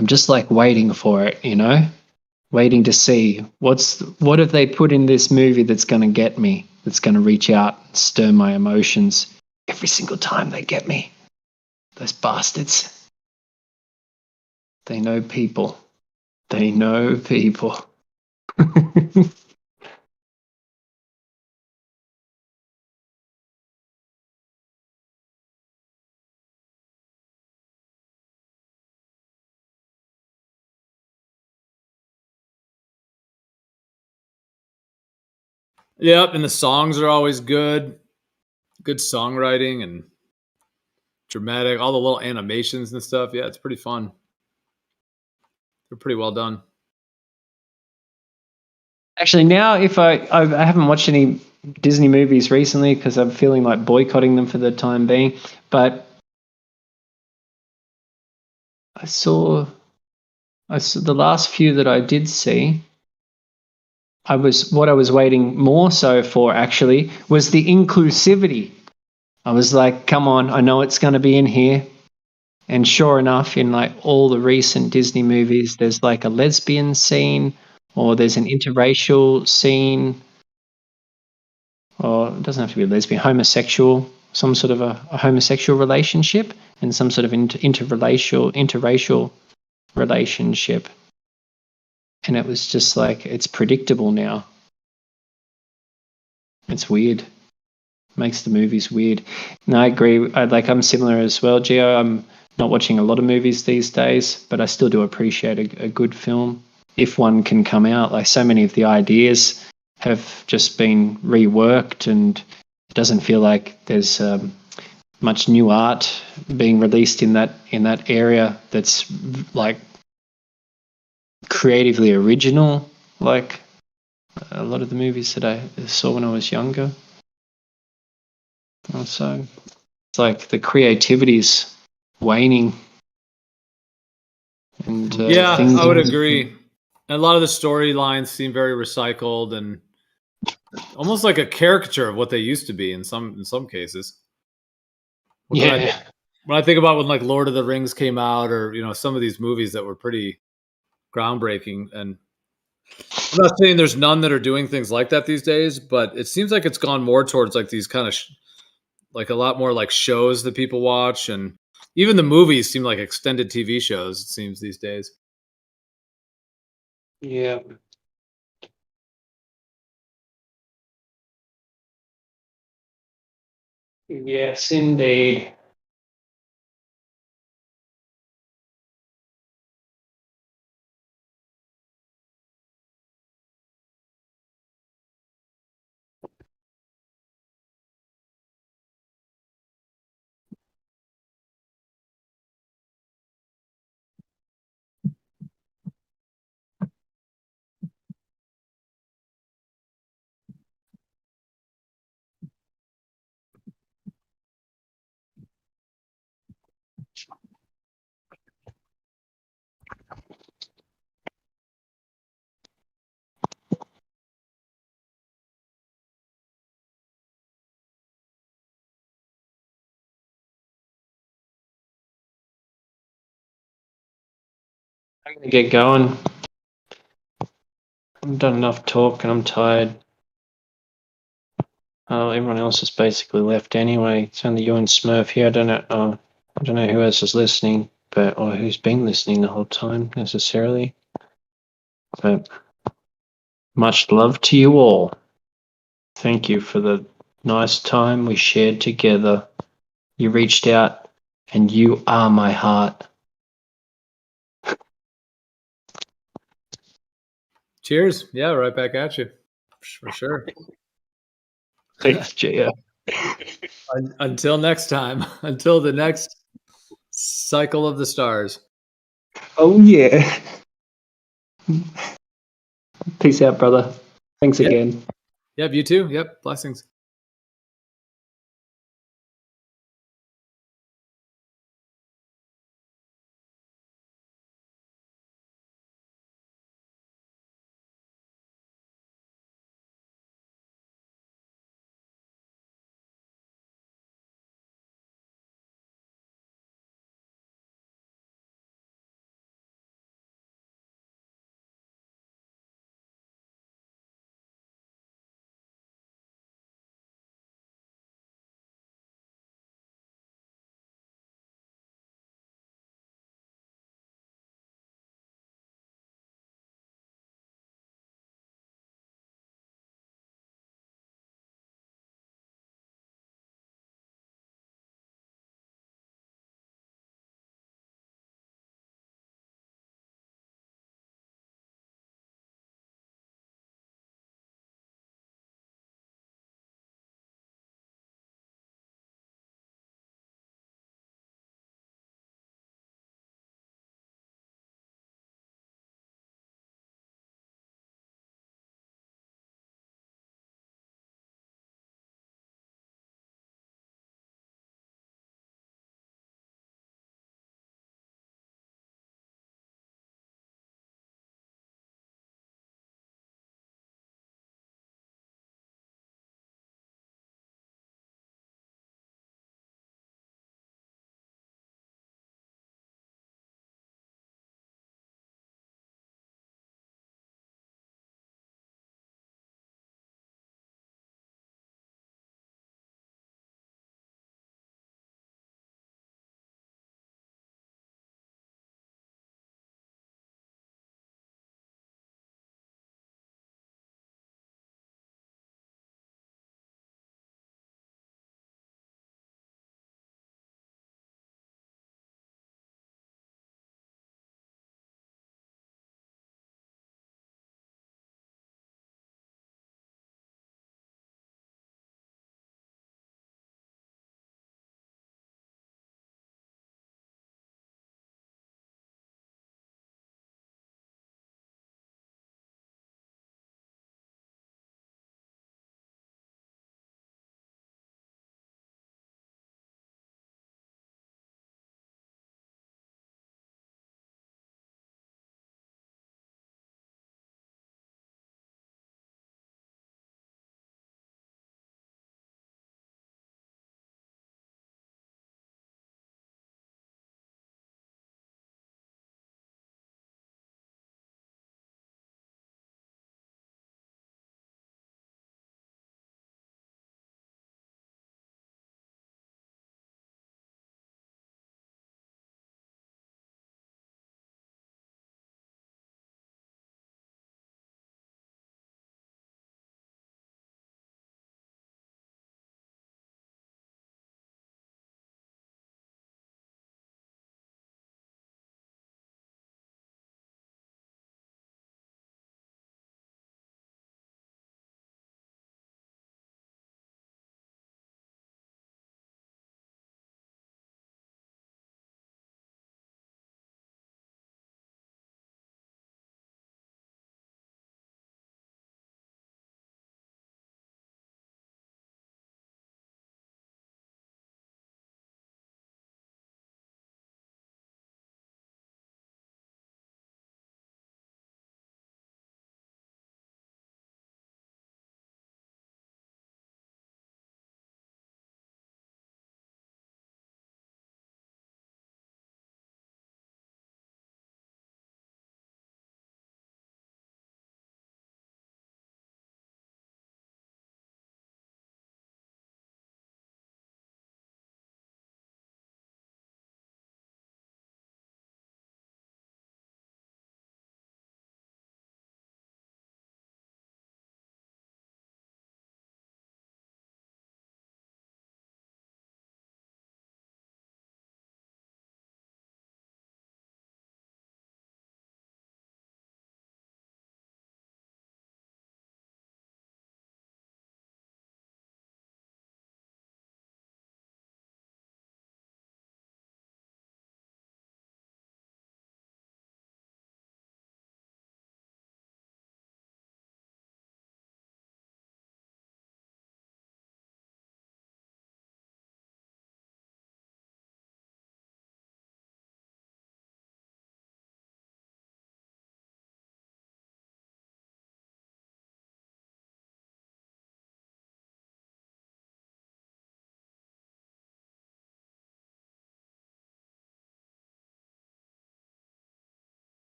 I'm just like waiting for it, you know, waiting to see what have they put in this movie that's going to get me, that's going to reach out and stir my emotions. Every single time they get me, those bastards. They know people. They know people. Yep, and the songs are always good. Good songwriting and dramatic. All the little animations and stuff. Yeah, it's pretty fun. They're pretty well done. Actually, now if I haven't watched any Disney movies recently because I'm feeling like boycotting them for the time being, but I saw the last few that I did see. What I was waiting more so for actually was the inclusivity. I was like, come on, I know it's going to be in here. And sure enough, in like all the recent Disney movies, there's like a lesbian scene or there's an interracial scene, or it doesn't have to be lesbian, homosexual, some sort of a homosexual relationship and some sort of interracial relationship. And it was just like, it's predictable now. It's weird. Makes the movies weird. And I agree. I'm similar as well, Gio. I'm not watching a lot of movies these days, but I still do appreciate a good film if one can come out. Like so many of the ideas have just been reworked, and it doesn't feel like there's much new art being released in that area that's like creatively original, like a lot of the movies that I saw when I was younger. So it's like the creativity's waning. And Yeah, I would agree. And a lot of the storylines seem very recycled and almost like a caricature of what they used to be in some cases. Yeah. When I think about when like Lord of the Rings came out, or some of these movies that were pretty groundbreaking, and I'm not saying there's none that are doing things like that these days, but it seems like it's gone more towards like these kind of like a lot more like shows that people watch, and even the movies seem like extended TV shows. It seems these days. Yeah. Yes, indeed. I'm going to get going. I've done enough talk and I'm tired. Everyone else has basically left anyway. It's only you and Smurf here. I don't know who else is listening, or who's been listening the whole time necessarily. But much love to you all. Thank you for the nice time we shared together. You reached out, and you are my heart. Cheers. Yeah, right back at you. For sure. Thanks, Gio. Until next time. Until the next cycle of the stars. Oh, yeah. Peace out, brother. Thanks again. Yep, you too. Yep, blessings.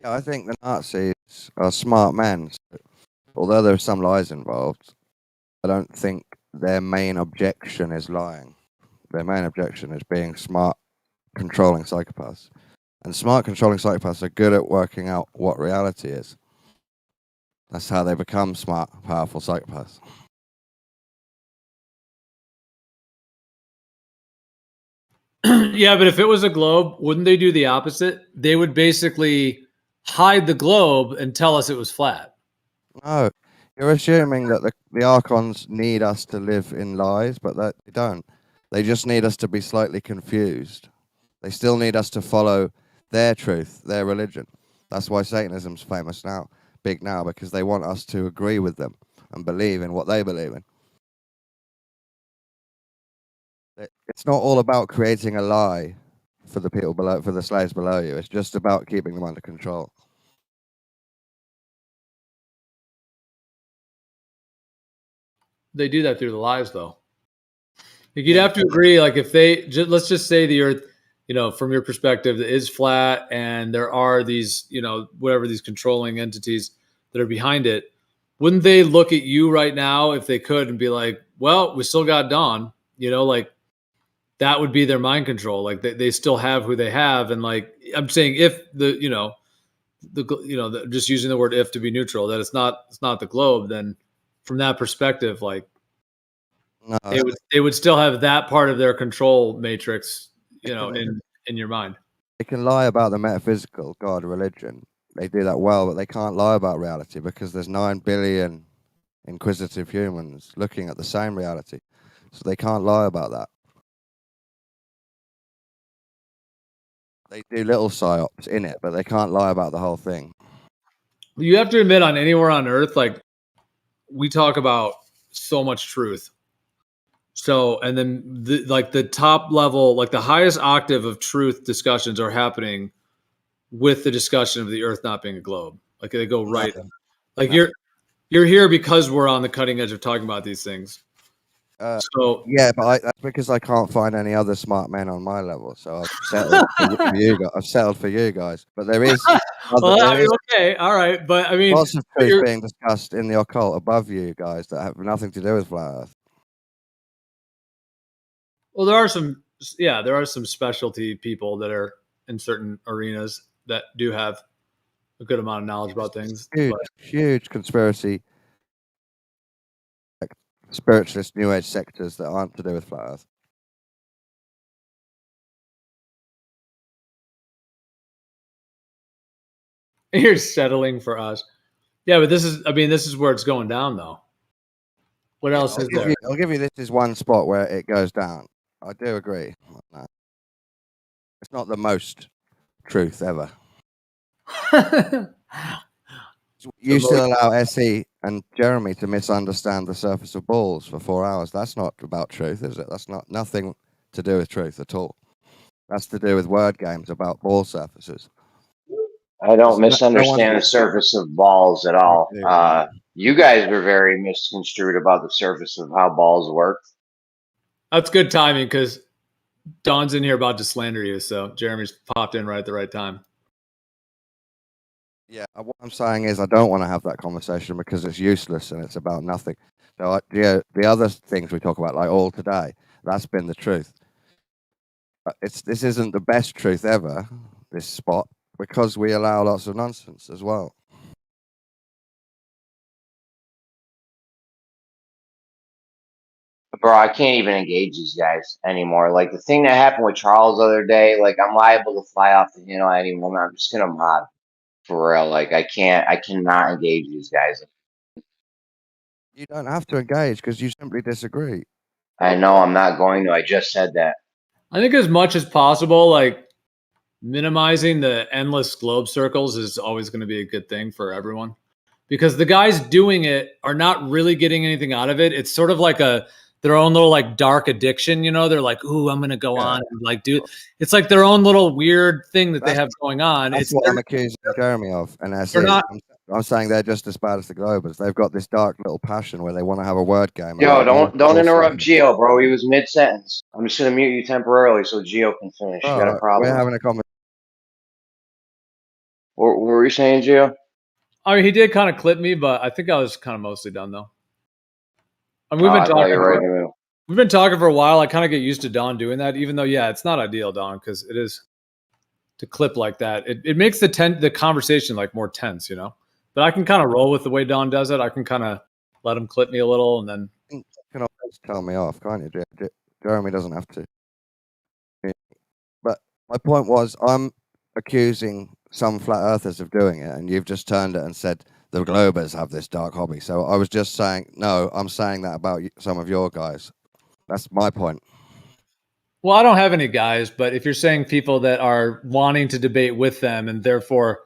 Yeah, I think the Nazis are smart men. So although there's some lies involved, I don't think their main objection is lying. Their main objection is being smart, controlling psychopaths. And smart, controlling psychopaths are good at working out what reality is. That's how they become smart, powerful psychopaths. Yeah, but if it was a globe, wouldn't they do the opposite? They would basically hide the globe and tell us it was flat. No, you're assuming that the Archons need us to live in lies, but that they don't. They just need us to be slightly confused. They still need us to follow their truth, their religion. That's why Satanism's famous now, big now, because they want us to agree with them and believe in what they believe in. It's not all about creating a lie for the people below, for the slaves below you. It's just about keeping them under control. They do that through the lies, though. Like, you'd have to agree. Like, if they let's just say the Earth, from your perspective, is flat, and there are these, whatever, these controlling entities that are behind it. Wouldn't they look at you right now, if they could, and be like, "Well, we still got Dawn." Like, that would be their mind control. Like, they still have who they have, and, like, I'm saying, if just using the word "if" to be neutral, that it's not the globe, then from that perspective, like, No, they would still have that part of their control matrix, in your mind. they can lie about the metaphysical, God, religion. They do that well, but they can't lie about reality because there's 9 billion inquisitive humans looking at the same reality. So they can't lie about that. They do little psyops in it, but they can't lie about the whole thing. You have to admit, on anywhere on Earth, like, we talk about so much truth. So, and then the top level, like the highest octave of truth discussions are happening with the discussion of the Earth not being a globe. Like, they go right. Like, you're here because we're on the cutting edge of talking about these things. So yeah, but that's because I can't find any other smart men on my level, so I've settled for you guys. I've settled for you guys, but there is, okay, all right, but I mean, lots of truth being discussed in the occult above you guys that have nothing to do with flat Earth. Well, there are some specialty people that are in certain arenas that do have a good amount of knowledge about things. Huge conspiracy, spiritualist New Age sectors that aren't to do with flat Earth. You're settling for us. Yeah, but this is where it's going down, though. What else is there? I'll give you this is one spot where it goes down. I do agree. It's not the most truth ever. You still allow SE and Jeremy to misunderstand the surface of balls for 4 hours. That's not about truth, is it? That's nothing to do with truth at all. That's to do with word games about ball surfaces. I don't misunderstand the surface of balls at all. You guys were very misconstrued about the surface of how balls work. That's good timing, because Don's in here about to slander you, so Jeremy's popped in right at the right time. Yeah, what I'm saying is I don't want to have that conversation because it's useless and it's about nothing. So the other things we talk about, like all today, that's been the truth. This isn't the best truth ever, this spot, because we allow lots of nonsense as well. Bro, I can't even engage these guys anymore. Like, the thing that happened with Charles the other day, like, I'm liable to fly off the handle at any moment. I'm just gonna mod for real. Like, I cannot engage these guys. You don't have to engage because you simply disagree. I know I'm not going to. I just said that. I think as much as possible, like, minimizing the endless globe circles is always going to be a good thing for everyone, because the guys doing it are not really getting anything out of it. It's sort of like their own little, like, dark addiction, They're like, "Ooh, I'm going to go on and, like, do." It's like their own little weird thing that they have going on. That's what I'm accusing Jeremy of, and I'm saying they're just as bad as the Globers. They've got this dark little passion where they want to have a word game. Yo, don't interrupt Gio, bro. He was mid-sentence. I'm just gonna mute you temporarily so Gio can finish. You got a problem? We're having a conversation. What were you saying, Gio? I mean, he did kind of clip me, but I think I was kind of mostly done though. I mean, I thought you were right. we've been talking for a while. I kind of get used to Don doing that, even though, yeah, it's not ideal, Don, because it is to clip like that. It makes the conversation like more tense, you know. But I can kind of roll with the way Don does it. I can kind of let him clip me a little, and then You can always tell me off, can't you? Jeremy doesn't have to. But my point was, I'm accusing some flat earthers of doing it, and you've just turned it and said the Globers have this dark hobby. So I was just saying, no, I'm saying that about some of your guys. That's my point. well, I don't have any guys, but if you're saying people that are wanting to debate with them and therefore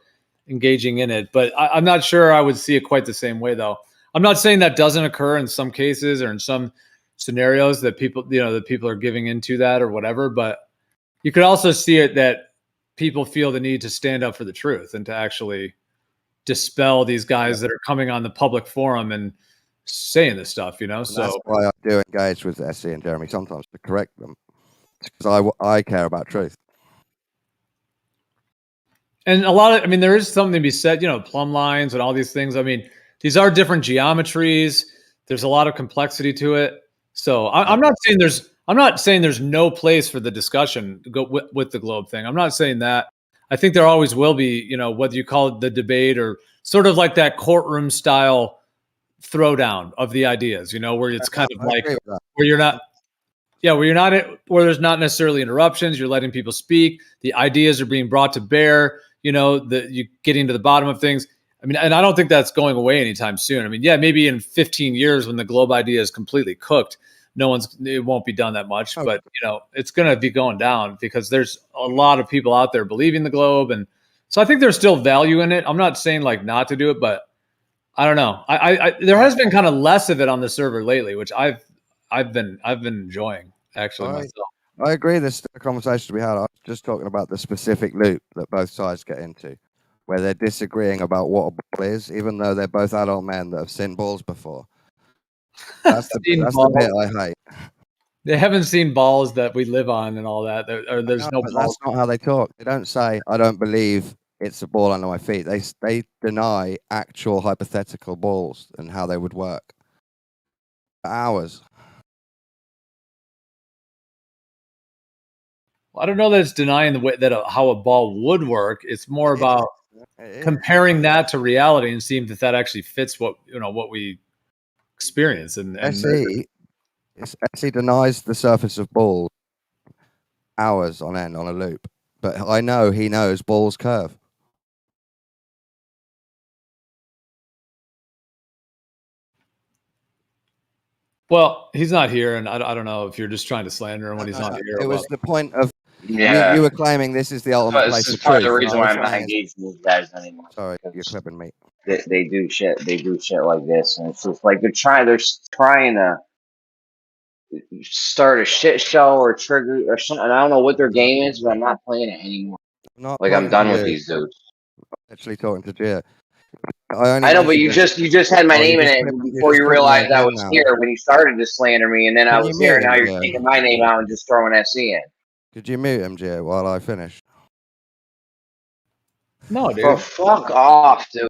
engaging in it, but I'm not sure I would see it quite the same way, though. I'm not saying that doesn't occur in some cases or in some scenarios that people, you know, that people are giving into that or whatever, but you could also see it that people feel the need to stand up for the truth and to actually dispel these guys that are coming on the public forum and saying this stuff, you know. And so that's why I do engage with SE and Jeremy sometimes to correct them, because I care about truth. And a lot of, I mean, there is something to be said, you know, plumb lines and all these things. I mean, these are different geometries. There's a lot of complexity to it. So I'm not saying there's no place for the discussion to go with the globe thing. I'm not saying that. I think there always will be, you know, whether you call it the debate or sort of like that courtroom style throwdown of the ideas, you know, where it's kind of like where you're not, yeah, where there's not necessarily interruptions. You're letting people speak. The ideas are being brought to bear. You know, you getting to the bottom of things. I mean, and I don't think that's going away anytime soon. I mean, yeah, maybe in 15 years when the globe idea is completely cooked, it won't be done that much. Oh. But you know, it's going to be going down because there's a lot of people out there believing the globe, and so I think there's still value in it. I'm not saying like not to do it, but I don't know. There has been kind of less of it on the server lately, which I've been enjoying actually myself. I agree. This is the conversation we had. I was just talking about the specific loop that both sides get into, where they're disagreeing about what a ball is, even though they're both adult men that have seen balls before. That's the bit I hate. They haven't seen balls that we live on and all that. There's no balls. That's not how they talk. They don't say, "I don't believe it's a ball under my feet." They deny actual hypothetical balls and how they would work. For hours. I don't know that it's denying the way that how a ball would work. It's more about comparing that to reality and seeing that actually fits what we experience. And SE denies the surface of balls hours on end on a loop, but I know he knows balls curve. Well, he's not here, and I don't know if you're just trying to slander him when he's not here. It was the point of Yeah. you were claiming this is the ultimate place This of is part of truth. the reason why I'm not engaging these guys anymore. Sorry, you're clipping me. They do shit. They do shit like this, and it's just like they're trying to start a shit show or trigger or something. And I don't know what their game is, but I'm not playing it anymore. I'm done with these dudes. Actually talking to Gia. I know, but you just had my name in it before you realized I was here when you started to slander me, and then I was here, and now you're taking my name out and just throwing SE in. Could you mute him, Gia, while I finish? No, dude. Oh, fuck off, dude.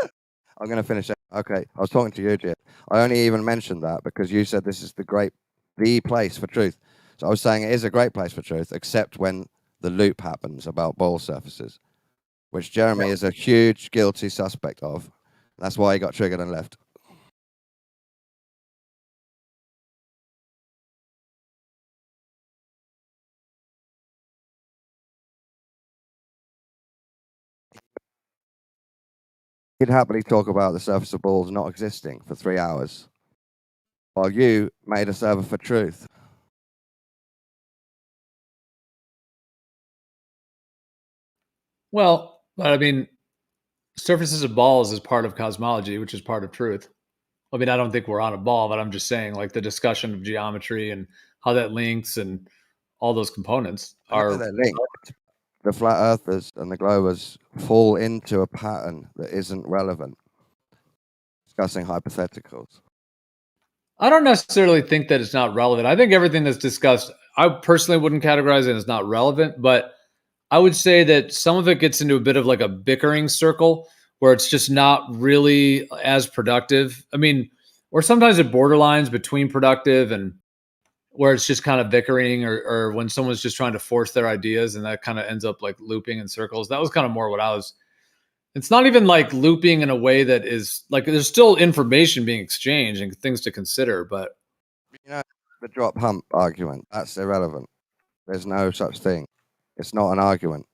I'm going to finish it. Okay, I was talking to you, Gia. I only even mentioned that because you said this is the place for truth. So I was saying it is a great place for truth, except when the loop happens about ball surfaces, which Jeremy is a huge guilty suspect of. That's why he got triggered and left. He'd happily talk about the surface of balls not existing for 3 hours, while you made a server for truth. Well, but I mean, surfaces of balls is part of cosmology, which is part of truth. I mean, I don't think we're on a ball, but I'm just saying, like the discussion of geometry and how that links and all those components are linked. The flat earthers and the globers fall into a pattern that isn't relevant. Discussing hypotheticals. I don't necessarily think that it's not relevant. I think everything that's discussed, I personally wouldn't categorize it as not relevant, but I would say that some of it gets into a bit of like a bickering circle where it's just not really as productive. I mean, or sometimes it borderlines between productive and where it's just kind of bickering, or when someone's just trying to force their ideas and that kind of ends up like looping in circles. That was kind of more what I was. It's not even like looping in a way that is like there's still information being exchanged and things to consider, but You know, the drop hump argument, that's irrelevant. There's no such thing. It's not an argument.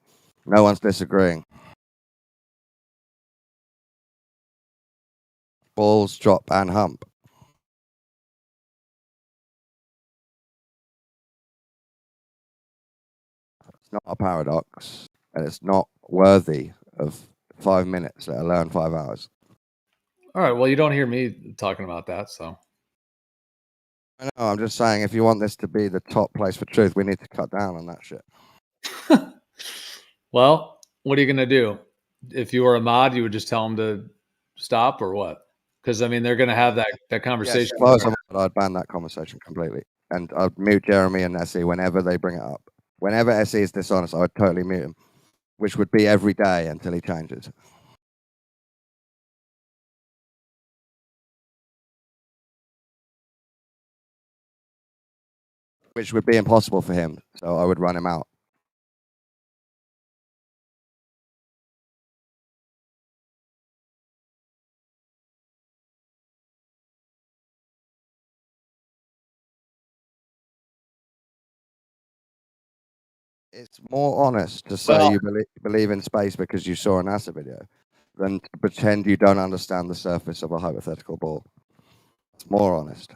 No one's disagreeing. Balls, drop, and hump. It's not a paradox, and it's not worthy of 5 minutes, let alone 5 hours. all right, well, you don't hear me talking about that, so. I know, I'm just saying, if you want this to be the top place for truth, we need to cut down on that shit. Well, what are you going to do? If you were a mod, you would just tell them to stop or what? Because, I mean, they're going to have that Yes, conversation. if I was a mod, I'd ban that conversation completely. And I'd mute Jeremy and Essie whenever they bring it up. Whenever Essie is dishonest, I would totally mute him, which would be every day until he changes. Which would be impossible for him, so I would run him out. It's more honest to say you believe in space because you saw a NASA video than to pretend you don't understand the surface of a hypothetical ball. It's more honest.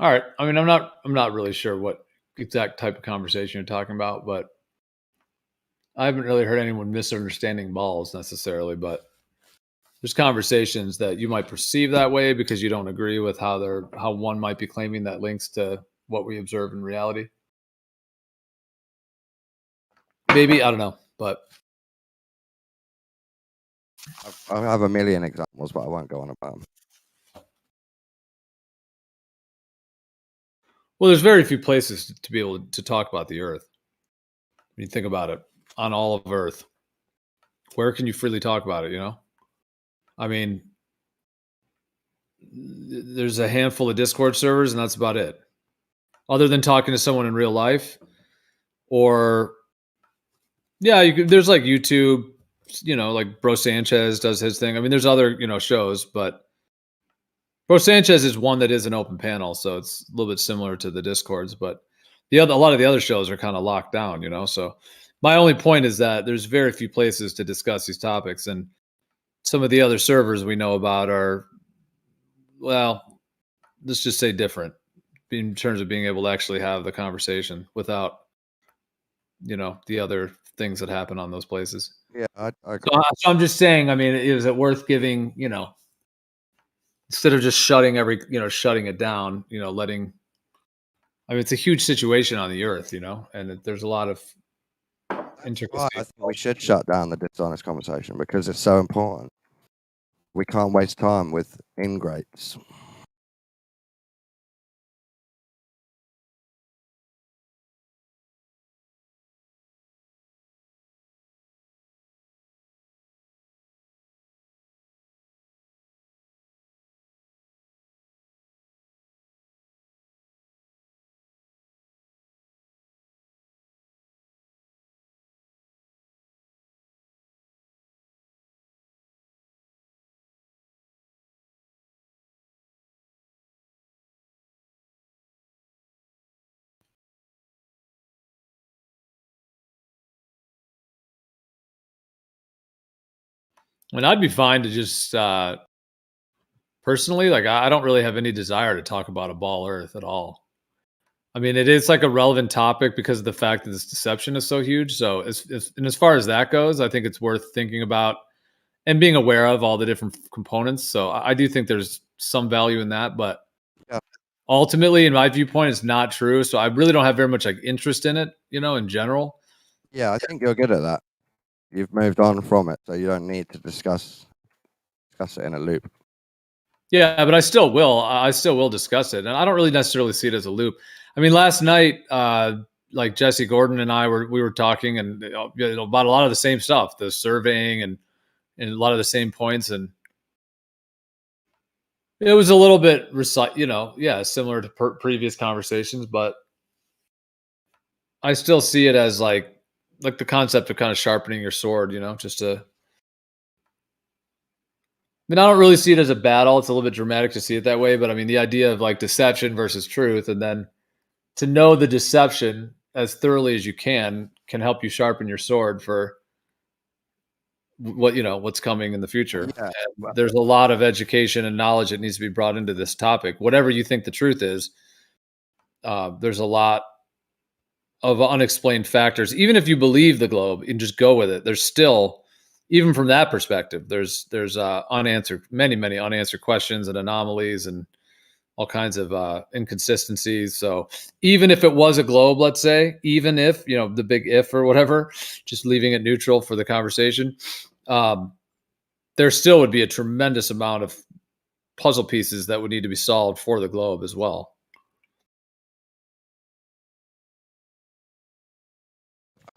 All right. I mean, I'm not really sure what exact type of conversation you're talking about, but I haven't really heard anyone misunderstanding balls necessarily, but there's conversations that you might perceive that way because you don't agree with how one might be claiming that links to what we observe in reality. Maybe, I don't know, but I have a million examples, but I won't go on about them. well, there's very few places to be able to talk about the Earth. When you think about it, on all of Earth, where can you freely talk about it? You know, I mean, there's a handful of Discord servers, and that's about it. Other than talking to someone in real life, or yeah, there's like YouTube. You know, like Bro Sanchez does his thing. I mean, there's other shows, but Bro Sanchez is one that is an open panel, so it's a little bit similar to the Discords, but a lot of the other shows are kind of locked down, So my only point is that there's very few places to discuss these topics, and some of the other servers we know about are, well, let's just say different in terms of being able to actually have the conversation without, the other things that happen on those places. Yeah, I So I'm just saying, I mean, is it worth giving, instead of just shutting it down, letting, I mean, it's a huge situation on the Earth, and there's a lot of intricacies. I think we should shut down the dishonest conversation because it's so important. We can't waste time with ingrates. I mean, I'd be fine to just personally, like, I don't really have any desire to talk about a ball Earth at all. I mean, it is like a relevant topic because of the fact that this deception is so huge. So, as far as that goes, I think it's worth thinking about and being aware of all the different components. So, I do think there's some value in that, but Yeah. ultimately, in my viewpoint, it's not true. So I really don't have very much like interest in it, in general. Yeah, I think you're good at that. You've moved on from it, so you don't need to discuss it in a loop. Yeah, but I still will. I still will discuss it, and I don't really necessarily see it as a loop. I mean, last night, like Jesse Gordon and I were talking, and about a lot of the same stuff, the surveying and a lot of the same points, and it was a little bit similar to previous conversations, but I still see it as like the concept of kind of sharpening your sword, just to. I mean, I don't really see it as a battle. It's a little bit dramatic to see it that way, but I mean, the idea of like deception versus truth, and then to know the deception as thoroughly as you can help you sharpen your sword for what's coming in the future. Yeah. There's a lot of education and knowledge that needs to be brought into this topic. Whatever you think the truth is, there's a lot of unexplained factors. Even if you believe the globe and just go with it, there's still, even from that perspective, there's many unanswered questions and anomalies and all kinds of inconsistencies. So even if it was a globe, let's say, even if, the big if or whatever, just leaving it neutral for the conversation, there still would be a tremendous amount of puzzle pieces that would need to be solved for the globe as well.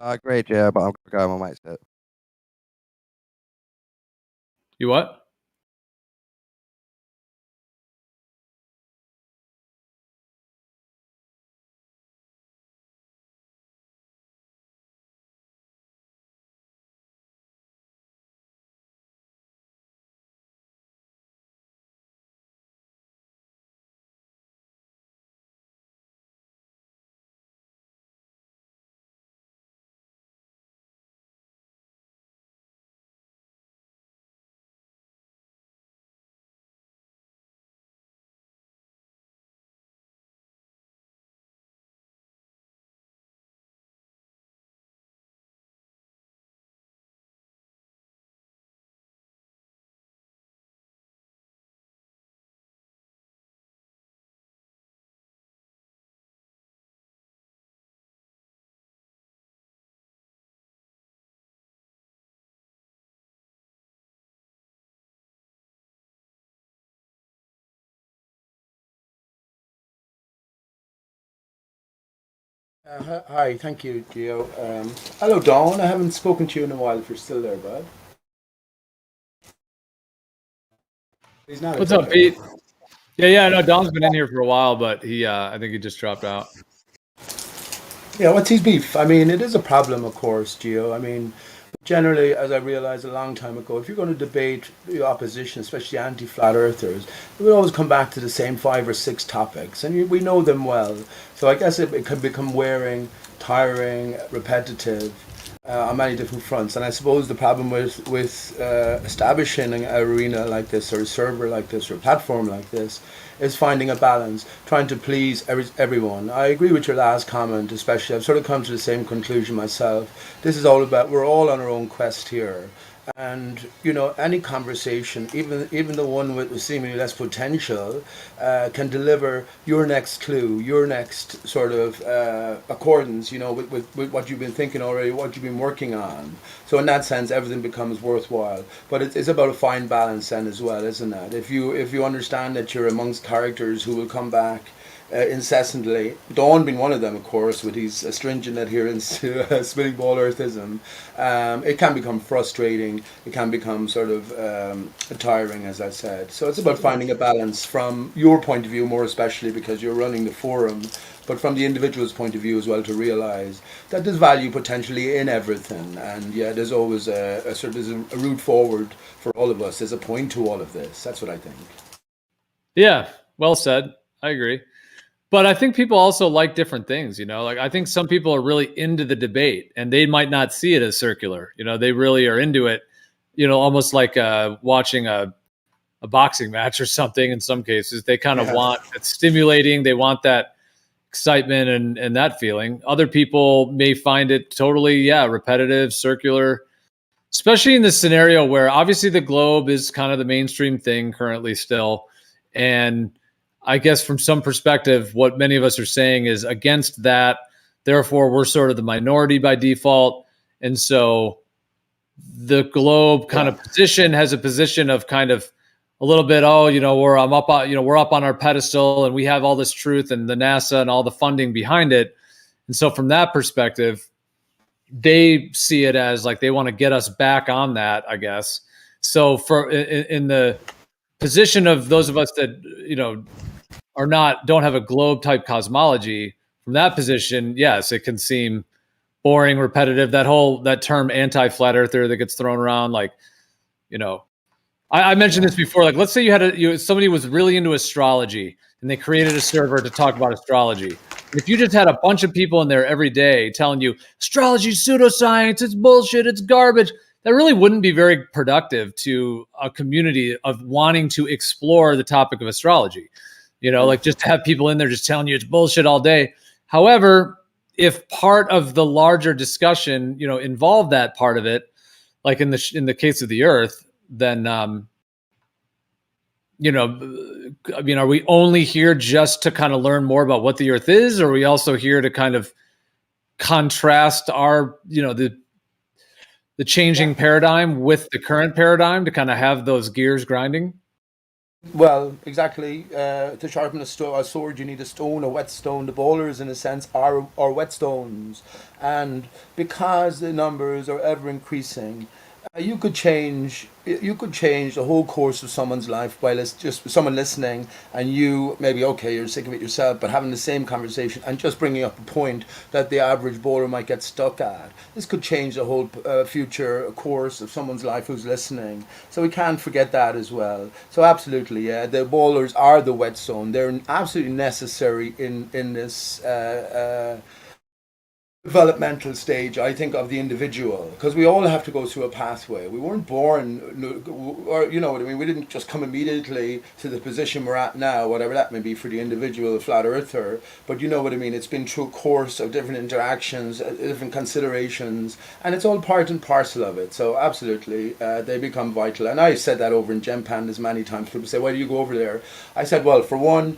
I agree, yeah, but I'm going to go my mate's bit. You what? Hi, thank you, Gio. Hello, Dawn. I haven't spoken to you in a while. If you're still there, bud. He's not. What's up, Pete? Yeah. No, Don's been in here for a while, but I think he just dropped out. Yeah, what's his beef? I mean, it is a problem, of course, Gio. I mean, generally, as I realized a long time ago, if you're going to debate the opposition, especially anti-flat earthers, we always come back to the same 5 or 6 topics, and we know them well. So I guess it can become wearing, tiring, repetitive on many different fronts. And I suppose the problem with establishing an arena like this, or a server like this, or a platform like this, is finding a balance, trying to please everyone. I agree with your last comment, especially. I've sort of come to the same conclusion myself. This is all about, we're all on our own quest here. And, any conversation, even the one with seemingly less potential, can deliver your next clue, your next sort of accordance, with what you've been thinking already, what you've been working on. So in that sense, everything becomes worthwhile. But it's about a fine balance then as well, isn't it? If you understand that you're amongst characters who will come back incessantly, Dawn being one of them, of course, with his stringent adherence to spinning ball earthism, it can become frustrating. It can become sort of tiring, as I said. So it's about finding a balance from your point of view, more especially because you're running the forum, but from the individual's point of view as well, to realize that there's value potentially in everything. And yeah, there's always a route forward for all of us. There's a point to all of this. That's what I think. Yeah, well said. I agree. But I think people also like different things, like I think some people are really into the debate and they might not see it as circular. They really are into it, almost like watching a boxing match or something. In some cases, they kind of want it's stimulating. They want that excitement and that feeling. Other people may find it totally, repetitive, circular, especially in this scenario where obviously the globe is kind of the mainstream thing currently still. And I guess from some perspective, what many of us are saying is against that. Therefore, we're sort of the minority by default. And so the globe kind of position has a position of kind of a little bit, we're up on our pedestal and we have all this truth and the NASA and all the funding behind it. And so from that perspective, they see it as like they want to get us back on that, I guess. So in the position of those of us that, don't have a globe type cosmology, from that position, yes, it can seem boring, repetitive. That term anti-flat earther that gets thrown around, like, I mentioned this before. Like, let's say somebody was really into astrology and they created a server to talk about astrology. And if you just had a bunch of people in there every day telling you astrology is pseudoscience, it's bullshit, it's garbage, that really wouldn't be very productive to a community of wanting to explore the topic of astrology. Like just to have people in there just telling you it's bullshit all day. However, if part of the larger discussion, involved that part of it, like in the case of the Earth, then, are we only here just to kind of learn more about what the Earth is? Or are we also here to kind of contrast our, the changing paradigm with the current paradigm to kind of have those gears grinding? Well, exactly. To sharpen a sword, you need a stone, a whetstone. The bowlers, in a sense, are whetstones. And because the numbers are ever increasing, you could change the whole course of someone's life by just someone listening, and you maybe you're sick of it yourself, but having the same conversation and just bringing up a point that the average bowler might get stuck at. This could change the whole future course of someone's life who's listening. So we can't forget that as well. So absolutely, yeah, the bowlers are the whetstone. They're absolutely necessary in this developmental stage, I think, of the individual, because we all have to go through a pathway. We weren't born, or we didn't just come immediately to the position we're at now, whatever that may be for the individual flat earther, but you know what I mean. It's been through a course of different interactions, different considerations, and it's all part and parcel of it. So absolutely, they become vital. And I said that over in Gem Pandas many times. People say, why do you go over there? I said, well, for one,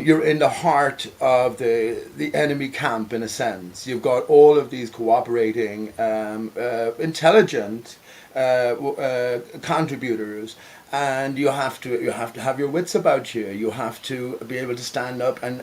you're in the heart of the enemy camp, in a sense. You've got all of these cooperating, intelligent contributors, and you have to have your wits about you. You have to be able to stand up and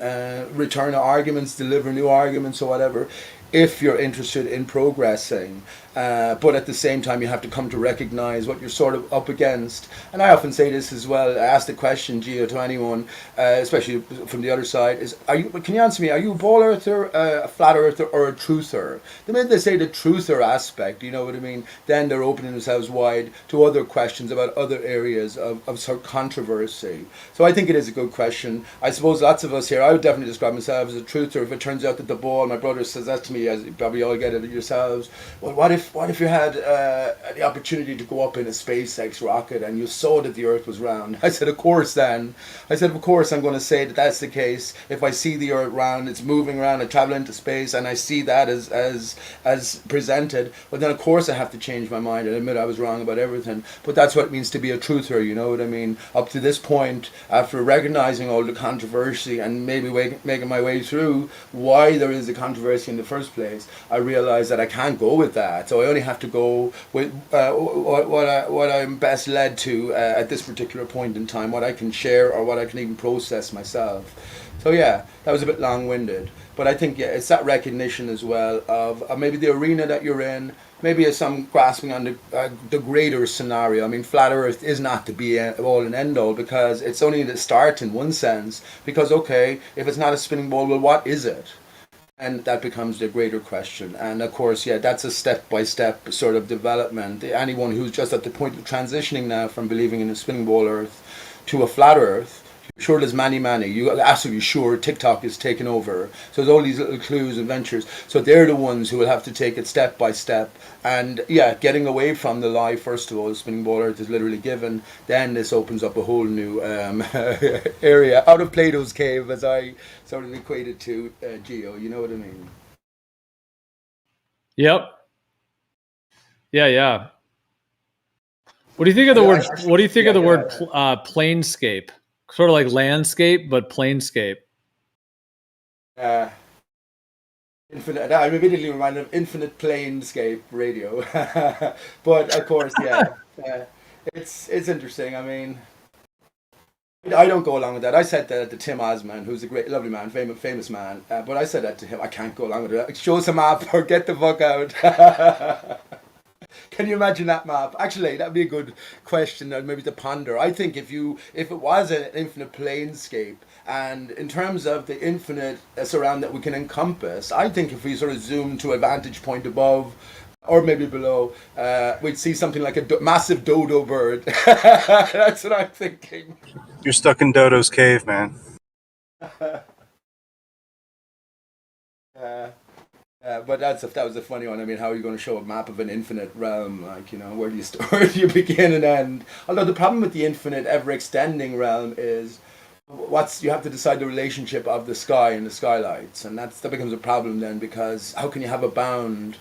return arguments, deliver new arguments, or whatever, if you're interested in progressing. But at the same time, you have to come to recognize what you're sort of up against. And I often say this as well. I ask the question, Gio, to anyone, especially from the other side, can you answer me, are you a ball earther, a flat earther, or a truther? The minute they say the truther aspect, you know what I mean, then they're opening themselves wide to other questions about other areas of sort of controversy. So I think it is a good question. I suppose lots of us here, I would definitely describe myself as a truther. If it turns out that the ball, my brother says that to me, as you probably all get it yourselves, well, what if you had the opportunity to go up in a SpaceX rocket and you saw that the Earth was round? I said, of course I'm going to say that that's the case. If I see the Earth round, it's moving around, I travel into space, and I see that as presented, well then of course I have to change my mind and admit I was wrong about everything. But that's what it means to be a truther, you know what I mean? Up to this point, after recognizing all the controversy and maybe making my way through why there is a controversy in the first place, I realized that I can't go with that. So I only have to go with what I'm best led to at this particular point in time, what I can share or what I can even process myself. So yeah, that was a bit long-winded, but I think it's that recognition as well of maybe the arena that you're in, maybe some grasping on the greater scenario. I mean, flat Earth is not to be all and end all, because it's only the start in one sense. Because okay, if it's not a spinning ball, well, what is it? And that becomes the greater question. And of course, yeah, that's a step-by-step sort of development. Anyone who's just at the point of transitioning now from believing in a spinning ball Earth to a flat Earth, sure there's many, you're absolutely sure TikTok is taking over. So there's all these little clues and ventures. So they're the ones who will have to take it step by step. And yeah, getting away from the lie, first of all, spinning ball Earth is literally given. Then this opens up a whole new area out of Plato's cave, as I sort of equated to Geo. You know what I mean? Yep. Yeah. What do you think of the word? What do you think of the word planescape? sort of like landscape, but planescape. Infinite. I'm immediately reminded of Infinite Planescape Radio, but of course, yeah, it's interesting. I mean, I don't go along with that. I said that to Tim Osman, who's a great, lovely man, famous man. But I said that to him. I can't go along with it. Show us a map or get the fuck out. Can you imagine that map? Actually, that'd be a good question, maybe to ponder. I think if it was an infinite planescape, and in terms of the infinite surround that we can encompass, I think if we sort of zoom to a vantage point above, or maybe below, we'd see something like a massive dodo bird. That's what I'm thinking. You're stuck in Dodo's cave, man. But that was a funny one. I mean, how are you going to show a map of an infinite realm? Like, you know, where do you begin and end? Although the problem with the infinite, ever-extending realm is you have to decide the relationship of the sky and the skylights, and that becomes a problem then, because how can you have a bound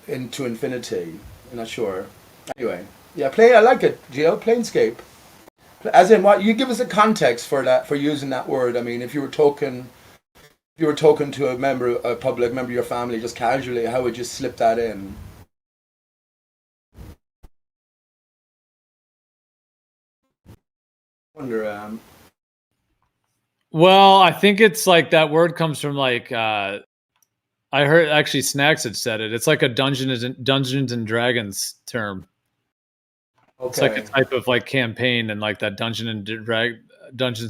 into infinity? I'm not sure. Anyway, yeah, I like it, Gio. Planescape. As in, what you give us a context for that, for using that word. I mean, if you were talking to a public member of your family, just casually, how would you slip that in? Wonder. Well, I think it's like that word comes from like I heard actually Snacks had said it. It's like a Dungeons and Dragons term. Okay. It's like a type of like campaign and like that Dungeons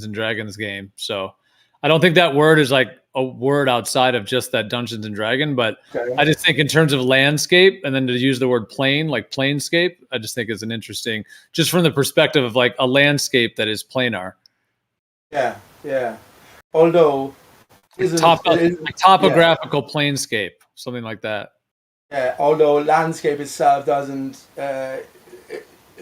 and Dragons game. So I don't think that word is like a word outside of just that Dungeons and Dragon, but Okay. I just think in terms of landscape, and then to use the word plane, like planescape, I just think is an interesting, just from the perspective of like a landscape that is planar. Yeah. Although, topographical planescape, something like that. Yeah, although landscape itself doesn't,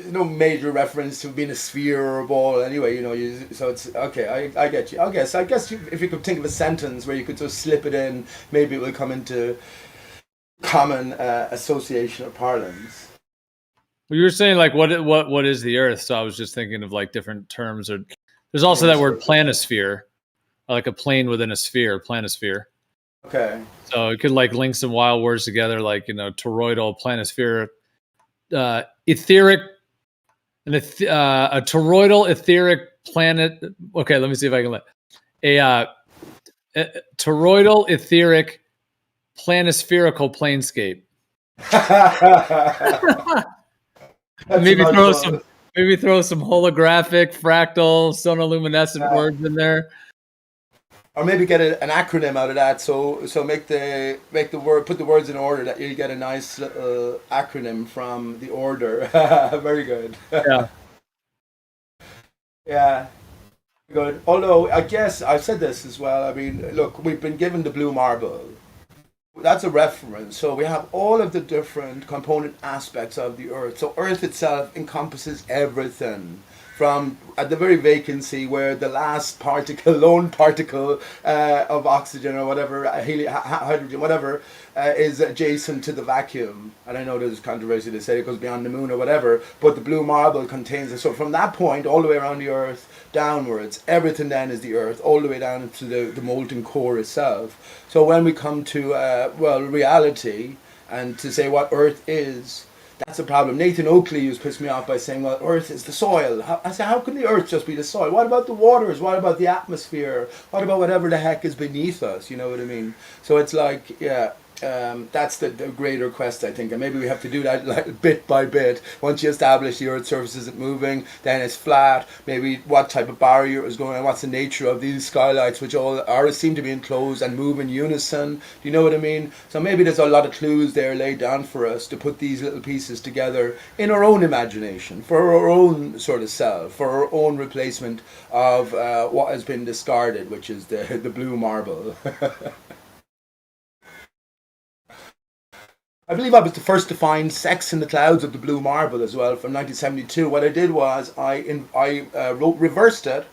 no major reference to being a sphere or a ball. Anyway, you know, so it's okay. I get you. I guess if you could think of a sentence where you could just slip it in, maybe it will come into common association or parlance. Well, you were saying like what is the Earth? So I was just thinking of like different terms. Or there's also that word planisphere, like a plane within a sphere, planisphere. Okay. So it could like link some wild words together, like, you know, toroidal, planisphere, etheric, a toroidal etheric planet. Okay, let me see if I can let a toroidal etheric planispherical planescape. Maybe throw some holographic, fractal, sonoluminescent words in there. Or maybe get an acronym out of that. So make the word, put the words in order, that you get a nice little acronym from the order. Very good. Yeah. Yeah. Good. Although I guess I've said this as well. I mean, look, we've been given the blue marble. That's a reference. So we have all of the different component aspects of the Earth. So Earth itself encompasses everything, from at the very vacancy where the last lone particle of oxygen or whatever, hydrogen, whatever, is adjacent to the vacuum. And I know there's controversy to say it goes beyond the moon or whatever, but the blue marble contains it. So from that point all the way around the Earth downwards, everything then is the Earth, all the way down to the molten core itself. So when we come to reality, and to say what Earth is, that's a problem. Nathan Oakley used to piss me off by saying, well, Earth is the soil. I said, how can the Earth just be the soil? What about the waters? What about the atmosphere? What about whatever the heck is beneath us? You know what I mean? So it's like, yeah, that's the greater quest, I think. And maybe we have to do that like bit by bit. Once you establish the Earth's surface isn't moving, then it's flat. Maybe what type of barrier is going on? What's the nature of these skylights, which all seem to be enclosed and move in unison? Do you know what I mean? So maybe there's a lot of clues there laid down for us to put these little pieces together in our own imagination, for our own sort of self, for our own replacement of what has been discarded, which is the blue marble. I believe I was the first to find Sex in the Clouds of the Blue Marble as well, from 1972. What I did was I reversed it,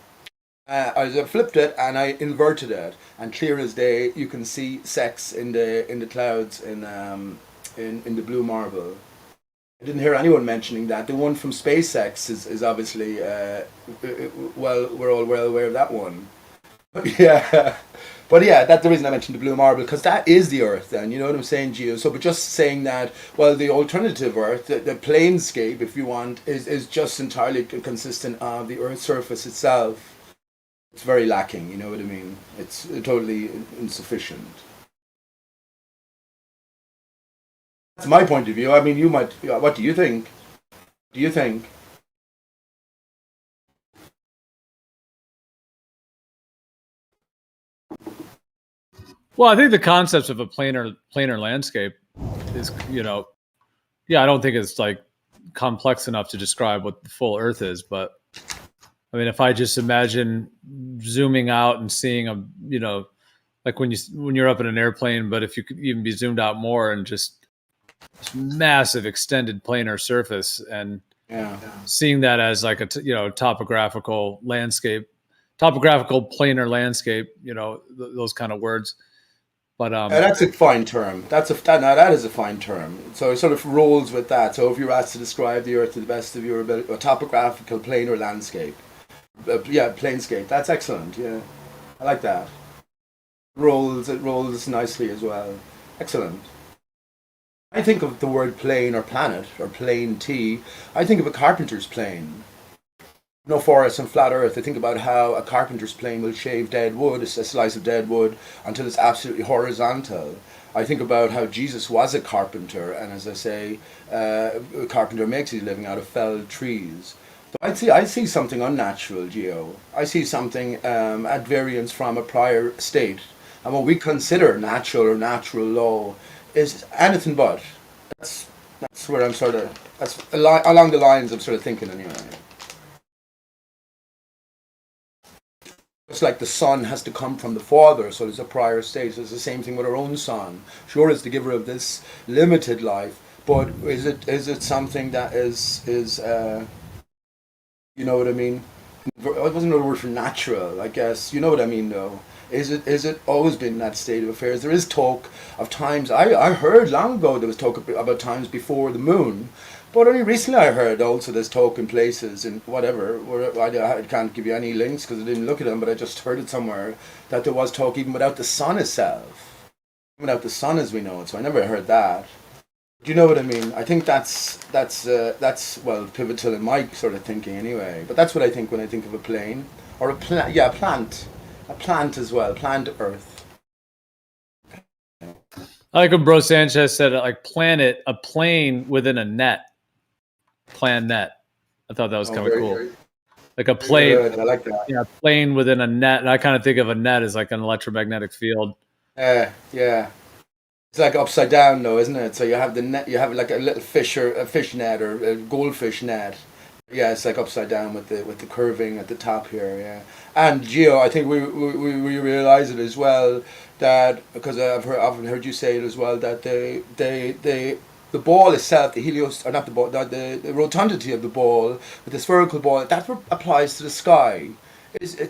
I flipped it, and I inverted it. And clear as day, you can see sex in the clouds in the Blue Marble. I didn't hear anyone mentioning that. The one from SpaceX is obviously, well, we're all well aware of that one. But yeah, but yeah, that's the reason I mentioned the blue marble, because that is the Earth then, you know what I'm saying, Gio? So, but just saying that, well, the alternative Earth, the planescape, if you want, is just entirely consistent of the Earth's surface itself. It's very lacking, you know what I mean? It's totally insufficient. That's my point of view. I mean, you might. What do you think? Do you think? Well, I think the concepts of a planar landscape is, yeah, I don't think it's like complex enough to describe what the full Earth is, but I mean, if I just imagine zooming out and seeing like when you're up in an airplane, but if you could even be zoomed out more and just this massive extended planar surface and seeing that as like a topographical planar landscape, those kind of words. But that's a fine term. That is a fine term. So it sort of rolls with that. So if you're asked to describe the Earth to the best of your ability, a topographical planar landscape, planescape. That's excellent. Yeah, I like that. It rolls nicely as well. Excellent. I think of the word plane or planet or plane T. I think of a carpenter's plane. No forest and flat earth. I think about how a carpenter's plane will shave dead wood, a slice of dead wood, until it's absolutely horizontal. I think about how Jesus was a carpenter, and as I say, a carpenter makes his living out of felled trees. But I see something unnatural, Geo. I see something at variance from a prior state. And what we consider natural or natural law is anything but. That's where I'm sort of, along the lines I'm sort of thinking anyway. It's like the Son has to come from the Father, so there's a prior state. It's the same thing with our own Son. Sure, it's the giver of this limited life, but is it something that is you know what I mean? It wasn't another word for natural, I guess. You know what I mean, though. Is it always been that state of affairs? There is talk of times. I heard long ago there was talk about times before the moon. But only recently I heard also there's talk in places and whatever, where I can't give you any links because I didn't look at them, but I just heard it somewhere, that there was talk even without the sun itself. Without the sun as we know it, so I never heard that. Do you know what I mean? I think that's well, pivotal in my sort of thinking anyway. But that's what I think when I think of a plane. Or a plant. A plant as well, plant Earth. I like what Bro Sanchez said, like a plane within a net. Plan net. I thought that was kind of cool. Like a plane. Good. I like that. Yeah, plane within a net. And I kind of think of a net as like an electromagnetic field. Yeah. It's like upside down though, isn't it? So you have the net, you have like a little fish or a fish net or a goldfish net. Yeah, it's like upside down with the curving at the top here. Yeah, and Geo, I think we realize it as well, that because I've often heard you say it as well, that the ball itself, the helios, or not the ball, the rotundity of the ball, with the spherical ball, that applies to the sky.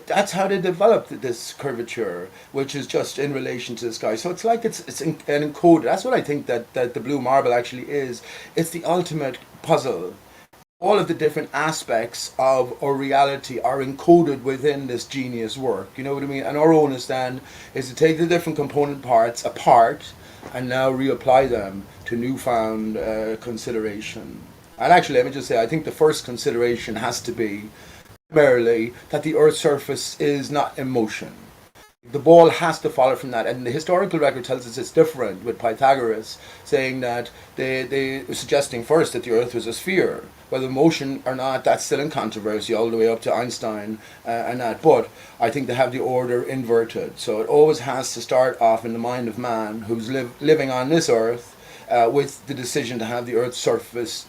That's how they developed this curvature, which is just in relation to the sky. So it's like it's encoded. That's what I think that the blue marble actually is. It's the ultimate puzzle. All of the different aspects of our reality are encoded within this genius work. You know what I mean? And our onus then is to take the different component parts apart and now reapply them to newfound consideration. And actually, let me just say, I think the first consideration has to be primarily that the Earth's surface is not in motion. The ball has to follow from that, and the historical record tells us it's different, with Pythagoras saying that they were suggesting first that the Earth was a sphere. Whether motion or not, that's still in controversy, all the way up to Einstein and that. But I think they have the order inverted. So it always has to start off in the mind of man, who's living on this Earth, with the decision to have the Earth's surface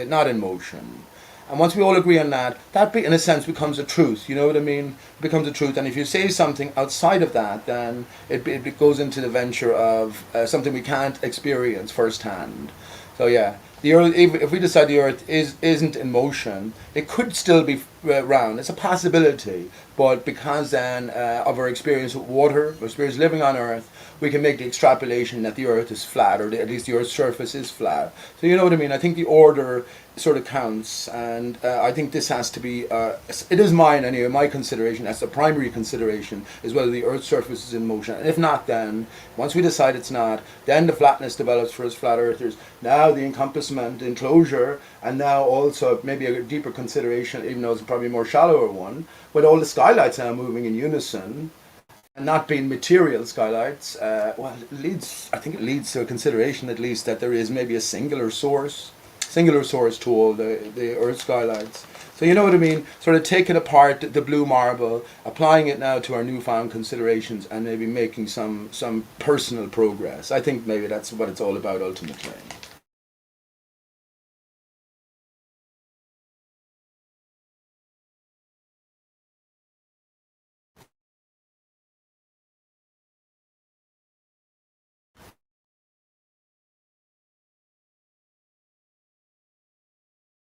not in motion. And once we all agree on that, in a sense becomes a truth. You know what I mean? It becomes a truth. And if you say something outside of that, then it goes into the venture of something we can't experience firsthand. So yeah, the Earth, if we decide the Earth isn't in motion, it could still be round. It's a possibility, but because then of our experience with water, our experience living on Earth, we can make the extrapolation that the Earth is flat, or at least the Earth's surface is flat. So you know what I mean? I think the order sort of counts, and I think this has to be, it is mine anyway, my consideration, that's the primary consideration, is whether the Earth's surface is in motion. And if not, then, once we decide it's not, then the flatness develops for us flat earthers. Now the encompassment, enclosure, and now also maybe a deeper consideration, even though it's probably a more shallower one, with all the skylights now moving in unison, and not being material skylights, well, I think it leads to a consideration at least that there is maybe a singular source to all the Earth skylights. So you know what I mean? Sort of taking apart the blue marble, applying it now to our newfound considerations, and maybe making some personal progress. I think maybe that's what it's all about ultimately.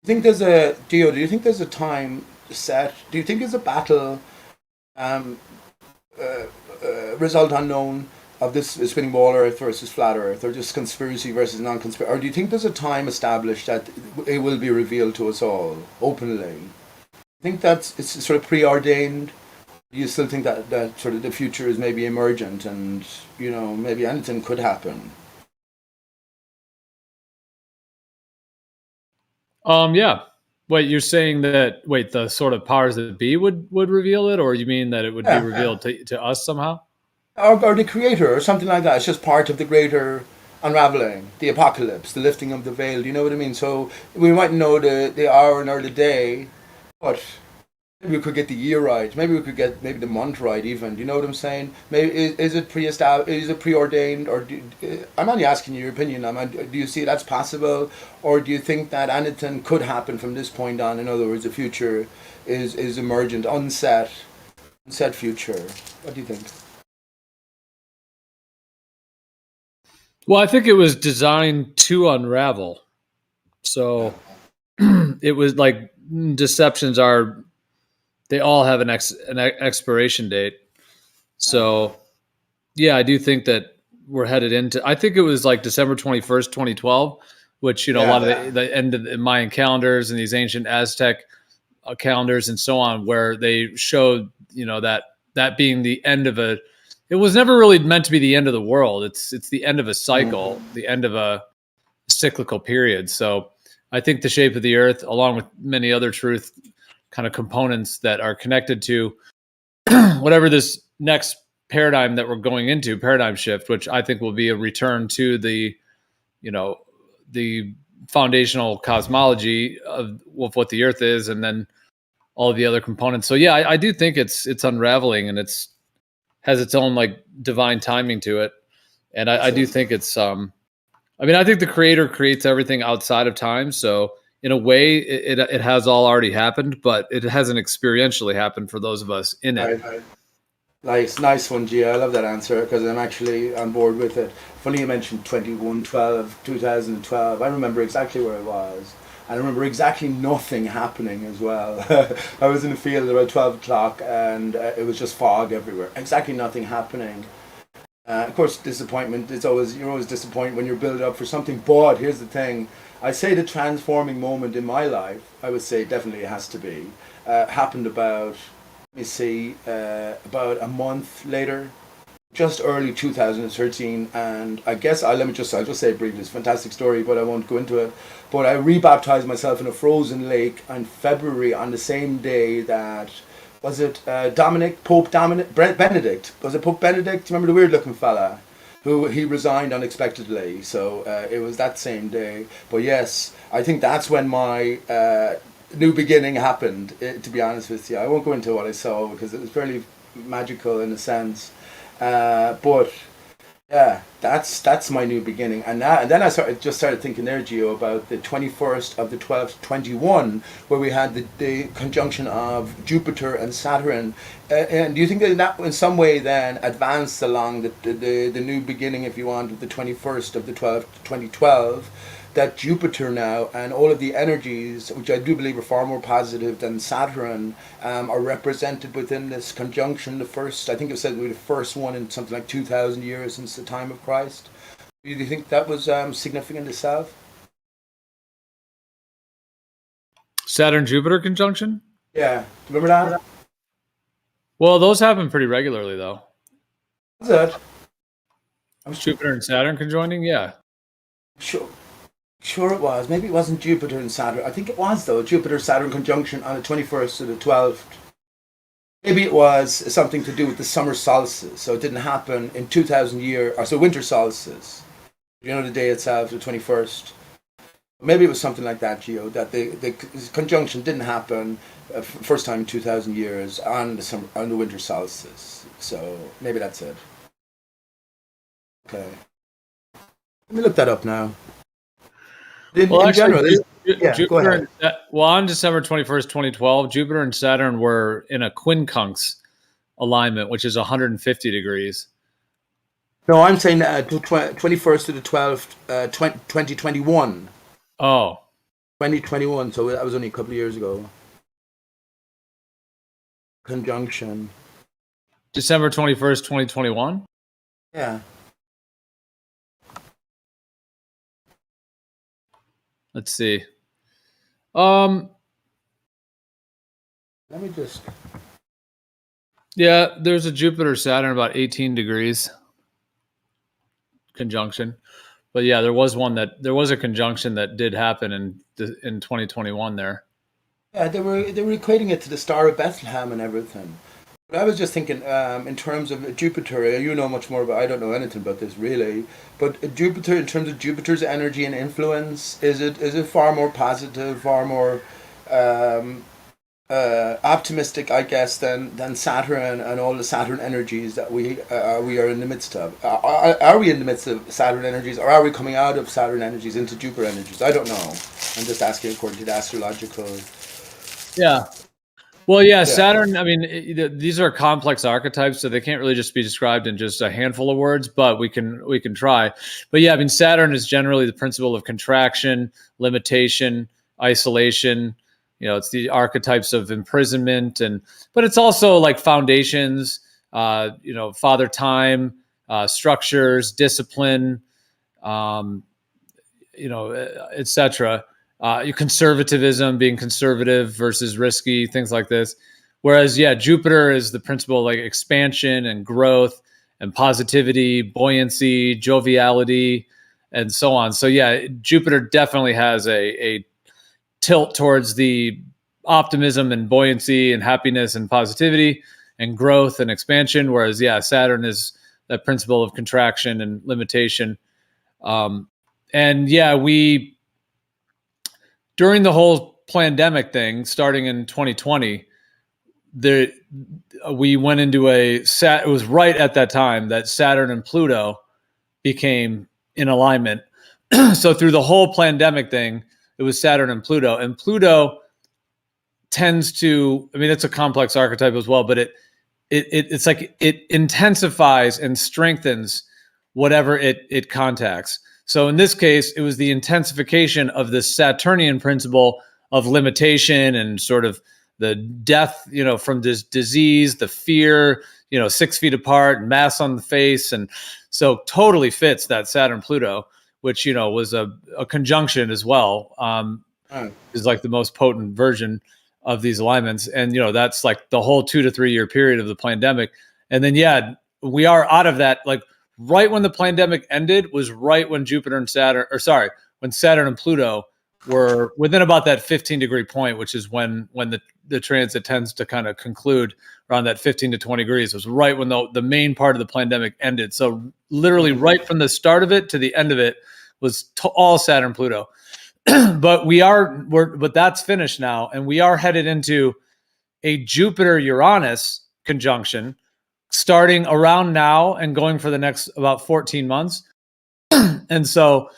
Do you think there's a time set? Do you think there's a battle, um, result unknown, of this spinning ball Earth versus flat Earth, or just conspiracy versus non-conspiracy? Or do you think there's a time established that it will be revealed to us all openly? I think it's sort of preordained. Do you still think that sort of the future is maybe emergent, and maybe anything could happen? Yeah. Wait, you're saying that the sort of powers that be would reveal it, or you mean that it would be revealed to us somehow? Or the creator, or something like that. It's just part of the greater unraveling, the apocalypse, the lifting of the veil. Do you know what I mean? So we might know the hour or the day, but maybe we could get the year right. Maybe we could get the month right even. Do you know what I'm saying? Maybe is it preordained, or I'm only asking your opinion. Do you see that's possible, or do you think that anything could happen from this point on? In other words, the future is emergent, unset future. What do you think? Well, I think it was designed to unravel. So it was like deceptions they all have an expiration date. So yeah, I do think that we're headed into, I think it was like December 21st, 2012, which, a lot of the end of the Mayan calendars and these ancient Aztec calendars and so on, where they showed, that being the end of it was never really meant to be the end of the world. It's the end of a cycle, the end of a cyclical period. So I think the shape of the Earth, along with many other truth kind of components that are connected to whatever this next paradigm that we're going into, paradigm shift, which I think will be a return to the foundational cosmology of what the Earth is, and then all of the other components. So yeah, I do think it's unraveling, and has its own like divine timing to it. And I do think it's I think the creator creates everything outside of time. So in a way it has all already happened, but it hasn't experientially happened for those of us in it. Nice one, Gia. I love that answer, because I'm actually on board with it. Funny you mentioned 2012. I remember exactly where I was. I remember exactly nothing happening as well. I was in the field about 12 o'clock, and it was just fog everywhere. Exactly nothing happening. Of course, disappointment. You're always disappointed when you're building up for something. But here's the thing: I say the transforming moment in my life, I would say definitely it has to be, happened about, about a month later, just early 2013, and I guess I'll just say it briefly. It's a fantastic story, but I won't go into it. But I rebaptized myself in a frozen lake in February, on the same day that, was it Pope Benedict? Was it Pope Benedict? Do you remember the weird looking fella? He resigned unexpectedly. So it was that same day. But yes, I think that's when my new beginning happened, to be honest with you. I won't go into what I saw, because it was fairly magical in a sense. But yeah, that's my new beginning. And then I started thinking there, Gio, about the 21st of the 12th, 21, where we had the conjunction of Jupiter and Saturn. And do you think that in some way then advanced along the new beginning, if you want, of the 21st of the 12th, 2012? That Jupiter now and all of the energies, which I do believe are far more positive than Saturn, are represented within this conjunction. The first, I think it said, the first one in something like 2,000 years since the time of Christ. Do you think that was significant itself? Saturn-Jupiter conjunction? Yeah, remember that? Well, those happen pretty regularly, though. Was it? Jupiter and Saturn conjoining? Yeah. Sure it was. Maybe it wasn't Jupiter and Saturn. I think it was, though, Jupiter-Saturn conjunction on the 21st to the 12th. Maybe it was something to do with the summer solstice, so it didn't happen in 2,000 years, or so winter solstice. You know, the day itself, the 21st. Maybe it was something like that, Gio, that the conjunction didn't happen first time in 2,000 years on the winter solstice. So maybe that's it. Okay. Let me look that up now. In general, Jupiter on December 21st, 2012, Jupiter and Saturn were in a quincunx alignment, which is 150 degrees. No, I'm saying 21st to the 12th, 2021. Oh. 2021, so that was only a couple of years ago. Conjunction. December 21st, 2021? Yeah. Let's see. Let me just. Yeah, there's a Jupiter Saturn about 18 degrees conjunction. But yeah, there was a conjunction that did happen in 2021 there. Yeah, they were equating it to the Star of Bethlehem and everything. But I was just thinking, in terms of Jupiter, you know much more about. I don't know anything about this really. But Jupiter, in terms of Jupiter's energy and influence, is it far more positive, far more optimistic, I guess, than Saturn and all the Saturn energies that we are in the midst of? Are we in the midst of Saturn energies, or are we coming out of Saturn energies into Jupiter energies? I don't know. I'm just asking according to the astrological. Yeah. Well, yeah, Saturn, I mean, these are complex archetypes, so they can't really just be described in just a handful of words, but we can try. But yeah, I mean, Saturn is generally the principle of contraction, limitation, isolation. You know, it's the archetypes of imprisonment, but it's also like foundations, father time, structures, discipline, etc. Your conservatism, being conservative versus risky, things like this. Whereas, yeah, Jupiter is the principle of like expansion and growth and positivity, buoyancy, joviality, and so on. So yeah, Jupiter definitely has a tilt towards the optimism and buoyancy and happiness and positivity and growth and expansion. Whereas, yeah, Saturn is that principle of contraction and limitation. And yeah, during the whole pandemic thing, starting in 2020, we went into it was right at that time that Saturn and Pluto became in alignment. So through the whole pandemic thing, it was Saturn and Pluto tends to, I mean, it's a complex archetype as well, but it's like it intensifies and strengthens whatever it contacts. So in this case, it was the intensification of the Saturnian principle of limitation and sort of the death, from this disease, the fear, 6 feet apart, mass on the face. And so totally fits that Saturn-Pluto, which, was a conjunction as well, is like the most potent version of these alignments. And, that's like the whole 2 to 3 year period of the pandemic. And then, yeah, we are out of that, like, right when the pandemic ended was right when when Saturn and Pluto were within about that 15-degree point, which is when the transit tends to kind of conclude around that 15 to 20 degrees. It was right when the main part of the pandemic ended. So literally right from the start of it to the end of it was all Saturn Pluto. But that's finished now, and we are headed into a Jupiter Uranus conjunction starting around now and going for the next about 14 months, And so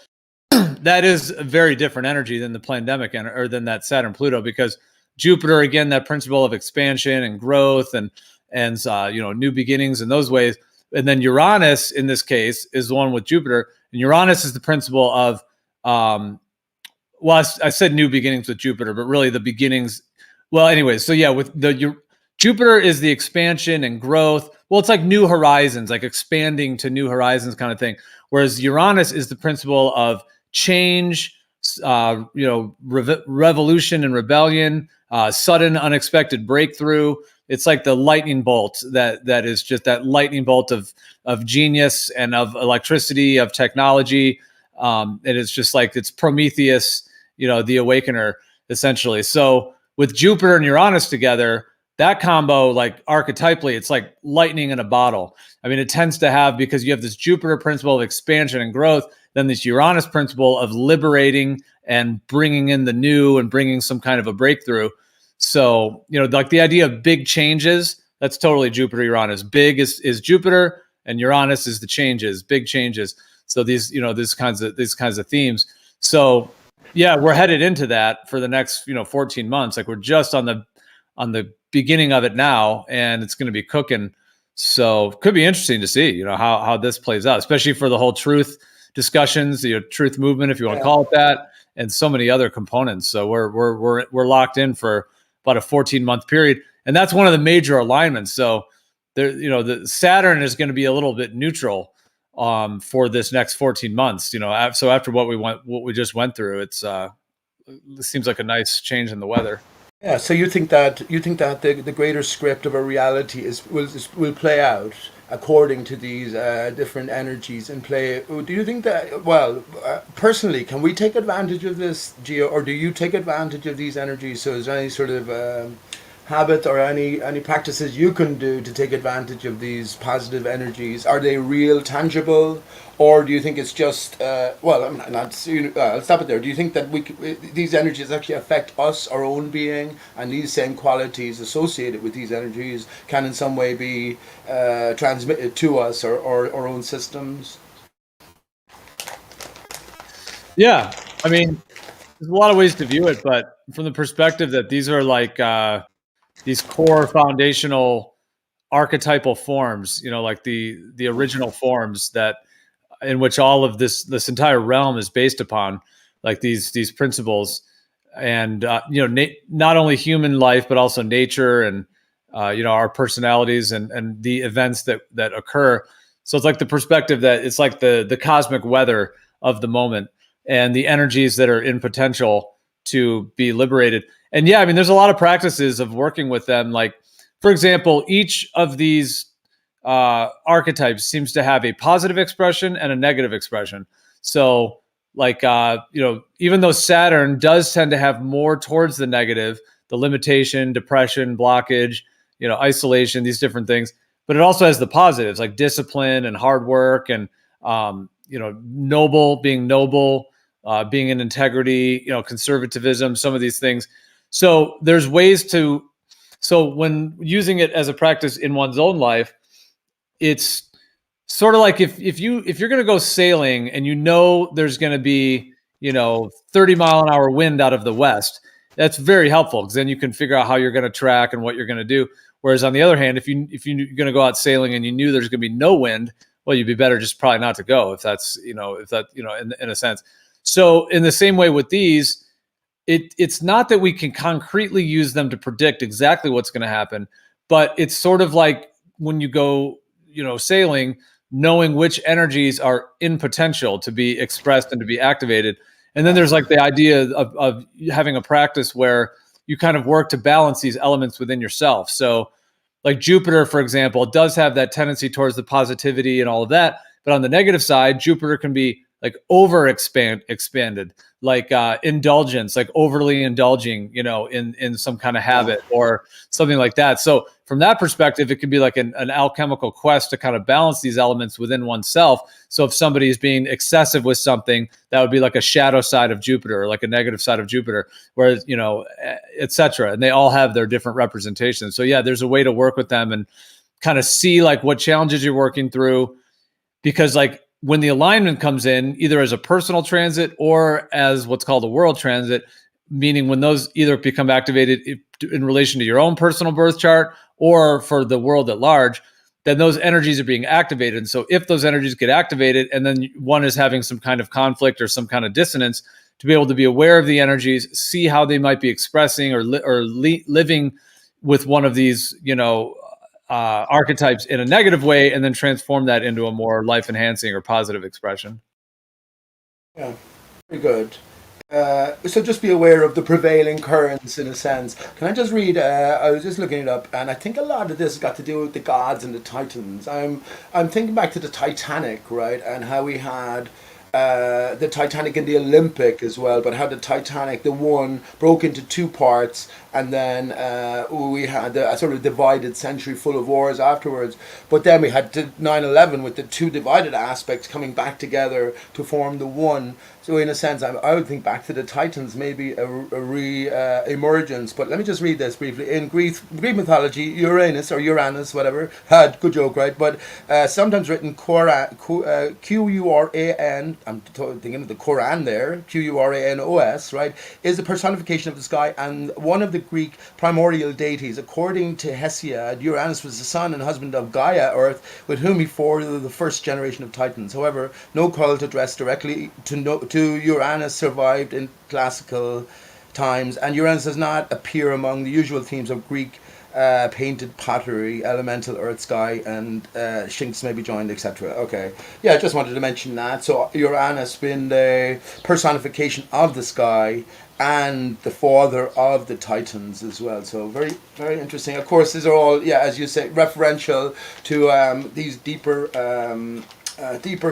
that is a very different energy than the pandemic or than that Saturn Pluto, because Jupiter, again, that principle of expansion and growth and new beginnings in those ways. And then Uranus in this case is the one with Jupiter, and Uranus is the principle of I said new beginnings with Jupiter, but really the beginnings. Well, anyways, so yeah, with Jupiter is the expansion and growth. Well, it's like new horizons, like expanding to new horizons kind of thing. Whereas Uranus is the principle of change, revolution and rebellion, sudden, unexpected breakthrough. It's like the lightning bolt that is just that lightning bolt of genius and of electricity, of technology. And it's just like it's Prometheus, the awakener, essentially. So with Jupiter and Uranus together, that combo, like archetypally, it's like lightning in a bottle. I mean, it tends to have, because you have this Jupiter principle of expansion and growth, then this Uranus principle of liberating and bringing in the new and bringing some kind of a breakthrough. So, like the idea of big changes, that's totally Jupiter, Uranus. Big is Jupiter, and Uranus is the changes, big changes. So these kinds of themes. So yeah, we're headed into that for the next 14 months. Like we're just on the beginning of it now, and it's going to be cooking. So it could be interesting to see, how this plays out, especially for the whole truth discussions, the truth movement, if you want to call it that, and so many other components. So we're locked in for about a 14-month period, and that's one of the major alignments. So there, the Saturn is going to be a little bit neutral for this next 14 months. So after what we just went through, it seems like a nice change in the weather. Yeah. So you think that the greater script of a reality will play out according to these different energies in play. Do you think that? Well, personally, can we take advantage of this, Gio, or do you take advantage of these energies? So is there any sort of habit or any practices you can do to take advantage of these positive energies? Are they real, tangible, or do you think it's just I'll stop it there. Do you think that these energies actually affect us, our own being, and these same qualities associated with these energies can in some way be transmitted to us or our own systems? Yeah, I mean, there's a lot of ways to view it, but from the perspective that these are like these core foundational archetypal forms, like the original forms that in which all of this entire realm is based upon, like these principles, and not only human life but also nature and our personalities and the events that occur. So it's like the perspective that it's like the cosmic weather of the moment and the energies that are in potential to be liberated. And yeah, I mean, there's a lot of practices of working with them. Like, for example, each of these archetypes seems to have a positive expression and a negative expression. So like, even though Saturn does tend to have more towards the negative, the limitation, depression, blockage, isolation, these different things, but it also has the positives like discipline and hard work and, being noble, being in integrity, conservatism, some of these things. So there's ways so when using it as a practice in one's own life, it's sort of like if you're going to go sailing and there's going to be 30 mile an hour wind out of the west, that's very helpful because then you can figure out how you're going to track and what you're going to do. Whereas on the other hand, if you're going to go out sailing and you knew there's going to be no wind, well, you'd be better just probably not to go if that's in a sense. So in the same way with these, it's not that we can concretely use them to predict exactly what's going to happen, but it's sort of like when you go sailing, knowing which energies are in potential to be expressed and to be activated. And then there's like the idea of having a practice where you kind of work to balance these elements within yourself. So like Jupiter, for example, does have that tendency towards the positivity and all of that. But on the negative side, Jupiter can be like expanded, like indulgence, like overly indulging, in some kind of habit or something like that. So from that perspective, it could be like an alchemical quest to kind of balance these elements within oneself. So if somebody is being excessive with something, that would be like a shadow side of Jupiter or like a negative side of Jupiter, whereas, et cetera. And they all have their different representations. So yeah, there's a way to work with them and kind of see like what challenges you're working through, because like when the alignment comes in, either as a personal transit or as what's called a world transit, meaning when those either become activated in relation to your own personal birth chart or for the world at large, then those energies are being activated. And so if those energies get activated and then one is having some kind of conflict or some kind of dissonance, to be able to be aware of the energies, see how they might be expressing or living with one of these, archetypes in a negative way, and then transform that into a more life-enhancing or positive expression. Yeah, very good. So just be aware of the prevailing currents in a sense. Can I just read? I was just looking it up, and I think a lot of this has got to do with the gods and the titans. I'm thinking back to the Titanic, right, and how we had the Titanic and the Olympic as well, but how the Titanic, the one, broke into two parts, and then we had a sort of divided century full of wars afterwards. But then we had 9/11 with the two divided aspects coming back together to form the one. So in a sense, I would think back to the Titans, maybe a re-emergence. But let me just read this briefly. In Greek mythology, Uranus, or Uranus, whatever, had good joke, right? But sometimes written Quran, I'm thinking of the Quran there, Quranos, right, is the personification of the sky and one of the Greek primordial deities. According to Hesiod, Uranus was the son and husband of Gaia, Earth, with whom he formed the first generation of Titans. However, no cult addressed directly to Uranus survived in classical times, and Uranus does not appear among the usual themes of Greek painted pottery, elemental, earth, sky, and Sphinx may be joined, etc. Okay, yeah, I just wanted to mention that. So Uranus being the personification of the sky and the father of the Titans as well. So very, very interesting. Of course, these are all, yeah, as you say, referential to these deeper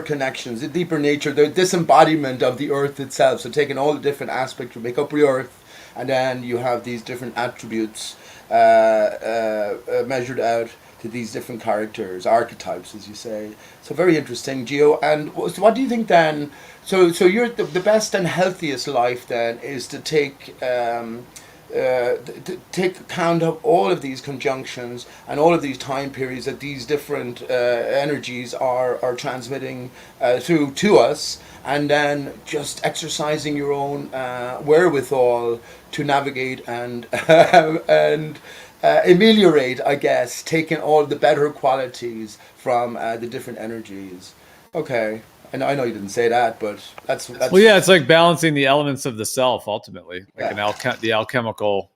connections, the deeper nature, the disembodiment of the earth itself. So taking all the different aspects to make up the earth, and then you have these different attributes measured out to these different characters, archetypes, as you say. So very interesting, Gio. And so what do you think then? So you're the best and healthiest life then is to take take account of all of these conjunctions and all of these time periods that these different energies are transmitting through to us, and then just exercising your own wherewithal to navigate and ameliorate, I guess, taking all the better qualities from the different energies. Okay. I know you didn't say that, but that's well, yeah, it's like balancing the elements of the self ultimately, like the alchemical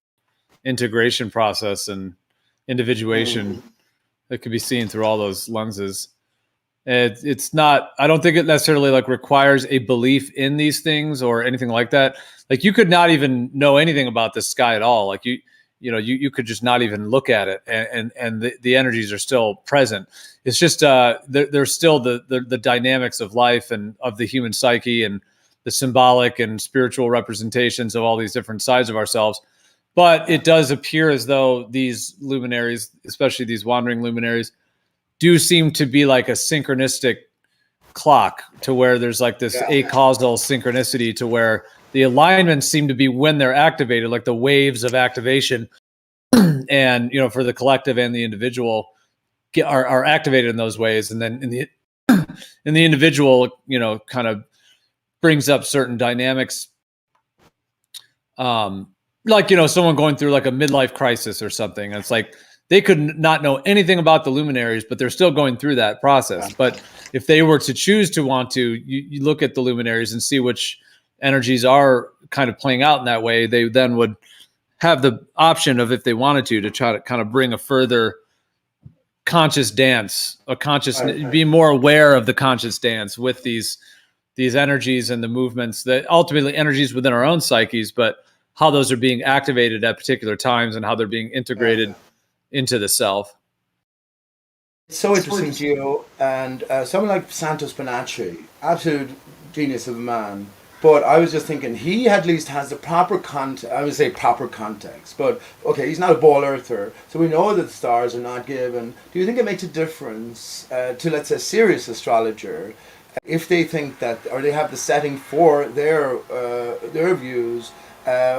integration process and individuation that could be seen through all those lenses. It's not, I don't think it necessarily like requires a belief in these things or anything like that. Like you could not even know anything about the sky at all. Like you could just not even look at it, and the energies are still present. It's just there's still the dynamics of life and of the human psyche and the symbolic and spiritual representations of all these different sides of ourselves. But it does appear as though these luminaries, especially these wandering luminaries, do seem to be like a synchronistic clock, to where there's like this acausal synchronicity to where the alignments seem to be when they're activated, like the waves of activation, and for the collective and the individual are activated in those ways, and then in the individual, kind of brings up certain dynamics, like someone going through like a midlife crisis or something. It's like they could not know anything about the luminaries, but they're still going through that process. But if they were to choose to want to, you look at the luminaries and see which energies are kind of playing out in that way. They then would have the option of, if they wanted to try to kind of bring a further conscious dance, be more aware of the conscious dance with these energies and the movements, that ultimately energies within our own psyches, but how those are being activated at particular times and how they're being integrated into the self. It's so interesting, Gio. And someone like Santos Bonacci, absolute genius of a man. But I was just thinking, he at least has the proper I would say proper context. But, okay, he's not a ball earther. So we know that the stars are not given. Do you think it makes a difference to, let's say, a serious astrologer, if they think that, or they have the setting for their views,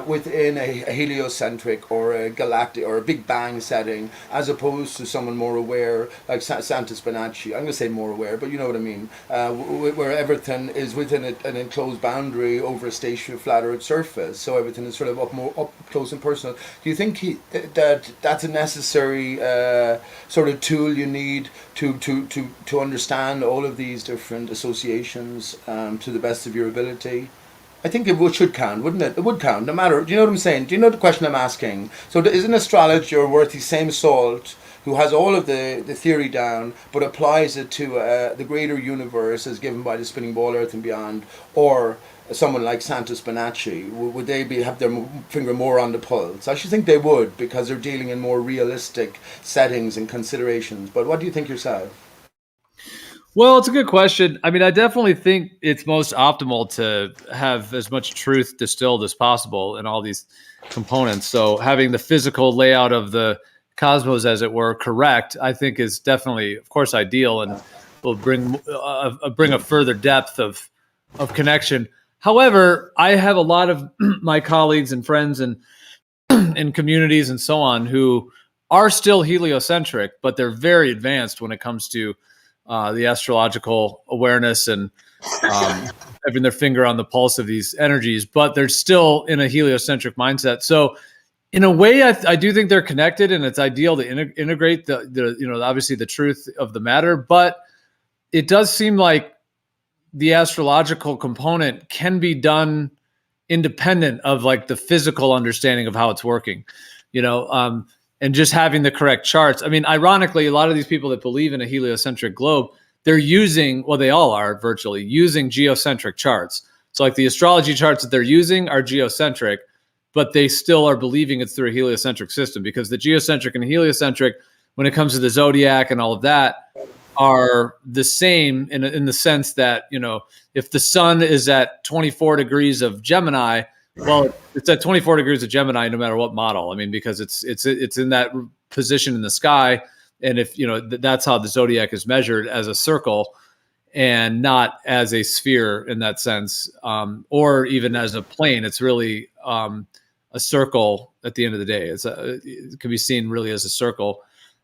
within a heliocentric or a galactic or a Big Bang setting, as opposed to someone more aware like Santa Spinaci. I'm going to say more aware, but you know what I mean. Where everything is within an enclosed boundary over a stationary flat Earth surface, so everything is sort of up close and personal. Do you think that's a necessary sort of tool you need to understand all of these different associations to the best of your ability? I think should count, wouldn't it? It would count, no matter. Do you know what I'm saying? Do you know the question I'm asking? So is an astrologer worth the same salt who has all of the theory down, but applies it to the greater universe as given by the spinning ball Earth and beyond, or someone like Santa Spinaci? Would they have their finger more on the pulse? I should think they would, because they're dealing in more realistic settings and considerations. But what do you think yourself? Well, it's a good question. I mean, I definitely think it's most optimal to have as much truth distilled as possible in all these components. So having the physical layout of the cosmos, as it were, correct, I think is definitely, of course, ideal and will bring a further depth of connection. However, I have a lot of my colleagues and friends and in communities and so on who are still heliocentric, but they're very advanced when it comes to the astrological awareness and having their finger on the pulse of these energies, but they're still in a heliocentric mindset. So in a way, I do think they're connected, and it's ideal to integrate the obviously the truth of the matter, but it does seem like the astrological component can be done independent of like the physical understanding of how it's working, and just having the correct charts. I mean, ironically, a lot of these people that believe in a heliocentric globe, they're using, well, they all are virtually using geocentric charts. So like the astrology charts that they're using are geocentric, but they still are believing it's through a heliocentric system, because the geocentric and heliocentric, when it comes to the zodiac and all of that, are the same in the sense that, if the sun is at 24 degrees of Gemini, well, it's at 24 degrees of Gemini no matter what model. I mean, because it's in that position in the sky, and if that's how the zodiac is measured, as a circle and not as a sphere in that sense, or even as a plane. It's really a circle at the end of the day. It can be seen really as a circle.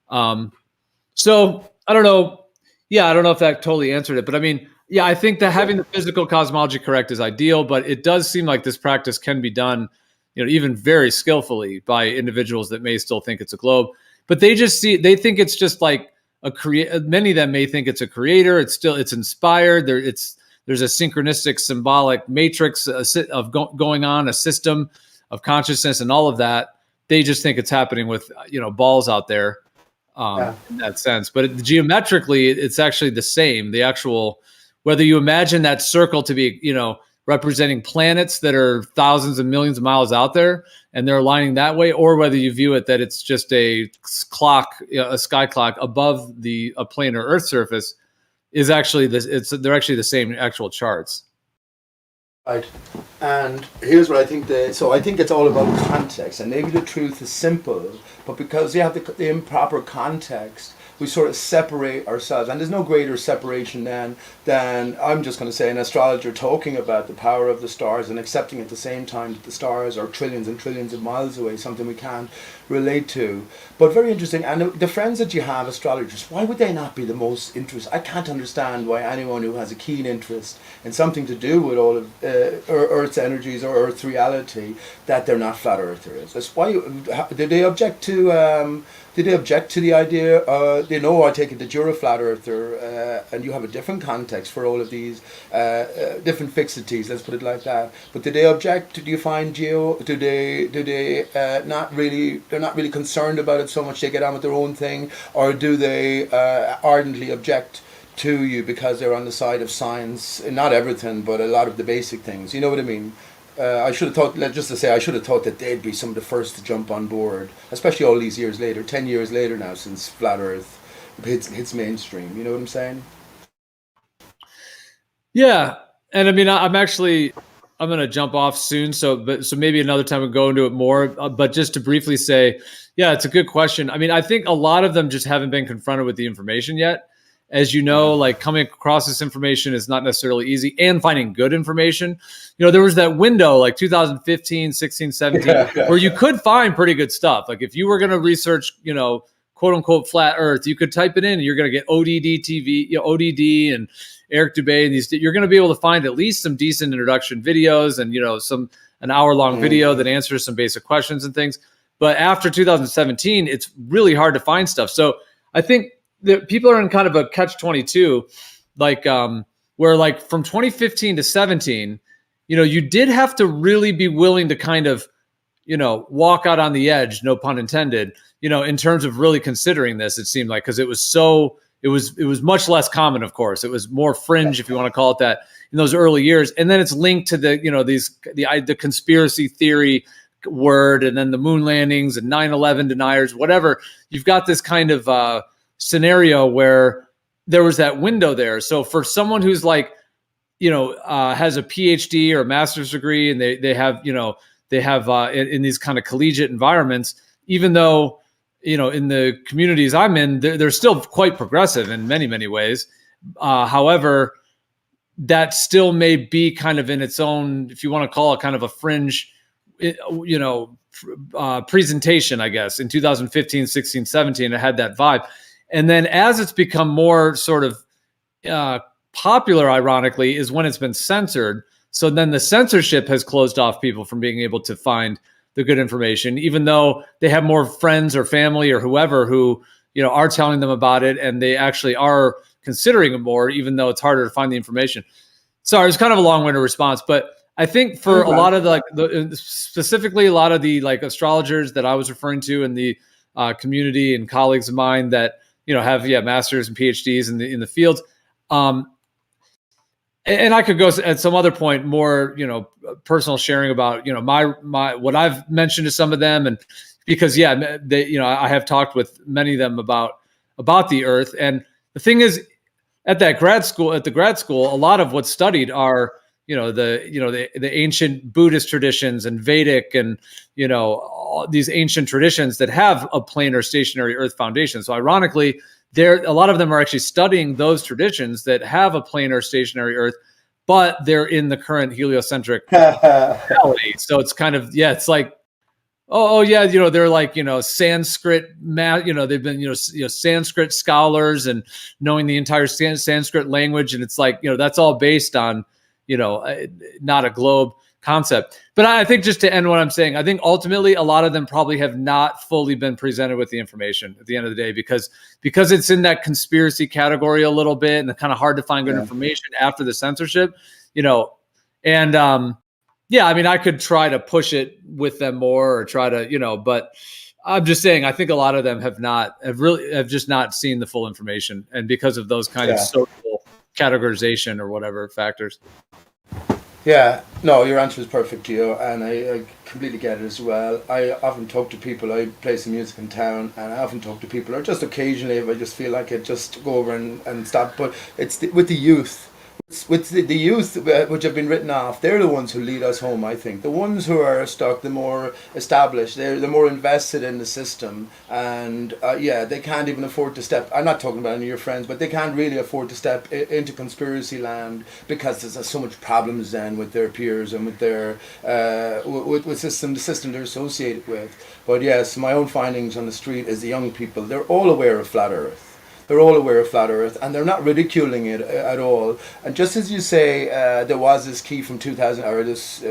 So I don't know. Yeah, I don't know if that totally answered it, but I mean, yeah, I think that having the physical cosmology correct is ideal, but it does seem like this practice can be done, even very skillfully by individuals that may still think it's a globe, but they think it's just like many of them may think it's a creator. It's inspired. There's a synchronistic symbolic matrix of going on, a system of consciousness and all of that. They just think it's happening with, balls out there. In that sense, but geometrically, it's actually the same. The actual, whether you imagine that circle to be, representing planets that are thousands of millions of miles out there, and they're aligning that way, or whether you view it that it's just a clock, a sky clock above a planar Earth surface, is actually this. They're actually the same actual charts. Right. And here's what I think. I think it's all about context, and maybe the truth is simple, but because you have the improper context, we sort of separate ourselves, and there's no greater separation than I'm just going to say an astrologer talking about the power of the stars and accepting at the same time that the stars are trillions and trillions of miles away, something we can't relate to. But very interesting. And the friends that you have, astrologers, why would they not be the most interested? I can't understand why anyone who has a keen interest in something to do with all of Earth's energies or Earth's reality, that they're not flat earthers. That's why. Did they object to? Did they object to the idea? They know, I take it, that you're a flat earther, and you have a different context for all of these different fixities. Let's put it like that. But did they object? Do you find, Gio? Do they not really? They're not really concerned about it so much. They get on with their own thing, or do they ardently object to you because they're on the side of science? Not everything, but a lot of the basic things. You know what I mean? I should have thought, I should have thought that they'd be some of the first to jump on board, especially all these years later, 10 years later now since Flat Earth hits mainstream. You know what I'm saying? Yeah. And I mean, I'm going to jump off soon. So maybe another time we'll go into it more, but just to briefly say, yeah, it's a good question. I mean, I think a lot of them just haven't been confronted with the information yet. as you know, like coming across this information is not necessarily easy, and finding good information. There was that window like 2015, 16, 17, where you could find pretty good stuff. Like if you were going to research, quote unquote flat Earth, you could type it in and you're going to get ODD TV, ODD and Eric Dubay, and you're going to be able to find at least some decent introduction videos and, an hour-long video that answers some basic questions and things. But after 2017, it's really hard to find stuff. So I think that people are in kind of a catch-22, like where like from 2015 to 17, you did have to really be willing to kind of, walk out on the edge, no pun intended, in terms of really considering this, it seemed like, because it was much less common, of course. It was more fringe, if you want to call it that, in those early years. And then it's linked to the, the conspiracy theory word, and then the moon landings and 9/11 deniers, whatever. You've got this kind of scenario where there was that window there. So for someone who's like, has a PhD or a master's degree, and they have in these kind of collegiate environments, even though, in the communities I'm in, they're still quite progressive in many, many ways. However, that still may be kind of in its own, if you want to call it kind of a fringe, presentation, I guess. In 2015, 16, 17, it had that vibe. And then as it's become more sort of popular, ironically, is when it's been censored. So then the censorship has closed off people from being able to find the good information, even though they have more friends or family or whoever who, are telling them about it, and they actually are considering it more, even though it's harder to find the information. Sorry, it's kind of a long-winded response, but I think for a lot of specifically a lot of the like astrologers that I was referring to in the community, and colleagues of mine that, have masters and PhDs in the fields. And I could go at some other point more, personal sharing about, my what I've mentioned to some of them, and because I have talked with many of them about the Earth. And the thing is, at the grad school, a lot of what's studied are, the ancient Buddhist traditions and Vedic and, all these ancient traditions that have a planar stationary Earth foundation. So ironically, a lot of them are actually studying those traditions that have a planar stationary Earth, but they're in the current heliocentric reality. So it's kind of, it's like, they're like, Sanskrit math, they've been, Sanskrit scholars and knowing the entire Sanskrit language. And it's like, that's all based on, not a globe concept. But I think, just to end what I'm saying, I think ultimately a lot of them probably have not fully been presented with the information at the end of the day, because it's in that conspiracy category a little bit, and it's kind of hard to find good information after the censorship, and I mean, I could try to push it with them more, or try to, but I'm just saying, I think a lot of them have just not seen the full information, and because of those kind of social categorization or whatever factors. Yeah, no, your answer is perfect, Gio, and I completely get it as well. I often talk to people, I play some music in town, and I often talk to people, or just occasionally if I just feel like it, just go over and stop. But it's with the youth. With the youth, which have been written off, they're the ones who lead us home, I think. The ones who are stuck, the more established, they're the more invested in the system. And they can't even afford to step, I'm not talking about any of your friends, but they can't really afford to step into conspiracy land, because there's so much problems then with their peers and with their with the system they're associated with. But yes, my own findings on the street is the young people, they're all aware of flat Earth. They're all aware of flat Earth, and they're not ridiculing it at all. And just as you say, there was this key from 2000, or this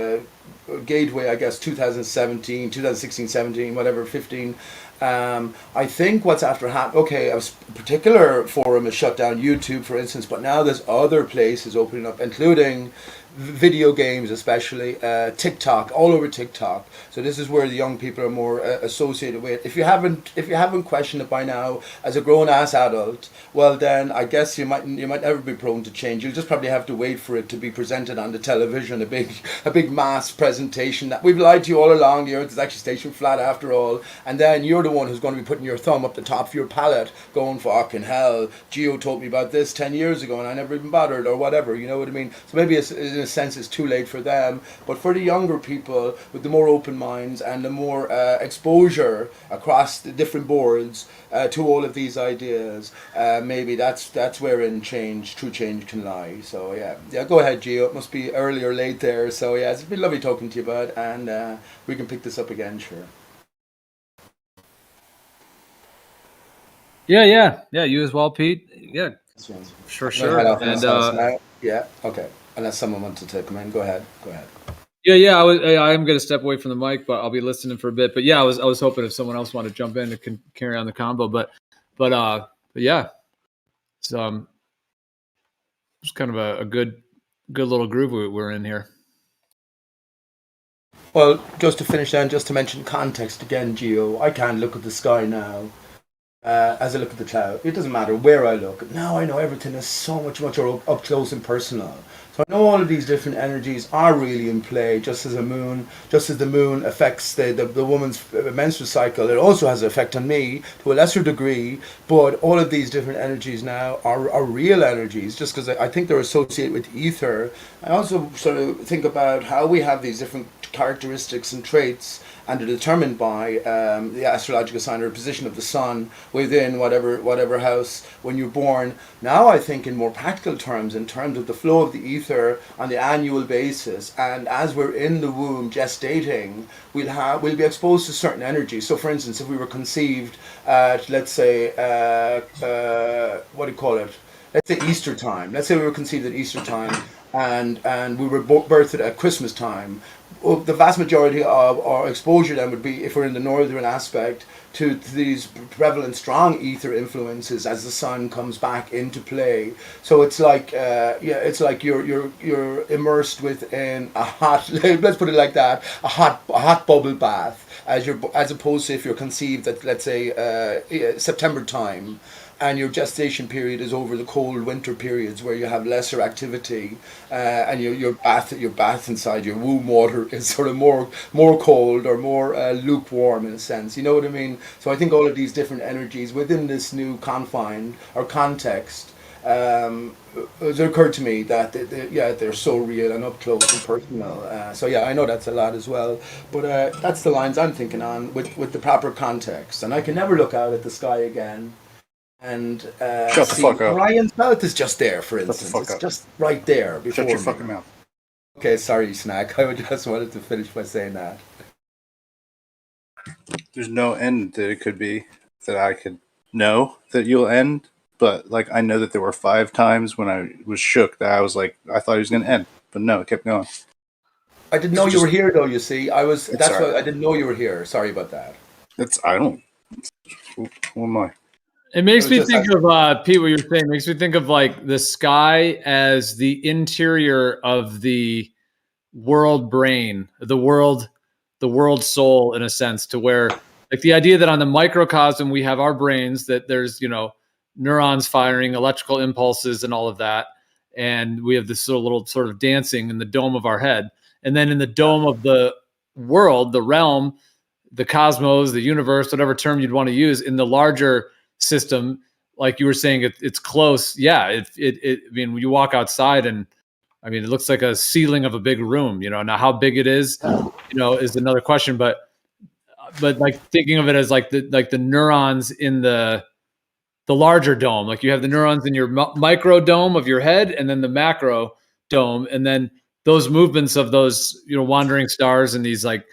gateway, I guess, 2017, 2016, 17, whatever, 15. I think what's after happened, a particular forum is shut down, YouTube, for instance, but now there's other places opening up, including video games, especially TikTok, all over TikTok. So this is where the young people are more associated with. If you haven't questioned it by now as a grown-ass adult, well then I guess you might never be prone to change. You'll just probably have to wait for it to be presented on the television, a big mass presentation that we've lied to you all along. The Earth is actually stationed flat after all, and then you're the one who's going to be putting your thumb up the top of your palate, going, fucking hell, Gio told me about this 10 years ago and I never even bothered, or whatever. You know what I mean? So maybe it's in a a sense it's too late for them. But for the younger people with the more open minds and the more exposure across the different boards to all of these ideas, maybe that's wherein true change can lie. So yeah, go ahead, Gio. It must be early or late there. So yeah, it's been lovely talking to you, bud, and we can pick this up again, sure. Yeah. You as well, Pete. Yeah, sure. And yeah, okay. Unless someone wanted to come in, go ahead. Yeah. I'm going to step away from the mic, but I'll be listening for a bit. But yeah, I was hoping if someone else wanted to jump in, to carry on the combo. But yeah, it's kind of a good little groove we're in here. Well, just to finish then, just to mention context again, Gio, I can't look at the sky now as I look at the cloud. It doesn't matter where I look. Now I know everything is so much more up close and personal. So I know all of these different energies are really in play, just as the moon affects the woman's menstrual cycle. It also has an effect on me to a lesser degree, but all of these different energies now are real energies, just because I think they're associated with ether. I also sort of think about how we have these different characteristics and traits, and are determined by the astrological sign or position of the sun within whatever house when you're born. Now I think in more practical terms, in terms of the flow of the ether on the annual basis, and as we're in the womb gestating, we'll be exposed to certain energies. So for instance, if we were conceived at, let's say, what do you call it? Let's say Easter time. Let's say we were conceived at Easter time, and we were birthed at Christmas time. Well, the vast majority of our exposure then would be, if we're in the northern aspect, to these prevalent strong ether influences as the sun comes back into play. So it's like it's like you're immersed within a hot, let's put it like that, a hot bubble bath, as opposed to if you're conceived at, let's say, September time, and your gestation period is over the cold winter periods where you have lesser activity, and your bath inside your womb water is sort of more cold or more lukewarm in a sense. You know what I mean? So I think all of these different energies within this new confine or context, it occurred to me that they're so real and up close and personal. So yeah, I know that's a lot as well, but that's the lines I'm thinking on with the proper context. And I can never look out at the sky again and Shut the fuck up. Orion's mouth is just there, for instance. It's up. just right there before Shut your me. fucking mouth. Okay, sorry, Snack. I just wanted to finish by saying that. There's no end that it could be that I could know that you'll end, but like I know that there were 5 times when I was shook that I was like, I thought he was going to end, but no, it kept going. I didn't know you were here, though. You see, that's all right. why I didn't know you were here. Sorry about that. Who am I? It makes me think of Pete. What you're saying makes me think of like the sky as the interior of the world brain, the world soul, in a sense, to where like the idea that on the microcosm we have our brains, that there's neurons firing, electrical impulses, and all of that, and we have this little sort of dancing in the dome of our head, and then in the dome of the world, the realm, the cosmos, the universe, whatever term you'd want to use, in the larger system, like you were saying, it's close. Yeah, I mean, when you walk outside, and I mean, it looks like a ceiling of a big room. Now how big it is, is another question. But like thinking of it as like the neurons in the larger dome. Like you have the neurons in your micro dome of your head, and then the macro dome, and then those movements of those wandering stars and these like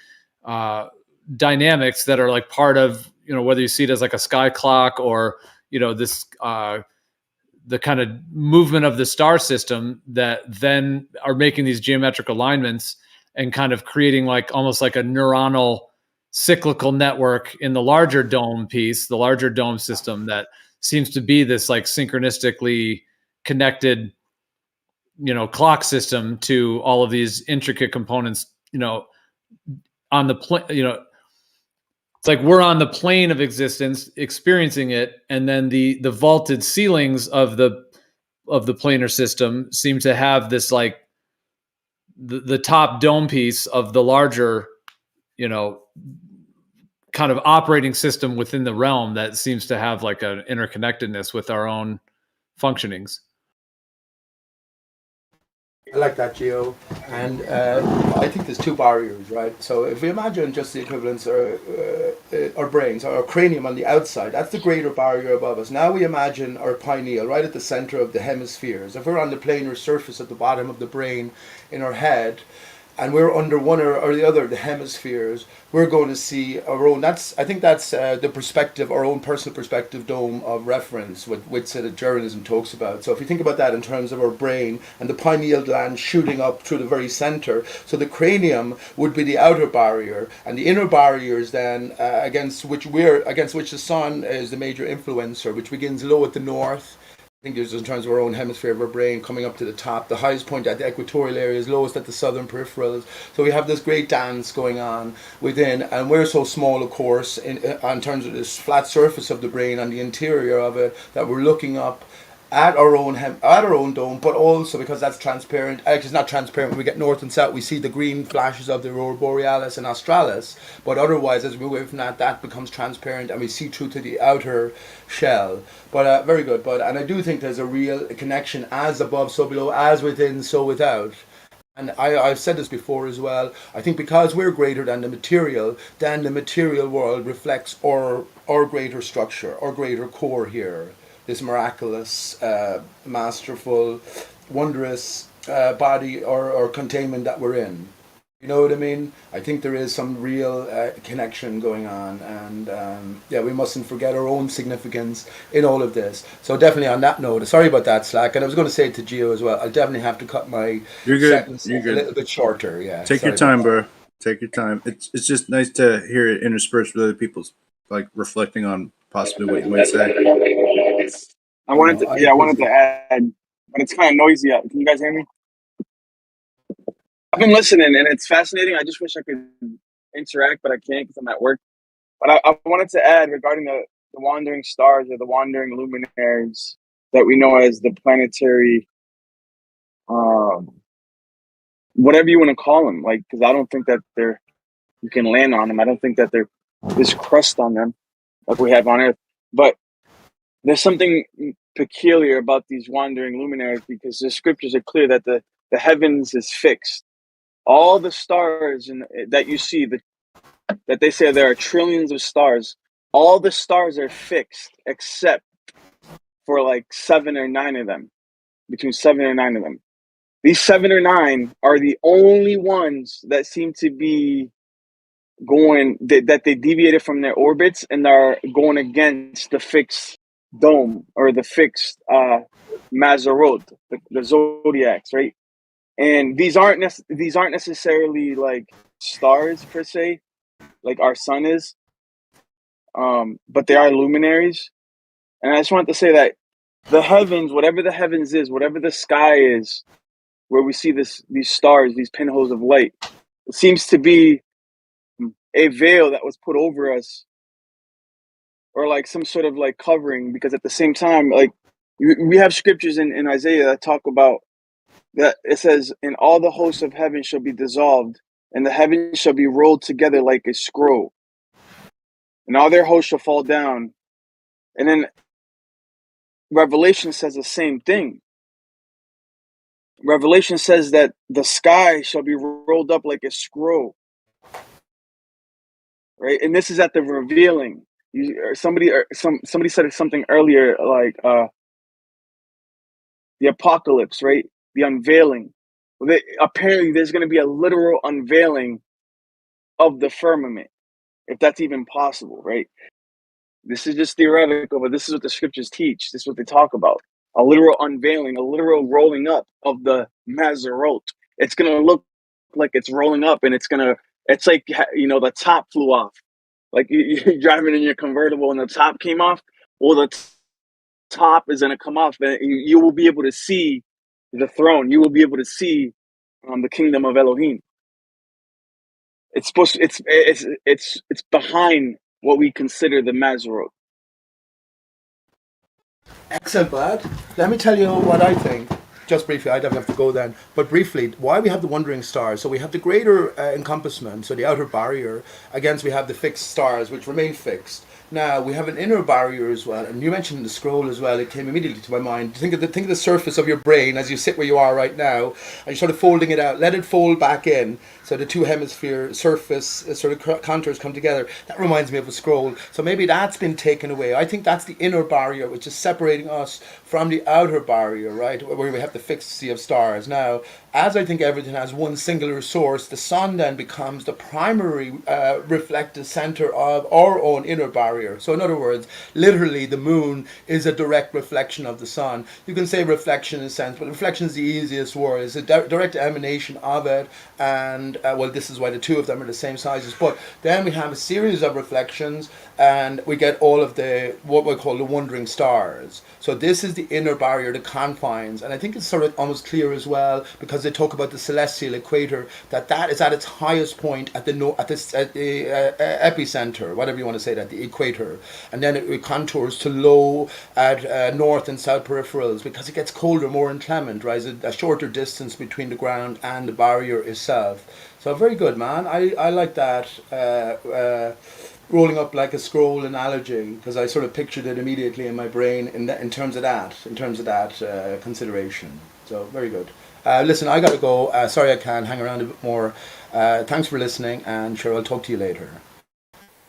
dynamics that are like part of whether you see it as like a sky clock or this the kind of movement of the star system that then are making these geometric alignments and kind of creating like almost like a neuronal cyclical network in the larger dome piece, the larger dome system that seems to be this like synchronistically connected clock system to all of these intricate components on the it's like we're on the plane of existence experiencing it, and then the vaulted ceilings of the planar system seem to have this like the top dome piece of the larger kind of operating system within the realm that seems to have like an interconnectedness with our own functionings. I like that, Geo. And I think there's two barriers, right? So if we imagine just the equivalents or our brains, our cranium on the outside, that's the greater barrier above us. Now we imagine our pineal right at the center of the hemispheres. If we're on the planar surface at the bottom of the brain in our head, and we're under one or the other, the hemispheres, we're going to see our own. I think that's the perspective, our own personal perspective dome of reference, which journalism talks about. So if you think about that in terms of our brain and the pineal gland shooting up through the very center, so the cranium would be the outer barrier, and the inner barriers then against which the sun is the major influencer, which begins low at the north. I think there's in terms of our own hemisphere of our brain coming up to the top. The highest point at the equatorial area is lowest at the southern peripherals. So we have this great dance going on within, and we're so small, of course, in terms of this flat surface of the brain and the interior of it, that we're looking up at our own dome, but also because that's transparent. Actually, it's not transparent. When we get north and south, we see the green flashes of the aurora borealis and australis. But otherwise, as we move away from that becomes transparent, and we see through to the outer shell. But very good. And I do think there's a real connection, as above, so below, as within, so without. And I've said this before as well. I think because we're greater than the material, then the material world reflects our greater structure, our greater core here. This miraculous, masterful, wondrous body or containment that we're in. You know what I mean? I think there is some real connection going on, and we mustn't forget our own significance in all of this. So definitely on that note, sorry about that, Slack, and I was going to say it to Gio as well, I'll definitely have to cut my sentence a little bit shorter. Yeah. Take your time, bro. Take your time. It's just nice to hear it interspersed with other people's, like, reflecting on possibly what you might say. I wanted to add, but it's kind of noisy. Can you guys hear me? I've been listening, and it's fascinating. I just wish I could interact, but I can't because I'm at work. But I wanted to add regarding the wandering stars or the wandering luminaries that we know as the planetary, whatever you want to call them, like, because I don't think that you can land on them. I don't think that there's crust on them like we have on Earth. But there's something peculiar about these wandering luminaries because the scriptures are clear that the heavens is fixed. All the stars that you see, that they say there are trillions of stars, all the stars are fixed except for like 7 or 9 of them, between 7 or 9 of them. These 7 or 9 are the only ones that seem to be going, that they deviated from their orbits and are going against the fixed dome or the fixed Mazarot, the zodiacs, right? And these aren't necessarily like stars per se, like our sun is, but they are luminaries. And I just wanted to say that the heavens, whatever the heavens is, whatever the sky is, where we see these stars, these pinholes of light, it seems to be a veil that was put over us, or like some sort of like covering, because at the same time, like we have scriptures in Isaiah that talk about that. It says, and all the hosts of heaven shall be dissolved, and the heavens shall be rolled together like a scroll, and all their hosts shall fall down. And then Revelation says the same thing. Revelation says that the sky shall be rolled up like a scroll, right? And this is at the revealing. Somebody said something earlier, like the apocalypse, right? The unveiling. Apparently, there's going to be a literal unveiling of the firmament, if that's even possible, right? This is just theoretical, but this is what the scriptures teach. This is what they talk about. A literal unveiling, a literal rolling up of the Mazarot. It's going to look like it's rolling up, and it's like, the top flew off. Like you're driving in your convertible and the top came off. Well, the top is going to come off, and you will be able to see the throne. You will be able to see the kingdom of Elohim. It's supposed to, it's behind what we consider the Mazarot. Excellent, Brad. Let me tell you what I think. Just briefly, I don't have to go then, but briefly, why we have the wandering stars. So we have the greater encompassment, so the outer barrier, against we have the fixed stars, which remain fixed. Now we have an inner barrier as well, and you mentioned the scroll as well. It came immediately to my mind. Think of the surface of your brain as you sit where you are right now, and you're sort of folding it out. Let it fold back in, so the two hemisphere surface sort of contours come together. That reminds me of a scroll. So maybe that's been taken away. I think that's the inner barrier, which is separating us from the outer barrier, right, where we have the fixed sea of stars. Now, as I think everything has one singular source, the sun then becomes the primary reflected center of our own inner barrier. So in other words, literally the moon is a direct reflection of the sun. You can say reflection in a sense, but reflection is the easiest word. It's a direct emanation of it, and well, this is why the two of them are the same sizes. But then we have a series of reflections, and we get all of the what we call the wandering stars. So this is the inner barrier, the confines, and I think it's sort of almost clear as well, because they talk about the celestial equator, that is at its highest point at the epicenter, whatever you want to say, that the equator, and then it contours to low at north and south peripherals, because it gets colder, more inclement, right? A shorter distance between the ground and the barrier itself. So very good, man. I like that. Rolling up like a scroll analogy, because I sort of pictured it immediately in my brain in terms of that consideration. So very good. Listen, I got to go. Sorry I can't hang around a bit more. Thanks for listening, and sure, I'll talk to you later.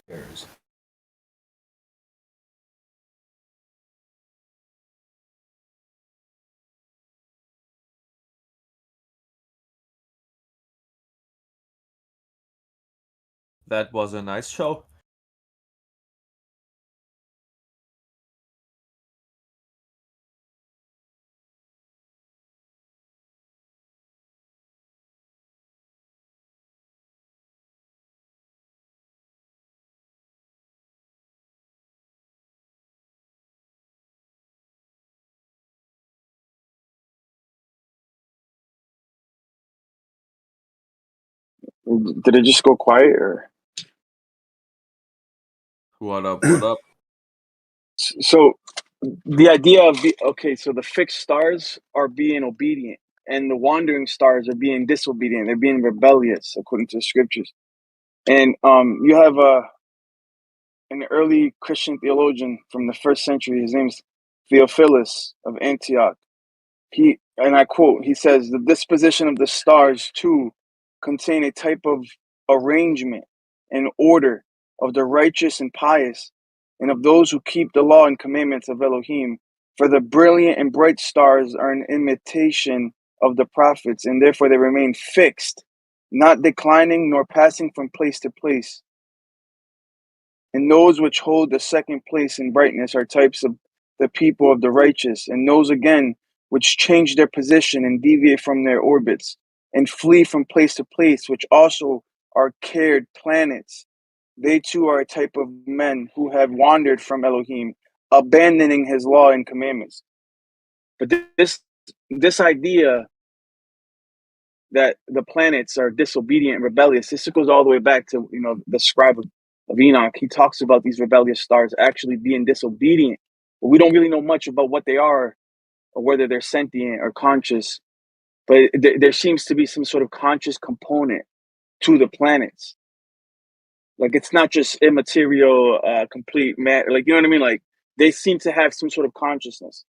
Cheers. That was a nice show. Did it just go quiet, or What up? What up? so? The idea of so the fixed stars are being obedient, and the wandering stars are being disobedient. They're being rebellious, according to the scriptures. And you have an early Christian theologian from the first century. His name's Theophilus of Antioch. He, and I quote, he says, "The disposition of the stars too contain a type of arrangement and order of the righteous and pious, and of those who keep the law and commandments of Elohim. For the brilliant and bright stars are an imitation of the prophets, and therefore they remain fixed, not declining nor passing from place to place. And those which hold the second place in brightness are types of the people of the righteous, and those again which change their position and deviate from their orbits, and flee from place to place, which also are cared planets. They too are a type of men who have wandered from Elohim, abandoning his law and commandments." But this idea that the planets are disobedient and rebellious, this goes all the way back to the scribe of Enoch. He talks about these rebellious stars actually being disobedient, but we don't really know much about what they are or whether they're sentient or conscious. But there seems to be some sort of conscious component to the planets. Like, it's not just immaterial, complete matter. Like, you know what I mean? Like, they seem to have some sort of consciousness.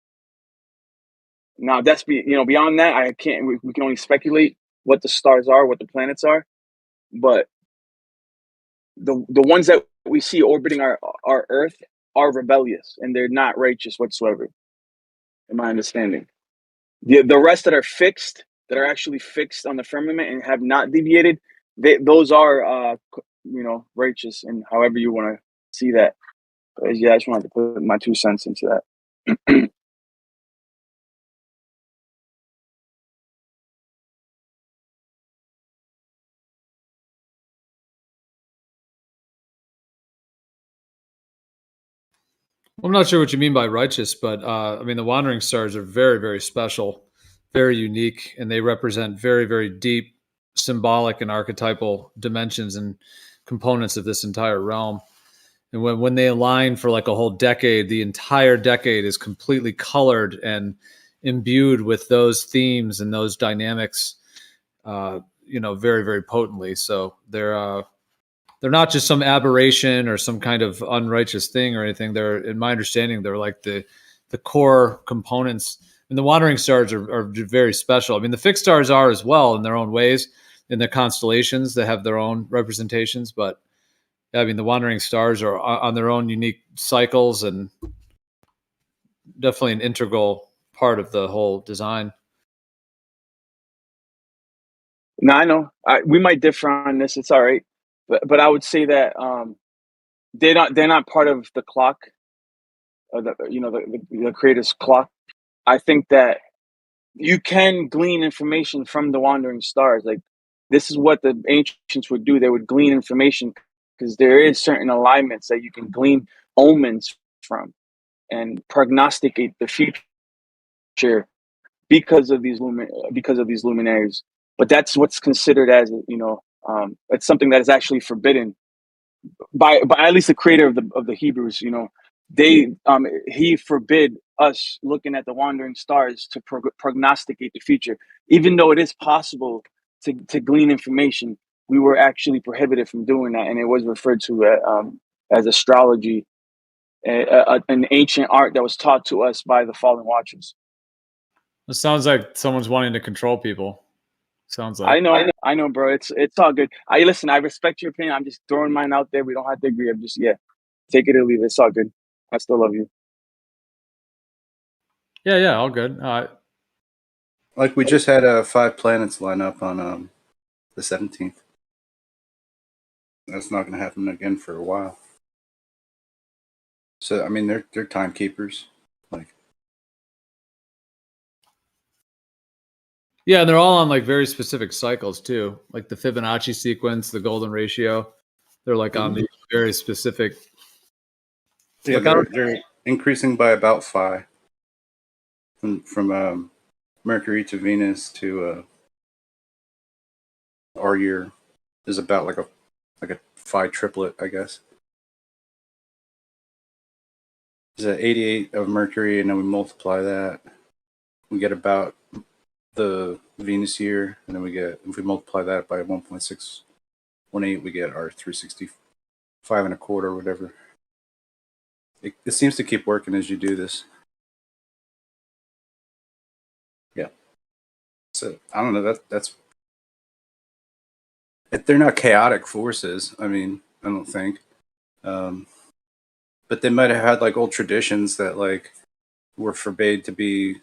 Now, that's beyond that, I can't. We can only speculate what the stars are, what the planets are. But the ones that we see orbiting our Earth are rebellious, and they're not righteous whatsoever, in my understanding. The rest that are fixed, that are actually fixed on the firmament and have not deviated, those are righteous, and however you want to see that. But yeah, I just wanted to put my 2 cents into that. I'm not sure what you mean by righteous, but I mean, the wandering stars are very, very special, very unique, and they represent very, very deep symbolic and archetypal dimensions and components of this entire realm. And when they align for like a whole decade, the entire decade is completely colored and imbued with those themes and those dynamics, very, very potently. So they're they're not just some aberration or some kind of unrighteous thing or anything. They're, in my understanding, they're like the core components. And the wandering stars are very special. I mean, the fixed stars are as well in their own ways, in their constellations that have their own representations. But I mean, the wandering stars are on their own unique cycles and definitely an integral part of the whole design. No, I know. We might differ on this. It's all right, but I would say that they're not part of the clock, or the creator's clock. I think that you can glean information from the wandering stars. Like, this is what the ancients would do. They would glean information because there is certain alignments that you can glean omens from and prognosticate the future because of these luminaries. But that's what's considered as, it's something that is actually forbidden by at least the creator of the Hebrews. He forbid us looking at the wandering stars to prognosticate the future, even though it is possible to glean information. We were actually prohibited from doing that, and it was referred to as astrology, an ancient art that was taught to us by the fallen watchers. It sounds like someone's wanting to control people. Sounds like. I know, bro. It's all good. Listen. I respect your opinion. I'm just throwing mine out there. We don't have to agree. I'm just take it or leave it. It's all good. I still love you. Yeah, all good. Like, we just had 5 planets line up on the 17th. That's not going to happen again for a while. So I mean, they're timekeepers. Like, yeah, and they're all on like very specific cycles too, like the Fibonacci sequence, the golden ratio. They're like on the very specific. yeah, they're increasing by about 5 from Mercury to Venus to our year is about like a 5 triplet, I guess. There's 88 of Mercury, and then we multiply that. We get about the Venus year, and then if we multiply that by 1.618, we get our 365 and a quarter, or whatever. It seems to keep working as you do this. Yeah. So I don't know. That's they're not chaotic forces. I mean, I don't think. But they might have had like old traditions that like were forbade to be,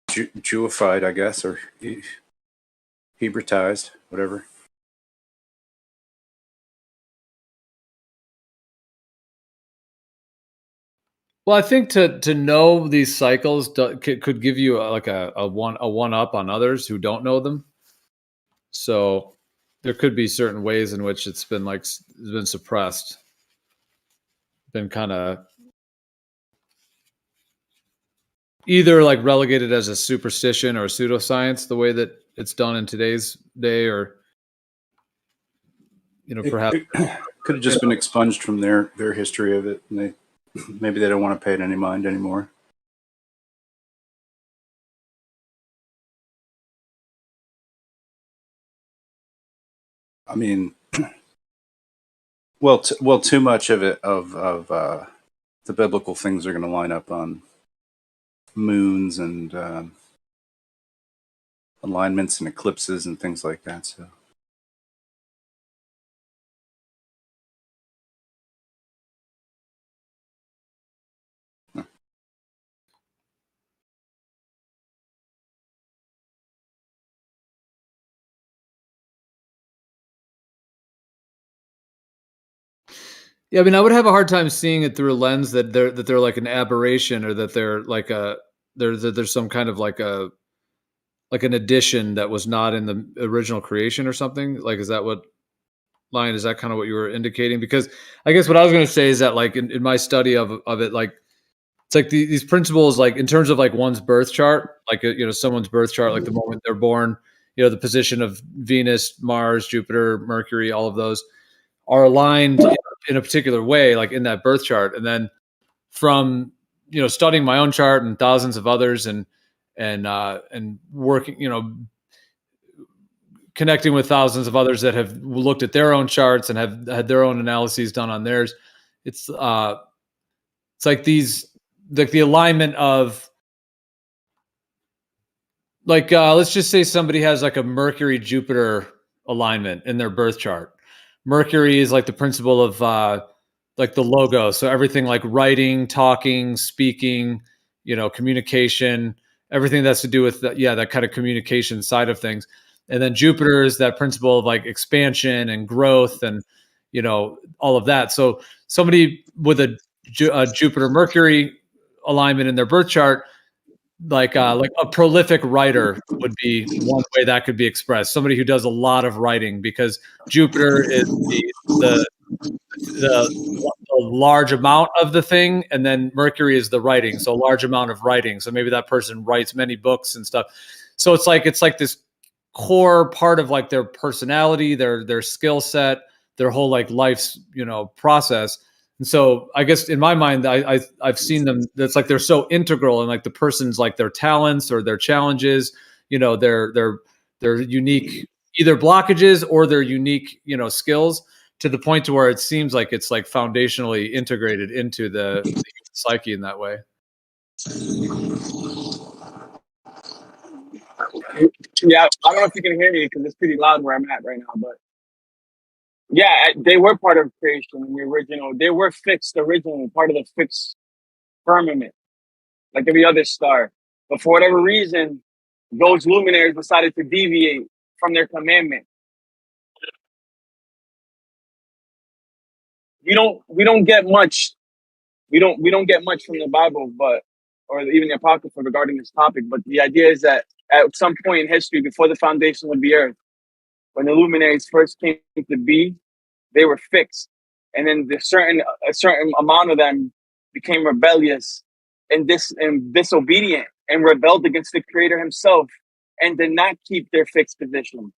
Jewified, I guess, or Hebrew-tized, whatever. Well, I think to know these cycles could give you like a one up on others who don't know them. So there could be certain ways in which it's been suppressed, been kind of either like relegated as a superstition or a pseudoscience, the way that it's done in today's day, or perhaps it could have just been expunged from their history of it, and maybe they don't want to pay it any mind anymore. I mean, well, too much of it of the biblical things are going to line up on moons and alignments and eclipses and things like that. So. Yeah, I mean, I would have a hard time seeing it through a lens that they're like an aberration, or that they're like there's some kind of like an addition that was not in the original creation or something. Like, is that kind of what you were indicating? Because I guess what I was going to say is that like in my study of it, like it's like these principles, like in terms of like one's birth chart, like someone's birth chart, like the moment they're born, the position of Venus, Mars, Jupiter, Mercury, all of those are aligned in a particular way, like in that birth chart. And then from, studying my own chart and thousands of others and working, connecting with thousands of others that have looked at their own charts and have had their own analyses done on theirs. It's like the alignment of like let's just say somebody has like a Mercury Jupiter alignment in their birth chart. Mercury is like the principle of like the logo, so everything like writing, talking, speaking, communication, everything that's to do with that kind of communication side of things. And then Jupiter is that principle of like expansion and growth and all of that. So somebody with a Jupiter Mercury alignment in their birth chart, like a prolific writer would be one way that could be expressed. Somebody who does a lot of writing, because Jupiter is the large amount of the thing, and then Mercury is the writing, so a large amount of writing. So maybe that person writes many books and stuff. So it's like this core part of like their personality, their skill set, their whole like life's process. And so I guess in my mind, I've seen them. That's like they're so integral, and like the person's like their talents or their challenges, their unique either blockages or their unique skills, to the point to where it seems like it's like foundationally integrated into the human psyche in that way. Yeah, I don't know if you can hear me because it's pretty loud where I'm at right now, but yeah, they were part of creation in the original. They were fixed originally, part of the fixed firmament, like every other star. But for whatever reason, those luminaries decided to deviate from their commandment. We don't get much. We don't get much from the Bible, or even the Apocrypha regarding this topic. But the idea is that at some point in history, before the foundation of the earth, when the luminaries first came to be, they were fixed, and then a certain amount of them became rebellious and disobedient and rebelled against the Creator Himself, and did not keep their fixed position.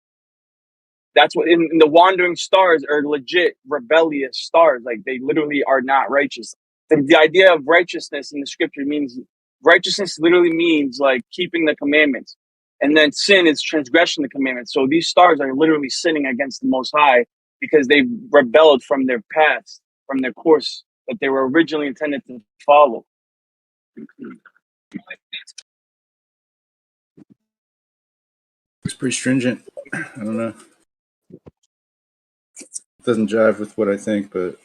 That's what in the wandering stars are legit rebellious stars. Like they literally are not righteous. The idea of righteousness in the scripture means righteousness literally means like keeping the commandments. And then sin is transgression of the commandments. So these stars are literally sinning against the Most High because they rebelled from their past, from their course that they were originally intended to follow. It's pretty stringent. I don't know. It doesn't jive with what I think, but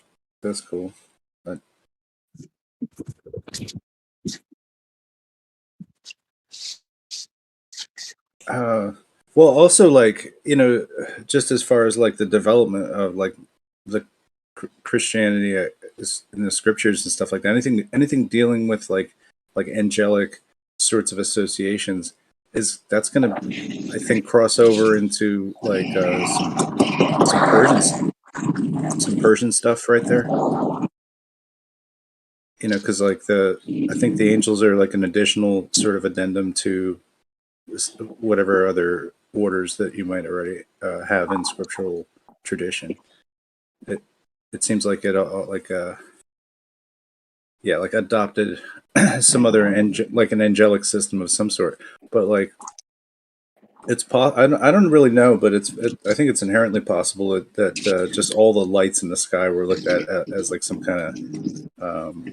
that's cool. Well, also like just as far as like the development of like the Christianity is in the scriptures and stuff like that. Anything dealing with like angelic sorts of associations that's going to, I think, cross over into like some Persian stuff right there. Because like I think the angels are like an additional sort of addendum to whatever other orders that you might already have in scriptural tradition. It seems like it like adopted some other like an angelic system of some sort, but like I don't really know, but I think it's inherently possible that just all the lights in the sky were looked at as like some kind of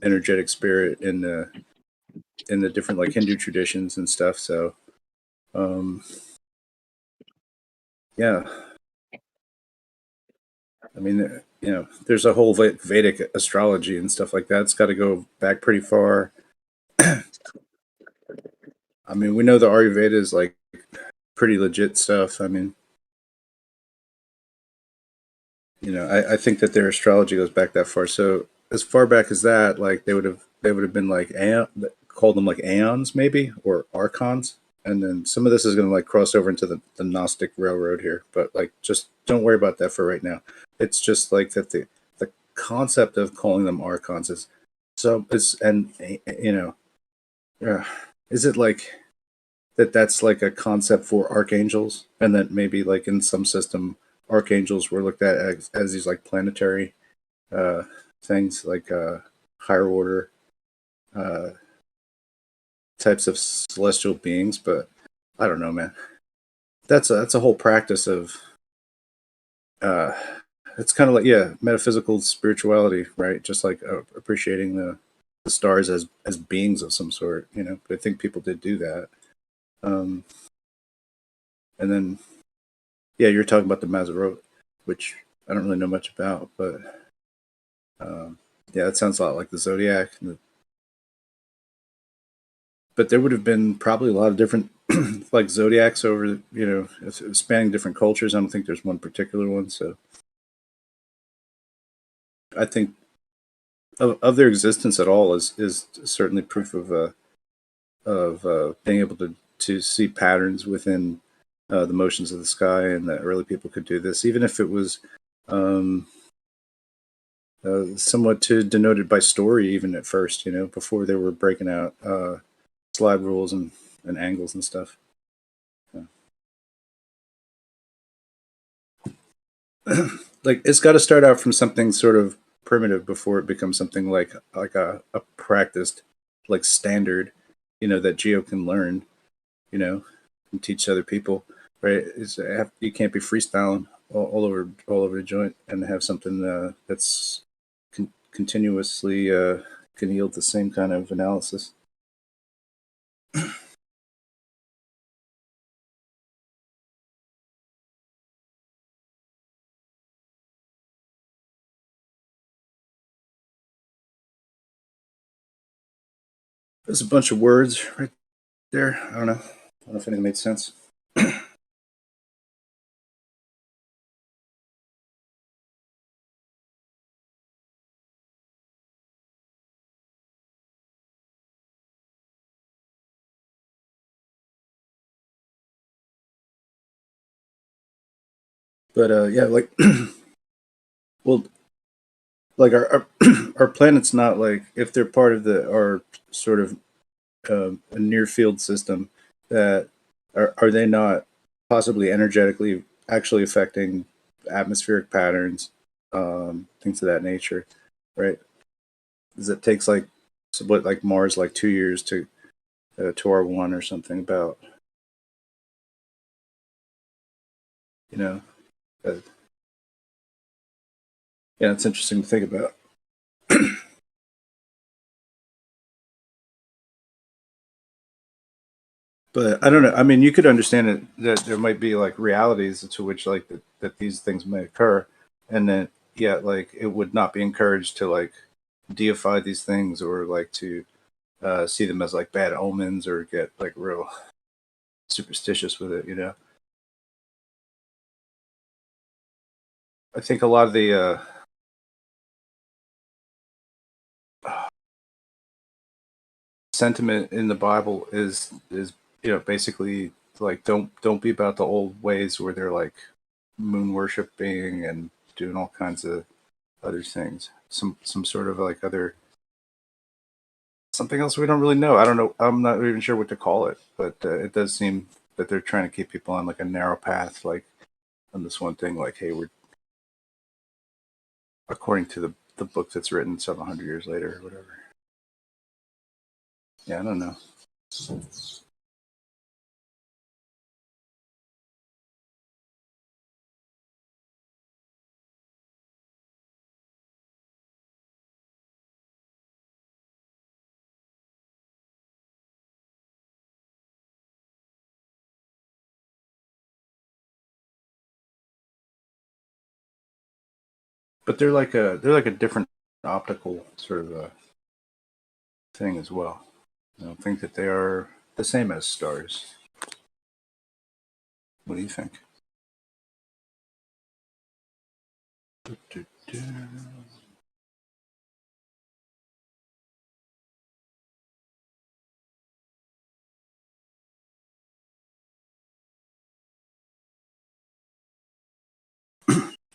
energetic spirit in the different like Hindu traditions and stuff. So yeah, I mean, there's a whole Vedic astrology and stuff like that. It's got to go back pretty far. I mean, we know the Ayurveda is like pretty legit stuff. I mean, I think that their astrology goes back that far. So as far back as that, like they would have been like called them like aeons maybe, or archons. And then some of this is going to like cross over into the Gnostic railroad here, but like just don't worry about that for right now. It's just like that the concept of calling them archons is is it like that's like a concept for archangels, and that maybe like in some system archangels were looked at as these like planetary things, like higher order types of celestial beings. But I don't know, man. that's a whole practice of it's kind of like metaphysical spirituality, right? Just like appreciating the stars as beings of some sort, you know. But I think people did do that. And then you're talking about the Mazarot, which I don't really know much about, but it sounds a lot like the Zodiac. But there would have been probably a lot of different like zodiacs over, you know, spanning different cultures. I don't think there's one particular one. So I think of their existence at all is certainly proof of being able to see patterns within the motions of the sky, and that early people could do this, even if it was somewhat denoted by story, even at first, you know, before they were breaking out slide rules and angles and stuff. Like, it's got to start out from something sort of primitive before it becomes something like a practiced, like, standard, you know, that Geo can learn, you know, and teach other people, right? You can't be freestyling all over the joint and have something that's continuously can yield the same kind of analysis. There's a bunch of words right there. I don't know if anything made sense. But like, well, like our our planet's not, like, if they're part of our sort of a near field system, that are they not possibly energetically actually affecting atmospheric patterns, things of that nature, right? Because it takes like Mars, like 2 years to R1 or something, about, you know, it's interesting to think about. But I don't know. I mean, you could understand it that there might be like realities to which, like, that these things may occur, and then like, it would not be encouraged to, like, deify these things, or like to see them as like bad omens, or get like real superstitious with it. You know, I think a lot of the sentiment in the Bible is basically like, don't be about the old ways where they're like moon worshiping and doing all kinds of other things. Some sort of like other something else we don't really know. I don't know. I'm not even sure what to call it, but it does seem that they're trying to keep people on like a narrow path, like on this one thing. Like, hey, we're according to the book that's written several hundred years later, or whatever. Yeah, I don't know. But they're like a different optical sort of thing as well. I don't think that they are the same as stars. What do you think?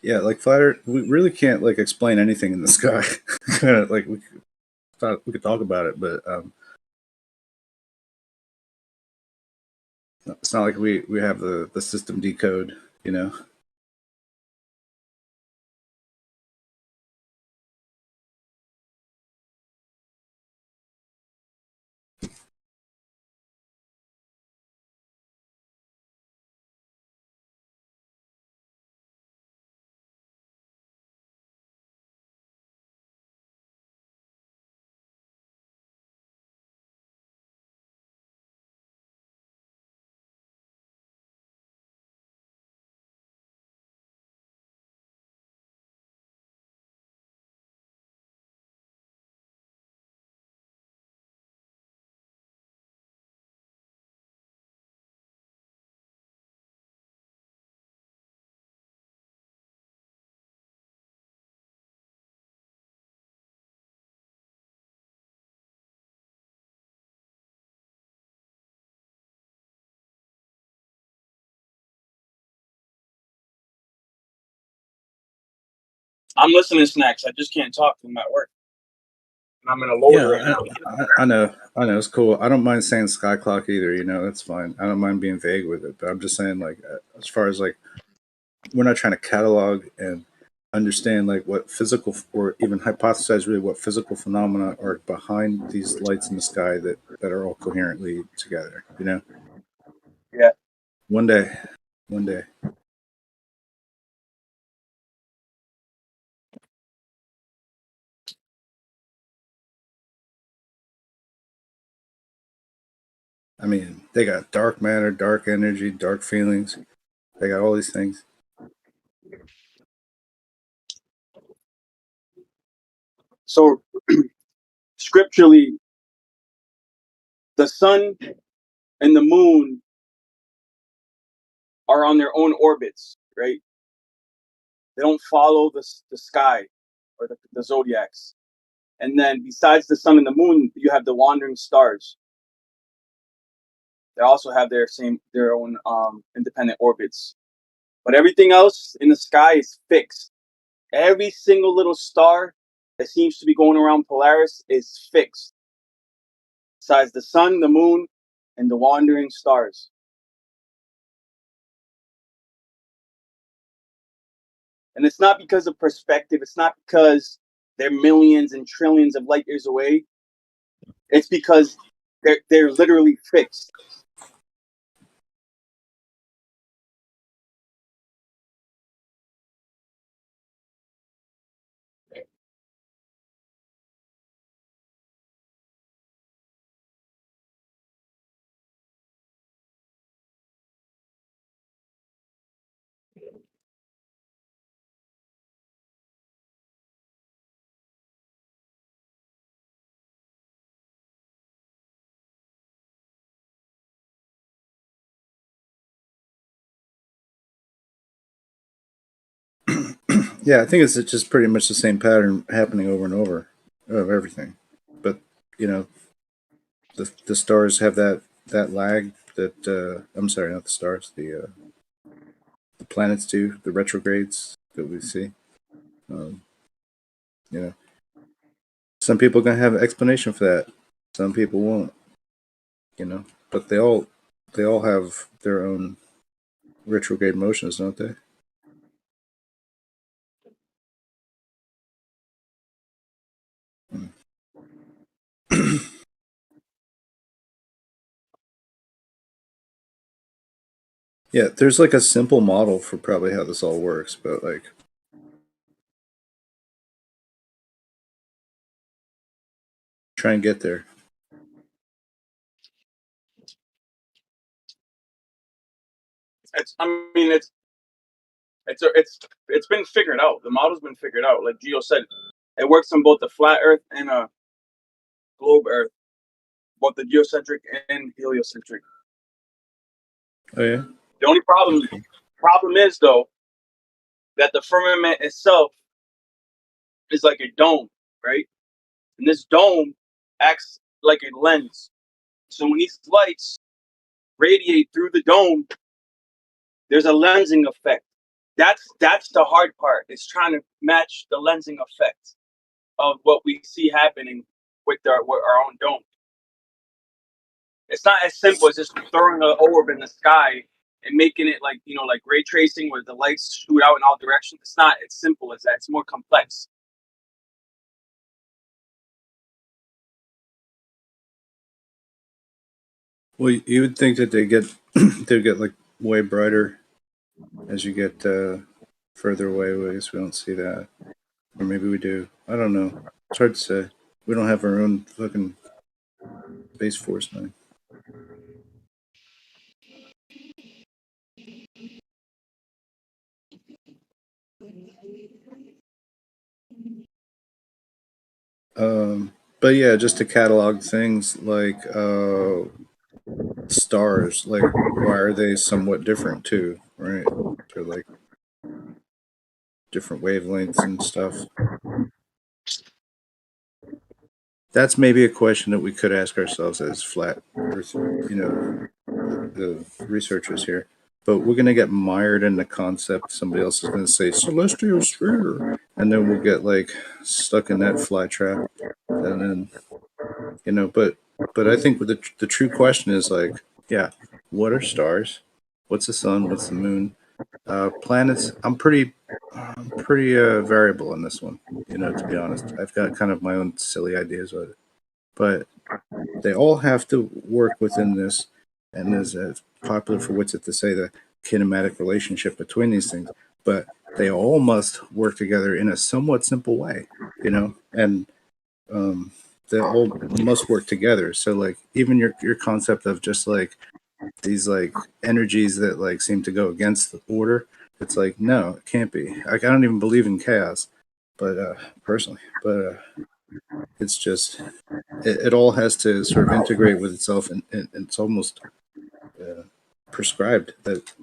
Yeah, like flat Earth, we really can't like explain anything in the sky. Kind of like we thought we could talk about it, but it's not like we have the system decode, you know. I'm listening to Snacks. I just can't talk to them at work. And I'm in a loader right now. I know, it's cool. I don't mind saying sky clock either. You know, that's fine. I don't mind being vague with it, but I'm just saying, like, as far as like, we're not trying to catalog and understand like what physical or even hypothesize really what physical phenomena are behind these lights in the sky that are all coherently together. You know. Yeah. One day. I mean, they got dark matter, dark energy, dark feelings. They got all these things. So, scripturally, the sun and the moon are on their own orbits, right? They don't follow the sky or the zodiacs. And then besides the sun and the moon, you have the wandering stars. They also have their own independent orbits. But everything else in the sky is fixed. Every single little star that seems to be going around Polaris is fixed. Besides the sun, the moon, and the wandering stars. And it's not because of perspective. It's not because they're millions and trillions of light years away. It's because they're literally fixed. Yeah, I think it's just pretty much the same pattern happening over and over of everything. But you know, the stars have that lag that I'm sorry, not the stars, the planets do, the retrogrades that we see. Um, you know, some people are gonna have an explanation for that. Some people won't. You know, but they all have their own retrograde motions, don't they? Yeah, there's like a simple model for probably how this all works, but like try and get there. It's been figured out. The model's been figured out. Like Gio said, it works on both the flat Earth and a globe Earth, both the geocentric and heliocentric. Oh yeah. The only problem is though that the firmament itself is like a dome, right? And this dome acts like a lens. So when these lights radiate through the dome, there's a lensing effect. That's the hard part. It's trying to match the lensing effect of what we see happening with our own dome. It's not as simple as just throwing an orb in the sky and making it like, like ray tracing where the lights shoot out in all directions. It's not as simple as that. It's more complex. Well, you would think that they get they get like way brighter as you get further away. Well, I guess we don't see that, or maybe we do. I don't know. It's hard to say. We don't have our own fucking Space Force, man. But yeah, just to catalog things like stars, like why are they somewhat different too, right? They're like different wavelengths and stuff. That's maybe a question that we could ask ourselves as flat Earth, the researchers here. But we're going to get mired in the concept. Somebody else is going to say celestial sphere, and then we'll get like stuck in that fly trap, and then but I think the true question is like, yeah, what are stars? What's the sun? What's the moon? Planets. I'm pretty variable in this one. To be honest, I've got kind of my own silly ideas with it, but they all have to work within this, and there's popular for what's it to say the kinematic relationship between these things, but they all must work together in a somewhat simple way, and they all must work together. So like even your concept of just like these like energies that like seem to go against the order, it's like no, it can't be. Like I don't even believe in chaos, but personally, but it's just it all has to sort of integrate with itself, and it's almost prescribed that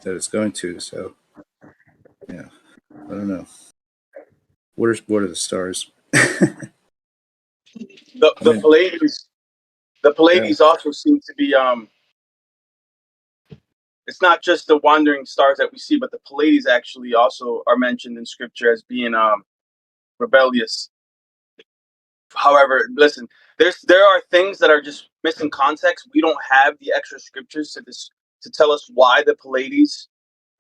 it's going to. So yeah, I don't know. What are the stars? The I mean, the Pleiades also seem to be it's not just the wandering stars that we see, but the Pleiades actually also are mentioned in scripture as being rebellious. However, listen, there are things that are just missing context. We don't have the extra scriptures to tell us why the Pleiades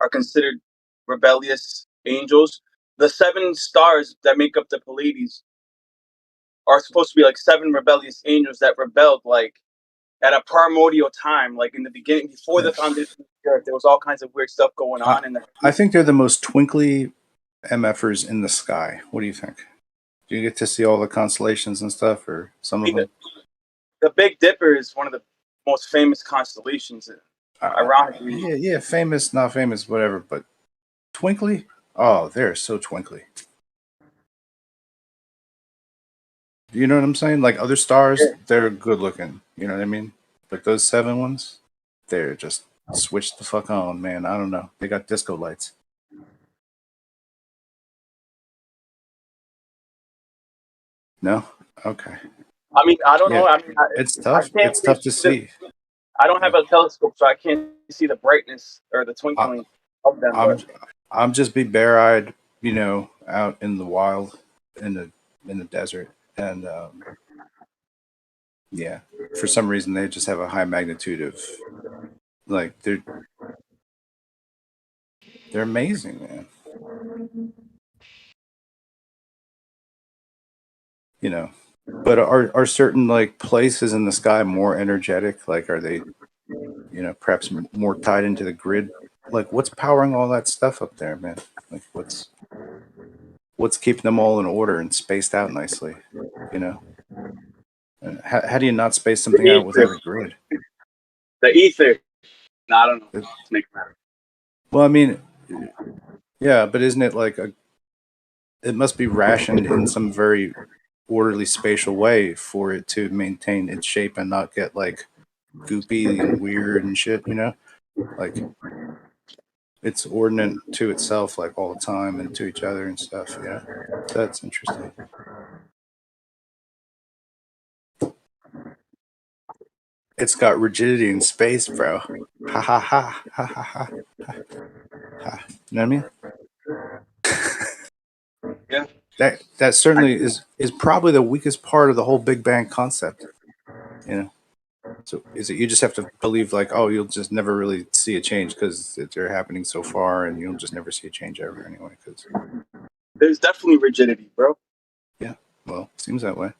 are considered rebellious angels. The 7 stars that make up the Pleiades are supposed to be like 7 rebellious angels that rebelled like at a primordial time, like in the beginning, before the foundation of the earth. There was all kinds of weird stuff going on. I think they're the most twinkly MFers in the sky. What do you think? Do you get to see all the constellations and stuff, or some of them? The Big Dipper is one of the most famous constellations. Ironically, yeah, famous, not famous, whatever. But twinkly, oh, they're so twinkly. You know what I'm saying? Like other stars, they're good looking. You know what I mean? But those 7 ones, they're just switched the fuck on, man. I don't know. They got disco lights. No? Okay. I mean, I don't know. I mean, it's tough. It's tough to see. I don't have a telescope, so I can't see the brightness or the twinkling of them. I'm just be bare-eyed, out in the wild, in the desert, and yeah, for some reason they just have a high magnitude of, like they're amazing, man. But are certain like places in the sky more energetic? Like, are they, perhaps more tied into the grid? Like, what's powering all that stuff up there, man? Like, what's keeping them all in order and spaced out nicely? And how do you not space something out without a grid? The ether. No, I don't know. Well, I mean, yeah, but isn't it like it must be rationed in some very orderly spatial way for it to maintain its shape and not get like goopy and weird and shit, like it's ordinate to itself like all the time and to each other and stuff. Yeah, that's interesting. It's got rigidity in space, bro. Ha ha ha ha ha ha ha. You know what I mean? Yeah. That certainly is probably the weakest part of the whole Big Bang concept. So is it you just have to believe like, oh, you'll just never really see a change because they're happening so far, and you'll just never see a change ever anyway. Because there's definitely rigidity, bro. Yeah, well, seems that way.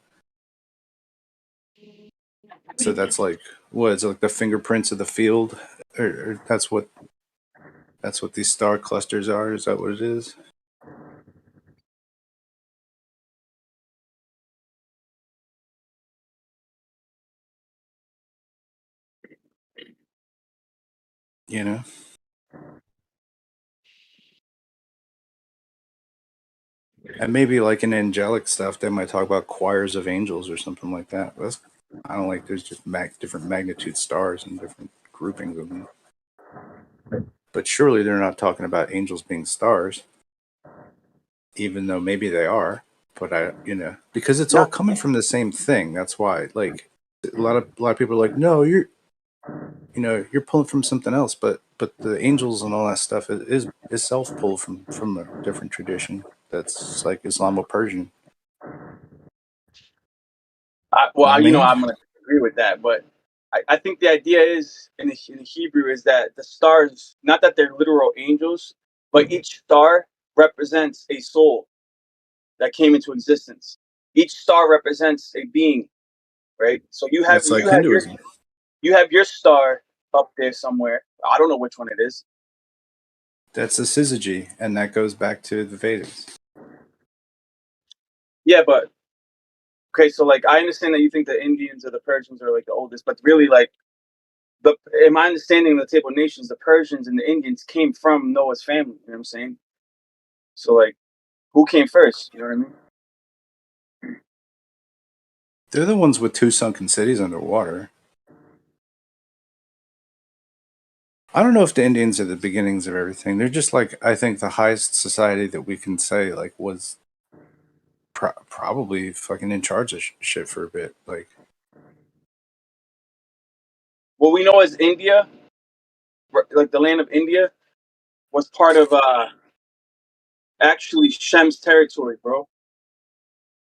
So that's like what is it, like the fingerprints of the field, or that's what these star clusters are. Is that what it is? And maybe like in angelic stuff, they might talk about choirs of angels or something like that. But I don't like. There's just different magnitude stars and different groupings of them. But surely they're not talking about angels being stars, even though maybe they are. But because it's all coming from the same thing. That's why, like, a lot of people are like, no, you're pulling from something else. But the angels and all that stuff is self pulled from a different tradition. that's like Islamo-Persian. Well, You know what I mean? I'm going to agree with that, but I think the idea is in the Hebrew is that the stars, not that they're literal angels, but each star represents a soul that came into existence. Each star represents a being, right? So That's like Hinduism. you have your star up there somewhere. I don't know which one it is. That's a syzygy, and that goes back to the Vedas. Yeah, but okay, so like I understand that you think the Indians or the Persians are like the oldest, but really like in my understanding of the Table of Nations, the Persians and the Indians came from Noah's family. You know what I'm saying? So like, who came first? You know what I mean? They're the ones with 2 sunken cities underwater. I don't know if the Indians are the beginnings of everything. They're just like, I think the highest society that we can say like was probably fucking in charge of shit for a bit. Like, What we know as India, like the land of India, was part of actually Shem's territory, bro.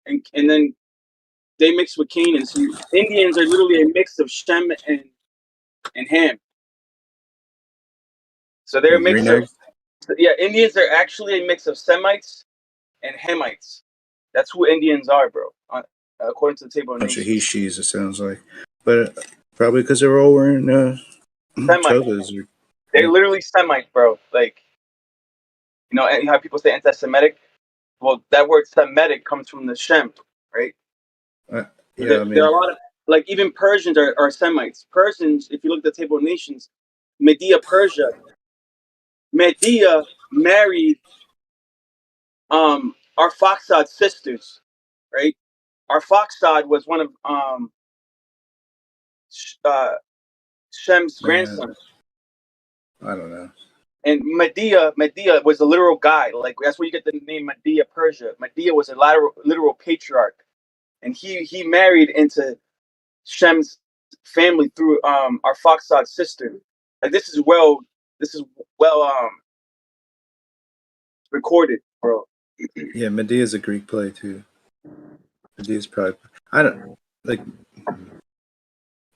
And then they mixed with Canaan. So Indians are literally a mix of Shem and Ham. So they're a the green mix egg. of Indians are actually a mix of Semites and Hamites. That's who Indians are, bro. According to the Table of Bunch of Nations. he she's, it sounds like, but probably because they're all wearing Semites. togas. They're literally Semites, bro. Like, you know how people say anti-Semitic. Well, that word Semitic comes from the Shem, right? Yeah, There I are mean, a lot of like even Persians are Semites. Persians, if you look at the Table of Nations, Media, Persia, Media married Arphaxad's sisters, right? Arphaxad was one of Shem's man, grandsons. I don't know. And Medea was a literal guy. Like that's where you get the name Medea, Persia. Medea was a literal patriarch, and he married into Shem's family through Arphaxad's sister. Like this is well recorded, bro. Yeah, Medea is a Greek play too. Medea's probably, I don't like,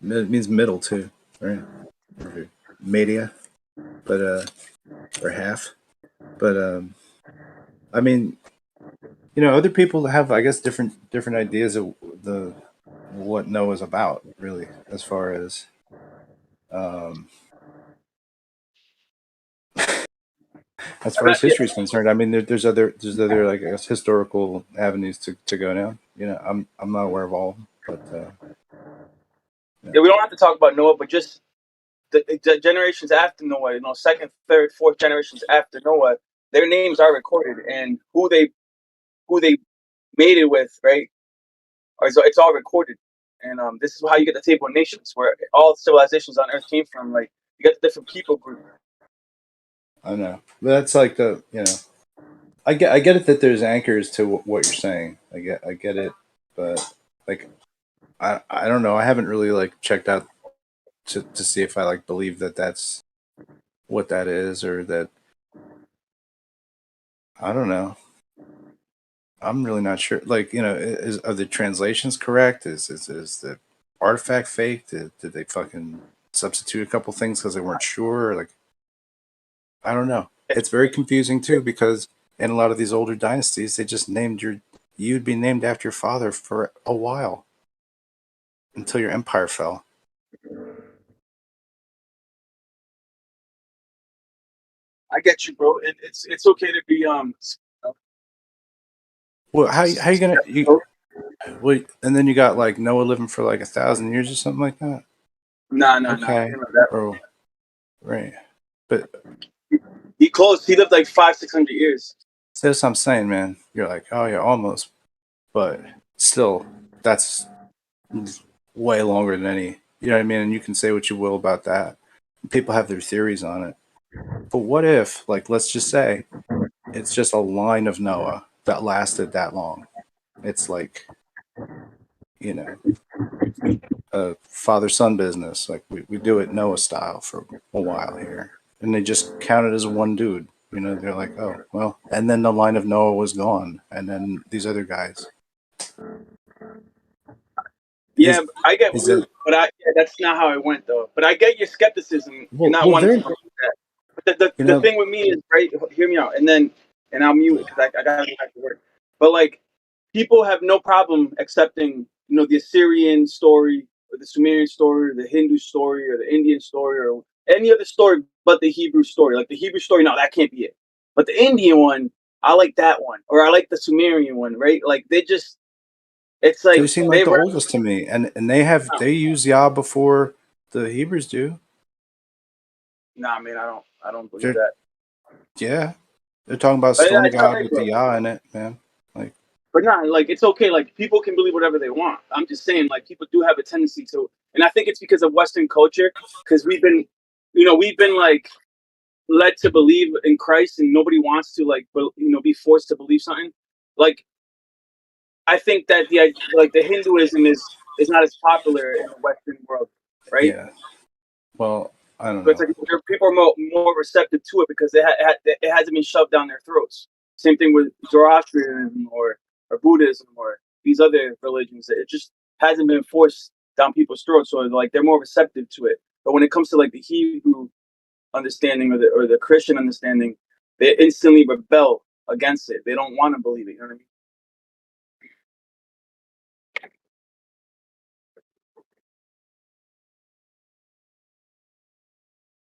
it means middle too, right? Media, but or half. But I mean, other people have, I guess, different ideas of the what Noah's about, really, as far as history is concerned. I mean, there's other like, I guess, historical avenues to go down. I'm not aware of all, but Yeah, we don't have to talk about Noah, but just the generations after Noah, second, third, fourth generations after Noah, their names are recorded, and who they made it with, right? It's all recorded, and this is how you get the Table of Nations, where all civilizations on Earth came from. Like you get the different people group. I know. But that's like I get it that there's anchors to what you're saying. I get it, but like I don't know. I haven't really like checked out to see if I like believe that that's what that is, or that, I don't know. I'm really not sure. Like, are the translations correct? Is the artifact fake? Did they fucking substitute a couple things because they weren't sure? Like, I don't know. It's very confusing too, because in a lot of these older dynasties, they just you'd be named after your father for a while until your empire fell. I get you, bro. It's okay to be Well, how you gonna well, and then you got like Noah living for like 1,000 years or something like that. Nah. Okay, bro, right? But He lived like 500-600 years. that's what I'm saying, man. You're like, oh yeah, almost, but still, that's way longer than any. You know what I mean? And you can say what you will about that. People have their theories on it. But what if, like, let's just say, it's just a line of Noah that lasted that long? It's like, a father-son business. Like we do it Noah style for a while here, and they just count it as one dude. You know, they're like, oh, well, and then the line of Noah was gone, and then these other guys. Yeah, I get is what that that's not how it went though. But I get your skepticism. You're not well, wanting to they're believe that. But the, you the know thing with me is, right, hear me out, and I'll mute it because I gotta go back to work. But like, people have no problem accepting, the Assyrian story or the Sumerian story or the Hindu story or the Indian story or any other story but the Hebrew story. Like the Hebrew story, no, that can't be it. But the Indian one, I like that one, or I like the Sumerian one, right? Like it's they like seem like the oldest to me, and they use Yah before the Hebrews do. Nah, man, I don't believe They're that. yeah, they're talking about But storm it's God alright, with the bro. Yah in it, man. Like But nah, like it's okay. Like people can believe whatever they want. I'm just saying, like people do have a tendency to, and I think it's because of Western culture, because we've been like led to believe in Christ, and nobody wants to like, be forced to believe something. Like I think that the Hinduism is not as popular in the Western world, right? yeah, well, I don't So it's know. like people are more receptive to it because it hasn't been shoved down their throats. Same thing with Zoroastrianism or Buddhism or these other religions. It just hasn't been forced down people's throats, so like they're more receptive to it. But when it comes to like the Hebrew understanding or the Christian understanding, they instantly rebel against it. They don't want to believe it. You know what I mean?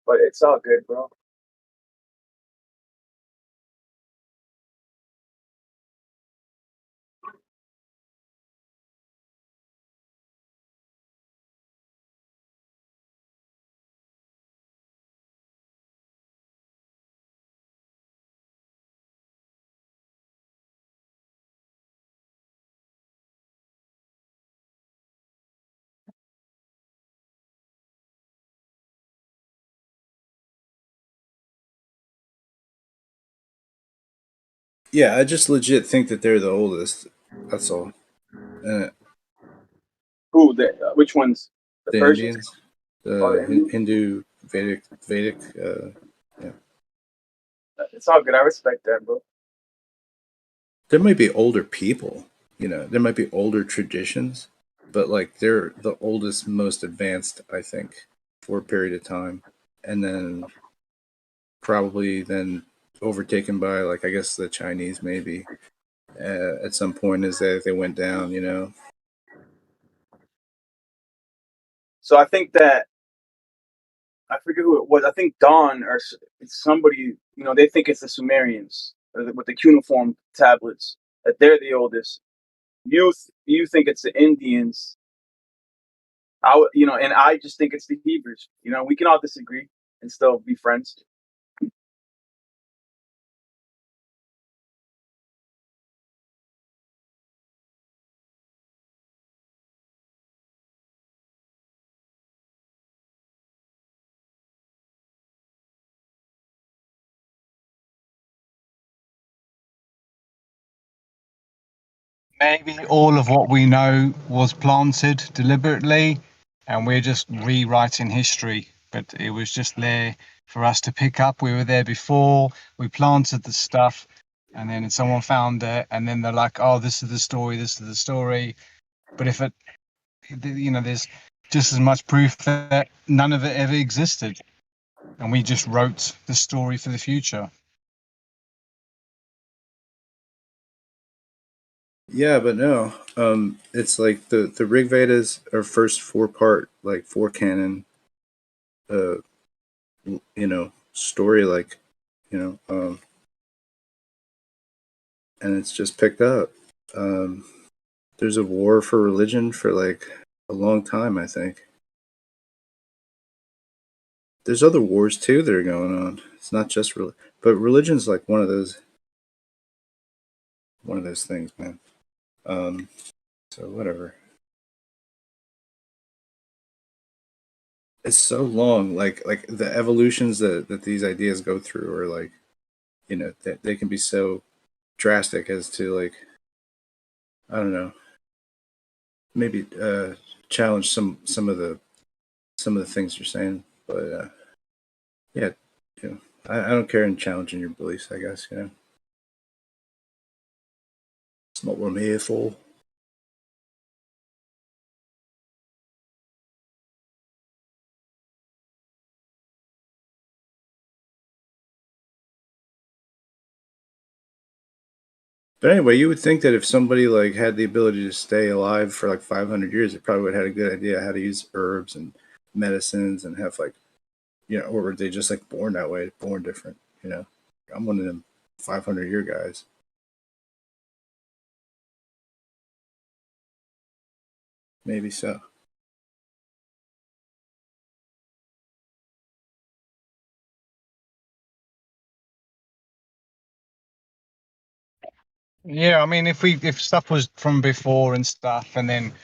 But it's all good, bro. Yeah, I just legit think that they're the oldest. That's all. And Who? Which ones? The the Persians Indians, or the the Indians? Hindu, Vedic. Yeah, It's all good. I respect that, bro. there might be older people. You know, there might be older traditions, but like they're the oldest, most advanced, I think, for a period of time, and then probably then overtaken by like I guess the Chinese maybe at some point as they went down. You know, So I think that I forget who it was. I think Dawn or it's somebody. They think it's the Sumerians with the cuneiform tablets that they're the oldest. You think it's the Indians. And I just think it's the Hebrews. We can all disagree and still be friends. Maybe all of what we know was planted deliberately and we're just rewriting history, but it was just there for us to pick up. We were there before, we planted the stuff, and then someone found it, and then they're like, oh, this is the story, this is the story. But if there's just as much proof that none of it ever existed, and we just wrote the story for the future. yeah, but no, it's like the Rig Vedas are first four canon, uh, story, like you know, and it's just picked up. Um, there's a war for religion for like a long time, I think. There's other wars too that are going on. It's not just but religion's like one of those things, man. Um, so whatever. It's so long, like the evolutions that these ideas go through are like, that they can be so drastic as to like, I don't know, maybe challenge some of the things you're saying, but yeah, I don't care in challenging your beliefs, I guess, you know. It's not what I'm here for. But anyway, you would think that if somebody like had the ability to stay alive for like 500 years, they probably would have had a good idea how to use herbs and medicines and have like, you know, or were they just like born that way, born different, you know? I'm one of them 500-year guys. Maybe so. Yeah, I mean, if stuff was from before and stuff, and then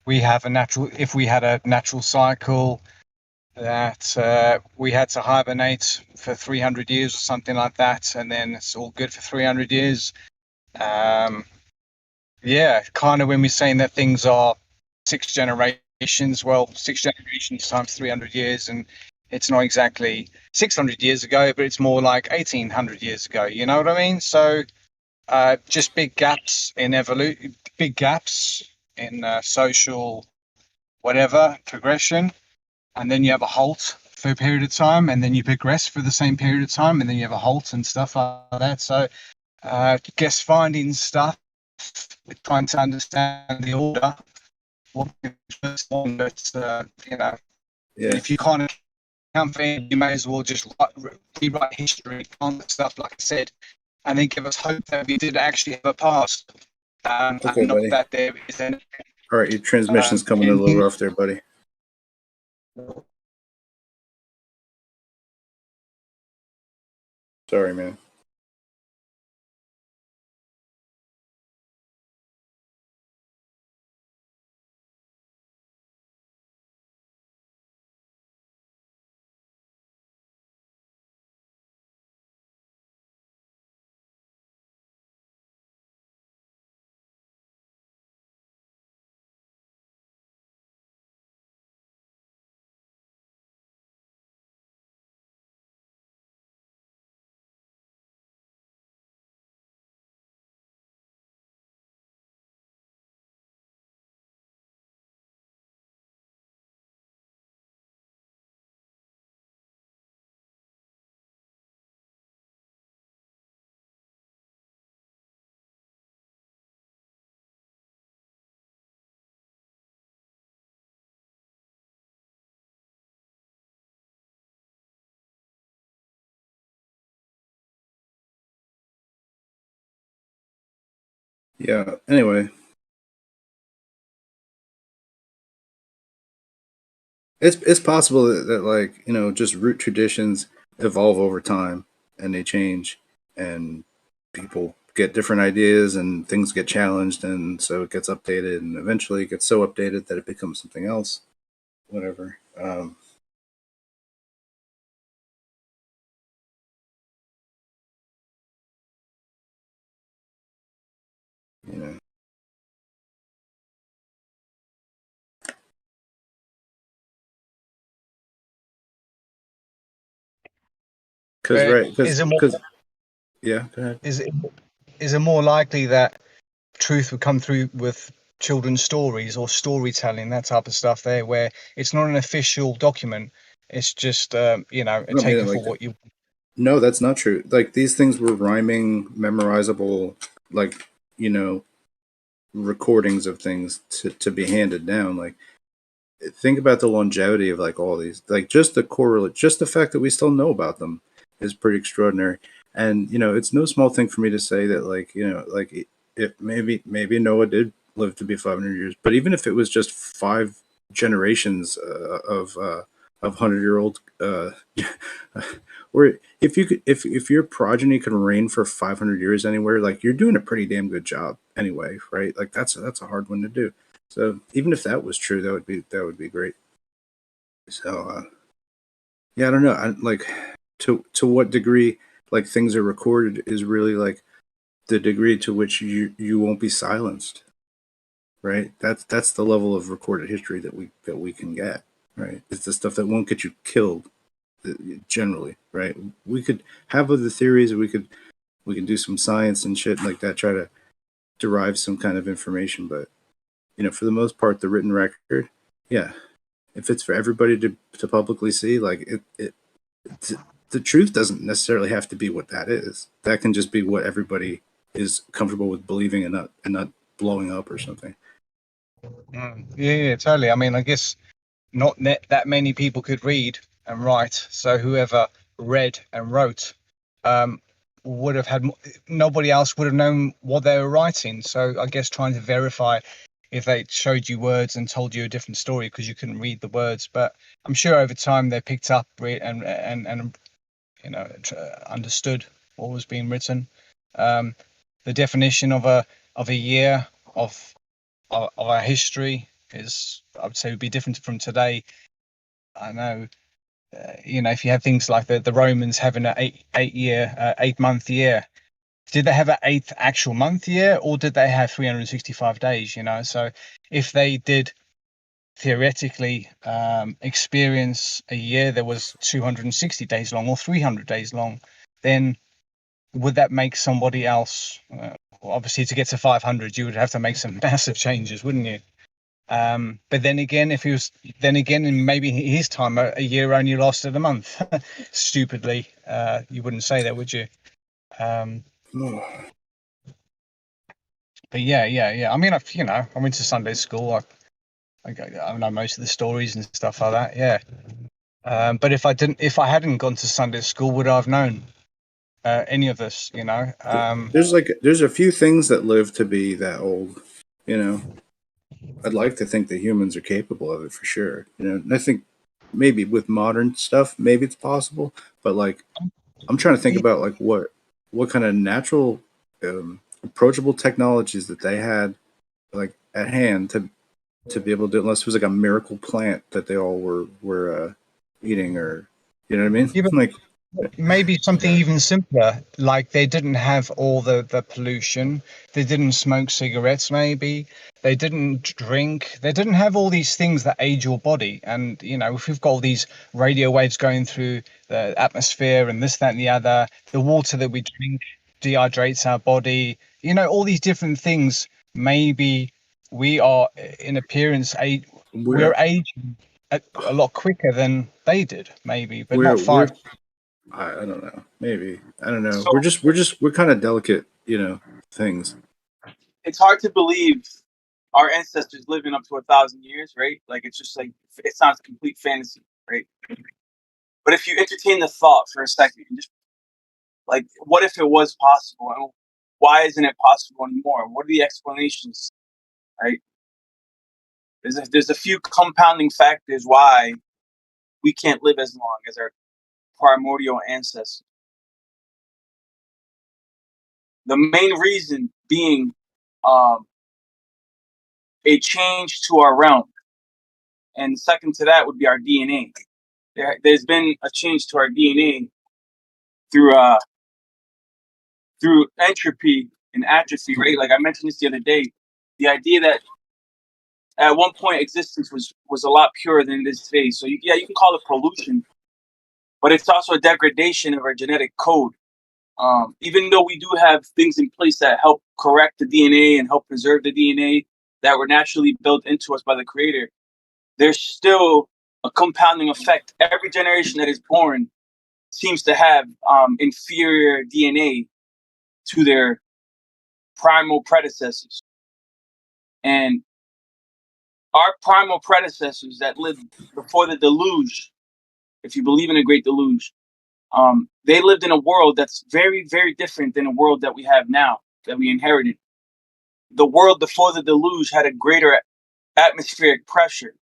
we have if we had a natural cycle that we had to hibernate for 300 years or something like that, and then it's all good for 300 years. Yeah, kind of when we're saying that things are 6 generations, well, 6 generations times 300 years, and it's not exactly 600 years ago, but it's more like 1800 years ago. You know what I mean? So just big gaps in big gaps in social whatever progression, and then you have a halt for a period of time, and then you progress for the same period of time, and then you have a halt and stuff like that. So guess finding stuff, trying to understand the order, what first one, but you know, Yeah. if you kind of can't think, you may as well just rewrite history, stuff like I said, and then give us hope that we did actually have a past, Okay, and not buddy. that there is any. All right, your transmission's coming a little rough there, buddy. Sorry, man. Yeah, anyway. It's possible that like, you know, just root traditions evolve over time and they change and people get different ideas and things get challenged and so it gets updated and eventually it gets so updated that it becomes something else. Whatever. You know. Because But right, is it more because yeah, go ahead. is it more likely that truth would come through with children's stories or storytelling, that type of stuff there, where it's not an official document, it's just you know, I don't mean take it it for like that. what you. No, that's not true. Like these things were rhyming, memorizable, like, you know, recordings of things to be handed down. Like think about the longevity of like all these, like just the correlate, just the fact that we still know about them is pretty extraordinary. And you know, it's no small thing for me to say that, like, you know, like if maybe Noah did live to be 500 years, but even if it was just 5 generations of 100-year-old, or if you could, if your progeny can reign for 500 years anywhere, like you're doing a pretty damn good job anyway, right? Like that's a hard one to do. So even if that was true, that would be great. So yeah, I don't know. I, like to what degree like things are recorded is really like the degree to which you won't be silenced, right? That's the level of recorded history that we can get, right? It's the stuff that won't get you killed generally, right? We could have other theories. We can do some science and shit like that, try to derive some kind of information. But for the most part, the written record, yeah, if it's for everybody to publicly see, like the truth doesn't necessarily have to be what that is. That can just be what everybody is comfortable with believing and not blowing up or something. Yeah, totally. I mean, I guess not that many people could read and write, so whoever read and wrote would have had nobody else would have known what they were writing. So I guess trying to verify if they showed you words and told you a different story because you couldn't read the words, but I'm sure over time they picked up and understood what was being written. The definition of a year of our history is, I would say, would be different from today. I know, if you have things like the Romans having an 8-month year, did they have an 8th actual month year, or did they have 365 days? So if they did theoretically experience a year that was 260 days long or 300 days long, then would that make somebody else? Obviously, to get to 500, you would have to make some massive changes, wouldn't you? But then again, in maybe his time, a year only lasted a month. Stupidly, you wouldn't say that, would you? But yeah. I mean, I went to Sunday school. I know most of the stories and stuff like that. Yeah. But if I hadn't gone to Sunday school, would I have known any of this? There's a few things that live to be that old. I'd like to think that humans are capable of it for sure. And I think maybe with modern stuff, maybe it's possible. But like, I'm trying to think about like what kind of natural, approachable technologies that they had like at hand to be able to do, unless it was like a miracle plant that they all were eating, or you know what I mean? Yeah, Like maybe something even simpler, like they didn't have all the pollution, they didn't smoke cigarettes, maybe they didn't drink, they didn't have all these things that age your body. And if we've got all these radio waves going through the atmosphere and this, that, and the other, the water that we drink dehydrates our body, all these different things, maybe we are in appearance we're aging a lot quicker than they did, maybe, but not we're 5. I don't know. Maybe I don't know. So We're kind of delicate, things. it's hard to believe our ancestors living up to 1,000 years, right? Like it's just like it sounds complete fantasy, right? But if you entertain the thought for a second, and just like, what if it was possible? And why isn't it possible anymore? What are the explanations, right? There's a few compounding factors why we can't live as long as our primordial ancestors. The main reason being a change to our realm. And second to that would be our DNA. There's been a change to our DNA through entropy and atrophy, right? Like I mentioned this the other day, the idea that at one point existence was a lot purer than it is today. So you can call it pollution, but it's also a degradation of our genetic code. Even though we do have things in place that help correct the DNA and help preserve the DNA that were naturally built into us by the Creator, there's still a compounding effect. Every generation that is born seems to have inferior DNA to their primal predecessors. And our primal predecessors that lived before the deluge, if you believe in a great deluge, they lived in a world that's very, very different than a world that we have now, that we inherited. The world before the deluge had a greater atmospheric pressure.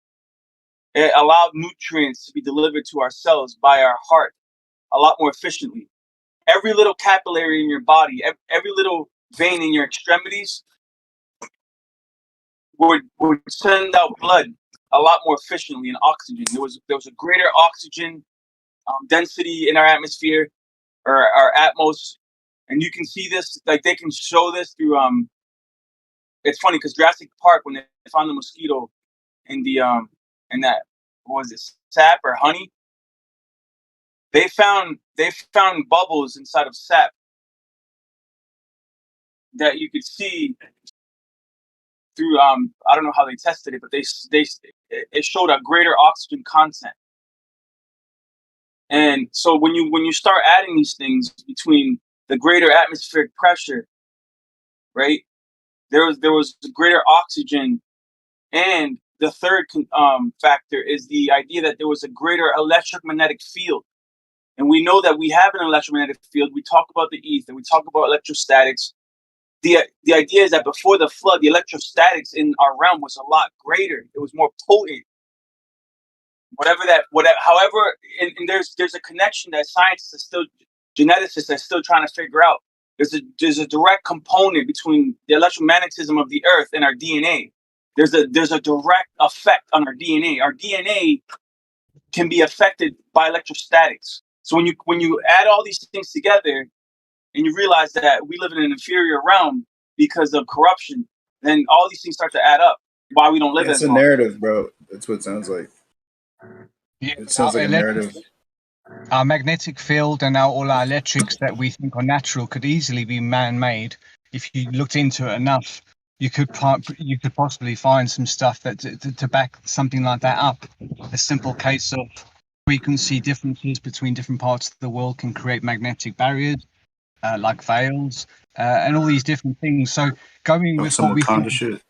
It allowed nutrients to be delivered to our cells by our heart a lot more efficiently. Every little capillary in your body, every little vein in your extremities would send out blood a lot more efficiently and oxygen. There was a greater oxygen density in our atmosphere, or our atmos, and you can see this, like they can show this through it's funny because Jurassic Park, when they found the mosquito in the in that, what was it, sap or honey, they found bubbles inside of sap that you could see through I don't know how they tested it, but it showed a greater oxygen content. And so when you start adding these things between the greater atmospheric pressure, right? There was greater oxygen, and the third factor is the idea that there was a greater electromagnetic field. And we know that we have an electromagnetic field. We talk about the ether. We talk about electrostatics. The idea is that before the flood, the electrostatics in our realm was a lot greater. It was more potent. However, and there's a connection that scientists are still, geneticists are still trying to figure out. There's a direct component between the electromagnetism of the Earth and our DNA. There's a direct effect on our DNA. Our DNA can be affected by electrostatics. So when you add all these things together, and you realize that we live in an inferior realm because of corruption, then all these things start to add up. Why we don't live It's as a long. narrative, bro. That's what it sounds like. Yeah, It sounds like a narrative. our magnetic field and all our electrics that we think are natural could easily be man-made. If you looked into it enough, you could possibly find some stuff that to back something like that up. A simple case of frequency differences between different parts of the world can create magnetic barriers, like veils, and all these different things. So going with Some what we think, Wakanda shit.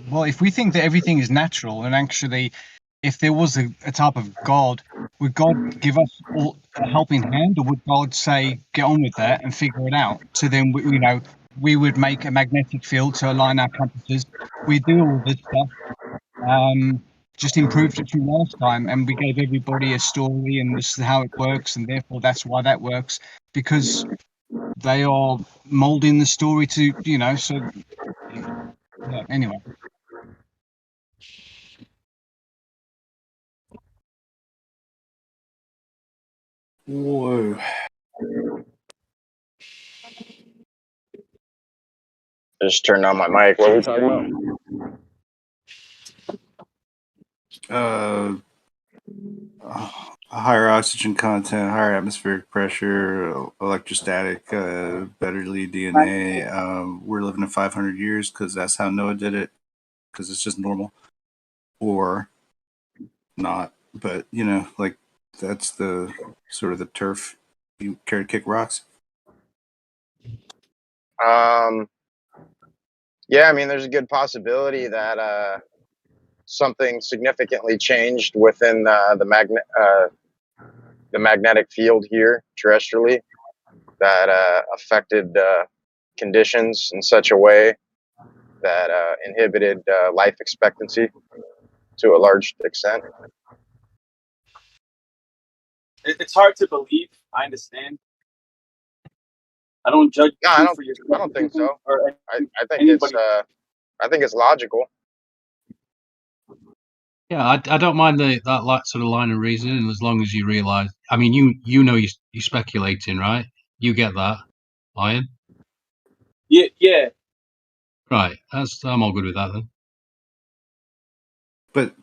well, if we think that everything is natural, and actually, if there was a type of God, would God give us all a helping hand, or would God say, get on with that and figure it out? So then, we would make a magnetic field to align our compasses. We do all this stuff, just improved it from last time, and we gave everybody a story, and this is how it works, and therefore that's why that works, because they are molding the story to, so, yeah, anyway. Whoa. Just turned on my mic. What were we talking about? Higher oxygen content, higher atmospheric pressure, electrostatic, better lead DNA. We're living in 500 years because that's how Noah did it, because it's just normal, or not. But like that's the sort of the turf you care to kick rocks. Yeah, I mean, there's a good possibility that something significantly changed within the magnetic field here terrestrially that affected conditions in such a way that inhibited life expectancy to a large extent. It's hard to believe. I understand. I don't judge No, you for your. I don't think so. Or I think anybody. I think it's logical. Yeah, I don't mind that sort of line of reasoning as long as you realise. I mean, you know you're speculating, right? You get that, Lion? Yeah. Right. I'm all good with that then. But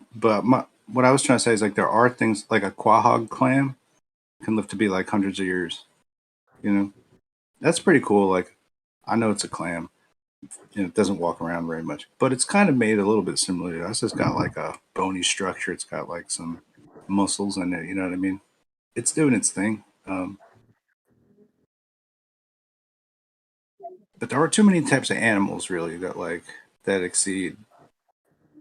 what I was trying to say is, like, there are things like a quahog clam can live to be like hundreds of years. That's pretty cool. Like, I know it's a clam. It doesn't walk around very much, but it's kind of made a little bit similar to us. It's got like a bony structure. It's got like some muscles in it. You know what I mean? It's doing its thing. But there are too many types of animals really that exceed,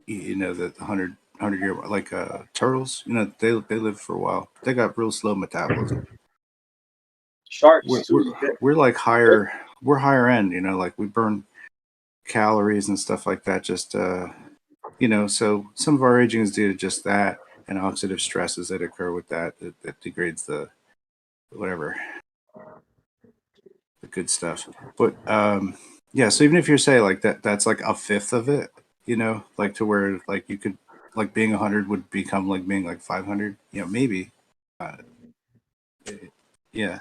the 100 year, like turtles. They live for a while. They got real slow metabolism. Sharks We're like higher. We're higher end. Like we burn calories and stuff like that. Just so some of our aging is due to just that, and oxidative stresses that occur with that degrades the whatever, the good stuff. But yeah, so even if you're saying like that's like a fifth of it, like to where like you could, like, being 100 would become like being like 500, maybe. Yeah,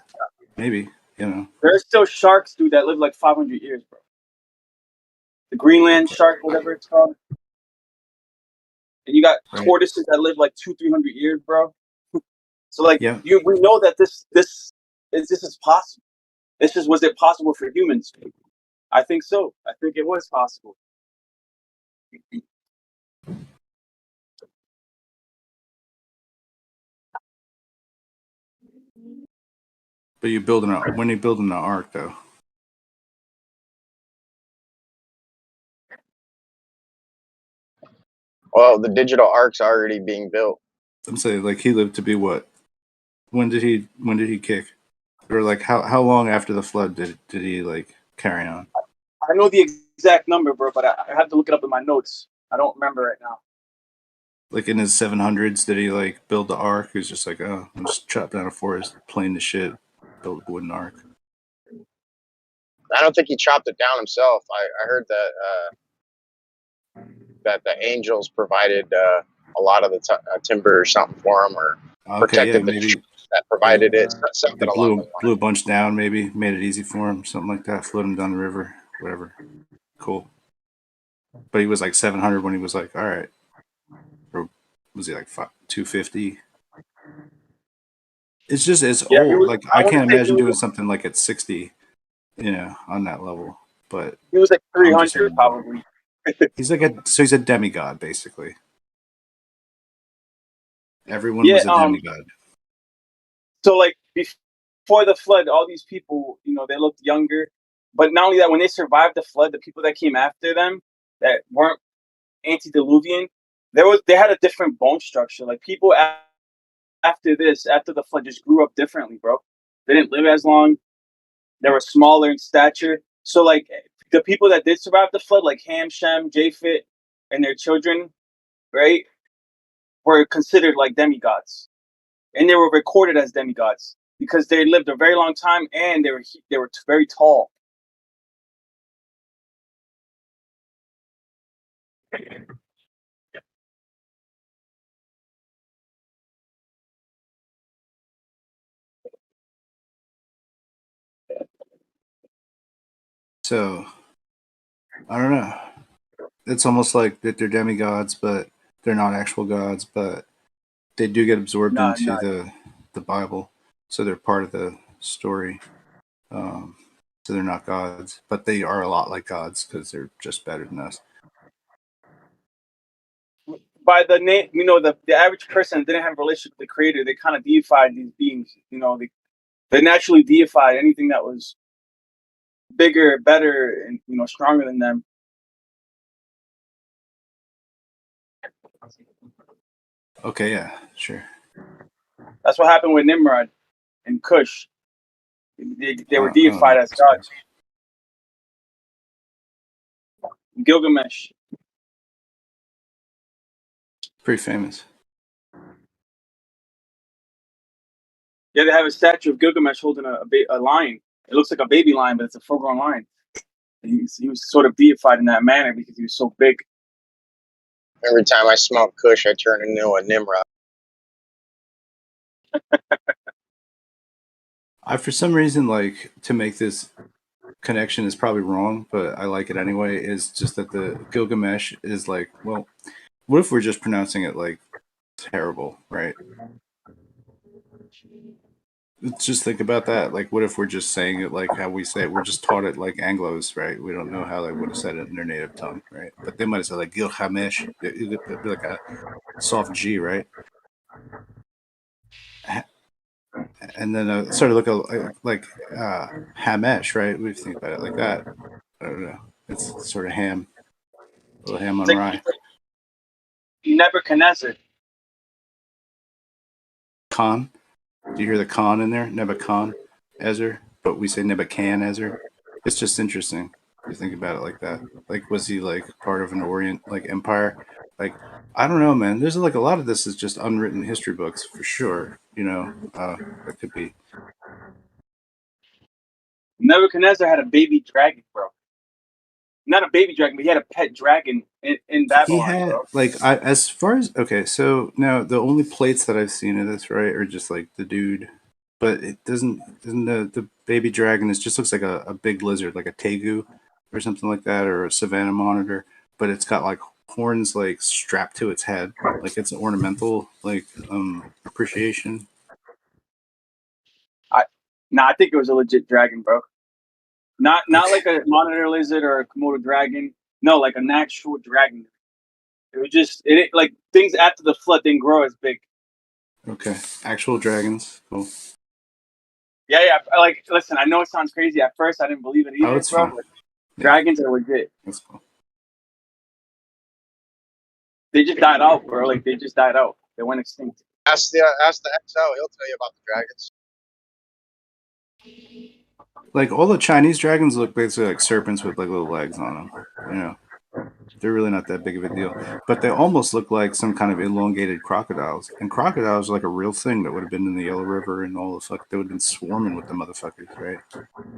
maybe. There's still sharks, dude, that live like 500 years, bro. The Greenland shark, whatever it's called. And you got tortoises that live like 200-300 years, bro. So like Yeah. we know that this is possible. Was it possible for humans? I think so. I think it was possible. But when you building an ark though. Well, the digital ark's already being built. I'm saying like he lived to be what? When did he kick? Or like how long after the flood did he like carry on? I know the exact number, bro, but I have to look it up in my notes. I don't remember right now. Like in his 700s, did he like build the ark? He was just like, oh, I'm just chop down a forest, plane the shit, build a wooden ark. I don't think he chopped it down himself. I heard that the angels provided a lot of the timber or something for him, or protected the tree that provided it. Something They along those blew a lines. bunch down, maybe made it easy for him, something like that. Float him down the river, whatever. Cool. But he was like 700 when he was like, all right. Or was he like 250? It's old. Like I can't imagine doing something like at 60, on that level. But he was like I'm 300 probably. He's a demigod basically. Everyone was a demigod. So like before the flood, all these people, they looked younger. But not only that, when they survived the flood, the people that came after them that weren't antediluvian, they had a different bone structure. Like people after the flood, just grew up differently, bro. They didn't live as long. They were smaller in stature. So like the people that did survive the flood, like Ham, Shem, Japheth, and their children, right, were considered like demigods, and they were recorded as demigods because they lived a very long time and they were very tall. So I don't know. It's almost like that they're demigods, but they're not actual gods, but they do get absorbed into the Bible, so they're part of the story. So they're not gods, but they are a lot like gods because they're just better than us. By the name, the average person that didn't have a relationship with the creator, they kind of deified these beings. They naturally deified anything that was bigger, better, and stronger than them. Okay, yeah, sure. That's what happened with Nimrod and Cush. They were deified as gods. Gilgamesh. Pretty famous. Yeah, they have a statue of Gilgamesh holding a lion. It looks like a baby lion, but it's a full-grown lion. And he was sort of deified in that manner because he was so big. Every time I smoke Kush, I turn into a Nimrod. I, for some reason, like to make this connection is probably wrong, but I like it anyway. Is just that the Gilgamesh is like, well, what if we're just pronouncing it like terrible, right? Just think about that. Like, what if we're just saying it like how we say it? We're just taught it like Anglos, right? We don't know how they would have said it in their native tongue, right? But they might have said like Gilgamesh, it'd be like a soft G, right? And then sort of look like Hamesh, right? We think about it like that. I don't know. It's sort of ham, a little ham on rye. Nebuchadnezzar. Khan. Do you hear the Khan in there? Nebuchadnezzar, but we say Nebuchadnezzar. It's just interesting to think about it like that. Like, was he like part of an Orient like empire? Like, I don't know, man. There's like a lot of this is just unwritten history books for sure. That could be. Nebuchadnezzar had a baby dragon, bro. Not a baby dragon, but he had a pet dragon in Babylon. He had bro. as far as okay. So now the only plates that I've seen of this right are just like the dude, but it doesn't the baby dragon. It just looks like a big lizard, like a tegu or something like that, or a savannah monitor. But it's got like horns like strapped to its head, like it's an ornamental like appreciation. Nah, I think it was a legit dragon, bro. Not like a monitor lizard or a Komodo dragon. No, like an actual dragon. It was just like things after the flood didn't grow as big. Okay, actual dragons. Cool. Yeah. Like, listen, I know it sounds crazy. At first, I didn't believe it either, Oh, it's bro. fine. But Yeah. dragons are legit. That's cool. They just died out, bro. Like, they just died out. They went extinct. Ask the XO. He'll tell you about the dragons. Like all the Chinese dragons look basically like serpents with like little legs on them. You know, they're really not that big of a deal, but they almost look like some kind of elongated crocodiles. And crocodiles are like a real thing that would have been in the Yellow River and all the fuck. They would have been swarming with the motherfuckers, right?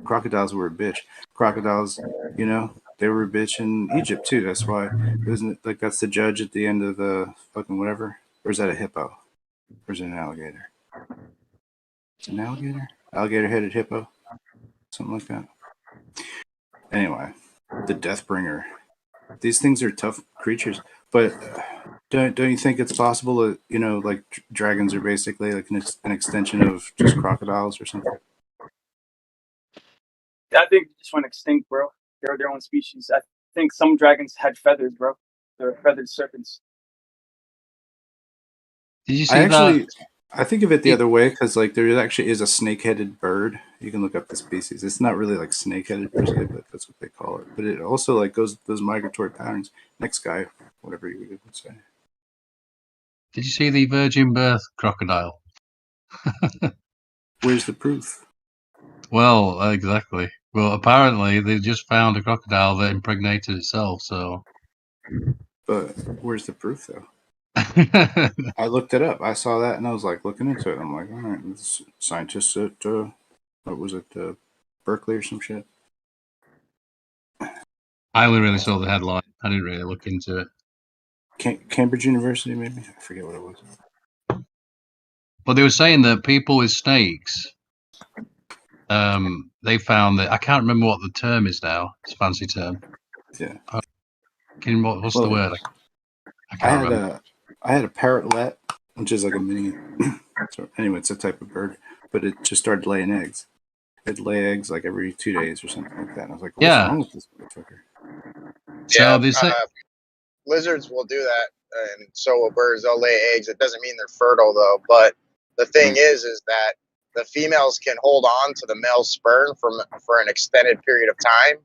Crocodiles were a bitch. Crocodiles, you know, they were a bitch in Egypt too. That's why, isn't it like that's the judge at the end of the fucking whatever? Or is that a hippo? Or is it an alligator? It's an alligator? Alligator-headed hippo? Something like that. Anyway, the Deathbringer. These things are tough creatures, but don't you think it's possible that, you know, like dragons are basically like an extension of just crocodiles or something? I think they just went extinct, bro. They're their own species. I think some dragons had feathers, bro. They're feathered serpents. Did you see that? I think of it the other way because like there actually is a snake-headed bird. You can look up the species. It's not really like snake-headed per se, but that's what they call it. But it also like goes those migratory patterns. Next guy, whatever you would say. Did you see the virgin birth crocodile? Where's the proof? Well, exactly. Well, apparently they just found a crocodile that impregnated itself. So, but where's the proof though? I looked it up. I saw that and I was like looking into it. I'm like, all right, scientists at what was it, Berkeley or some shit. I only really saw the headline. I didn't really look into it. Cambridge University, maybe? I forget what it was. But they were saying that people with snakes, they found that I can't remember what the term is now. It's a fancy term. Yeah. What's the word? I can't remember. I had a parrotlet, which is like a mini. So anyway, it's a type of bird, but it just started laying eggs. It'd lay eggs like every 2 days or something like that. And I was like, what's wrong with this motherfucker? So lizards will do that, and so will birds. They'll lay eggs. It doesn't mean they're fertile though. But the thing is that the females can hold on to the male sperm for an extended period of time,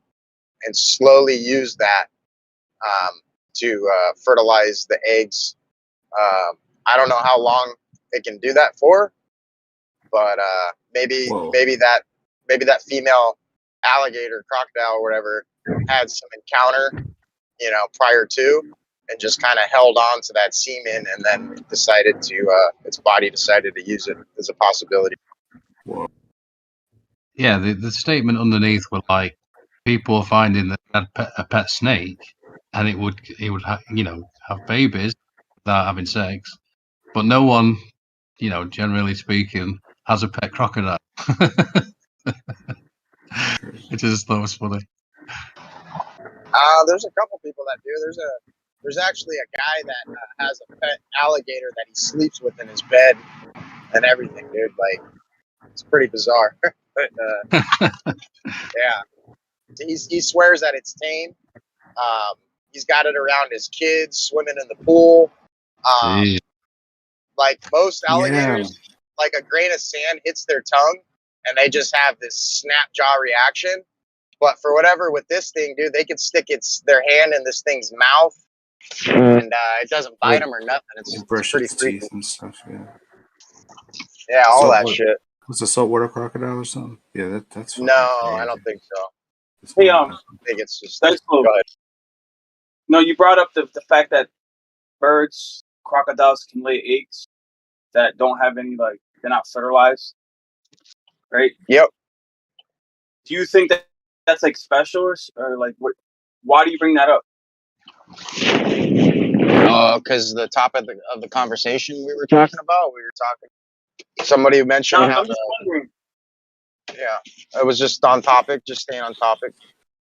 and slowly use that to fertilize the eggs. I don't know how long they can do that for, but maybe that female alligator, crocodile, or whatever had some encounter, you know, prior to, and just kind of held on to that semen, and then decided to its body decided to use it as a possibility. Whoa. Yeah, the statement underneath were like people are finding that they had a pet snake, and it would have babies without having sex, but no one, generally speaking, has a pet crocodile. It just thought it was funny. There's a couple people that do. There's actually a guy that has a pet alligator that he sleeps with in his bed and everything, dude. Like, it's pretty bizarre. But yeah, he swears that it's tame. He's got it around his kids, swimming in the pool. Like most alligators, like a grain of sand hits their tongue, and they just have this snap jaw reaction. But for whatever with this thing, dude, they could stick their hand in this thing's mouth, and it doesn't bite them or nothing. It's pretty freaky. Teeth and stuff. Yeah, all that shit. Was a saltwater crocodile or something? Yeah, that's. No, I don't think so. Hey, I think it's just. That's cool. No, you brought up the fact that birds, crocodiles can lay eggs that don't have any, like, they're not fertilized, right? Yep. Do you think that that's like special, or like what? Why do you bring that up? Because the topic of the conversation we were talking about, somebody mentioned how yeah, it was just on topic, just staying on topic.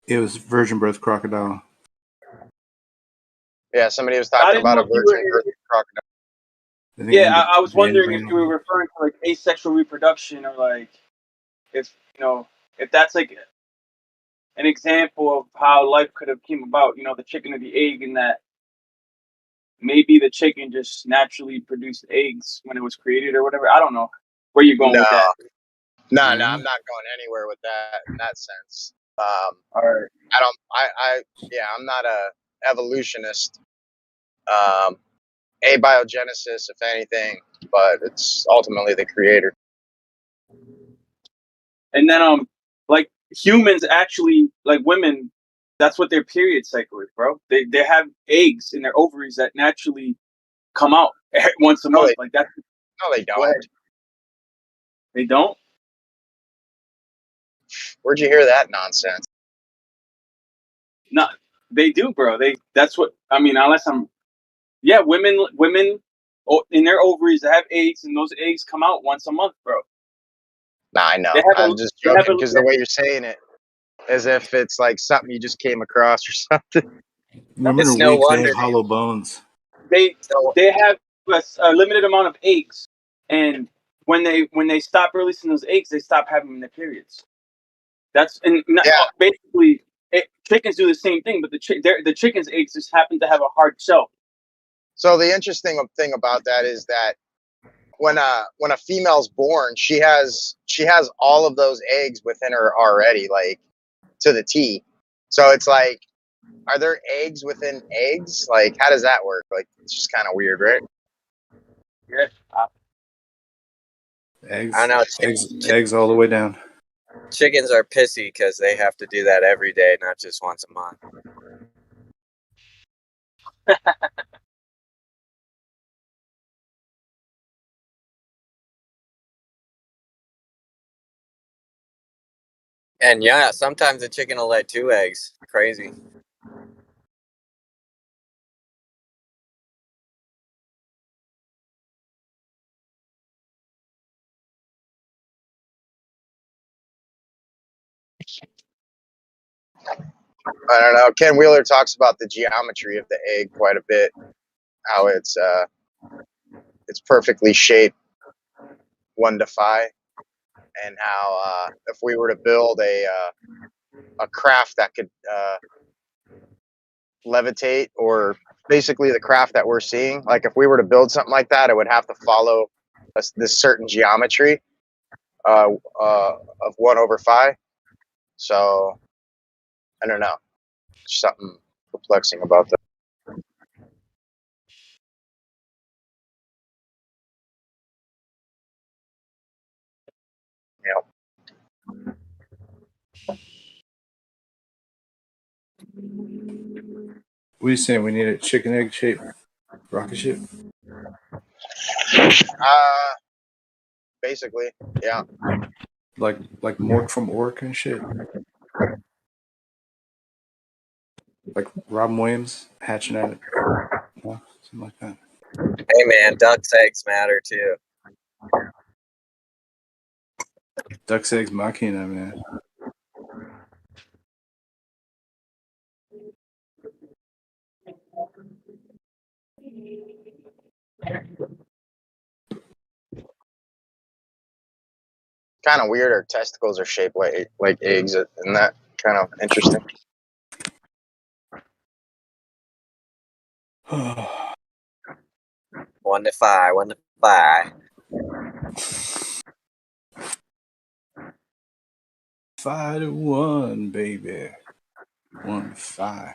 It was virgin birth crocodile. Yeah, somebody was talking about a virgin birth crocodile. Yeah, I was wondering if you were referring to like asexual reproduction or like if if that's like an example of how life could have came about, the chicken or the egg, and that maybe the chicken just naturally produced eggs when it was created or whatever. I don't know where you're going No, with that. no, Mhm. I'm not going anywhere with that in that sense. All right. I'm not a evolutionist. Abiogenesis, if anything, but it's ultimately the creator. And then like humans actually, like women, that's what their period cycle is, bro. They have eggs in their ovaries that naturally come out once a No, month. they Like that. no, they Go ahead. don't. They don't. Where'd you hear that nonsense? No, they do, bro. That's what I mean. Unless I'm, yeah, women in their ovaries they have eggs, and those eggs come out once a month, bro. Nah, I know. They have I'm just joking because the way you're saying it, as if it's like something you just came across or something. Women It's are no weak. They wonder have hollow bones. they So have a limited amount of eggs, and when they stop releasing those eggs, they stop having their periods. That's yeah. basically chickens do the same thing, but the chicken's eggs just happen to have a hard shell. So the interesting thing about that is that when a female's born, she has all of those eggs within her already, like to the T. So it's like, are there eggs within eggs? Like, how does that work? Like, it's just kind of weird, right? Yeah. I know. Eggs all the way down. Chickens are pissy because they have to do that every day, not just once a month. And yeah, sometimes a chicken will lay 2 eggs. Crazy. I don't know. Ken Wheeler talks about the geometry of the egg quite a bit. How it's perfectly shaped 1 to 5, and how if we were to build a craft that could levitate, or basically the craft that we're seeing, like if we were to build something like that, it would have to follow this certain geometry of 1/5. So I don't know. Something perplexing about that. You know. What are you saying? We need a chicken egg shaped rocket ship? Basically, yeah. Like Mork from Ork and shit? Like Robin Williams hatching at it? Yeah, something like that. Hey man, duck's eggs matter too. Duck's eggs machina, man. Kind of weird. Our testicles are shaped like eggs. Isn't that kind of interesting? 1 to 5, 1 to 5. 5 to 1, baby. 1 to 5.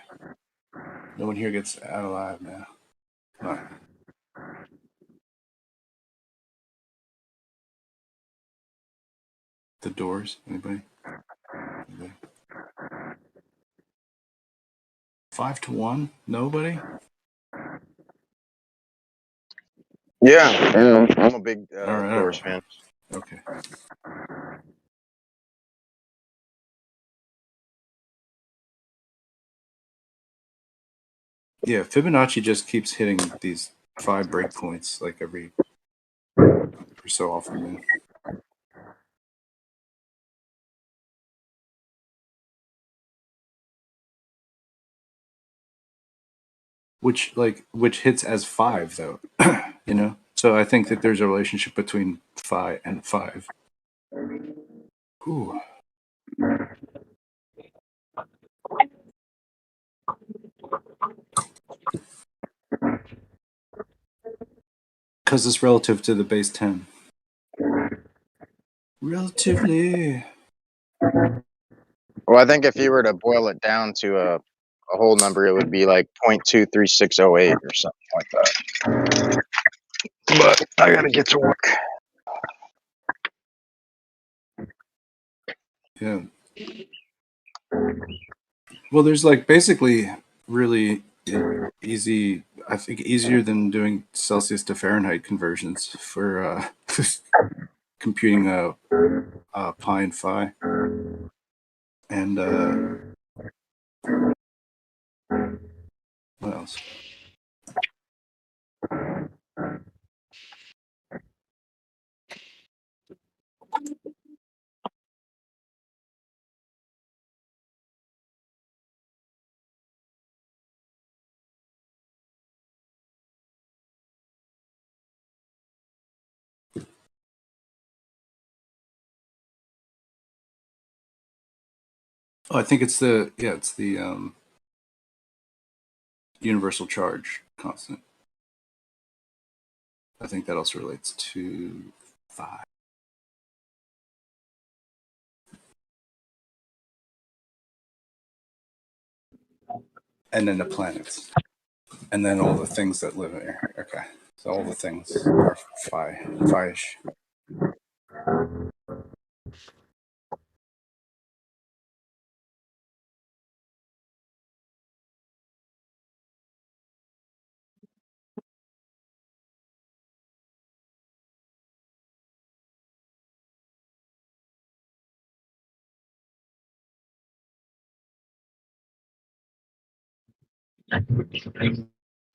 No one here gets out alive now. Come on. The Doors? Anybody? 5 to 1? Nobody? Yeah, I'm a big All Doors right. fan. Okay. Yeah, Fibonacci just keeps hitting these 5 breakpoints like every so often, man. Which hits as 5 though, you know. So I think that there's a relationship between phi and 5. Ooh. Because it's relative to the base 10. Relatively. Well, I think if you were to boil it down to a whole number, it would be like 0.23608 or something like that. But I gotta get to work. Yeah. Well, there's like basically really easy, I think easier than doing Celsius to Fahrenheit conversions for computing pi and phi. And what else? Oh, I think it's the universal charge constant. I think that also relates to phi. And then the planets. And then all the things that live here. Okay. So all the things are phi-ish.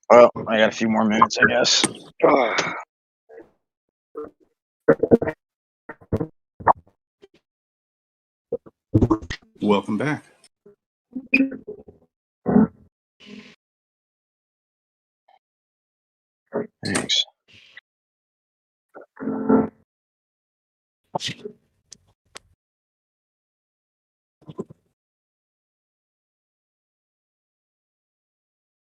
Well, I got a few more minutes, I guess. Welcome back. Thanks.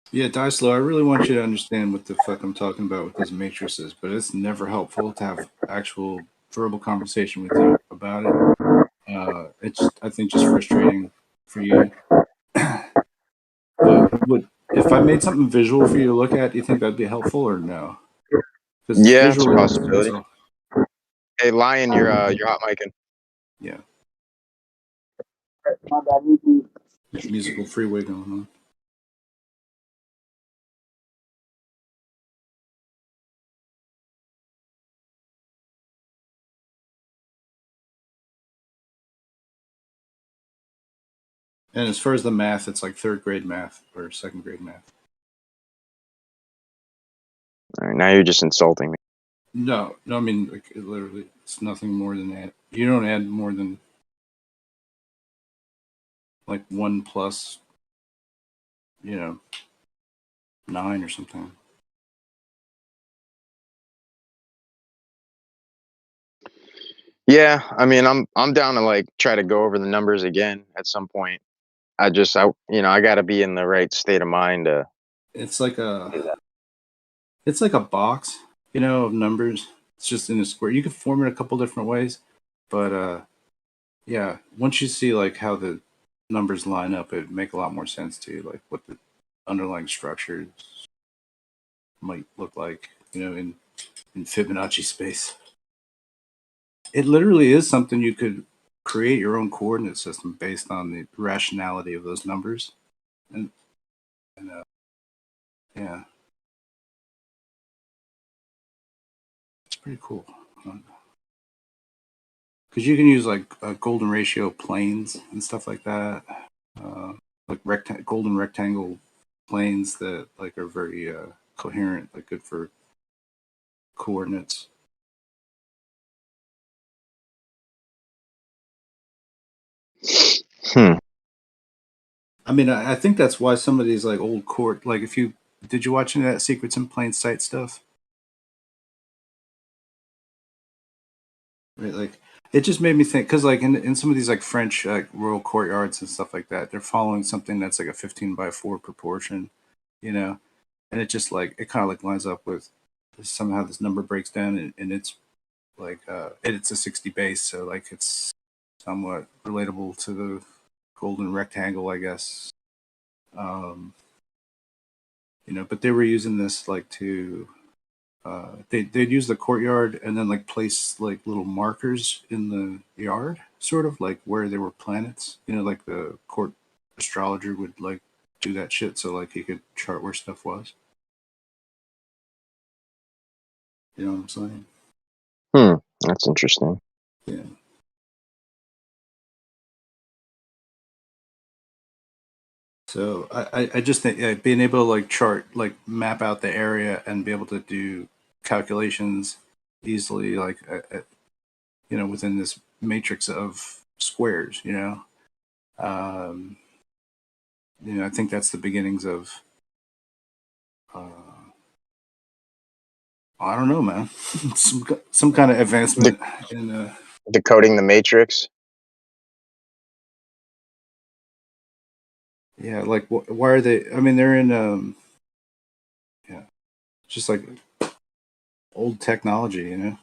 Yeah, Dyslow, I really want you to understand what the fuck I'm talking about with these matrices, but it's never helpful to have actual verbal conversation with you about it. It's, I think, just frustrating for you. But if I made something visual for you to look at, do you think that'd be helpful or no? Yeah, it's a possibility. So, Hey, Lion, you're hot micing. yeah. Musical freeway going on. And as far as the math, it's like third grade math or second grade math. All right, now you're just insulting me. No, I mean, like, it literally, it's nothing more than that. You don't add more than like 1 plus, 9 or something. Yeah, I mean, I'm down to like try to go over the numbers again at some point. I got to be in the right state of mind to. It's like a box, of numbers. It's just in a square. You can form it a couple different ways, but yeah, once you see like how the numbers line up, it make a lot more sense to you, like what the underlying structures might look like, in Fibonacci space. It literally is something you could create your own coordinate system based on the rationality of those numbers, and yeah, it's pretty cool. Because you can use like golden ratio planes and stuff like that, like golden rectangle planes that like are very coherent, like good for coordinates. I mean, I think that's why some of these like old like did you watch any of that Secrets in Plain Sight stuff? Right, like it just made me think, because like in some of these like French like royal courtyards and stuff like that, they're following something that's like a 15:4 proportion, you know, and it just like it kind of like lines up with somehow this number breaks down and it's like it's a 60 base, so like it's somewhat relatable to the golden rectangle, I guess. You know, but they were using this like to they'd use the courtyard and then like place like little markers in the yard, sort of like where there were planets. You know, like the court astrologer would like do that shit, so like he could chart where stuff was. You know what I'm saying? That's interesting. Yeah. So I just think being able to like chart, like map out the area and be able to do calculations easily, like you know, within this matrix of squares, you know, I think that's the beginnings of. I don't know, man. some kind of advancement in Decoding the matrix. yeah, like why are they? I mean, they're in yeah, just like old technology, you know.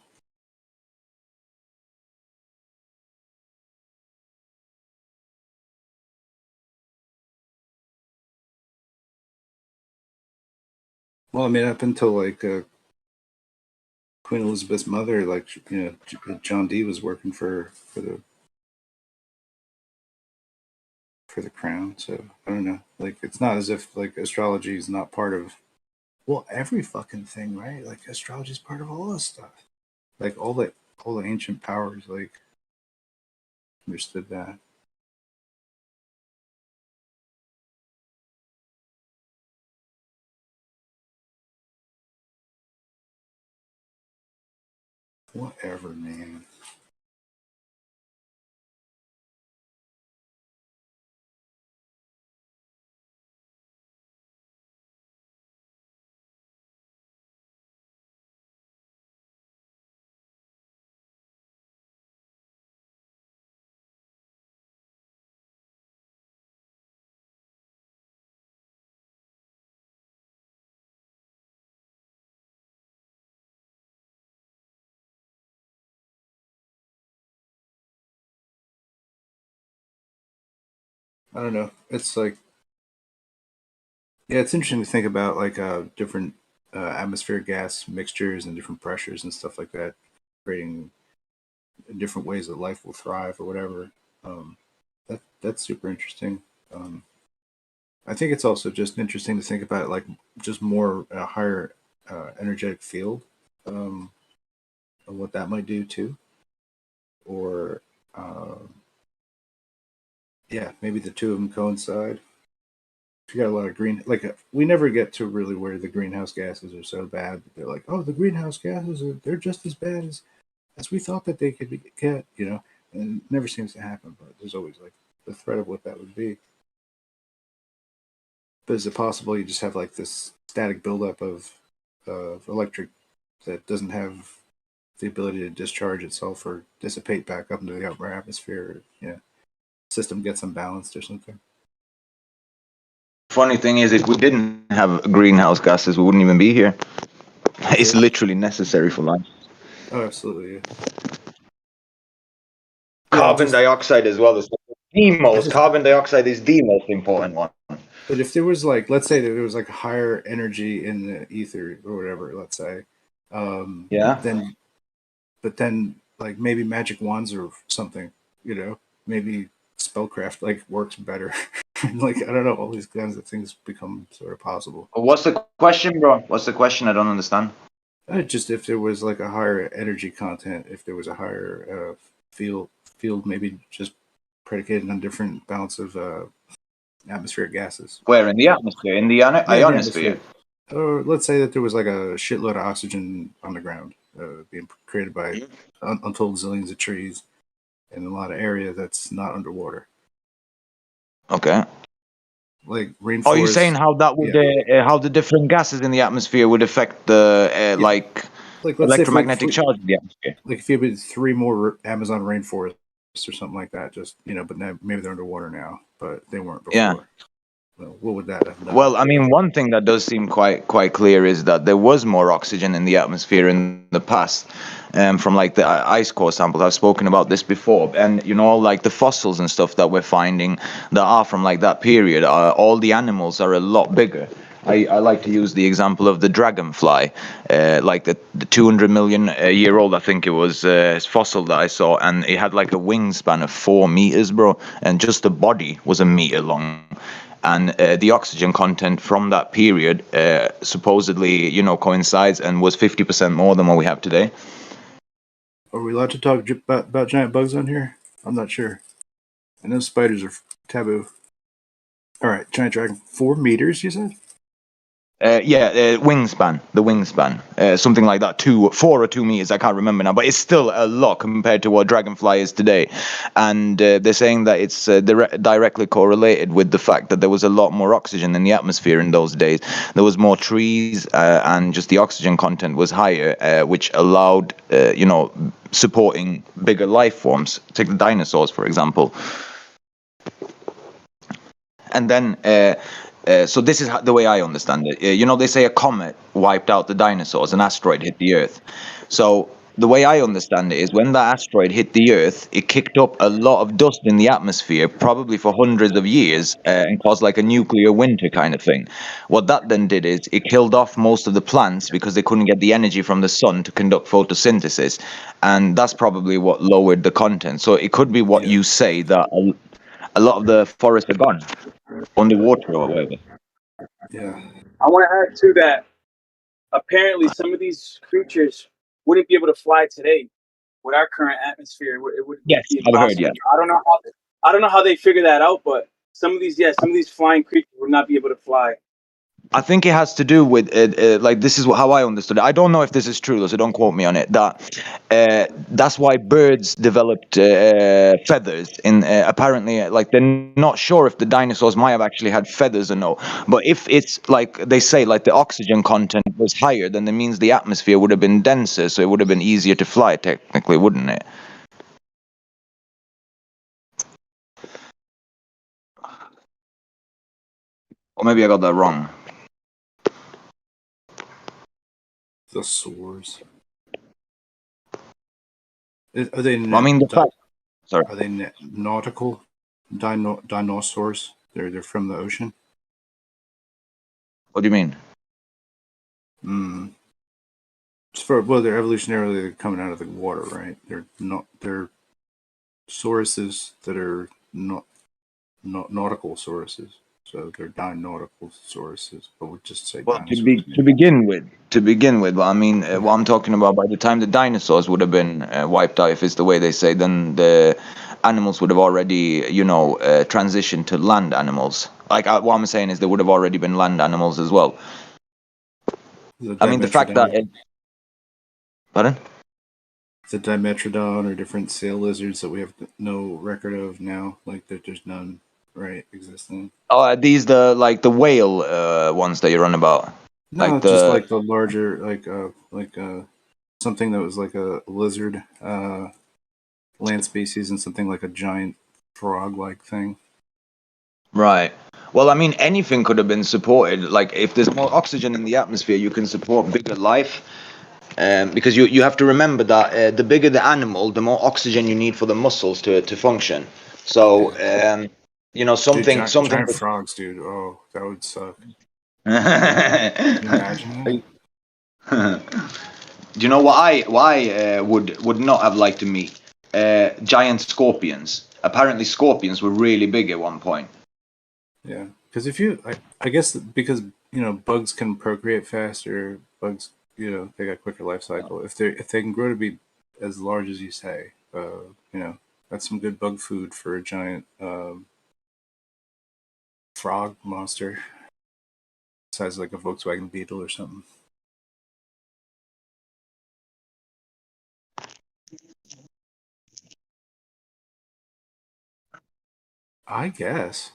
Well, I mean, up until like Queen Elizabeth's mother, like you know, John Dee was working for the crown. So I don't know. Like, it's not as if like astrology is not part of every fucking thing, right? Like astrology is part of all this stuff. Like all the ancient powers like understood that. Whatever, man. I don't know. It's like, yeah, it's interesting to think about like different atmospheric gas mixtures and different pressures and stuff like that, creating different ways that life will thrive or whatever. That's super interesting. I think it's also just interesting to think about like just more a higher energetic field, and what that might do too, or yeah, maybe the two of them coincide. If you got a lot of green, like we never get to really where the greenhouse gases are so bad that they're like, oh, the greenhouse gases they're just as bad as we thought that they could get, you know, and it never seems to happen. But there's always like the threat of what that would be. But is it possible you just have like this static buildup of electric that doesn't have the ability to discharge itself or dissipate back up into the upper atmosphere? Yeah, system gets unbalanced or something. Funny thing is, if we didn't have greenhouse gases, we wouldn't even be here. It's literally necessary for life. Oh, absolutely. Yeah. Carbon dioxide as well is carbon dioxide is the most important one. But if there was like, let's say that there was like higher energy in the ether or whatever, let's say, then like maybe magic wands or something, you know, maybe spellcraft like works better. Like, I don't know, all these kinds of things become sort of possible. What's the question, bro? What's the question? I don't understand. Just if there was like a higher energy content, if there was a higher field, maybe just predicated on different balance of atmospheric gases. Where in the atmosphere? In the ionosphere? Or let's say that there was like a shitload of oxygen on the ground being created by untold zillions of trees in a lot of area that's not underwater. Okay. Like rainforest. Are you saying how that would how the different gases in the atmosphere would affect the like like let's say electromagnetic charge in the atmosphere. like if you had 3 more Amazon rainforests or something like that, just but now, maybe they're underwater now, but they weren't before. Yeah. Well, what would that have done? Well, I mean, one thing that does seem quite clear is that there was more oxygen in the atmosphere in the past, from like the ice core samples. I've spoken about this before, and like the fossils and stuff that we're finding that are from like that period, all the animals are a lot bigger. I like to use the example of the dragonfly, like the 200 million year old, I think it was, fossil that I saw, and it had like a wingspan of 4 meters, bro, and just the body was a meter long. And the oxygen content from that period supposedly, coincides and was 50% more than what we have today. Are we allowed to talk about giant bugs on here? I'm not sure. I know spiders are taboo. All right, giant dragon, 4 meters, you said? Wingspan, the wingspan, something like that, 4 or 2 meters, I can't remember now, but it's still a lot compared to what dragonfly is today. And they're saying that it's directly correlated with the fact that there was a lot more oxygen in the atmosphere in those days. There was more trees, and just the oxygen content was higher, which allowed, supporting bigger life forms. Take the dinosaurs, for example. And then, so this is the way I understand it. They say a comet wiped out the dinosaurs, an asteroid hit the Earth. So the way I understand it is when that asteroid hit the Earth, it kicked up a lot of dust in the atmosphere, probably for hundreds of years, and caused like a nuclear winter kind of thing. What that then did is it killed off most of the plants because they couldn't get the energy from the sun to conduct photosynthesis. And that's probably what lowered the content. So it could be what you say, that a lot of the forests are gone, underwater or whatever. Yeah. I want to add to that. Apparently, some of these creatures wouldn't be able to fly today with our current atmosphere. It would Yes, be I've impossible. heard, yeah. I don't know how they figure that out, but some of these flying creatures would not be able to fly. I think it has to do with like this is how I understood it. I don't know if this is true, though, so don't quote me on it. That's why birds developed feathers. In apparently, like they're not sure if the dinosaurs might have actually had feathers or no. But if it's like they say, like the oxygen content was higher, then that means the atmosphere would have been denser, so it would have been easier to fly, technically, wouldn't it? Or maybe I got that wrong. The sores. Are they? I mean, sorry. Are they nautical dinosaurs? They're from the ocean. What do you mean? They're evolutionarily coming out of the water, right? They're sauruses that are not nautical sauruses. So they're dinonautical sauruses, but we just say dinosaurs. To begin with, I mean, what I'm talking about, by the time the dinosaurs would have been wiped out, if it's the way they say, then the animals would have already, transitioned to land animals. Like what I'm saying is, there would have already been land animals as well. I mean, the fact that. Pardon? The Dimetrodon or different sail lizards that we have no record of now, like there's none, right, existing. Oh, these the whale ones that you're on about? No, just like the larger, like something that was like a lizard land species and something like a giant frog-like thing. Right. Well, I mean, anything could have been supported. Like, if there's more oxygen in the atmosphere, you can support bigger life. Because you have to remember that the bigger the animal, the more oxygen you need for the muscles to function. So, something. Giant frogs, dude. Oh, that would suck. Can you imagine that? Do you know what I would not have liked to meet? Giant scorpions. Apparently, scorpions were really big at one point. Yeah, because I guess because bugs can procreate faster. Bugs, they got quicker life cycle. If they can grow to be as large as you say, that's some good bug food for a giant frog monster, size like a Volkswagen Beetle or something. I guess,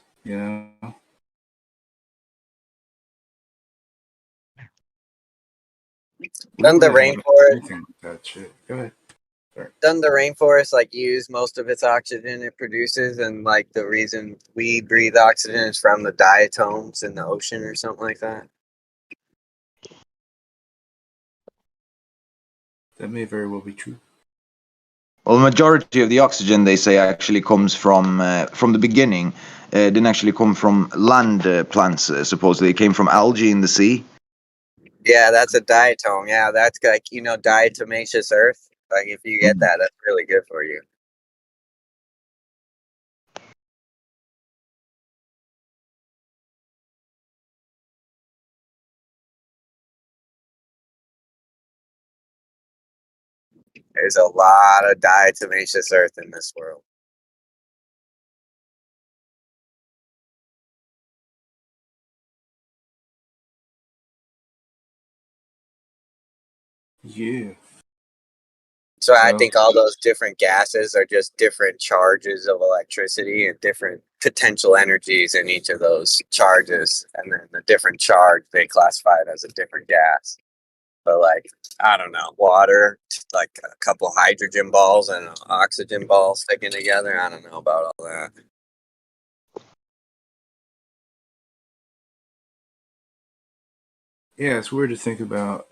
We Doesn't don't the really have rainforest anything like that shit. Go ahead. doesn't the rainforest like use most of its oxygen it produces, and like the reason we breathe oxygen is from the diatoms in the ocean or something like that? That may very well be true. Well, the majority of the oxygen they say actually comes from the beginning. Didn't actually come from land plants. Supposedly, it came from algae in the sea. Yeah, that's a diatom. Yeah, that's like, diatomaceous earth. Like if you get that, that's really good for you. There's a lot of diatomaceous earth in this world. Yeah. So I think all those different gases are just different charges of electricity and different potential energies in each of those charges. And then the different charge, they classify it as a different gas. But like, I don't know, water, like a couple hydrogen balls and an oxygen ball sticking together. I don't know about all that. Yeah, it's weird to think about,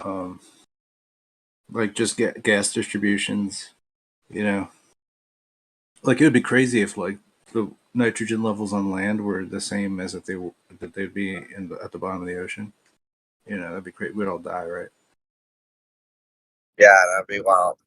like just gas distributions. You know, like it would be crazy if like the nitrogen levels on land were the same as if they'd be at the bottom of the ocean. You know, that'd be great. We'd all die, right? Yeah, that'd be wild.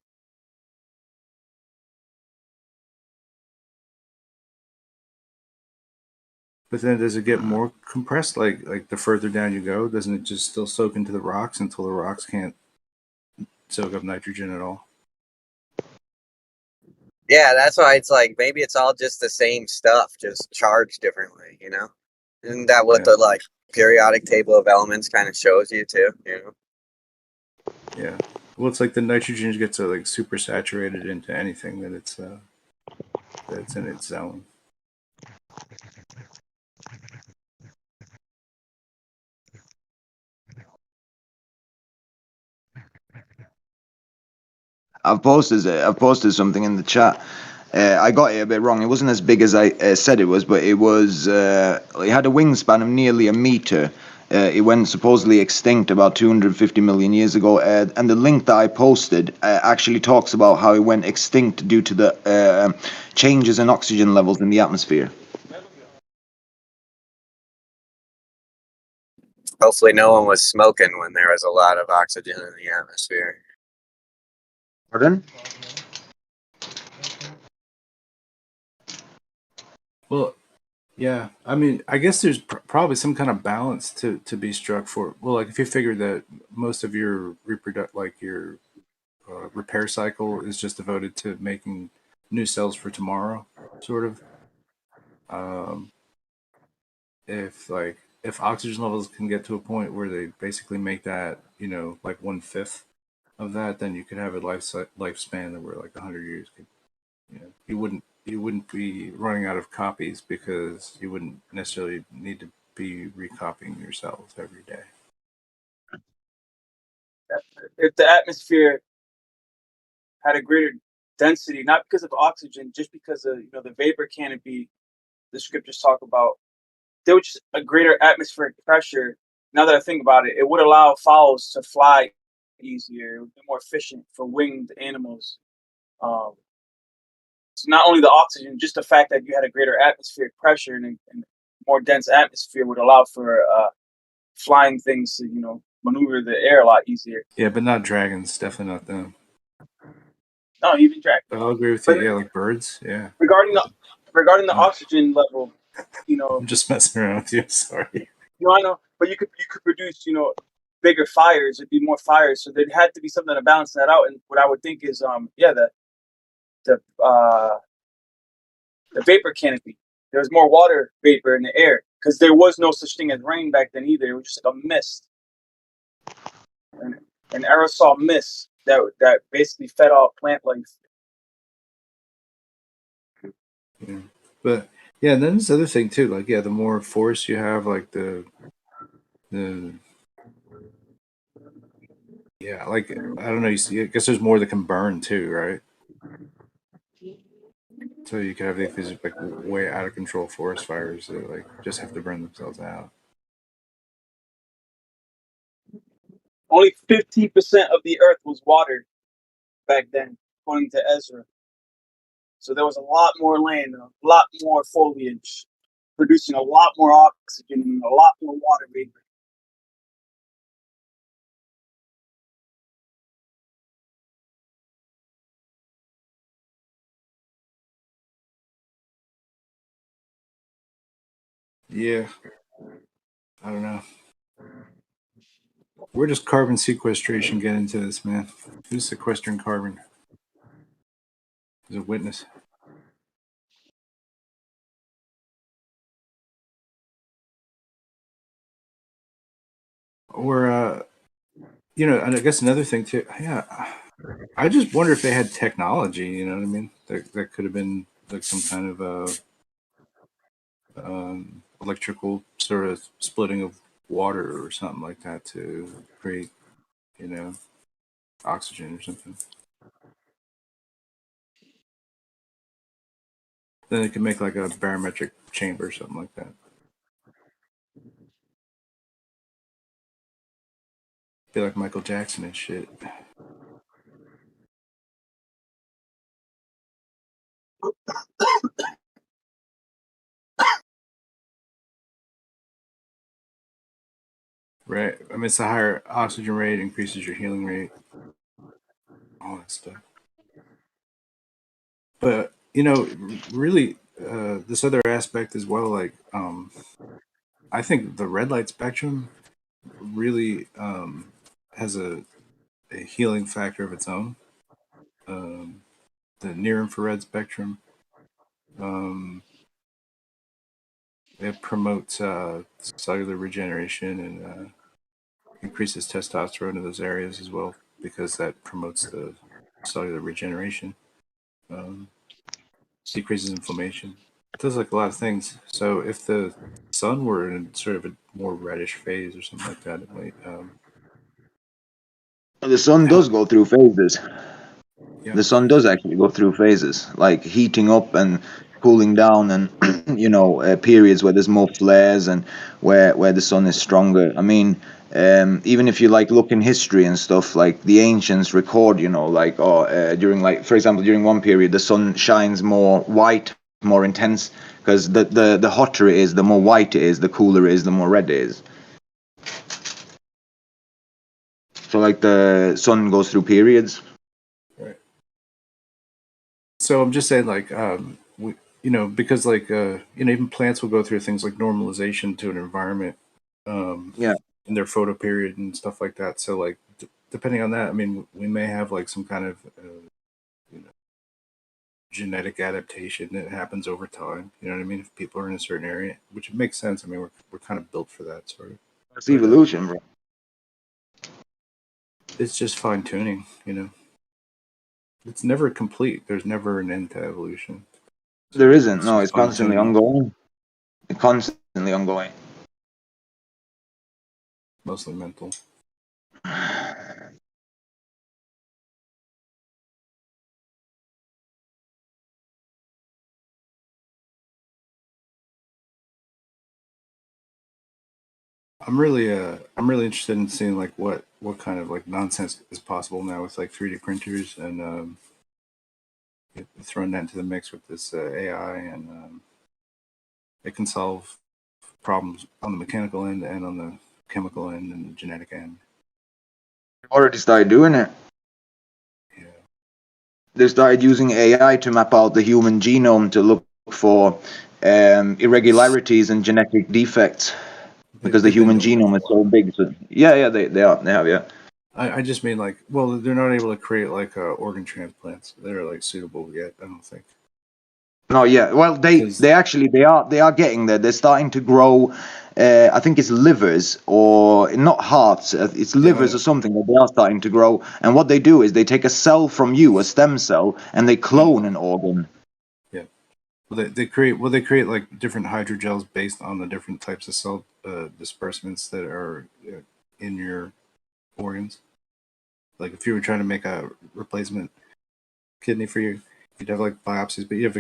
But then does it get more compressed? Like the further down you go, doesn't it just still soak into the rocks until the rocks can't soak up nitrogen at all? Yeah, that's why it's like maybe it's all just the same stuff, just charged differently, Isn't that what the like periodic table of elements kind of shows you too, Yeah. Well, it's like the nitrogen gets like super saturated into anything that's in its zone. I've posted something in the chat. I got it a bit wrong. It wasn't as big as I said it was, but it was. It had a wingspan of nearly a meter. It went supposedly extinct about 250 million years ago, and the link that I posted actually talks about how it went extinct due to the changes in oxygen levels in the atmosphere. Hopefully no one was smoking when there was a lot of oxygen in the atmosphere. Pardon? Well, yeah. I mean, I guess there's probably some kind of balance to be struck for. Well, like if you figure that most of your your repair cycle is just devoted to making new cells for tomorrow, sort of. Um, if oxygen levels can get to a point where they basically make that, like 1/5 of that, then you could have a lifespan that were like 100 years. You wouldn't be running out of copies because you wouldn't necessarily need to be recopying your cells every day. If the atmosphere had a greater density, not because of oxygen, just because of the vapor canopy, the scriptures talk about, there was just a greater atmospheric pressure. Now that I think about it, it would allow fowls to fly easier. It would be more efficient for winged animals. So not only the oxygen, just the fact that you had a greater atmospheric pressure and more dense atmosphere would allow for flying things to maneuver the air a lot easier. Yeah, but not dragons. Definitely not them. No, even dragons. I'll agree with you. Yeah, like birds. Yeah. Regarding the oxygen level, I'm just messing around with you. Sorry. I know, but you could produce bigger fires. It'd be more fires, so there had to be something to balance that out. And what I would think is the vapor canopy. There was more water vapor in the air because there was no such thing as rain back then either. It was just like a mist, an aerosol mist that basically fed off plant life. Yeah. But yeah, and then this other thing too, like the more force you have, like the Yeah, like I don't know. You see, I guess there's more that can burn too, right? So you could have these like way out of control forest fires that like just have to burn themselves out. Only 15% of the earth was water back then, according to Ezra. So there was a lot more land and a lot more foliage, producing a lot more oxygen and a lot more water vapor. Yeah, I don't know. Where does carbon sequestration get into this, man? Who's sequestering carbon? As a witness. Or you know, and I guess another thing too. Yeah, I just wonder if they had technology. You know what I mean? That could have been like some kind of electrical sort of splitting of water or something like that to create, you know, oxygen or something. Then it could make like a barometric chamber or something like that. Be like Michael Jackson and shit. Right. I mean, it's a higher oxygen rate, increases your healing rate, all that stuff. But, you know, really, this other aspect as well, like, I think the red light spectrum really has a healing factor of its own. The near infrared spectrum, it promotes cellular regeneration and increases testosterone in those areas as well because that promotes the cellular regeneration, decreases inflammation. It does like a lot of things. So if the sun were in sort of a more reddish phase or something like that, it might. The sun does go through phases. Yeah. The sun does actually go through phases, like heating up and cooling down, and periods where there's more flares and where the sun is stronger. I mean, even if you like look in history and stuff, like the ancients record, during like, for example, during one period the sun shines more white, more intense, because the hotter it is, the more white it is, the cooler it is, the more red it is. So like the sun goes through periods. Right. So I'm just saying, like, because like, even plants will go through things like normalization to an environment, Yeah. in their photo period and stuff like that. So like, depending on that, I mean, we may have like some kind of, genetic adaptation that happens over time. You know what I mean? If people are in a certain area, which makes sense. I mean, we're kind of built for that sort of. It's evolution, bro. It's just fine tuning, It's never complete. There's never an end to evolution. There isn't. No, just it's constantly fine-tuning. ongoing. It's constantly ongoing. Mostly mental. I'm really interested in seeing like what kind of like nonsense is possible now with like 3D printers and throwing that into the mix with this AI, and it can solve problems on the mechanical end and on the chemical end and the genetic end. Already started doing it. Yeah. They started using AI to map out the human genome to look for irregularities and genetic defects, because the They've been human doing that genome for is a so while. big. So they have, yeah. I just mean like, well, they're not able to create like organ transplants that are like suitable yet. I don't think. No, yeah. Well, they actually they are getting there. They're starting to grow. I think it's livers or not hearts. It's livers or something that they are starting to grow. And what they do is they take a cell from you, a stem cell, and they clone an organ. Yeah. Well, they create like different hydrogels based on the different types of cell disbursements that are in your organs. Like if you were trying to make a replacement kidney for you, you'd have like biopsies, but you have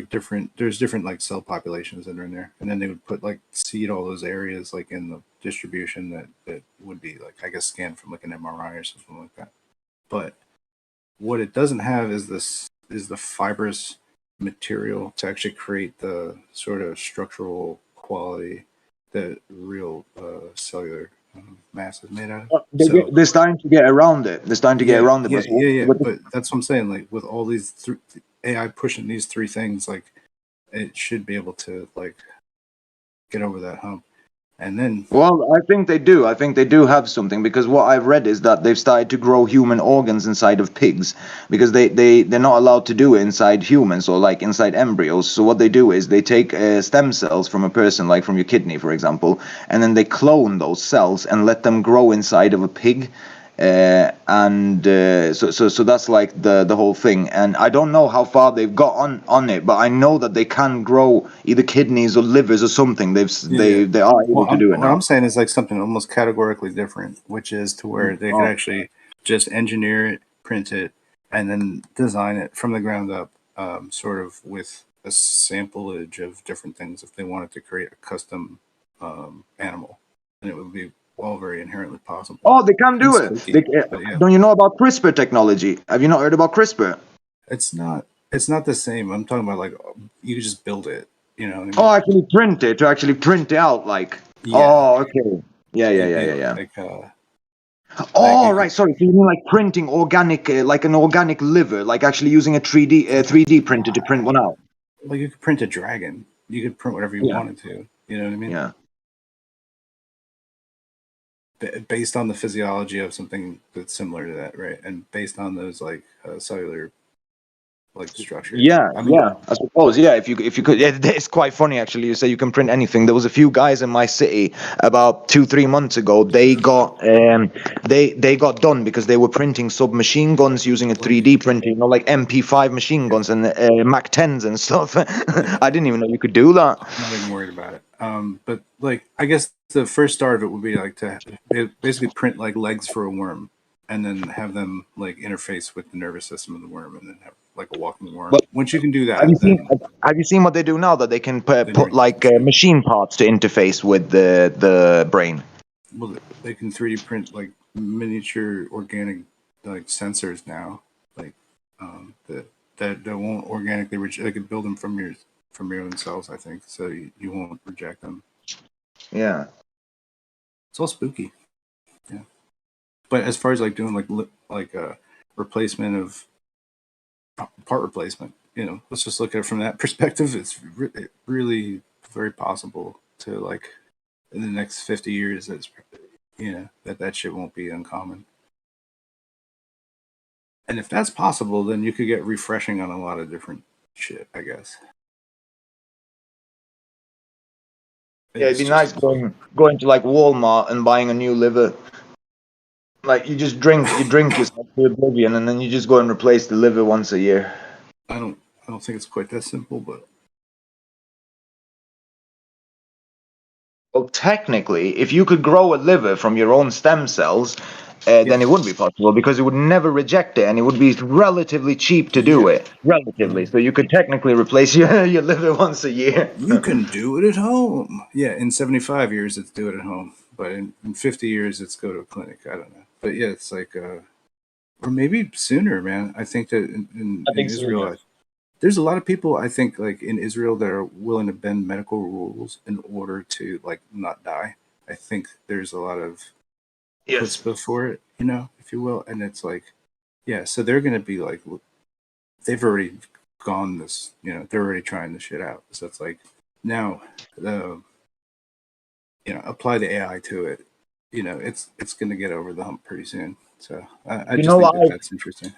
there's different like cell populations that are in there, and then they would put like seed all those areas like in the distribution that would be like, I guess, scanned from like an MRI or something like that. But what it doesn't have is the fibrous material to actually create the sort of structural quality that real cellular mass is made out of. They're starting to get around it. They're starting to get around it. But that's what I'm saying. Like with all these AI pushing these three things, like it should be able to like get over that hump. And then, well, I think they do. I think they do have something, because what I've read is that they've started to grow human organs inside of pigs, because they're not allowed to do it inside humans or like inside embryos. So what they do is they take stem cells from a person, like from your kidney, for example, and then they clone those cells and let them grow inside of a pig. So that's like the whole thing, and I don't know how far they've got on it, but I know that they can grow either kidneys or livers or something. They are able to do it now. What I'm saying is like something almost categorically different, which is to where they could actually just engineer it, print it, and then design it from the ground up, sort of with a samplage of different things if they wanted to create a custom animal, and it would be all very inherently possible. Oh, they can do it. Don't you know about CRISPR technology? Have you not heard about CRISPR? It's not the same. I'm talking about like you can just build it. You know what I mean? Oh, actually print it, to actually print it out, like. Yeah. Oh, okay. Yeah. Like, right. Sorry. So you mean like printing organic, like an organic liver, like actually using a 3D printer to print one out? Like you could print a dragon. You could print whatever you wanted to. You know what I mean? Yeah. Based on the physiology of something that's similar to that, right? And based on those like cellular like structures. I suppose. Yeah, if you could, it's quite funny actually. You say you can print anything. There was a few guys in my city about 2-3 months ago. They got they got done because they were printing submachine guns using a 3D printing, like MP5 machine guns and Mac 10s and stuff. I didn't even know you could do that. I'm not even worried about it. But like, I guess the first start of it would be like to basically print like legs for a worm, and then have them like interface with the nervous system of the worm, and then have like a walking worm. But once you can do that, have you seen what they do now? That they can put like machine parts to interface with the brain. Well, they can 3D print like miniature organic like sensors now, like that won't organically they could build them from your own cells, I think, so you won't reject them. Yeah, it's all spooky. Yeah, but as far as like doing like a replacement of part replacement, let's just look at it from that perspective. It's really very possible to like in the next 50 years that shit won't be uncommon. And if that's possible, then you could get refreshing on a lot of different shit, I guess. Yeah, it'd be nice going to like Walmart and buying a new liver. Like you drink yourself to oblivion, and then you just go and replace the liver once a year. I don't think it's quite that simple, but well, technically, if you could grow a liver from your own stem cells, then it wouldn't be possible, because it would never reject it, and it would be relatively cheap to do it. Relatively, so you could technically replace your liver once a year. You can do it at home. Yeah, in 75 years, it's do it at home, but in 50 years, it's go to a clinic. I don't know, but yeah, it's like, or maybe sooner, man. I think that in Israel, there's a lot of people, I think, like in Israel, that are willing to bend medical rules in order to like not die. I think there's a lot of chutzpah for it, if you will. And it's like, yeah, so they're going to be like, they've already gone this, they're already trying this shit out. So it's like, now, apply the AI to it. It's going to get over the hump pretty soon. So I just think that's interesting.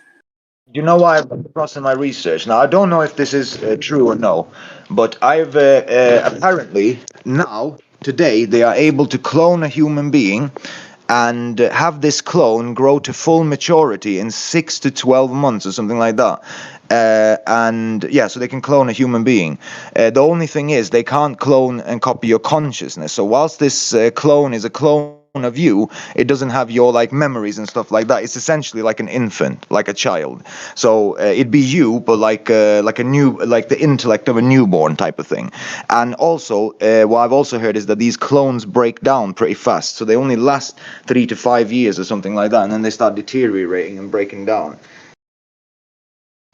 You know why I've come across in my research? Now, I don't know if this is true or no, but I've apparently now, today, they are able to clone a human being and have this clone grow to full maturity in 6 to 12 months or something like that. So they can clone a human being. The only thing is they can't clone and copy your consciousness. So whilst this clone is a clone of you. It doesn't have your like memories and stuff like that. It's essentially like an infant, like a child. So it'd be you, but like a new, like the intellect of a newborn type of thing. And also, what I've also heard is that these clones break down pretty fast. So they only last 3 to 5 years or something like that, and then they start deteriorating and breaking down.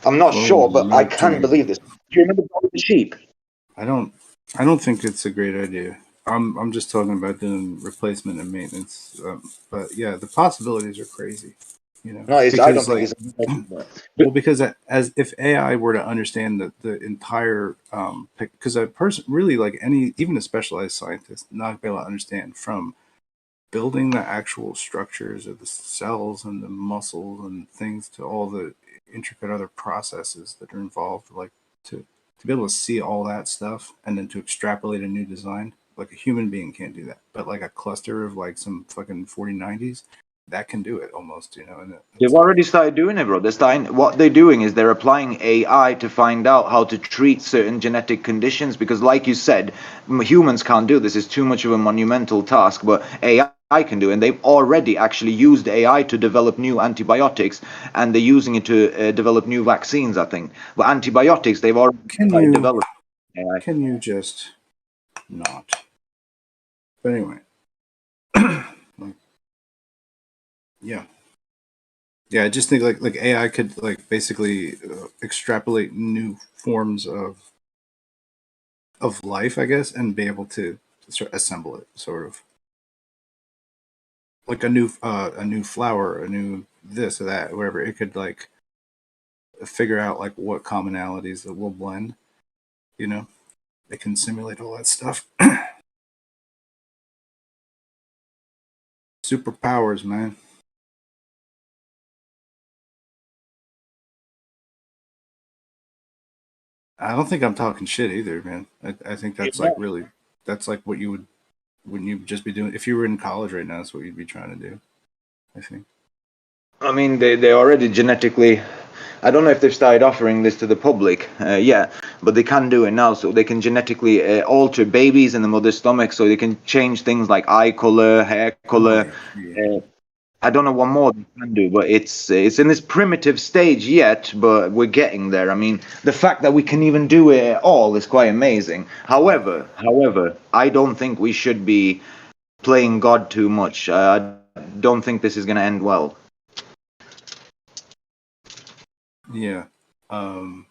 I'm not sure, but I can't believe this. Do you remember the sheep? I don't think it's a great idea. I'm just talking about doing replacement and maintenance. But yeah, the possibilities are crazy. You know, No, I don't think like, it's a good idea. well, because as if AI were to understand the entire because a person really like any even a specialized scientist not be able to understand from building the actual structures of the cells and the muscles and things to all the intricate other processes that are involved, like to be able to see all that stuff and then to extrapolate a new design. Like a human being can't do that, but like a cluster of like some fucking 4090s, that can do it almost, you know. And They've already started doing it, bro. What they're doing is they're applying AI to find out how to treat certain genetic conditions. Because, like you said, humans can't do this. It's too much of a monumental task. But AI can do it. And they've already actually used AI to develop new antibiotics. And they're using it to develop new vaccines, I think. But antibiotics, they've already developed AI. Can you just not? But anyway. Like, yeah. Yeah, I just think like AI could like basically extrapolate new forms of life, I guess, and be able to sort of assemble it, sort of like a new flower, a new this or that, whatever. It could like figure out like what commonalities that will blend. You know, it can simulate all that stuff. Superpowers, man. I don't think I'm talking shit either, man. I think that's like really, that's like what you would, wouldn't you just be doing if you were in college right now? That's what you'd be trying to do, I think. I mean, they already genetically. I don't know if they've started offering this to the public yet, but they can do it now. So they can genetically alter babies in the mother's stomach, so they can change things like eye color, hair color. I don't know what more they can do, but it's in this primitive stage yet, but we're getting there. I mean, the fact that we can even do it at all is quite amazing. However, I don't think we should be playing God too much. I don't think this is going to end well. Yeah. But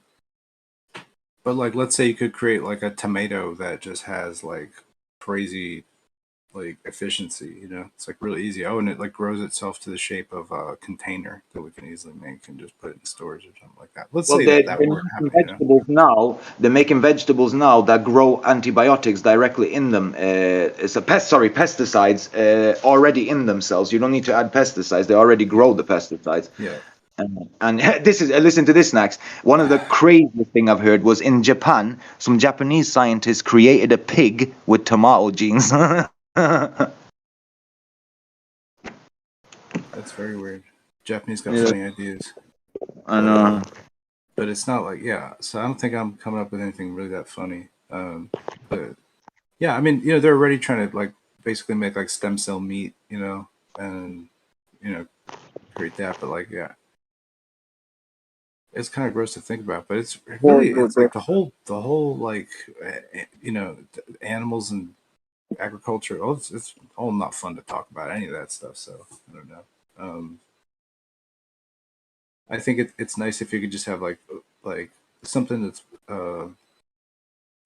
like, let's say you could create like a tomato that just has like crazy like efficiency, you know, it's like really easy. Oh, and it like grows itself to the shape of a container that we can easily make and just put it in storage or something like that. Let's say that they're would making happen. vegetables now. They're making vegetables now that grow antibiotics directly in them. It's a pesticides already in themselves. You don't need to add pesticides. They already grow the pesticides. Yeah. And this is listen to this next. One of the craziest thing I've heard was in Japan. Some Japanese scientists created a pig with tomato genes. That's very weird. Japanese got Yeah. funny ideas. I know. But it's not like, yeah. So I don't think I'm coming up with anything really that funny. But yeah, I mean, you know, they're already trying to like basically make like stem cell meat, you know, and you know, create that. But like, yeah, it's kind of gross to think about. But it's really, it's like the whole like, you know, animals and agriculture. Oh, it's all not fun to talk about any of that stuff. So I don't know. I think it's nice if you could just have like something that's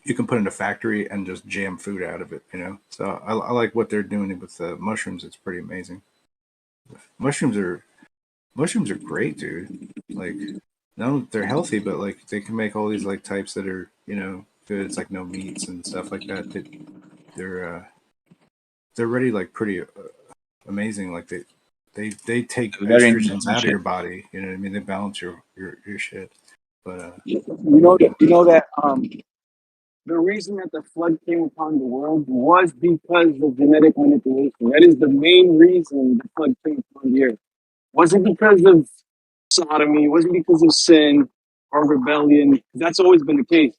you can put in a factory and just jam food out of it, you know. So I like what they're doing with the mushrooms. It's pretty amazing. Mushrooms are great, dude. Like, no, they're healthy, but like they can make all these like types that are, you know, good. It's like no meats and stuff like that. They're already like pretty amazing. Like they take Very estrogens out of shit. your body. You know what I mean? They balance your shit. But You know that the reason that the flood came upon the world was because of genetic manipulation. That is the main reason the flood came upon the earth. Wasn't because of sodomy, wasn't because of sin or rebellion. That's always been the case.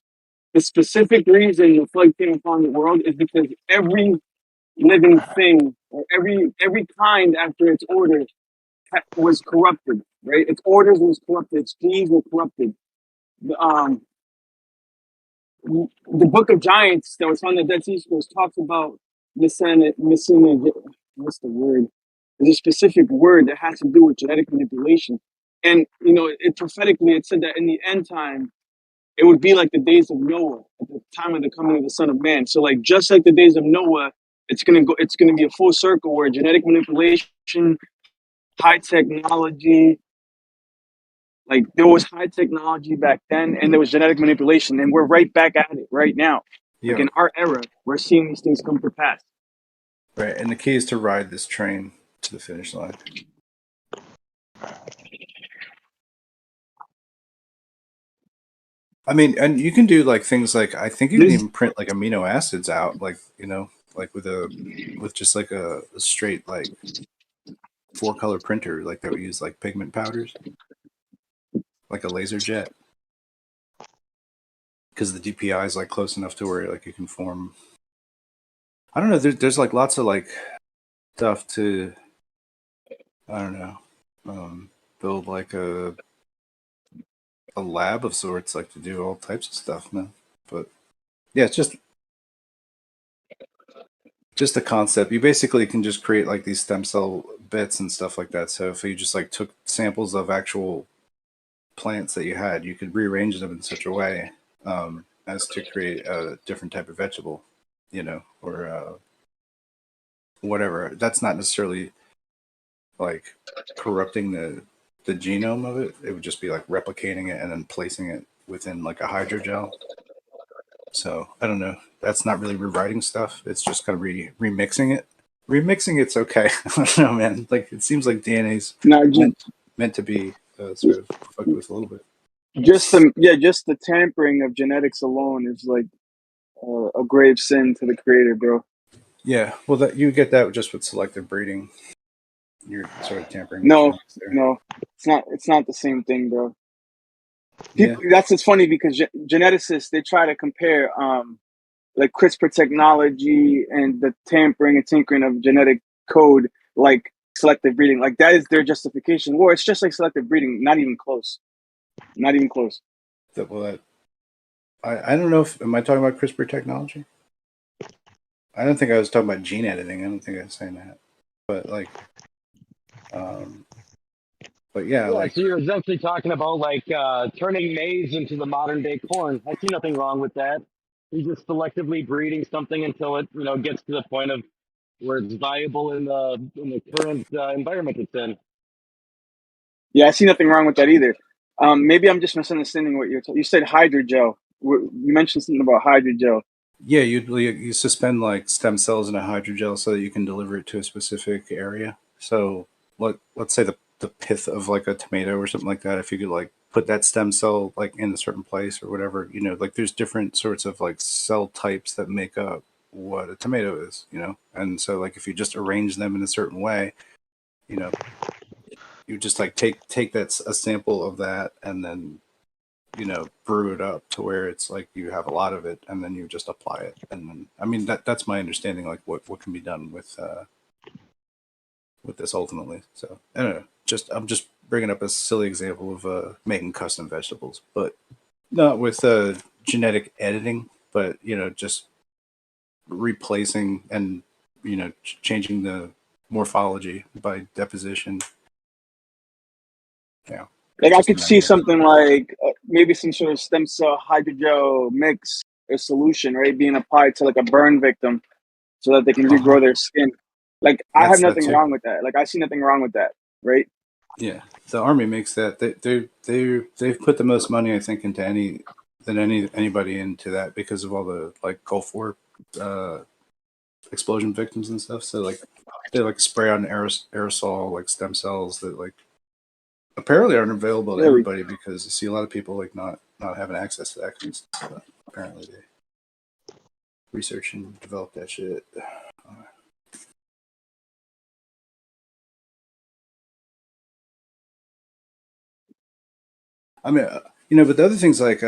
The specific reason the flood came upon the world is because every living thing, or every kind after its order was corrupted, right? Its orders was corrupted, its genes were corrupted. The, the Book of Giants that was found in the Dead Sea Scrolls talks about missing. What's the word? There's a specific word that has to do with genetic manipulation, and it prophetically it said that in the end time it would be like the days of Noah at the time of the coming of the Son of Man. So like just like the days of Noah, it's gonna be a full circle where genetic manipulation, high technology, like there was high technology back then and there was genetic manipulation, and we're right back at it right now. Like Yeah, in our era, we're seeing these things come to pass. right. And the key is to ride this train to the finish line. I mean, and you can do like things like I think you can even print like amino acids out, like like with just like a straight like 4-color printer, like that would use like pigment powders, like a laser jet, because the DPI is like close enough to where like you can form. I don't know. There's like lots of like stuff to, I don't know, build like a lab of sorts, like to do all types of stuff, man. But yeah, it's just a concept. You basically can just create like these stem cell bits and stuff like that. So if you just like took samples of actual plants that you had, you could rearrange them in such a way as to create a different type of vegetable, or whatever. That's not necessarily like corrupting the genome of it. It would just be like replicating it and then placing it within like a hydrogel. So I don't know. That's not really rewriting stuff. It's just kind of remixing it. Remixing it's okay. I don't know, man. Like it seems like DNA's meant to be sort of fucked with a little bit. Just the tampering of genetics alone is like a grave sin to the creator, bro. Yeah, well, that you get that just with selective breeding. You're sort of tampering with No, genetics there. no, it's not the same thing, bro. Yeah. It's funny because geneticists, they try to compare like CRISPR technology and the tampering and tinkering of genetic code like selective breeding. Like that is their justification. Well, it's just like selective breeding, not even close. Not even close. I don't know if am I talking about CRISPR technology? I don't think I was talking about gene editing. I don't think I was saying that. But like but yeah, like So you're essentially talking about like turning maize into the modern day corn. I see nothing wrong with that. You're just selectively breeding something until it gets to the point of where it's viable in the current environment it's in. Yeah, I see nothing wrong with that either. Maybe I'm just misunderstanding what you said. Hydrogel. You mentioned something about hydrogel. yeah, you suspend like stem cells in a hydrogel so that you can deliver it to a specific area. So let's say the pith of like a tomato or something like that. If you could like put that stem cell like in a certain place or whatever, like there's different sorts of like cell types that make up what a tomato is, and so like if you just arrange them in a certain way, you just like take a sample of that and then brew it up to where it's like you have a lot of it and then you just apply it. And then I mean that's my understanding, like what can be done with this ultimately. So I don't know, I'm just bringing up a silly example of making custom vegetables, but not with genetic editing, but just replacing and changing the morphology by deposition. Yeah. Like I could see something like maybe some sort of stem cell hydrogel mix or solution, right, being applied to like a burn victim so that they can regrow their skin. Like I have nothing wrong with that. Like I see nothing wrong with that, right? Yeah, the Army makes that. They've put the most money, I think, into anybody into that because of all the like Gulf War explosion victims and stuff. So like they like spray on aerosol like stem cells that like apparently aren't available to everybody because you see a lot of people like not having access to that kind of stuff. But apparently they research and develop that shit. I mean, but the other things like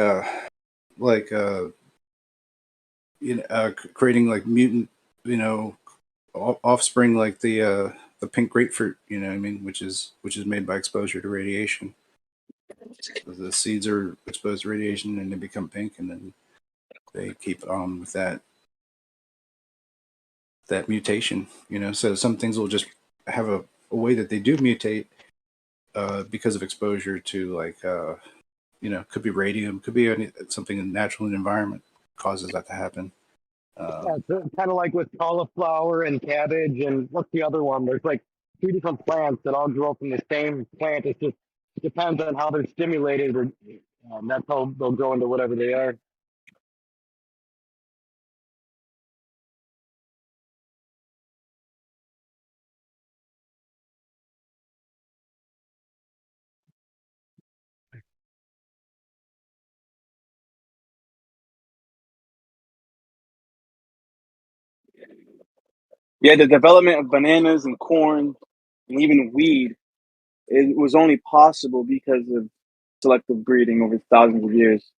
creating like mutant, offspring like the pink grapefruit. You know what I mean? Which is made by exposure to radiation. So the seeds are exposed to radiation and they become pink, and then they keep on with that mutation. You know, so some things will just have a way that they do mutate because of exposure to like you know, could be radium, could be something natural in the environment causes that to happen. Yeah, it's kind of like with cauliflower and cabbage and what's the other one? There's like two different plants that all grow from the same plant. It just depends on how they're stimulated, or that's how they'll grow into whatever they are. Yeah, the development of bananas and corn and even weed, it was only possible because of selective breeding over thousands of years.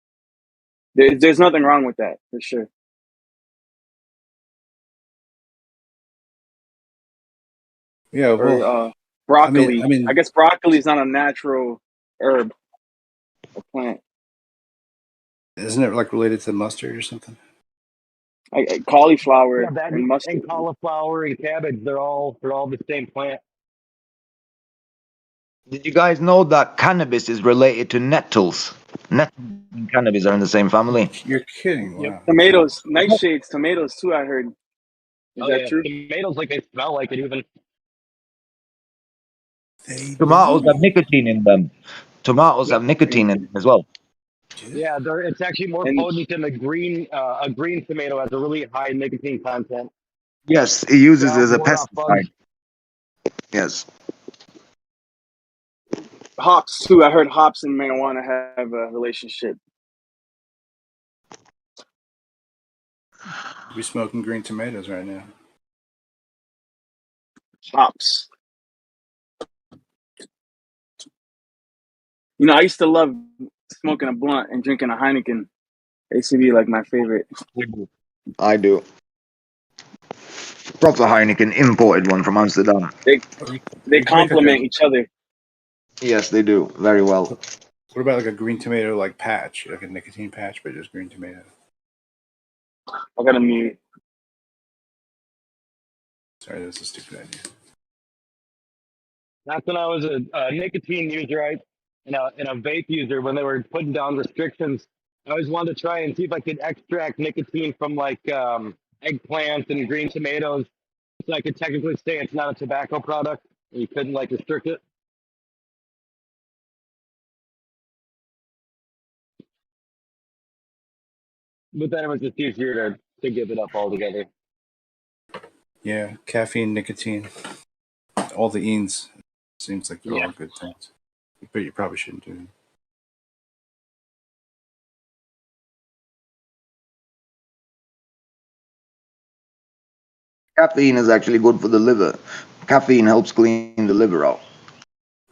There's nothing wrong with that, for sure. Yeah, well, Or broccoli. I mean, I guess broccoli is not a natural herb or plant. isn't it like related to mustard or something? Cauliflower Yeah, that and mustard. and cauliflower and cabbage, they're all the same plant. Did you guys know that cannabis is related to nettles? Nettles and cannabis are in the same family. You're kidding! Yep. Wow. Tomatoes, nightshades, tomatoes too. I heard. Is Oh that yeah, true? tomatoes, like, they smell like it even. They Tomatoes do. have nicotine in them. Tomatoes Yep. have nicotine in them as well. Yeah, it's actually more And potent than a green tomato has a really high nicotine content. Yes, it They uses it all as a ward off bugs. pesticide. Yes. hops too. I heard hops and marijuana have a relationship. We're smoking green tomatoes right now. Hops. You know, I used to love smoking a blunt and drinking a Heineken. It used to be like my favorite. I do. Proper Heineken, imported one from Amsterdam. They We drink like complement each other. Yes, they do very well. what about like a green tomato like patch, like a nicotine patch, but just green tomato? I gotta mute. Sorry, that's a stupid idea. That's when I was a nicotine user, right? And a vape user, when they were putting down restrictions. I always wanted to try and see if I could extract nicotine from like eggplants and green tomatoes, so I could technically say it's not a tobacco product. And you couldn't like restrict it. But then it was just easier to give it up altogether. Yeah, caffeine, nicotine, all the enes. Seems like they're Yeah. all good things, but you probably shouldn't do them. Caffeine is actually good for the liver. Caffeine helps clean the liver out.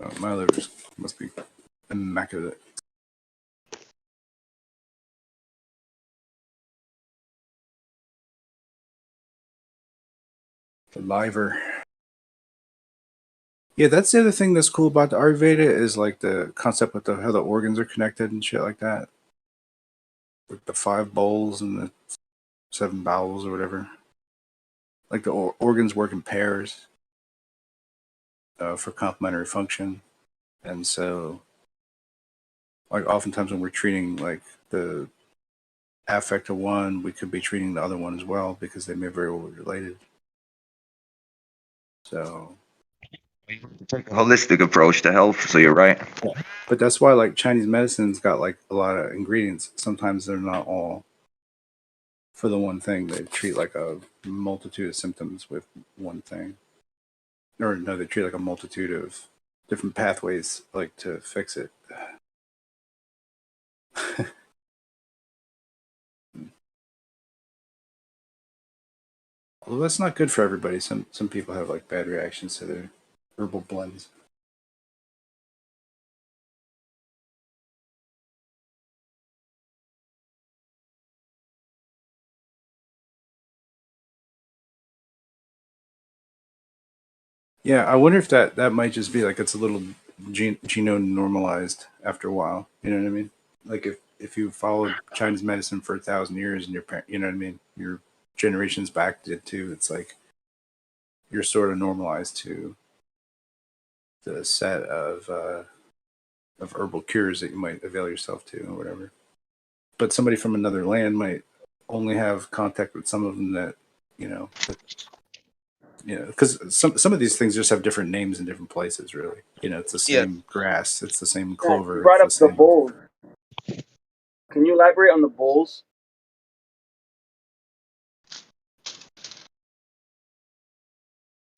Oh, my liver must be immaculate. The liver. Yeah, that's the other thing that's cool about the Ayurveda is like the concept with how the organs are connected and shit like that. Like the 5 bowls and the 7 bowels or whatever. Like the organs work in pairs for complementary function, and so like oftentimes when we're treating like the affect of one, we could be treating the other one as well because they may very well be related. So Take a holistic approach to health, so you're right. but that's why like Chinese medicine's got like a lot of ingredients. Sometimes they're not all for the one thing. They treat like a multitude of symptoms with one thing. Or no, they treat like a multitude of different pathways like to fix it. Well, that's not good for everybody. Some people have like bad reactions to their herbal blends. Yeah, I wonder if that might just be like it's a little genome normalized after a while. You know what I mean? Like if you followed Chinese medicine for 1,000 years and you know what I mean, your generations back did too. It's like you're sort of normalized to the set of herbal cures that you might avail yourself to or whatever. But somebody from another land might only have contact with some of them that because some of these things just have different names in different places. Really, it's the same grass, it's the same Yeah, clover, you it's brought the up the same. bowls. Can you elaborate on the bowls?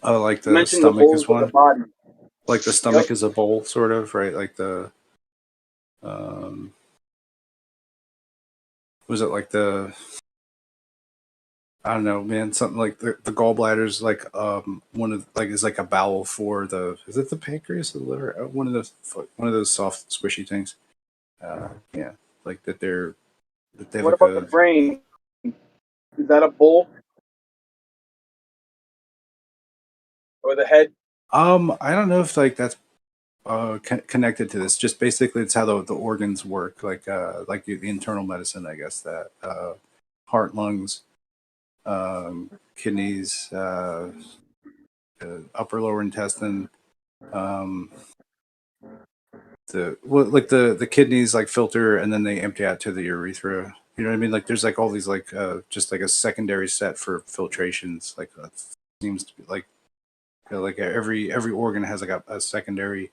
Oh, like You the mentioned the stomach bowls is of the one. body. Like the Yep. stomach is a bowl, sort of, right? Like was it like I don't know, man. Something like the gallbladder is like one of like is like a bowel for is it the pancreas or the liver? One of those soft squishy things. Yeah, like that they have What like about the a brain? Is that a bowl or the head? I don't know if like that's connected to this. Just basically, it's how the organs work, like the internal medicine, I guess that heart, lungs, kidneys, upper lower intestine. Um, the kidneys like filter and then they empty out to the urethra. You know what I mean? Like there's like all these like just like a secondary set for filtrations. Like that seems to be like every organ has like a secondary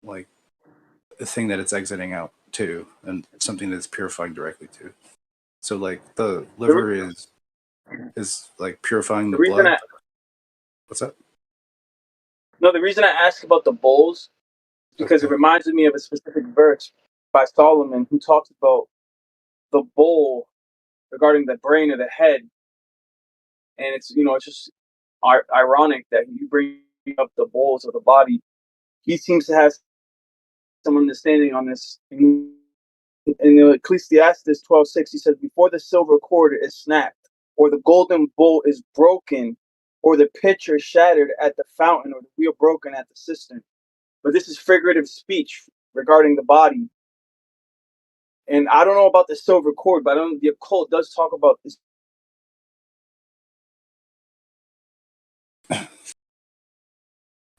like a thing that it's exiting out to and something that's purifying directly to. So like the The, liver is like purifying the the reason blood. I What's that? no, the reason I asked about the bowls is because it Okay. reminds me of a specific verse by Solomon who talks about the bowl regarding the brain or the head, and it's just ironic that you bring up the bowls of the body. He seems to have some understanding on this. In Ecclesiastes 12:6, he says, "Before the silver cord is snapped, or the golden bowl is broken, or the pitcher shattered at the fountain, or the wheel broken at the cistern." But this is figurative speech regarding the body. And I don't know about the silver cord, but the occult does talk about this.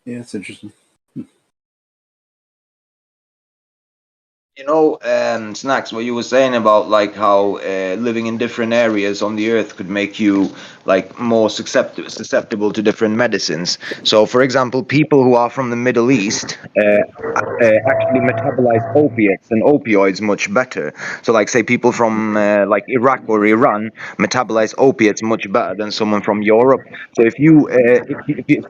Yeah, it's interesting. Snacks, what you were saying about like how living in different areas on the earth could make you like more susceptible to different medicines. So, for example, people who are from the Middle East actually metabolize opiates and opioids much better. So, like, say people from like Iraq or Iran metabolize opiates much better than someone from Europe. So, if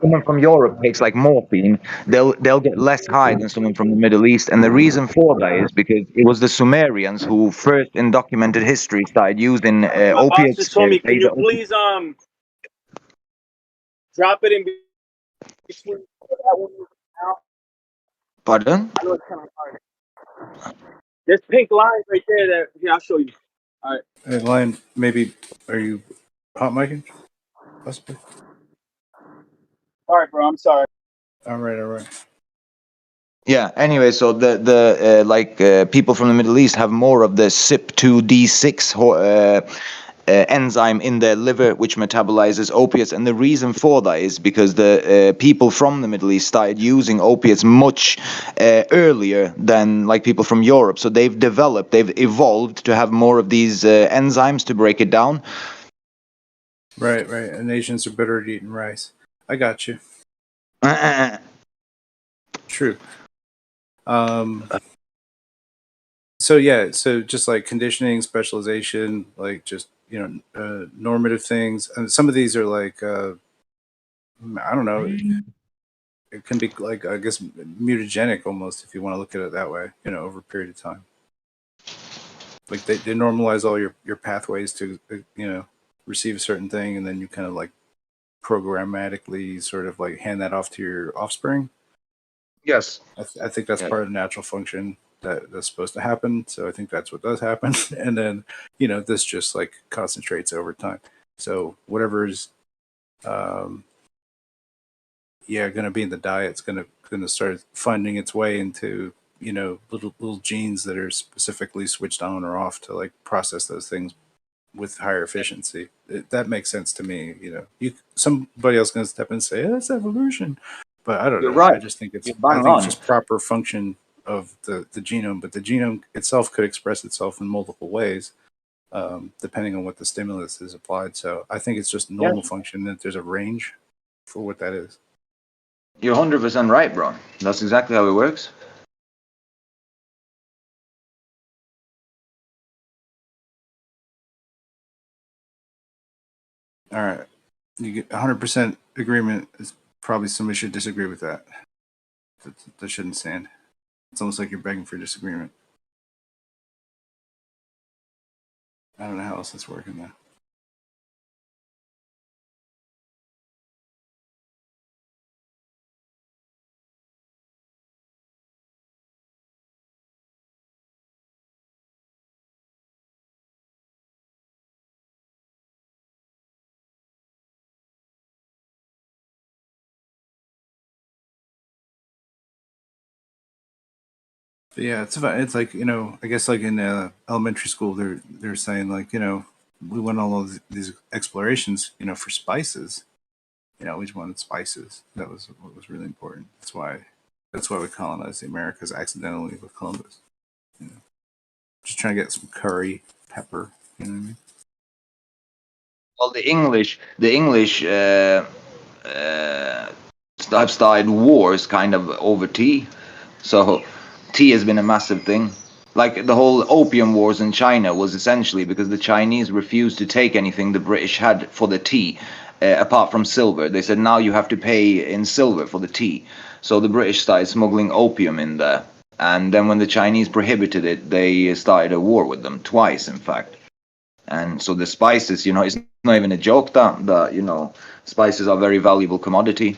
someone from Europe takes like morphine, they'll get less high than someone from the Middle East. And the reason for that is because it was the Sumerians who first in documented history started using My boss opiates. just told me, Say can you the please drop it in between that one now? pardon? I know it's kind of hard. There's pink lines right there that I'll show you. All right. Hey, Lion, maybe are you hot micing? Possibly. All right, bro. I'm sorry. All right. Yeah. Anyway, so the people from the Middle East have more of the CYP2D6 enzyme in their liver, which metabolizes opiates, and the reason for that is because the people from the Middle East started using opiates much earlier than like people from Europe. So they've evolved to have more of these enzymes to break it down. Right. And Asians are better at eating rice. I got you. True. So yeah, so just like conditioning, specialization, like just normative things, and some of these are like I don't know. It can be like I guess mutagenic almost if you want to look at it that way. Over a period of time. Like they normalize all your pathways to receive a certain thing, and then you kind of like programmatically sort of like hand that off to your offspring. Yes. I think that's part of the natural function that's supposed to happen. So I think that's what does happen. And then, this just like concentrates over time. So whatever's going to be in the diet. It's going to start finding its way into little genes that are specifically switched on or off to like process those things with higher efficiency. That makes sense to me. Somebody else going to step in and say, that's evolution, but I don't You're know. right. I just think You're bang on. just proper function of the genome, but the genome itself could express itself in multiple ways, depending on what the stimulus is applied. So I think it's just normal function that there's a range for what that is. You're 100% right, bro. That's exactly how it works. All right. You get 100% agreement. Is probably somebody should disagree with that. That shouldn't stand. It's almost like you're begging for disagreement. I don't know how else that's working though. But yeah, it's like I guess like in elementary school they're saying like we went all of these explorations for spices. We just wanted spices. That was what was really important. That's why we colonized the Americas accidentally with Columbus. Just trying to get some curry, pepper. You know what I mean? Well, the English have started wars kind of over tea. So tea has been a massive thing. Like the whole opium wars in China was essentially because the Chinese refused to take anything the British had for the tea, apart from silver. They said now you have to pay in silver for the tea. So the British started smuggling opium in there. And then when the Chinese prohibited it, they started a war with them, twice in fact. And so the spices, it's not even a joke that spices are a very valuable commodity.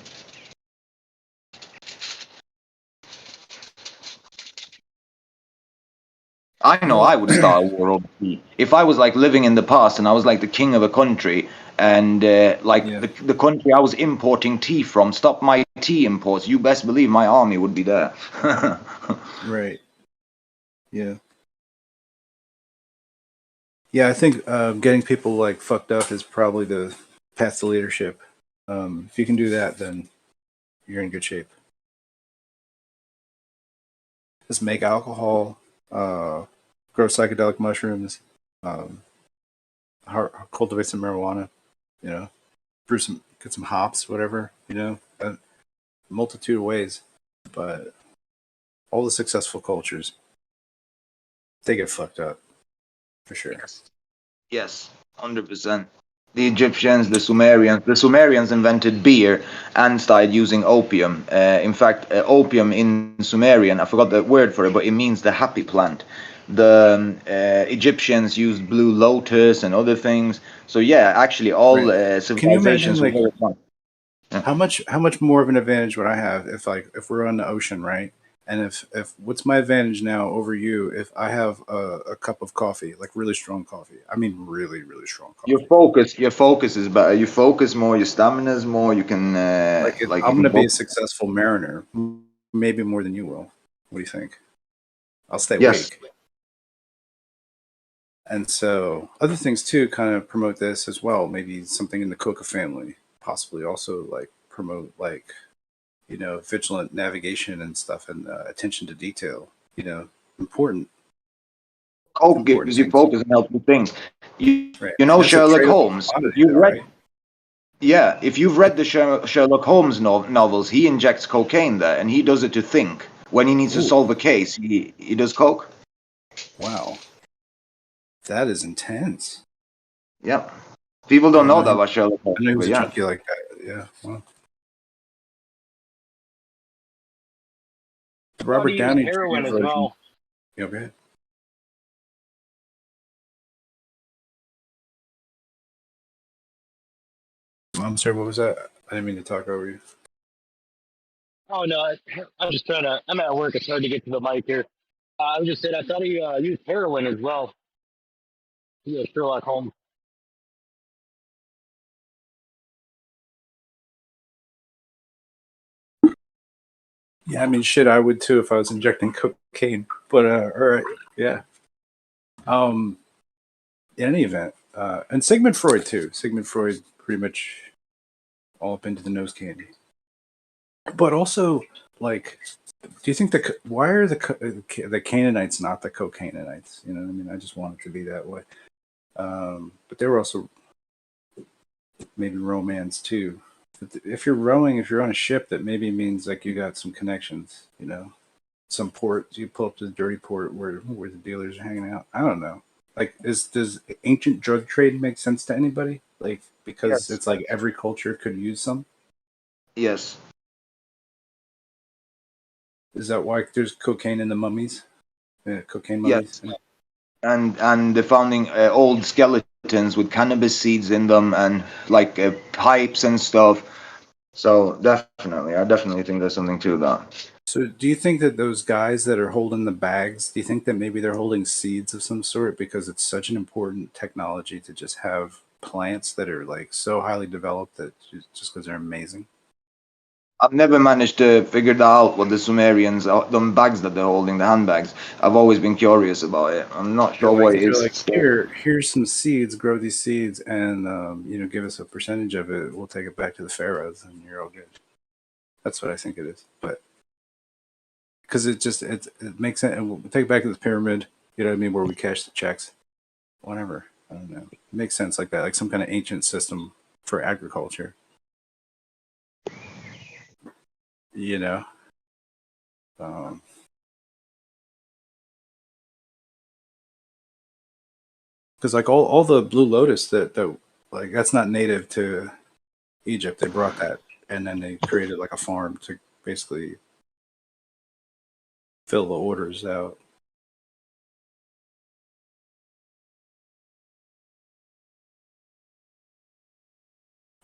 I know I would start a war over tea. If I was like living in the past and I was like the king of a country and the country I was importing tea from stopped my tea imports, you best believe my army would be there. Right. Yeah. Yeah, I think getting people like fucked up is probably the path to leadership. If you can do that, then you're in good shape. Just make alcohol, grow psychedelic mushrooms, cultivate some marijuana, get some hops, whatever, a multitude of ways. But all the successful cultures, they get fucked up for sure. Yes, 100%. The Egyptians, the Sumerians invented beer and started using opium. In fact, opium in Sumerian, I forgot the word for it, but it means the happy plant. The Egyptians used blue lotus and other things. So yeah, actually, all Can you imagine civilizations were like very fun. how much more of an advantage would I have if we're on the ocean, right? And if what's my advantage now over you if I have a cup of coffee, like really strong coffee? I mean, really, really strong coffee. Your focus is better. You focus more. Your stamina is more. You can I'm gonna be a successful mariner, maybe more than you will. What do you think? I'll stay awake. And so other things too kind of promote this as well. Maybe something in the Coca family, possibly also like promote like vigilant navigation and stuff and attention to detail. Important. Coke gives you focus and helps you think. You know That's a Sherlock trade-off Holmes. commodity, If you've though, read, right? yeah, if you've read the Sherlock Holmes novels, he injects cocaine there, and he does it to think. When he needs to solve a case, he does coke. Wow, that is intense. Yeah, people don't know that him. about Sherlock Holmes. I know he was But a yeah. junkie like that. Yeah. Wow. Robert use Downey heroin Jr. as version. well. Yeah, go ahead. I'm sorry, what was that? I didn't mean to talk over you. Oh no, I'm just trying to. I'm at work. It's hard to get to the mic here. I was just saying I thought he used heroin as well. Sherlock Holmes. Yeah, I mean, shit, I would too if I was injecting cocaine. But all right, yeah. In any event, and Sigmund Freud too. Sigmund Freud pretty much all up into the nose candy. But also, like, do you think why are the Canaanites not the Cocainanites? You know what I mean? I just want it to be that way. But they were also maybe romance too. If you're rowing, if you're on a ship, that maybe means like you got some connections. You know, some port. You pull up to the dirty port where the dealers are hanging out. I don't know. Like, does ancient drug trade make sense to anybody? Like, because Yes. it's like every culture could use some. Yes. Is that why there's cocaine in the mummies? Cocaine Yes. mummies. And they're finding old skeletons with cannabis seeds in them and like pipes and stuff. So definitely, I definitely think there's something to that. So, do you think that those guys that are holding the bags, do you think that maybe they're holding seeds of some sort because it's such an important technology to just have plants that are like so highly developed that just because they're amazing? I've never managed to figure that out what the Sumerians, the bags that they're holding, the handbags. I've always been curious about it. I'm not sure what it They're is. like, here's some seeds, grow these seeds, and give us a percentage of it. We'll take it back to the pharaohs, and you're all good. That's what I think it is, but because it makes sense, and we'll take it back to the pyramid. You know what I mean, where we cash the checks, whatever. I don't know. It makes sense like that, like some kind of ancient system for agriculture. You know, because like all the blue lotus that like that's not native to Egypt. They brought that, and then they created like a farm to basically fill the orders out.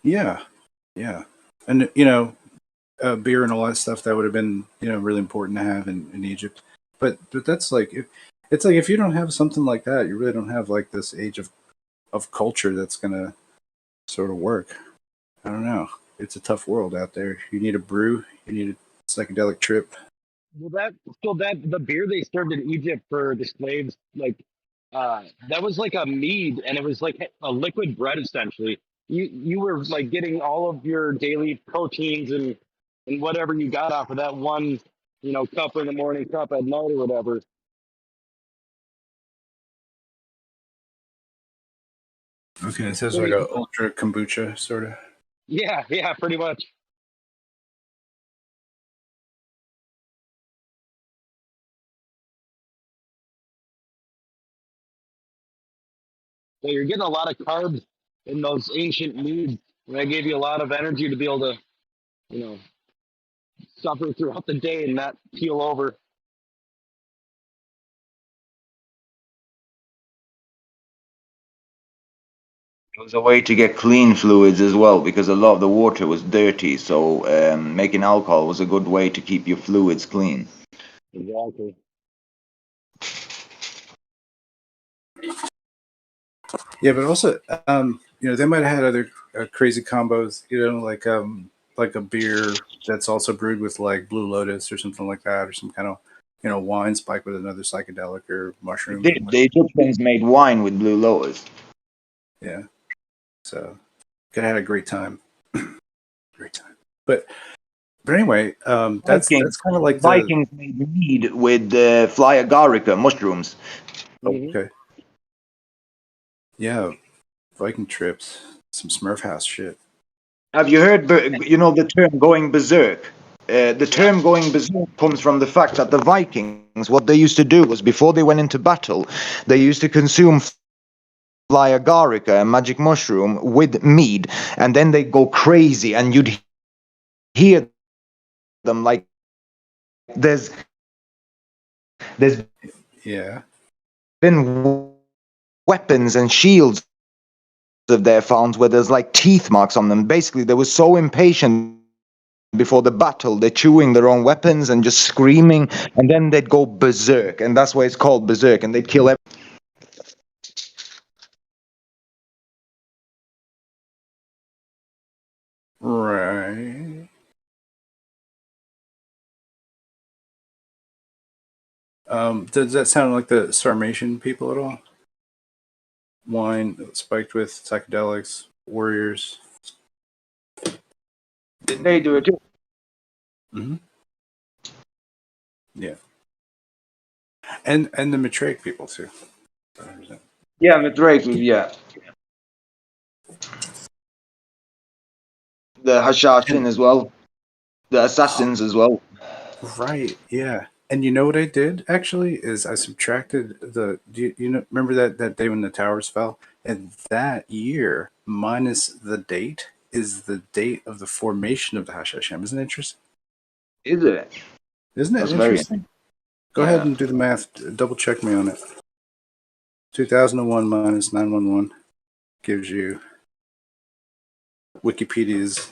Yeah, yeah, and beer and all that stuff that would have been really important to have in Egypt. But that's like it's like if you don't have something like that, you really don't have like this age of culture that's gonna sort of work. I don't know. It's a tough world out there. You need a brew. You need a psychedelic trip. Well, that the beer they served in Egypt for the slaves, like that was like a mead, and it was like a liquid bread essentially. You were like getting all of your daily proteins and whatever you got off of that one, cup in the morning, cup at night, or whatever. Okay, so it's So like a ultra kombucha sort of. yeah, pretty much. So you're getting a lot of carbs in those ancient meads, and that gave you a lot of energy to be able to, you know, suffer throughout the day and not keel over. It was a way to get clean fluids as well because a lot of the water was dirty. So making alcohol was a good way to keep your fluids clean. Exactly. Yeah, but also, they might have had other crazy combos. Like a beer that's also brewed with like Blue Lotus or something like that, or some kind of wine spiked with another psychedelic or They mushroom. did. The Egyptians made wine with blue lotus. Yeah, so could have had a great time. Great time. But anyway, that's kind of The like the Vikings made mead with fly agarica mushrooms. okay. Yeah, Viking trips, some Smurf House shit. Have you heard, the term going berserk? The term going berserk comes from the fact that the Vikings, what they used to do was before they went into battle, they used to consume fly agarica, a magic mushroom, with mead, and then they go crazy, and you'd hear them like there's Yeah. been weapons and shields of their found where there's like teeth marks on them. Basically, they were so impatient before the battle, they're chewing their own weapons and just screaming, and then they'd go berserk, and that's why it's called berserk, and they'd kill everyone. Right. Does that sound like the Sarmatian people at all? Wine spiked with psychedelics, warriors. Did they do it too? Mm-hmm. Yeah, and the Matrake people too. Yeah, with Drake, yeah. The Hashashin as well. The assassins as well. Right. Yeah. And you know what I did actually is I subtracted the. Do you know? Remember that day when the towers fell, and that year minus the date is the date of the formation of the Hashashin. Isn't it interesting? Is it? Isn't it That's very interesting? Go ahead and do the math. Double check me on it. 2001 minus 911 gives you Wikipedia's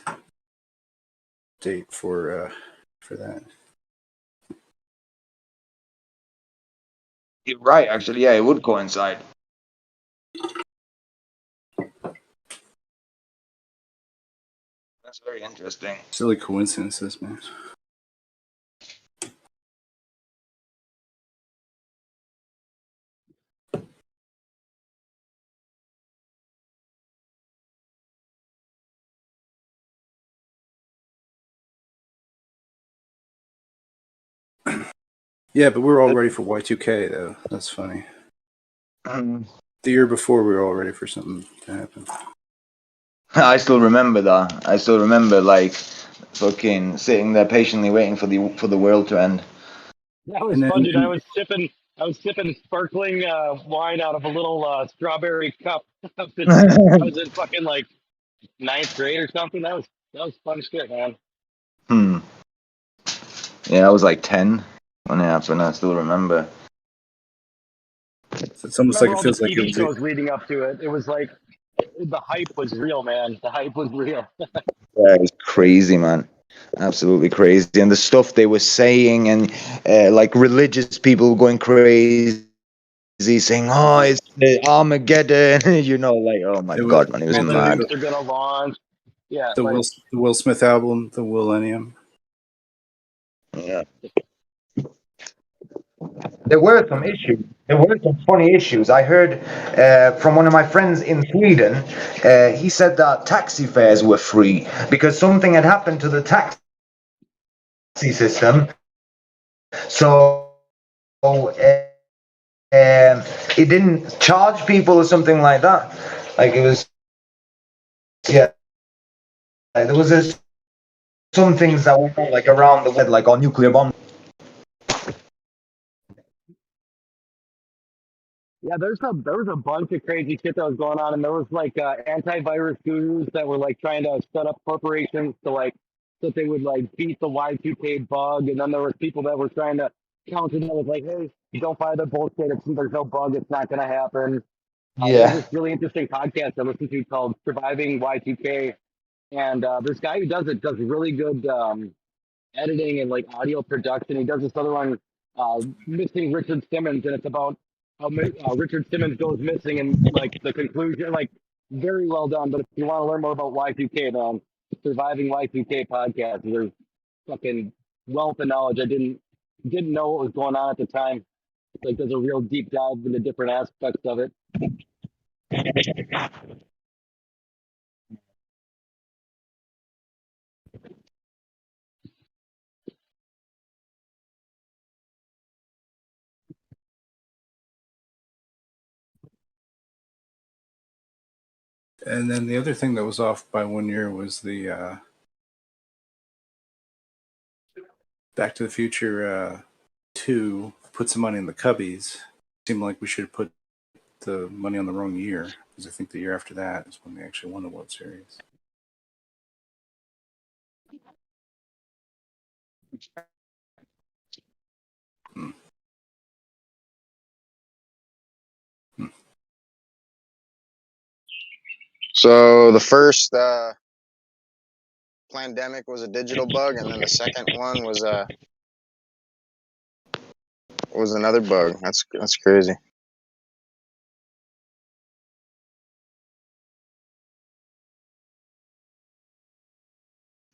date for that. You're right, actually. Yeah, it would coincide. That's very interesting. Silly coincidences, man. Yeah, but we're all ready for Y2K though. That's funny. The year before, we were all ready for something to happen. I still remember that. I still remember like fucking sitting there patiently waiting for the world to end. That was fun, dude. I was sipping sparkling wine out of a little strawberry cup. I was in fucking like ninth grade or something. That was fun shit, man. Yeah, I was like 10 when it happened. I still remember. It's almost like Remember it all the feels like it TV was. shows leading up to it. It was like the hype was real, man. The hype was real. Yeah, it was crazy, man. Absolutely crazy. And the stuff they were saying, and like religious people going crazy, saying, "Oh, it's the Armageddon," you know, like, oh my god, man, it was mad. They're gonna launch. Yeah, The like Will Smith album, The Millennium. Yeah. There were some issues. There were some funny issues. I heard from one of my friends in Sweden. He said that taxi fares were free because something had happened to the taxi system. So it didn't charge people or something like that. Like it was, yeah. There was some things that went on, like around the world, like on nuclear bombs. yeah, there was a bunch of crazy shit that was going on, and there was like antivirus gurus that were like trying to set up corporations to like so that they would like beat the Y2K bug, and then there was people that were trying to counter that with like, hey, you don't buy the bullshit. There's no bug. It's not gonna happen. There's this really interesting podcast I listened to called Surviving Y2K, and this guy who does really good editing and like audio production. He does this other one, Missing Richard Simmons, and it's about how Richard Simmons goes missing and like the conclusion. Like very well done. But if you want to learn more about Y2K, man, Surviving Y2K podcast. There's fucking wealth of knowledge. I didn't know what was going on at the time. Like there's a real deep dive into different aspects of it. And then the other thing that was off by 1 year was the Back to the Future 2 put some money in the cubbies. Seemed like we should put the money on the wrong year because I think the year after that is when they actually won the World Series. So the first pandemic was a digital bug, and then the second one was another bug. That's crazy.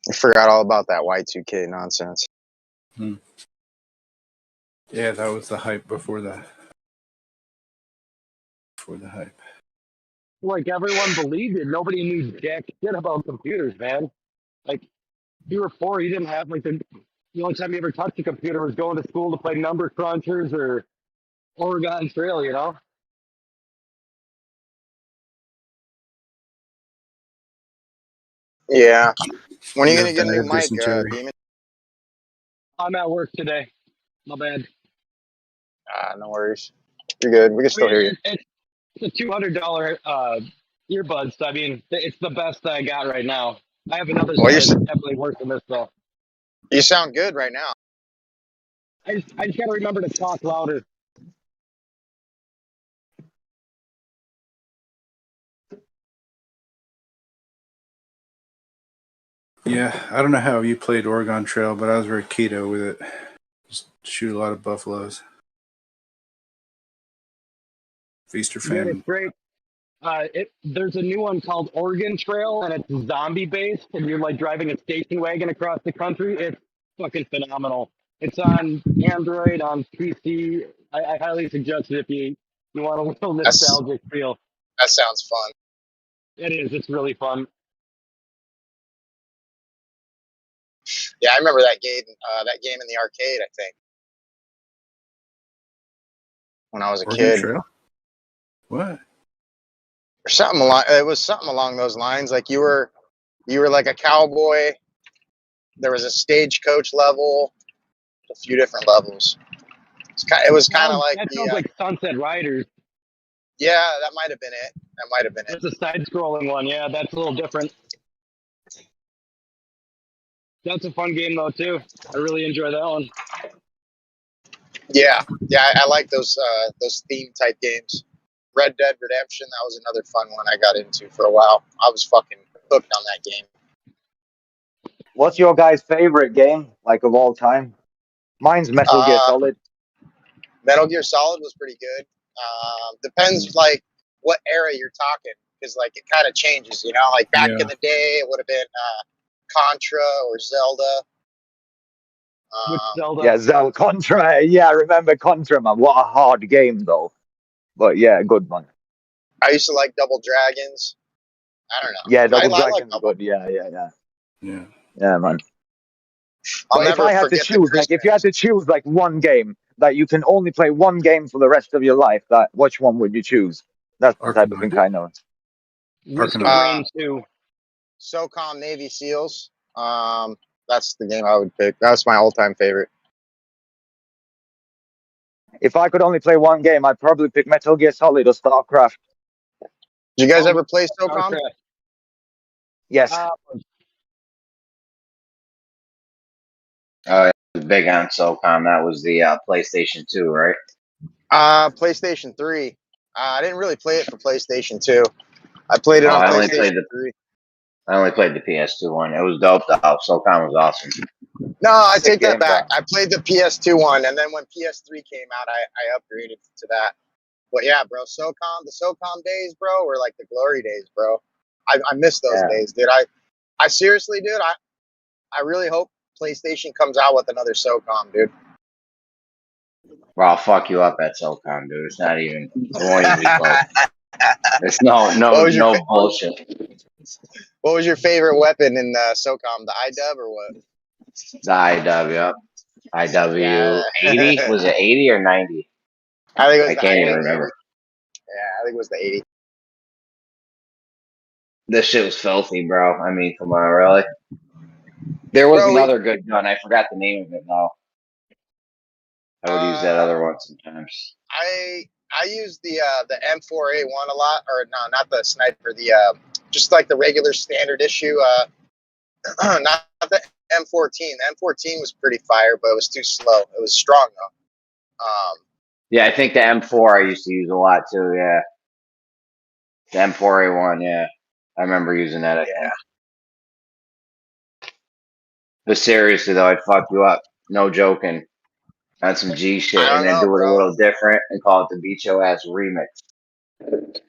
I forgot all about that Y2K nonsense. Yeah, that was the hype before the hype. Like everyone believed it. Nobody knew jack shit about computers, man. Like you were 4, you didn't have like the only time you ever touched a computer was going to school to play number crunchers or Oregon Trail, you know? Yeah. When are you Yeah, gonna get a new bad mic, dysentery. Demon? I'm at work today. My bad. No worries. You're good. We can I still mean, hear you. it's a $200 earbuds. I mean, it's the best I got right now. I have another Well, set that's definitely worse than this though. you sound good right now. I just gotta remember to talk louder. Yeah, I don't know how you played Oregon Trail, but I was very keto with it. Just shoot a lot of buffaloes. Feast or Dude, famine. it's great. There's a new one called Oregon Trail, and it's zombie based, and you're like driving a station wagon across the country. It's fucking phenomenal. It's on Android, on PC. I highly suggest it if you want a little nostalgic feel. That sounds fun. It is. It's really fun. Yeah, I remember that game. That game in the arcade. I think when I was a Oregon kid, Trail? What? or something along. It was something along those lines. Like you were like a cowboy. There was a stagecoach level, a few different levels. It was kind of like that the. sounds like Sunset Riders. Yeah, that might have been it. That might have been it. It's a side-scrolling one. Yeah, that's a little different. That's a fun game though too. I really enjoy that one. Yeah, I like those theme type games. Red Dead Redemption, that was another fun one I got into for a while. I was fucking hooked on that game. What's your guys' favorite game, like of all time? Mine's Metal Gear Solid. Metal Gear Solid was pretty good. Depends like what era you're talking, because like it kind of changes, you know. Like back in the day, it would have been Contra or Zelda. Which Zelda? Yeah, Zelda Contra. Yeah, I remember Contra, man. What a hard game, though. But yeah, good one. I used to like Double Dragons. I don't know. Yeah, Double I like Dragon's Double. good. Yeah, Yeah, man. I'll But if never I had to forget the choose, like, if you had to choose, like, one game that you can only play one game for the rest of your life, that which one would you choose? That's the type of thing I know. Risk of Rain 2. SOCOM Navy SEALs. That's the game I would pick. That's my all-time favorite. If I could only play one game, I'd probably pick Metal Gear Solid or StarCraft. Did you guys ever play SOCOM? Yes. I was big on SOCOM. That was the PlayStation 2, right? PlayStation 3. I didn't really play it for PlayStation 2. I played it on PlayStation 3. I only played the PS2 one. It was dope though. SOCOM was awesome. No, I Sick take that game, back. bro. I played the PS2 one, and then when PS3 came out, I upgraded to that. But yeah, bro, the SOCOM days, bro, were like the glory days, bro. I miss those days, dude. I seriously, dude, I really hope PlayStation comes out with another SOCOM, dude. Bro, I'll fuck you up at SOCOM, dude. It's not even. It won't even be close. It's no bullshit. What was your favorite weapon in SOCOM? The IW or what? The IW. IW 80? Was it 80 or 90? I think it was I the can't even 80. remember. Yeah, I think it was the 80. This shit was filthy, bro. I mean, come on, really? There was another good gun. I forgot the name of it now. I would use that other one sometimes. I use the M4A1 a lot, or no, not the sniper. The just like the regular standard issue. Not the M14. The M14 was pretty fire, but it was too slow. It was strong though. Yeah, I think the M4 I used to use a lot too. Yeah, the M4A1. Yeah, I remember using that. I think. But seriously though, I'd fuck you up. No joking. On some G shit, and then do it a little different and call it the Beat Your Ass remix.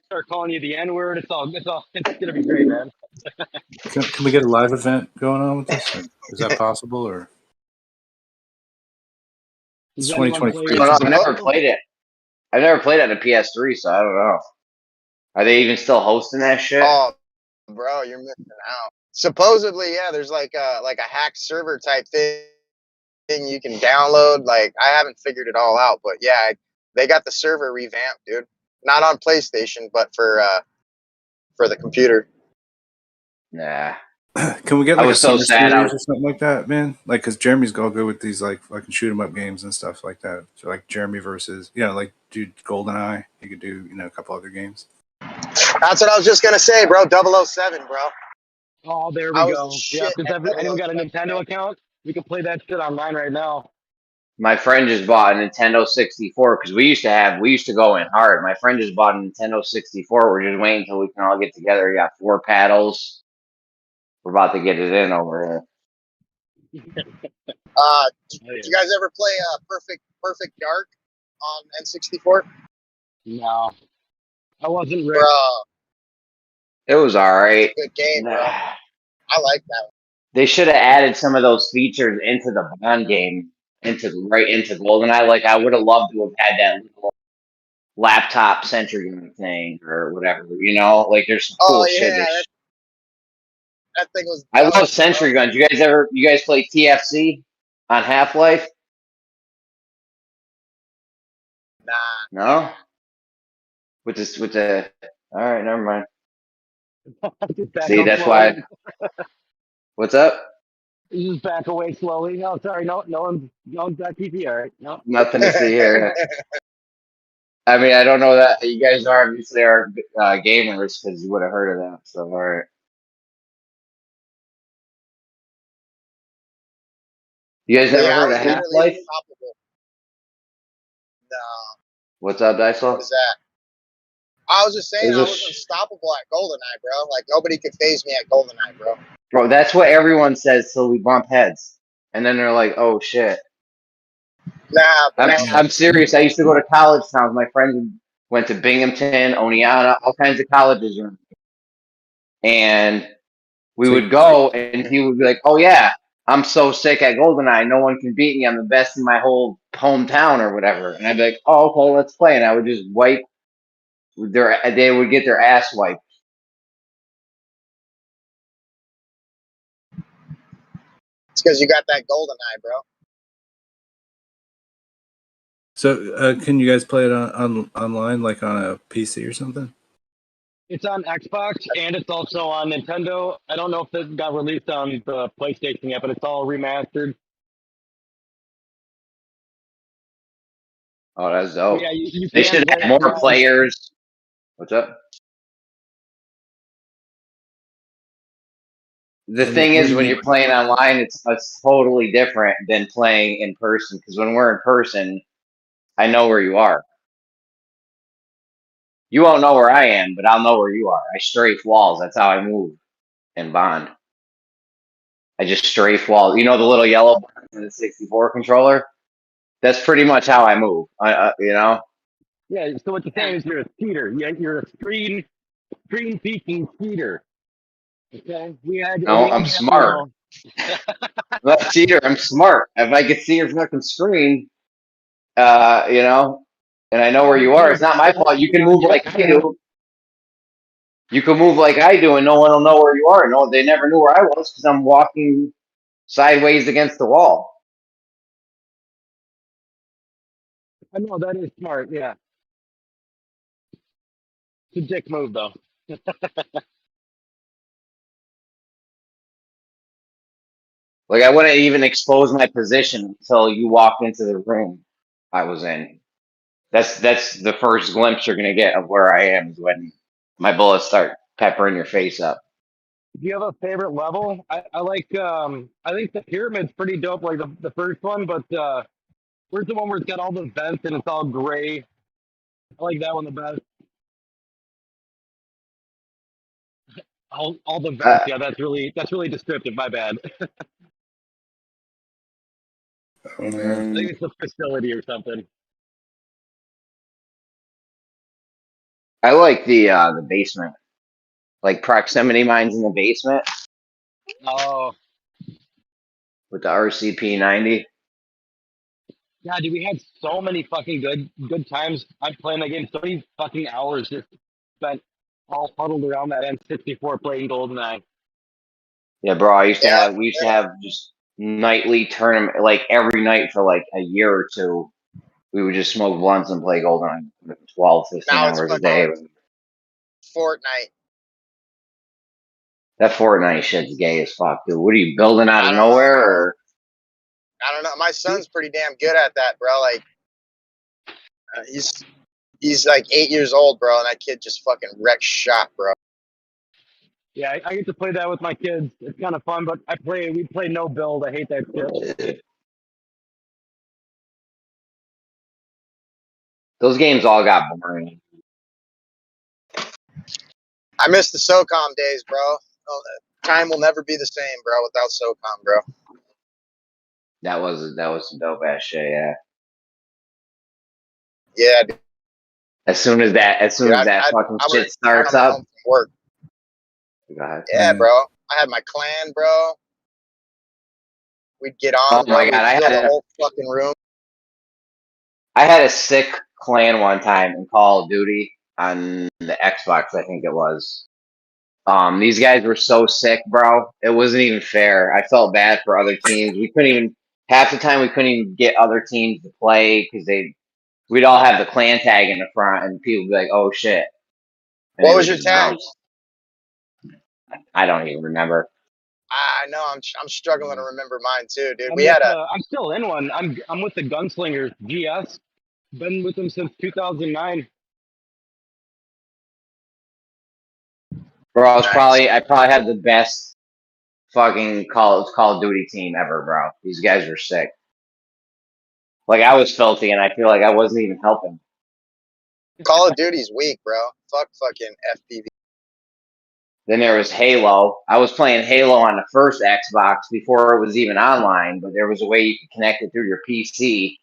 Start calling you the N-word. It's gonna be great, man. Can we get a live event going on with this? Is that possible, or? It's Does anyone 2023. play I don't know. I've never Nintendo? played it. I've never played it on a PS3, so I don't know. Are they even still hosting that shit? Oh, bro, you're missing out. Supposedly, yeah, there's like a hacked server type thing you can download. Like, I haven't figured it all out, but yeah, they got the server revamped, dude. Not on PlayStation, but for the computer. Nah. Can we get I like a was so summer sad. series or something like that, man? Like, cause Jeremy's all good with these like fucking shoot 'em up games and stuff like that. So like Jeremy versus, like dude, GoldenEye. You could do, a couple other games. That's what I was just gonna say, bro. 007, bro. Oh, there we I was the go. Yeah, shit if at anyone got a 007, Nintendo man. account, we can play that shit online right now. My friend just bought a Nintendo 64 because we used to go in hard. My friend just bought a Nintendo 64. We're just waiting until we can all get together. We got 4 paddles. We're about to get it in over here. Did you guys ever play Perfect Dark on N64? No, I wasn't Bro, rich. It was alright. good game, bro. I like that one. They should have added some of those features into the Bond game, into GoldenEye. Like, I would have loved to have had that little laptop sentry gun thing or whatever. Like there's some cool shit. That thing was. I love sentry guns. You guys play TFC on Half-Life? Nah. No. With the. All right, never mind. See, that's why. What's up? You just back away slowly. Oh, sorry. No one's got PPR. Right? No. Nothing to see here. I mean, I don't know that you guys obviously are gamers because you would have heard of that. So, all right. You guys never heard of Half-Life? No. What's up, Dysel? What is that? I was just saying I was unstoppable at GoldenEye, bro. Like, nobody could phase me at GoldenEye, bro. Bro, that's what everyone says till we bump heads. And then they're like, oh, shit. Nah, bro. I'm serious. I used to go to college towns. My friends went to Binghamton, Oneonta, all kinds of colleges. And we would go, and he would be like, oh, yeah, I'm so sick at GoldenEye. No one can beat me. I'm the best in my whole hometown or whatever. And I'd be like, oh, okay, let's play. And I would just they would get their ass wiped. It's because you got that GoldenEye, bro. So, can you guys play it on online, like on a PC or something? It's on Xbox and it's also on Nintendo. I don't know if it got released on the PlayStation yet, but it's all remastered. Oh, that's dope. Yeah, you they can should play have more players. What's up? The thing is, when you're playing online, it's totally different than playing in person. Because when we're in person, I know where you are. You won't know where I am, but I'll know where you are. I strafe walls. That's how I move in Bond. I just strafe walls. You know the little yellow buttons in the 64 controller? That's pretty much how I move. Yeah, so what you're saying is you're a cheater. You're a screen peeking cheater. Okay? No, I'm smart. I'm not a cheater. I'm smart. If I could see your fucking screen, and I know where you are, it's not my fault. You can move like I do. You can move like I do, and no one will know where you are. No, they never knew where I was because I'm walking sideways against the wall. I know that is smart. Yeah, it's a dick move though. Like, I wouldn't even expose my position until you walked into the room I was in. That's the first glimpse you're gonna get of where I am is when my bullets start peppering your face up. Do you have a favorite level? I like I think the pyramid's pretty dope, like the first one, but where's the one where it's got all the vents and it's all gray? I like that one the best. All the vents, yeah, that's really descriptive, my bad. I think it's the facility or something. I like the basement, like proximity mines in the basement. Oh, with the RCP 90. Yeah, dude, we had so many fucking good times. I playing that game so many fucking hours just spent all huddled around that N64 playing GoldenEye. Yeah, bro. I used to Yeah, have we used to have just nightly tournament, like every night for like a year or two. We would just smoke blunts and play GoldenEye 12, 15 now it's hours a day. fucking Fortnite. That Fortnite shit's gay as fuck, dude. What are you building out I of don't know, nowhere? bro. Or I don't know. My son's pretty damn good at that, bro. Like, he's like 8 years old, bro, and that kid just fucking wrecks shop, bro. Yeah, I get to play that with my kids. It's kind of fun, but we play no build. I hate that shit. those games all got boring. I miss the SOCOM days, bro. Time will never be the same, bro, without SOCOM, bro. That was some dope ass shit. Yeah. Yeah, dude. As soon as that fucking I would shit starts on my up. home from work. Go ahead. Yeah, bro. I had my clan, bro. We'd get on, Oh bro. my god, We'd fill the whole fucking room. I had a sick clan one time in Call of Duty on the Xbox, I think it was. These guys were so sick, bro. It wasn't even fair. I felt bad for other teams. We couldn't even half the time we couldn't even get other teams to play because we'd all have the clan tag in the front, and people would be like, "Oh shit!" And What it was was your just tag? gross. I don't even remember. I know I'm struggling to remember mine too, dude. I'm still in one. I'm with the Gunslingers GS. Been with them since 2009. Bro, I probably had the best fucking Call of Duty team ever, bro. These guys were sick. Like I was filthy, and I feel like I wasn't even helping. Call of Duty's weak, bro. Fuck fucking FPV. Then there was Halo. I was playing Halo on the first Xbox before it was even online, but there was a way you could connect it through your PC.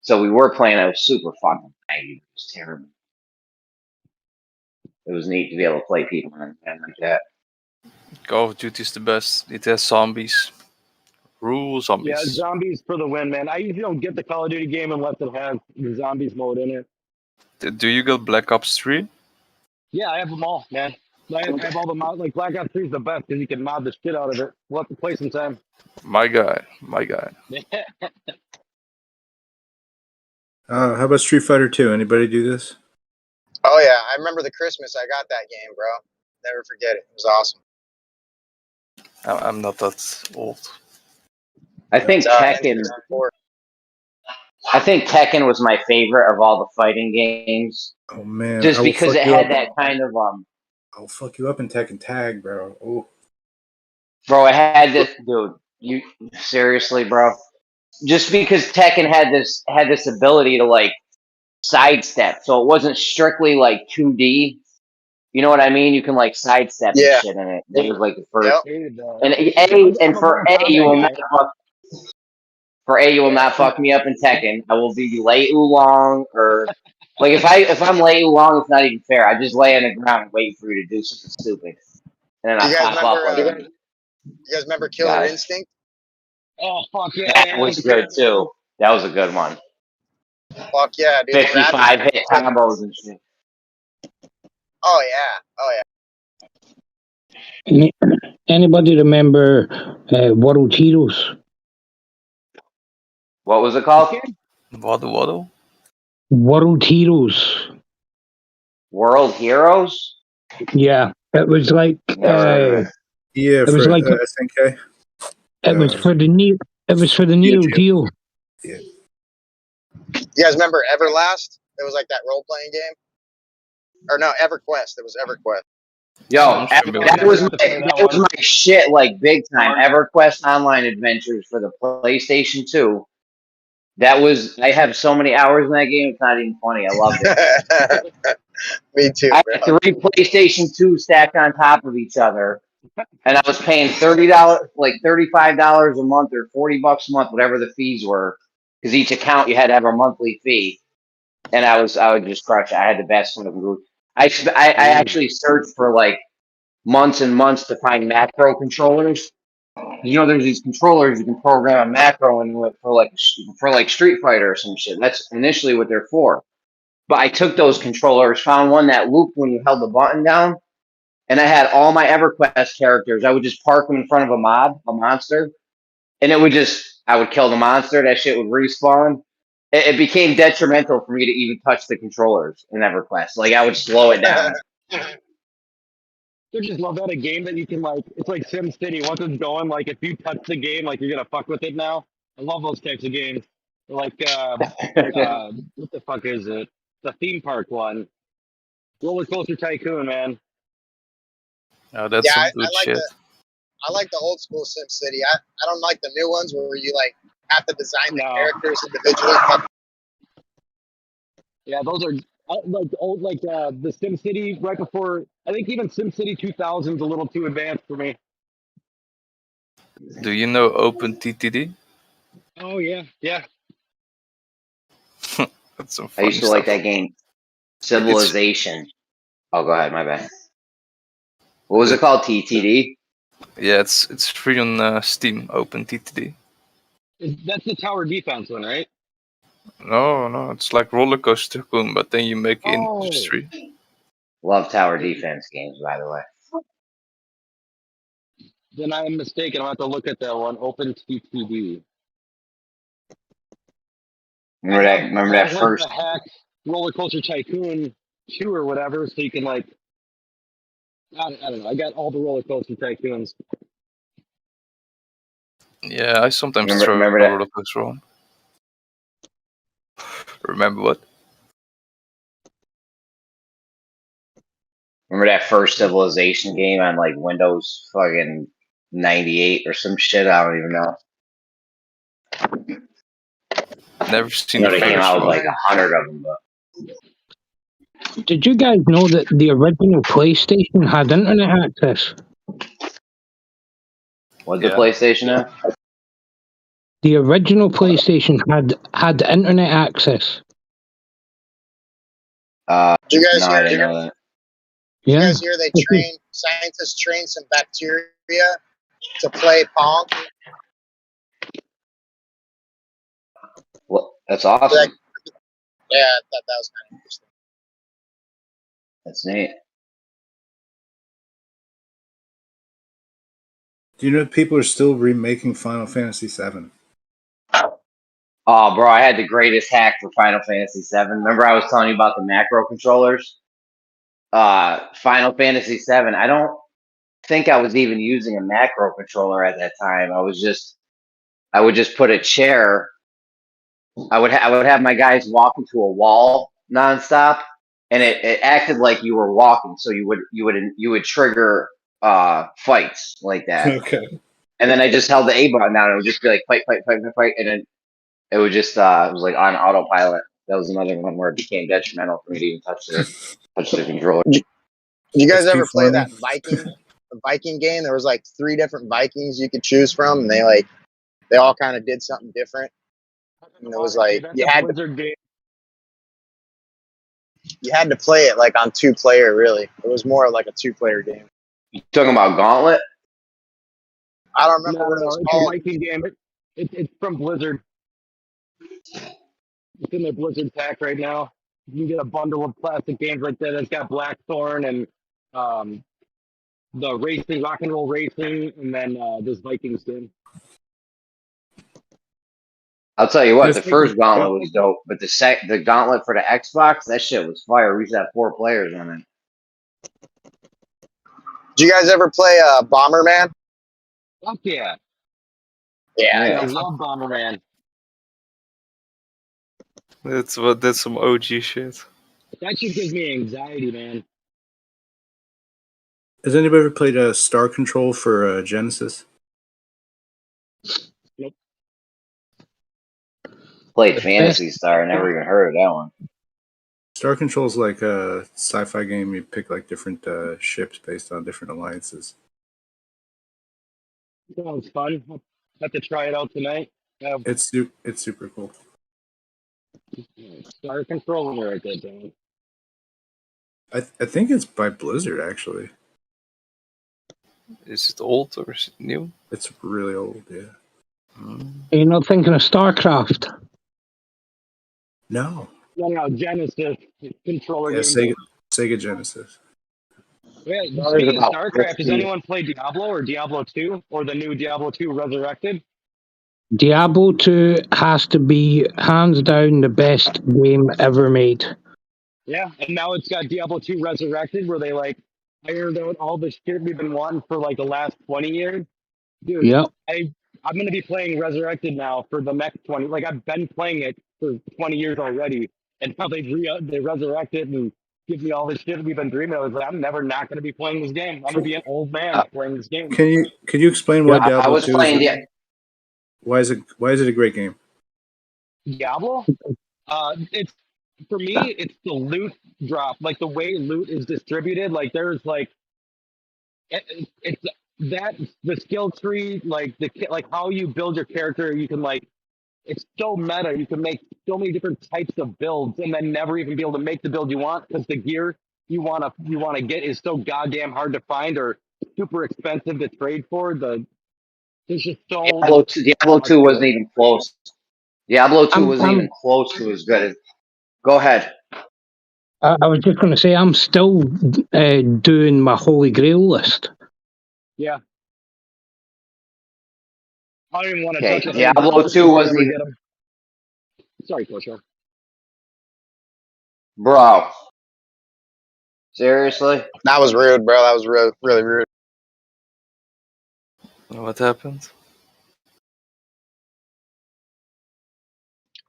So we were playing. It was super fun. It was terrible. It was neat to be able to play people and like that. Call of Duty is the best. It has zombies. Rule zombies. Yeah, zombies for the win, man. I usually don't get the Call of Duty game unless it has the zombies mode in it. Do you got Black Ops 3? Yeah, I have them all, man. I have all the mods. Like Black Ops 3 is the best because you can mod the shit out of it. We'll have to play sometime. My guy. How about Street Fighter 2? Anybody do this? Oh yeah, I remember the Christmas I got that game, bro. Never forget it. It was awesome. I'm not that old. I think Tekken. I think Tekken was my favorite of all the fighting games. Oh man, just because it had that kind of I'll fuck you up in Tekken Tag, bro. Oh, bro, it had this, dude. You seriously, bro? Just because Tekken had this ability to like sidestep, so it wasn't strictly like 2D. You know what I mean? You can like sidestep and shit in it. That was like the first. And for A, you will not fuck. For A, you will not fuck me up in Tekken. I will be lay oolong or like if I'm lay oolong, it's not even fair. I just lay on the ground and wait for you to do something stupid, and then I pop up like. You guys remember Killer Instinct? Oh fuck yeah! That was good too. That was a good one. Fuck yeah, dude. 55 hit combos and shit. Oh yeah. Anybody remember World Heroes? What was it called? What? World Heroes. World Heroes? Yeah, it was like yeah, it was like SNK. It was for the new. It was for the Neo Geo. Yeah. You guys remember Everlast? It was like that role playing game. Or no, EverQuest. It was EverQuest. Yo, that was my shit, like big time. EverQuest Online Adventures for the PlayStation 2. I have so many hours in that game, it's not even funny. I loved it. Me too, I bro. had 3 PlayStation 2 stacked on top of each other, and I was paying $30, like $35 a month or $40 a month, whatever the fees were, because each account you had to have a monthly fee. And I would just crush it. I had the best one of group. I actually searched for like months and months to find macro controllers You know, there's these controllers you can program a macro into it for like Street Fighter or some shit. That's initially what they're for. But I took those controllers, found one that looped when you held the button down, and I had all my EverQuest characters. I would just park them in front of a monster, and I would kill the monster. That shit would respawn. It became detrimental for me to even touch the controllers in EverQuest. Like, I would slow it down. I just love that a game that you can like. It's like SimCity. Once it's going, like if you touch the game, like you're gonna fuck with it now. I love those types of games. Like what the fuck is it? The theme park one. Roller Coaster Tycoon, man. Oh, that's Yeah, some I good like shit. I like the old school SimCity. I don't like the new ones where you like have to design the characters individually. Yeah, those are like old, like the SimCity right before. I think even SimCity 2000 is a little too advanced for me. Do you know OpenTTD? Oh yeah, yeah. That's some I funny used to like stuff. that game, Civilization. Oh, go ahead, my bad. What was it called? TTD? Yeah, it's free on Steam. OpenTTD. That's the tower defense one, right? No, it's like Roller Coaster Tycoon, but then you make Oh, industry. Love tower defense games, by the way. then I am mistaken. I'll have to look at that one. OpenTTD. Remember that like first? the hack Roller Coaster Tycoon 2 or whatever, so you can like. I don't know. I got all the Roller Coaster Tycoons. Yeah, I sometimes throw Remember a that? roller coaster on. Remember what? Remember that first Civilization game on like Windows fucking 98 or some shit? I don't even know. Never I seen know the they came first out with one. like 100 of them, but Did you guys know that the original PlayStation had internet access? what's the Yeah. PlayStation have? The original PlayStation had internet access. Did you guys No, I hear? didn't know that. Did you Yeah. guys hear scientists train some bacteria to play Pong? Well, that's awesome. Like, yeah, I thought that was kind of interesting. That's neat. Do you know people are still remaking Final Fantasy VII? Oh, bro, I had the greatest hack for Final Fantasy VII. Remember I was telling you about the macro controllers? Final Fantasy VII. I don't think I was even using a macro controller at that time. I would just put a chair. I would have my guys walk into a wall nonstop, and it acted like you were walking, so you would trigger fights like that. Okay. And then I just held the A button down, and it would just be like fight, and then it would just it was like on autopilot. That was another one where it became detrimental for me to even touch the controller. Did you guys ever play farming. that Viking game? There was like 3 different Vikings you could choose from, and they all kind of did something different. And it was like That's a Blizzard game. you had to play it like on 2-player. Really, it was more like a 2-player game. You talking about Gauntlet? I don't remember what it was It's called. a Viking game. It's from Blizzard. It's in their Blizzard pack right now. You can get a bundle of classic games like that. It's got Blackthorn and the racing, rock and roll racing, and then this Vikings game. I'll tell you what, the first Gauntlet was dope, but the Gauntlet for the Xbox, that shit was fire. We used to have 4 players on it. Did you guys ever play Bomberman? Fuck yeah. Yeah. I love Bomberman. That's some OG shit. That shit gives me anxiety, man. Has anybody ever played Star Control for Genesis? Nope. Played Phantasy Star. I never even heard of that one. Star Control is like a sci-fi game. You pick like different ships based on different alliances. Sounds fun. I'll have to try it out tonight. It's super cool. Star Control, right there, Dan. I think it's by Blizzard actually. Is it old or is it new? It's really old, yeah. Are you not thinking of StarCraft? No. No, Genesis controller Yeah, games. Sega Genesis. Yeah, There's speaking of about StarCraft, has 15. anyone played Diablo or Diablo 2 or the new Diablo 2 Resurrected? Diablo 2 has to be hands down the best game ever made. Yeah, and now it's got Diablo 2 Resurrected where they like ironed out all the shit we've been wanting for like the last 20 years. Dude, Yep. I'm going to be playing Resurrected now for the next 20. Like, I've been playing it for 20 years already, and now they resurrect it and give me all this shit we've been dreaming of. Like, I'm never not going to be playing this game. I'm going to be an old man playing this game. Can you explain why Yep. I Diablo was 2 playing is why is it a great game? Diablo? It's for me, it's the loot drop. Like, the way loot is distributed, like, there's like, it's that the skill tree, like like how you build your character, you can like it's so meta. You can make so many different types of builds, and then never even be able to make the build you want because the gear you wanna get is so goddamn hard to find or super expensive to trade for. There's just so Diablo much 2 to wasn't it. even close. Diablo 2 wasn't even I'm close to as good as. Go ahead. I was just going to say I'm still doing my Holy Grail list. Yeah, I don't even want to Okay, touch a Holy Grail Diablo list 2 before I wasn't ever even. get them. Sorry, Kosher. Bro. Seriously? That was rude, bro. That was really rude. What happened?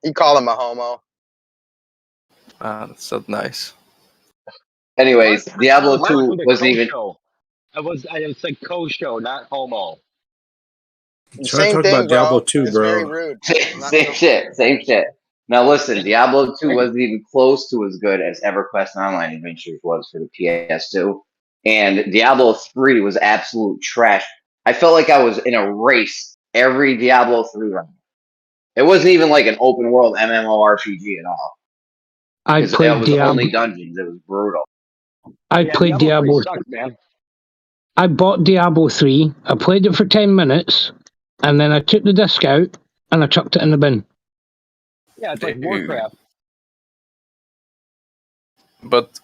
He called him a homo. That's not nice. Anyways, What? Diablo I 2 listened to wasn't even. Kosho. I said co-show, not homo. Try to Same talk thing, about Diablo bro. 2, It's very bro. rude. Same shit. Same shit. Now listen, Diablo 2 wasn't even close to as good as EverQuest Online Adventures was for the PS2. And Diablo 3 was absolute trash. I felt like I was in a race every Diablo 3 run. It wasn't even like an open world MMORPG at all. I Because it played was Diablo. only dungeons. It was brutal. I Yeah, played Diablo 3 Diablo. sucks, man. I bought Diablo 3. I played it for 10 minutes, and then I took the disc out and I chucked it in the bin. Yeah, it's like Ew. Warcraft. But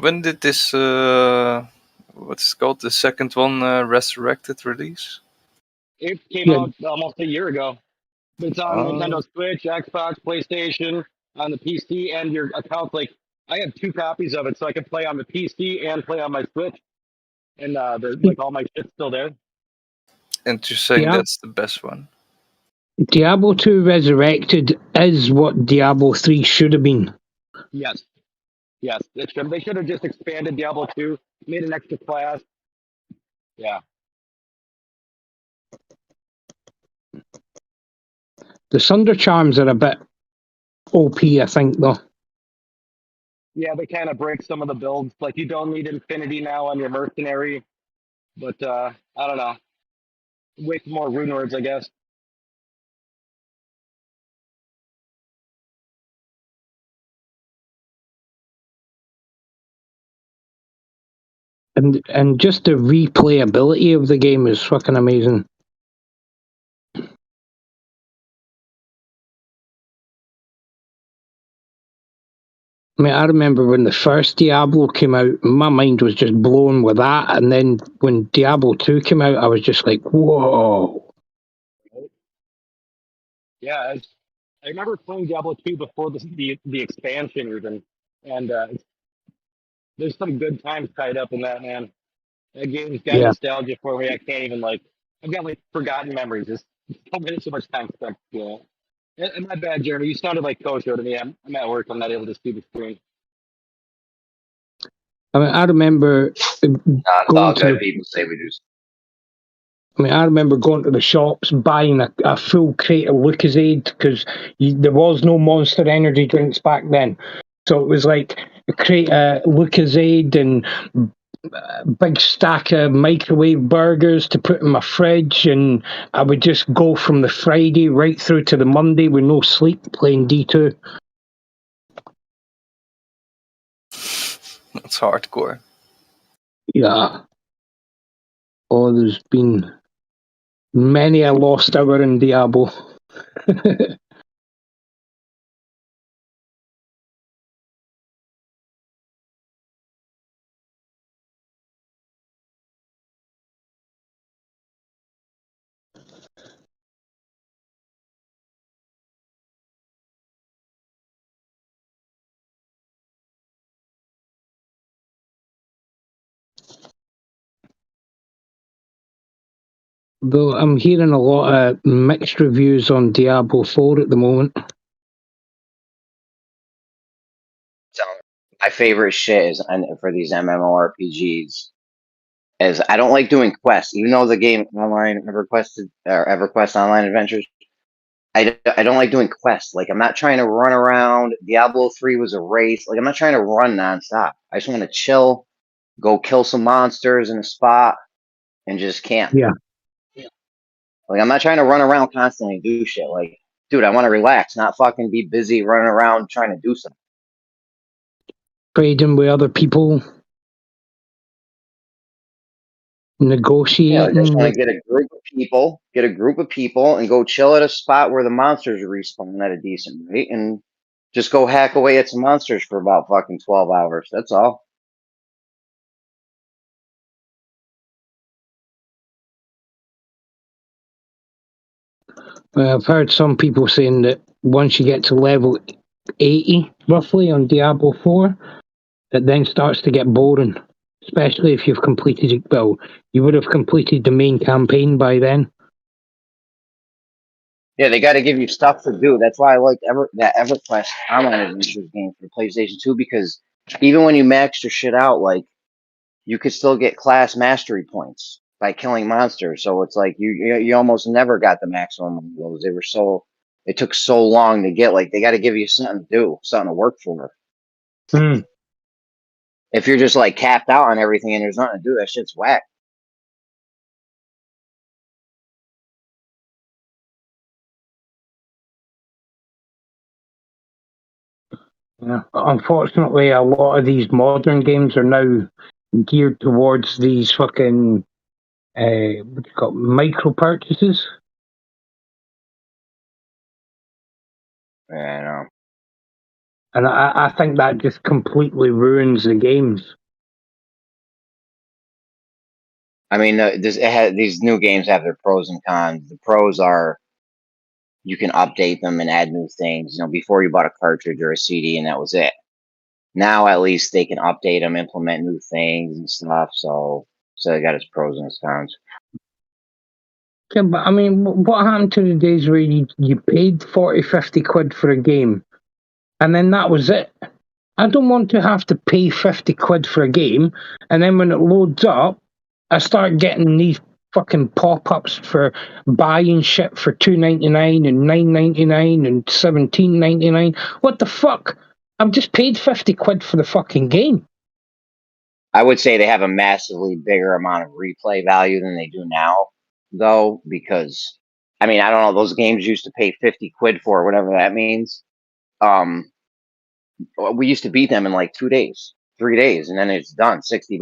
when did this what's it called, the second one, Resurrected release? It came Yeah. out almost a year ago. It's on Nintendo Switch, Xbox, PlayStation, on the PC, and your account. Like, I have 2 copies of it, so I can play on the PC and play on my Switch. And like all my shit's still there. And you're saying Diab- that's the best one? Diablo 2 Resurrected is what Diablo 3 should have been. Yes, yes. They should have just expanded Diablo 2, made an extra class. Yeah. The Sunder Charms are a bit OP, I think, though. Yeah, they kind of break some of the builds. Like, you don't need Infinity now on your Mercenary. But, I don't know. Way more rune words, I guess. And just the replayability of the game is fucking amazing. I mean, I remember when the first Diablo came out, my mind was just blown with that. And then when Diablo 2 came out, I was just like, whoa. Yeah, I remember playing Diablo 2 before the expansion even. And there's some good times tied up in that, man. That game's got Yeah. nostalgia for me. I can't even, like, I've got, like, forgotten memories. There's so much time spent doing it. And my bad, Jeremy. You sounded like Kosho to me. I'm at work. I'm not able to see the screen. I mean, I remember It's all going to good. the, People say we do. I remember going to the shops, buying a full crate of Lucozade because there was no Monster Energy drinks back then. So it was like a crate of Lucozade and a big stack of microwave burgers to put in my fridge, and I would just go from the Friday right through to the Monday with no sleep playing D2. That's hardcore. Yeah. Oh, there's been many a lost hour in Diablo. Though I'm hearing a lot of mixed reviews on Diablo 4 at the moment. So my favorite shit is for these MMORPGs is I don't like doing quests, even though the game online EverQuest Online Adventures. I don't like doing quests. Like I'm not trying to run around. Diablo 3 was a race. Like I'm not trying to run nonstop. I just want to chill, go kill some monsters in a spot, and just camp. Yeah. Like I'm not trying to run around constantly and do shit. Like, dude, I want to relax, not fucking be busy running around trying to do something. Trading with other people. Negotiating. Yeah, I just want to get a group of people, and go chill at a spot where the monsters respawn at a decent rate, and just go hack away at some monsters for about fucking 12 hours. That's all. I've heard some people saying that once you get to level 80, roughly, on Diablo 4, it then starts to get boring. Especially if you've completed it. Well, you would have completed the main campaign by then. Yeah, they got to give you stuff to do. That's why I like that EverQuest Online Adventures game for PlayStation 2, because even when you max your shit out, like you could still get class mastery points by killing monsters. So it's like you almost never got the maximum of those. It took so long to get. Like they got to give you something to do, something to work for. If you're just like capped out on everything and there's nothing to do, that shit's whack. Yeah. Unfortunately, a lot of these modern games are now geared towards these fucking what do you call it, micro purchases. Yeah, I know. And I think that just completely ruins the games. I mean, these new games have their pros and cons. The pros are you can update them and add new things. You know, before you bought a cartridge or a CD and that was it. Now at least they can update them, implement new things and stuff. So it got its pros and its cons. Yeah, but I mean, what happened to the days where you paid 40, 50 quid for a game and then that was it? I don't want to have to pay 50 quid for a game and then when it loads up, I start getting these fucking pop-ups for buying shit for $2.99 and $9.99 and $17.99. What the fuck? I've just paid 50 quid for the fucking game. I would say they have a massively bigger amount of replay value than they do now, though, because I mean, I don't know, those games used to pay 50 quid for, whatever that means. We used to beat them in like 2 days, 3 days, and then it's done, $60.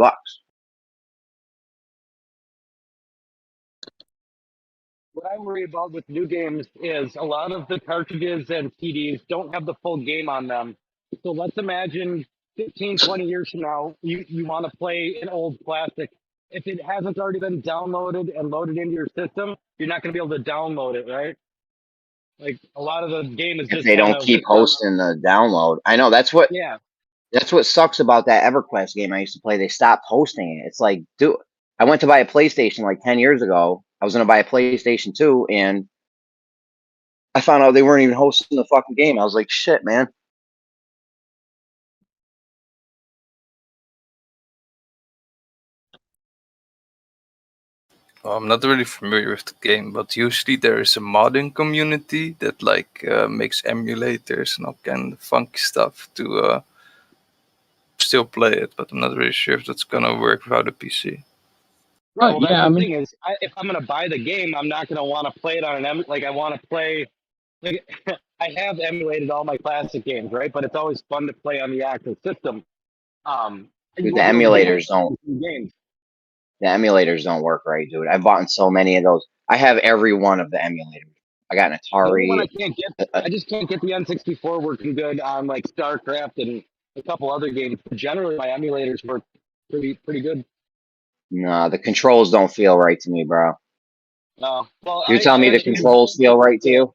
What I worry about with new games is a lot of the cartridges and CDs don't have the full game on them. So let's imagine 15, 20 years from now, you want to play an old classic. If it hasn't already been downloaded and loaded into your system, you're not going to be able to download it, right? Like a lot of the game is If just they kind don't of keep hosting the download. I know that's what sucks about that EverQuest game I used to play. They stopped hosting it. It's like, dude, I went to buy a PlayStation like 10 years ago. I was going to buy a PlayStation 2 and I found out they weren't even hosting the fucking game. I was like, shit, man. Well, I'm not really familiar with the game, but usually there is a modding community that makes emulators and all kind of funky stuff to still play it. But I'm not really sure if that's gonna work without a PC. Right, well, that's the thing is, if I'm going to buy the game, I'm not going to want to play it on an like I want to play. Like I have emulated all my classic games, right? But it's always fun to play on the actual system. Dude, the emulators don't. Games. The emulators don't work right, dude. I've bought so many of those. I have every one of the emulators. I got an The only one Atari. I can't get, I just can't get the N64 working good on like StarCraft and a couple other games. But generally, my emulators work pretty good. No, the controls don't feel right to me, bro. Well, You're telling me the actually, controls feel right to you?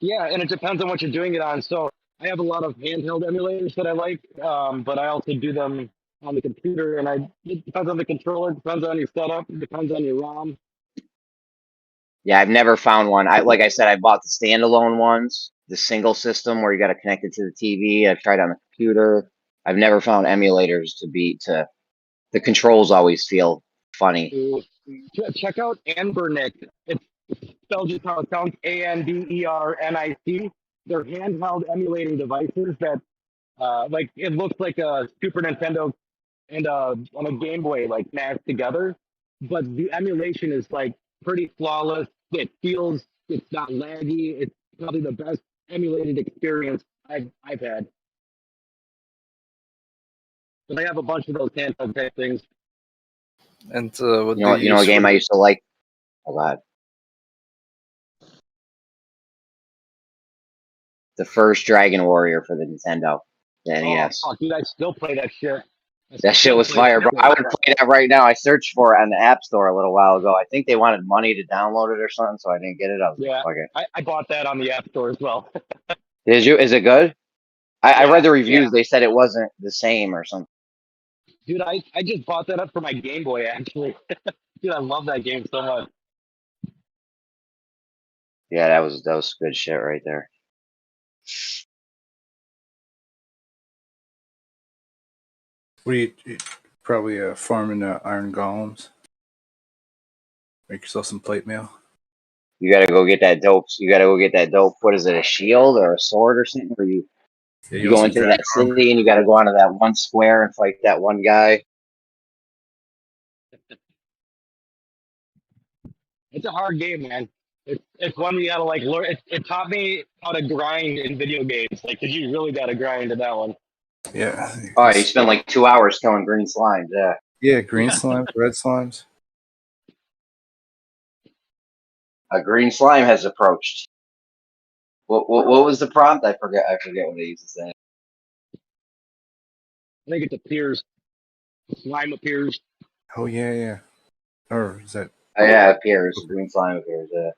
yeah, and it depends on what you're doing it on. So I have a lot of handheld emulators that I like, but I also do them on the computer, and it depends on the controller, depends on your setup, depends on your ROM. Yeah, I've never found one. Like I said, I bought the standalone ones, the single system where you got to connect it to the TV. I've tried on the computer. I've never found emulators to beat to. The controls always feel funny. Check out Anbernic. It's spelled just how it sounds, ANDERNIC. They're handheld emulating devices that, like, it looks like a Super Nintendo and a Game Boy, like, mashed together. But the emulation is, like, pretty flawless. It's not laggy. It's probably the best emulated experience I've had. But I have a bunch of those handheld type things. And what You know a game I used to like? Oh god. The first Dragon Warrior for the Nintendo, the NES. Oh, fuck, dude, I still play that shit. That shit was fire, bro. I would play that right now. I searched for it on the App Store a little while ago. I think they wanted money to download it or something, so I didn't get it. I was yeah, like, fuck it. I bought that on the App Store as well. Did you? Is it good? I read the reviews. Yeah. They said it wasn't the same or something. Dude, I just bought that up for my Game Boy, actually. Dude, I love that game so much. Yeah, that was good shit right there. What are you probably farming iron golems? Make yourself some plate mail. You gotta go get that dope. You gotta go get that dope. What is it? A shield or a sword or something? Or you go into that city and you gotta go onto that one square and fight that one guy. It's a hard game, man. It's one you gotta like learn. It taught me how to grind in video games. Like, 'cause you really gotta grind in that one. Yeah. Oh, you spend like 2 hours killing green slimes. Yeah. Yeah, green slimes, red slimes. A green slime has approached. What was the prompt? I forget what they used to say. I think it appears. Slime appears. Oh yeah. Or is that? Oh yeah, it appears. Green slime appears. Yeah.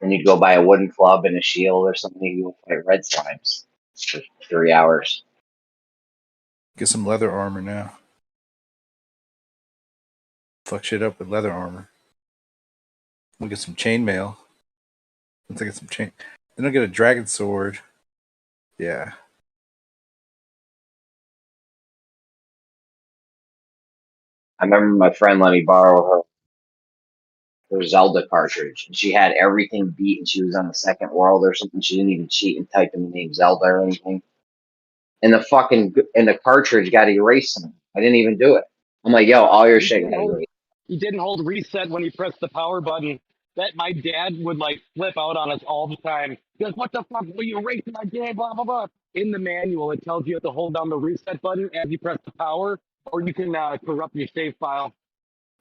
And you'd go buy a wooden club and a shield or something. You would fight red slimes for 3 hours. Get some leather armor now. Fuck shit up with leather armor. We'll get some chainmail. Let's get some chain. Then I'll get a dragon sword. Yeah. I remember my friend let me borrow her Zelda cartridge. She had everything beat and she was on the second world or something. She didn't even cheat and type in the name Zelda or anything. And the cartridge got erased. I didn't even do it. I'm like, yo, all your shit got erased. You didn't hold reset when you pressed the power button. That my dad would like flip out on us all the time. He goes, what the fuck? Will you erase my game? Blah, blah, blah. In the manual, it tells you have to hold down the reset button as you press the power, or you can corrupt your save file.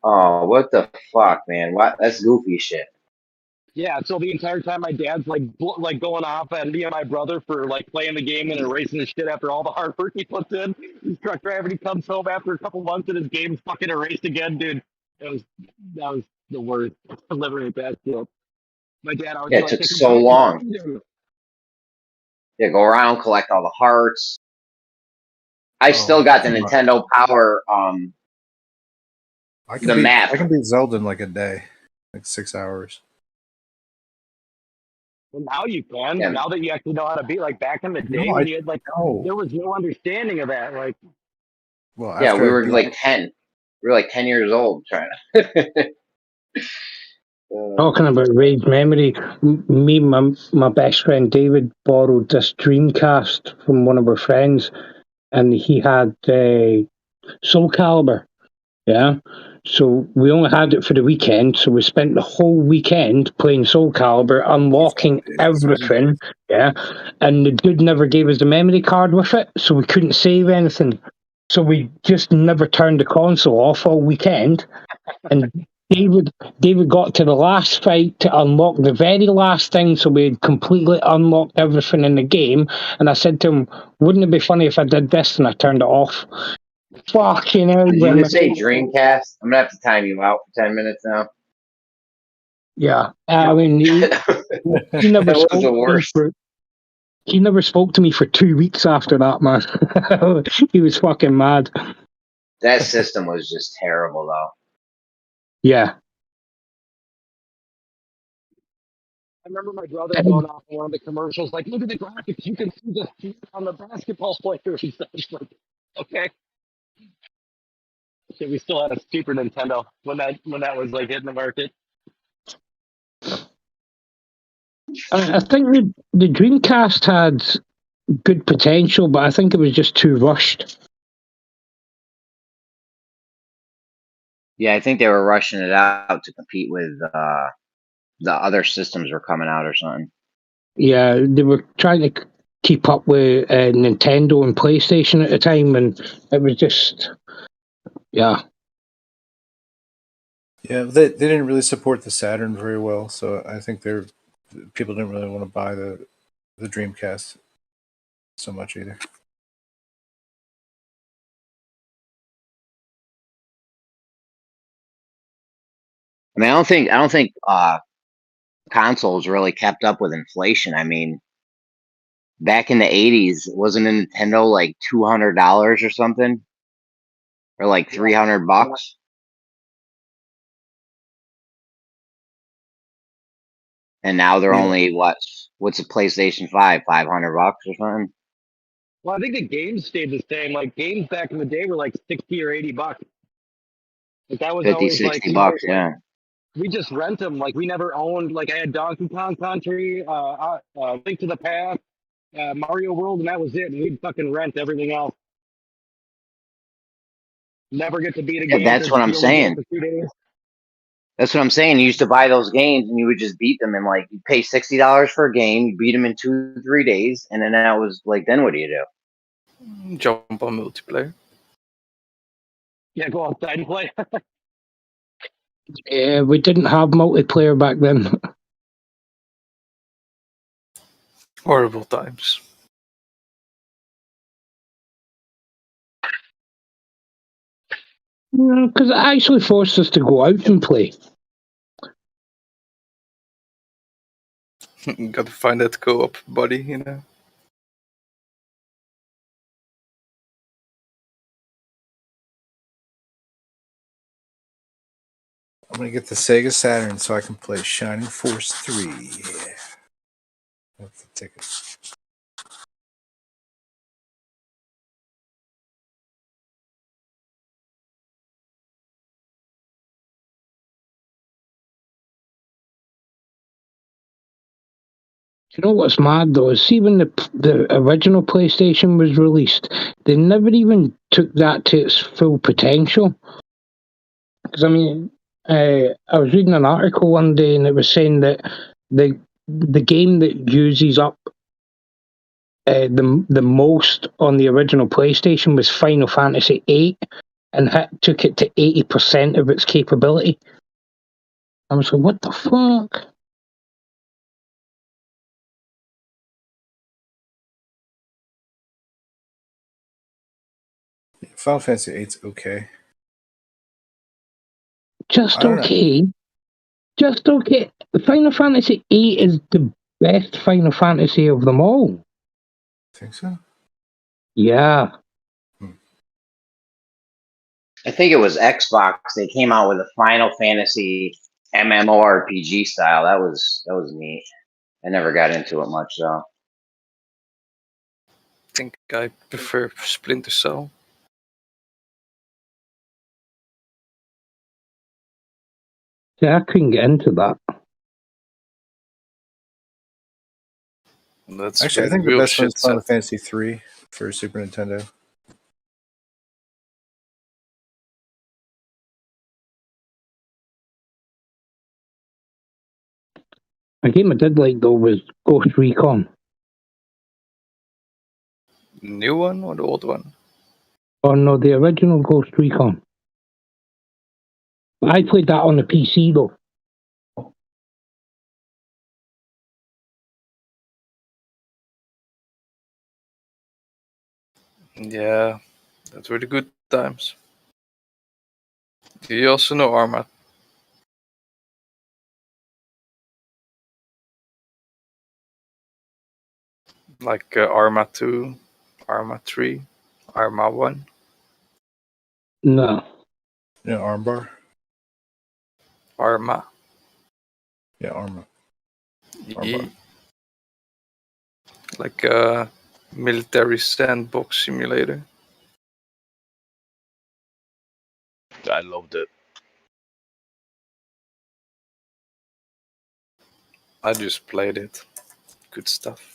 Oh, what the fuck, man? What? That's goofy shit. Yeah, so the entire time my dad's like going off at me and my brother for like playing the game and erasing the shit after all the hard work he puts in. His truck driver, he comes home after a couple months and his game's fucking erased again, dude. That was the worst. Literally bad shit. My dad always it took so long. Yeah, go around, collect all the hearts. I still got the Nintendo Power map. I can beat Zelda in like a day. Like 6 hours. Well, now you can. Yeah. Now that you actually know how to beat, like back in the day when you had there was no understanding of that. Like, well, yeah, we were like 10. We were like 10 years old trying to. Talking about raid memory, me and my best friend David borrowed this Dreamcast from one of our friends, and he had Soul Calibur. Yeah. So we only had it for the weekend, so we spent the whole weekend playing Soul Calibur, unlocking everything, yeah, and the dude never gave us the memory card with it, so we couldn't save anything. So we just never turned the console off all weekend. And David got to the last fight to unlock the very last thing, so we had completely unlocked everything in the game. And I said to him, "Wouldn't it be funny if I did this?" And I turned it off. Fucking hell! Did you just say Dreamcast? I'm gonna have to time you out for 10 minutes now. Yeah, I mean, he never That was spoke the to me worst. he never spoke to me for 2 weeks after that, man. He was fucking mad. That system was just terrible, though. Yeah. I remember my brother going off on one of the commercials, like, look at the graphics, you can see the feet on the basketball players. He's like, okay. Shit, we still had a Super Nintendo when that was like hitting the market. I think the Dreamcast had good potential, but I think it was just too rushed. Yeah, I think they were rushing it out to compete with the other systems were coming out or something. Yeah, they were trying to keep up with Nintendo and PlayStation at the time, and it was just, yeah. Yeah, they didn't really support the Saturn very well, so I think people didn't really want to buy the Dreamcast so much either. I mean, I don't think consoles really kept up with inflation. I mean, back in the 80s, wasn't a Nintendo like $200 or something, or like $300? And now they're only what's a PlayStation 5, $500 or something? Well, I think the games stayed the same. Like games back in the day were like $60 or $80. Like that was 50, always 60 like bucks, yeah. we just rent them. Like we never owned. Like I had Donkey Kong Country, Link to the Past, Mario World, and that was it. And we'd fucking rent everything else. Never get to beat a Yeah, game. that's what I'm You only get it saying. for 2 days. That's what I'm saying. You used to buy those games and you would just beat them in like you pay $60 for a game, you beat them in 2-3 days, and then that was like, then what do you do? Jump on multiplayer. Yeah, go outside and play. Yeah, we didn't have multiplayer back then. Horrible times. Because it actually forced us to go out and play. Got to find that co-op buddy, you know. I'm gonna get the Sega Saturn so I can play Shining Force 3. Yeah. That's the ticket. You know what's mad though? See, when the original PlayStation was released, they never even took that to its full potential. Because I mean, I was reading an article one day, and it was saying that the game that uses up the most on the original PlayStation was Final Fantasy VIII, and took it to 80% of its capability. I was like, what the fuck? Final Fantasy VIII's okay. Just okay. Just okay. Final Fantasy VIII is the best Final Fantasy of them all. Think so? Yeah. I think it was Xbox. They came out with a Final Fantasy MMORPG style. That was neat. I never got into it much though. I think I prefer Splinter Cell. Yeah, I couldn't get into that. That's Actually, I think the real best one is shit Final set. Fantasy 3 for Super Nintendo. A game I did like though was Ghost Recon. New one or the old one? Oh no, the original Ghost Recon. I played that on the PC though. Yeah, that were the good times. Do you also know Arma? Like Arma 2, Arma 3, Arma 1? No. Yeah, armbar. Arma. Yeah, Arma. Ye- Like a military sandbox simulator. I loved it. I just played it. Good stuff.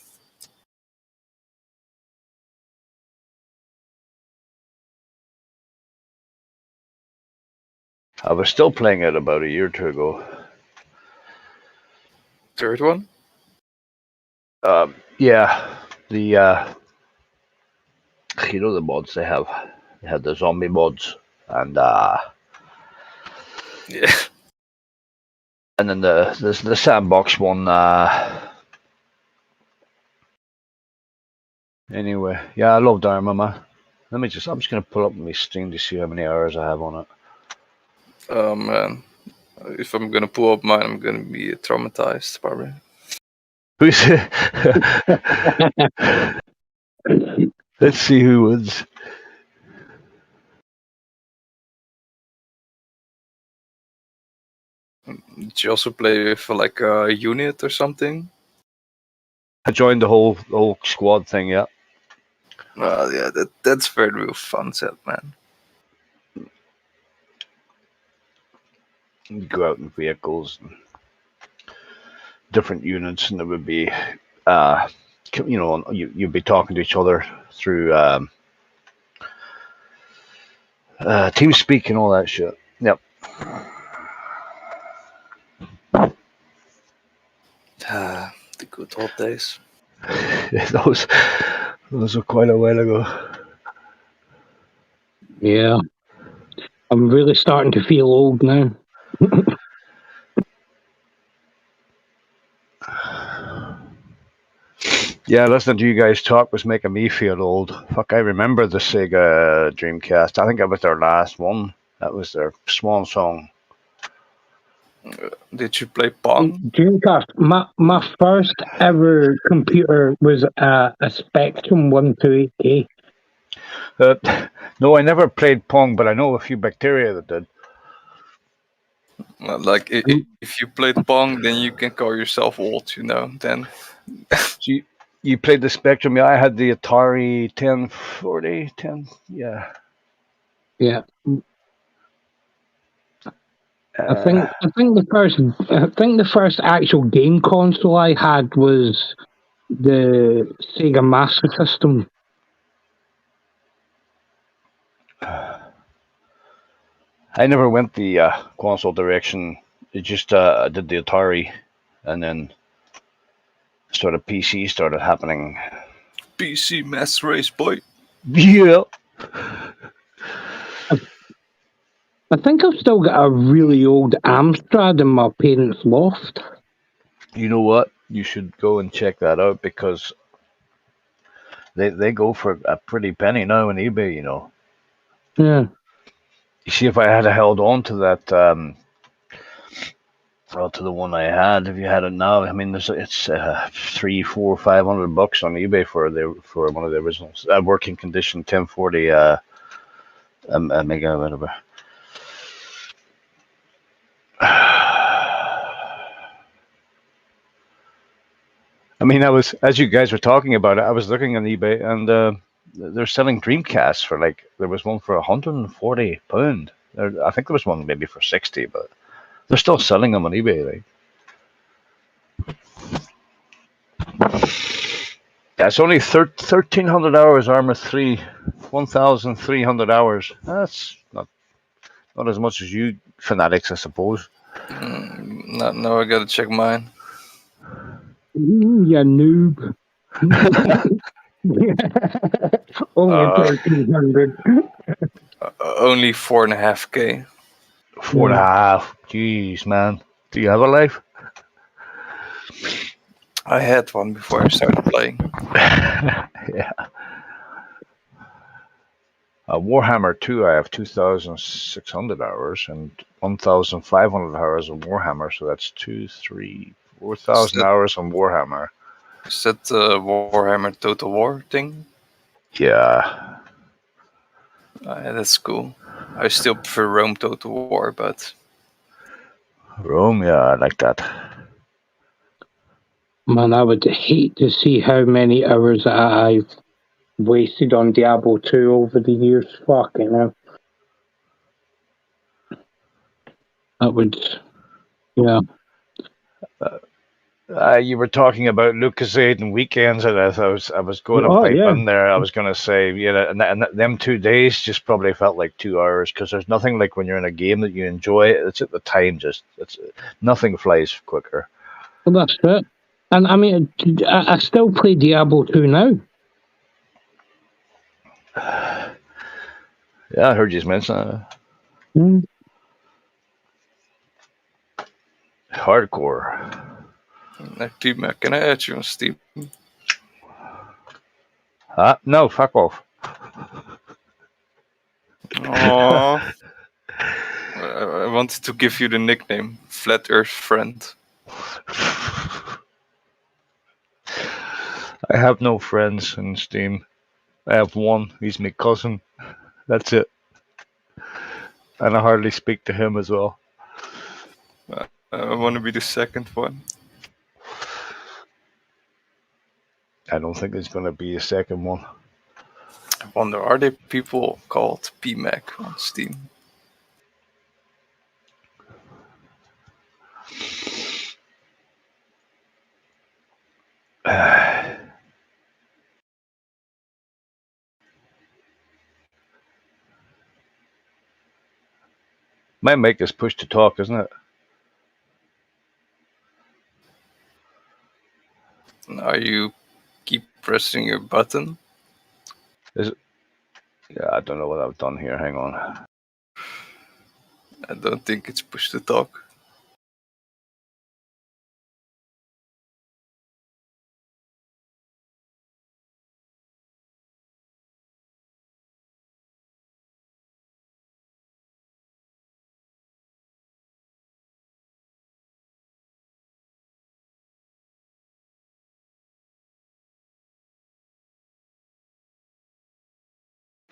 I was still playing it about a year or two ago. Third one? Yeah, the you know the mods they have. They had the zombie mods and yeah, and then the sandbox one. Anyway, yeah, I loved Arma, man. I'm just gonna pull up my Steam to see how many hours I have on it. Oh man, if I'm gonna pull up mine, I'm gonna be traumatized probably. Who's Let's see who wins. Did you also play for like a unit or something? I joined the whole squad thing, yeah. Well, yeah, that's very real fun set, man. You go out in vehicles, and different units, and there would be, you'd be talking to each other through TeamSpeak and all that shit. Yep. The good old days. those were quite a while ago. Yeah. I'm really starting to feel old now. Yeah, listening to you guys talk was making me feel old. Fuck, I remember the Sega Dreamcast. I think that was their last one. That was their swan song. Did you play Pong? Dreamcast. My first ever computer was a Spectrum 128K. No, I never played Pong, but I know a few bacteria that did. Well, like if you played Pong, then you can call yourself old, you know. Then you played the Spectrum. Yeah, I had the Atari 1040, yeah. Yeah. I think the first actual game console I had was the Sega Master System. I never went the console direction. It just I did the Atari, and then sort of PC started happening. PC Mass Race, boy. Yeah. I think I've still got a really old Amstrad in my parents' loft. You know what? You should go and check that out because they go for a pretty penny now on eBay, you know. Yeah. You see, if I had held on to that, to the one I had, if you had it now, I mean, it's $300, $400, $500 on eBay for one of the originals, working condition 1040 mega whatever. I mean, as you guys were talking about it, I was looking on eBay and they're selling Dreamcasts for there was one for £140. I think there was one maybe for 60, but they're still selling them on eBay. Yeah, it's only 1,300 hours Arma 3, 1,300 hours. That's not as much as you fanatics, I suppose. No, I gotta check mine. You noob. Only 1,300. Only 4.5K. 4.5. Jeez, man. Do you have a life? I had one before I started playing. Yeah. Warhammer 2, I have 2,600 hours and 1,500 hours of Warhammer, so that's 4,000 hours on Warhammer. Is that the Warhammer Total War thing? Yeah. That's cool. I still prefer Rome Total War, but Rome, yeah, I like that. Man, I would hate to see how many hours I've wasted on Diablo 2 over the years. Fucking hell. That would, yeah. You were talking about Lucasade and weekends, and I was going to Oh, pipe yeah. in there. I was going to say, and them 2 days just probably felt like 2 hours, because there's nothing like when you're in a game that you enjoy. It's at the time, nothing flies quicker. Well, that's it. And I mean, I still play Diablo 2 now. Yeah, I heard you mention that. Hardcore. P-Mac, can I add you on Steam? No, fuck off. Aww. I wanted to give you the nickname Flat Earth Friend. I have no friends in Steam. I have one. He's my cousin. That's it. And I hardly speak to him as well. I want to be the second one. I don't think there's going to be a second one. I wonder, are there people called P-Mac on Steam? My mic is push to talk, isn't it? Are you keep pressing your button? Is it? Yeah, I don't know what I've done here. Hang on. I don't think it's push to talk.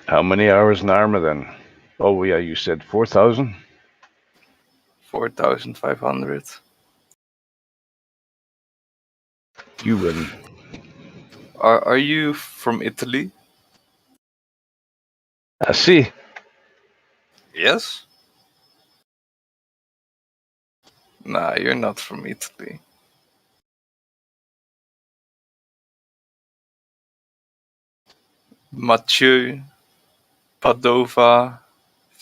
How many hours in armor then? Oh, yeah, you said 4,000? 4,500. You win. Are you from Italy? I see. Yes? Nah, you're not from Italy. Mathieu, Padova,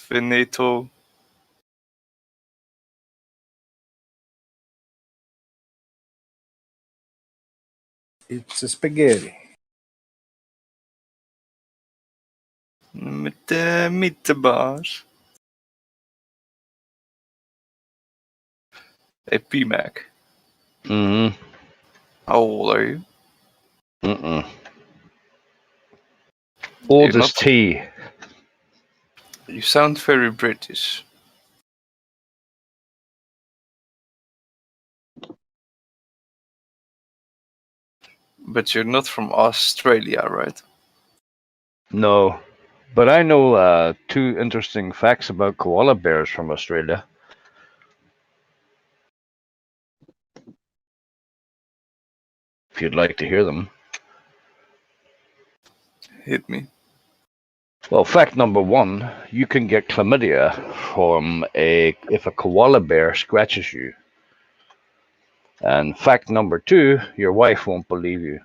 Veneto. It's a spaghetti. Meatballs. Hey, P-Mac. Mm-hmm. How old are you? Mm-mm. Old as tea. You sound very British. But you're not from Australia, right? No. But I know 2 interesting facts about koala bears from Australia. If you'd like to hear them. Hit me. Well, fact number 1, you can get chlamydia if a koala bear scratches you. And fact number 2, your wife won't believe you.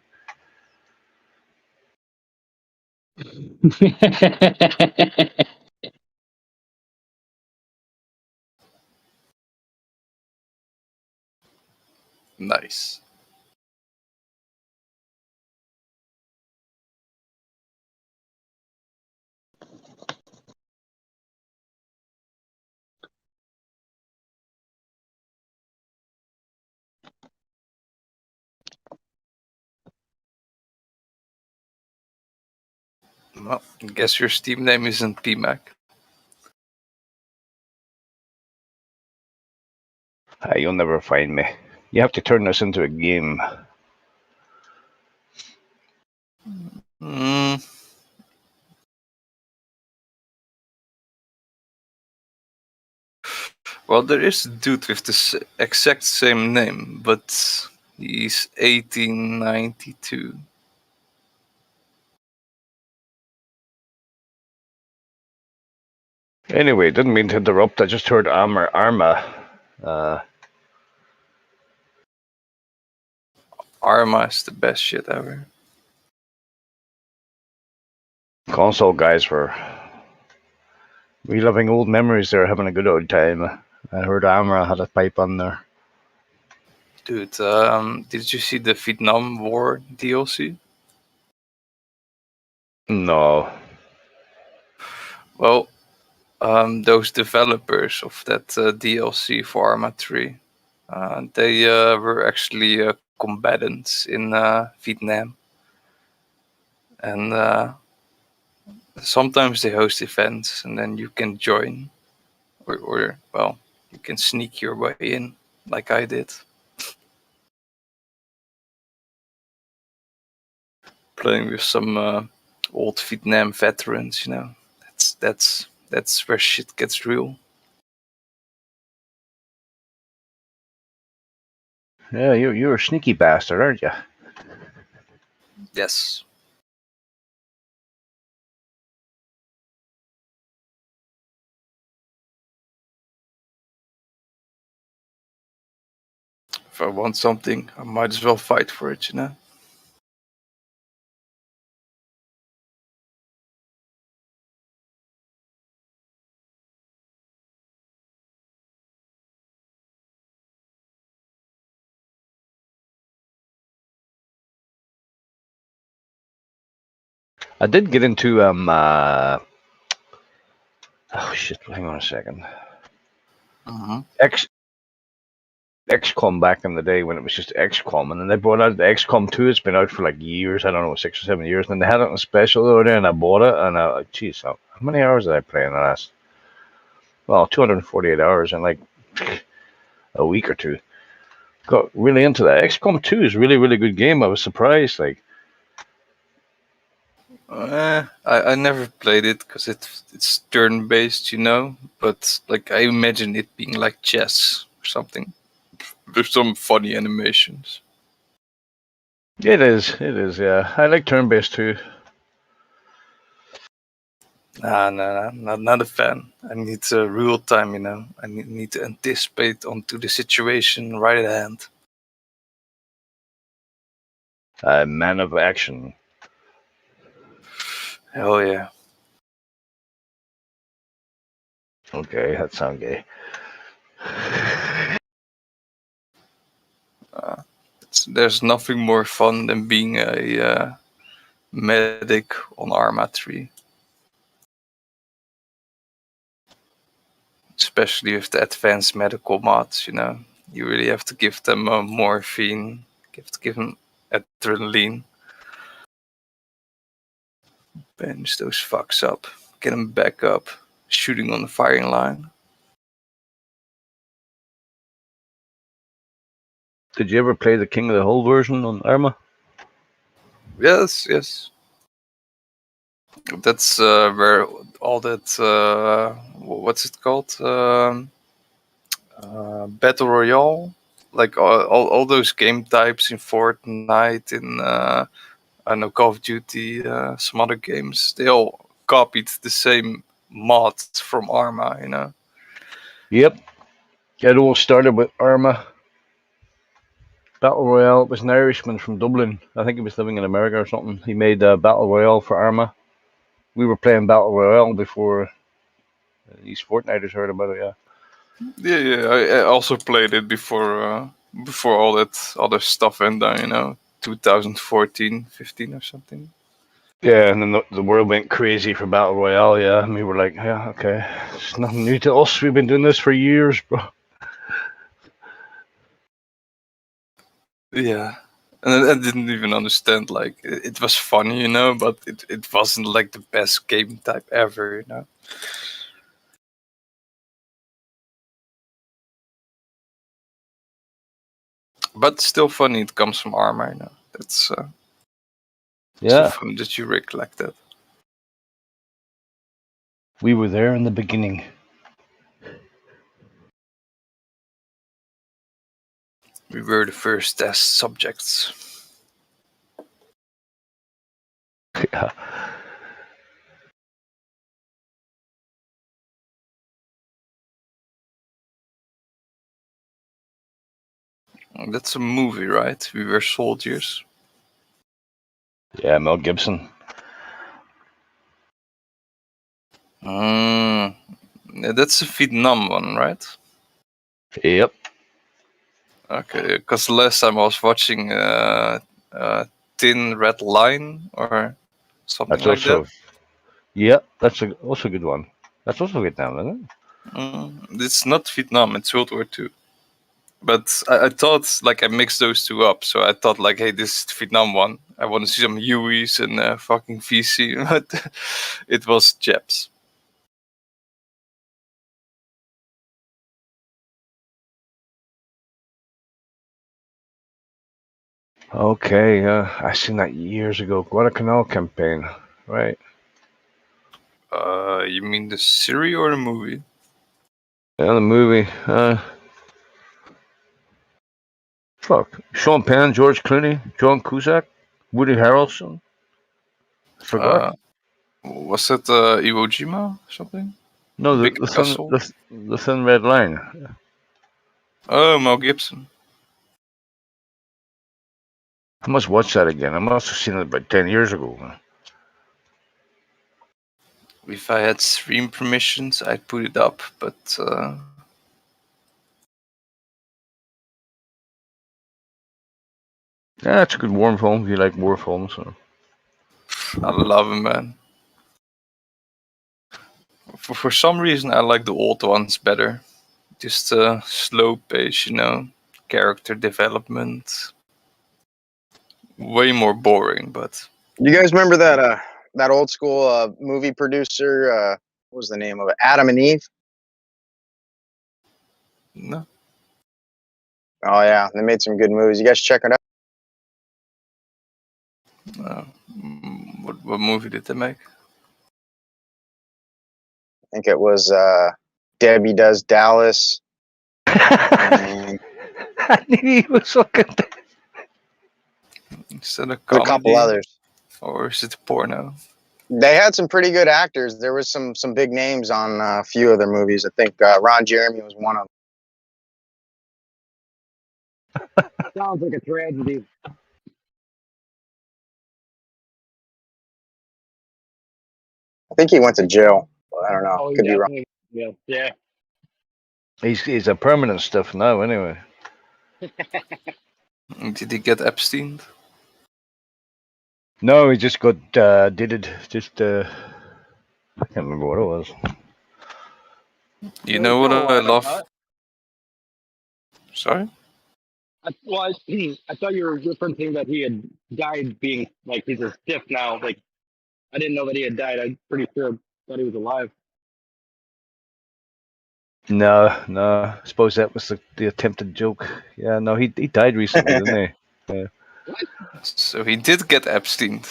Nice. Well, I guess your Steam name isn't PMAC. You'll never find me. You have to turn this into a game. Mm. Well, there is a dude with the exact same name, but he's 1892. Anyway, didn't mean to interrupt. I just heard Arma. Arma is the best shit ever. Console guys were reliving old memories. They were having a good old time. I heard Arma had a pipe on there. Dude, did you see the Vietnam War DLC? No. Well, those developers of that DLC for Arma 3, they were actually combatants in Vietnam. And sometimes they host events and then you can join. Or well, you can sneak your way in, like I did. Playing with some old Vietnam veterans, you know. That's where shit gets real. Yeah, you're a sneaky bastard, aren't you? Yes. If I want something, I might as well fight for it, you know. I did get into oh shit! Hang on a second. XCOM back in the day when it was just XCOM, and then they brought out the XCOM 2. It's been out for like years. I don't know, 6 or 7 years. And they had it on special the other day, and I bought it. And I, geez, how many hours did I play in the last? Well, 248 hours in like a week or two. Got really into that. XCOM 2 is really, really good game. I was surprised. Like, I never played it because it's turn based, you know. But like I imagine it being like chess or something. There's some funny animations. it is. It is. Yeah, I like turn-based too. No, not a fan. I need real time, you know. I need to anticipate onto the situation right at hand. Man of action. Hell yeah. Okay, that sounds gay. There's nothing more fun than being a medic on Arma 3. Especially with the advanced medical mods, you know. You really have to give them morphine. You have to give them adrenaline. Bench those fucks up. Get them back up. Shooting on the firing line. Did you ever play the King of the Hill version on Arma? Yes. That's where all that, what's it called? Battle Royale? Like all those game types in Fortnite, in I don't know, Call of Duty, some other games, they all copied the same mods from Arma, you know? Yep. It all started with Arma. Battle Royale. It was an Irishman from Dublin. I think he was living in America or something. He made Battle Royale for Arma. We were playing Battle Royale before these Fortniters heard about it, yeah. Yeah. I also played it before all that other stuff went down, you know? 2014, 15 or something. Yeah, and then the world went crazy for Battle Royale, yeah. And we were like, yeah, okay. It's nothing new to us. We've been doing this for years, bro. Yeah. And I didn't even understand. Like it was funny, but it wasn't like the best game type ever. But still funny. It comes from armor. That's so Yeah, funny that you recollect that. we were there in the beginning. We were the first test subjects. Yeah. That's a movie, right? We were soldiers. Yeah, Mel Gibson. Yeah, that's a Vietnam one, right? Yep. Okay, because last time I was watching Thin Red Line or something That's like that. also. Yeah, that's also a good one. That's also Vietnam, isn't it? It's not Vietnam, it's World War II. But I thought, like, I mixed those two up. So I thought, like, hey, this is the Vietnam one. I want to see some Hueys and fucking VC. But it was Japs. Okay, I seen that years ago. Guadalcanal campaign, right? You mean the series or the movie? Yeah, the movie. Fuck. Sean Penn, George Clooney, John Cusack, Woody Harrelson. Forgot. Was it Iwo Jima or something? No, Big the Castle? thin red line. Oh, Mel Gibson. I must watch that again. I must have seen it about 10 years ago. If I had stream permissions, I'd put it up, but Yeah, it's a good war film if you like war films. So. I love him, man. For some reason, I like the old ones better. Just slow pace, character development. Way more boring, but You guys remember that old school movie producer? What was the name of it? Adam and Eve. no. Oh yeah, they made some good movies. You guys check it out. What movie did they make? I think it was Debbie Does Dallas. I knew he was looking. Is that a A comedy? couple others. Or is it porno? They had some pretty good actors. There was some big names on a few of their movies. I think Ron Jeremy was one of them. Sounds like a tragedy. I think he went to jail. But I don't know. Oh, he Could be wrong. definitely. Yeah, yeah. He's a permanent stuff now, anyway. Did he get Epstein? No, he just got did just I can't remember what it was. You know what I love? Sorry? I thought you were referencing that he had died being like he's a stiff now. Like I didn't know that he had died. I'm pretty sure thought he was alive. No. I suppose that was the attempted joke. Yeah, no, he died recently, didn't he? Yeah. So he did get Epstein.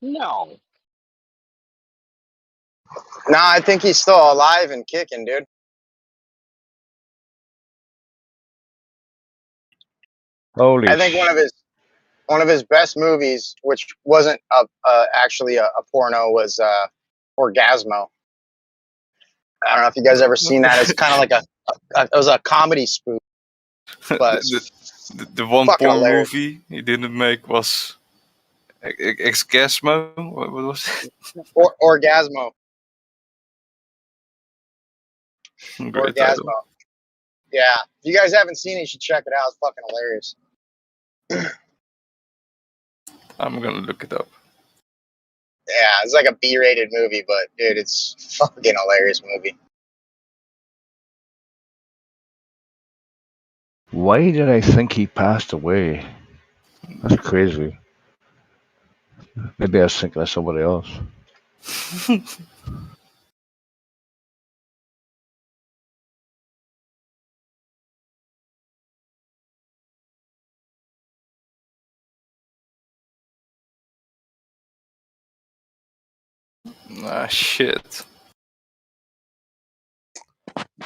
No. Nah, I think he's still alive and kicking, dude. Holy I think one of his best movies, which wasn't actually a porno, was Orgasmo. I don't know if you guys ever seen that. It's kind of like it was a comedy spoof, but the one fucking porn hilarious. movie he didn't make was Exgasmo. What was it? Orgasmo. Great Orgasmo. title. Yeah, if you guys haven't seen it, you should check it out. It's fucking hilarious. I'm gonna look it up. Yeah, it's like a B-rated movie, but dude, it's fucking hilarious movie. Why did I think he passed away? That's crazy. Maybe I was thinking of somebody else. Ah, shit.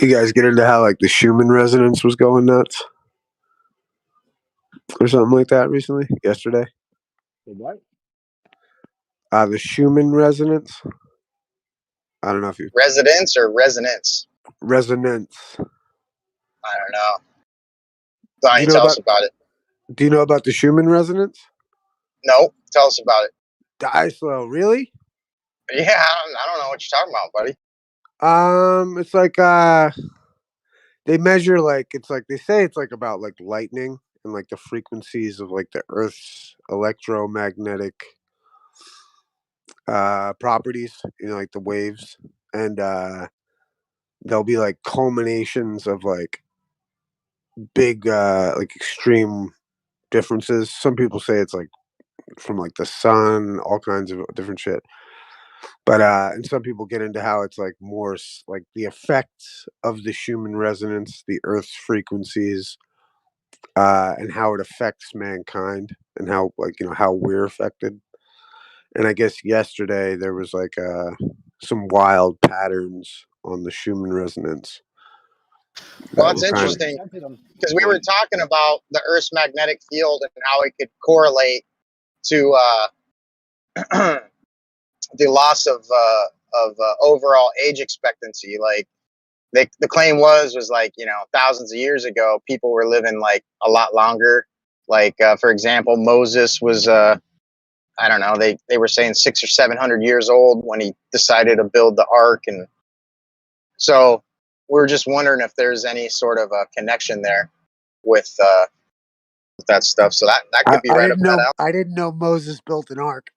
You guys get into how like the Schumann resonance was going nuts or something like that recently? Yesterday? The what? The Schumann resonance. I don't know if you Residence or resonance? resonance. I don't know. Donnie, Do you know tell about? us about it. Do you know about the Schumann resonance? No, tell us about it. Die slow, really? Yeah, I don't know what you're talking about, buddy. It's like they measure like it's like they say it's like about like lightning and like the frequencies of like the Earth's electromagnetic properties, you know, like the waves, and there'll be like culminations of like big like extreme differences. Some people say it's like from like the sun, all kinds of different shit. But and some people get into how it's like more like the effects of the Schumann resonance, the Earth's frequencies, and how it affects mankind, and how like you know how we're affected. And I guess yesterday there was like some wild patterns on the Schumann resonance. Well, that's interesting because we were talking about the Earth's magnetic field and how it could correlate to the loss of overall age expectancy. Like the claim was like thousands of years ago, people were living like a lot longer. Like for example, Moses was I don't know, they were saying 600 or 700 years old when he decided to build the ark, and so we're just wondering if there's any sort of a connection there with that stuff. So that could be I right didn't up know. that alley. I didn't know Moses built an ark.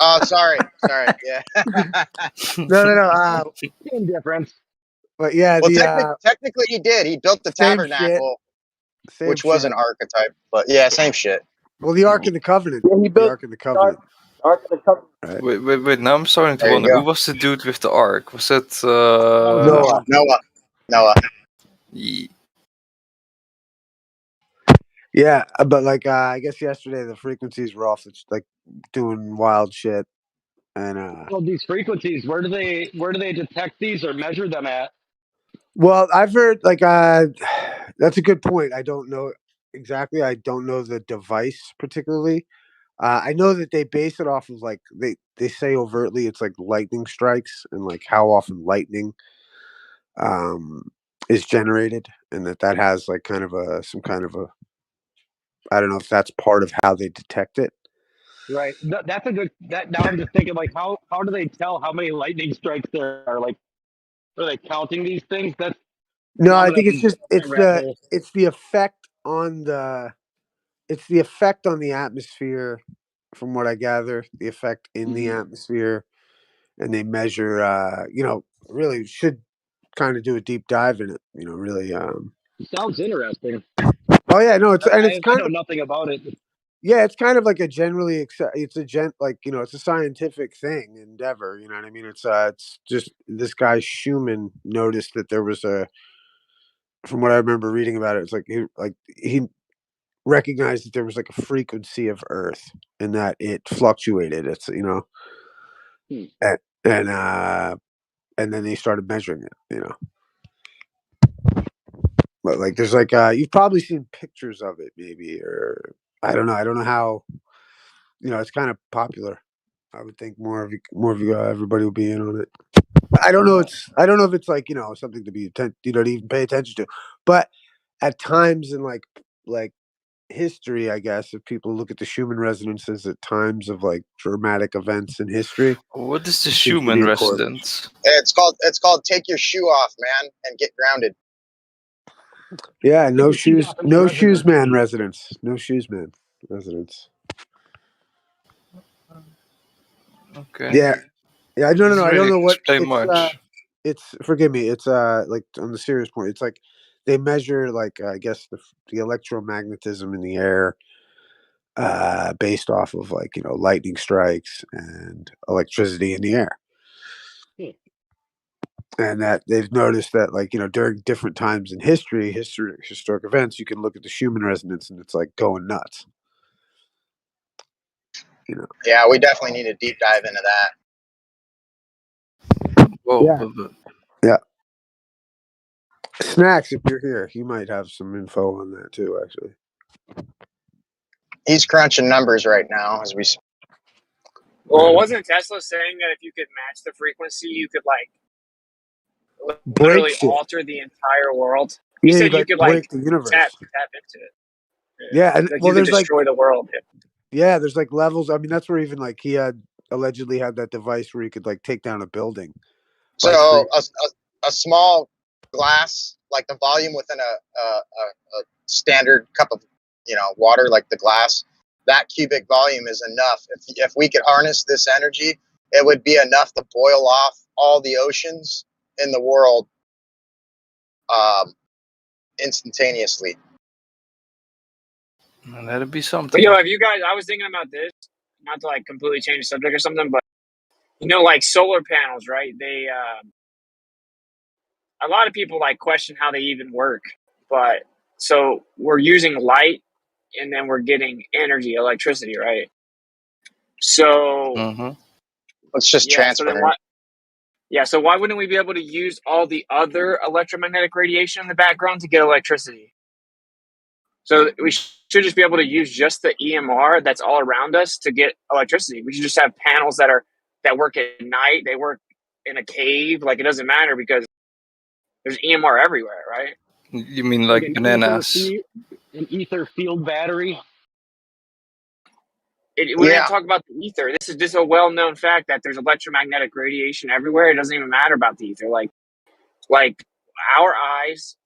Oh, sorry, yeah. No. Same difference. But yeah, Well, technically he did. He built the same shit. tabernacle, Same which was an shit. archetype. But yeah, same shit. Well, the Ark of the Covenant. Yeah, he The built Ark of the Covenant. Ark of the Covenant. Right. Wait, now I'm starting to There you wonder, go. who was the dude with the ark? Was that Noah. Ye- Yeah, but like I guess yesterday the frequencies were off. It's like doing wild shit, and Well, these frequencies, where do they detect these or measure them at? well, I've heard like that's a good point. I don't know exactly. I don't know the device particularly. I know that they base it off of like they say overtly it's like lightning strikes and like how often lightning is generated, and that has like kind of some kind of a I don't know if that's part of how they detect it. Right. That's a good. That now I'm just thinking like how do they tell how many lightning strikes there are? Like, are they counting these things? That's No, now I that think I'm it's rabbit hole. the effect on the atmosphere, from what I gather, the effect in the atmosphere, and they measure. Really should kind of do a deep dive in it. Really. Sounds interesting. Oh yeah, no, it's I kind know of nothing about it. yeah, it's kind of like a generally it's a it's a scientific thing endeavor. You know what I mean? It's just this guy Schumann noticed that there was from what I remember reading about it, it's like he recognized that there was like a frequency of Earth and that it fluctuated. It's and and then they started measuring it. But like there's like you've probably seen pictures of it maybe, or I don't know how it's kind of popular. I would think more of you everybody will be in on it. I don't know if it's like something to be to even pay attention to, but at times in like history, I guess if people look at the Schumann resonances at times of like dramatic events in history, What is the there seems to Schumann be a correlation. residence? It's called take your shoe off, man, and get grounded. Yeah, no shoes man residence. No shoes man residence. Okay. Yeah. Yeah, I don't know. I don't Doesn't know really what explain much. it's forgive me. It's like on the serious point. It's like they measure like I guess the electromagnetism in the air based off of like lightning strikes and electricity in the air. And that they've noticed that like during different times in historic events, you can look at the Schumann resonance and it's like going nuts. Yeah, we definitely need a deep dive into that. Whoa, Yeah. Snacks, if you're here, he might have some info on that too, actually. He's crunching numbers right now as we speak. Well, wasn't Tesla saying that if you could match the frequency, you could like Break literally shit. alter the entire world? He Yeah, said you'd you like could break like the universe. tap into it. Yeah, and Like well, you could there's like destroy the world. there's like levels. I mean, that's where even like he had allegedly had that device where he could like take down a building. So a small glass, like the volume within a standard cup of water, like the glass, that cubic volume is enough. If we could harness this energy, it would be enough to boil off all the oceans in the world instantaneously. That'd be something. But have you guys? I was thinking about this, not to like completely change the subject or something, but like solar panels, right? They a lot of people like question how they even work, but so we're using light and then we're getting energy, electricity, right? So let's just transfer. So then what? Yeah, so why wouldn't we be able to use all the other electromagnetic radiation in the background to get electricity? So we should just be able to use just the EMR that's all around us to get electricity. We should just have panels that work at night. They work in a cave. Like it doesn't matter because there's EMR everywhere, right? You mean like bananas? An ether field battery? We didn't talk about the ether. This is just a well-known fact that there's electromagnetic radiation everywhere. It doesn't even matter about the ether. Like our eyes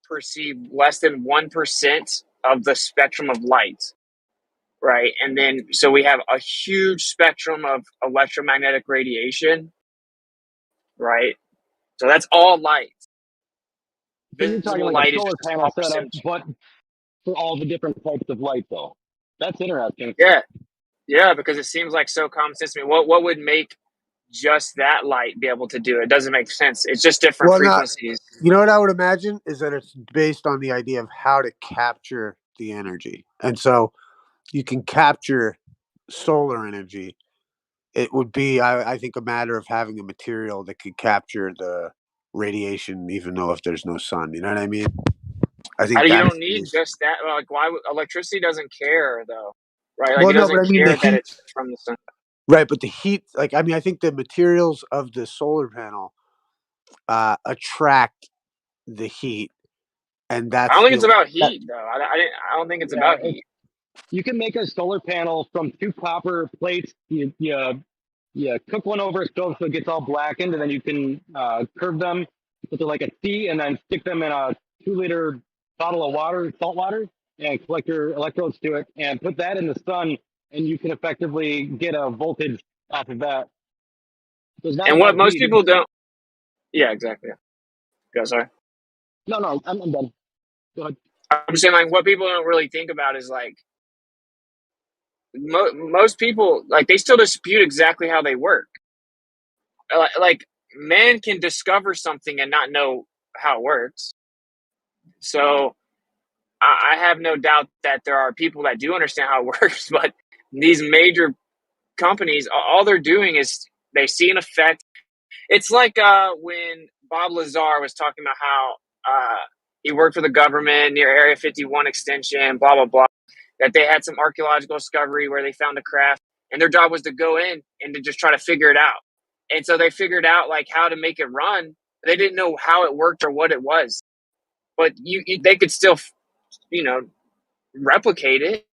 perceive less than 1% of the spectrum of light, right? And then so we have a huge spectrum of electromagnetic radiation, right? So that's all light. You're talking Visible like light a is solar just a panel small setup, percentage. but for all the different types of light, though. That's interesting. Yeah, because it seems like so common sense to me. What would make just that light be able to do it? It doesn't make sense. It's just different frequencies. You know what I would imagine is that it's based on the idea of how to capture the energy. And so you can capture solar energy. It would be, I think, a matter of having a material that could capture the radiation, even though if there's no sun. You know what I mean? I think You don't need just that. Like, why? Electricity doesn't care, though, right? Like, Well, it no, doesn't but I mean, care the that heat- it's from the sun. right, but the heat, like, I mean, I think the materials of the solar panel attract the heat, and that's I don't think the it's about heat, though. I don't think it's about heat. You can make a solar panel from 2 copper plates. You cook one over a stove so it gets all blackened, and then you can curve them, put like a C, and then stick them in a 2-liter bottle of water, salt water, and collect your electrodes to it, and put that in the sun, and you can effectively get a voltage off of that. So it's not And what about most heat. people don't. Yeah, exactly. Go, sorry. No, I'm done. Go ahead. I'm saying, like, what people don't really think about is like most people, like, they still dispute exactly how they work. Like, man can discover something and not know how it works. So I have no doubt that there are people that do understand how it works, but these major companies, all they're doing is they see an effect. It's like when Bob Lazar was talking about how he worked for the government near Area 51 extension, blah, blah, blah, that they had some archaeological discovery where they found a craft, and their job was to go in and to just try to figure it out. And so they figured out like how to make it run. They didn't know how it worked or what it was, but they could still, replicate it.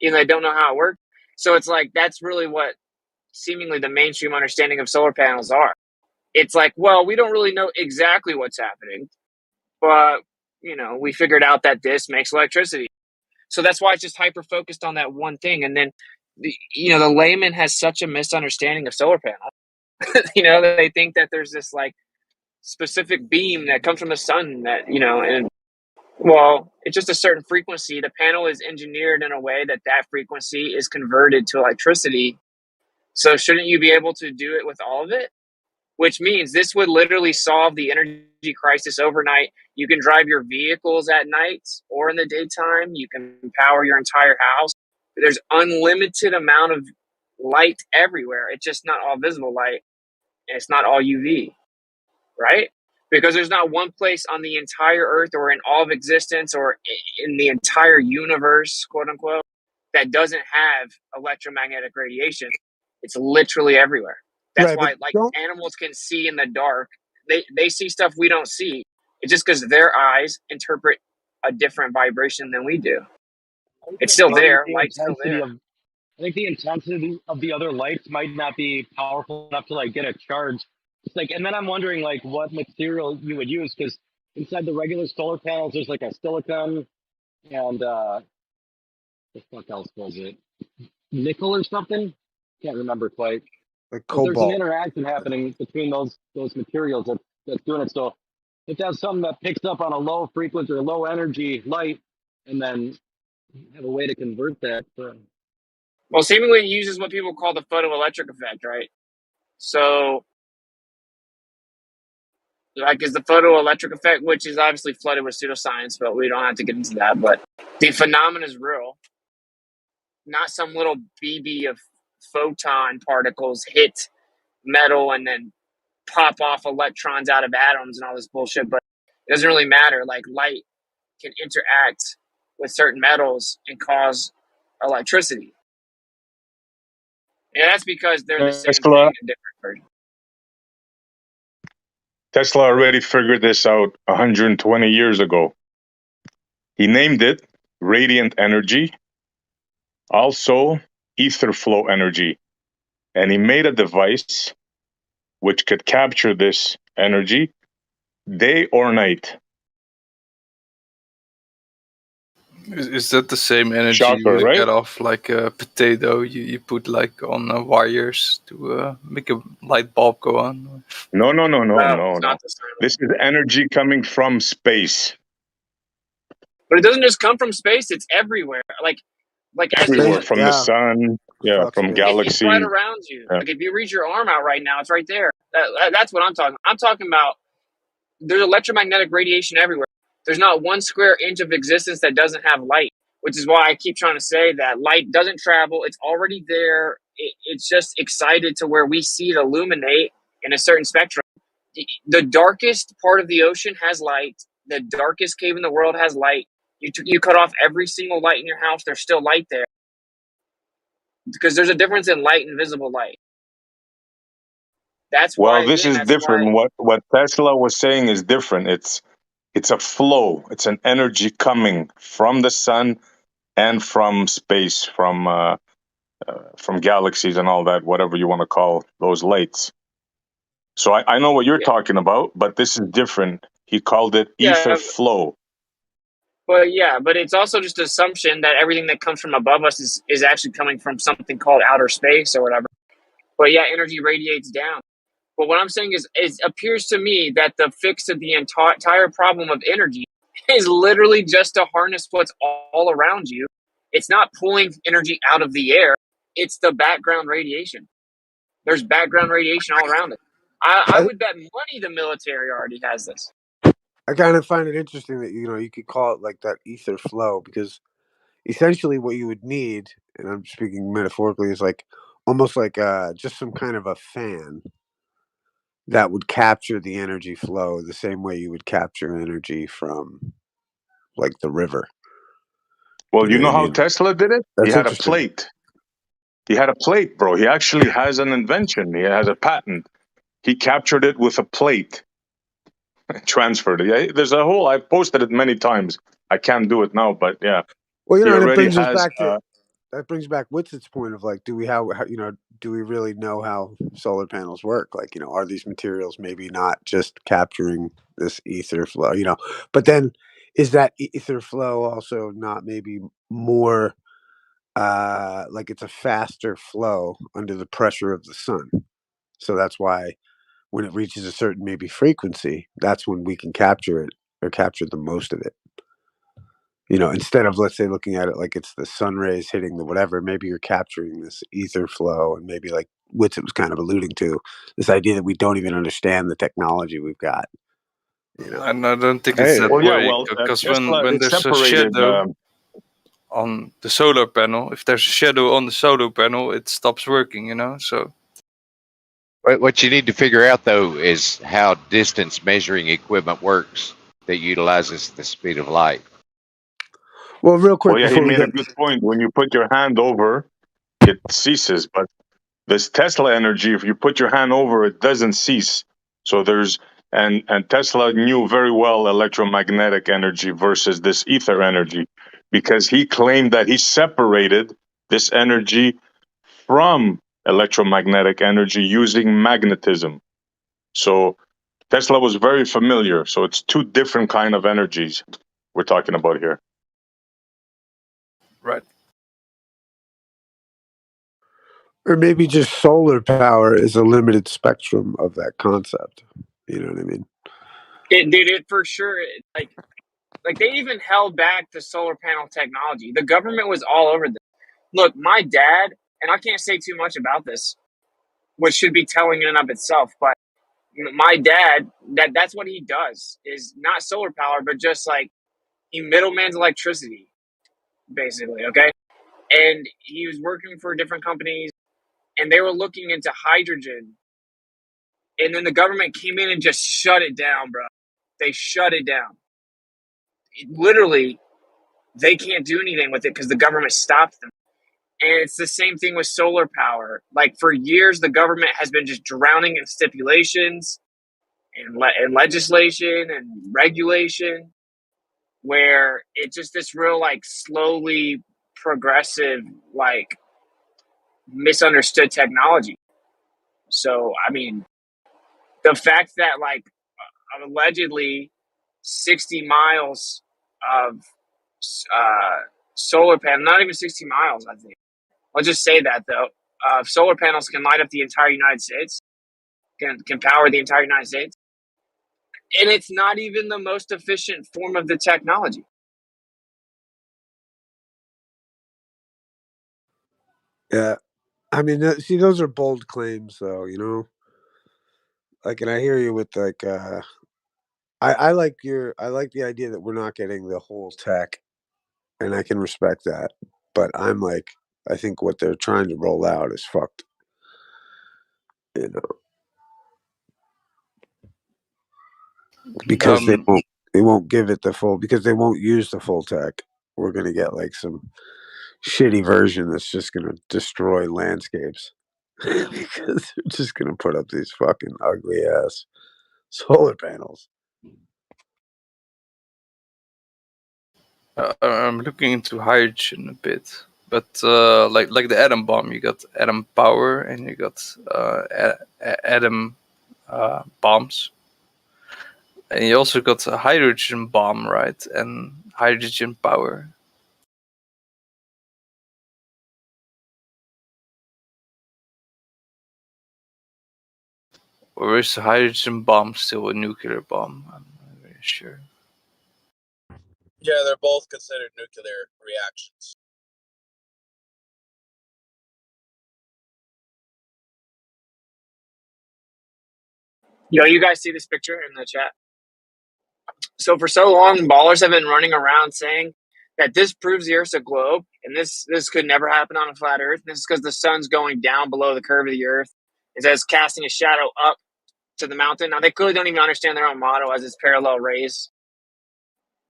They don't know how it worked. So it's like that's really what seemingly the mainstream understanding of solar panels are. It's like, well, we don't really know exactly what's happening, but we figured out that this makes electricity. So that's why it's just hyper focused on that one thing. And then the layman has such a misunderstanding of solar panels. They think that there's this like specific beam that comes from the sun that and Well, it's just a certain frequency. The panel is engineered in a way that that frequency is converted to electricity. So shouldn't you be able to do it with all of it? Which means this would literally solve the energy crisis overnight. You can drive your vehicles at night or in the daytime. You can power your entire house. There's unlimited amount of light everywhere. It's just not all visible light, and it's not all UV, right? Because there's not one place on the entire earth or in all of existence or in the entire universe, quote unquote, that doesn't have electromagnetic radiation. It's literally everywhere. That's Right, but why, like, don't animals can see in the dark. They see stuff we don't see. It's just because their eyes interpret a different vibration than we do. It's still there. Light's still there. I think the intensity of the other lights might not be powerful enough to like get a charge. It's like, and then I'm wondering like what material you would use, because inside the regular solar panels there's like a silicon and what the fuck else was it? Nickel or something? Can't remember quite. like But there's an cobalt. interaction happening between those materials that's doing it. So if that's something that picks up on a low frequency or low energy light, and then have a way to convert that. Well, seemingly it uses what people call the photoelectric effect, right? So, like, is the photoelectric effect, which is obviously flooded with pseudoscience, but we don't have to get into that. But the phenomenon is real. Not some little BB of photon particles hit metal and then pop off electrons out of atoms and all this bullshit. But it doesn't really matter. Like, light can interact with certain metals and cause electricity. And that's because they're the same Tesla, thing in different versions. Tesla already figured this out 120 years ago. He named it radiant energy, also ether flow energy. And he made a device which could capture this energy day or night. Is that the same energy Shocker, you right? get off like a potato? You put like on wires to make a light bulb go on? No. It's not the same. This is energy coming from space. But it doesn't just come from space, it's everywhere. Like as Everywhere, the from the sun, from it's galaxies. right around you. Yeah. Like if you reach your arm out right now, it's right there. That's what I'm talking. I'm talking about. There's electromagnetic radiation everywhere. There's not one square inch of existence that doesn't have light, which is why I keep trying to say that light doesn't travel. It's already there. It's just excited to where we see it illuminate in a certain spectrum. The darkest part of the ocean has light. The darkest cave in the world has light. You cut off every single light in your house, there's still light there. Because there's a difference in light and visible light. That's Well, why, this again, is that's why. different. What Tesla was saying is different. It's a flow. It's an energy coming from the sun and from space, from galaxies and all that, whatever you want to call those lights. So I know what you're talking about, but this is different. He called it ether flow. But it's also just an assumption that everything that comes from above us is actually coming from something called outer space or whatever. But yeah, energy radiates down. But what I'm saying is, it appears to me that the fix of the entire problem of energy is literally just to harness what's all around you. It's not pulling energy out of the air. It's the background radiation. There's background radiation all around it. I would bet money the military already has this. I kind of find it interesting that you could call it like that ether flow, because essentially what you would need, and I'm speaking metaphorically, is like almost like just some kind of a fan that would capture the energy flow the same way you would capture energy from like the river. Well, you what know I how mean? Tesla did it? He That's had a interesting. plate. He had a plate, bro. He actually has an invention. He has a patent. He captured it with a plate. Transferred it. Yeah, there's a whole. I've posted it many times. I can't do it now, but yeah, Well, he and it already brings us has. back to that brings back Witt's point of like, do we do we really know how solar panels work? Like, are these materials maybe not just capturing this ether flow? But then is that ether flow also not maybe more like it's a faster flow under the pressure of the sun? So that's why when it reaches a certain maybe frequency, that's when we can capture it or capture the most of it. You know, instead of, let's say, looking at it like it's the sun rays hitting the whatever, maybe you're capturing this ether flow, and maybe like Witsit was kind of alluding to, this idea that we don't even understand the technology we've got. You know, And I don't think it's that Well, yeah, way, well, because Tesla when is there's a separated. shadow on the solar panel, if there's a shadow on the solar panel, it stops working, you know. So What you need to figure out, though, is how distance measuring equipment works that utilizes the speed of light. well, real quick Well, yeah, he before we made get a good point. When you put your hand over, it ceases. But this Tesla energy, if you put your hand over, it doesn't cease. So there's and Tesla knew very well electromagnetic energy versus this ether energy, because he claimed that he separated this energy from electromagnetic energy using magnetism. So Tesla was very familiar. So it's two different kind of energies we're talking about here. right. or maybe just solar power is a limited spectrum of that concept. You know what I mean? It for sure, like they even held back the solar panel technology. The government was all over this. Look, my dad, and I can't say too much about this, which should be telling in and of itself, but my dad, that's what he does, is not solar power, but just like he middlemans electricity, basically, okay? And he was working for different companies, and they were looking into hydrogen, and then the government came in and just shut it down, bro. They shut it down. Literally, they can't do anything with it because the government stopped them. And it's the same thing with solar power. Like for years, the government has been just drowning in stipulations and legislation and regulation, where it's just this real like slowly progressive, like misunderstood technology. So I mean, the fact that like allegedly 60 miles of solar panel, not even 60 miles, I think. I'll just say that though. Solar panels can light up the entire United States, can power the entire United States. And it's not even the most efficient form of the technology. Yeah. I mean, see, those are bold claims, though. You know, like, and I hear you with like, I like I like the idea that we're not getting the whole tech, and I can respect that. But I'm like, I think what they're trying to roll out is fucked. You know, because they won't give it the full, because they won't use the full tech. We're gonna get like some shitty version that's just gonna destroy landscapes because they're just gonna put up these fucking ugly ass solar panels. I'm looking into hydrogen a bit, but like the atom bomb, you got atom power and you got atom bombs, and you also got a hydrogen bomb, right? And hydrogen power. Or is the hydrogen bomb still a nuclear bomb? I'm not very sure. Yeah, they're both considered nuclear reactions. Yo, you guys see this picture in the chat? So for so long, ballers have been running around saying that this proves the Earth's a globe, and this could never happen on a flat Earth. This is because the sun's going down below the curve of the Earth. It says casting a shadow up to the mountain. Now they clearly don't even understand their own motto as it's parallel rays.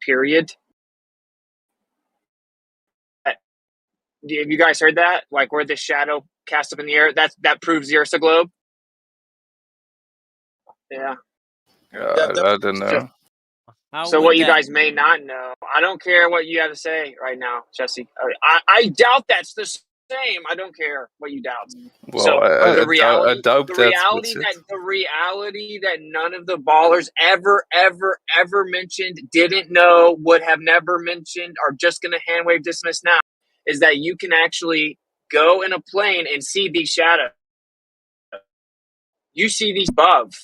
Period. Have you guys heard that? Like where the shadow cast up in the air, that proves the Earth's a globe. Yeah. I don't know. So what you guys may not know, I don't care what you have to say right now, Jesse. I doubt that's the same. I don't care what you doubt. Well, So I the reality, doubt the that. reality that none of the ballers ever mentioned, didn't know, would have never mentioned, are just gonna hand wave dismiss now, is that you can actually go in a plane and see these shadows. You see these above,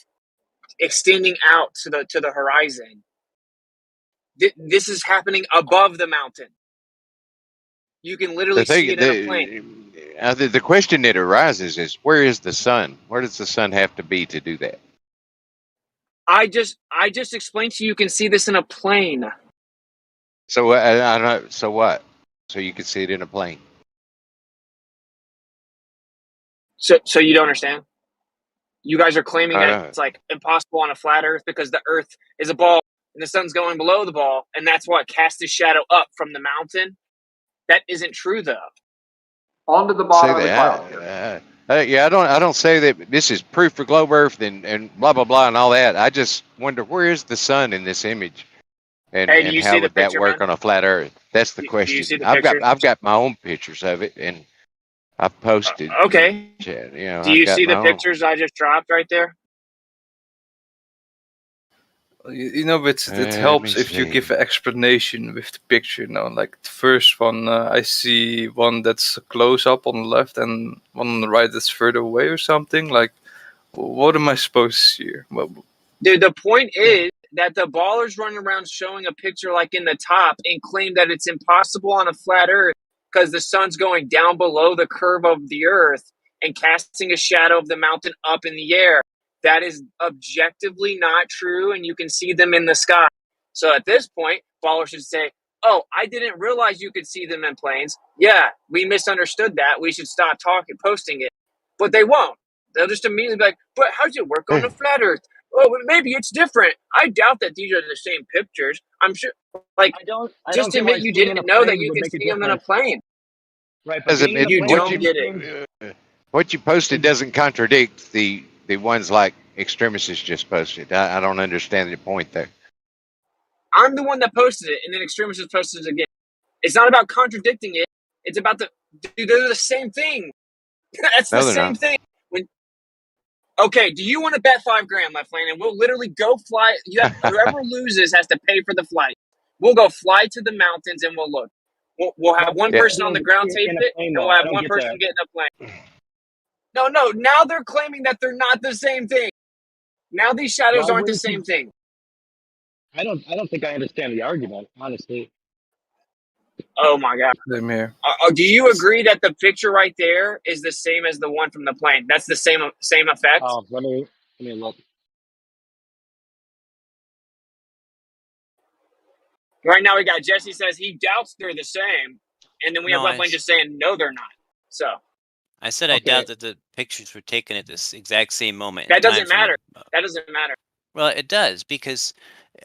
extending out to the horizon. This is happening above the mountain. You can literally see it in a plane. The question that arises is, where is the sun? Where does the sun have to be to do that? I just explained to you. You can see this in a plane. So I don't. So what? So you can see it in a plane. So you don't understand? You guys are claiming I that don't. it's like impossible on a flat Earth because the Earth is a ball and the sun's going below the ball, and that's what casts a shadow up from the mountain. That isn't true, though. Onto the Say bottom of the that. cloud. Yeah, I don't say that this is proof for globe Earth and blah blah blah and all that. I just wonder, where is the sun in this image, and Hey, do you how see the would that picture, work man? on a flat Earth? That's the Do you see question. the picture? I've got my own pictures of it, and I've posted in Okay. chat. Do I've you got see my the own. pictures I just dropped right there? You know, it Let helps me if you see. give an explanation with the picture. You know, like the first one, I see one that's a close up on the left and one on the right that's further away or something. Like, what am I supposed to see here? Well, Dude, the point is that the ballers run around showing a picture like in the top and claim that it's impossible on a flat Earth because the sun's going down below the curve of the Earth and casting a shadow of the mountain up in the air. That is objectively not true, and you can see them in the sky. So at this point, ballers should say, "Oh, I didn't realize you could see them in planes. Yeah, we misunderstood that. We should stop posting it." But they won't. They'll just immediately be like, "But how'd you work on a flat Earth? Oh, maybe it's different." I doubt that these are the same pictures. I'm sure, like, I don't just get why admit you seeing in a didn't know that plane you would can make a see them in a difference. plane. Right, but being in a You plane don't get it. What you posted doesn't contradict the ones like Extremistus just posted. I don't understand the point there. I'm the one that posted it, and then Extremists just posted it again. It's not about contradicting it. It's about dude, they're the same thing. That's No, the they're same not. thing. Okay, do you want to bet $5 grand, Left Lane, and we'll literally go fly? Whoever loses has to pay for the flight. We'll go fly to the mountains and we'll look. We'll have one Yeah. person on the ground tape in a it, plane, and though. we'll have I don't one get person that. get in a plane. No. Now they're claiming that they're not the same thing. Now these shadows Why aren't the wouldn't same you? thing. I don't think I understand the argument, honestly. Oh my god. same here. Do you agree that the picture right there is the same as the one from the plane? That's the same effect. Oh, let me look. Right now we got Jesse says he doubts they're the same, and then we have No, Left Lane just saying no, they're not. So I said I Okay. doubt that the pictures were taken at this exact same moment in that time doesn't from matter. That doesn't matter. well, it does because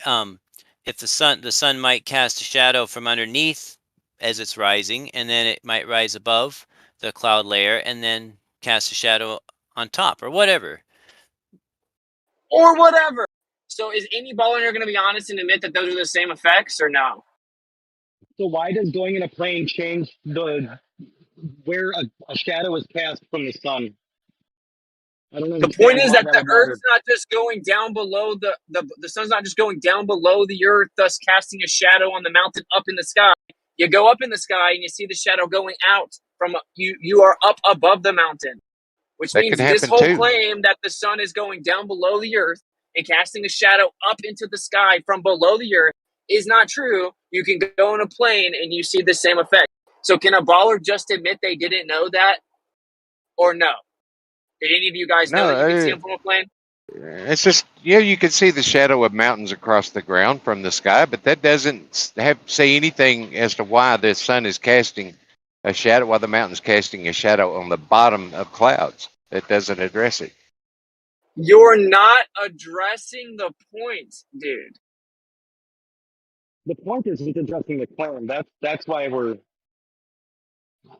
if the sun might cast a shadow from underneath as it's rising, and then it might rise above the cloud layer and then cast a shadow on top or whatever. Or whatever. So is any baller going to be honest and admit that those are the same effects or no? So why does going in a plane change where a shadow is cast from the sun? I don't The understand point is why that that the would matter. Earth's not just going down below the sun's not just going down below the Earth, thus casting a shadow on the mountain up in the sky. You go up in the sky and you see the shadow going out from you. You are up above the mountain, which That could means this happen whole too. claim that the sun is going down below the Earth and casting a shadow up into the sky from below the Earth is not true. You can go in a plane and you see the same effect. So can a baller just admit they didn't know that, or no? Did any of you guys know that you could see No, them from a plane? it's just, yeah, you can see the shadow of mountains across the ground from the sky, but that doesn't say anything as to why the sun is casting a shadow, why the mountain's casting a shadow on the bottom of clouds. That doesn't address it. You're not addressing the point, dude. The point is he's addressing the claim. That's why we're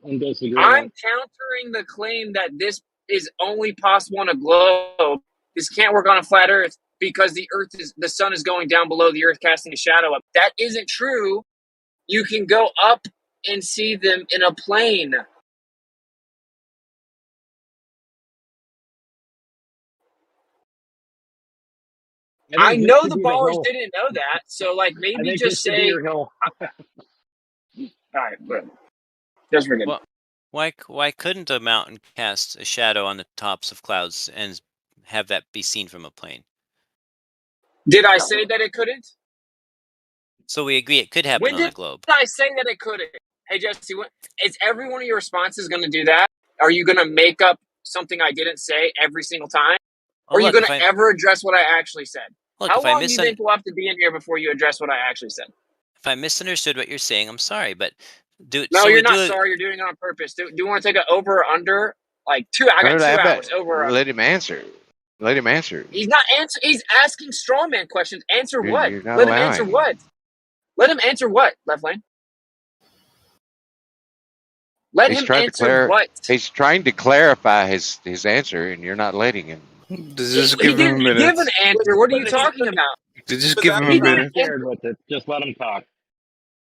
in I'm disagreement. countering the claim that this is only possible on a globe. This can't work on a flat Earth because the sun is going down below the Earth, casting a shadow up. That isn't true. You can go up and see them in a plane. I This know should the be the ballers hill. didn't know that, so like I maybe think just this should be say, your hill. all right, but just forget. Well, why couldn't a mountain cast a shadow on the tops of clouds and have that be seen from a plane? Did I say that it couldn't? So we agree it could happen When on the did globe. I say that it couldn't? Hey, Jesse, is every one of your responses going to do that? Are you going to make up something I didn't say every single time? Oh, Or are you look, going if to I ever address what I actually said? look How if I long do you think we'll have to be in here before you address what I actually said? if I misunderstood what you're saying, I'm sorry, but No, so you're we not do. sorry. You're doing it on purpose. Do you want to take an over or under? Like I got 2 hours over or under. Let him answer. Let him answer. He's not answer. He's asking straw man questions. Answer what? You're not Let him answer allowing. what? Let him answer what? Left lane. Let He's him trying answer what? He's trying to clarify his answer, and you're not letting him. Just He give him a didn't minute. give an answer. What are you talking about? Just give him a He didn't minute. Scared with it. Just let him talk.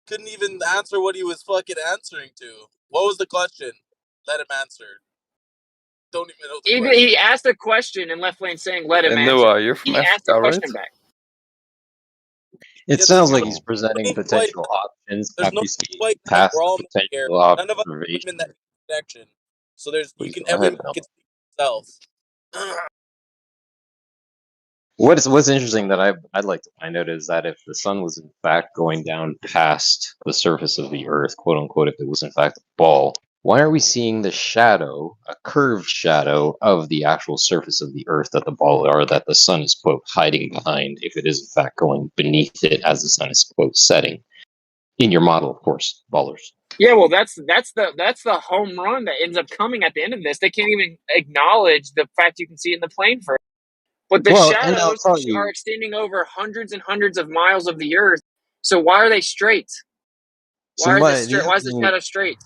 Couldn't even answer what he was fucking answering to. What was the question? Let him answer. Don't even know the question. He asked a question and left lane saying, let him And answer. Noah, you're from He asked a Africa, right? question back. It Yeah, sounds there's like he's presenting no white. potential options There's after no seeing white men. past We're the all men here. potential None of us are observation. women that connection. So there's Please go ahead, everybody Noah. can speak for himself. What's interesting that I'd like to find out is that if the sun was in fact going down past the surface of the Earth, quote unquote, if it was in fact a ball, why are we seeing the shadow, a curved shadow of the actual surface of the Earth that the ball or that the sun is quote hiding behind if it is in fact going beneath it as the sun is quote setting? In your model, of course, ballers. Yeah, well, that's the home run that ends up coming at the end of this. They can't even acknowledge the fact you can see it in the plane for. But the Well, and I'll shadows tell are you, extending over hundreds and hundreds of miles of the Earth. So why are they straight? so Why the is other the thing, shadow straight?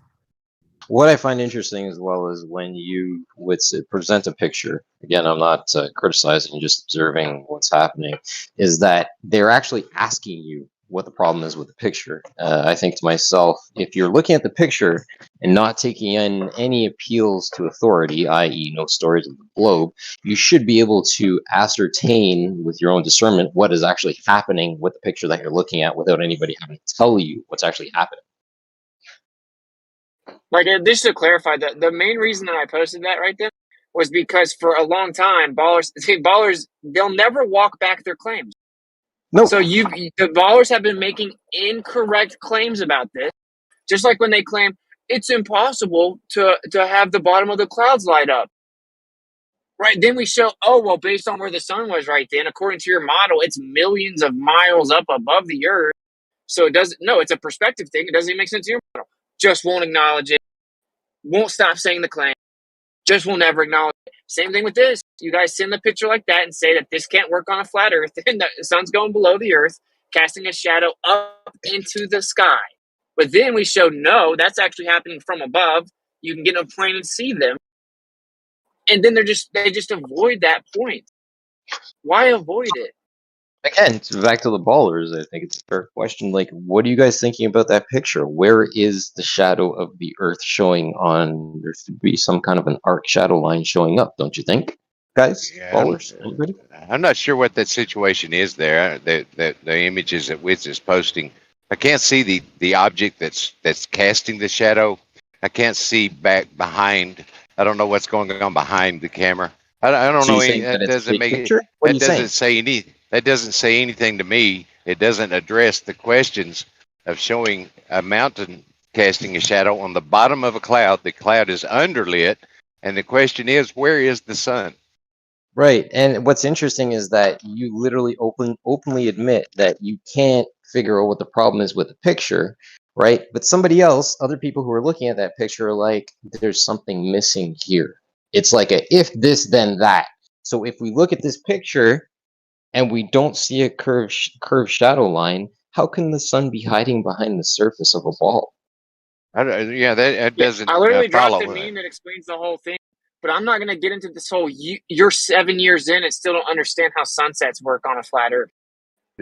what I find interesting as well is when you would present a picture. Again, I'm not criticizing, just observing what's happening. Is that they're actually asking you what the problem is with the picture. I think to myself, if you're looking at the picture and not taking in any appeals to authority, i.e., no stories of the globe, you should be able to ascertain with your own discernment what is actually happening with the picture that you're looking at without anybody having to tell you what's actually happening. Like, just to clarify, the main reason that I posted that right there was because for a long time, ballers, they'll never walk back their claims. No. So the ballers have been making incorrect claims about this, just like when they claim it's impossible to have the bottom of the clouds light up. Right, then we show, oh, well, based on where the sun was right then, according to your model, it's millions of miles up above the Earth. So it's a perspective thing. It doesn't even make sense to your model. Just won't acknowledge it. Won't stop saying the claim. Just will never acknowledge it. Same thing with this. You guys send the picture like that and say that this can't work on a flat Earth. And the sun's going below the Earth, casting a shadow up into the sky. But then we show, no, that's actually happening from above. You can get in a plane and see them. And then they just avoid that point. Why avoid it? Again, back to the ballers, I think it's a fair question. Like, what are you guys thinking about that picture? Where is the shadow of the Earth showing on? There should be some kind of an arc shadow line showing up, don't you think, guys? Yeah, Ballers, everybody? I'm not sure what that situation is there. The images that Wiz is posting, I can't see the object that's casting the shadow. I can't see back behind. I don't know what's going on behind the camera. I don't So know you any. saying that That it's a doesn't fake make it. picture? What are you That doesn't saying? say any. That doesn't say anything to me. It doesn't address the questions of showing a mountain casting a shadow on the bottom of a cloud. The cloud is underlit, and the question is, where is the sun? Right. And what's interesting is that you literally openly admit that you can't figure out what the problem is with the picture, right? But somebody else, other people who are looking at that picture are like, there's something missing here. It's like a if this then that. So if we look at this picture and we don't see a curved shadow line, how can the sun be hiding behind the surface of a ball? That doesn't I literally dropped follow. a meme that explains the whole thing, but I'm not going to get into this whole. You're 7 years in and still don't understand how sunsets work on a flat Earth.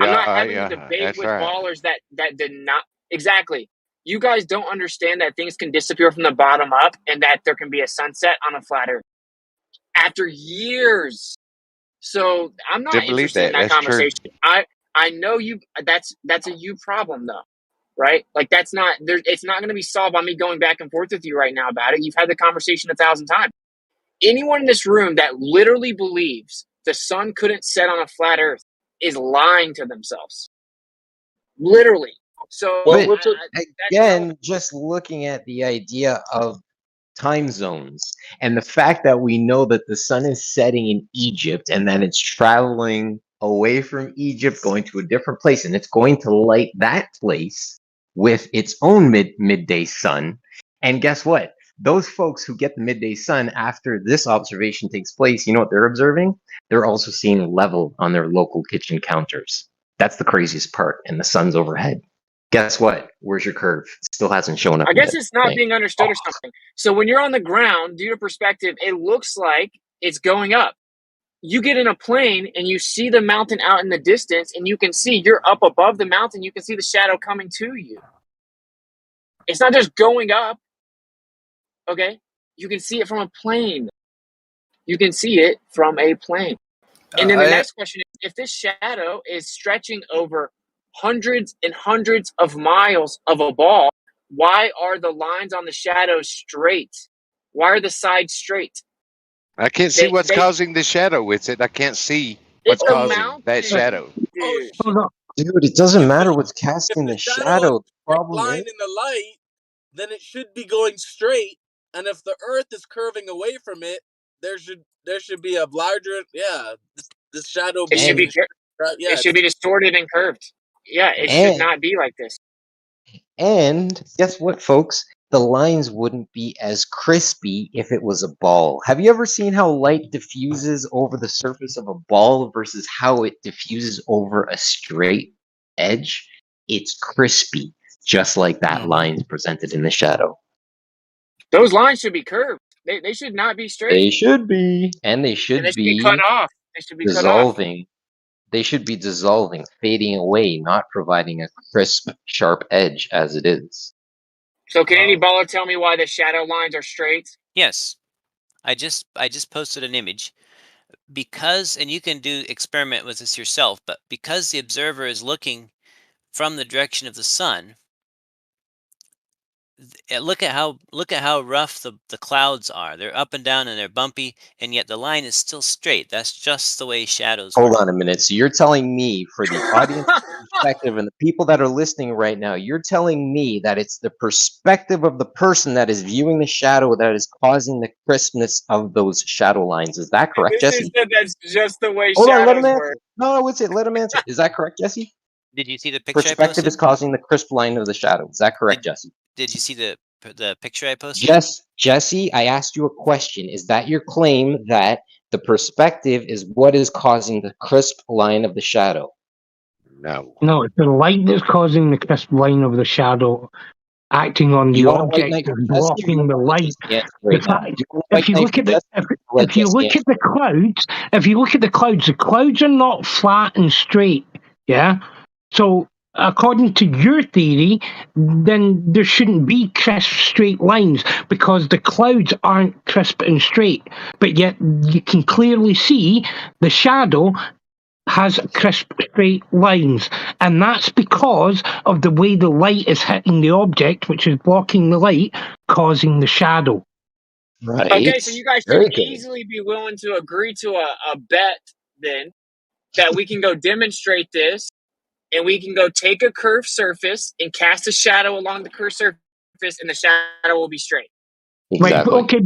I'm not having a debate That's with right. ballers that did not exactly. You guys don't understand that things can disappear from the bottom up, and that there can be a sunset on a flat Earth after years. So I'm Do not believe interested in that. that That's true. conversation. I know you. That's a you problem though, right? Like that's not there. It's not going to be solved by me going back and forth with you right now about it. You've had the conversation 1,000 times. Anyone in this room that literally believes the sun couldn't set on a flat Earth is lying to themselves. literally. So But that's again, just looking at the idea of time zones and the fact that we know that the sun is setting in Egypt and then it's traveling away from Egypt, going to a different place, and it's going to light that place with its own midday sun. And guess what? Those folks who get the midday sun after this observation takes place, you know what they're observing? They're also seeing level on their local kitchen counters. That's the craziest part, and the sun's overhead. Guess what? Where's your curve? Still hasn't shown up I guess yet. it's not Like, being understood or something. So when you're on the ground, due to perspective, it looks like it's going up. You get in a plane and you see the mountain out in the distance, and you can see you're up above the mountain. You can see the shadow coming to you. It's not just going up. Okay, you can see it from a plane. You can see it from a plane. And then the next question is, if this shadow is stretching over hundreds and hundreds of miles of a ball, why are the lines on the shadow straight? Why are the sides straight? I can't see what's causing the shadow with it. I can't see what's It's a causing mountain, that shadow. dude. dude, it doesn't matter what's casting the shadow. The problem Line is, in the light, then it should be going straight. And if the Earth is curving away from it, there should be a larger this shadow. It should be it should be distorted and curved. Yeah, it should not be like this. And guess what, folks? The lines wouldn't be as crispy if it was a ball. Have you ever seen how light diffuses over the surface of a ball versus how it diffuses over a straight edge? It's crispy, just like that lines presented in the shadow. Those lines should be curved. They should not be straight. They should be, and they should And they should be cut off. They should be cut off. dissolving. They should be dissolving, fading away, not providing a crisp, sharp edge as it is. So can any baller tell me why the shadow lines are straight? Yes, I just posted an image because, and you can experiment with this yourself, but because the observer is looking from the direction of the sun, look at how rough the clouds are. They're up and down and they're bumpy, and yet the line is still straight. That's just the way shadows Hold work. on a minute. So you're telling me, for the audience perspective and the people that are listening right now, you're telling me that it's the perspective of the person that is viewing the shadow that is causing the crispness of those shadow lines. Is that correct, Jesse? That's just the way Hold on, let him shadows answer. work. No, what's it? Let him answer. Is that correct, Jesse? Did you see the picture I Perspective posted? is causing the crisp line of the shadow. Is that correct, Jesse? Did you see the picture I posted? Jesse, I asked you a question. Is that your claim that the perspective is what is causing the crisp line of the shadow? No. No, it's the light that's causing the crisp line of the shadow, acting on the You want a white object knight and for Jesse, or you blocking the want light. Jesse answer The right now? fact, You want a if you white look knight at for the Jesse, or let if you Jesse look answer? at the clouds, if you look at the clouds are not flat and straight. Yeah. So according to your theory, then there shouldn't be crisp straight lines because the clouds aren't crisp and straight. But yet you can clearly see the shadow has crisp straight lines, and that's because of the way the light is hitting the object, which is blocking the light, causing the shadow. Right. Okay, so you guys Very should good. easily be willing to agree to a bet then that we can go demonstrate this, and we can go take a curved surface and cast a shadow along the curved surface, and the shadow will be straight. Exactly. Right, okay,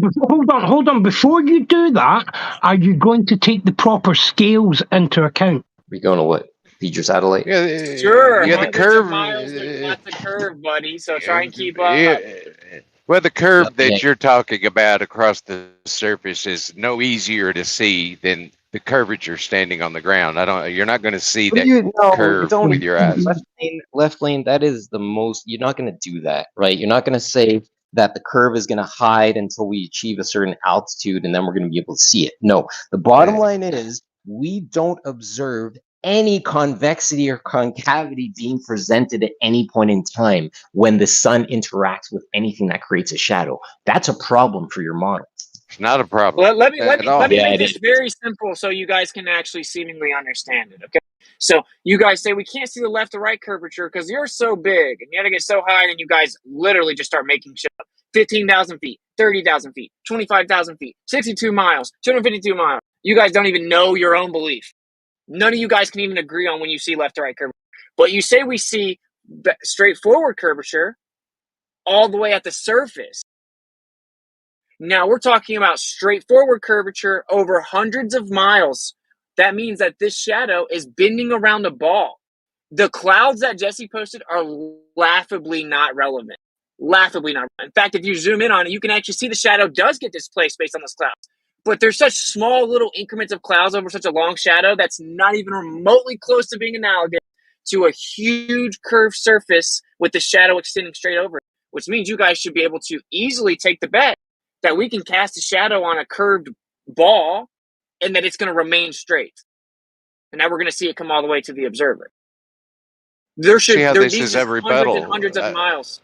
hold on. Before you do that, are you going to take the proper scales into account? We're going to what? Feed your satellite? Sure, Yeah, the hundreds curve. of miles, there's lots of curve, buddy, so try and keep Yeah, up. well, the curve Yeah. that you're talking about across the surface is no easier to see than the curvature standing on the ground. You're not going to see that curve with your eyes. Left lane, that is the most, you're not going to do that, right? You're not going to say that the curve is going to hide until we achieve a certain altitude and then we're going to be able to see it. No, the bottom line is we don't observe any convexity or concavity being presented at any point in time when the sun interacts with anything that creates a shadow. That's a problem for your model. It's not a problem. Let me Yeah, make it this is. very simple so you guys can actually seemingly understand it. Okay, so you guys say we can't see the left or right curvature because you're so big and you had to get so high, and you guys literally just start making shit up. 15,000 feet, 30,000 feet, 25,000 feet, 62 miles, 252 miles. You guys don't even know your own belief. None of you guys can even agree on when you see left or right curvature. But you say we see straightforward curvature all the way at the surface. Now we're talking about straightforward curvature over hundreds of miles. That means that this shadow is bending around a ball. The clouds that Jesse posted are laughably not relevant. Laughably not relevant. In fact, if you zoom in on it, you can actually see the shadow does get displaced based on those clouds. But there's such small little increments of clouds over such a long shadow that's not even remotely close to being analogous to a huge curved surface with the shadow extending straight over it, which means you guys should be able to easily take the bet that we can cast a shadow on a curved ball and that it's going to remain straight. And now we're going to see it come all the way to the observer. There See how this these is a hundreds rebuttal. and hundreds of miles.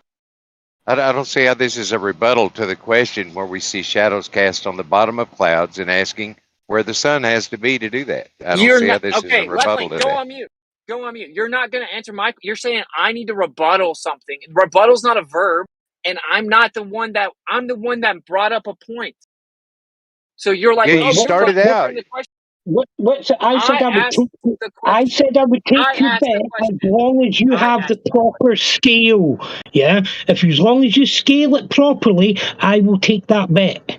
I don't see how this is a rebuttal to the question where we see shadows cast on the bottom of clouds and asking where the sun has to be to do that. I don't see how this is a rebuttal to go that. on mute. Go on mute. You're not going to answer you're saying I need to rebuttal something. Rebuttal's not a verb, and I'm the one that brought up a point. So you're like, Yeah, you started out. I said I would take your bet as long as you have the proper scale. Yeah, as long as you scale it properly, I will take that bet.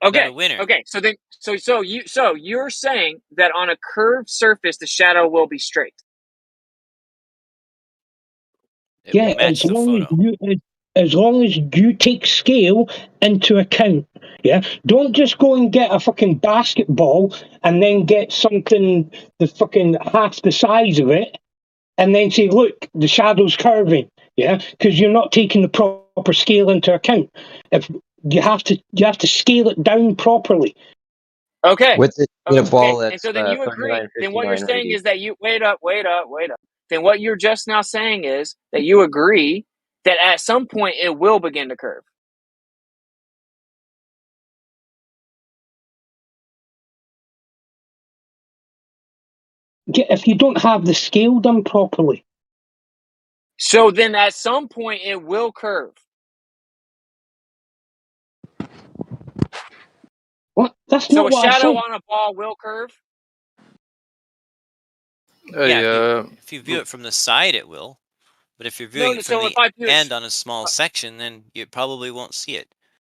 Okay. Okay. So you're saying that on a curved surface, the shadow will be straight. Yeah, as long as you take scale into account. Yeah, don't just go and get a fucking basketball and then get something the fucking half the size of it, and then say, look, the shadow's curving. Yeah, because you're not taking the proper scale into account. If you have to scale it down properly. Okay. With it in a ball and that's so then you agree. 39, Then what you're 59 saying radius. is that you wait up. Then what you're just now saying is that you agree that at some point it will begin to curve. Yeah, if you don't have the scale done properly. So then at some point it will curve. What? That's so not a what I shadow said. on a ball will curve? If you view it from the side, it will. But if you're viewing it from the end on a small section, then you probably won't see it.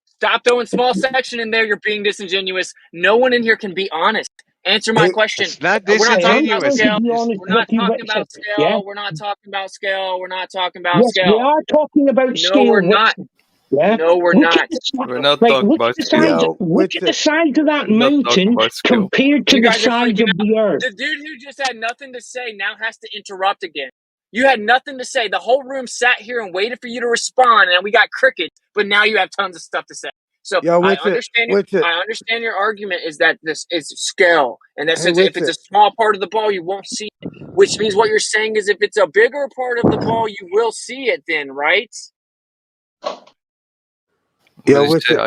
Stop throwing small section in there. You're being disingenuous. No one in here can be honest. Answer my question. It's not We're not talking about disingenuous. scale. honest We're not with you, talking about Richard. scale. Yeah? We're not talking about scale. We're not talking about Yes, we scale. are talking about No, scale. we're not. Richard. Yeah? No, we're Look not. at the size. We're not Right, talking look at about the scale. size. Look at the size of that We're not talking mountain about scale. compared to You the guys are size freaking of the Earth. The dude who just had nothing to say now has to interrupt again. You had nothing to say. The whole room sat here and waited for you to respond, and we got crickets. But now you have tons of stuff to say. So I understand your argument is that this is scale, and that since if it's a small part of the ball, you won't see it. Which means what you're saying is if it's a bigger part of the ball, you will see it. Then, right? Yeah, with it.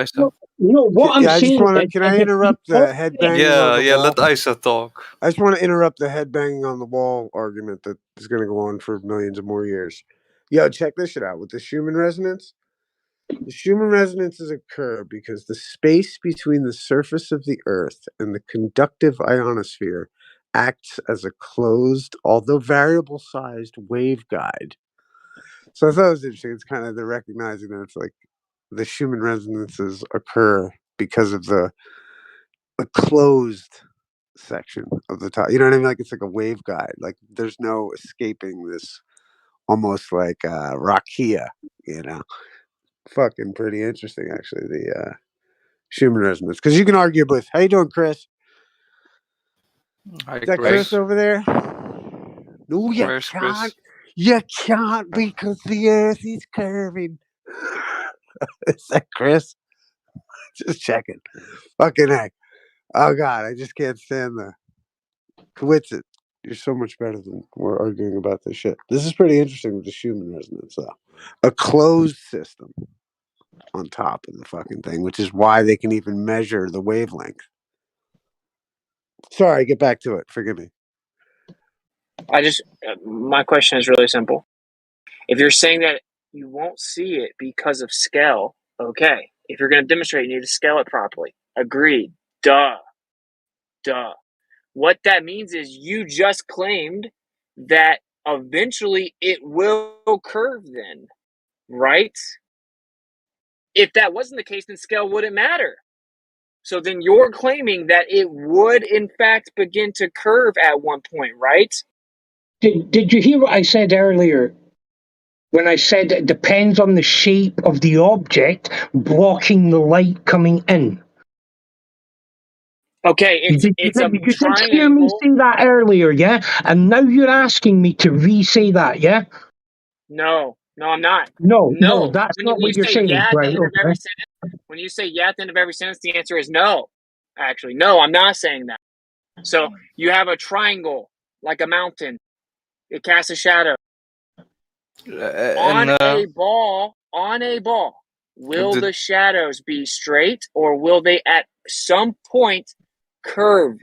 What I'm I just saying want to. is Can I interrupt the headbanging on the wall? let Isa talk. I just want to interrupt the headbanging on the wall argument that is going to go on for millions of more years. Yo, check this shit out. With the Schumann resonance, the Schumann resonances occur because the space between the surface of the Earth and the conductive ionosphere acts as a closed, although variable-sized waveguide. So I thought it was interesting. It's kind of the recognizing that it's like the Schumann resonances occur because of the closed section of the top. You know what I mean? Like it's like a waveguide. Like there's no escaping this almost like rakia, you know. Fucking pretty interesting actually, the Schumann resonance. Because you can argue with how you doing, Chris? Hi, Is that Chris. Chris over there? No, you Where's can't. Chris? You can't because the earth is curving. Is that Chris? Just checking. Fucking heck. Oh God, I just can't stand the Kowitsit. You're so much better than we're arguing about this shit. This is pretty interesting with the Schumann resonance, though. A closed system on top of the fucking thing, which is why they can even measure the wavelength. Sorry, get back to it. Forgive me. My question is really simple. If you're saying that you won't see it because of scale, okay. If you're going to demonstrate, you need to scale it properly. Agreed. Duh. What that means is you just claimed that eventually it will curve then, right? If that wasn't the case, then scale wouldn't matter. So then you're claiming that it would in fact begin to curve at one point, right? Did you hear what I said earlier? When I said it depends on the shape of the object blocking the light coming in. Okay, You did hear me say that earlier, yeah? And now you're asking me to re-say that, yeah? No, I'm not. No, that's not When you what you're say saying, yeah at the right? end of every sentence, when you say yeah at the end of every sentence, the answer is no. Actually, no, I'm not saying that. So you have a triangle, like a mountain. It casts a shadow. On a ball, will the shadows be straight or will they at some point curve?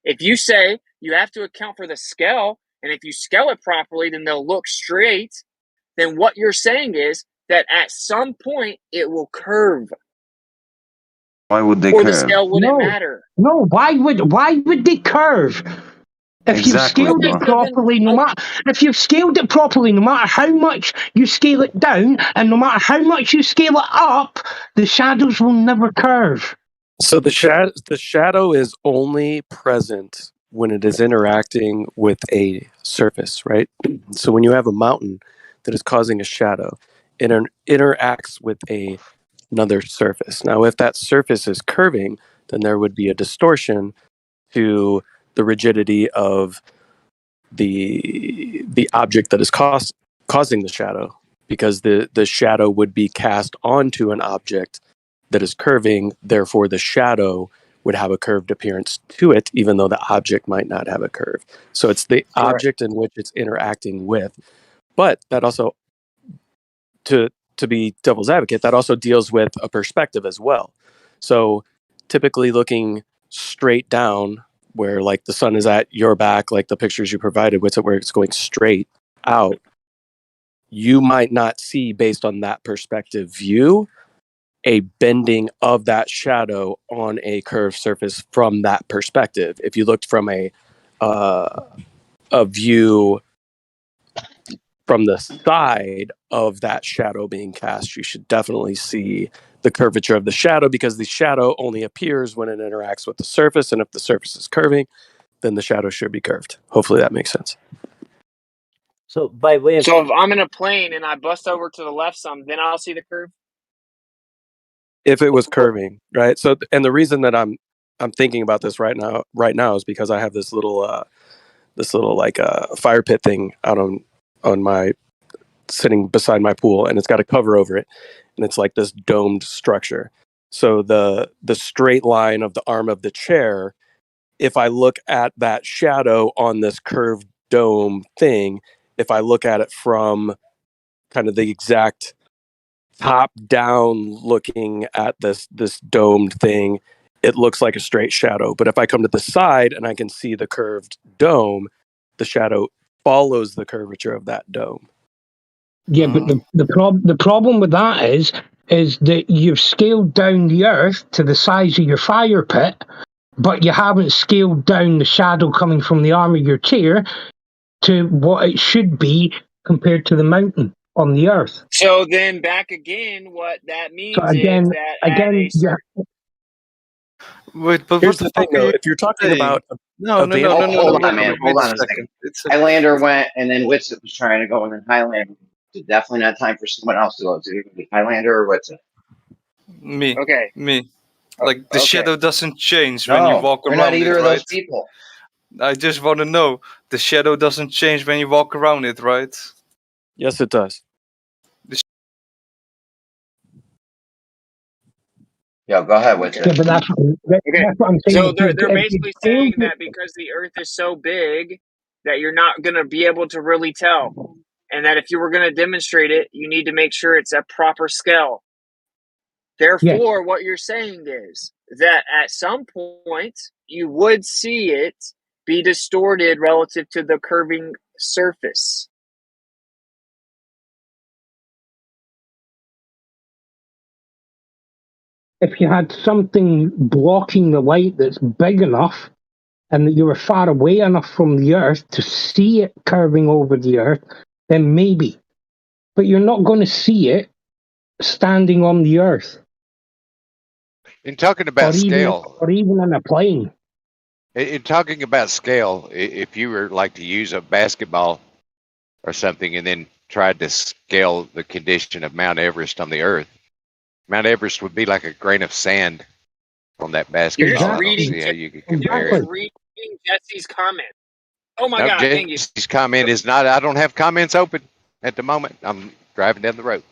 If you say you have to account for the scale, and if you scale it properly, then they'll look straight, then what you're saying is that at some point it will curve. Why would they Or curve? the scale wouldn't matter. No, why would they curve? If you've Exactly, scaled it properly, no matter how much you scale it down, and no matter how much you scale it up, the shadows will never curve. So the shadow is only present when it is interacting with a surface, right? So when you have a mountain that is causing a shadow, it interacts with another surface. Now, if that surface is curving, then there would be a distortion to the rigidity of the object that is causing the shadow, because the shadow would be cast onto an object that is curving. Therefore, the shadow would have a curved appearance to it, even though the object might not have a curve. So it's the object in which it's interacting with. But that also, to be devil's advocate, that also deals with a perspective as well. So typically looking straight down, where like the sun is at your back, like the pictures you provided with it, where it's going straight out, you might not see, based on that perspective view, a bending of that shadow on a curved surface from that perspective. If you looked from a view from the side of that shadow being cast, you should definitely see the curvature of the shadow, because the shadow only appears when it interacts with the surface, and if the surface is curving, then the shadow should be curved. Hopefully that makes sense. So by way of So if I'm in a plane and I bust over to the left some, then I'll see the curve. If it was curving, right? So, and the reason that I'm thinking about this right now is because I have this little like fire pit thing out on my, sitting beside my pool, and it's got a cover over it, and it's like this domed structure. So the straight line of the arm of the chair, if I look at that shadow on this curved dome thing, if I look at it from kind of the exact top down looking at this domed thing, it looks like a straight shadow. But if I come to the side and I can see the curved dome, the shadow follows the curvature of that dome. Yeah, but the problem with that is that you've scaled down the Earth to the size of your fire pit, but you haven't scaled down the shadow coming from the arm of your chair to what it should be compared to the mountain on the Earth. So then back again, what that means So again, is that Wait, but Here's what the the thing, fuck are though. you If you're talking saying? about No, Hold on, man. wait Hold on a a second. It's Highlander went, and then Witsit was trying to go, and then Highlander. It's definitely not time for someone else to go. It's either gonna be Highlander or Witsit. me. Okay. Me. Like the okay. shadow doesn't change when you No, walk we're around not either it, of right? those people. I just want to know, the shadow doesn't change when you walk around it, right? Yes, it does. Yeah, go ahead, Witsit. Yeah, but that's what I'm saying. So If you've they're if basically you've scaled saying that because the Earth is so big that you're not going to be able to really tell, and that if you were going to demonstrate it, you need to make sure it's at proper scale. Therefore, what you're saying is that at some point you would see it be distorted relative to the curving surface. if you had something blocking the light that's big enough, and that you were far away enough from the Earth to see it curving over the Earth, then maybe. But you're not going to see it standing on the Earth. In talking about scale, or even on a plane. in talking about scale, if you were like to use a basketball or something and then tried to scale the condition of Mount Everest on the Earth, Mount Everest would be like a grain of sand on that basketball. You're just I don't reading. see how you could You're compare just it. reading Jesse's comment. Oh my No, God! Thank you. Jesse's comment is not. I don't have comments open at the moment. I'm driving down the road.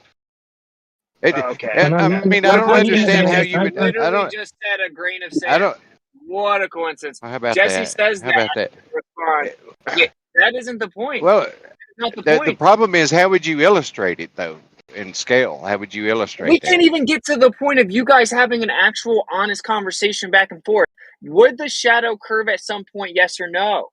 Okay. I mean, I don't understand how you would. I Literally don't. just said a grain of I sand. don't. What a coincidence. How about Jesse that? says How about that? Respond. Yeah, that isn't the point. Well, That's not the the point. problem is, how would you illustrate it though in scale? How would you illustrate We that? can't even get to the point of you guys having an actual honest conversation back and forth. Would the shadow curve at some point, yes or no?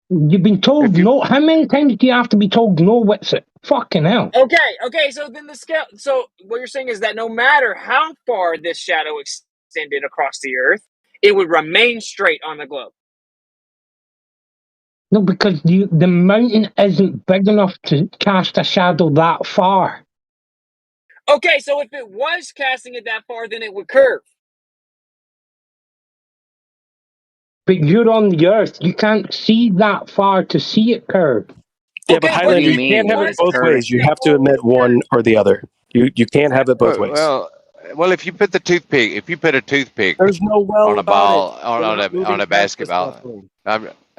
You've been told no. How many times do you have to be told no, Witsit? Fucking hell. Okay, so then the scale, so what you're saying is that no matter how far this shadow extended across the Earth, it would remain straight on the globe. No, because the mountain isn't big enough to cast a shadow that far. Okay, so if it was casting it that far, then it would curve. But you're on the Earth. You can't see that far to see it curve. Yeah, but Highlander, you can't have it both ways. You have to admit one or the other. You can't have it both ways. Well, if you put a toothpick there's no well on a about ball it. on a basketball,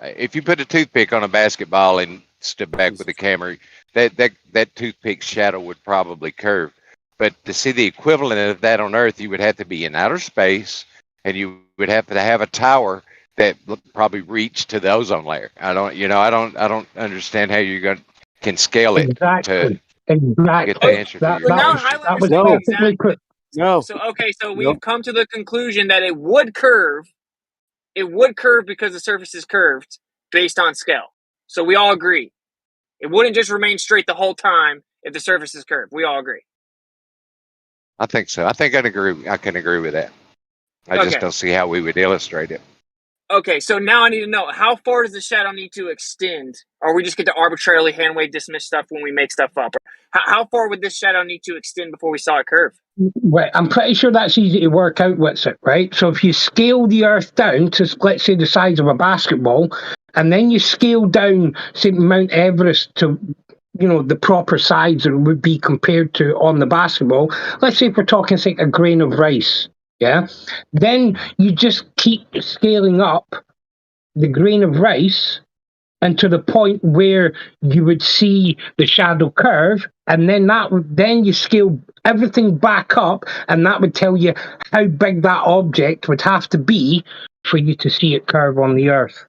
if you put a toothpick on a basketball and stood back with the camera, that toothpick shadow would probably curve. But to see the equivalent of that on Earth, you would have to be in outer space, and you would have to have a tower that probably reach to the ozone layer. I don't understand how you can scale it to get the answer to your question. So we've come to the conclusion that it would curve. It would curve because the surface is curved based on scale. So we all agree. It wouldn't just remain straight the whole time if the surface is curved. We all agree. I think so. I think I can agree with that. I just don't see how we would illustrate it. Okay, so now I need to know, how far does the shadow need to extend? Or we just get to arbitrarily hand wave dismiss stuff when we make stuff up? How far would this shadow need to extend before we saw it curve? Well, I'm pretty sure that's easy to work out with it, right? So if you scale the Earth down to, let's say, the size of a basketball, and then you scale down, say, Mount Everest to, the proper size that it would be compared to on the basketball, let's say if we're talking, say, a grain of rice, yeah? Then you just keep scaling up the grain of rice and to the point where you would see the shadow curve, and then you scale everything back up, and that would tell you how big that object would have to be for you to see it curve on the Earth.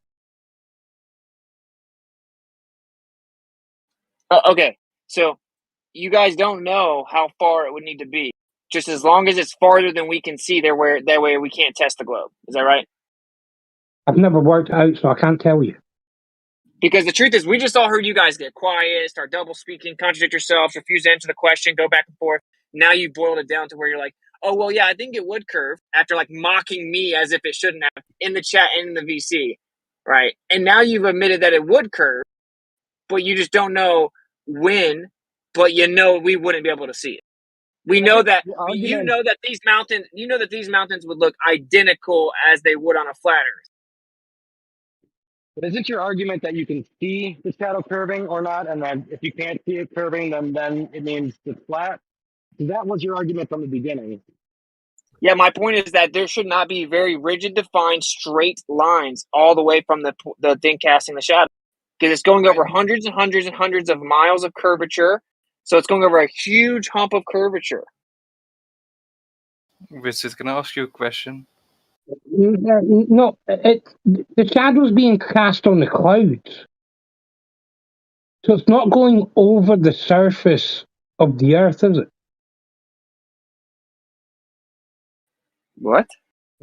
Okay, so you guys don't know how far it would need to be. Just as long as it's farther than we can see, that way we can't test the globe. Is that right? I've never worked it out, so I can't tell you. Because the truth is, we just all heard you guys get quiet, start double speaking, contradict yourselves, refuse to answer the question, go back and forth. Now you boiled it down to where you're like, oh, well, yeah, I think it would curve, after like mocking me as if it shouldn't have in the chat and in the VC, right? And now you've admitted that it would curve, but you just don't know when, but we wouldn't be able to see it. We know that you know that these mountains would look identical as they would on a flat Earth. But isn't your argument that you can see the shadow curving or not, and then if you can't see it curving, then it means it's flat? That was your argument from the beginning. Yeah, my point is that there should not be very rigid, defined, straight lines all the way from the thing casting the shadow, because it's going over hundreds and hundreds and hundreds of miles of curvature. So it's going over a huge hump of curvature. Vincent, can I ask you a question? No, the shadow's being cast on the clouds. So it's not going over the surface of the Earth, is it? What?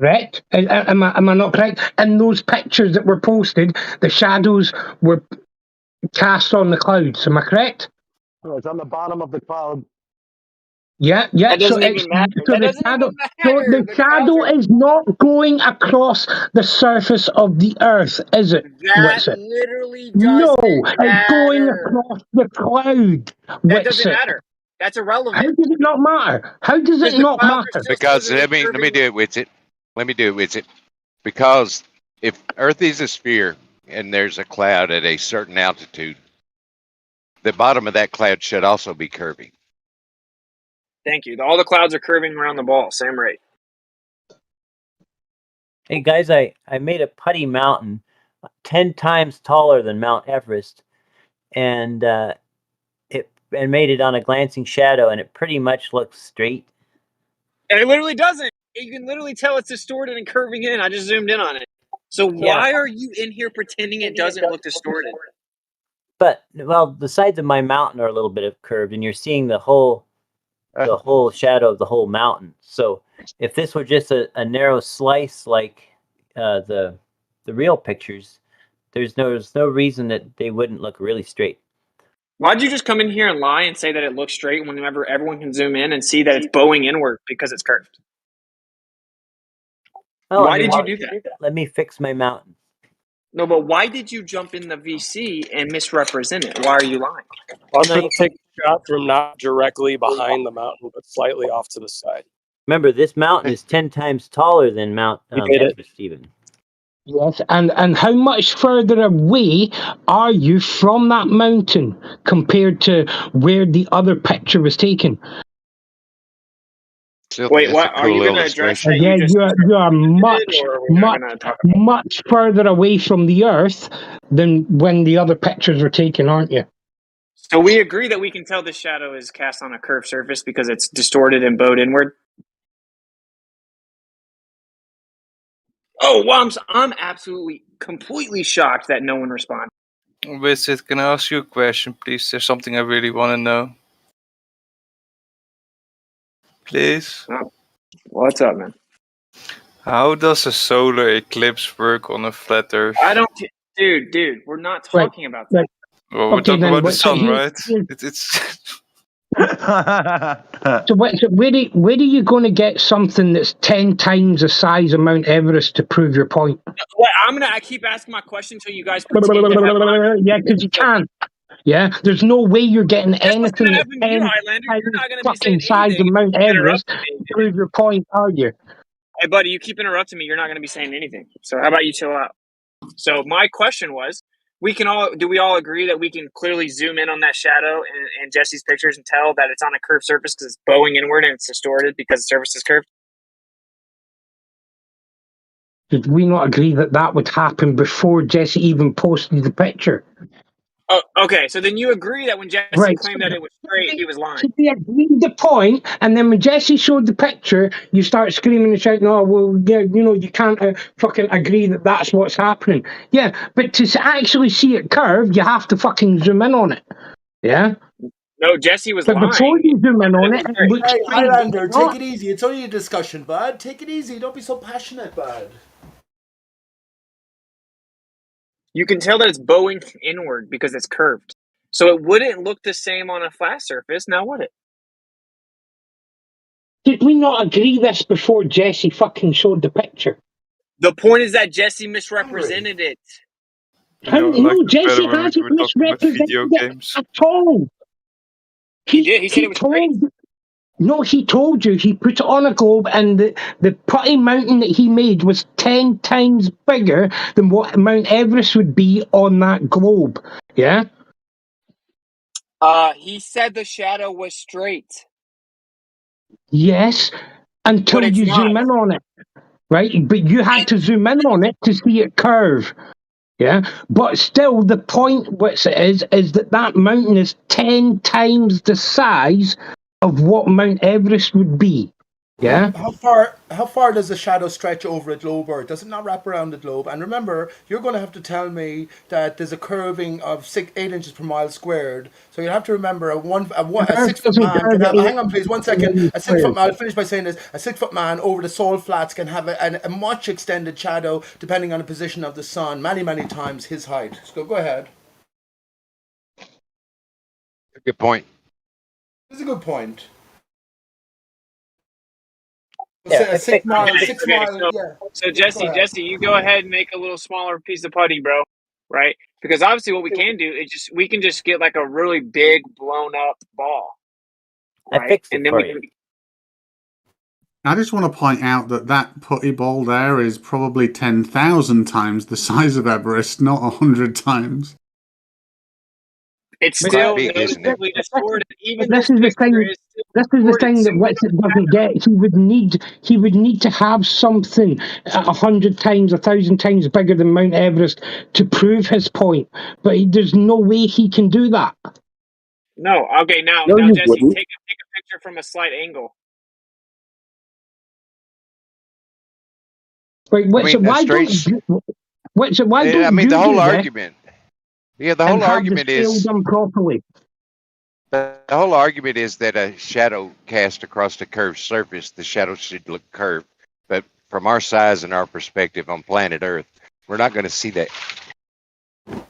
Correct? Am I not correct? In those pictures that were posted, the shadows were cast on the clouds. Am I correct? Oh, it's on the bottom of the cloud. Yeah. That So doesn't it's even matter. so That the doesn't shadow. even So matter. the The clouds shadow are. is not going across the surface of the Earth, is it? That What's it? literally No, doesn't it's going matter. across the cloud. That What's doesn't it? matter. That's How irrelevant does it not matter? How does because it the not clouds are matter? still Because supposedly let me curving. do it with it. Let me do it with it. Because if Earth is a sphere and there's a cloud at a certain altitude, the bottom of that cloud should also be curving. Thank you. All the clouds are curving around the ball, same rate. Hey guys, I made a putty mountain 10 times taller than Mount Everest, and made it on a glancing shadow, and it pretty much looks straight. And it literally doesn't. You can literally tell it's distorted and curving in. I just zoomed in on it. So Yeah. why are you in here pretending it doesn't look distorted? But well, the sides of my mountain are a little bit curved, and you're seeing the whole shadow of the whole mountain. So if this were just a narrow slice like the real pictures, there's no reason that they wouldn't look really straight. Why'd you just come in here and lie and say that it looks straight whenever everyone can zoom in and see that it's bowing inward because it's curved? Well, Why did you do that? Let me fix my mountain. No, but why did you jump in the VC and misrepresent it? Why are you lying? I was going to take a shot from not directly behind the mountain, but slightly off to the side. Remember, this mountain is 10 times taller than Mount Everest, even. Yes, and how much further away are you from that mountain compared to where the other picture was taken? Wait, what? Are you going to address that? Yeah, you are much, or are we not going to talk about it? much further away from the Earth than when the other pictures were taken, aren't you? So we agree that we can tell the shadow is cast on a curved surface because it's distorted and bowed inward. Oh, well, I'm absolutely, completely shocked that no one responded. Visit, can I ask you a question, please? There's something I really want to know. Please? Oh, what's up, man? How does a solar eclipse work on a flat Earth? I don't, dude, we're not talking about that. Well, we're talking about the sun, right? It's So where are you going to get something that's 10 times the size of Mount Everest to prove your point? Well, I keep asking my question until you guys pretend to have my... Yeah, because you can't. Yeah, there's no way you're getting Guess what's anything gonna that's happen to you, 10 Highlander? times You're not gonna be fucking saying size of anything. Mount If you Everest interrupt me. to prove your point, are you? Hey, buddy, you keep interrupting me. You're not gonna be saying anything. So how about you chill out? So my question was, do we all agree that we can clearly zoom in on that shadow in Jesse's pictures and tell that it's on a curved surface because it's bowing inward and it's distorted because the surface is curved? Did we not agree that that would happen before Jesse even posted the picture? Oh, okay. So then you agree that when Jesse claimed that it was straight, he was lying. So we agreed the point, and then when Jesse showed the picture, you start screaming and shouting, "Oh, well, yeah, you can't fucking agree that that's what's happening." Yeah, but to actually see it curved, you have to fucking zoom in on it. Yeah. No, Jesse was But lying. before you zoom in on it, it looks Hey, straight. Highlander, take it easy. It's only a discussion, bud. Take it easy. Don't be so passionate, bud. You can tell that it's bowing inward because it's curved. So it wouldn't look the same on a flat surface, now would it? Did we not agree this before Jesse fucking showed the picture? The point is that Jesse misrepresented it. No, Jesse hasn't misrepresented it at all. He did. He said it was straight. No, he told you. He put it on a globe, and the putty mountain that he made was 10 times bigger than what Mount Everest would be on that globe. Yeah? He said the shadow was straight. Yes, until you zoom in on it. Right? But you had to zoom in on it to see it curve. Yeah? But still, the point which it is that mountain is 10 times the size of what Mount Everest would be. Yeah? How far does the shadow stretch over a globe, or does it not wrap around the globe? And remember, you're going to have to tell me that there's a curving of 8 inches per mile squared. So you have to remember a 6 foot man can have. Hang on, please, 1 second. A 6 foot man. I'll finish by saying this. A 6 foot man over the salt flats can have a much extended shadow depending on the position of the sun, many times his height. So go ahead. Good point. It's a good point. A 6 mile, Okay, 6 mile, so yeah. so Yeah, go ahead. Jesse, you go ahead and make a little smaller piece of putty, bro. Right? Because obviously, what we can do is we can just get like a really big blown up ball, I right? fixed And it then for we you. can. I just want to point out that that putty ball there is probably 10,000 times the size of Everest, not 100 times. It's But still big, isn't it? noticeably distorted. but Even this this is the picture thing. is still This is the distorted. thing that Similar Witsit doesn't get. He would need to have something 100 times, 1,000 times bigger than Mount Everest to prove his point. But there's no way he can do that. No, okay, now No, you Jesse, wouldn't. take a picture from a slight angle. Right, I mean, a straight. Witsit, why I don't mean, the you whole do this argument. Yeah, the and whole have the argument scale is done properly? the whole argument is that a shadow cast across a curved surface, the shadow should look curved. But from our size and our perspective on planet Earth, we're not going to see that.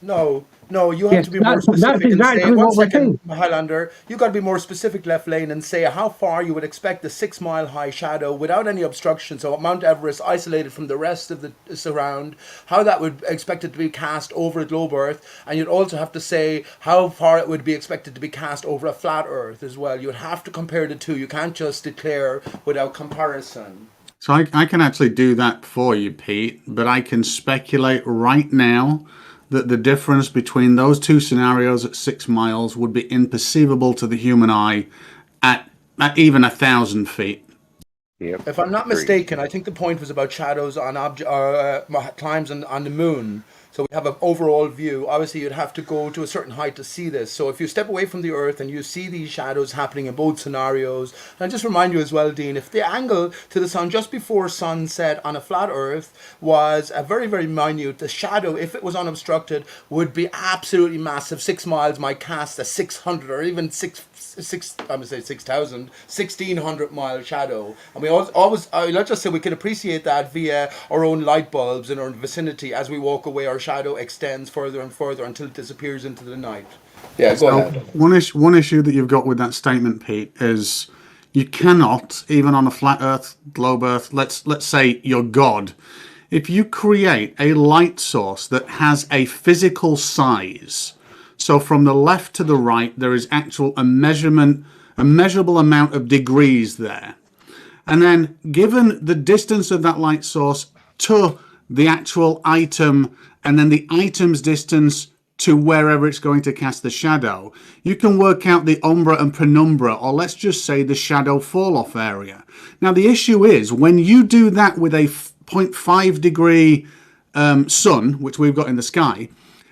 No, you have Yes, to be more that's specific and say, exactly one what we're second, saying. Highlander, you got to be more specific, left lane, and say how far you would expect the 6 mile high shadow without any obstruction. So Mount Everest isolated from the rest of the surround, how that would expect it to be cast over a globe Earth, and you'd also have to say how far it would be expected to be cast over a flat Earth as well. You'd have to compare the two. You can't just declare without comparison. So I can actually do that for you, Pete, but I can speculate right now that the difference between those two scenarios at 6 miles would be imperceivable to the human eye at even 1,000 feet. Yep. If I'm not mistaken, I think the point was about shadows on climbs on the moon. So we have an overall view. Obviously, you'd have to go to a certain height to see this. So if you step away from the Earth and you see these shadows happening in both scenarios, and I just remind you as well, Dean, if the angle to the sun just before sunset on a flat Earth was a very, very minute, the shadow, if it was unobstructed, would be absolutely massive. 6 miles might cast a 600 or even I'm gonna say 6,000, 1,600 mile shadow, and we always let's just say we can appreciate that via our own light bulbs in our vicinity. As we walk away, our shadow extends further and further until it disappears into the night. Yeah, go ahead. One issue that you've got with that statement, Pete, is you cannot, even on a flat Earth, globe Earth, let's say you're God, if you create a light source that has a physical size. So from the left to the right, there is a measurable amount of degrees there. And then given the distance of that light source to the actual item, and then the item's distance to wherever it's going to cast the shadow, you can work out the umbra and penumbra, or let's just say the shadow fall-off area. Now, the issue is, when you do that with a 0.5 degree sun, which we've got in the sky,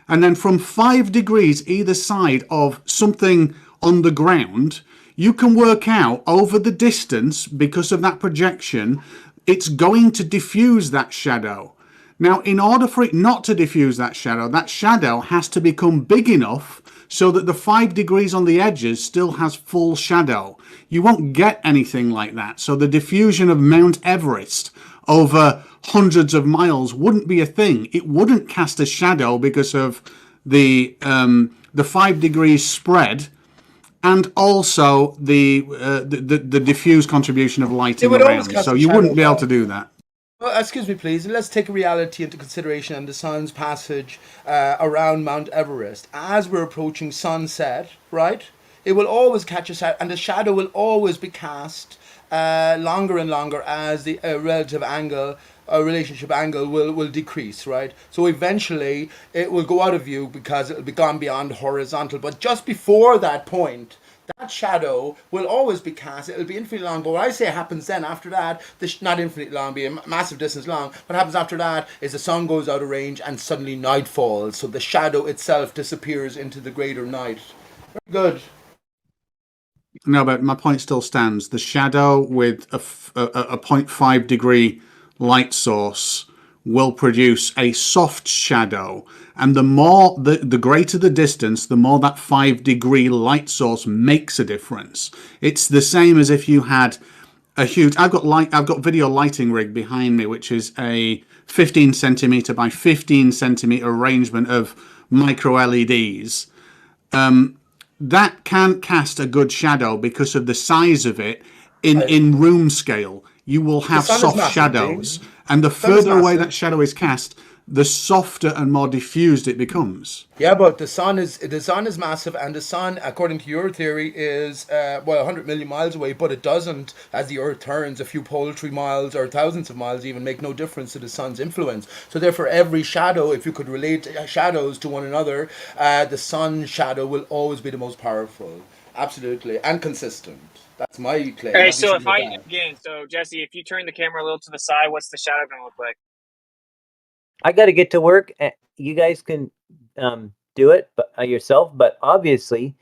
and then from 5 degrees either side of something on the ground, you can work out over the distance, because of that projection, it's going to diffuse that shadow. Now, in order for it not to diffuse that shadow has to become big enough so that the 5 degrees on the edges still has full shadow. You won't get anything like that. So the diffusion of Mount Everest over hundreds of miles wouldn't be a thing. It wouldn't cast a shadow because of the 5 degrees spread, and also the diffuse contribution of light It in would always around. cast So a you wouldn't shadow. be able to do that. Well, excuse me, please. Let's take reality into consideration and the sun's passage around Mount Everest. As we're approaching sunset, right, it will always catch us out, and the shadow will always be cast longer and longer as the relative angle, relationship angle will decrease, right? So eventually it will go out of view because it will be gone beyond horizontal. But just before that point, that shadow will always be cast. It'll be infinitely long. But what I say happens then after that, not infinitely long, be a massive distance long. What happens after that is the sun goes out of range and suddenly night falls. So the shadow itself disappears into the greater night. Very good. No, but my point still stands. The shadow with a 0.5 degree light source will produce a soft shadow, and the greater the distance, the more that 5 degree light source makes a difference. It's the same as if you had a huge. I've got video lighting rig behind me, which is a 15 centimeter by 15 centimeter arrangement of micro LEDs. That can't cast a good shadow because of the size of it in room scale. you will have sun is soft massive, shadows. Dean. And the Sun is further away massive. that shadow is cast, the softer and more diffused it becomes. Yeah, but the sun is massive, and the sun, according to your theory, is 100 million miles away. But it doesn't, as the Earth turns a few poultry miles or thousands of miles, even make no difference to the sun's influence. So therefore, every shadow, if you could relate shadows to one another, the sun shadow will always be the most powerful, absolutely, and consistent. That's my claim. Hey, What do you so think if about I that? again, so Jesse, if you turn the camera a little to the side, what's the shadow gonna look like? I got to get to work. You guys can do it yourself, but obviously,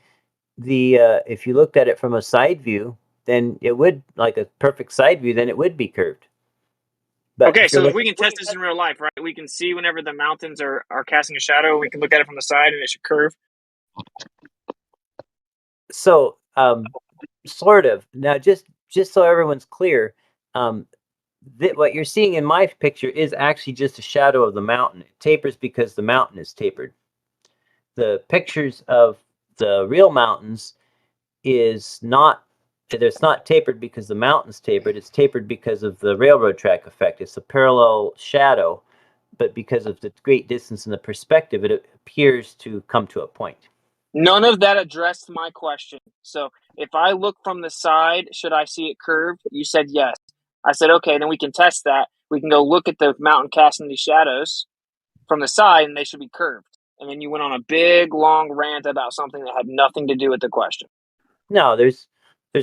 if you looked at it from a side view, then it would, like a perfect side view, then it would be curved. But Okay, if you're so if looking, we can test this in real life, right? We can see whenever the mountains are casting a shadow. We can look at it from the side, and it should curve. so sort of. Now, just so everyone's clear, what you're seeing in my picture is actually just a shadow of the mountain. It tapers because the mountain is tapered. The pictures of the real mountains is not, it's not tapered because the mountain's tapered. It's tapered because of the railroad track effect. It's a parallel shadow, but because of the great distance and the perspective, it appears to come to a point. None of that addressed my question. So if I look from the side, should I see it curved? You said yes. I said, okay, then we can test that. We can go look at the mountain casting these shadows from the side, and they should be curved. And then you went on a big, long rant about something that had nothing to do with the question. No, there's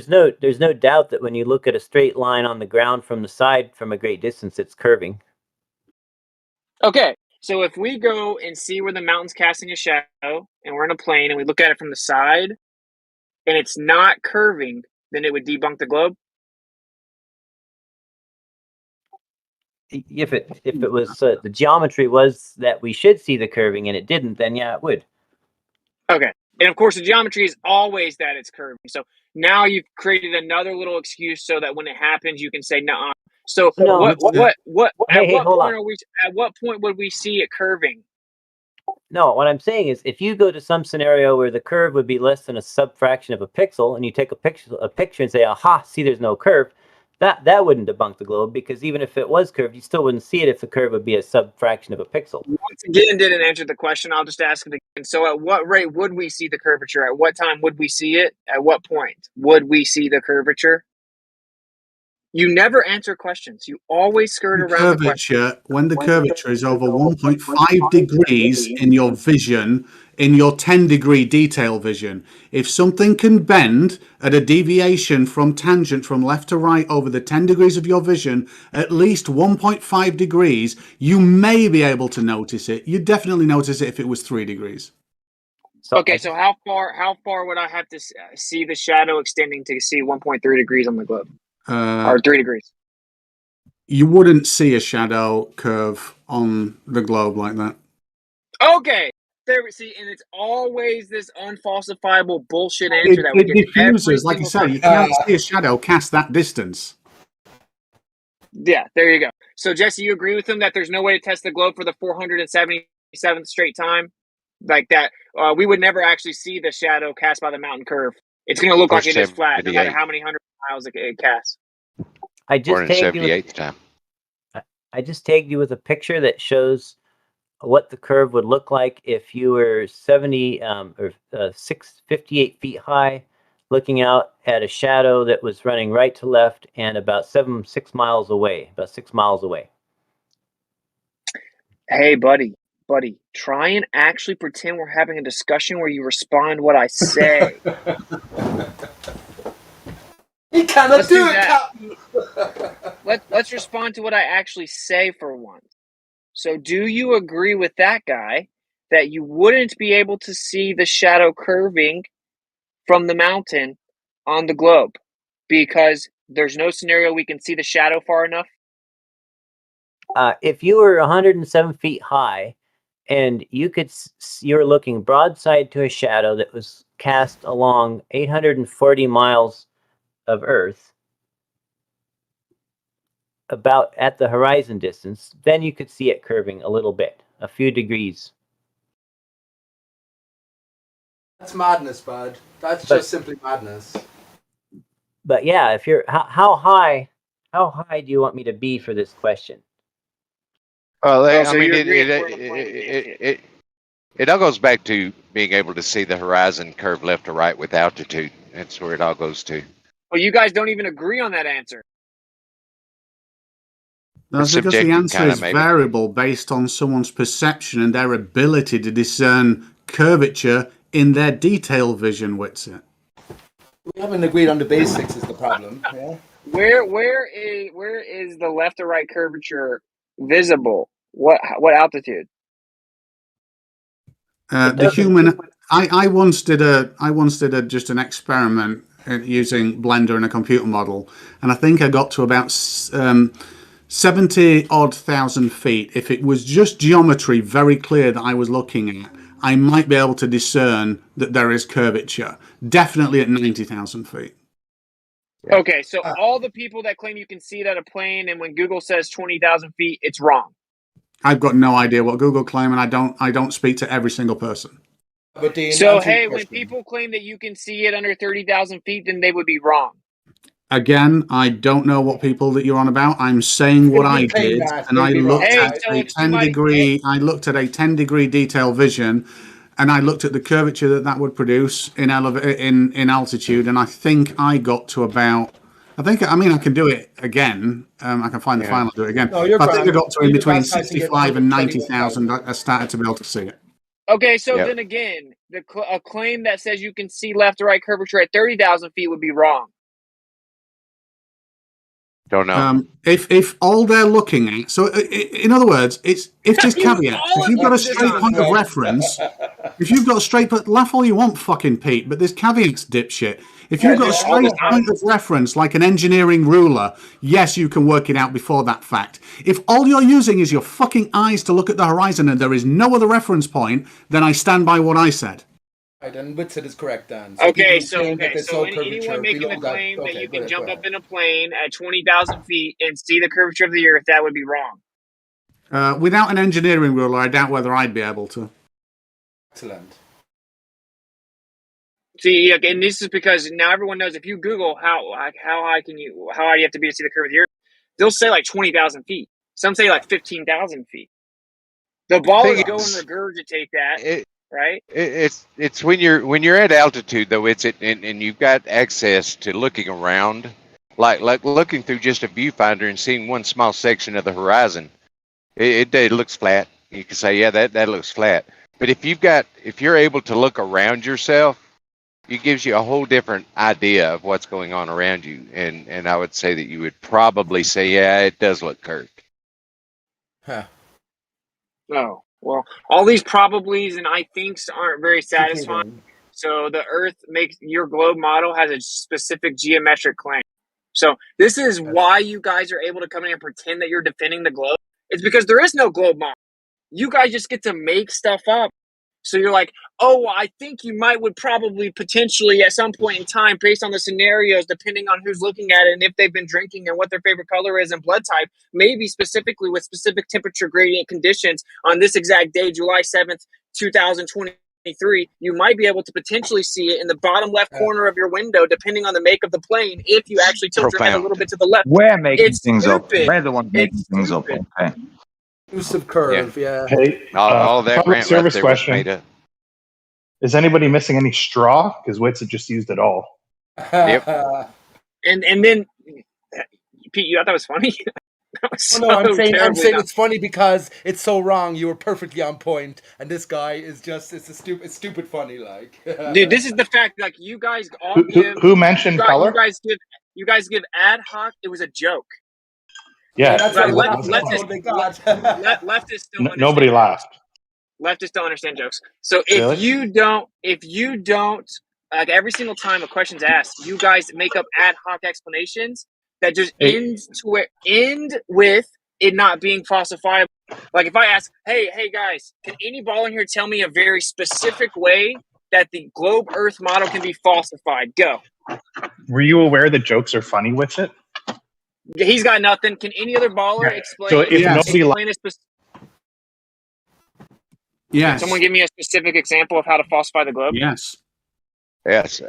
no doubt that when you look at a straight line on the ground from the side from a great distance, it's curving. Okay, so if we go and see where the mountain's casting a shadow, and we're in a plane, and we look at it from the side, and it's not curving, then it would debunk the globe. If it was the geometry was that we should see the curving and it didn't, then yeah, it would. Okay, and of course the geometry is always that it's curving. So now you've created another little excuse so that when it happens, you can say no. So No, what hey, at what hold point on. are we? At what point would we see it curving? No, what I'm saying is, if you go to some scenario where the curve would be less than a subfraction of a pixel, and you take a picture and say, "Aha! See, there's no curve," that wouldn't debunk the globe, because even if it was curved, you still wouldn't see it if the curve would be a subfraction of a pixel. Once again, didn't answer the question. I'll just ask it again. So, at what rate would we see the curvature? At what time would we see it? At what point would we see the curvature? You never answer questions. You always skirt around the question. When the curvature is over 1.5 degrees in your vision, in your 10-degree detail vision, if something can bend at a deviation from tangent from left to right over the 10 degrees of your vision, at least 1.5 degrees, you may be able to notice it. You'd definitely notice it if it was 3 degrees. Okay, so how far would I have to see the shadow extending to see 1.3 degrees on the globe, or 3 degrees? You wouldn't see a shadow curve on the globe like that. Okay, there we see, and it's always this unfalsifiable bullshit answer that we It get every diffuses, like you single say, time. you can't see a shadow cast that distance. Yeah, there you go. So Jesse, you agree with him that there's no way to test the globe for the 477th straight time, like that? We would never actually see the shadow cast by the mountain curve. It's going to look like it is flat, no matter how many hundred miles it casts. I just tagged you with, time. I just tagged you with a picture that shows what the curve would look like if you were 58 feet high, looking out at a shadow that was running right to left and about 6 miles away. Hey, buddy, try and actually pretend we're having a discussion where you respond what I say. He cannot Let's do do it, that. Captain. Let's respond to what I actually say for once. So, do you agree with that guy that you wouldn't be able to see the shadow curving from the mountain on the globe because there's no scenario we can see the shadow far enough? If you were 107 feet high and you're looking broadside to a shadow that was cast along 840 miles of Earth, about at the horizon distance, then you could see it curving a little bit, a few degrees. That's madness, bud. That's just simply madness. But yeah, if you're how high How high do you want me to be for this question? Well, Oh, I so mean, you agree if we're in a plane? it all goes back to being able to see the horizon curve left or right with altitude. That's where it all goes to. Well, you guys don't even agree on that answer. That's because the subjective, answer kinda, is maybe. variable based on someone's perception and their ability to discern curvature in their detail vision, Witsit. We haven't agreed on the basics is the problem. Yeah. Where is the left or right curvature visible? What altitude? The human. I once did just an experiment using Blender and a computer model, and I think I got to about 70 odd thousand feet. If it was just geometry very clear that I was looking at, I might be able to discern that there is curvature. Definitely at 90,000 feet. Okay, so all the people that claim you can see it at a plane, and when Google says 20,000 feet, it's wrong. I've got no idea what Google claim, and I don't speak to every single person. But so hey, when people claim that you can see it under 30,000 feet, then they would be wrong. Again, I don't know what people that you're on about. I'm saying what I did, and I looked at a 10-degree. I looked at a 10-degree detail vision, and I looked at the curvature that would produce in altitude, and I think I got to about. I can do it again. I can find the file and do it again. No, you're I think I got to in between fast, I can get 65 and 121,000. 90,000. I started to be able to see it. Okay, so then again, a claim that says you can see left or right curvature at 30,000 feet would be wrong. Don't know. If all they're looking at, so in other words, it's if there's caveats. If you've got a straight point of reference, if you've got a straight point, laugh all you want, fucking Pete, but there's caveats, dipshit. If you've got a straight point of reference, like an engineering ruler, yes, you can work it out before that fact. If all you're using is your fucking eyes to look at the horizon and there is no other reference point, then I stand by what I said. Right, and Witsit is correct, Dan. So anyone making the claim that you can jump up in a plane at 20,000 feet and see the curvature of the Earth, that would be wrong. Without an engineering ruler, I doubt whether I'd be able to. Excellent. See, and this is because now everyone knows if you Google how high do you have to be to see the curve of the Earth, they'll say like 20,000 feet. Some say like 15,000 feet. The ballers go and regurgitate that. Right. It's when you're at altitude though. And you've got access to looking around, like looking through just a viewfinder and seeing one small section of the horizon. It looks flat. You can say, yeah, that looks flat. But if you're able to look around yourself, it gives you a whole different idea of what's going on around you. And I would say that you would probably say, yeah, it does look curved. Huh. Oh. Well, all these probablys and I thinks aren't very satisfying. So the Earth your globe model has a specific geometric claim. So this is why you guys are able to come in and pretend that you're defending the globe. It's because there is no globe model. You guys just get to make stuff up. So you're like, oh, I think you would probably potentially at some point in time, based on the scenarios, depending on who's looking at it and if they've been drinking and what their favorite color is and blood type, maybe specifically with specific temperature gradient conditions on this exact day, July 7th, 2023, you might be able to potentially see it in the bottom left corner of your window, depending on the make of the plane, if you actually tilt your head a little bit to the left. We're making things up. We're the ones making things up. Okay. Exclusive curve, yeah. Hey, all that public rant service right there was question. made up. Is anybody missing any straw? Because Wits had just used it all. Yep. And then, Pete, you thought that was funny? That was Oh, no, I'm saying terribly it's funny because it's so wrong. You were perfectly on point, and this guy is just—it's stupid funny. Like, dude, this is the fact. Like, you guys all Who mentioned color? You guys give ad hoc. It was a joke. Yeah, that's it what leftists don't. Nobody laughed. Leftists don't understand jokes. So if you don't, like every single time a question's asked, you guys make up ad hoc explanations that just end with it not being falsifiable. Like if I ask, hey guys, can any ball in here tell me a very specific way that the globe Earth model can be falsified? Go. Were you aware that jokes are funny with it? He's got nothing. Can any other baller explain? So if nobody Yes. Can someone give me a specific example of how to falsify the globe? Yes. Yes.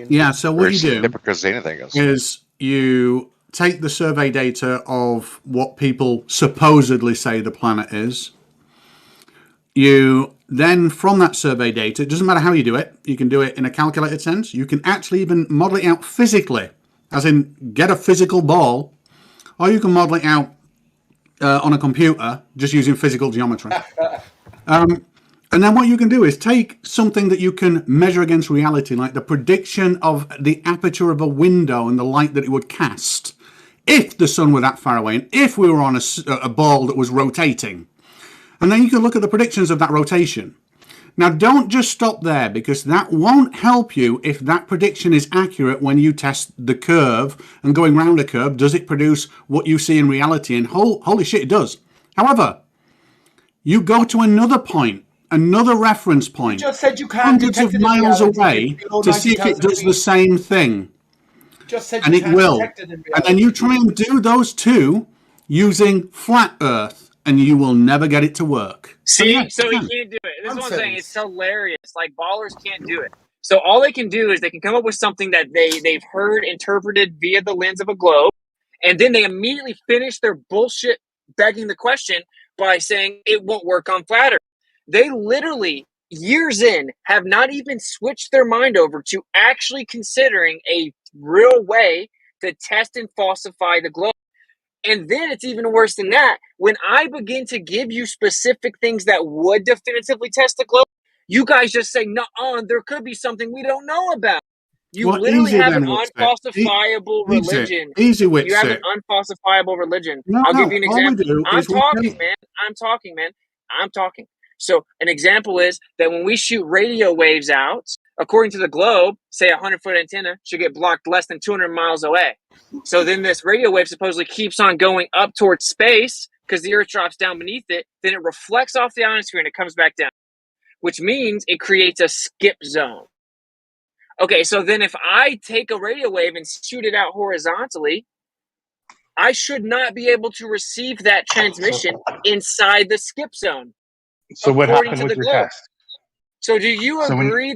Yeah. So what you do because anything else is you take the survey data of what people supposedly say the planet is. You then, from that survey data, it doesn't matter how you do it, you can do it in a calculated sense, you can actually even model it out physically, as in get a physical ball, or you can model it out on a computer just using physical geometry. And then what you can do is take something that you can measure against reality, like the prediction of the aperture of a window and the light that it would cast if the sun were that far away and if we were on a ball that was rotating. And then you can look at the predictions of that rotation. Now, don't just stop there, because that won't help you if that prediction is accurate when you test the curve. And going round a curve, does it produce what you see in reality? And holy shit, it does. However, you go to another point, another reference point, You just said you can't hundreds detect of it in miles reality away below to see if it 90,000 does the feet. same thing. You just said And you it can't will. detect it in And reality. then you try and do those two using flat Earth, and you will never get it to work. See, so he can't do it. This is what I'm saying. It's hilarious. Like, ballers can't do it. So all they can do is they can come up with something that they've heard interpreted via the lens of a globe, and then they immediately finish their bullshit begging the question by saying it won't work on flat Earth. They literally, years in, have not even switched their mind over to actually considering a real way to test and falsify the globe. And then it's even worse than that. When I begin to give you specific things that would definitively test the globe, you guys just say, no, there could be something we don't know about. You Well, literally easy have an then, Witsit. unfalsifiable religion. Easy, You have an Witsit. unfalsifiable religion. No, I'll give no. you an All we example. do I'm is we talking, take. man. I'm talking, man. I'm talking. So an example is that when we shoot radio waves out, according to the globe, say a 100-foot antenna should get blocked less than 200 miles away. So then this radio wave supposedly keeps on going up towards space because the Earth drops down beneath it. Then it reflects off the ionosphere and it comes back down, which means it creates a skip zone. Okay, so then if I take a radio wave and shoot it out horizontally, I should not be able to receive that transmission inside the skip zone. So what according happened to with the your globe. test? So do you So when agree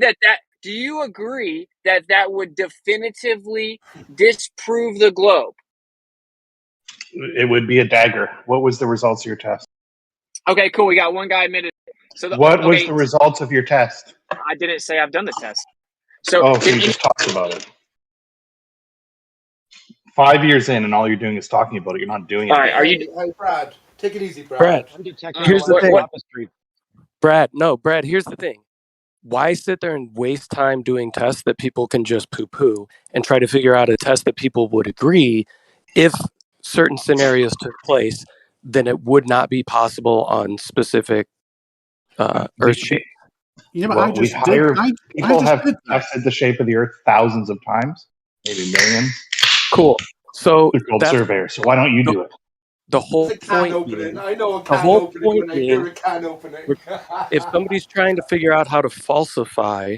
do you agree that that would definitively disprove the globe? it would be a dagger. What was the results of your test? Okay, cool. We got one guy admitted. So What was the results of your test? I didn't say I've done the test. So So you just talked about it. 5 years in, and all you're doing is talking about it. You're not doing it. All right, are you? Hey, Brad, take it easy, Brad. Brad, I'm here's the thing. tapestry. Brad, here's the thing. Why sit there and waste time doing tests that people can just poo-poo and try to figure out a test that people would agree if certain scenarios took place, then it would not be possible on specific Earth shape. Yeah, but Well, I just did. People have tested the shape of the Earth thousands of times, maybe millions. Cool. So they're called that's surveyors. So why don't you do it? The whole It's a can point opening. being, I know a the can whole opening point when I hear being, a can opening. if somebody's trying to figure out how to falsify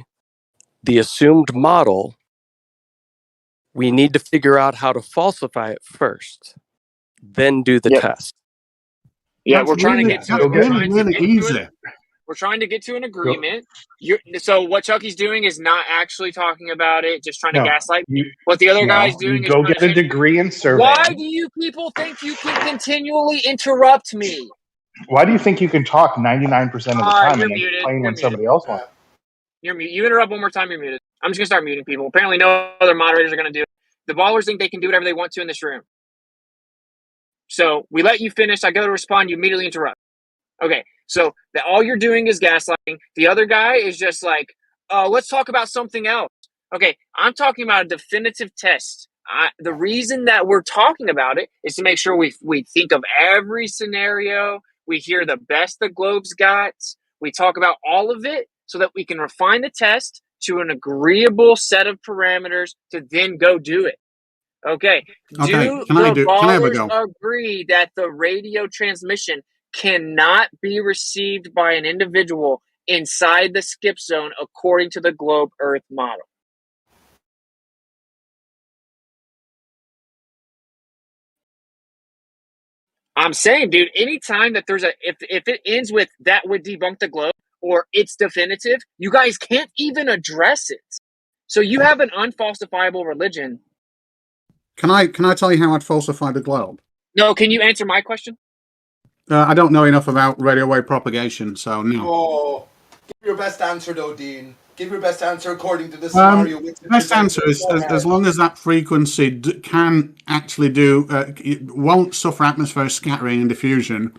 the assumed model, we need to figure out how to falsify it first, then do the test. Yeah, That's we're trying really, to get to that's it. really easy. We're trying to get to an agreement. So what Chucky's doing is not actually talking about it, just trying to gaslight. What the other guy's doing is go trying get to a degree in surveying. Why do you people think you can continually interrupt me? Why do you think you can talk 99% of the time You're and then muted. complain You're when muted. somebody else wants? You're muted. You interrupt one more time, you're muted. I'm just gonna start muting people. Apparently, no other moderators are gonna do it. The ballers think they can do whatever they want to in this room. So we let you finish. I go to respond. You immediately interrupt. Okay, so all you're doing is gaslighting. The other guy is just like, let's talk about something else. Okay, I'm talking about a definitive test. The reason that we're talking about it is to make sure we think of every scenario. We hear the best the globe's got. We talk about all of it so that we can refine the test to an agreeable set of parameters to then go do it. Okay. Do Can I have a ballers go? agree that the radio transmission cannot be received by an individual inside the skip zone according to the globe Earth model? I'm saying, dude, anytime that there's if it ends with that would debunk the globe or it's definitive, you guys can't even address it. So you have an unfalsifiable religion. Can I tell you how I'd falsify the globe? No, can you answer my question? I don't know enough about radio wave propagation, so no. Oh, give your best answer, though, Dean. Give your best answer according to the scenario. Best answer is as long as that frequency can actually do, it won't suffer atmospheric scattering and diffusion,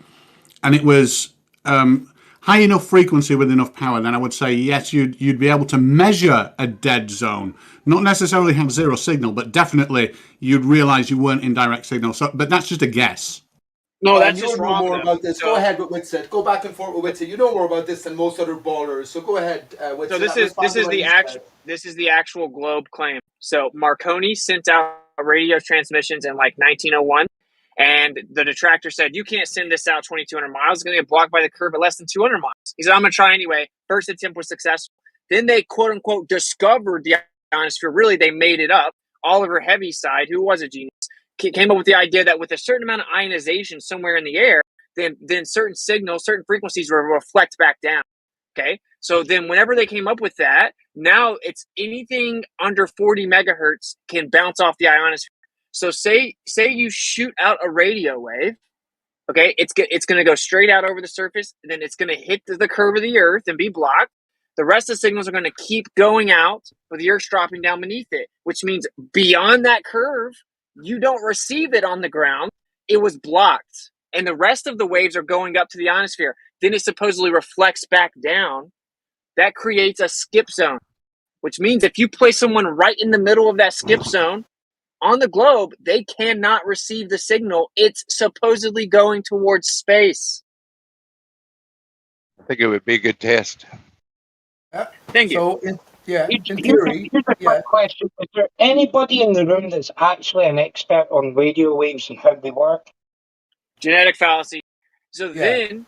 and it was high enough frequency with enough power, then I would say yes, you'd be able to measure a dead zone. Not necessarily have zero signal, but definitely you'd realize you weren't in direct signal. So, but that's just a guess. No, that's you just know wrong. more though. about this. Go ahead with Witsit. Go back and forth with Witsit. You know more about this than most other ballers. So go ahead, Witsit. So this is the actual globe claim. So Marconi sent out radio transmissions in like 1901, and the detractor said you can't send this out 2,200 miles. It's going to get blocked by the curve at less than 200 miles. He said I'm going to try anyway. First attempt was successful. Then they quote unquote discovered the ionosphere. Really, they made it up. Oliver Heaviside, who was a genius, came up with the idea that with a certain amount of ionization somewhere in the air, then certain signals, certain frequencies will reflect back down. Okay, so then whenever they came up with that, now it's anything under 40 megahertz can bounce off the ionosphere. So say you shoot out a radio wave, okay, it's going to go straight out over the surface, and then it's going to hit the curve of the Earth and be blocked. The rest of the signals are going to keep going out, but the Earth's dropping down beneath it, which means beyond that curve, you don't receive it on the ground. It was blocked. And the rest of the waves are going up to the ionosphere. Then it supposedly reflects back down. That creates a skip zone, which means if you place someone right in the middle of that skip zone on the globe, they cannot receive the signal. It's supposedly going towards space. I think it would be a good test. Thank you. So, in Here's theory, a quick question. Is there anybody in the room that's actually an expert on radio waves and how they work? Genetic fallacy. So then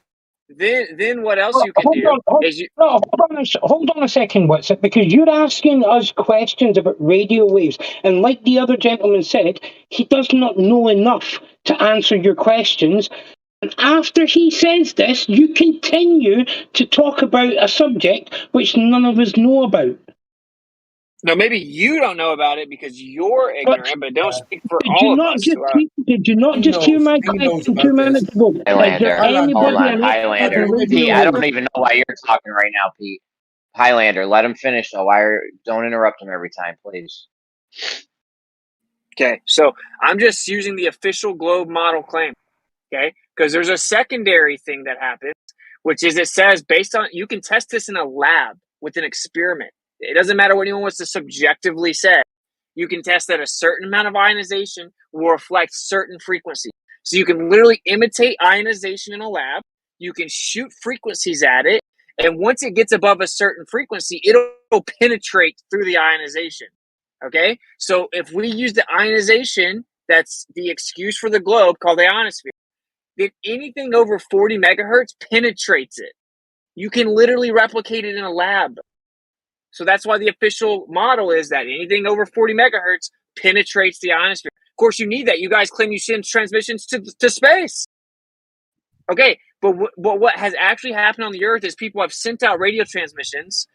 what else you can hold do on, is you... hold on a second, What's it? Because you're asking us questions about radio waves, and like the other gentleman said, he does not know enough to answer your questions. And after he says this, you continue to talk about a subject which none of us know about. No, maybe you don't know about it because you're ignorant, but don't speak for all of us. Did you not just hear my question 2 minutes ago? Highlander, hold on, an Highlander. expert on Pete, radio I don't waves? even know why you're talking right now, Pete. Highlander, let him finish though. Don't interrupt him every time, please. Okay, so I'm just using the official globe model claim, okay? Because there's a secondary thing that happens, which is it says based on, you can test this in a lab with an experiment. It doesn't matter what anyone wants to subjectively say. You can test that a certain amount of ionization will reflect certain frequencies. So you can literally imitate ionization in a lab. You can shoot frequencies at it. And once it gets above a certain frequency, it'll penetrate through the ionization. Okay? So if we use the ionization, that's the excuse for the globe called the ionosphere, then anything over 40 megahertz penetrates it. You can literally replicate it in a lab. So that's why the official model is that anything over 40 megahertz penetrates the ionosphere. Of course, you need that. You guys claim you send transmissions to space. Okay, but what has actually happened on the Earth is people have sent out radio transmissions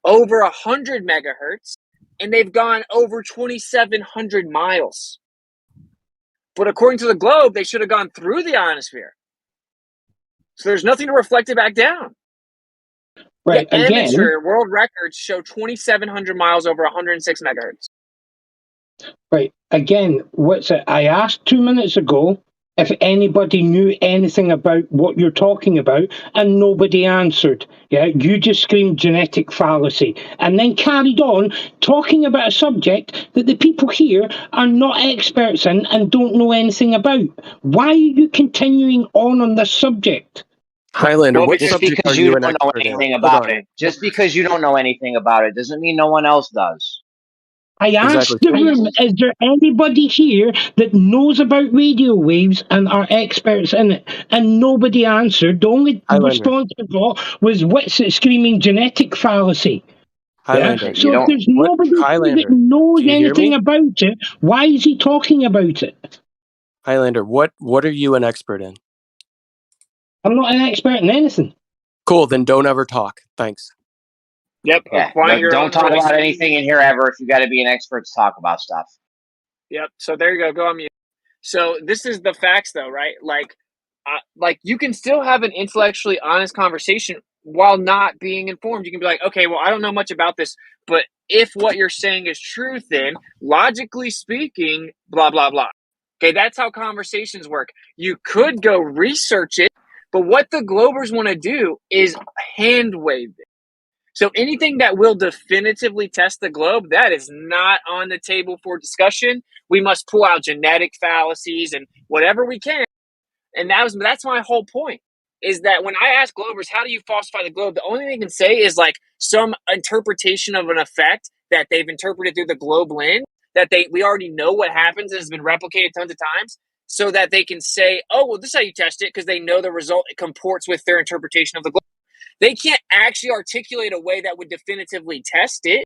over 100 megahertz, and they've gone over 2,700 miles. But according to the globe, they should have gone through the ionosphere. So there's nothing to reflect it back down. Right, The again, amateur world records show 2,700 miles over 106 megahertz. right, again, I asked 2 minutes ago if anybody knew anything about what you're talking about, and nobody answered. Yeah, you just screamed genetic fallacy, and then carried on talking about a subject that the people here are not experts in and don't know anything about. Why are you continuing on this subject? Highlander, Well, what just subject because are you you an don't know expert in? anything Hold about on. it, just because you don't know anything about it, doesn't mean no one else does. I asked the room, is there anybody here that knows about radio waves and are experts in it? And nobody answered. The only response I got was Witsit screaming genetic fallacy. Highlander. So if there's nobody here that knows do you hear anything me? about it, why is he talking about it? Highlander, what are you an expert in? I'm not an expert in anything. Cool, then don't ever talk. Thanks. Yep. Yeah, don't talk about anything in here ever if you got to be an expert to talk about stuff. Yep. So there you go. Go on mute. So this is the facts, though, right? Like you can still have an intellectually honest conversation while not being informed. You can be like, okay, well, I don't know much about this, but if what you're saying is true, then logically speaking, blah blah blah. Okay, that's how conversations work. You could go research it, but what the Globers want to do is hand wave it. So anything that will definitively test the globe, that is not on the table for discussion. We must pull out genetic fallacies and whatever we can. And that's my whole point, is that when I ask Globers, how do you falsify the globe? The only thing they can say is like some interpretation of an effect that they've interpreted through the globe lens, that we already know what happens and has been replicated tons of times, so that they can say, oh, well, this is how you test it, because they know the result comports with their interpretation of the globe. They can't actually articulate a way that would definitively test it,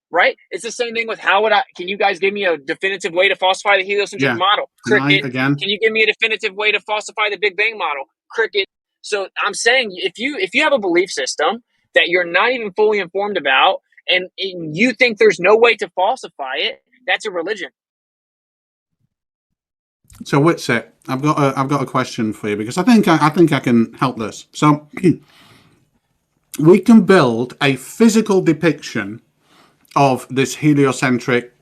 right? It's the same thing with can you guys give me a definitive way to falsify the heliocentric model? Cricket. Again. Can you give me a definitive way to falsify the Big Bang model? Cricket. So I'm saying if you have a belief system that you're not even fully informed about, and you think there's no way to falsify it, that's a religion. So Whitset, I've got a question for you, because I think I can help this. So we can build a physical depiction of this heliocentric,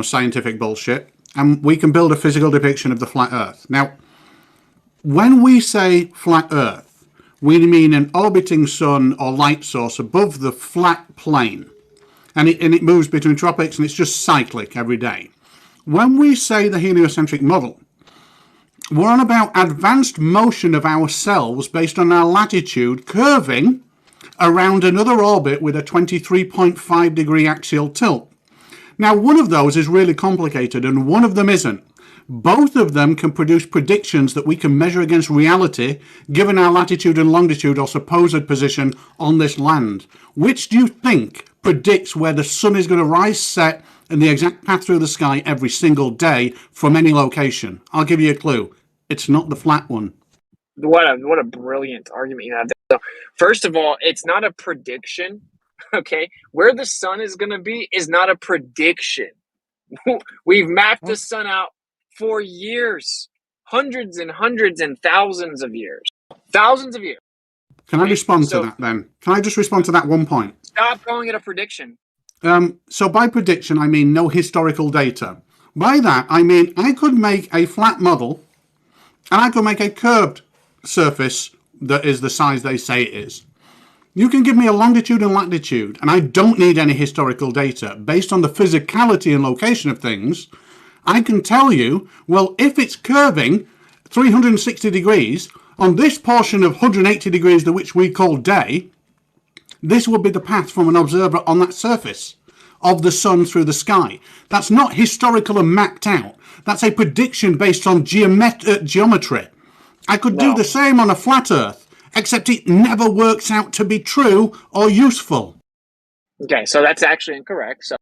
scientific bullshit, and we can build a physical depiction of the flat Earth. Now, when we say flat Earth, we mean an orbiting sun or light source above the flat plane, and it moves between tropics, and it's just cyclic every day. When we say the heliocentric model, we're on about advanced motion of ourselves based on our latitude curving around another orbit with a 23.5 degree axial tilt. Now, one of those is really complicated and one of them isn't. Both of them can produce predictions that we can measure against reality, given our latitude and longitude or supposed position on this land. Which do you think predicts where the sun is going to rise, set, and the exact path through the sky every single day from any location? I'll give you a clue. It's not the flat one. What a brilliant argument you have there. So, first of all, it's not a prediction. Okay, where the sun is going to be is not a prediction. We've mapped the sun out for years, hundreds and hundreds and thousands of years. Can I respond to that then? Can I just respond to that one point? Stop calling it a prediction. So by prediction, I mean no historical data. By that, I mean I could make a flat model, and I could make a curved surface that is the size they say it is. You can give me a longitude and latitude, and I don't need any historical data. Based on the physicality and location of things, I can tell you, well, if it's curving 360 degrees on this portion of 180 degrees, which we call day, this would be the path from an observer on that surface of the sun through the sky. That's not historical and mapped out. That's a prediction based on geometry. I could do the same on a flat Earth, except it never works out to be true or useful. Okay, so that's actually incorrect. So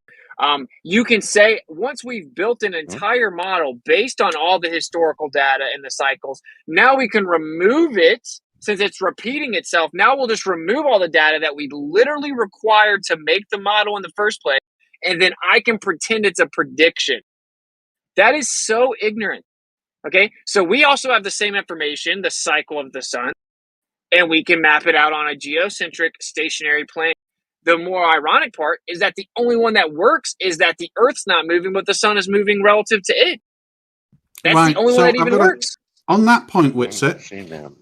you can say, once we've built an entire model based on all the historical data and the cycles, now we can remove it. Since it's repeating itself, now we'll just remove all the data that we literally required to make the model in the first place, and then I can pretend it's a prediction. That is so ignorant. Okay, so we also have the same information, the cycle of the sun, and we can map it out on a geocentric stationary plane. The more ironic part is that the only one that works is that the Earth's not moving, but the sun is moving relative to it. That's right. The only one that even works. On that point, Whitset,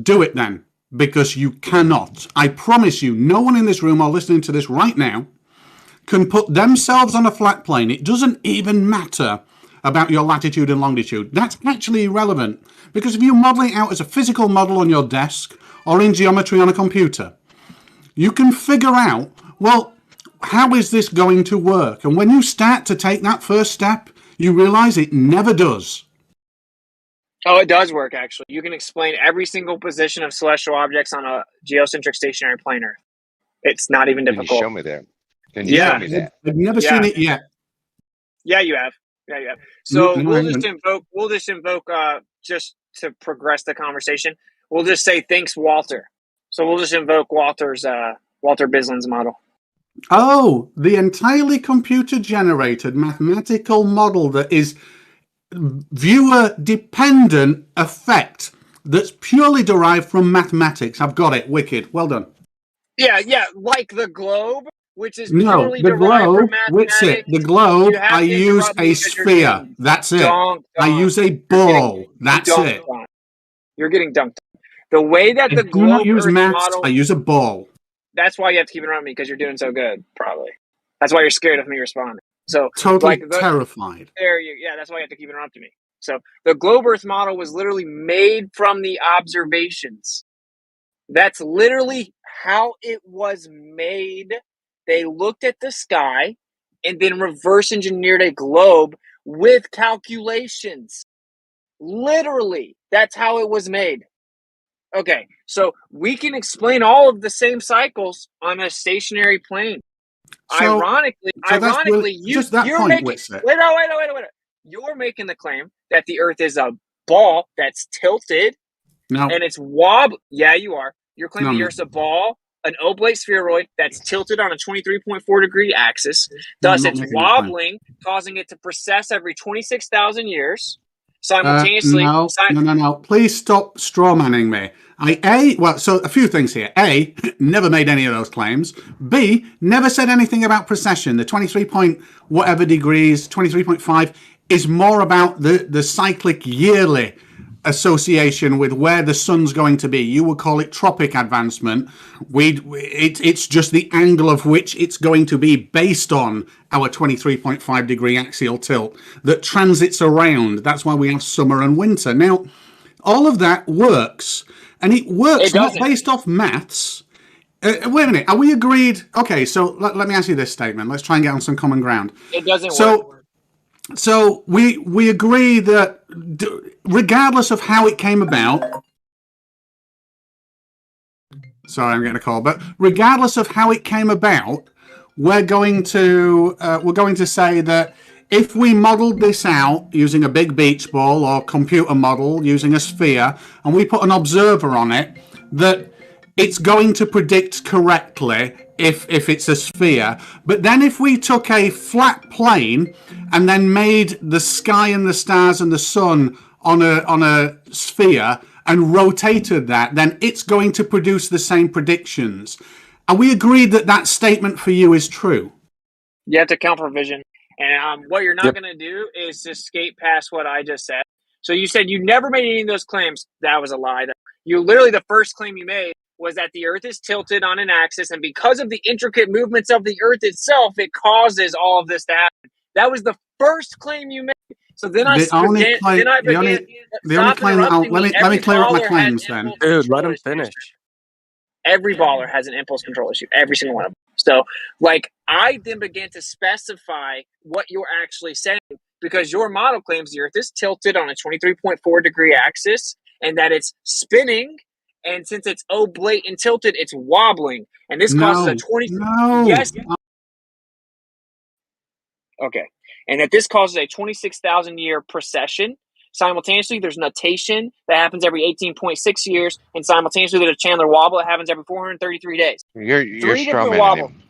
do it then, because you cannot. I promise you, no one in this room or listening to this right now can put themselves on a flat plane. It doesn't even matter about your latitude and longitude. That's actually irrelevant, because if you model it out as a physical model on your desk or in geometry on a computer, you can figure out, well, how is this going to work? And when you start to take that first step, you realize it never does. Oh, it does work, actually. You can explain every single position of celestial objects on a geocentric stationary planar. It's not even difficult. Can you show me that? Can you show me that? I've never seen it yet. Yeah, you have. So we'll just invoke just to progress the conversation. We'll just say thanks, Walter. So we'll just invoke Walter Bislin's model. Oh, the entirely computer-generated mathematical model that is viewer-dependent effect that's purely derived from mathematics. I've got it. Wicked. Well done. Yeah, like the globe, which is No, purely the derived from globe, Witsit, mathematics. the globe, You have I to use interrupt me a because you're sphere. getting That's it. dunked I on. use a You're getting ball. That's dunked it. on. You're getting dunked on. The way that I the do not globe use Earth maths. I model, use a ball. that's why you have to keep it around me because you're doing so good, probably. That's why you're scared of me responding. So, Totally like, terrified. that's why you have to keep interrupting me. So, the globe Earth model was literally made from the observations. That's literally how it was made. They looked at the sky and then reverse engineered a globe with calculations. Literally, that's how it was made. Okay, so we can explain all of the same cycles on a stationary plane. So that's really, just that you're point, making Witsit. wait. You're making the claim that the Earth is a ball that's tilted No. and it's Yeah, you are. You're claiming No, the no. Earth's a ball, an oblate spheroid that's tilted on a 23.4 degree axis. No, I'm Thus, not it's making that claim. wobbling, causing it to precess every 26,000 years. Simultaneously, No. Please stop strawmanning me. So a few things here. A, never made any of those claims. B, never said anything about precession. The 23 point whatever degrees, 23.5, is more about the cyclic yearly association with where the sun's going to be. You would call it tropic advancement. It's just the angle of which it's going to be based on our 23.5 degree axial tilt that transits around. That's why we have summer and winter. Now, all of that works, and it works not based off maths. Wait a minute, are we agreed? Okay, so let me ask you this statement. Let's try and get on some common ground. It doesn't work. So we agree that regardless of how it came about, sorry, I'm getting a call, but regardless of how it came about, we're going to say that if we modeled this out using a big beach ball or computer model using a sphere, and we put an observer on it, that it's going to predict correctly if it's a sphere. But then if we took a flat plane and then made the sky and the stars and the sun on a sphere and rotated that, then it's going to produce the same predictions. Are we agreed that that statement for you is true? You have to count for vision. And what you're not going to do is just skate past what I just said. So you said you never made any of those claims. That was a lie. You literally, the first claim you made was that the Earth is tilted on an axis, and because of the intricate movements of the Earth itself, it causes all of this to happen. That was the first claim you made. So then I began. Let me clear up my claims then. Dude, let him finish. Every baller has an impulse control issue. Every single one of them. So, like, I then began to specify what you're actually saying because your model claims the Earth is tilted on a 23.4 degree axis and that it's spinning. And since it's oblate and tilted, it's wobbling. And this causes a 20. No. Yes. Okay. And that this causes a 26,000 year precession. Simultaneously, there's notation that happens every 18.6 years, and simultaneously, there's a Chandler wobble that happens every 433 days. You're straw manning him.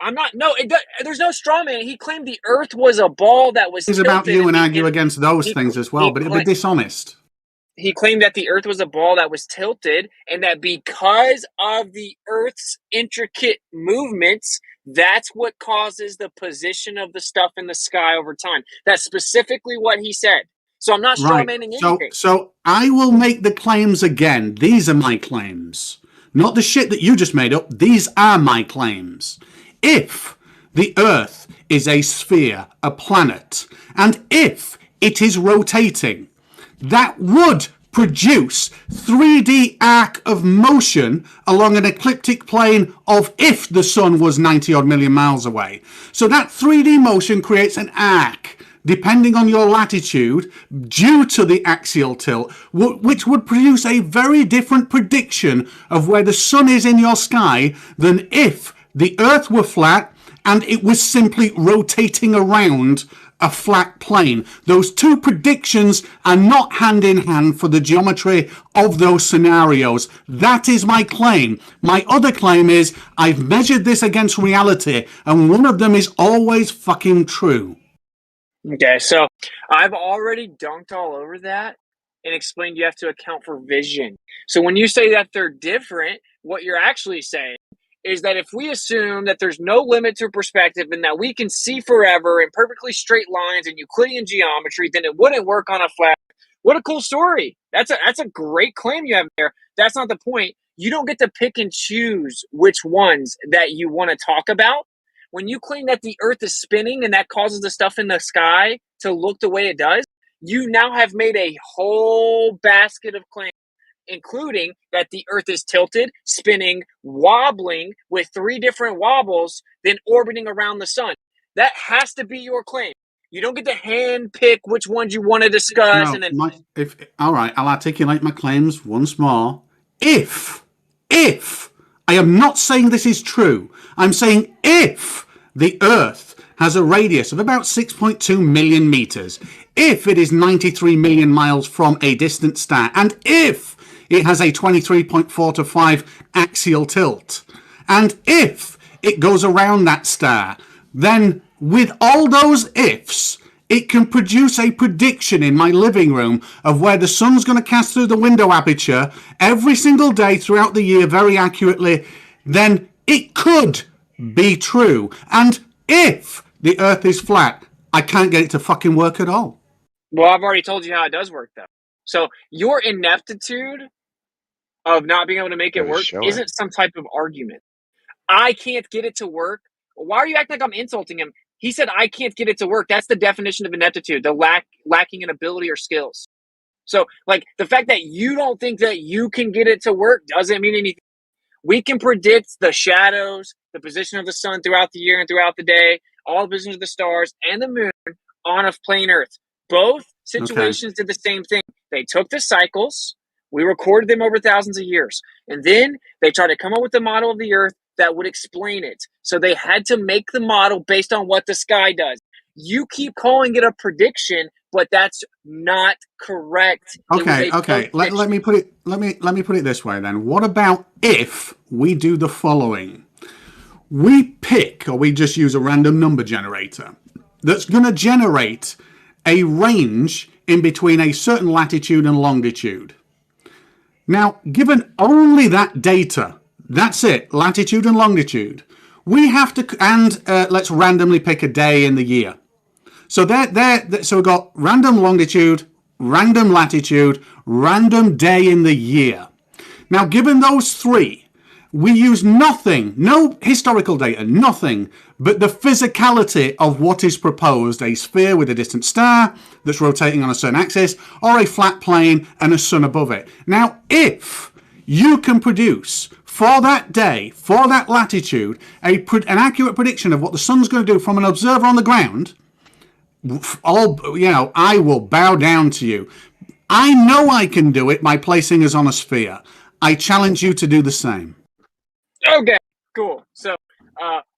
I'm not. No, there's no straw man. He claimed the Earth was a ball that was. It's about you and argue against those things as well, but it'd be dishonest. He claimed that the Earth was a ball that was tilted, and that because of the Earth's intricate movements, that's what causes the position of the stuff in the sky over time. That's specifically what he said. So I'm not strawmanning anything. So I will make the claims again. These are my claims. Not the shit that you just made up. These are my claims. If the Earth is a sphere, a planet, and if it is rotating, that would produce 3D arc of motion along an ecliptic plane of if the sun was 90 odd million miles away. So that 3D motion creates an arc depending on your latitude due to the axial tilt, which would produce a very different prediction of where the sun is in your sky than if the Earth were flat and it was simply rotating around a flat plane. Those two predictions are not hand in hand for the geometry of those scenarios. That is my claim. My other claim is I've measured this against reality, and one of them is always fucking true. Okay, so I've already dunked all over that and explained you have to account for vision. So when you say that they're different, what you're actually saying is that if we assume that there's no limit to perspective and that we can see forever in perfectly straight lines in Euclidean geometry, then it wouldn't work on a flat. What a cool story. That's a great claim you have there. That's not the point. You don't get to pick and choose which ones that you want to talk about. When you claim that the earth is spinning and that causes the stuff in the sky to look the way it does, you now have made a whole basket of claims, including that the earth is tilted, spinning, wobbling with 3 different wobbles, then orbiting around the sun. That has to be your claim. You don't get to hand pick which ones you want to discuss. No, And then all right, I'll articulate my claims once more. If, I am not saying this is true, I'm saying if the Earth has a radius of about 6.2 million meters, if it is 93 million miles from a distant star, and if it has a 23.4 to 5 axial tilt, and if it goes around that star, then with all those ifs, it can produce a prediction in my living room of where the sun's going to cast through the window aperture every single day throughout the year very accurately. Then it could be true. And if the Earth is flat, I can't get it to fucking work at all. Well, I've already told you how it does work, though. So your ineptitude of not being able to make it work isn't some type of argument. I can't get it to work. Why are you acting like I'm insulting him? He said, I can't get it to work. That's the definition of ineptitude, the lacking in ability or skills. So, like, the fact that you don't think that you can get it to work doesn't mean anything. We can predict the shadows, the position of the sun throughout the year and throughout the day, all the positions of the stars and the moon on a plain Earth. Both situations did the same thing. They took the cycles, we recorded them over thousands of years, and then they tried to come up with a model of the Earth that would explain it. So they had to make the model based on what the sky does. You keep calling it a prediction, but that's not correct. Okay. Let me put it this way then. What about if we do the following? We pick, or we just use a random number generator that's going to generate a range in between a certain latitude and longitude. Now, given only that data, that's it, latitude and longitude, we have to, and let's randomly pick a day in the year. So so we've got random longitude, random latitude, random day in the year. Now, given those 3, we use nothing, no historical data, nothing, but the physicality of what is proposed, a sphere with a distant star that's rotating on a certain axis, or a flat plane and a sun above it. Now, if you can produce for that day, for that latitude, an accurate prediction of what the sun's going to do from an observer on the ground, I will bow down to you. I know I can do it by placing us on a sphere. I challenge you to do the same. Okay, cool. So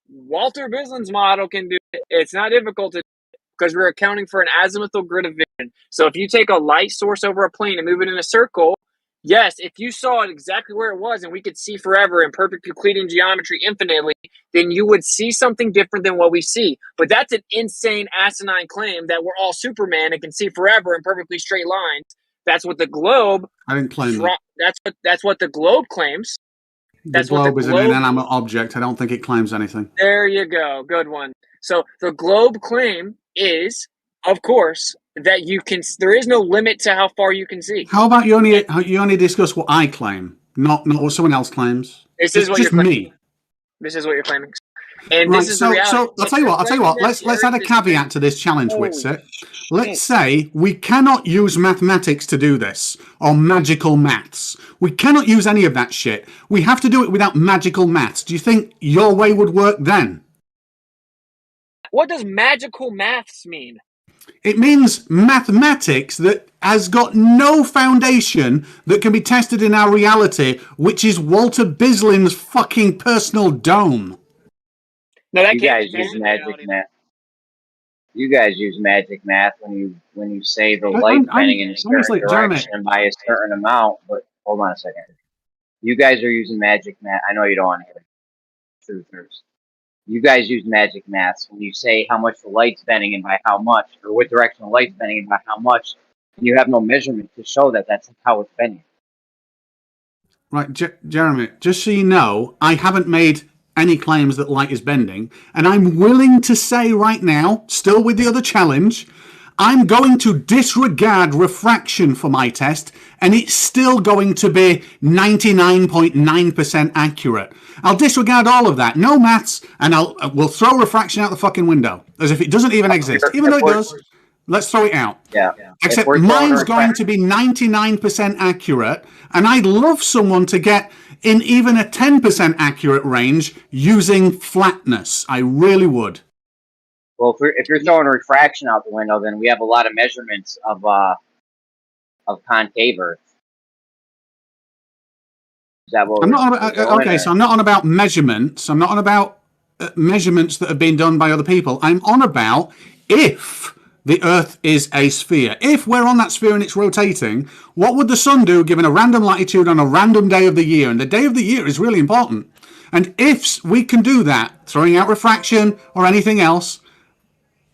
Walter Bislin's model can do it. It's not difficult to do because we're accounting for an azimuthal grid of vision. So if you take a light source over a plane and move it in a circle, yes, if you saw it exactly where it was and we could see forever in perfect Euclidean geometry infinitely, then you would see something different than what we see. But that's an insane, asinine claim that we're all Superman and can see forever in perfectly straight lines. That's what the globe. I didn't claim that. That's what the globe claims. The globe is an inanimate object. I don't think it claims anything. There you go. Good one. So the globe claim is, of course, that there is no limit to how far you can see. How about you only discuss what I claim, not what someone else claims? This is what you're claiming. This is what you're claiming. And right, this is the reality. So I'll tell you what. Let's add a caveat to this challenge, Witsit. Let's say we cannot use mathematics to do this, or magical maths. We cannot use any of that shit. We have to do it without magical maths. Do you think your way would work then? What does magical maths mean? It means mathematics that has got no foundation that can be tested in our reality, which is Walter Bislin's fucking personal dome. No, that you guys use magic math. You guys use magic math when you say the I- light's I'm bending in a certain honestly, Jeremy. direction by a certain amount. But hold on a second. You guys are using magic math. I know you don't want to hear it. Truthers. You guys use magic maths when you say how much the light's bending and by how much, or what direction the light's bending and by how much. And you have no measurement to show that that's how it's bending. Right, Jeremy, just so you know, I haven't made any claims that light is bending, and I'm willing to say right now, still with the other challenge, I'm going to disregard refraction for my test, and it's still going to be 99.9% accurate. I'll disregard all of that, no maths, and we'll throw refraction out the fucking window, as if it doesn't even exist. Even though it does, let's throw it out. Yeah. Except mine's going to be 99% accurate, and I'd love someone to get in even a 10% accurate range using flatness. I really would. Well, if you're throwing refraction out the window, then we have a lot of measurements of concave Earth. Is that what I'm not on about, okay, so I'm not on about measurements. I'm not on about measurements that have been done by other people. I'm on about if the Earth is a sphere. If we're on that sphere and it's rotating, what would the sun do given a random latitude on a random day of the year? And the day of the year is really important. And if we can do that, throwing out refraction or anything else,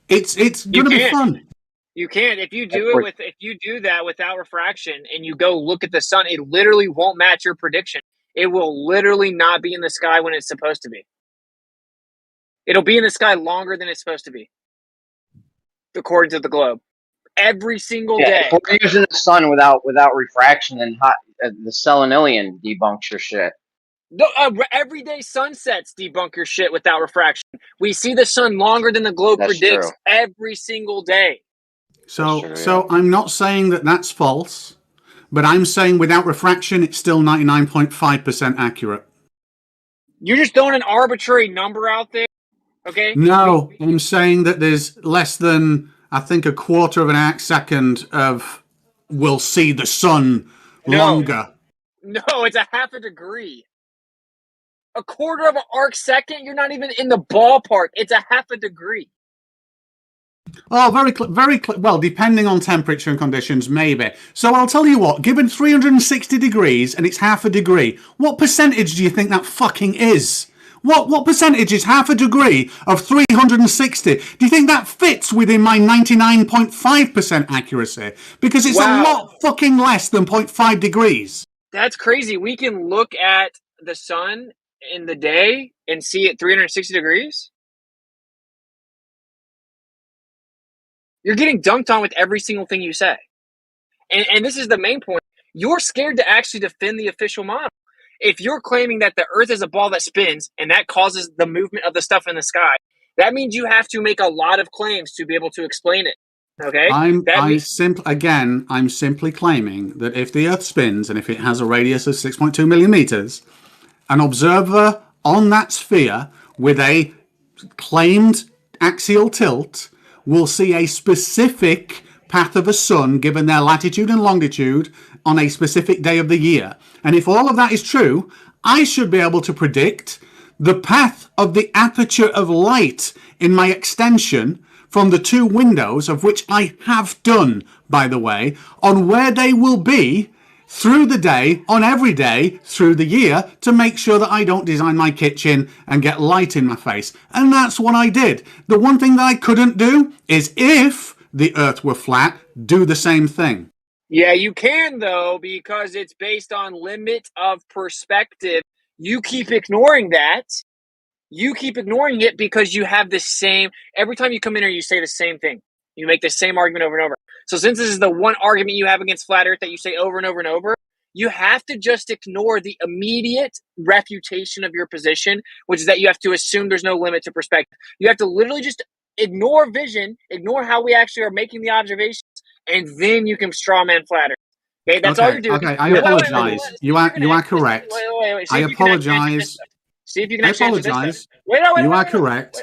it's going to be fun. You can't. If you do that without refraction and you go look at the sun, it literally won't match your prediction. It will literally not be in the sky when it's supposed to be. It'll be in the sky longer than it's supposed to be, according to the globe. Every single day. If we're using the sun without refraction, then the selenilian debunks your shit. No, everyday sunsets debunk your shit without refraction. We see the sun longer than the globe predicts true. every single day. So I'm not saying that that's false, but I'm saying without refraction, it's still 99.5% accurate. You're just throwing an arbitrary number out there, okay? No, I'm saying that there's less than, I think, a quarter of an arc second of we'll see the sun longer. No, it's a half a degree. A quarter of an arc second? You're not even in the ballpark. It's a half a degree. Oh, very well, depending on temperature and conditions, maybe. So I'll tell you what, given 360 degrees and it's half a degree, what percentage do you think that fucking is? What percentage is half a degree of 360? Do you think that fits within my 99.5% accuracy? Because it's a lot fucking less than 0.5 degrees. That's crazy. We can look at the sun in the day and see it 360 degrees? You're getting dunked on with every single thing you say. And this is the main point. You're scared to actually defend the official model. If you're claiming that the Earth is a ball that spins and that causes the movement of the stuff in the sky, that means you have to make a lot of claims to be able to explain it. Okay? I'm simply claiming that if the Earth spins and if it has a radius of 6.2 million meters, an observer on that sphere with a claimed axial tilt will see a specific path of a sun given their latitude and longitude on a specific day of the year. And if all of that is true, I should be able to predict the path of the aperture of light in my extension from the two windows, of which I have done, by the way, on where they will be through the day, on every day through the year, to make sure that I don't design my kitchen and get light in my face. And that's what I did. The one thing that I couldn't do is, if the Earth were flat, do the same thing. Yeah, you can, though, because it's based on limit of perspective. You keep ignoring that. You keep ignoring it because you have the same... Every time you come in here, you say the same thing. You make the same argument over and over. So since this is the one argument you have against flat Earth that you say over and over and over, you have to just ignore the immediate refutation of your position, which is that you have to assume there's no limit to perspective. You have to literally just ignore vision, ignore how we actually are making the observations, and then you can straw man flat Earth. Okay, that's all you're doing. Okay, I apologize. You are correct. I apologize. See if you can I actually apologize. Wait, you are correct.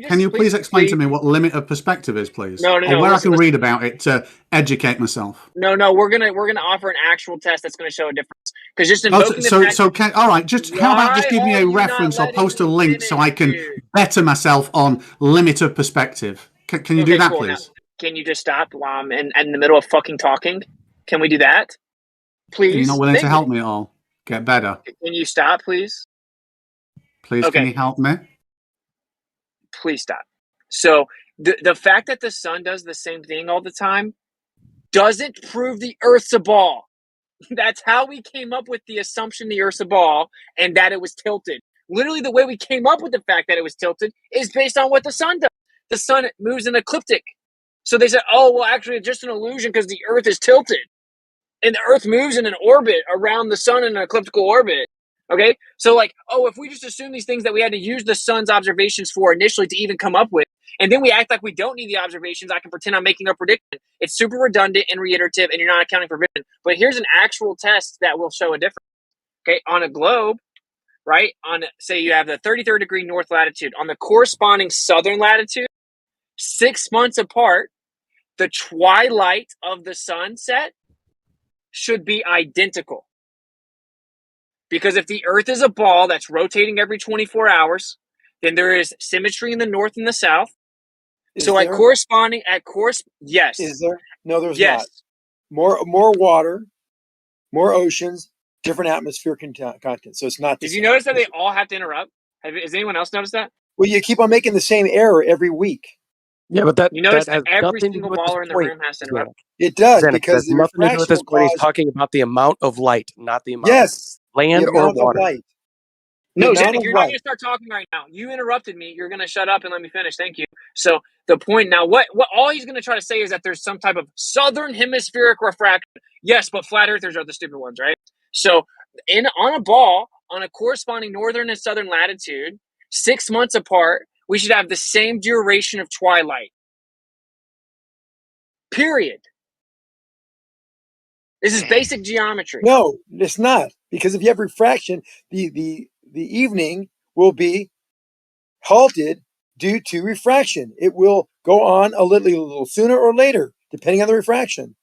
Can you please explain to me what limit of perspective is, please? No. Or where I can read about it to educate myself. No. We're gonna offer an actual test that's gonna show a difference. Because just invoking all right. How about just give me a reference or post a link so I can better myself on limit of perspective. Can you do that, Now, please? can you just stop while I'm in the middle of fucking talking? Can we do that? Are you not Please? willing to Thank help you. me at all? Get better. Can you stop, please? Please, can Okay. you help me? Please stop. So the fact that the sun does the same thing all the time doesn't prove the Earth's a ball. That's how we came up with the assumption the Earth's a ball and that it was tilted. Literally, the way we came up with the fact that it was tilted is based on what the sun does. The sun moves in ecliptic. So they said, oh, well, actually, it's just an illusion because the Earth is tilted. And the Earth moves in an orbit around the sun in an elliptical orbit. Okay? So, like, oh, if we just assume these things that we had to use the sun's observations for initially to even come up with, and then we act like we don't need the observations, I can pretend I'm making a prediction. It's super redundant and reiterative, and you're not accounting for vision. But here's an actual test that will show a difference. Okay? On a globe, right? On, say, you have the 33rd degree north latitude. On the corresponding southern latitude, 6 months apart, the twilight of the sunset should be identical. Because if the Earth is a ball that's rotating every 24 hours, then there is symmetry in the north and the south. Is so there? Yes. Is there? No, there's Yes. not. More water, more oceans, different atmosphere content. So it's not. Did you notice that they all have to interrupt? Has anyone else noticed that? Well, you keep on making the same error every week. Yeah, but that You notice that that has every nothing to do single with this baller in the point. room has to Xanax. interrupt. It does Xanax, because has the nothing to do with refraction this will point. He's cause. talking about the amount of light, not the amount Yes, of land the or amount water. of light. No, The amount Zach, of you're not light. going to start talking right now. You interrupted me. You're going to shut up and let me finish. Thank you. So the point now, what all he's going to try to say is that there's some type of southern hemispheric refraction. Yes, but flat earthers are the stupid ones, right? So on a ball, on a corresponding northern and southern latitude, 6 months apart, we should have the same duration of twilight. Period. This is basic geometry. No, it's not, because if you have refraction, the evening will be halted due to refraction. It will go on a little sooner or later, depending on the refraction.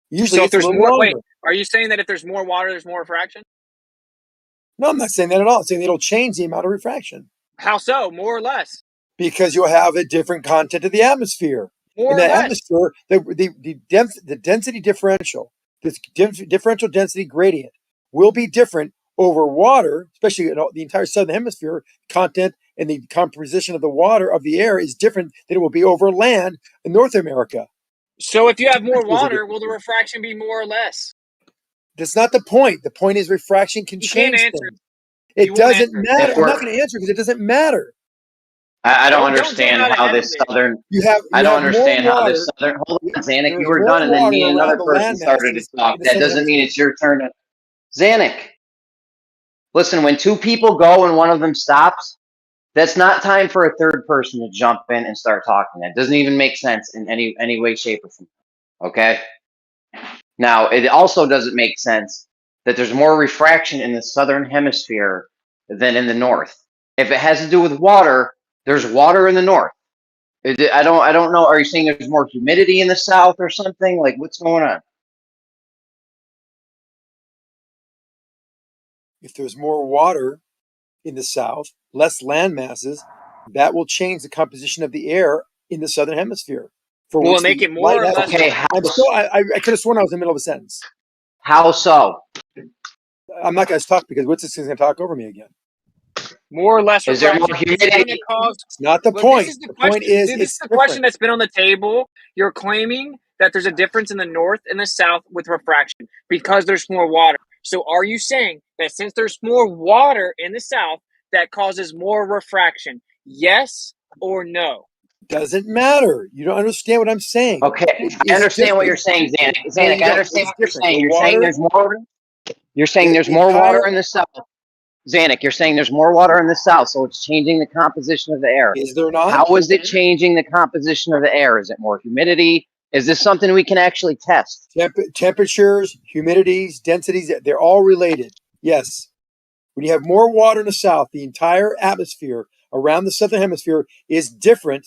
Usually, So if it's a there's little more, longer. are you saying that if there's more water, there's more refraction? No, I'm not saying that at all. I'm saying it'll change the amount of refraction How so? More or less? because you'll have a different content of the atmosphere. More In or the less? atmosphere, the density differential, this differential density gradient will be different over water, especially the entire southern hemisphere content and the composition of the water of the air is different than it will be over land in North America. So if you have more water, will the refraction be more or less? That's not the point. The point is refraction can You can't change answer. things. It You won't doesn't answer. matter. If I'm not we're- going to answer because it doesn't matter. I don't Don't understand jump out how ahead this of it. southern. You have I don't more understand how water. this southern. Hold on, Zanuck, you There's were more done, and then water me and around another the person land started to masses talk. in the That southern doesn't mean hemisphere. it's your turn to. Zanuck, listen. When two people go and one of them stops, that's not time for a third person to jump in and start talking. That doesn't even make sense in any way, shape, or form. Okay. Now, it also doesn't make sense that there's more refraction in the southern hemisphere than in the north. If it has to do with water, there's water in the north. I don't know. Are you saying there's more humidity in the south or something? Like, what's going on? If there's more water in the south, less land masses, that will change the composition of the air in the southern hemisphere. For Will which it make the it more light or has less? Okay, I could have sworn I was in the middle of a sentence. How so? I'm not going to talk because what's this going to talk over me again? More or less Is there refraction. more This is going to humidity? cause. It's not the Look, point. This is the The question. point is, This it's is the question different. that's been on the table. You're claiming that there's a difference in the north and the south with refraction because there's more water. So are you saying that since there's more water in the south, that causes more refraction? Yes or no? Doesn't matter. You don't understand what I'm saying. Okay, It I is understand what you're different. saying, Zanuck. No, Zanuck, you I don't. understand It's what you're different. saying. The You're saying water, there's more. You're saying there's the more water entire. in the south. Zanuck, you're saying there's more water in the south, so it's changing the composition of the air. Is there not? How is it changing the composition of the air? Is it more humidity? Is this something we can actually test? Temperatures, humidities, densities, they're all related. Yes. When you have more water in the south, the entire atmosphere around the southern hemisphere is different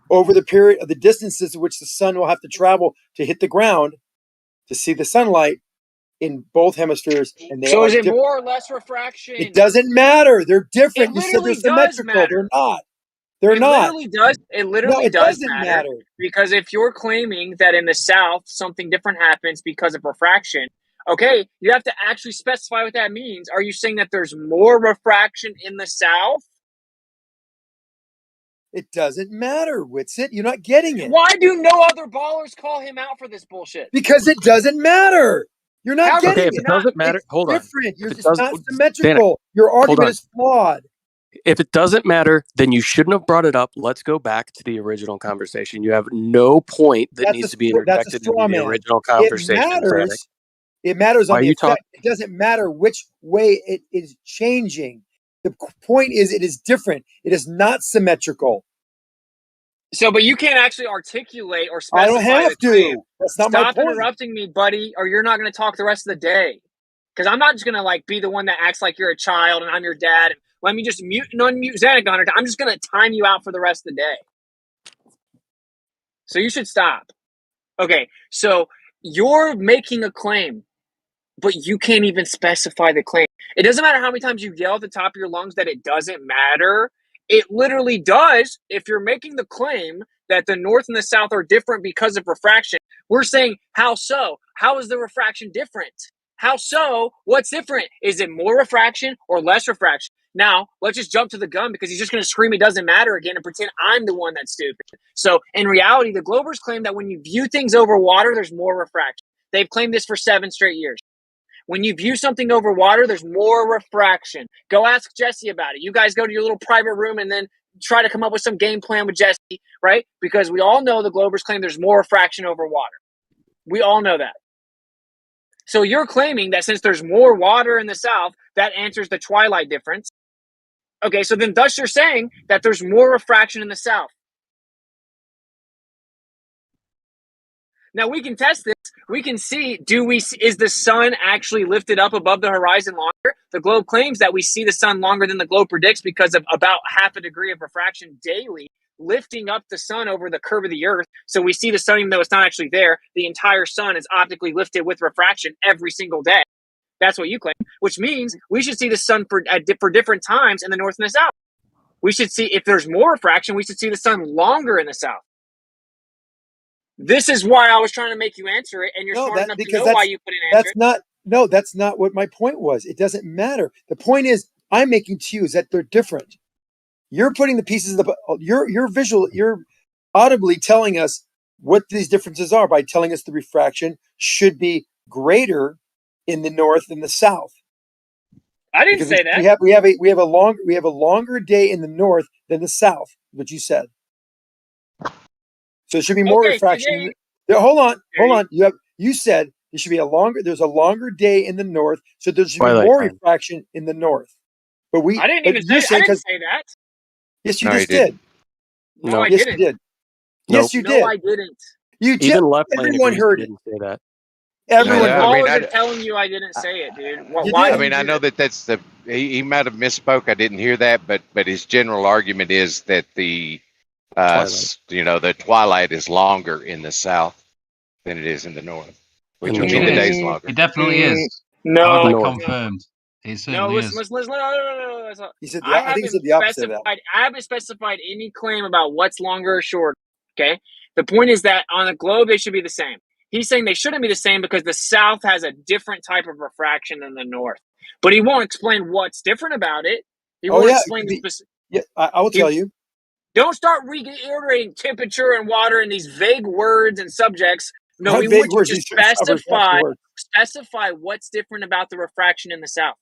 over the period of the distances which the sun will have to travel to hit the ground to see the sunlight in both hemispheres. And they So are is it different. more or less refraction? It doesn't matter. They're different. It You said they're literally does symmetrical. matter. They're not. They're It not. literally does. It literally it does doesn't matter because if you're claiming that in the South something different happens because of refraction, okay, you have to actually specify what that means. Are you saying that there's more refraction in the South? It doesn't matter, Witsit. You're not getting it. Why do no other ballers call him out for this bullshit? Because it doesn't matter. You're not How getting Okay, if it doesn't matter, It's hold on. different. If it It's does, not Danik, symmetrical. Your hold argument on. is flawed. If it doesn't matter, then you shouldn't have brought it up. Let's go back to the original conversation. You have no point that That's needs a to be that's a interjected straw into the man. original It conversation, Danik. matters. It matters Why on are the you effect. talking? It doesn't matter which way it is changing. The point is, it is different. It is not symmetrical. So, but you can't actually articulate or I don't specify have the claim. to. That's not my Stop point. interrupting me, buddy, or you're not going to talk the rest of the day. Because I'm not just going to like be the one that acts like you're a child and I'm your dad. And let me just mute and unmute Zanuck on it. I'm just going to time you out for the rest of the day. So you should stop. Okay, so you're making a claim, but you can't even specify the claim. It doesn't matter how many times you yell at the top of your lungs that it doesn't matter. It literally does. If you're making the claim that the North and the South are different because of refraction, we're saying, how so? How is the refraction different? How so? What's different? Is it more refraction or less refraction? Now, let's just jump to the gun because he's just going to scream it doesn't matter again and pretend I'm the one that's stupid. So, in reality, the Globers claim that when you view things over water, there's more refraction. They've claimed this for 7 straight years. When you view something over water, there's more refraction. Go ask Jesse about it. You guys go to your little private room and then try to come up with some game plan with Jesse, right? Because we all know the Globers claim there's more refraction over water. We all know that. So you're claiming that since there's more water in the South, that answers the twilight difference. Okay, so then thus you're saying that there's more refraction in the South. Now we can test this. We can see, is the sun actually lifted up above the horizon longer? The globe claims that we see the sun longer than the globe predicts because of about half a degree of refraction daily, lifting up the sun over the curve of the earth. So we see the sun even though it's not actually there. The entire sun is optically lifted with refraction every single day. That's what you claim, which means we should see the sun for different times in the North and the South. We should see, if there's more refraction, we should see the sun longer in the South. This is why I was trying to make you answer it, and you're smart enough to know why you couldn't answer it. That's not what my point was. It doesn't matter. The point is, I'm making to you is that they're different. You're putting the pieces of you're audibly telling us what these differences are by telling us the refraction should be greater in the North than the South. I didn't say that. We have a longer day in the North than the South, what you said. So it should be more refraction. Hold on. You said there should be there's a longer day in the North, so there should be more refraction in the North. But I didn't say that. Yes, you just did. No, I yes, didn't. You did. Yes, you did. No, I didn't. You Even just, left lane everyone agrees heard he it. didn't say that. Everyone Yeah, heard I mean, Ballers are telling you I didn't say it, dude. I mean, I know that's he might have misspoke. I didn't hear that, but his general argument is that the the twilight is longer in the South than it is in the North, which will mean the day's longer. It definitely is. No, I want that confirmed. It certainly is. Listen. No. He said I think he said the opposite of that. I haven't specified any claim about what's longer or short. Okay. The point is that on the globe they should be the same. He's saying they shouldn't be the same because the South has a different type of refraction than the North. But he won't explain what's different about it. He won't explain the specific. Yeah, I will tell you. Don't start reiterating temperature and water and these vague words and subjects. No, we vague want you words, to specify what's different about the refraction in the South.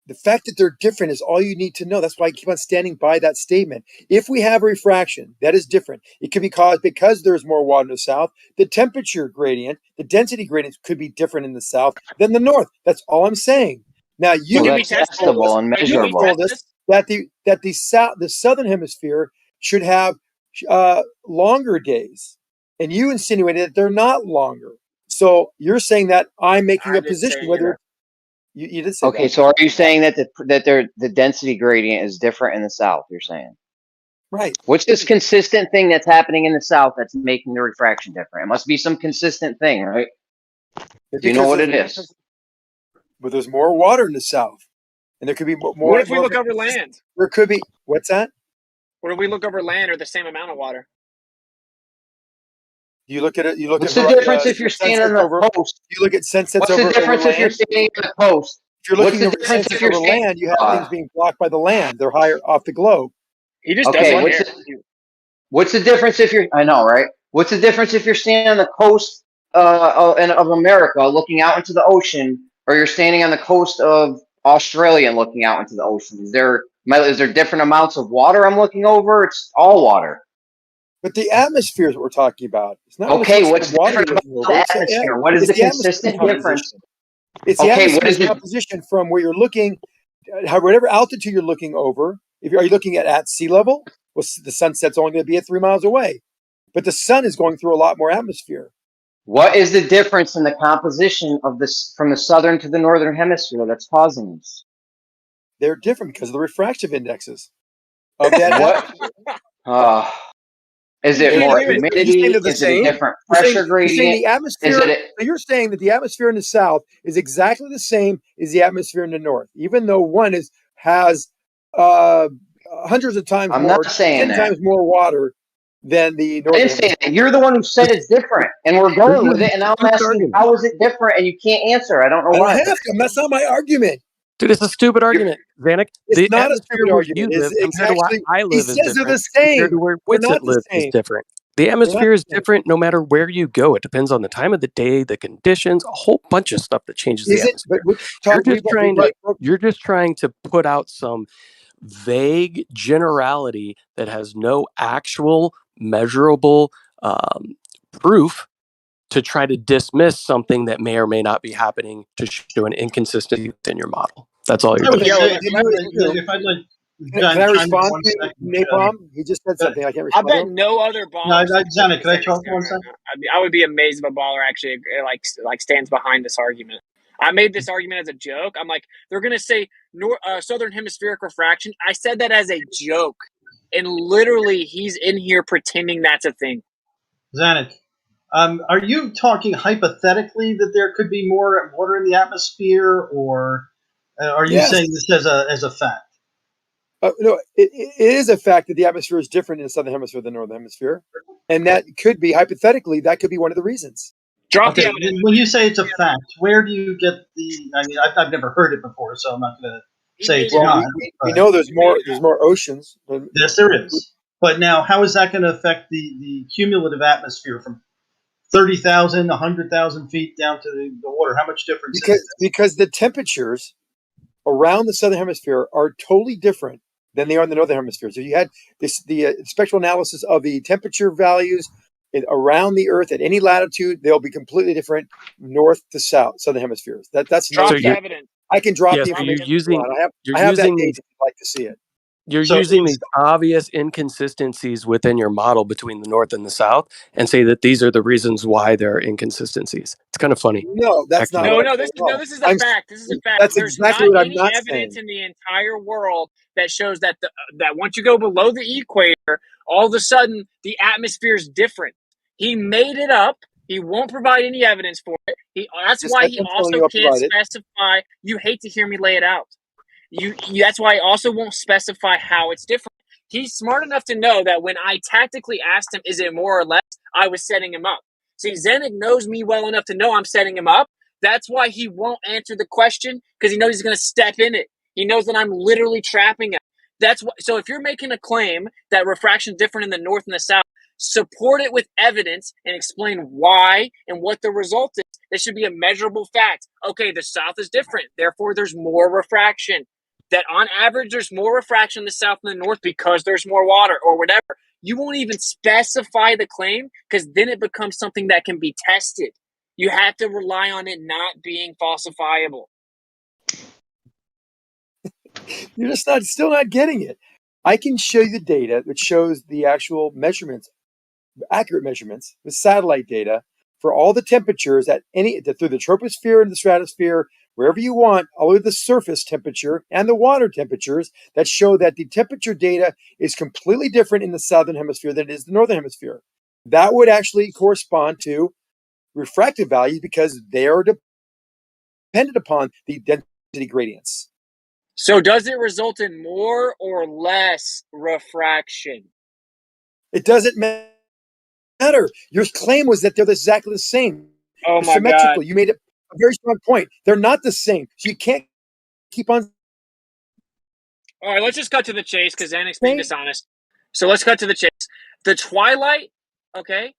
The fact that they're different is all you need to know. That's why I keep on standing by that statement. If we have refraction, that is different. It could be caused because there's more water in the South. The temperature gradient, the density gradient could be different in the South than the North. That's all I'm saying. Now you that's testable and measurable. told us that the Southern Hemisphere should have longer days, and you insinuated that they're not longer. So you're saying that I'm making a position whether. You did say okay, that. so are you saying that the density gradient is different in the South? You're saying, right? What's this consistent thing that's happening in the South that's making the refraction different? It must be some consistent thing, right? Do you know what it is? But there's more water in the South, and there could be more. What if we look over land? There could be What's that? When we look over land, or the same amount of water. You look at it. You look What's at the difference if you're standing on the coast? You look at sunsets What's the over difference if you're land. standing on the coast? If you're What's looking the over difference sunset if you're over standing? land, you have things being blocked by the land. They're higher off the globe. He just Okay, doesn't care. what's the difference if you're? I know, right? What's the difference if you're standing on the coast of America, looking out into the ocean, or you're standing on the coast of Australia and looking out into the ocean? Is there different amounts of water I'm looking over? It's all water. But the atmosphere is what we're talking about. It's not Okay, really what's the water different you're about looking over. the It's atmosphere? What is the the atmosphere consistent composition. difference? It's the Okay, what atmosphere is it? composition from where you're looking, whatever altitude you're looking over. Are you looking at sea level? Well, the sunset's only going to be at 3 miles away, but the sun is going through a lot more atmosphere. What is the difference in the composition of this from the southern to the northern hemisphere that's causing this? They're different because of the refractive indexes of that atmosphere. Is it more Are you humidity? saying they're the Is it a same? different You're saying pressure gradient? the atmosphere. Is it? So you're saying that the atmosphere in the south is exactly the same as the atmosphere in the north, even though one has hundreds of times I'm more, not saying 10 that. times more water than the I northern didn't say hemisphere. that. You're the one who said it's different, and we're going with it. And now I'm asking, how is it different? And you can't answer. I don't know I don't why. have to. That's not my argument. Dude, it's a stupid argument, Vanek. It's The not a atmosphere stupid where argument. you live It's compared to where actually, I he live is says they're the different. Compared to same. where They're Witsit not the lives is same. different. The They're not atmosphere is the same. different no matter where you go. It depends on the time of the day, the conditions, a whole bunch of stuff that changes the Is it? But atmosphere. You're just trying to put out some vague generality that has no actual measurable proof to try to dismiss something that may or may not be happening to show an inconsistency within your model. That's all you're I would doing. say, if I'd like, Can I chime in respond 1 to second. Napalm? He just said something. I can't I respond. bet no other baller. Zanuck, can I talk for 1 second? I would be amazed if a baller actually like stands behind this argument. I made this argument as a joke. I'm like, they're gonna say southern hemispheric refraction. I said that as a joke, and literally, he's in here pretending that's a thing. Zanuck, are you talking hypothetically that there could be more water in the atmosphere, or are you saying this as a fact? No, it is a fact that the atmosphere is different in the southern hemisphere than the northern hemisphere, and that could be hypothetically that could be one of the reasons. Okay, when you say it's a fact, where do you get the? I mean, I've never heard it before, so I'm not going to say it's not. We know there's more oceans. Yes, there is. But now, how is that going to affect the cumulative atmosphere from 30,000, 100,000 feet down to the water? How much difference is it? Because the temperatures around the southern hemisphere are totally different than they are in the northern hemisphere. So you had the spectral analysis of the temperature values around the Earth at any latitude; they'll be completely different north to south, southern hemispheres. That's drop no the fact. evidence. I can drop Yes, the so information. you're I have that using data these if you'd like to see it. You're using these obvious inconsistencies within your model between the North and the South and say that these are the reasons why there are inconsistencies. It's kind of funny. No, that's not. No, this is a fact. This is a fact. That's There's exactly not what I'm any not evidence saying. in the entire world that shows that that once you go below the equator, all of a sudden the atmosphere is different. He made it up. He won't provide any evidence for it. That's why he also can't specify. You hate to hear me lay it out. That's why he also won't specify how it's different. He's smart enough to know that when I tactically asked him, is it more or less, I was setting him up. See, Zanuck knows me well enough to know I'm setting him up. That's why he won't answer the question, because he knows he's going to step in it. He knows that I'm literally trapping him. That's what. So if you're making a claim that refraction is different in the north and the south, support it with evidence and explain why and what the result is. This should be a measurable fact. Okay, the south is different, therefore there's more refraction. That on average there's more refraction in the south than the north because there's more water or whatever. You won't even specify the claim because then it becomes something that can be tested. You have to rely on it not being falsifiable. You're just still not getting it. I can show you the data that shows the actual measurements, accurate measurements with satellite data for all the temperatures through the troposphere and the stratosphere, wherever you want, all of the surface temperature and the water temperatures that show that the temperature data is completely different in the southern hemisphere than it is the northern hemisphere. That would actually correspond to refractive values because they are dependent upon the density gradients. So does it result in more or less refraction? It doesn't matter. Your claim was that they're exactly the same. Oh They're my symmetrical. God. You made a very strong point. They're not the same. So you can't keep on. All right, let's just cut to the chase because Xanax being dishonest. So let's cut to the chase. The twilight, okay,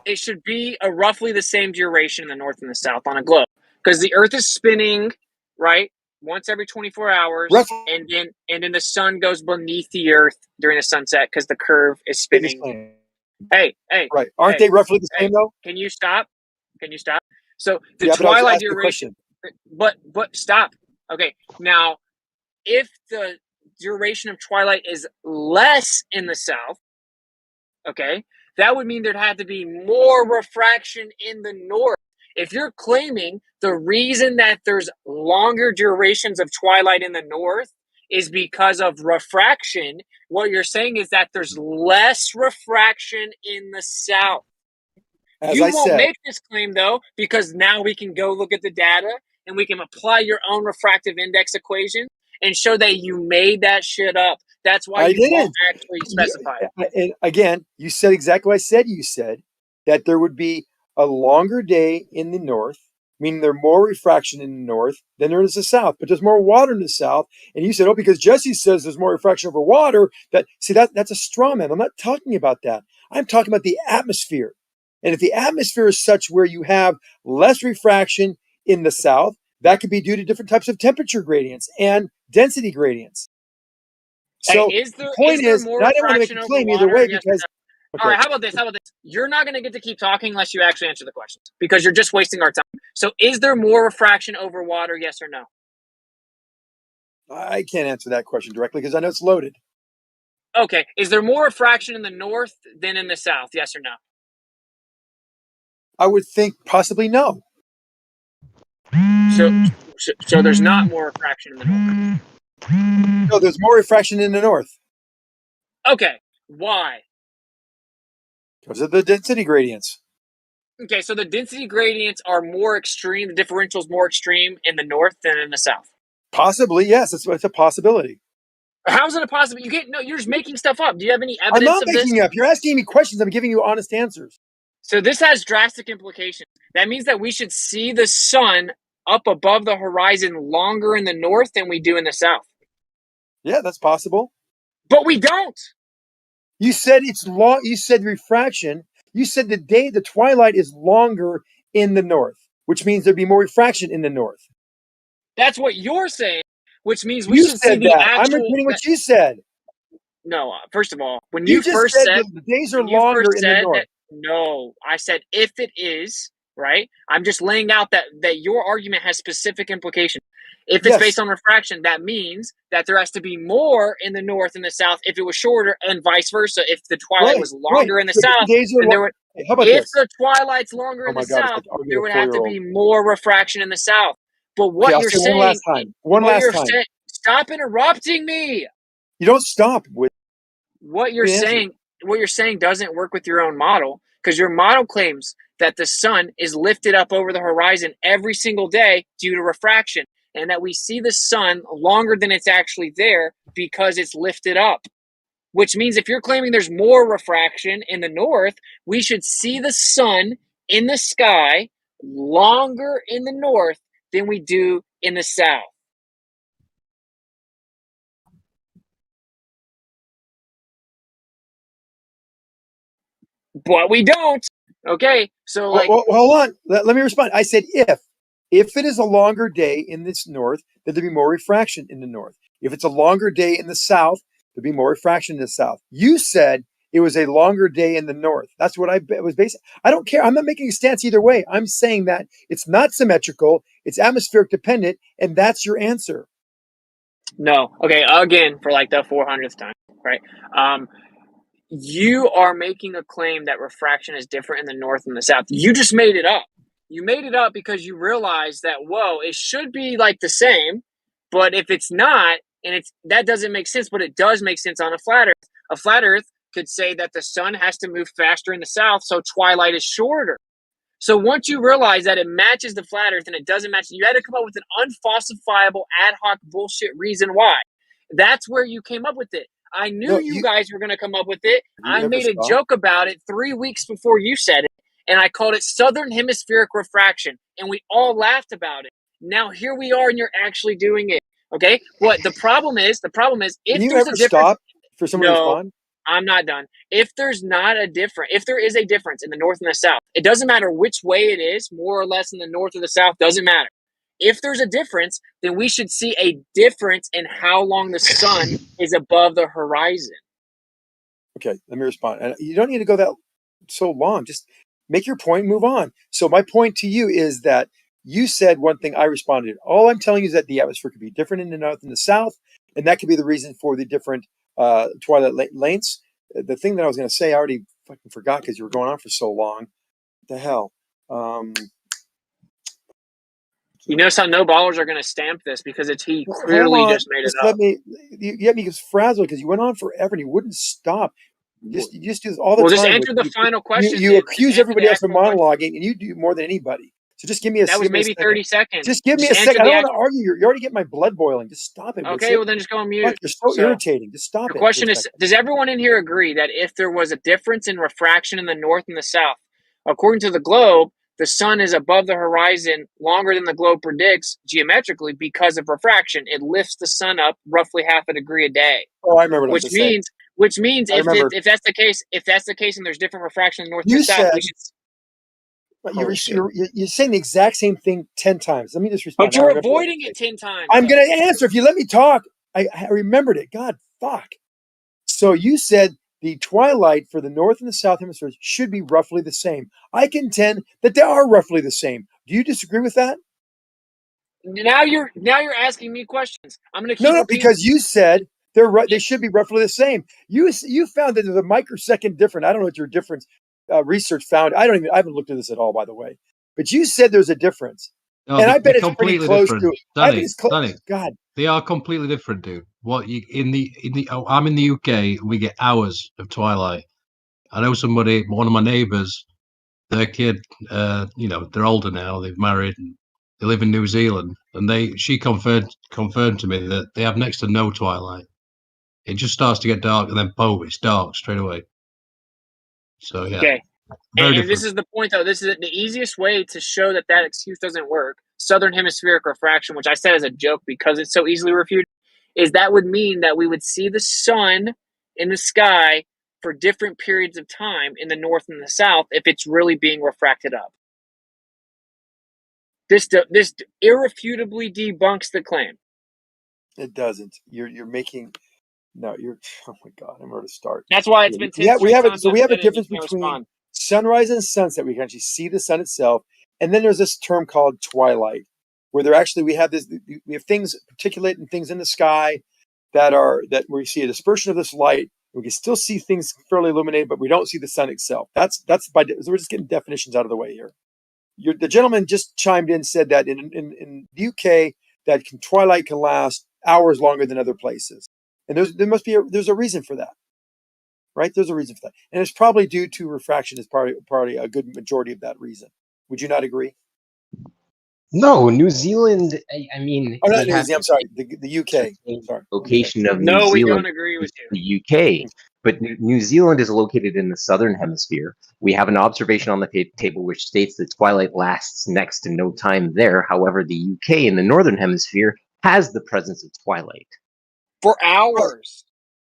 it should be a roughly the same duration in the north and the south on a globe because the Earth is spinning, right, once every 24 hours, and then the sun goes beneath the Earth during the sunset because the curve is spinning. Hey, Right. Aren't they roughly the same, though? Can you stop? Can you stop? So the Yeah, but I was twilight asking a duration. question. But stop. Okay, now if the duration of twilight is less in the south, okay, that would mean there'd have to be more refraction in the north. If you're claiming the reason that there's longer durations of twilight in the north is because of refraction, what you're saying is that there's less refraction in the south. As You I won't said, make this claim though, because now we can go look at the data and we can apply your own refractive index equation and show that you made that shit up. That's why I you won't didn't. actually specify it. And again, you said exactly what I said. You said that there would be a longer day in the north, meaning there's more refraction in the north than there is the south, but there's more water in the south. And you said, oh, because Jesse says there's more refraction over water. That's a straw man. I'm not talking about that. I'm talking about the atmosphere. And if the atmosphere is such where you have less refraction in the south, that could be due to different types of temperature gradients and density gradients. So Hey, is the there point is, more and I didn't want to make refraction a over claim either water? way Yes or because. no? All right, how about this? You're not going to get to keep talking unless you actually answer the questions because you're just wasting our time. So is there more refraction over water? Yes or no? I can't answer that question directly because I know it's loaded. Okay. Is there more refraction in the north than in the south? Yes or no? I would think possibly no. So there's not more refraction in the north. No, there's more refraction in the north Okay. Why? because of the density gradients. Okay, so the density gradients are more extreme, the differential is more extreme in the north than in the south. Possibly, yes, it's a possibility. How's it a possibility? You can't. No, you're just making stuff up. Do you have any I'm evidence not of this? making up. You're asking me questions. I'm giving you honest answers. So this has drastic implications. That means that we should see the sun up above the horizon longer in the north than we do in the south. Yeah, that's possible. But we don't. You said it's long. You said refraction. You said the twilight is longer in the north, which means there'd be more refraction in the north. That's what you're saying, which means we You should see said the that. I'm actual. repeating what you said. No, first of all, when You you just first said said the days are when you first longer in the said north. that, no, I said if it is, right? I'm just laying out that your argument has specific implications. If it's based on refraction, that means that there has to be more in the north and the south if it was shorter, and vice versa. If the twilight was longer in the So if south, the days are then there would. How about If this? the twilight's longer Oh in the my God, it's south, like arguing there with would a have to 4-year-old. be more refraction in the south. But Okay, what I'll you're say one saying, last time. One what last you're time. saying, stop interrupting me. You don't stop with What you're the answer. saying, what you're saying doesn't work with your own model because your model claims that the sun is lifted up over the horizon every single day due to refraction, and that we see the sun longer than it's actually there because it's lifted up. Which means if you're claiming there's more refraction in the north, we should see the sun in the sky longer in the north than we do in the south. But we don't. Okay, so like, hold on. Let me respond. I said if it is a longer day in this north, then there'd be more refraction in the north. If it's a longer day in the south, there'd be more refraction in the south. You said it was a longer day in the north. That's what I was basing. I don't care. I'm not making a stance either way. I'm saying that it's not symmetrical. It's atmospheric dependent, and that's your answer. no. Okay, again for like the 400th time, right? You are making a claim that refraction is different in the north and the south. You just made it up. You made it up because you realized that, whoa, it should be like the same, but if it's not, and that doesn't make sense, but it does make sense on a flat earth. A flat earth could say that the sun has to move faster in the south, so twilight is shorter. So once you realize that it matches the flat Earth and it doesn't match, you had to come up with an unfalsifiable ad hoc bullshit reason why. That's where you came up with it. I knew you guys were going to come up with it. I made a joke about it 3 weeks before you said it, and I called it Southern Hemispheric Refraction, and we all laughed about it. Now here we are, and you're actually doing it. Okay, what the problem is? If Can you there's ever a difference, stop for someone to no, respond? I'm not done. If there is a difference in the north and the south, it doesn't matter which way it is, more or less in the north or the south, doesn't matter. If there's a difference, then we should see a difference in how long the sun is above the horizon. Okay, let me respond. And you don't need to go that so long. Just make your point and move on. So my point to you is that you said one thing, I responded. All I'm telling you is that the atmosphere could be different in the north and the south, and that could be the reason for the different twilight lengths. The thing that I was going to say, I already fucking forgot because you were going on for so long. What the hell? You notice how no ballers are going to stamp this because he clearly just made it up. You get me frazzled because you went on forever and you wouldn't stop. You just do this all the Well, time. just answer the final question. You then. accuse everybody else of monologuing, and you do more than anybody. So just give me a That was maybe 30 seconds. Just give me a second. I don't want to argue. You're already getting my blood boiling. Just stop it. Okay, well then just go on mute. Fuck, you're so irritating. Just stop it. The question is, does everyone in here agree that if there was a difference in refraction in the north and the south, according to the globe, the sun is above the horizon longer than the globe predicts geometrically because of refraction? It lifts the sun up roughly half a degree a day. Oh, I remember what Which means if that's the case, and there's different refraction in the north and the south, we should. But you're saying the exact same thing 10 times. Let me just respond. But you're avoiding it 10 times. I'm going to answer if you let me talk. I remembered it. God, fuck. So you said the twilight for the north and the south hemispheres should be roughly the same. I contend that they are roughly the same. Do you disagree with that? Now you're asking me questions. I'm going to keep No, because you said they should be roughly the same. You found that there's a microsecond difference. I don't know what your difference research found. I haven't looked at this at all, by the way. But you said there's a difference, No, and I bet it's pretty close different. to. I think it's close. Danny, God, they are completely different, dude. I'm in the UK. We get hours of twilight. I know one of my neighbours, their kid, they're older now. They've married. And they live in New Zealand, and she confirmed to me that they have next to no twilight. It just starts to get dark, and then boom, it's dark straight away. So yeah. Okay. And this is the point, though. This is the easiest way to show that excuse doesn't work. Southern hemispheric refraction, which I said as a joke because it's so easily refuted, is that would mean that we would see the sun in the sky for different periods of time in the north and the south if it's really being refracted up. This irrefutably debunks the claim. It doesn't. You're making. No, oh my God, I'm going to start. That's why it's been 10 we have times. So we have a difference between sunrise and sunset. We can actually see the sun itself, and then there's this term called twilight, where we have things, particulate and things in the sky that we see a dispersion of this light. We can still see things fairly illuminated, but we don't see the sun itself. So we're just getting definitions out of the way here. The gentleman just chimed in and said that in the UK that twilight can last hours longer than other places. And there's a reason for that, right? There's a reason for that, and it's probably due to refraction. Is probably a good majority of that reason. Would you not agree? No, New Zealand. I mean, oh, not New Zealand. I'm sorry, the UK. Sorry, location of New Zealand. No, we don't agree with you. The UK, but New Zealand is located in the southern hemisphere. We have an observation on the table which states that twilight lasts next to no time there. However, the UK in the northern hemisphere has the presence of twilight. For hours.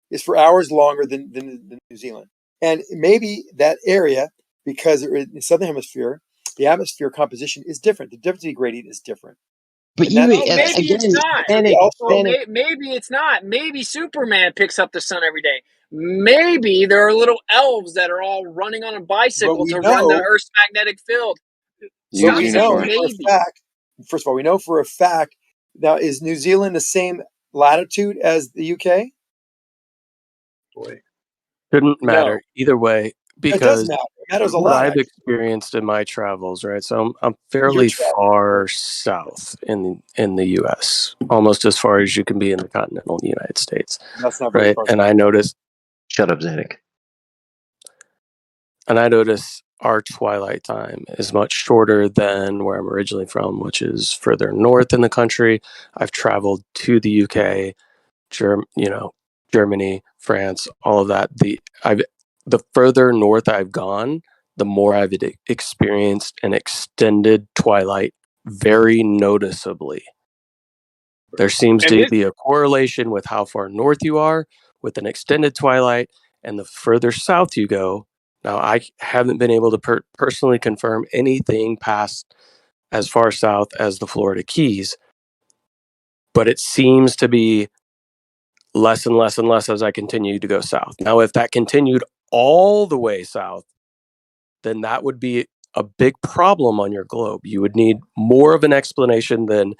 It's for hours longer than New Zealand. And maybe that area, because in the southern hemisphere, the atmosphere composition is different. The density gradient is different. But maybe it's not. Maybe it's not. Maybe Superman picks up the sun every day. Maybe there are little elves that are all running on a bicycle to run the Earth's magnetic field. So we know for a fact, first of all, we know for a fact, now is New Zealand the same latitude as the UK? Boy. Shouldn't matter either way, because it does matter. It matters a lot. I've experienced in my travels, right? So I'm fairly far south in the US, almost as far as you can be in the continental United States. That's not very right. far. And I noticed. Shut up, Zanuck. And I noticed our twilight time is much shorter than where I'm originally from, which is further north in the country. I've traveled to the UK, Germany, France, all of that. The further north I've gone, the more I've experienced an extended twilight very noticeably. There seems to be a correlation with how far north you are with an extended twilight, and the further south you go. Now, I haven't been able to personally confirm anything past as far south as the Florida Keys, but it seems to be less and less and less as I continue to go south. Now, if that continued all the way south, then that would be a big problem on your globe. You would need more of an explanation than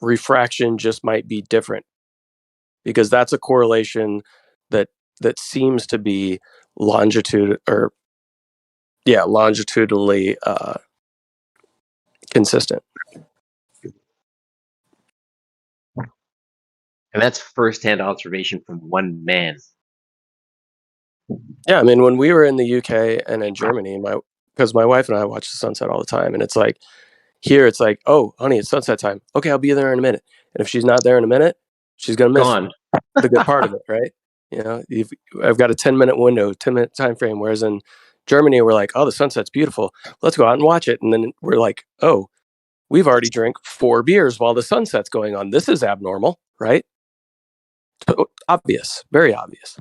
refraction just might be different, because that's a correlation that seems to be longitudinally consistent. And that's firsthand observation from one man. Yeah, I mean, when we were in the UK and in Germany, because my wife and I watch the sunset all the time, and it's like, here it's like, oh, honey, it's sunset time. Okay, I'll be there in a minute. And if she's not there in a minute, she's gonna miss the good part of it, right? You know, I've got a 10-minute window, 10-minute time frame. Whereas in Germany, we're like, oh, the sunset's beautiful. Let's go out and watch it. And then we're like, oh, we've already drank 4 beers while the sunset's going on. This is abnormal, right? So obvious, very obvious.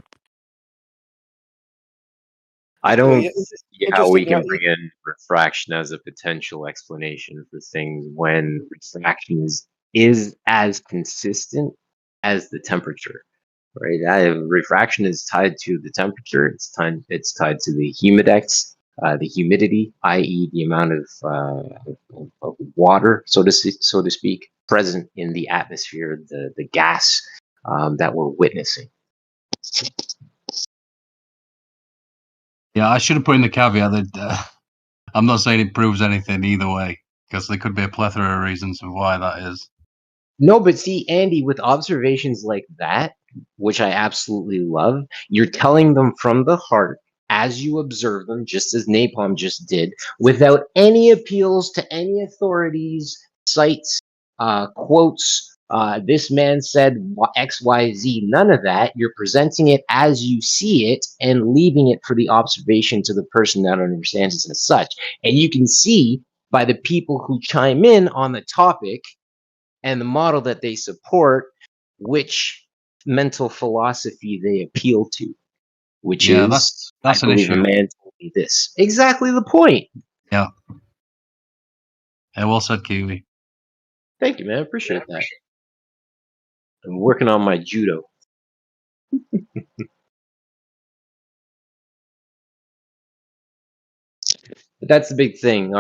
I don't see how we can bring in refraction as a potential explanation for things when refraction is as consistent as the temperature, right? Refraction is tied to the temperature. It's tied to the humidex, the humidity, i.e., the amount of water, so to speak, present in the atmosphere, the gas that we're witnessing. Yeah, I should have put in the caveat that I'm not saying it proves anything either way, because there could be a plethora of reasons of why that is. No, but see, Andy, with observations like that, which I absolutely love, you're telling them from the heart as you observe them, just as Napalm just did, without any appeals to any authorities, sites, quotes. This man said X, Y, Z, none of that. You're presenting it as you see it and leaving it for the observation to the person that understands it as such. And you can see by the people who chime in on the topic and the model that they support, which mental philosophy they appeal to, which is, that's I an believe issue. a man told me this. Exactly the point. Yeah. Yeah, well said, Kiwi. Thank you, man. I appreciate that. I'm working on my judo. But that's the big thing.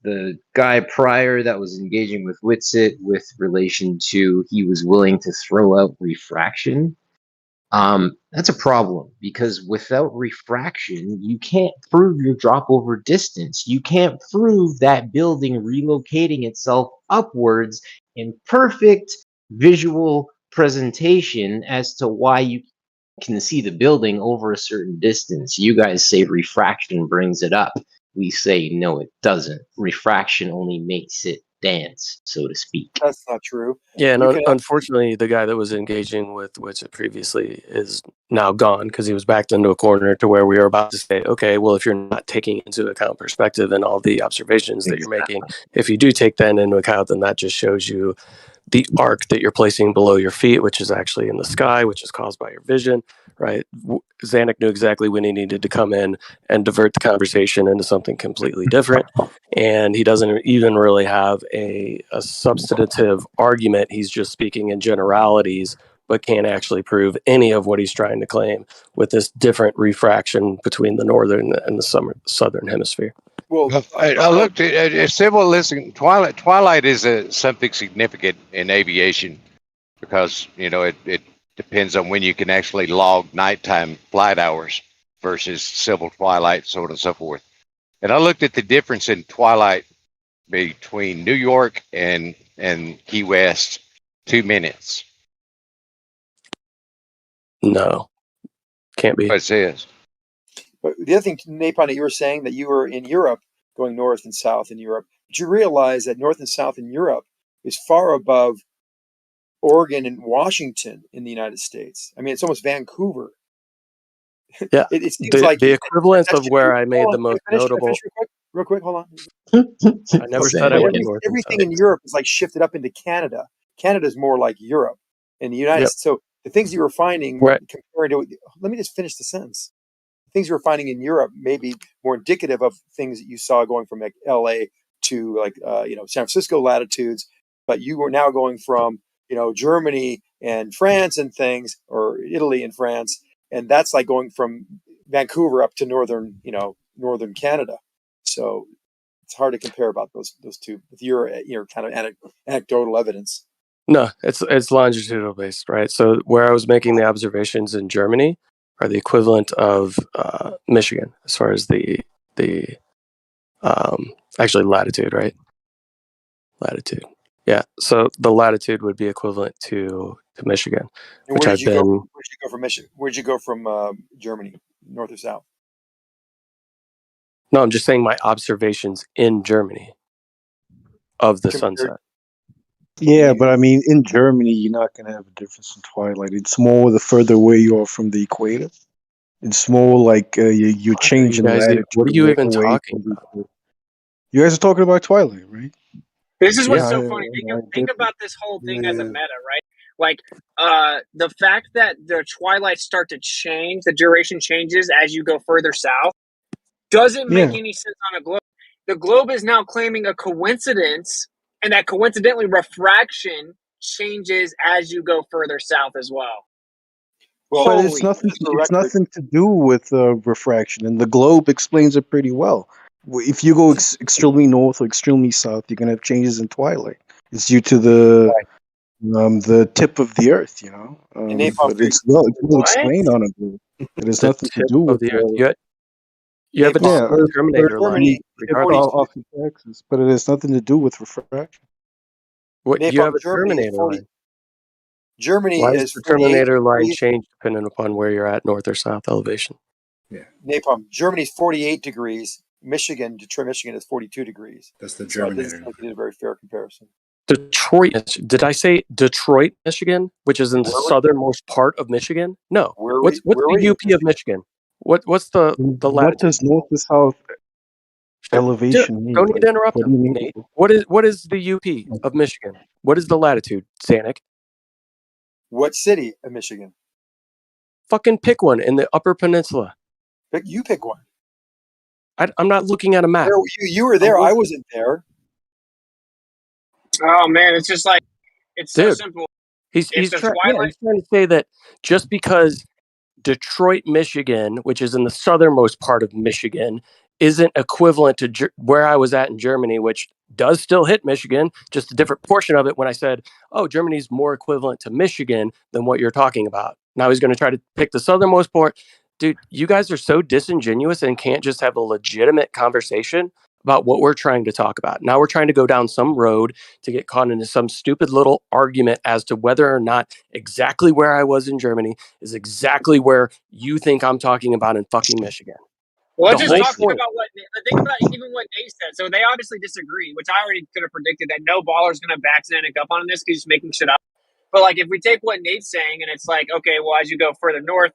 The guy prior that was engaging with Witsit with relation to he was willing to throw out refraction. That's a problem, because without refraction, you can't prove your drop over distance. You can't prove that building relocating itself upwards in perfect visual presentation as to why you can see the building over a certain distance. You guys say refraction brings it up. We say no, it doesn't. Refraction only makes it dance, so to speak. That's not true. Yeah, and unfortunately, the guy that was engaging with Witsit previously is now gone, because he was backed into a corner to where we were about to say, okay, well, if you're not taking into account perspective and all the observations that you're making, if you do take that into account, then that just shows you the arc that you're placing below your feet, which is actually in the sky, which is caused by your vision, right? Zanuck knew exactly when he needed to come in and divert the conversation into something completely different. And he doesn't even really have a substantive argument. He's just speaking in generalities, but can't actually prove any of what he's trying to claim with this different refraction between the northern and the southern hemisphere. Well, I looked at civil. Listen, twilight is something significant in aviation, because it depends on when you can actually log nighttime flight hours versus civil twilight, so on and so forth. And I looked at the difference in twilight between New York and Key West, 2 minutes. No, can't be. What it says. But the other thing, Napon, that you were saying that you were in Europe, going north and south in Europe, but you realize that north and south in Europe is far above Oregon and Washington in the United States. I mean, it's almost Vancouver. Yeah, It seems the like equivalent that's of where I made the most Can I notable. finish real quick. Hold on. I never said I went north and Everything south. in Europe is like shifted up into Canada. Canada is more like Europe, and the United Yep. States. So the things you were finding Right. compared to, let me just finish the sentence. The things you were finding in Europe may be more indicative of things that you saw going from like LA to like San Francisco latitudes, but you were now going from Germany and France and things, or Italy and France, and that's like going from Vancouver up to northern Canada. So it's hard to compare about those two with your kind of anecdotal evidence. No, it's longitudinal based, right? So where I was making the observations in Germany are the equivalent of Michigan as far as the actually latitude, right? Latitude, yeah. So the latitude would be equivalent to Michigan, And which where I've did you been. go? Where did you go from Michigan? Where did you go from Germany, north or south? No, I'm just saying my observations in Germany of the sunset. Yeah, but I mean, in Germany, you're not going to have a difference in twilight. It's more the further away you are from the equator. It's more like you're changing latitude. What are you even away talking from the. You guys are talking about twilight, right? This is what's Yeah, so funny. Think about this whole thing as a meta, right? Like the fact that the twilights start to change, the duration changes as you go further south, doesn't make any sense on a globe. The globe is now claiming a coincidence, and that coincidentally refraction changes as you go further south as well. But it's nothing. It's nothing to do with refraction, and the globe explains it pretty well. If you go extremely north or extremely south, you're gonna have changes in twilight. It's due to the tip of the Earth, but it's well explained on a globe. It has nothing to do with the Earth. You have a Earth, Terminator line, regardless. off its axis, but it has nothing to do with refraction. What you have a Terminator line. Germany Why is does the Terminator 48 line degrees. change depending upon where you're at, north or south elevation? Napalm. Germany's 48 degrees. Detroit, Michigan is 42 degrees. That's the So it Germinator. doesn't make it a very fair comparison. Detroit. Did I say Detroit, Michigan, which is in the southernmost part of Michigan? No. What's the UP of Michigan? What's the What latitude? does north to south elevation mean? Don't need to interrupt What do you him, mean? Nate. What is the UP of Michigan? What is the latitude, Zanuck? What city of Michigan? Fucking pick one in the Upper Peninsula. You pick one. I'm not looking at a map. You were there. I wasn't there. Oh man, it's just like it's so Dude, simple. He's trying to say that just because Detroit, Michigan, which is in the southernmost part of Michigan, isn't equivalent to where I was at in Germany, which does still hit Michigan, just a different portion of it. When I said, oh, Germany's more equivalent to Michigan than what you're talking about. Now he's going to try to pick the southernmost part. Dude, you guys are so disingenuous and can't just have a legitimate conversation about what we're trying to talk about. Now we're trying to go down some road to get caught into some stupid little argument as to whether or not exactly where I was in Germany is exactly where you think I'm talking about in fucking Michigan. Well, let's just talk about think about even what Nate said. So they obviously disagree, which I already could have predicted that no baller's going to back Zanuck up on this because he's making shit up. But like, if we take what Nate's saying, and it's like, okay, well, as you go further north,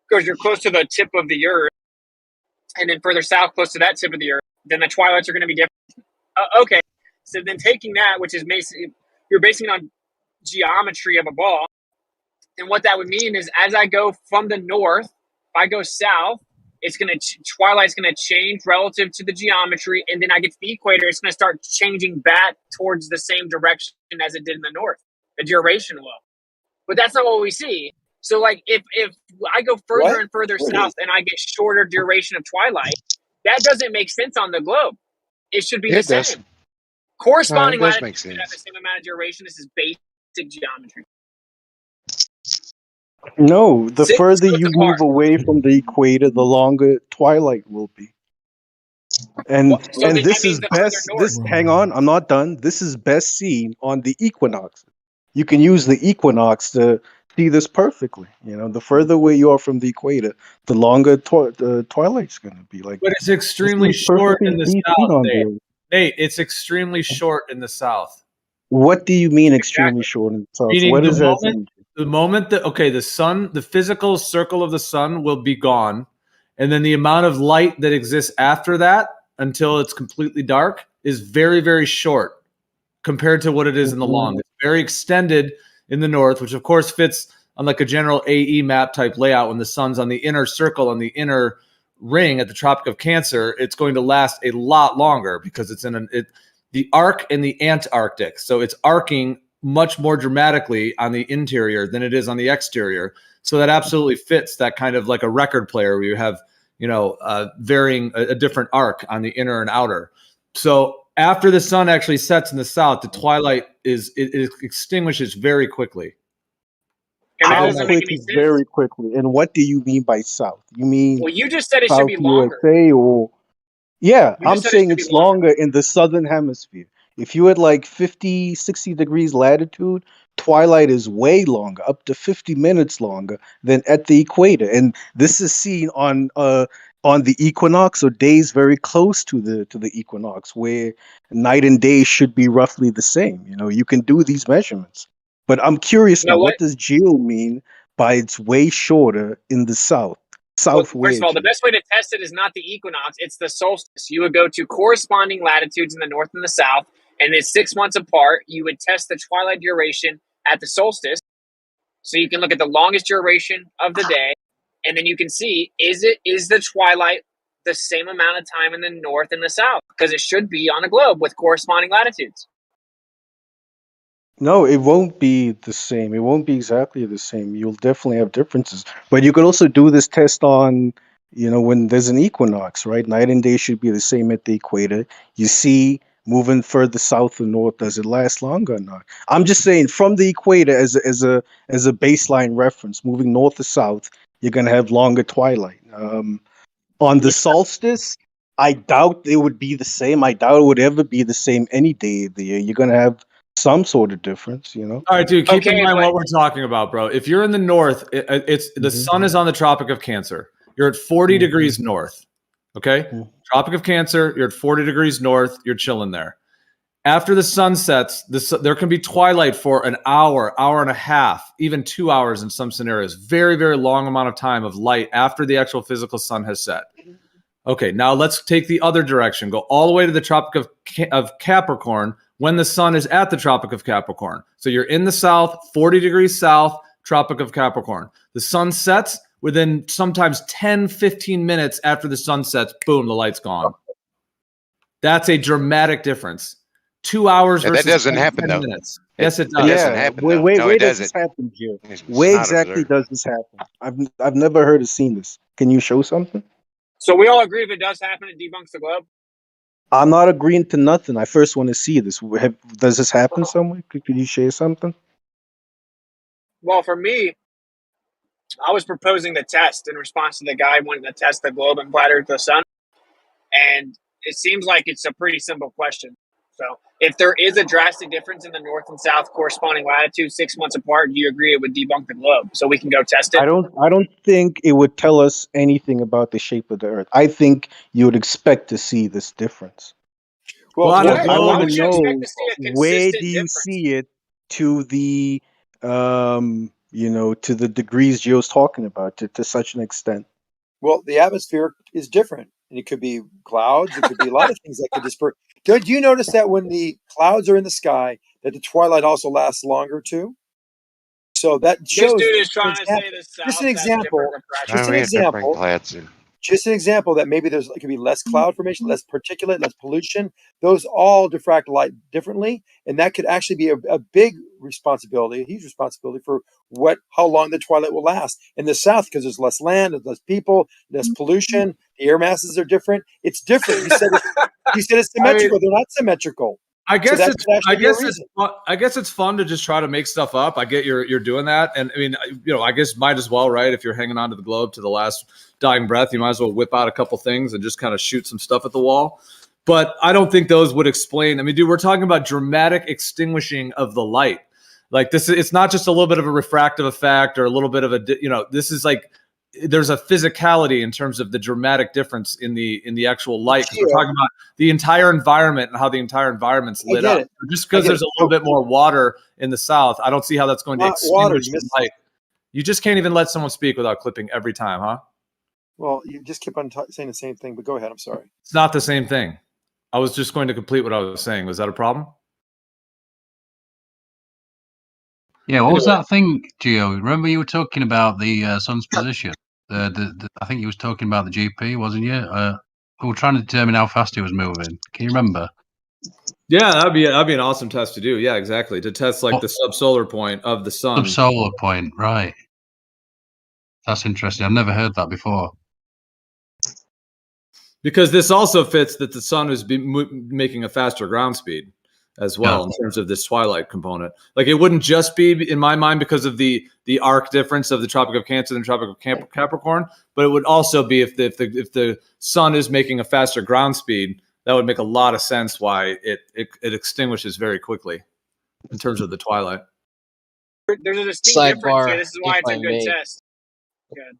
because you're close to the tip of the Earth, and then further south, close to that tip of the Earth, then the twilights are going to be different. Okay, so then taking that, which is basically you're basing it on geometry of a ball, and what that would mean is as I go from the north, if I go south, it's going to twilight's going to change relative to the geometry, and then I get to the equator, it's going to start changing back towards the same direction as it did in the north. The duration will, but that's not what we see. So, like, if I go further and further south and I get shorter duration of twilight, that doesn't make sense on the globe. It should be the same. Corresponding latitudes should have the same amount of duration. This is basic geometry. No, the further you move away from the equator, the longer twilight will be. And this is best. Hang on, I'm not done. This is best seen on the equinox. You can use the equinox to see this perfectly. The further away you are from the equator, the longer the twilight's going to be. Like, But it's this extremely is short perfectly in the seen south, on Nate. there. Nate, it's extremely short in the south. What do you mean extremely short in the south? Meaning What is that? the moment that the sun, the physical circle of the sun will be gone, and then the amount of light that exists after that until it's completely dark is very, very short compared to what it is in the long. It's very extended in the north, which of course fits on like a general AE map type layout. When the sun's on the inner circle, on the inner ring at the Tropic of Cancer, it's going to last a lot longer because it's in the arc in the Antarctic. So it's arcing much more dramatically on the interior than it is on the exterior. So that absolutely fits that kind of like a record player where you have, varying a different arc on the inner and outer. So after the sun actually sets in the south, the twilight it extinguishes very quickly. How quick is very quickly? And what do you mean by south? You mean Well, you just said it should South be longer. USA or? Yeah, You I'm just said it saying should be it's longer in the southern hemisphere. If you had like 50, 60 degrees latitude, twilight is way longer, up to 50 minutes longer than at the equator. And this is seen on the equinox or days very close to the equinox, where night and day should be roughly the same. You can do these measurements. But I'm curious now, what does geo mean by it's way shorter in the south? South Well, first of all, the where, best way to test it is not the equinox, it's the solstice. You would go to corresponding latitudes in the north and the south, and it's 6 months apart. You would test the twilight duration at the solstice. So you can look at the longest duration of the day, and then you can see is the twilight the same amount of time in the north and the south? Because it should be on a globe with corresponding latitudes. No, it won't be the same. It won't be exactly the same. You'll definitely have differences. But you could also do this test on, when there's an equinox, right? Night and day should be the same at the equator. You see, moving further south or north, does it last longer or not? I'm just saying, from the equator as a baseline reference, moving north to south, you're gonna have longer twilight. On the solstice, I doubt it would be the same. I doubt it would ever be the same any day of the year. You're gonna have some sort of difference. All right, dude, keep in mind what we're talking about, bro. If you're in the north, it's the sun is on the Tropic of Cancer. You're at 40 degrees north. Okay? Tropic of Cancer, you're at 40 degrees north, you're chilling there. After the sun sets, there can be twilight for an hour, hour and a half, even 2 hours in some scenarios. Very, very long amount of time of light after the actual physical sun has set. Okay, now let's take the other direction. Go all the way to the Tropic of Capricorn when the sun is at the Tropic of Capricorn. So you're in the south, 40 degrees south, Tropic of Capricorn. The sun sets within sometimes 10, 15 minutes after the sun sets, boom, the light's gone. That's a dramatic difference. 2 hours versus that doesn't 10 happen, though. minutes. Yes, it does. It doesn't happen. Where does doesn't. this happen, Gio? It's Where not exactly observed. does this happen? I've never heard or seen this. Can you show something? So we all agree if it does happen, it debunks the globe? I'm not agreeing to nothing. I first want to see this. Does this happen somewhere? Could you share something? Well, for me, I was proposing the test in response to the guy wanting to test the globe and flat Earth the sun. And it seems like it's a pretty simple question. So if there is a drastic difference in the north and south corresponding latitude 6 months apart, do you agree it would debunk the globe? So we can go test it? I don't think it would tell us anything about the shape of the Earth. I think you would expect to see this difference. Well, I why want would to you know, expect to see a where consistent do you difference? see it to the to the degrees Gio's talking about to such an extent. Well, the atmosphere is different. And it could be clouds. It could be a lot of things that could disperse. Do you notice that when the clouds are in the sky, that the twilight also lasts longer too? So that shows. This dude is trying to say the south Just an has example. different refraction. Just an We have different example. clouds in. Just an example that maybe it could be less cloud formation, less particulate, less pollution. Those all diffract light differently, and that could actually be a big responsibility, a huge responsibility for how long the twilight will last in the south, because there's less land, there's less people, less pollution. The air masses are different. It's different. You said it's symmetrical. They're not symmetrical. I guess So it's I guess it's fun to just try to make stuff up. I get you're doing that, and I mean, I guess might as well, right? If you're hanging on to the globe to the last dying breath, you might as well whip out a couple things and just kind of shoot some stuff at the wall. But I don't think those would explain. I mean, dude, we're talking about dramatic extinguishing of the light. Like it's not just a little bit of a refractive effect or a little bit of a, this is like, there's a physicality in terms of the dramatic difference in the actual light. 'Cause we're talking about the entire environment and how the entire environment's lit up. Just because there's a little bit more water in the south, I don't see how that's going to extinguish the light. You just can't even let someone speak without clipping every time, huh? Well, you just keep on saying the same thing, but go ahead. I'm sorry. It's not the same thing. I was just going to complete what I was saying. Was that a problem? Yeah, what was that thing, Gio? Remember you were talking about the sun's position? I think you was talking about the GP, wasn't you? We were trying to determine how fast it was moving. Can you remember? Yeah, that'd be an awesome test to do. Yeah, exactly. To test like the subsolar point of the sun. Subsolar point, right. That's interesting. I've never heard that before. Because this also fits that the sun is making a faster ground speed as well in terms of this twilight component. Like it wouldn't just be, in my mind, because of the arc difference of the Tropic of Cancer and Tropic of Capricorn, but it would also be if the sun is making a faster ground speed, that would make a lot of sense why it extinguishes very quickly in terms of the twilight. There's a distinct difference here. This is why it's a good test. Good.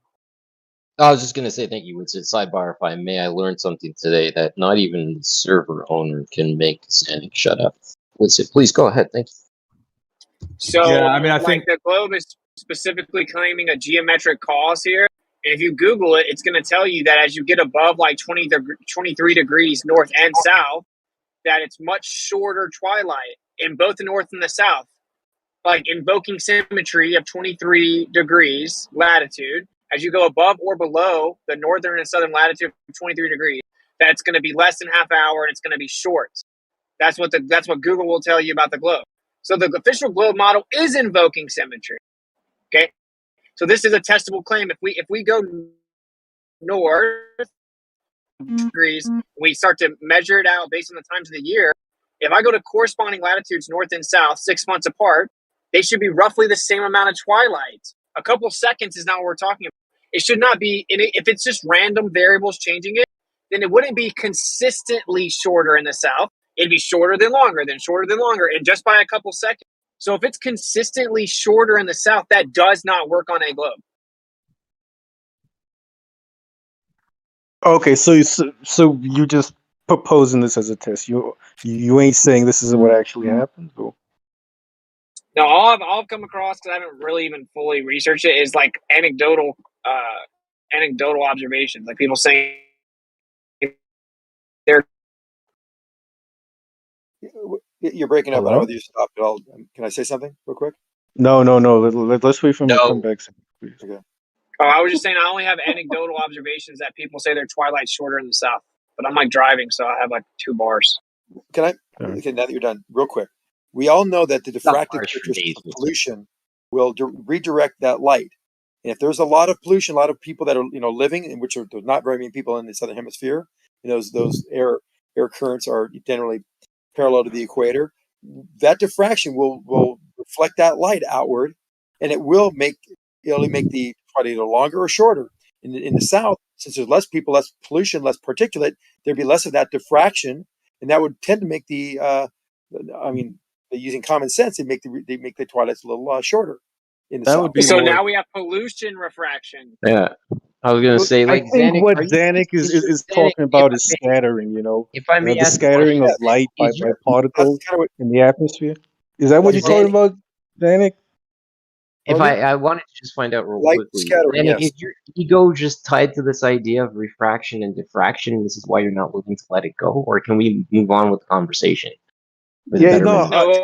I was just going to say thank you. It's a sidebar, if I may. I learned something today that not even the server owner can make Xanic shut up. Please go ahead. Thank you. So, yeah, I mean, I think the globe is specifically claiming a geometric cause here. And if you Google it, it's going to tell you that as you get above like 23 degrees north and south, that it's much shorter twilight in both the north and the south. Like invoking symmetry of 23 degrees latitude. As you go above or below the northern and southern latitude of 23 degrees, that's going to be less than half hour and it's going to be short. That's what Google will tell you about the globe. So the official globe model is invoking symmetry. Okay, so this is a testable claim. If we go north degrees, we start to measure it out based on the times of the year. If I go to corresponding latitudes north and south 6 months apart, they should be roughly the same amount of twilight. A couple seconds is not what we're talking about. It should not be, if it's just random variables changing it, then it wouldn't be consistently shorter in the south. It'd be shorter than longer, then shorter than longer, and just by a couple seconds. So if it's consistently shorter in the south, that does not work on a globe. Okay, so you just proposing this as a test. You ain't saying this is what actually happened. Or? No, all I've come across, because I haven't really even fully researched it, is like anecdotal observations, like people saying they're. You're breaking up. I don't know whether you stopped at all. Can I say something real quick? No. Let's wait for him to come back. Please. Okay. Oh, I was just saying I only have anecdotal observations that people say their twilight's shorter in the south, but I'm like driving, so I have like 2 bars. Can I? Okay, now that you're done, real quick. We all know that the diffractive characteristics of pollution will redirect that light. And if there's a lot of pollution, a lot of people that are living, in which there's not very many people in the southern hemisphere, those air currents are generally parallel to the equator. That diffraction will reflect that light outward, and it'll make the twilight either longer or shorter. In the south, since there's less people, less pollution, less particulate, there'd be less of that diffraction, and that would tend to make using common sense, they make the twilights a little shorter. In the south. So now we have pollution refraction. Yeah, I was gonna say, like, I think what Xanic is talking about is scattering. If I may the ask scattering of light by particles in the atmosphere. Is that what you're talking about, Xanic? If I wanted to just find out real light quickly, scattering, Xanic, yes. is your ego just tied to this idea of refraction and diffraction, and this is why you're not willing to let it go, or can we move on with the conversation? Yeah,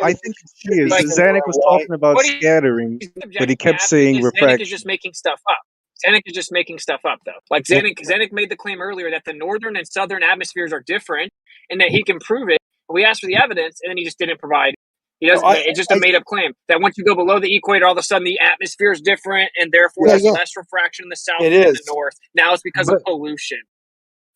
I think she is. Xanic was talking about scattering, but he kept saying refraction. Xanic is just making stuff up. Xanic is just making stuff up, though. Like Xanic made the claim earlier that the northern and southern atmospheres are different, and that he can prove it. We asked for the evidence, and then he just didn't provide. He doesn't. It's just a made-up claim that once you go below the equator, all of a sudden the atmosphere is different, and therefore there's less refraction in the south than in the north. Now it's because of pollution.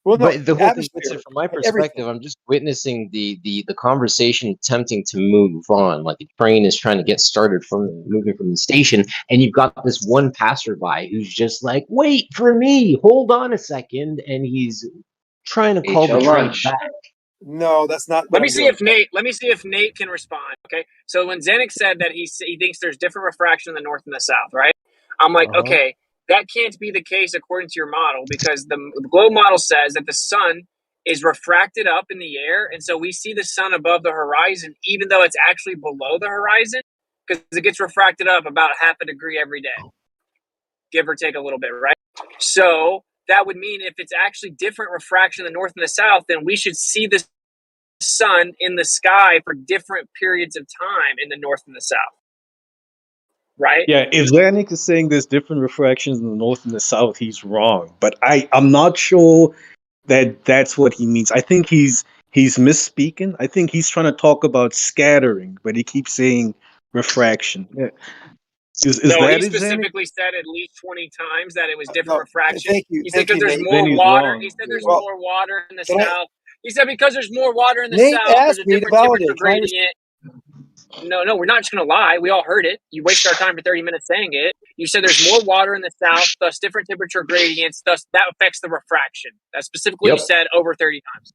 Well, but the whole thing, from my perspective, I'm just witnessing the conversation attempting to move on. Like a train is trying to get started moving from the station, and you've got this one passerby who's just like, "Wait for me, hold on a second," and he's trying to call the train back. No, that's not. Let me see if Nate can respond. Okay, so when Zenik said that he thinks there's different refraction in the north and the south, right? I'm like, okay, that can't be the case according to your model, because the globe model says that the sun is refracted up in the air, and so we see the sun above the horizon, even though it's actually below the horizon, because it gets refracted up about half a degree every day, give or take a little bit, right? So that would mean if it's actually different refraction in the north and the south, then we should see the sun in the sky for different periods of time in the north and the south, right? Yeah, if Zanik is saying there's different refractions in the north and the south, he's wrong. But I'm not sure that that's what he means. I think he's misspeaking. I think he's trying to talk about scattering, but he keeps saying refraction. Yeah. Is No, that he it, Zanik? specifically said at least 20 times that it was different refraction. Thank you. He said because Thank you, there's Nate. more Then he's water. wrong. He said there's Well, more water in the can I- south. He said because there's more water in the Nate south, there's asked a me to different temperature validate. Can I gradient. No, we're not just going to lie. We all heard it. You wasted our time for 30 minutes saying it. You said there's more water in the south, thus different temperature gradients, thus that affects the refraction. That's specifically what you said over 30 times.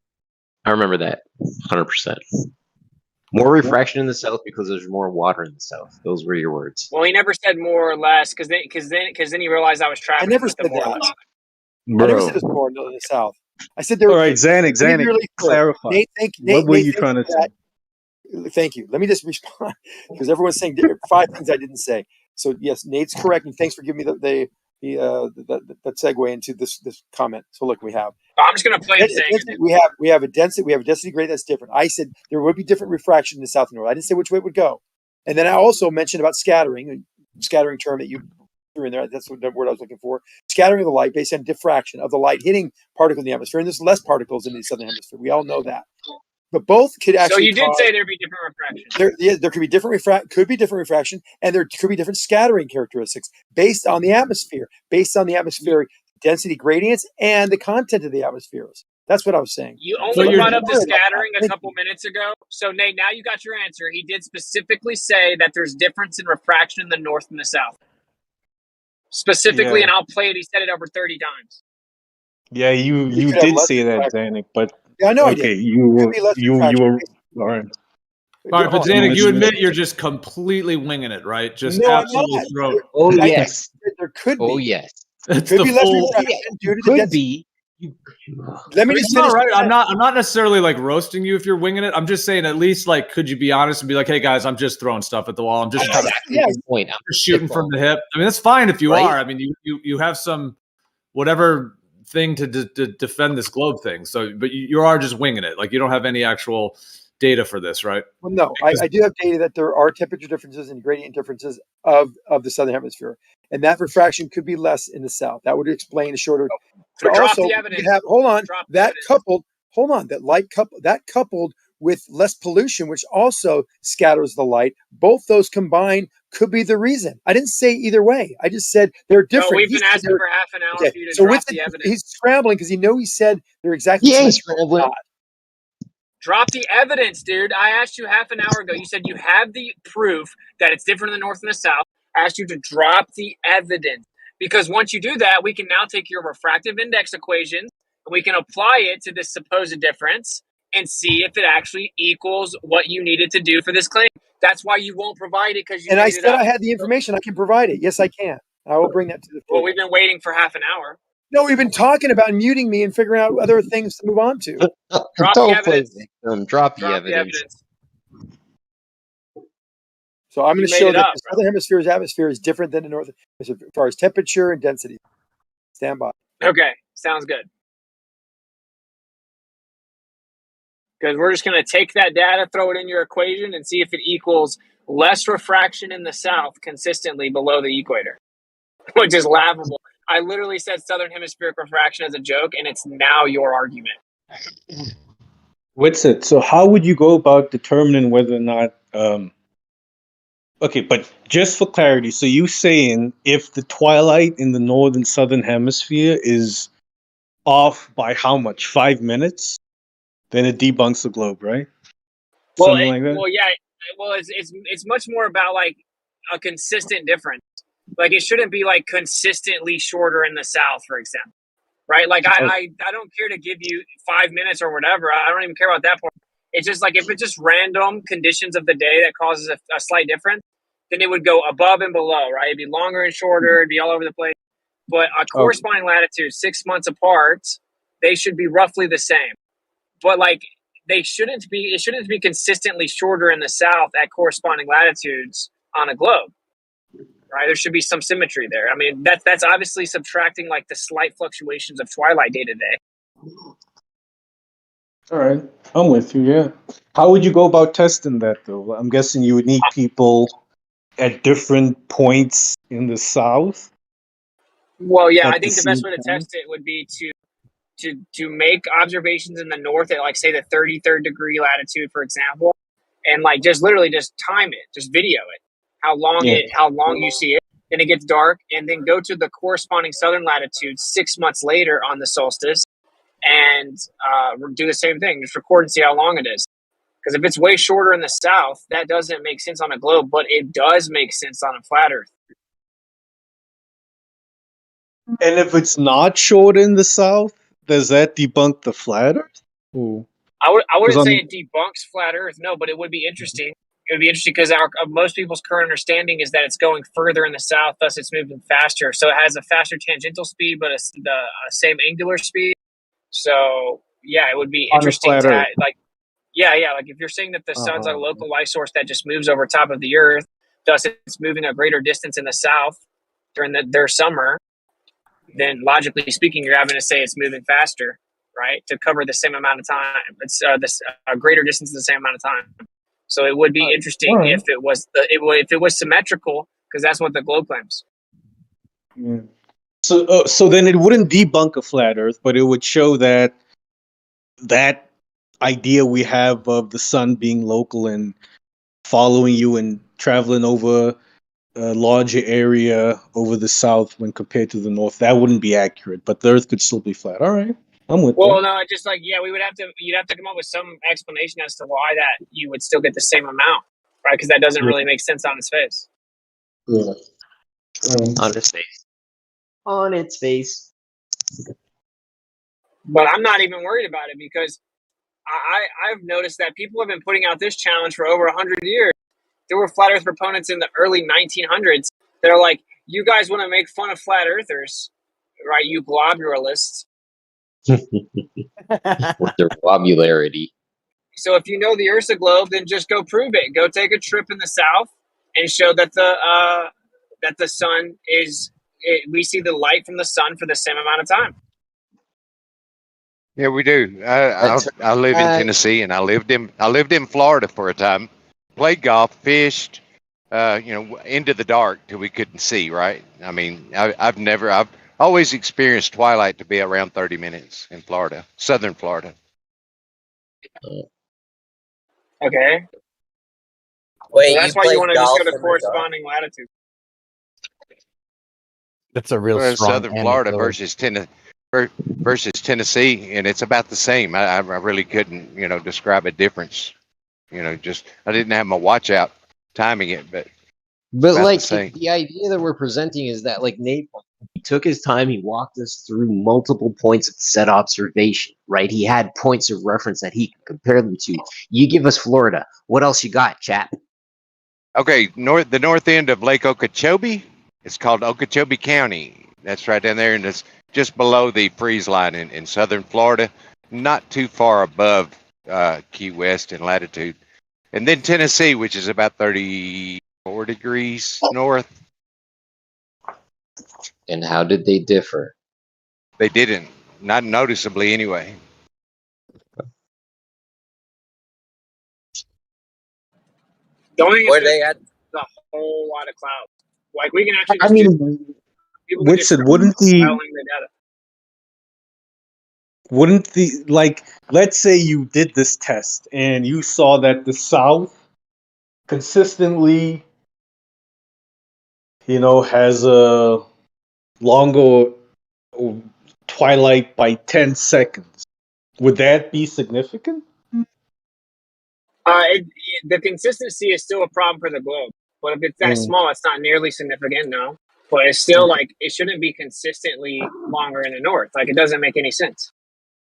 I remember that 100%. More refraction in the south because there's more water in the south. Those were your words. Well, he never said more or less because then he realized I was trapping I never him with the said more or that. less. I never said it's more in the south. I said there. All right, Zanik, Let me be really clear. clarify. Nate, What were Nate, you thank trying to for that. Thank you. Let me just respond because everyone's saying 5 things I didn't say. So yes, Nate's correct, and thanks for giving me that segue into this comment. So look, we have. I'm just going to play him saying it. We have a density gradient that's different. I said there would be different refraction in the south and north. I didn't say which way it would go, and then I also mentioned about scattering, a scattering term that you threw in there. That's the word I was looking for. Scattering of the light based on diffraction of the light hitting particle in the atmosphere, and there's less particles in the southern hemisphere. We all know that. But both could actually. So you did say there'd be different refraction. There could be different refraction, and there could be different scattering characteristics based on the atmosphere, based on the atmospheric density gradients and the content of the atmospheres. That's what I was saying. You only brought up the scattering a couple minutes ago. So Nate, now you got your answer. He did specifically say that there's difference in refraction in the north and the south. Specifically, Yeah. and I'll play it. He said it over 30 times. Yeah, you did say that, Zanik, but yeah, I know okay, I did. you were all right. All right, but Zanik, you admit you're just completely winging it, right? Just No, I'm absolutely not. throwing. Oh yes. There could be. Oh yes. It's Could the be less full. refraction due to the Could density. be. Let me It's just not finish. right. I'm not necessarily like roasting you if you're winging it. I'm just saying at least like could you be honest and be like, hey guys, I'm just throwing stuff at the wall. I'm just kind of point. just shooting from the hip. I mean, that's fine if you Right? are. I mean, you have some whatever thing to defend this globe thing. So, but you are just winging it. Like you don't have any actual data for this, right? Well, no, I do have data that there are temperature differences and gradient differences of the southern hemisphere, and that refraction could be less in the south. That would explain the shorter. So But drop also, the evidence. you have that coupled with less pollution, which also scatters the light. Both those combined could be the reason. I didn't say either way. I just said they're different. No, we've been asking for half an hour for you to so drop with the evidence. he's scrambling because he said they're exactly Yeah, he's symmetrical. scrambling. Drop the evidence, dude. I asked you half an hour ago. You said you have the proof that it's different in the north and the south. I asked you to drop the evidence. Because once you do that, we can now take your refractive index equations and we can apply it to this supposed difference and see if it actually equals what you needed to do for this claim. That's why you won't provide it because you And I made it said up. I had the information. I can provide it. Yes, I can. I will bring that to the table. Well, we've been waiting for half an hour. No, we've been talking about muting me and figuring out other things to move on to. Drop the evidence. Drop the evidence. So I'm going You to made show it that up, the southern hemisphere's atmosphere is different than the northern as far as temperature and density. Stand by. Okay, sounds good. Because we're just going to take that data, throw it in your equation, and see if it equals less refraction in the south consistently below the equator, which is laughable. I literally said southern hemispheric refraction as a joke, and it's now your argument. What's it? So how would you go about determining whether or not? Okay, but just for clarity, so you saying if the twilight in the northern southern hemisphere is off by how much? 5 minutes, then it debunks the globe, right? Something like that. Well, yeah. Well, it's much more about like a consistent difference. Like it shouldn't be like consistently shorter in the south, for example. right? Like I don't care to give you 5 minutes or whatever. I don't even care about that part. It's just like if it's just random conditions of the day that causes a slight difference, then it would go above and below, right? It'd be longer and shorter. It'd be all over the place. But a corresponding latitude 6 months apart, they should be roughly the same. But like it shouldn't be consistently shorter in the south at corresponding latitudes on a globe. Right? There should be some symmetry there. I mean, that's obviously subtracting like the slight fluctuations of twilight day to day. All right, I'm with you. Yeah. How would you go about testing that, though? I'm guessing you would need people at different points in the south. Well, yeah, at I think the best way to test it would be to make observations in the north at like say the 33rd degree latitude, for example, and like just literally just time it, just video it, how long you see it. Then it gets dark, and then go to the corresponding southern latitude 6 months later on the solstice, and do the same thing. Just record and see how long it is. Because if it's way shorter in the south, that doesn't make sense on a globe, but it does make sense on a flat Earth. And if it's not short in the south, does that debunk the flat Earth? Ooh. I wouldn't say it debunks flat Earth, no, but it would be interesting. It would be interesting because most people's current understanding is that it's going further in the south, thus it's moving faster. So it has a faster tangential speed, but the same angular speed. So yeah, it would be interesting to like if you're saying that the sun's a local light source that just moves over top of the Earth, thus it's moving a greater distance in the south during their summer, then logically speaking, you're having to say it's moving faster, right, to cover the same amount of time. It's a greater distance in the same amount of time. So it would be interesting if it was symmetrical, because that's what the globe claims. Yeah. So then it wouldn't debunk a flat Earth, but it would show that idea we have of the sun being local and following you and traveling over a larger area over the south when compared to the north, that wouldn't be accurate, but the Earth could still be flat. All right, I'm with Well, that. no, it's just like you'd have to come up with some explanation as to why that you would still get the same amount, right? Because that doesn't really make sense on its face. Yeah. On its face. On its face. But I'm not even worried about it because I've noticed that people have been putting out this challenge for over 100 years. There were flat Earth proponents in the early 1900s that are like, you guys want to make fun of flat Earthers, right? You globularists. With their globularity. So if you know the Earth's a globe, then just go prove it. Go take a trip in the south and show that the sun is. We see the light from the sun for the same amount of time. Yeah, we do. I live in Tennessee, and I lived in Florida for a time. Played golf, fished, into the dark till we couldn't see. Right. I mean, I've always experienced twilight to be around 30 minutes in Florida, southern Florida. Okay. Wait, so that's why you want to just go to corresponding latitude. That's a real strong southern Florida versus Tennessee, and it's about the same. I really couldn't, describe a difference. Just I didn't have my watch out timing it, but like the idea that we're presenting is that like Nate he took his time, he walked us through multiple points of set observation, right? He had points of reference that he could compare them to. You give us Florida. What else you got, chap? Okay, the north end of Lake Okeechobee. It's called Okeechobee County. That's right down there, and it's just below the freeze line in southern Florida, not too far above Key West in latitude. And then Tennessee, which is about 34 degrees north. And how did they differ? They didn't, not noticeably anyway. The only Where they at? A whole lot of clouds. Like we can actually. I mean, Whitson, wouldn't let's say you did this test and you saw that the South consistently, has a longer twilight by 10 seconds. Would that be significant? The consistency is still a problem for the globe, but if it's that small, it's not nearly significant. No, But it's still like it shouldn't be consistently longer in the north. Like it doesn't make any sense.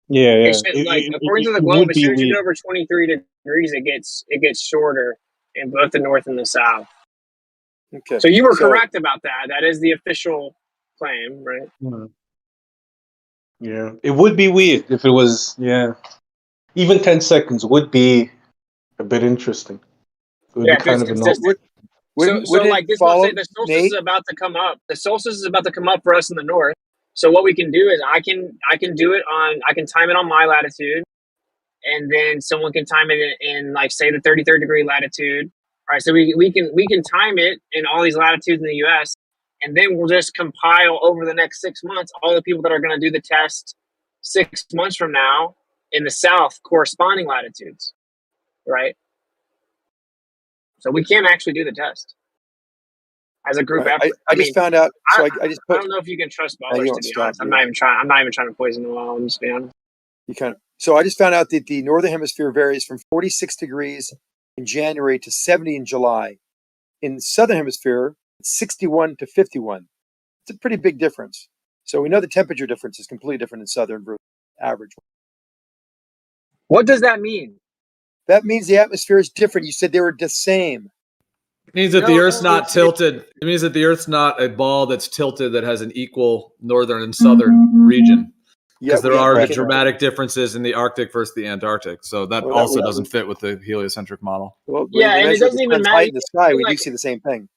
Yeah, It yeah. should according to the It globe, would as be soon as you weird. get over 23 degrees, it gets shorter in both the north and the south. Okay. So you were correct about that. That is the official claim, right? Yeah, it would be weird if it was. Yeah, even 10 seconds would be a bit interesting. It would Yeah, be if kind it's of annoying. consistent. So Wouldn't like it this is what I'm follow, saying, the solstice Nate? is about to come up. The solstice is about to come up for us in the north. So what we can do is I can do it on I can time it on my latitude, and then someone can time it in like say the 33rd degree latitude. All right, so we can time it in all these latitudes in the US, and then we'll just compile over the next 6 months all the people that are going to do the test 6 months from now in the south corresponding latitudes, right? So we can actually do the test as a group Right. effort. I just found out. So I just I put. don't know if you can trust You ballers, don't to be stop honest. I'm you. not even trying to poison the well. I'm just being honest. You kind of. So I just found out that the northern hemisphere varies from 46 degrees in January to 70 in July. In the southern hemisphere, it's 61 to 51. It's a pretty big difference. So we know the temperature difference is completely different in southern versus average. What does that mean? That means the atmosphere is different. You said they were the same. It means that the Earth's not tilted. It means that the Earth's not a ball that's tilted that has an equal northern and southern region. Because there are dramatic differences in the Arctic versus the Antarctic. So that also doesn't fit with the heliocentric model. Well, yeah, and it doesn't even matter. Height in the sky, we do see the same thing.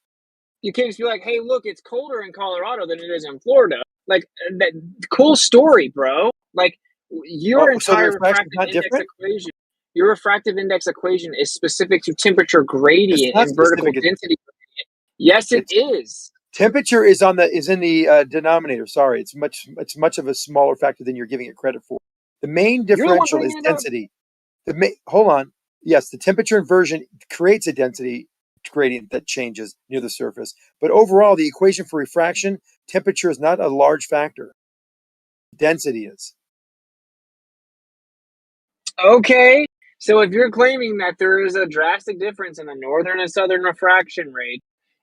You can't just be like, hey, look, it's colder in Colorado than it is in Florida. Like, that cool story, bro. Like, your entire refractive index equation, your refractive index equation is specific to temperature gradient and vertical density gradient. Yes, it is. Temperature is in the denominator. Sorry, it's much of a smaller factor than you're giving it credit for. The main differential is density. Hold on. Yes, the temperature inversion creates a density gradient that changes near the surface. But overall, the equation for refraction, temperature is not a large factor. Density is. Okay. So if you're claiming that there is a drastic difference in the northern and southern refraction rate,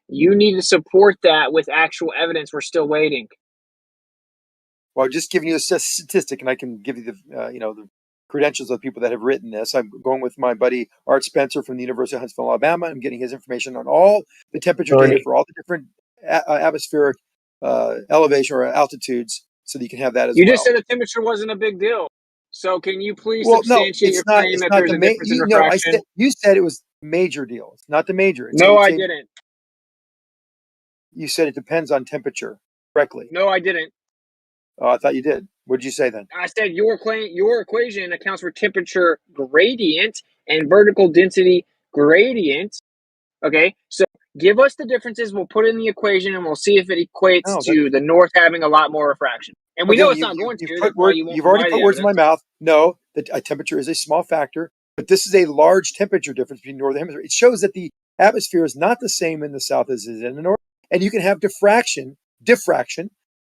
you need to support that with actual evidence. We're still waiting. Well, I'm just giving you a statistic, and I can give you the credentials of people that have written this. I'm going with my buddy Art Spencer from the University of Huntsville, Alabama. I'm getting his information on all the temperature data for all the different atmospheric elevation or altitudes, so that you can have that as well. You just said the temperature wasn't a big deal. So can you please substantiate your claim that there's a difference in refraction? You said it was major deal. It's not the major. No, I didn't. You said it depends on temperature, correctly. No, I didn't. Oh, I thought you did. What did you say then? I said your equation accounts for temperature gradient and vertical density gradient. Okay, so give us the differences. We'll put it in the equation, and we'll see if it equates to the north having a lot more refraction. And we know it's not going to. You've already put words in my mouth. No, the temperature is a small factor, but this is a large temperature difference between northern hemisphere. It shows that the atmosphere is not the same in the south as it is in the north, and you can have diffraction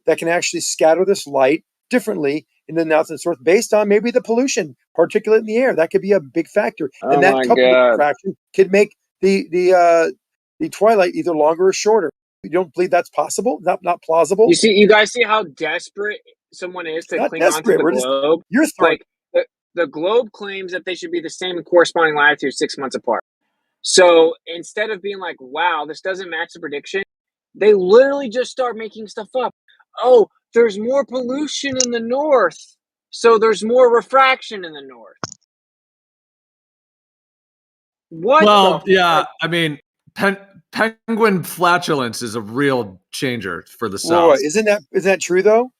that can actually scatter this light differently in the north and south based on maybe the pollution, particulate in the air. That could be a big factor, and that coupled with diffraction could make the twilight either longer or shorter. You don't believe that's possible? Not plausible? You guys see how desperate someone is to cling on to the globe? Like the globe claims that they should be the same in corresponding latitudes 6 months apart. So instead of being like, wow, this doesn't match the prediction, they literally just start making stuff up. Oh, there's more pollution in the north, so there's more refraction in the north. What? Well, yeah, I mean, penguin flatulence is a real changer for the south. Whoa, isn't that true though?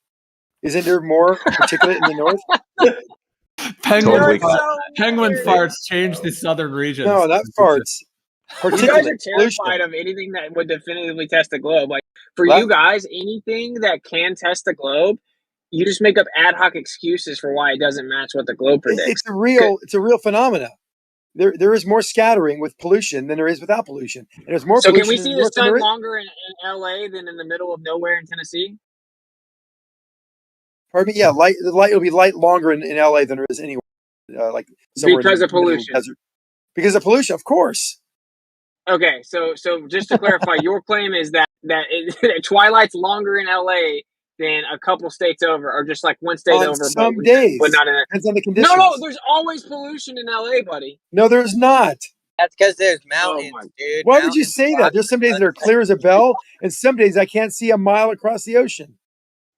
Isn't there more particulate in the north? Penguin farts change the southern regions. No, not farts. You guys are terrified of anything that would definitively test the globe. Like for you guys, anything that can test the globe, you just make up ad hoc excuses for why it doesn't match what the globe predicts. It's a real phenomena. There is more scattering with pollution than there is without pollution, and there's more. So can we see the sun longer in LA than in the middle of nowhere in Tennessee? Pardon me. Yeah, the light will be longer in LA than there is anywhere. Like because of pollution. Because of pollution, of course. Okay, so just to clarify, your claim is that that twilight's longer in LA than a couple states over, or just like one state On over, some days, but not in it. depends on the No, conditions. there's always pollution in LA, buddy. No, there's not. That's because there's Oh mountains, my! dude. Why would you Mountains say that? block There's some the days that are sun. clear as a bell, and some days I can't see a mile across the ocean.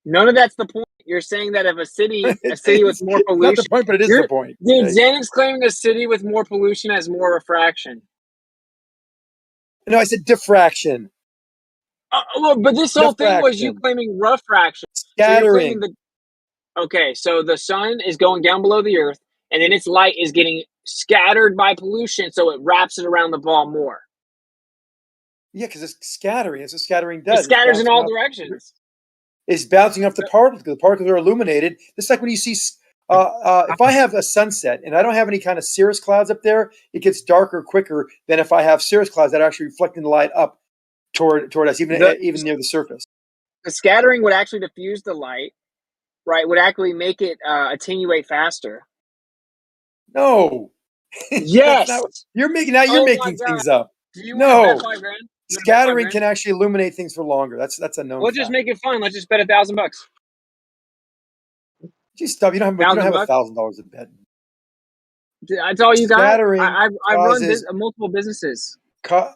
None of that's the point. You're saying that if a city with more It's not the pollution, point, but it is the point. Dude, Okay. Xanix claiming a city with more pollution has more refraction. No, I said diffraction. Look, but this whole thing was you Diffraction. claiming refraction. Scattering. Okay, so the sun is going down below the earth, and then its light is getting scattered by pollution, so it wraps it around the ball more. Yeah, because it's scattering. That's what scattering does. It scatters in all bouncing directions. It's bouncing off the particles. The particles are illuminated. It's like when you see, if I have a sunset and I don't have any kind of cirrus clouds up there, it gets darker quicker than if I have cirrus clouds that are actually reflecting the light up toward us, even near the surface. The scattering would actually diffuse the light, right? Would actually make it attenuate faster. No. Yes. You're making things up. Do you want to bet $5 grand? Scattering can actually illuminate things for longer. That's a known. Let's just make it fun. Let's just bet $1,000. Just stop. You don't have $1,000 to bet. That's all you got. Scattering I run causes- multiple businesses. So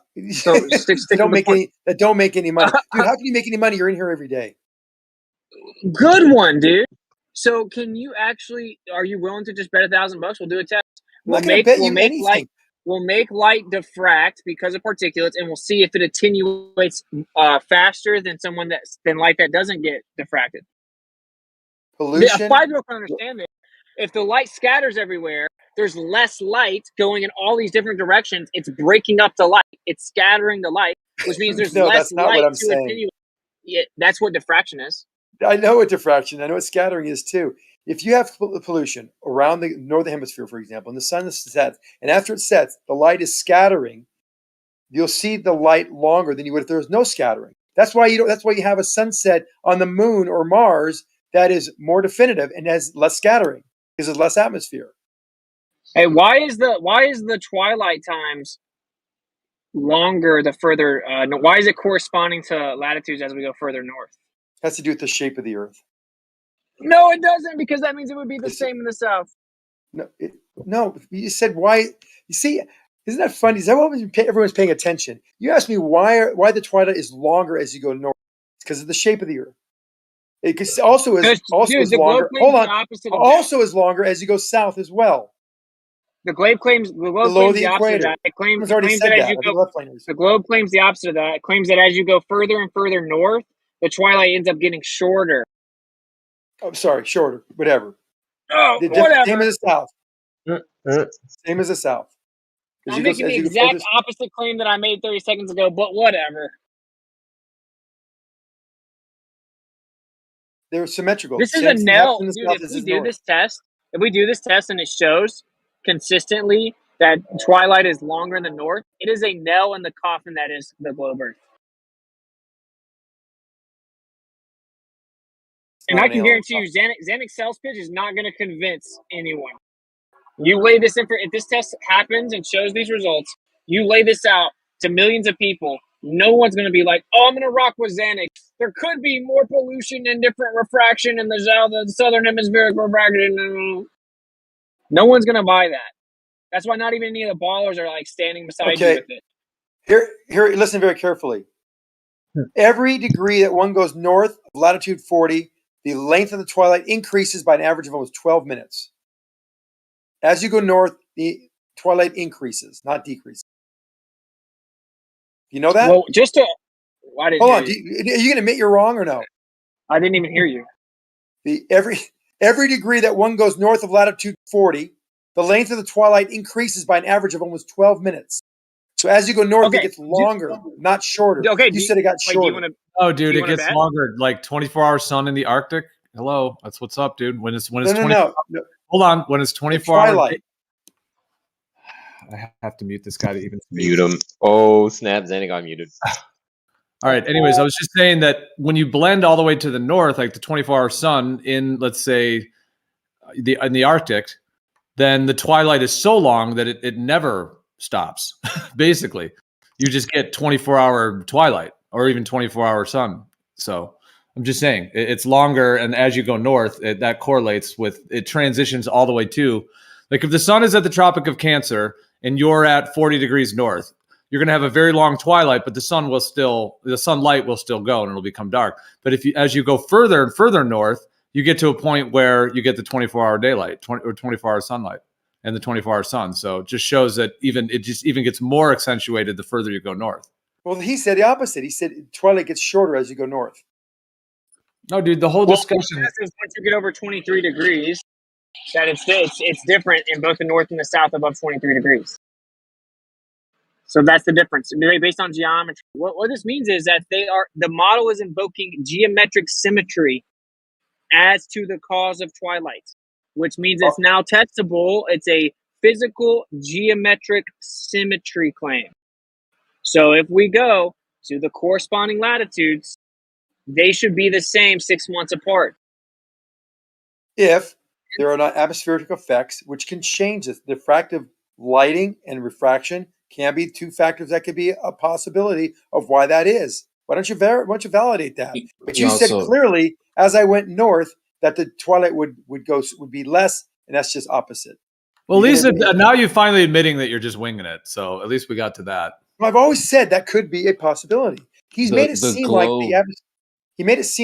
stick that don't make point. that don't make any money, dude. How can you make any money? You're in here every day. Good one, dude. So can you actually? Are you willing to just bet $1,000? We'll do a test. We'll make light. We'll make light diffract because of particulates, and we'll see if it attenuates faster than light that doesn't get diffracted. Pollution. A 5-year-old can understand this. If the light scatters everywhere, there's less light going in all these different directions. It's breaking up the light. It's scattering the light, which means there's No, less that's not light what I'm to saying. attenuate. Yeah, that's what diffraction is. I know what diffraction. I know what scattering is too. If you have pollution around the northern hemisphere, for example, and the sun sets, and after it sets, the light is scattering, you'll see the light longer than you would if there was no scattering. That's why you have a sunset on the moon or Mars that is more definitive and has less scattering because there's less atmosphere. Hey, why is the twilight times longer the further? Why is it corresponding to latitudes as we go further north? It has to do with the shape of the Earth. No, it doesn't, because that means it would be the same in the south. No, you said why. You see, isn't that funny? Is that what everyone's paying attention? You asked me why the twilight is longer as you go north. It's because of the shape of the Earth. It also is longer. Hold on. Also is longer as you go south as well. The globe claims the opposite of that. It claims that as you go, the globe claims the opposite of that. It claims that as you go further and further north, the twilight ends up getting shorter. Oh, sorry, shorter. Whatever. Oh, whatever. Same as the south. Same as the south. I'm making the exact opposite claim that I made 30 seconds ago, but whatever. They're symmetrical. This is a no. Dude, if we do this test and it shows consistently that twilight is longer in the north, it is a nail in the coffin that is the globe Earth. And I can guarantee you, Xanax sales pitch is not going to convince anyone. You lay this in if this test happens and shows these results, you lay this out to millions of people. No one's going to be like, "Oh, I'm going to rock with Xanax." There could be more pollution and different refraction in the southern hemispheric refraction. No one's going to buy that. That's why not even any of the ballers are like standing beside you with it. Here, listen very carefully. Every degree that one goes north of latitude 40, the length of the twilight increases by an average of almost 12 minutes. As you go north, the twilight increases, not decreases. You know that? Well, I didn't Hold on. hear you. Are you going to admit you're wrong or no? I didn't even hear you. Every degree that one goes north of latitude 40, the length of the twilight increases by an average of almost 12 minutes. So as you go north, it gets longer, not shorter. Okay, you said it got shorter. Dude, it gets longer. Like 24-hour sun in the Arctic. Hello, that's what's up, dude. When it's 24. No. Hold on. When it's 24 hours. Twilight. I have to mute this guy to even mute him. Oh snap! Xanax got muted. All right. Anyways, I was just saying that when you blend all the way to the north, like the 24-hour sun in, let's say, in the Arctic, then the twilight is so long that it never stops. Basically, you just get 24-hour twilight or even 24-hour sun. So I'm just saying it's longer, and as you go north, that correlates with it transitions all the way to, like, if the sun is at the Tropic of Cancer and you're at 40 degrees north, you're going to have a very long twilight, but the sunlight will still go and it'll become dark. But as you go further and further north, you get to a point where you get the 24-hour daylight, or 24-hour sunlight, and the 24-hour sun. So it just shows that it just even gets more accentuated the further you go north. Well, he said the opposite. He said twilight gets shorter as you go north. No, dude, the whole discussion is once you get over 23 degrees, that it's different in both the north and the south above 23 degrees. So that's the difference. Based on geometry. What this means is that the model is invoking geometric symmetry as to the cause of twilight, which means it's now testable. It's a physical geometric symmetry claim. So if we go to the corresponding latitudes, they should be the same 6 months apart. If there are not atmospheric effects which can change this, diffractive lighting and refraction can be two factors that could be a possibility of why that is. Why don't you validate that? But you said clearly, as I went north, that the twilight would be less, and that's just opposite. Well, at least now you're finally admitting that you're just winging it. So at least we got to that. Well, I've always said that could be a possibility. He's made it seem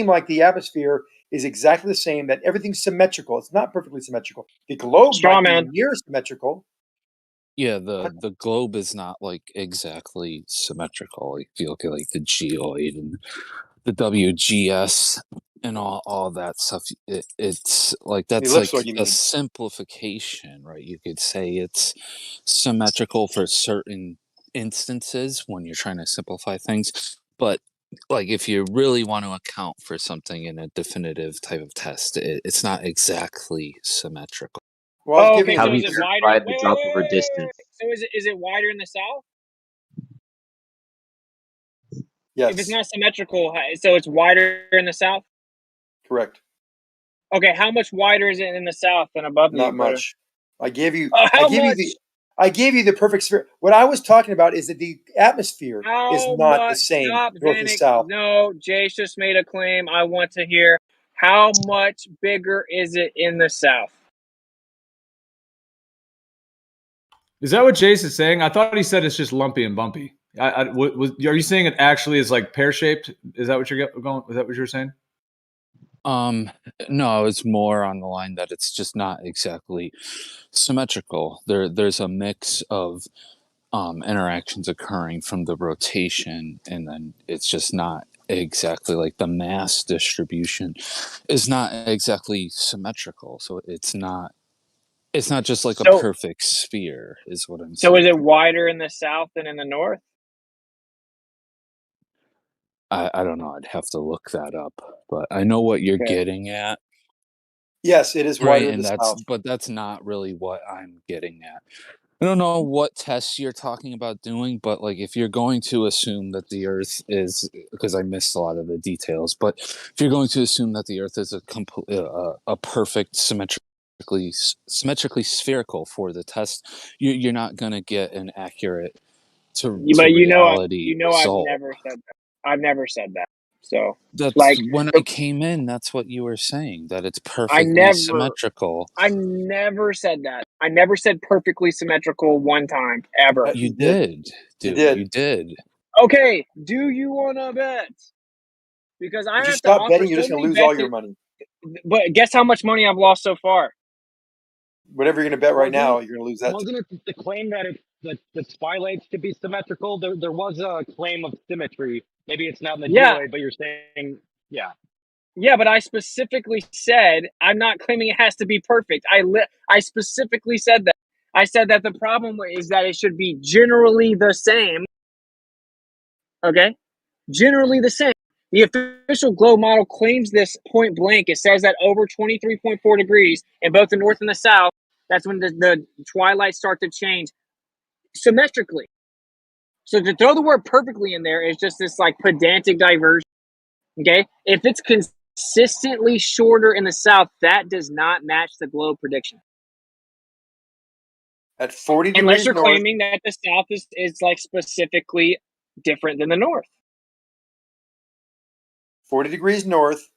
like the atmosphere is exactly the same, that everything's symmetrical. It's not perfectly symmetrical. The globe might be near symmetrical. Yeah, the globe is not like exactly symmetrical. Like, if you look at like the geoid and the WGS and all that stuff, it's like that's like a simplification, right? You could say it's symmetrical for certain instances when you're trying to simplify things, but like if you really want to account for something in a definitive type of test, it's not exactly symmetrical. Well, okay, so is it wider? So is it wider in the south? Yes. If it's not symmetrical, so it's wider in the south? Correct. Okay, how much wider is it in the south than above the Not equator? much. I gave you the perfect sphere. What I was talking about is that the atmosphere is not the same north and south. No, Jace just made a claim. I want to hear, how much bigger is it in the south? Is that what Jace is saying? I thought he said it's just lumpy and bumpy. Are you saying it actually is like pear shaped? Is that what you're going? Is that what you're saying? No, it's more on the line that it's just not exactly symmetrical. There's a mix of interactions occurring from the rotation, and then it's just not exactly like the mass distribution is not exactly symmetrical. So it's not just like a perfect sphere, is what I'm saying. So is it wider in the south than in the north? I don't know. I'd have to look that up, but I know what you're getting at. Yes, it is wider in the south. But that's not really what I'm getting at. I don't know what tests you're talking about doing, but like if you're going to assume that the Earth is, because I missed a lot of the details, but if you're going to assume that the Earth is a perfect symmetrically spherical for the test, you're not going to get an accurate reality result. I've never said that. So that's when I came in. That's what you were saying, that it's perfectly symmetrical. I never said that. I never said perfectly symmetrical one time ever. You did, dude. You did. Okay. Do you want to bet? Because I have to stop betting, you're just going to lose all your money. But guess how much money I've lost so far? Whatever you're going to bet right now, you're going to lose that. Wasn't it the claim that the twilights could be symmetrical? There was a claim of symmetry. Maybe it's not in the geoid, but you're saying, yeah. Yeah, but I specifically said, I'm not claiming it has to be perfect. I specifically said that. I said that the problem is that it should be generally the same. Okay? Generally the same. The official globe model claims this point blank. It says that over 23.4 degrees in both the north and the south, that's when the twilights start to change symmetrically. So to throw the word perfectly in there is just this like pedantic diversion. Okay? If it's consistently shorter in the south, that does not match the globe prediction. At 40 degrees unless you're north, claiming that the south is like specifically different than the north. 40 degrees north,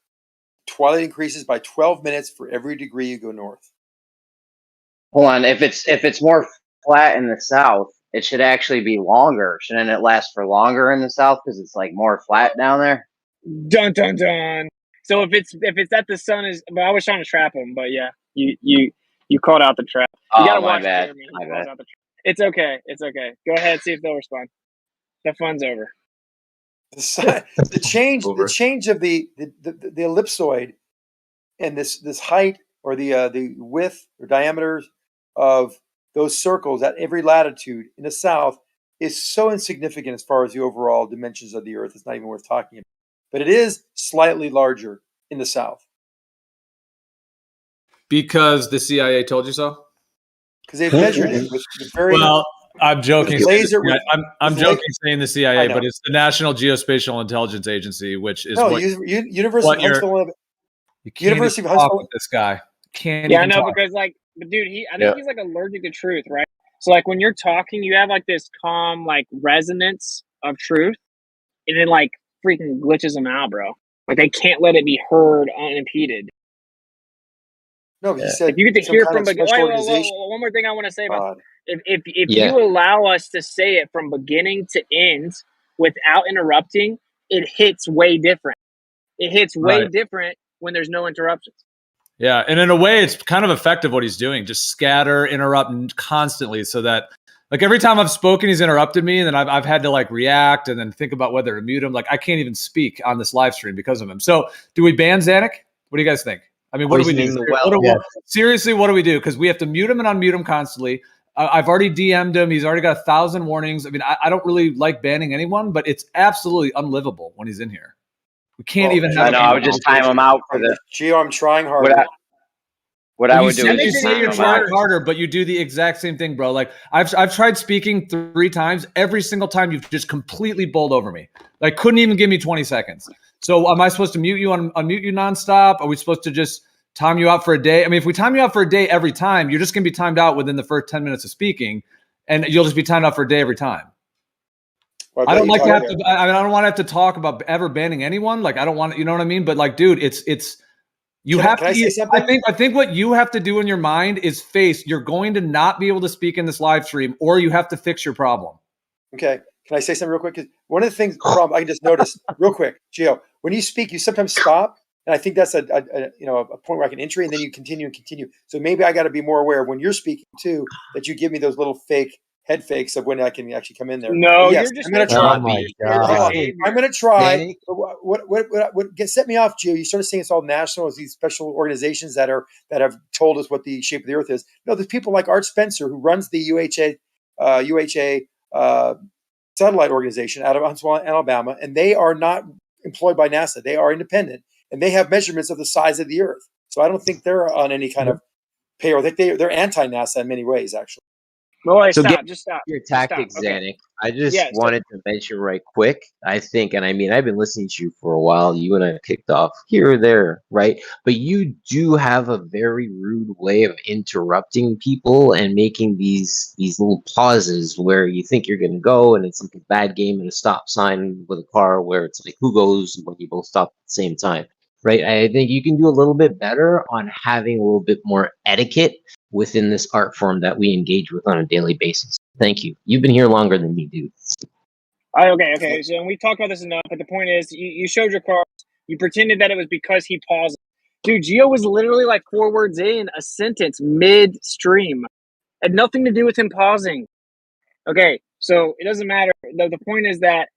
twilight increases by 12 minutes for every degree you go north. Hold on. If it's more flat in the south, it should actually be longer. Shouldn't it last for longer in the south because it's like more flat down there? Dun dun dun. So if it's that the sun is, but I was trying to trap him, but yeah, you called out the trap. You Oh, gotta my watch bad. Jeremy. He My calls bad. out the trap. It's okay. It's okay. Go ahead, see if they'll respond. The fun's over. The change of the ellipsoid and this height or the width or diameters of those circles at every latitude in the south is so insignificant as far as the overall dimensions of the Earth. It's not even worth talking about. But it is slightly larger in the south. Because the CIA told you so? Because they've measured it with very well. I'm joking. with laser. I'm joking saying the CIA, know. but it's the National Geospatial Intelligence Agency, which is No, what University of Huntsville. You can't University of even talk Huntsville. with this guy. Can't Yeah, I even know talk. because like, but dude, I think he's like allergic to truth, right? So like when you're talking, you have like this calm like resonance of truth, and then like freaking glitches them out, bro. Like they can't let it be heard unimpeded. No, he said If you get to some hear kind from of special organization. one more thing I want to say about if Yeah. you allow us to say it from beginning to end without interrupting, it hits way different. It hits way Right. different when there's no interruptions. Yeah, and in a way, it's kind of effective what he's doing. Just scatter, interrupt constantly, so that like every time I've spoken, he's interrupted me, and then I've had to like react and then think about whether to mute him. Like I can't even speak on this live stream because of him. So, do we ban Zanuck? What do you guys think? I mean, what do we do? Poisoning the well. Seriously, what do we do? Because we have to mute him and unmute him constantly. I've already DM'd him. He's already got 1,000 warnings. I mean, I don't really like banning anyone, but it's absolutely unlivable when he's in here. We can't even have. I know. I would just time him out for the. Gio, I'm trying harder. What I would do is you just say time you're him trying out. harder, but you do the exact same thing, bro. Like I've tried speaking 3 times. Every single time you've just completely bowled over me. Like couldn't even give me 20 seconds. So am I supposed to mute you unmute you nonstop? Are we supposed to just time you out for a day? I mean, if we time you out for a day every time, you're just gonna be timed out within the first 10 minutes of speaking, and you'll just be timed out for a day every time. Well, I don't like to have to. I don't want to have to talk about ever banning anyone. Like I don't want. You know what I mean? But like, dude, it's. You have to. I say something? I think what you have to do in your mind is face. You're going to not be able to speak in this live stream, or you have to fix your problem. Okay. Can I say something real quick? 'Cause one of the things, problem I can just notice real quick, Gio, when you speak, you sometimes stop, and I think that's a point where I can entry, and then you continue and continue. So maybe I got to be more aware when you're speaking too that you give me those little fake head fakes of when I can actually come in there. No, Yes, you're just I'm going to making try. it God. I'm going to try. Danny? What set me off, Gio? You started saying it's all national, it's these special organizations that have told us what the shape of the Earth is. No, there's people like Art Spencer who runs the UHA satellite organization out of Huntsville, Alabama, and they are not employed by NASA. They are independent, and they have measurements of the size of the Earth. So I don't think they're on any kind of payroll. They're anti-NASA in many ways, actually. No, So stop. Just stop. your Just stop. tactics, Okay. Zanuck. I just Yeah, so- wanted to mention right quick. I think, and I mean, I've been listening to you for a while. You and I kicked off here or there, right? But you do have a very rude way of interrupting people and making these little pauses where you think you're going to go, and it's like a bad game and a stop sign with a car where it's like who goes when you both stop at the same time, right? I think you can do a little bit better on having a little bit more etiquette within this art form that we engage with on a daily basis. Thank you. You've been here longer than me, dude. Okay. So we talked about this enough, but the point is, you showed your cards. You pretended that it was because he paused. Dude, Gio was literally like 4 words in a sentence midstream. Had nothing to do with him pausing. Okay, so it doesn't matter. The point is that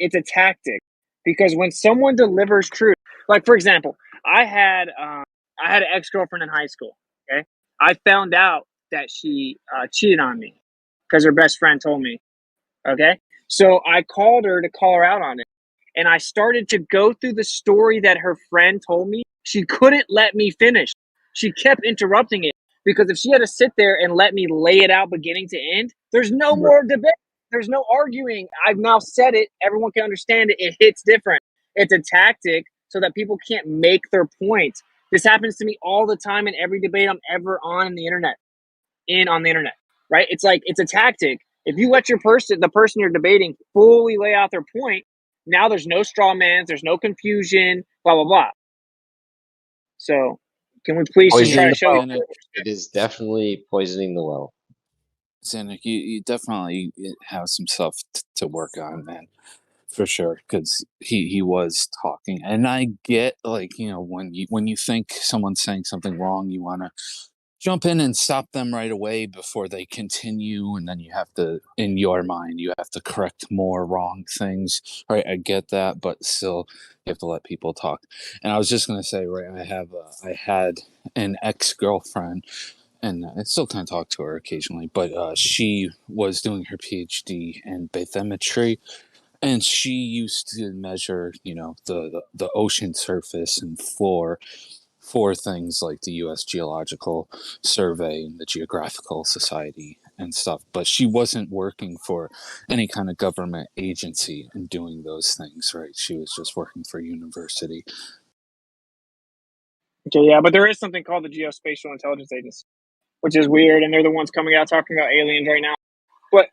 it's a tactic because when someone delivers truth, like for example, I had an ex-girlfriend in high school. Okay, I found out that she cheated on me because her best friend told me. Okay, so I called her to call her out on it, and I started to go through the story that her friend told me. She couldn't let me finish. She kept interrupting it because if she had to sit there and let me lay it out beginning to end, there's no more debate. There's no arguing. I've now said it. Everyone can understand it. It hits different. It's a tactic so that people can't make their point. This happens to me all the time in every debate I'm ever on the internet. Right? It's like it's a tactic. If you let the person you're debating fully lay out their point, Now there's no straw man, there's no confusion, blah blah blah. So, can we please just try to show Poisoning the the well. It is definitely poisoning the well. Zanuck, you definitely have some stuff to work on, man, for sure. Because he was talking, and I get, like, you know, when you think someone's saying something wrong, you want to jump in and stop them right away before they continue, and then you have to, in your mind, you have to correct more wrong things. Right? I get that, but still, you have to let people talk. And I was just gonna say, right, I had an ex-girlfriend, and I still kind of talk to her occasionally, but she was doing her PhD in bathymetry, and she used to measure, you know, the ocean surface and floor for things like the U.S. Geological Survey and the Geographical Society and stuff. But she wasn't working for any kind of government agency and doing those things, right? She was just working for a university. Okay, yeah, but there is something called the Geospatial Intelligence Agency, which is weird, and they're the ones coming out talking about aliens right now. But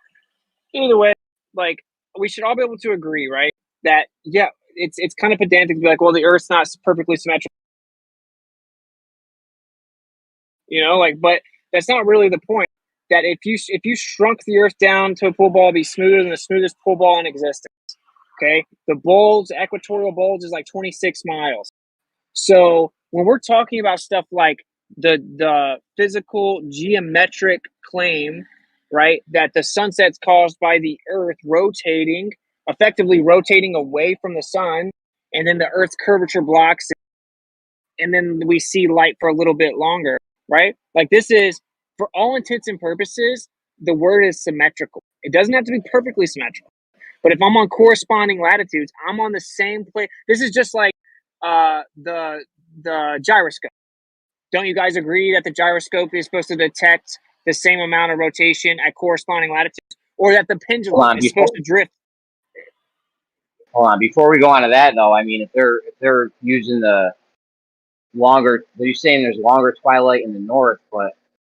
either way, like, we should all be able to agree, right, that yeah, it's kind of pedantic to be like, well, the Earth's not perfectly symmetrical, you know, like, but that's not really the point. That if you shrunk the Earth down to a pool ball, it'd be smoother than the smoothest pool ball in existence. Okay, the bulge, the equatorial bulge, is like 26 miles. So when we're talking about stuff like the physical geometric claim, right, that the sunset's caused by the Earth rotating, effectively rotating away from the sun, and then the Earth's curvature blocks it, and then we see light for a little bit longer, right? Like, this is, for all intents and purposes, the word is symmetrical. It doesn't have to be perfectly symmetrical. But if I'm on corresponding latitudes, I'm on the same place. This is just like the gyroscope. Don't you guys agree that the gyroscope is supposed to detect the same amount of rotation at corresponding latitudes, or that the pendulum is supposed to drift? Hold on, before we go on to that though, I mean, if they're using the longer, you're saying there's longer twilight in the north, but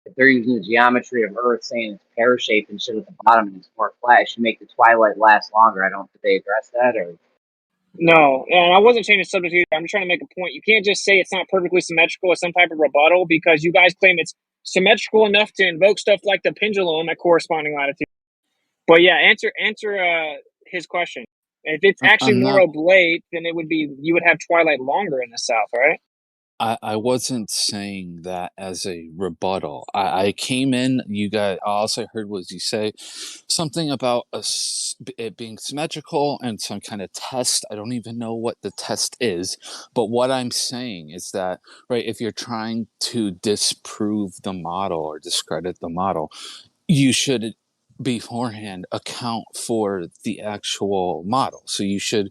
if they're using the geometry of Earth, saying it's pear-shaped instead of the bottom and it's more flat, it should make the twilight last longer. I don't think they address that, or No, and I wasn't changing the subject either. I'm just trying to make a point. You can't just say it's not perfectly symmetrical as some type of rebuttal, because you guys claim it's symmetrical enough to invoke stuff like the pendulum at corresponding latitude. But yeah, answer his question. If it's actually I'm more not. oblate, then it would be, you would have twilight longer in the south, right? I wasn't saying that as a rebuttal. I came in, you guys, all I heard was you say something about it being symmetrical and some kind of test. I don't even know what the test is, but what I'm saying is that, right, if you're trying to disprove the model or discredit the model, you should beforehand account for the actual model. So you should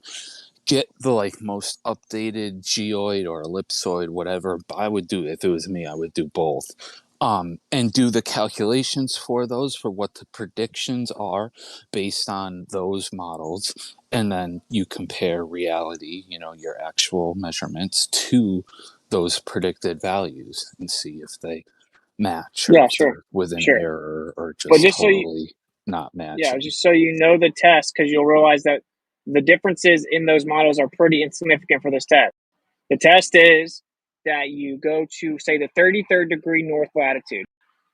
get the like most updated geoid or ellipsoid, whatever. I would do, if it was me, I would do both. And do the calculations for those, for what the predictions are based on those models. And then you compare reality, you know, your actual measurements to those predicted values and see if they match, or Yeah, if sure, they're within sure. error or But just just so you, totally not yeah, matching. just so you know the test, because you'll realize that the differences in those models are pretty insignificant for this test. The test is that you go to, say, the 33rd degree north latitude,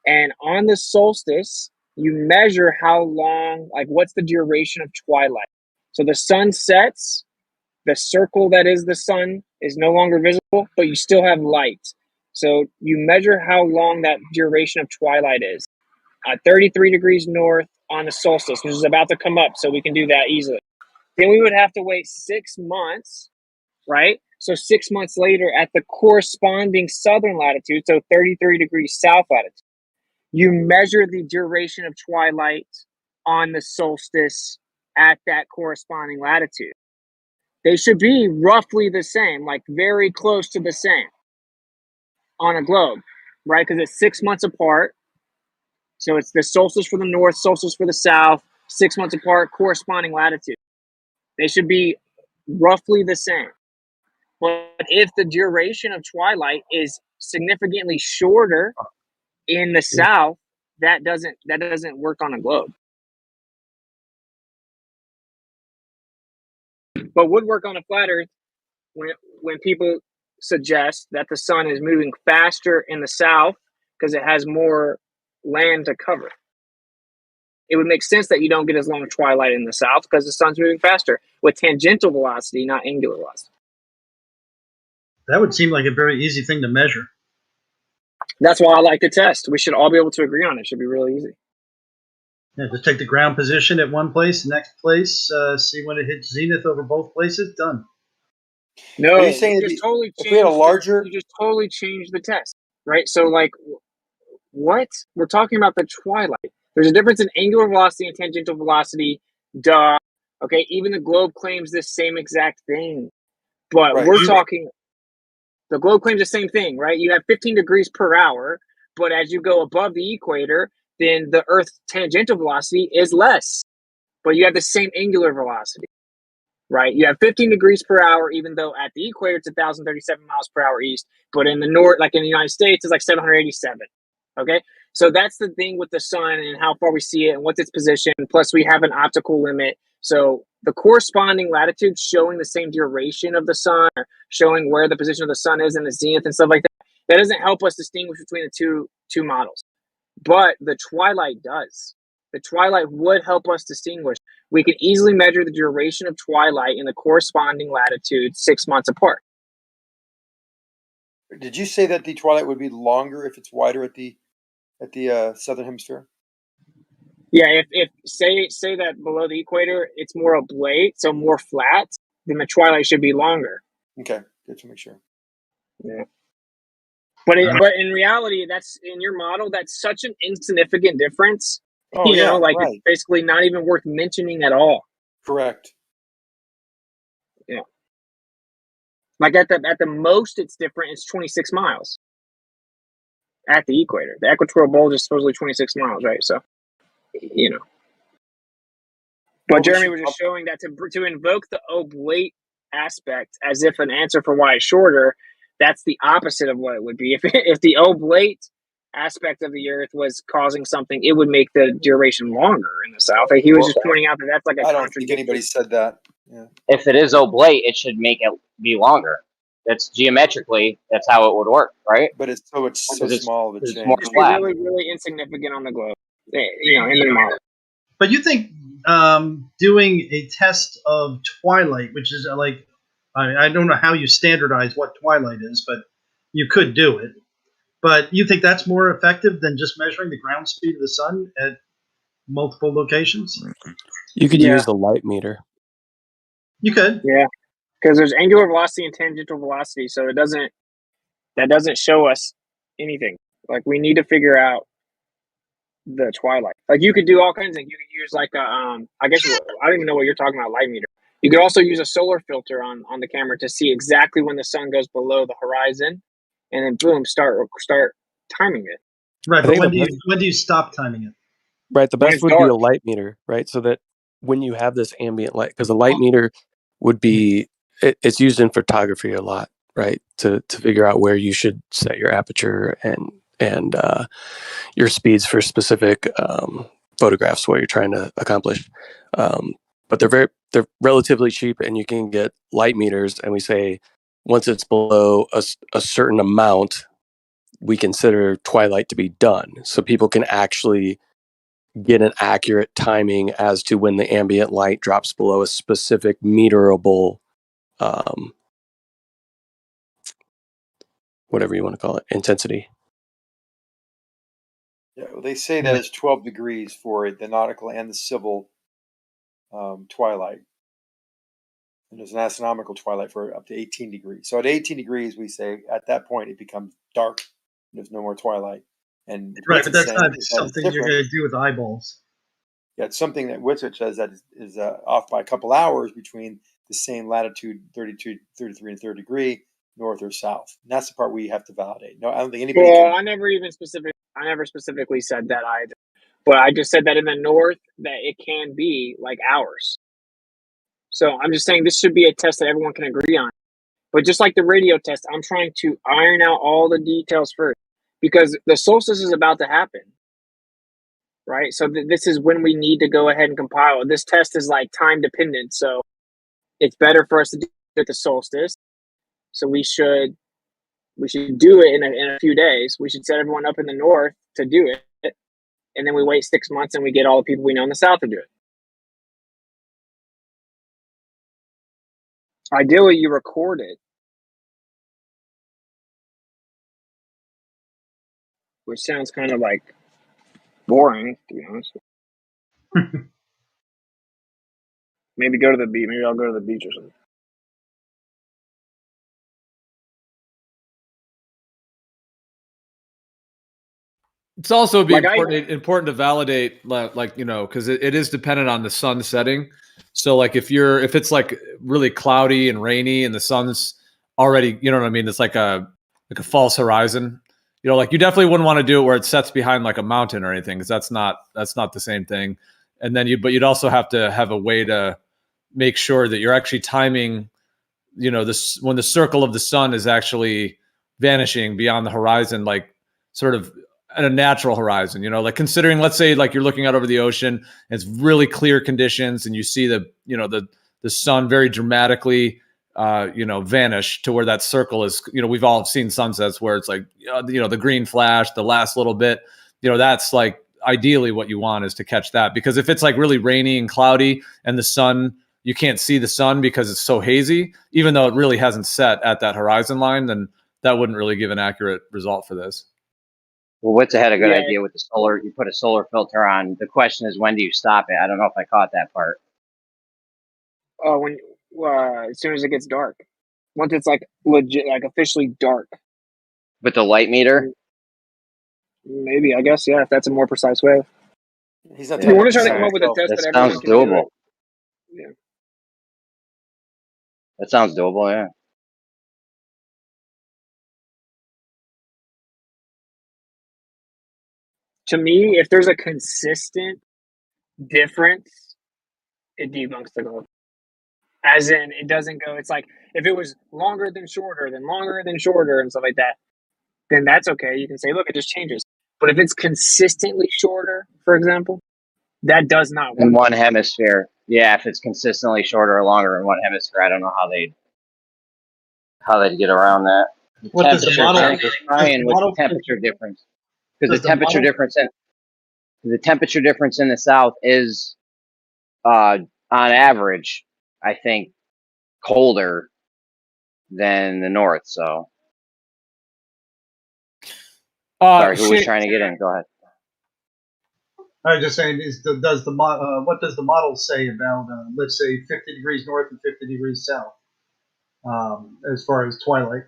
and on the solstice, you measure how long, like, what's the duration of twilight. So the sun sets, the circle that is the sun is no longer visible, but you still have light. So you measure how long that duration of twilight is. 33 degrees north on the solstice, which is about to come up, so we can do that easily. Then we would have to wait 6 months, right? So 6 months later, at the corresponding southern latitude, so 33 degrees south latitude, you measure the duration of twilight on the solstice at that corresponding latitude. They should be roughly the same, like very close to the same on a globe, right? Because it's 6 months apart. So it's the solstice for the north, solstice for the south, 6 months apart, corresponding latitude. They should be roughly the same. But if the duration of twilight is significantly shorter in the south, that doesn't work on a globe. But would work on a flat Earth when people suggest that the sun is moving faster in the south because it has more land to cover. It would make sense that you don't get as long twilight in the south because the sun's moving faster with tangential velocity, not angular velocity. That would seem like a very easy thing to measure. That's why I like the test. We should all be able to agree on it. It should be really easy. Yeah, just take the ground position at one place, the next place, see when it hits zenith over both places, done. No, Are you saying you just totally if we had a larger? you just totally changed the test, right? So, like, what? We're talking about the twilight. There's a difference in angular velocity and tangential velocity. Duh. Okay, even the globe claims this same exact thing. But Right. we're talking, the globe claims the same thing, right? You have 15 degrees per hour, but as you go above the equator, then the Earth's tangential velocity is less. But you have the same angular velocity, right? You have 15 degrees per hour, even though at the equator it's 1,037 miles per hour east. But in the north, like in the United States, it's like 787. Okay, so that's the thing with the sun and how far we see it and what's its position. Plus, we have an optical limit. So the corresponding latitude showing the same duration of the sun, or showing where the position of the sun is in the zenith and stuff like that, that doesn't help us distinguish between the two models. But the twilight does. The twilight would help us distinguish. We can easily measure the duration of twilight in the corresponding latitude 6 months apart. Did you say that the twilight would be longer if it's wider at the southern hemisphere? Yeah, if say that below the equator it's more oblate, so more flat, then the twilight should be longer. Okay, good to make sure. Yeah. But in reality, that's in your model. That's such an insignificant difference. Oh, You know, yeah, like right. it's basically not even worth mentioning at all. Correct. Yeah. Like at the most, it's different. It's 26 miles at the equator. The equatorial bulge is supposedly 26 miles, right? So, you know. But Well, we Jeremy should was just showing that to invoke the oblate aspect as if an answer for why it's shorter, that's the opposite of what it would be. If the oblate aspect of the Earth was causing something, it would make the duration longer in the south. Like he was just pointing out that that's like a I don't think contradiction. anybody said that. Yeah. If it is oblate, it should make it be longer. That's geometrically, that's how it would work, right? But it's so Because small of a it's change. more Just be flat. really, really insignificant on the globe, you know, in the model. But you think doing a test of twilight, which is like, I don't know how you standardize what twilight is, but you could do it. But you think that's more effective than just measuring the ground speed of the sun at multiple locations? You could Yeah. use the light meter. You could. Yeah, because there's angular velocity and tangential velocity, so that doesn't show us anything. Like we need to figure out the twilight. Like you could do all kinds of things. You could use like a I guess I don't even know what you're talking about, light meter. You could also use a solar filter on the camera to see exactly when the sun goes below the horizon, and then boom, start timing it. Right, I but think when do you stop timing it? Right, the When best it's would be a dark. light meter, right? So that when you have this ambient light, because a light meter would be, it's used in photography a lot, right? To figure out where you should set your aperture and your speeds for specific photographs, what you're trying to accomplish. But they're relatively cheap, and you can get light meters. And we say once it's below a certain amount, we consider twilight to be done, so people can actually get an accurate timing as to when the ambient light drops below a specific meterable, whatever you want to call it, intensity. Yeah, well, they say that it's 12 degrees for the nautical and the civil twilight. And there's an astronomical twilight for up to 18 degrees. So at 18 degrees, we say at that point it becomes dark. There's no more twilight. And Right, but that's not is something you're different. going to do with eyeballs. Yeah, it's something that Witzich says that is off by a couple hours between the same latitude, 32, 33, and 30 degree, north or south. And that's the part we have to validate. No, I don't think anybody Well, can. I never specifically said that either. But I just said that in the north that it can be like hours. So I'm just saying this should be a test that everyone can agree on. But just like the radio test, I'm trying to iron out all the details first because the solstice is about to happen. Right? So this is when we need to go ahead and compile. This test is like time dependent. So it's better for us to do it at the solstice. So we should do it in a few days. We should set everyone up in the north to do it, and then we wait 6 months and we get all the people we know in the south to do it. Ideally, you record it, which sounds kind of like boring, to be honest. Maybe go to the beach. Maybe I'll go to the beach or something. It's also Like important to validate, like you know, because it is dependent on the sun setting. So like if it's like really cloudy and rainy and the sun's already, you know what I mean, it's like a false horizon. You know, like you definitely wouldn't want to do it where it sets behind like a mountain or anything, because that's not the same thing. And then but you'd also have to have a way to make sure that you're actually timing, you know, this when the circle of the sun is actually vanishing beyond the horizon, like sort of at a natural horizon, you know, like considering, let's say, like you're looking out over the ocean and it's really clear conditions and you see the sun very dramatically, vanish to where that circle is, you know, we've all seen sunsets where it's like, the green flash, the last little bit, you know, that's like ideally what you want is to catch that. Because if it's like really rainy and cloudy and the sun, you can't see the sun because it's so hazy, even though it really hasn't set at that horizon line, then that wouldn't really give an accurate result for this. Well, Wits had a good idea with the solar. You put a solar filter on. The question is, when do you stop it? I don't know if I caught that part. Oh, as soon as it gets dark. Once it's like legit, like officially dark. With the light meter? Maybe, I guess, yeah, if that's a more precise way. He's not We want to try to come up with a test that everyone sounds can do. doable. Yeah. That sounds doable, yeah. To me, if there's a consistent difference, it debunks the globe. As in, it doesn't go, it's like, if it was longer than shorter and stuff like that, then that's okay. You can say, look, it just changes. But if it's consistently shorter, for example, that does not work. In one hemisphere. Yeah, if it's consistently shorter or longer in one hemisphere, I don't know how they'd get around that. What does the model? Just trying with the temperature difference. Because the temperature difference in the south is on average, I think, colder than the north. So sorry, who was trying to get in? Go ahead. I was just saying, what does the model say about, let's say, 50 degrees north and 50 degrees south, as far as twilight?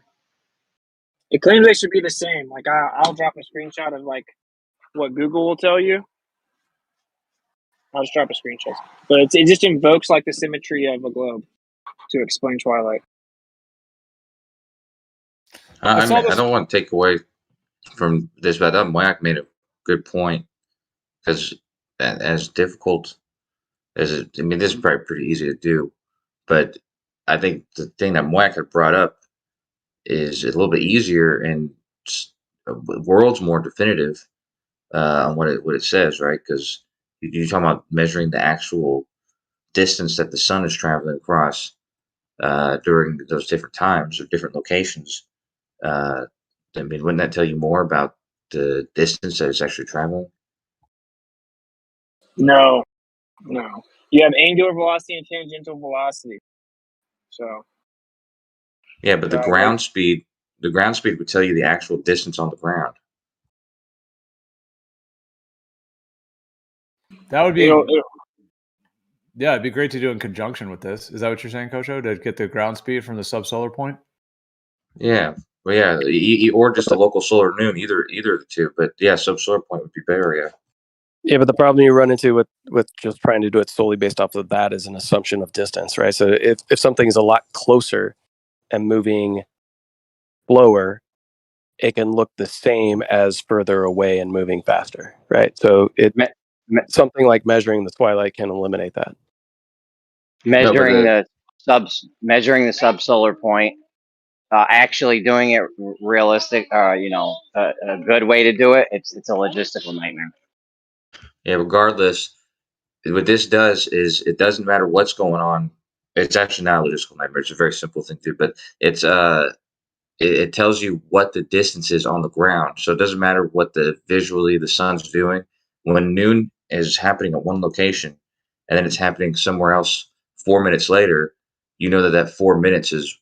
It claims they should be the same. Like, I'll drop a screenshot of, like, what Google will tell you. I'll just drop a screenshot. But it just invokes, like, the symmetry of a globe to explain twilight. I don't want to take away from this, but I thought Whack made a good point. Because as difficult as it, I mean, this is probably pretty easy to do, but I think the thing that Mwack had brought up is a little bit easier and the world's more definitive on what it says, right? Because you're talking about measuring the actual distance that the sun is traveling across during those different times or different locations. I mean, wouldn't that tell you more about the distance that it's actually traveling? No. You have angular velocity and tangential velocity. So. Yeah, but the ground speed would tell you the actual distance on the ground. That would be, yeah, it'd be great to do in conjunction with this. Is that what you're saying, Kosho? To get the ground speed from the subsolar point? Yeah, well, yeah, or just a local solar noon, either of the two. But yeah, subsolar point would be better. Yeah. Yeah, but the problem you run into with just trying to do it solely based off of that is an assumption of distance, right? So if something is a lot closer and moving slower, it can look the same as further away and moving faster, right? So something like measuring the twilight can eliminate that. Measuring the subsolar point, actually doing it realistic, a good way to do it. It's a logistical nightmare. Yeah, regardless, what this does is it doesn't matter what's going on It's actually not a logistical nightmare. It's a very simple thing to do, but it tells you what the distance is on the ground. So it doesn't matter what visually the sun's doing. When noon is happening at one location and then it's happening somewhere else 4 minutes later, you know that 4 minutes is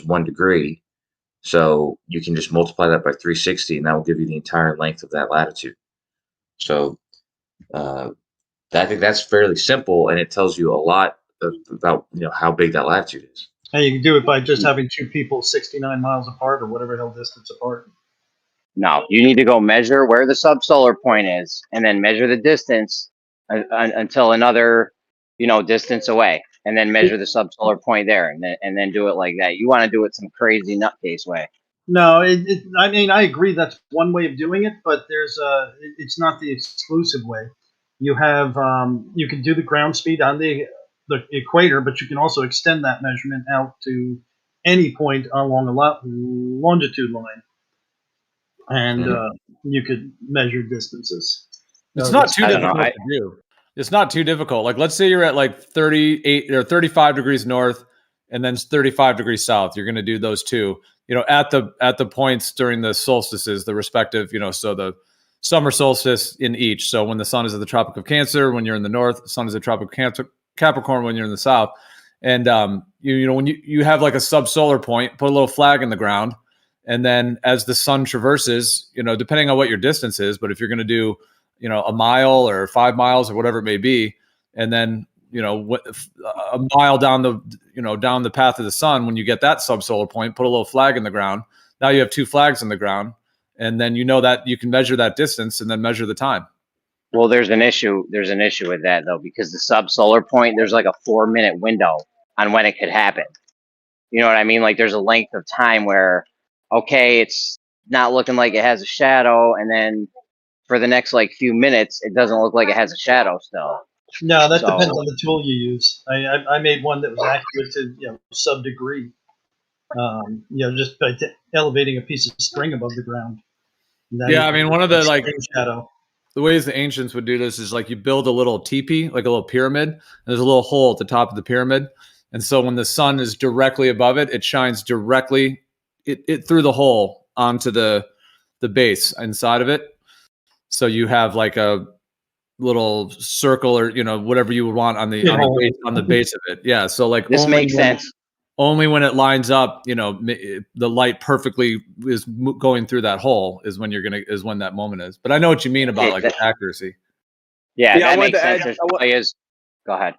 1 degree. So you can just multiply that by 360, and that will give you the entire length of that latitude. So I think that's fairly simple, and it tells you a lot about how big that latitude is. And you can do it by just having two people 69 miles apart or whatever hell distance apart. No, you need to go measure where the subsolar point is, and then measure the distance until another, distance away, and then measure the subsolar point there, and then do it like that. You want to do it some crazy nutcase way. No, I mean, I agree that's one way of doing it, but it's not the exclusive way. You have, you can do the ground speed on the equator, but you can also extend that measurement out to any point along a longitude line, and you could measure distances. It's not too difficult to do. It's not too difficult. Like, let's say you're at like 38 or 35 degrees north, and then 35 degrees south. You're going to do those two, at the points during the solstices, the respective, so the summer solstice in each. So when the sun is at the Tropic of Cancer, when you're in the north, the sun is at Tropic of Capricorn when you're in the south. And when you have like a subsolar point, put a little flag in the ground, and then as the sun traverses, depending on what your distance is, but if you're going to do a mile or 5 miles or whatever it may be, and then a mile down the path of the sun, when you get that subsolar point, put a little flag in the ground. Now you have two flags in the ground, and then that you can measure that distance and then measure the time. Well, there's an issue with that though, because the subsolar point, there's like a 4-minute window on when it could happen. You know what I mean? Like there's a length of time where, okay, it's not looking like it has a shadow, and then for the next like few minutes, it doesn't look like it has a shadow still. No, that depends on the tool you use. I made one that was accurate to sub degree. Just by elevating a piece of string above the ground. Yeah, I mean, one of the shadow. The ways the ancients would do this is like you build a little teepee, like a little pyramid. And there's a little hole at the top of the pyramid, and so when the sun is directly above it, it shines directly it through the hole onto the base inside of it. So you have like a little circle or whatever you would want on the base of it. Yeah. So like this makes sense. Only when it lines up, the light perfectly is going through that hole is when when that moment is. But I know what you mean about like accuracy. Yeah, that makes sense. Go ahead.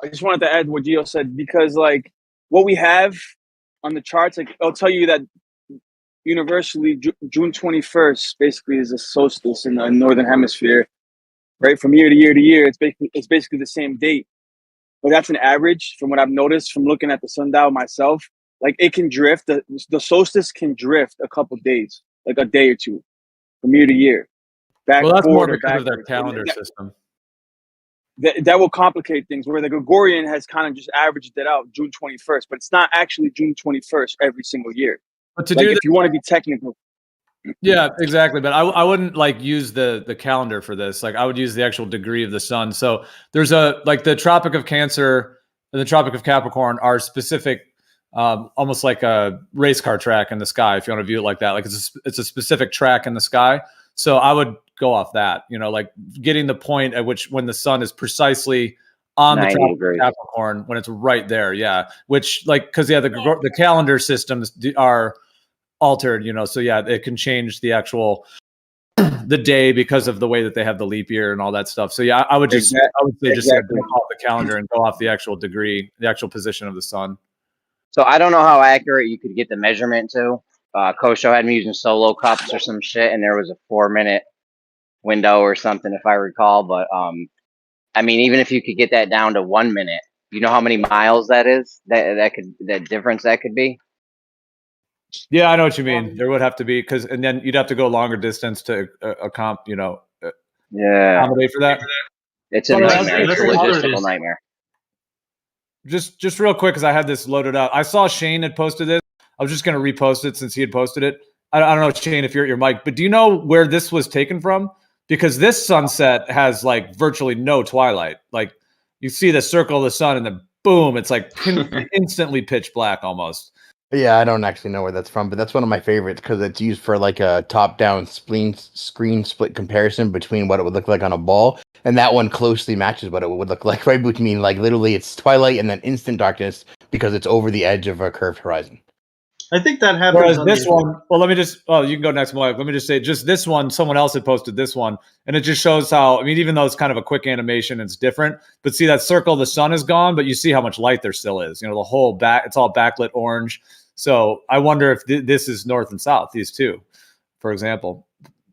I just wanted to add what Gio said, because like what we have on the charts, like I'll tell you that universally June 21st basically is a solstice in the northern hemisphere, right? From year to year to year, it's basically the same date. But that's an average from what I've noticed from looking at the sundial myself. Like it can drift, the solstice can drift a couple days, like a day or two from year to year. Well, that's more because of their calendar system. That will complicate things, where the Gregorian has kind of just averaged it out, June 21st, but it's not actually June 21st every single year. But to like do if you want to be technical. Yeah, exactly. But I wouldn't like use the calendar for this. Like I would use the actual degree of the sun. So there's the Tropic of Cancer and the Tropic of Capricorn are specific, almost like a race car track in the sky, if you want to view it like that. Like it's a specific track in the sky. So I would go off that, like getting the point at which when the sun is precisely on the Tropic of Capricorn, when it's right there. Yeah. Which because the calendar systems are altered, so yeah, it can change the actual the day because of the way that they have the leap year and all that stuff. So yeah, I would say just go off the calendar and go off the actual degree, the actual position of the sun. So I don't know how accurate you could get the measurement to. Kosho had me using solo cups or some shit, and there was a 4-minute window or something, if I recall. But I mean, even if you could get that down to 1 minute, you know how many miles that is? That difference that could be. Yeah, I know what you mean. There would have to be and then you'd have to go longer distance to accommodate for that. It's a nightmare. It's a logistical nightmare. Just real quick, because I had this loaded up. I saw Shane had posted this. I was just going to repost it since he had posted it. I don't know, Shane, if you're at your mic, but do you know where this was taken from? Because this sunset has like virtually no twilight. Like you see the circle of the sun and then boom, it's like instantly pitch black almost. Yeah, I don't actually know where that's from, but that's one of my favorites because it's used for like a top-down screen split comparison between what it would look like on a ball, and that one closely matches what it would look like, right? Between like literally it's twilight and then instant darkness because it's over the edge of a curved horizon. I think that happens. Whereas on this the, one, well, let me just, oh, you can go next, Mike. Let me just say, just this one, someone else had posted this one, and it just shows how, I mean, even though it's kind of a quick animation, it's different, but see that circle of the sun is gone, but you see how much light there still is. You know, the whole back, it's all backlit orange. So I wonder if this is north and south, these two, for example.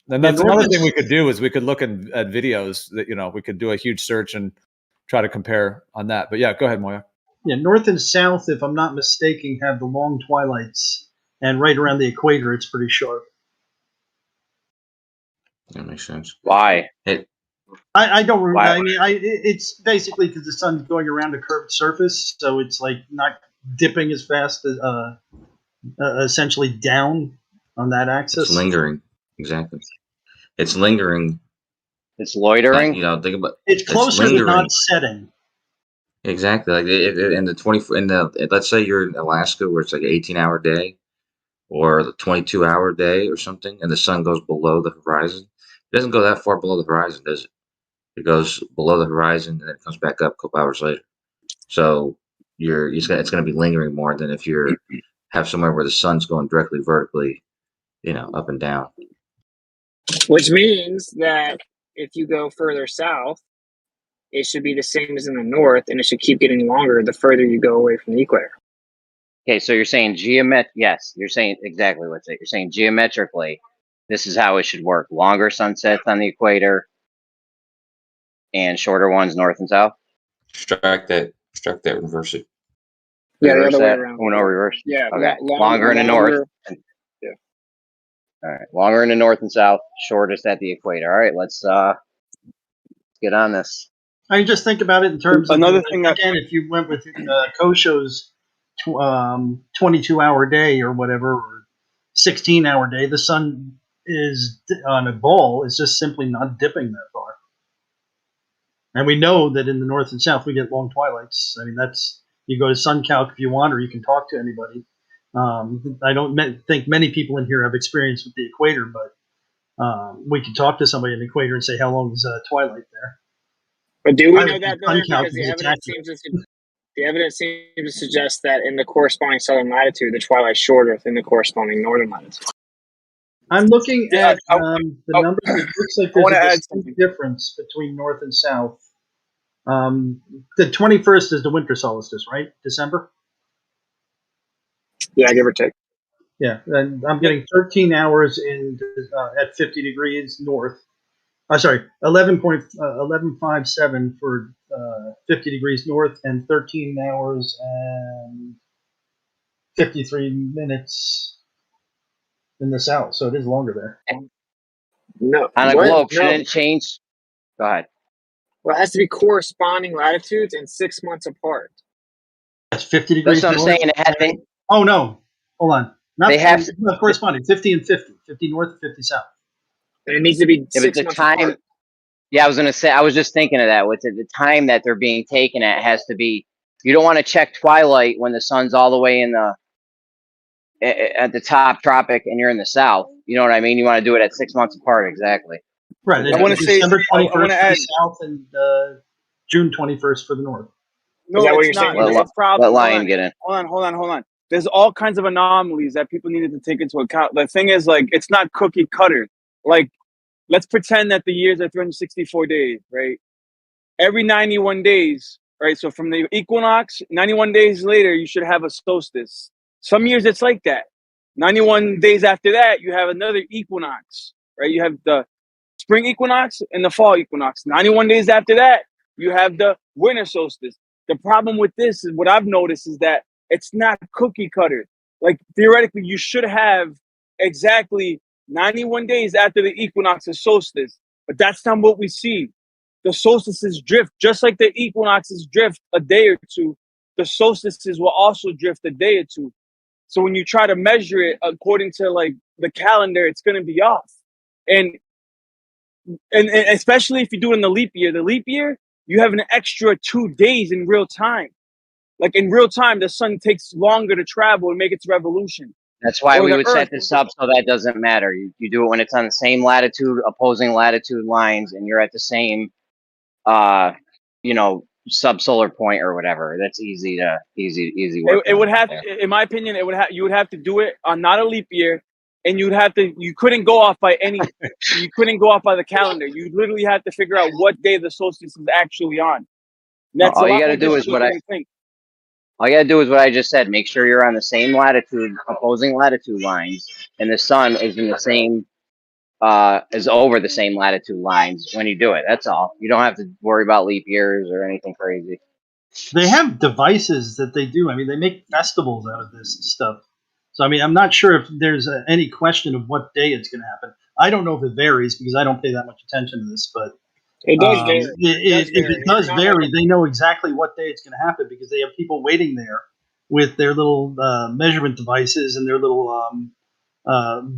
And that's another thing we could do is we could look at videos that, you know, we could do a huge search and try to compare on that. But yeah, go ahead, Moya. Yeah, north and south, if I'm not mistaken, have the long twilights, and right around the equator, it's pretty sharp. That makes sense. Why? I don't remember. Why? I mean, it's basically because the sun's going around a curved surface, so it's like not dipping as fast as essentially down on that axis. It's lingering. Exactly. It's lingering. It's loitering. You know, think about It's closer to lingering. not setting. Exactly. Like in the let's say you're in Alaska where it's like an 18-hour day or the 22-hour day or something, and the sun goes below the horizon. It doesn't go that far below the horizon, does it? It goes below the horizon and then it comes back up a couple hours later. So it's gonna be lingering more than if you're have somewhere where the sun's going directly vertically, you know, up and down. Which means that if you go further south, it should be the same as in the north, and it should keep getting longer the further you go away from the equator. Okay, so you're saying yes, you're saying exactly what's it. You're saying geometrically, this is how it should work. Longer sunsets on the equator and shorter ones north and south. Strike that, reverse it. Yeah, the Reverse other way that. around. Uno reverse. Yeah, Okay. Longer in the north. Yeah. All right. Longer in the north and south, shortest at the equator. All right, let's get on this. I mean, just think about it in terms Another of, thing that- again, if you went with Kosho's 22-hour day or whatever, or 16-hour day, the sun is on a ball is just simply not dipping that far. And we know that in the north and south we get long twilights. I mean, that's, you go to SunCalc if you want, or you can talk to anybody. I don't think many people in here have experience with the equator, but we can talk to somebody in the equator and say, how long is twilight there? But do we I know would that think though? SunCalc Because is the evidence seems to suggest that in the corresponding southern latitude, the twilight's shorter than the corresponding northern latitude. I'm looking Yeah, at the numbers. It looks like there's a distinct difference between north and south. The 21st is the winter solstice, right? December? Yeah, give or take. Yeah, and I'm getting 13 hours in at 50 degrees north. Sorry, 11.57 for 50 degrees north, and 13 hours and 53 minutes in the south. So it is longer there. No, On a what? globe, No. shouldn't it change? Go ahead. Well, it has to be corresponding latitudes and 6 months apart. That's 50 degrees That's what I'm north. saying. It had been, Oh no, hold on. Not They have- not corresponding. 50 and 50. 50 north, 50 south. And it needs to be yeah, but 6 the months time. apart. Yeah, I was gonna say. I was just thinking of that. With the time that they're being taken at has to be. You don't want to check twilight when the sun's all the way in the at the top tropic and you're in the south. You know what I mean? You want to do it at 6 months apart, exactly. Right. I want to say December 21st I want to for add. the south and June 21st for the north. No, Is that what it's you're not. saying? There's Let a problem. Lion Hold on. get in. Hold on. There's all kinds of anomalies that people needed to take into account. The thing is, like, it's not cookie cutter. Like, let's pretend that the years are 364 days, right? Every 91 days, right? So from the equinox, 91 days later, you should have a solstice. Some years it's like that. 91 days after that, you have another equinox, right? You have the spring equinox and the fall equinox. 91 days after that, you have the winter solstice. The problem with this is what I've noticed is that it's not cookie cutter. Like, theoretically, you should have exactly 91 days after the equinox and solstice, but that's not what we see. The solstices drift, just like the equinoxes drift a day or two. The solstices will also drift a day or two. So when you try to measure it according to like the calendar, it's going to be off. And especially if you do it in the leap year, you have an extra 2 days in real time. Like in real time, the sun takes longer to travel and make its revolution. That's why Or we the would Earth. set this up so that doesn't matter. You do it when it's on the same latitude, opposing latitude lines, and you're at the same, subsolar point or whatever. That's easy work. It would have, in my opinion, you would have to do it on not a leap year, and you couldn't go off by you couldn't go off by the calendar. You literally had to figure out what day the solstice is actually on. And that's All a you lot got to more do is difficult than you think. All you gotta do is what I just said. Make sure you're on the same latitude, opposing latitude lines, and the sun is in the same, is over the same latitude lines when you do it. That's all. You don't have to worry about leap years or anything crazy. They have devices that they do. I mean, they make festivals out of this stuff. So, I mean, I'm not sure if there's any question of what day it's going to happen. I don't know if it varies because I don't pay that much attention to this, but it does vary. If it does vary, they know exactly what day it's going to happen because they have people waiting there with their little measurement devices and their little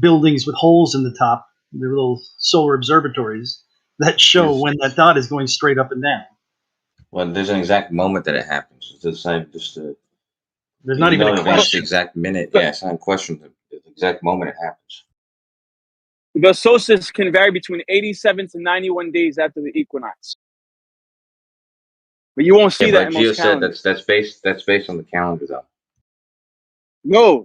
buildings with holes in the top, their little solar observatories that show when that dot is going straight up and down. Well, there's an exact moment that it happens. It's the same, there's not even a question. The exact minute. Yeah, it's not a question. The exact moment it happens. The solstice can vary between 87 to 91 days after the equinox. But you won't see that in most calendars. That's based on the calendar, though. No,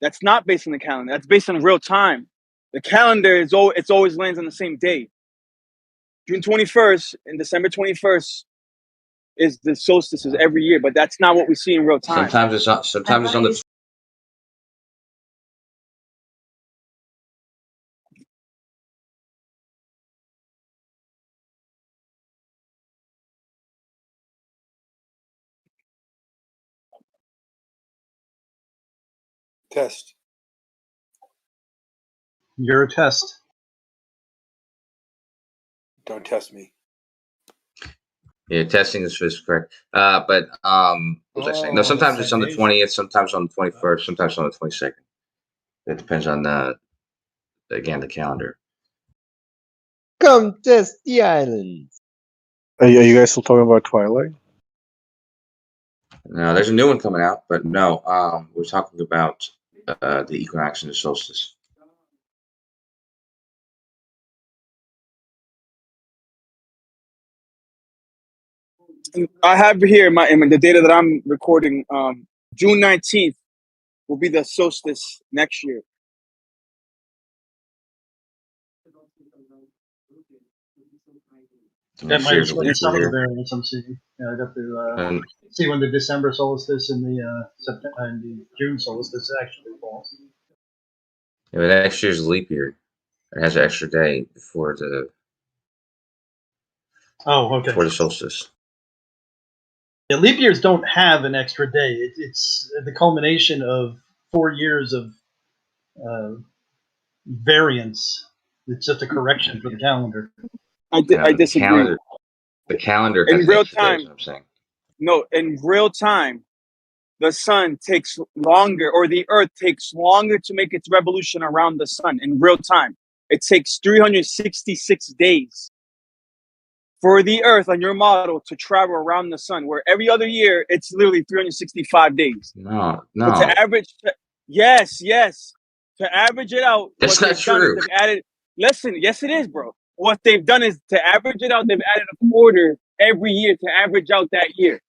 that's not based on the calendar. That's based on real time. The calendar it's always lands on the same day. June 21st and December 21st is the solstices every year, but that's not what we see in real time. Sometimes it's on the. Test. You're a test. Don't test me. Yeah, testing is correct. But what was I saying? No, sometimes it's on the 20th, sometimes on the 21st, sometimes on the 22nd. It depends on the calendar. Come test the islands. Are you guys still talking about Twilight? No, there's a new one coming out, but no, we're talking about the equinox and the solstice. I have here in the data that I'm recording. June 19th will be the solstice next year. That might explain some of the variance I'm seeing. I'd have to see when the December solstice and the September and the June solstice actually falls. Yeah, but next year's leap year. It has an extra day before the. Oh, okay. Before the solstice. Yeah, leap years don't have an extra day. It's the culmination of 4 years of variance. It's just a correction for the calendar. I disagree. The calendar in has real extra time. days, I'm saying. No, in real time, the sun takes longer, or the Earth takes longer to make its revolution around the sun. In real time, it takes 366 days for the Earth on your model to travel around the sun. Where every other year, it's literally 365 days. No. But to average, yes. To average it out, That's not true. They've added. Listen, yes, it is, bro. What they've done is to average it out. They've added a quarter every year to average out that year.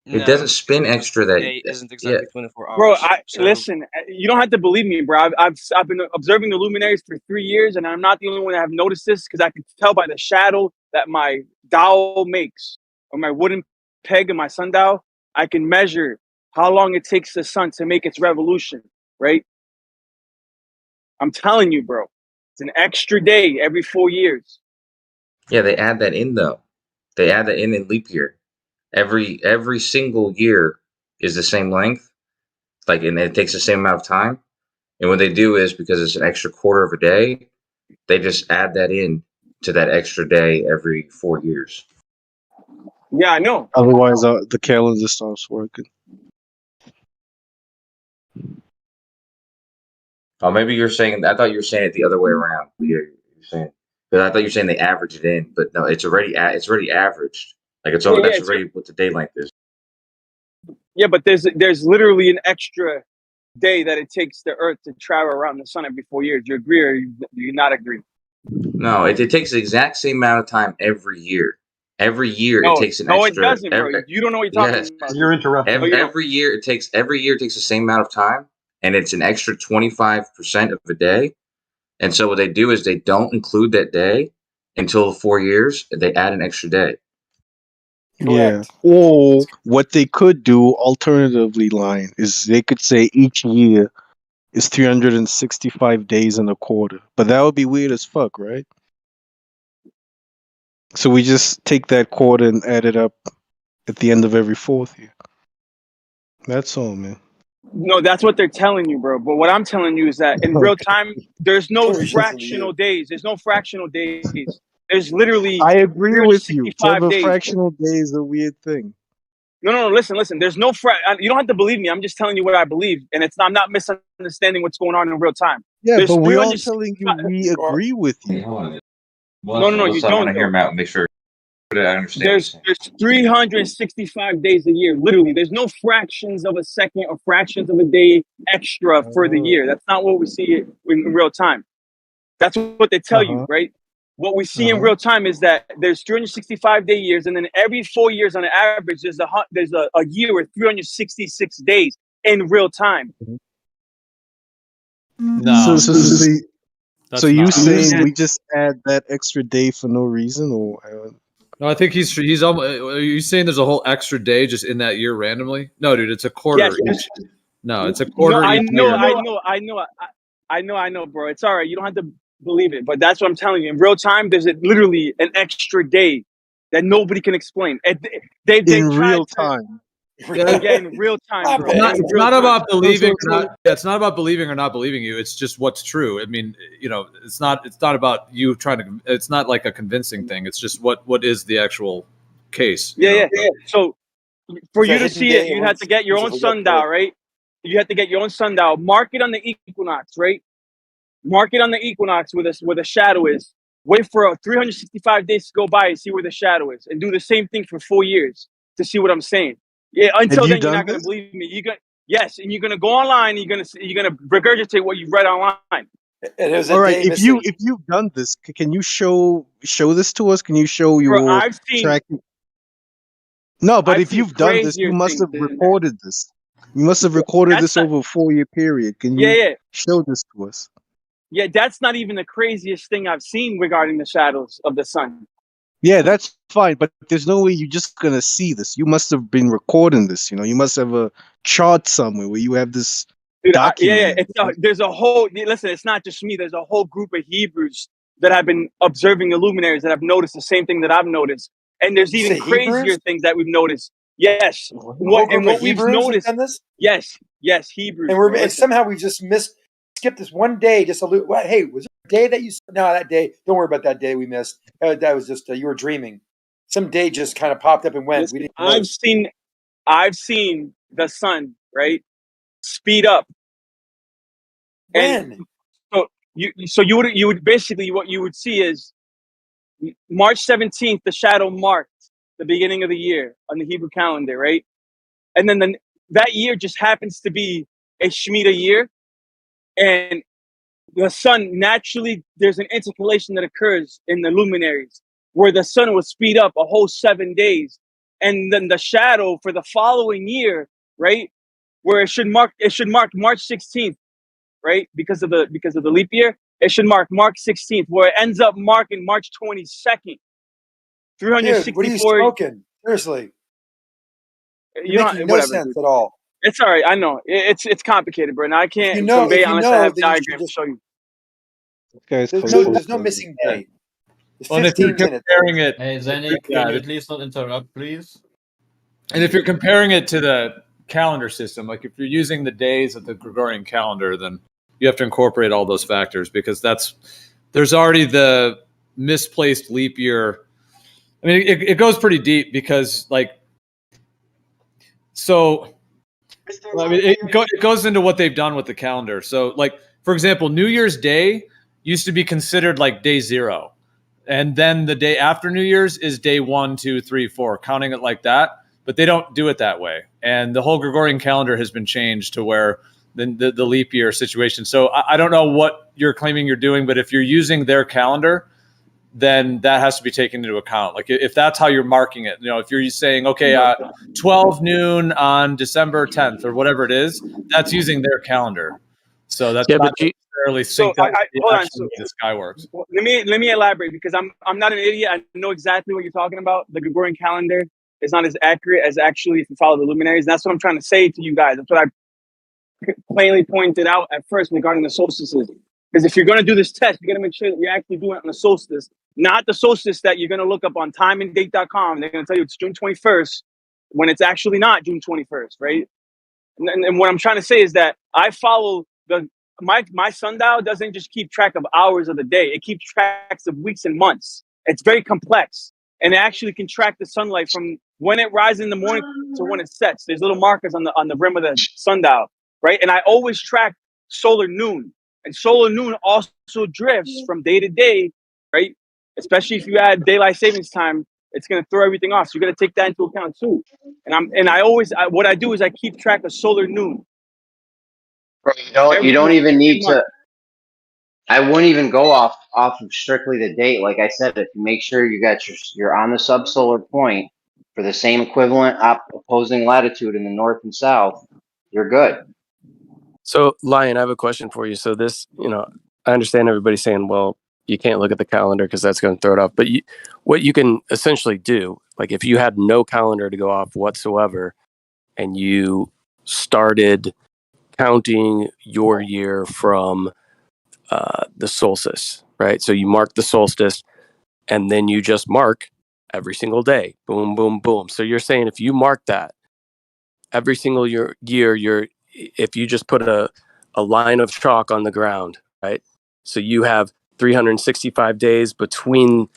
It doesn't spin extra that day isn't exactly 24 hours. Bro, So- listen. You don't have to believe me, bro. I've been observing the luminaries for 3 years, and I'm not the only one that have noticed this because I can tell by the shadow that my dowel makes, or my wooden peg in my sundial. I can measure how long it takes the sun to make its revolution. Right? I'm telling you, bro. It's an extra day every 4 years. Yeah, they add that in though. They add that in leap year. Every single year is the same length, and it takes the same amount of time. And what they do is, because it's an extra quarter of a day, they just add that in to that extra day every 4 years. Yeah, I know. Otherwise, the calendar stops working. Oh, maybe you're saying. I thought you were saying it the other way around. You're saying, but I thought you were saying they average it in, but no, it's already averaged. Like that's it's already what the day length is. Yeah, but there's literally an extra day that it takes the Earth to travel around the sun every 4 years. Do you agree or do you not agree? No, it takes the exact same amount of time every year. Every year it No, takes an no, extra. it doesn't, bro. You don't know what you're talking about. You're interrupting. Every year it takes the same amount of time, and it's an extra 25% of a day. And so what they do is they don't include that day until 4 years. They add an extra day. Yeah. Or what they could do alternatively, Lion, is they could say each year is 365 days in a quarter. But that would be weird as fuck, right? So we just take that quarter and add it up at the end of every fourth year. That's all, man. No, that's what they're telling you, bro. But what I'm telling you is that in real time, there's no Sorry, listen to fractional days. There's no fractional days. There's literally I agree with you. So 365 the days. fractional day is a weird thing. No. Listen. There's no you don't have to believe me. I'm just telling you what I believe, and I'm not misunderstanding what's going on in real time. Yeah, There's but we're all 365 telling you we agree with you. No, you I want don't. to hear him out and make sure that I understand. There's 365 days a year. Literally, there's no fractions of a second or fractions of a day extra for the year. That's not what we see in real time. That's what they tell you, right? What we see in real time is that there's 365 day years, and then every 4 years on an average, there's a year with 366 days in real time. No. So you saying we just add that extra day for no reason, or? No, I think he's almost. Are you saying there's a whole extra day just in that year randomly? No, dude, it's a quarter. Yes, No, it's a quarter. No, each year. I know, bro. It's all right. You don't have to believe it, but that's what I'm telling you. In real time, there's literally an extra day that nobody can explain. They in real time. Yeah, in real time, bro. It's not about believing. It's not about believing or not believing you. It's just what's true. I mean, it's not about you trying to. It's not like a convincing thing. It's just what is the actual case. Yeah. So for you to see it, you have to get your own sundial, right? You have to get your own sundial. Mark it on the equinox, right? Mark it on the equinox where the shadow is. Wait for 365 days to go by and see where the shadow is, and do the same thing for 4 years to see what I'm saying. Yeah, until then you're not gonna believe me. Yes, and you're gonna go online. And you're gonna regurgitate what you read online. All right, if you've done this, can you show this to us? Can you show your tracking? No, but if you've done this, you must have recorded this. You must have recorded this over a 4-year period. Can you show this to us? Yeah, that's not even the craziest thing I've seen regarding the shadows of the sun. Yeah, that's fine, but there's no way you're just gonna see this. You must have been recording this. You must have a chart somewhere where you have this document. There's a whole. Listen, it's not just me. There's a whole group of Hebrews that have been observing the luminaries that have noticed the same thing that I've noticed, and there's even crazier Hebrews? things that we've noticed. Yes, what we've noticed. Done this? Yes, Hebrews. And somehow we've just skipped this one day. Just hey, was there a day that you? No, that day. Don't worry about that day we missed. That was just you were dreaming. Some day just kind of popped up and went. Listen, I've seen the sun speed up. When? And you would basically what you would see is March 17th, the shadow marked the beginning of the year on the Hebrew calendar, right? And then that year just happens to be a Shemitah year, and the sun naturally, there's an intercalation that occurs in the luminaries where the sun will speed up a whole 7 days, and then the shadow for the following year, right, where it should mark March 16th, right, because of the leap year, it should mark March 16th, where it ends up marking March 22nd. 364. Dude, what are you smoking? Seriously, You're making no sense at all. It's all right. I know it's complicated, bro. Now I can't convey unless I have diagrams to show you. There's no missing day. Well, if you're comparing it, hey Zenny, can you at least not interrupt, please? And if you're comparing it to the calendar system, like if you're using the days of the Gregorian calendar, then you have to incorporate all those factors because there's already the misplaced leap year. I mean, it goes pretty deep because it goes into what they've done with the calendar. So, for example, New Year's Day used to be considered like day 0. And then the day after New Year's is day 1, 2, 3, 4, counting it like that. But they don't do it that way. And the whole Gregorian calendar has been changed to where the leap year situation. So I don't know what you're claiming you're doing, but if you're using their calendar, then that has to be taken into account. Like if that's how you're marking it, if you're saying, okay, 12 noon on December 10th or whatever it is, that's using their calendar. So that's not necessarily synced up with the hold on. actual way the sky works. Let me elaborate, because I'm not an idiot. I know exactly what you're talking about. The Gregorian calendar is not as accurate as actually if you follow the luminaries. And that's what I'm trying to say to you guys. That's what I plainly pointed out at first regarding the solstices. Because if you're going to do this test, you're going to make sure that you're actually doing it on the solstice, not the solstice that you're going to look up on timeanddate.com. They're going to tell you it's June 21st when it's actually not June 21st, right? And what I'm trying to say is that I follow my sundial doesn't just keep track of hours of the day. It keeps tracks of weeks and months. It's very complex. And it actually can track the sunlight from when it rises in the morning to when it sets. There's little markers on the rim of the sundial, right? And I always track solar noon. And solar noon also drifts from day to day, right? Especially if you add daylight savings time, it's going to throw everything off. So you got to take that into account too. What I do is I keep track of solar noon. Bro, you don't even need to. I wouldn't even go off of strictly the date. Like I said, if you make sure you got you're on the subsolar point for the same equivalent opposing latitude in the north and south, you're good. So, Lion, I have a question for you. So this, I understand everybody saying, well, you can't look at the calendar because that's going to throw it off. But what you can essentially do, like if you had no calendar to go off whatsoever, and you started counting your year from the solstice, right? So you mark the solstice, and then you just mark every single day. Boom, boom, boom. So you're saying if you mark that every single year, if you just put a line of chalk on the ground, right? So you have 365 days between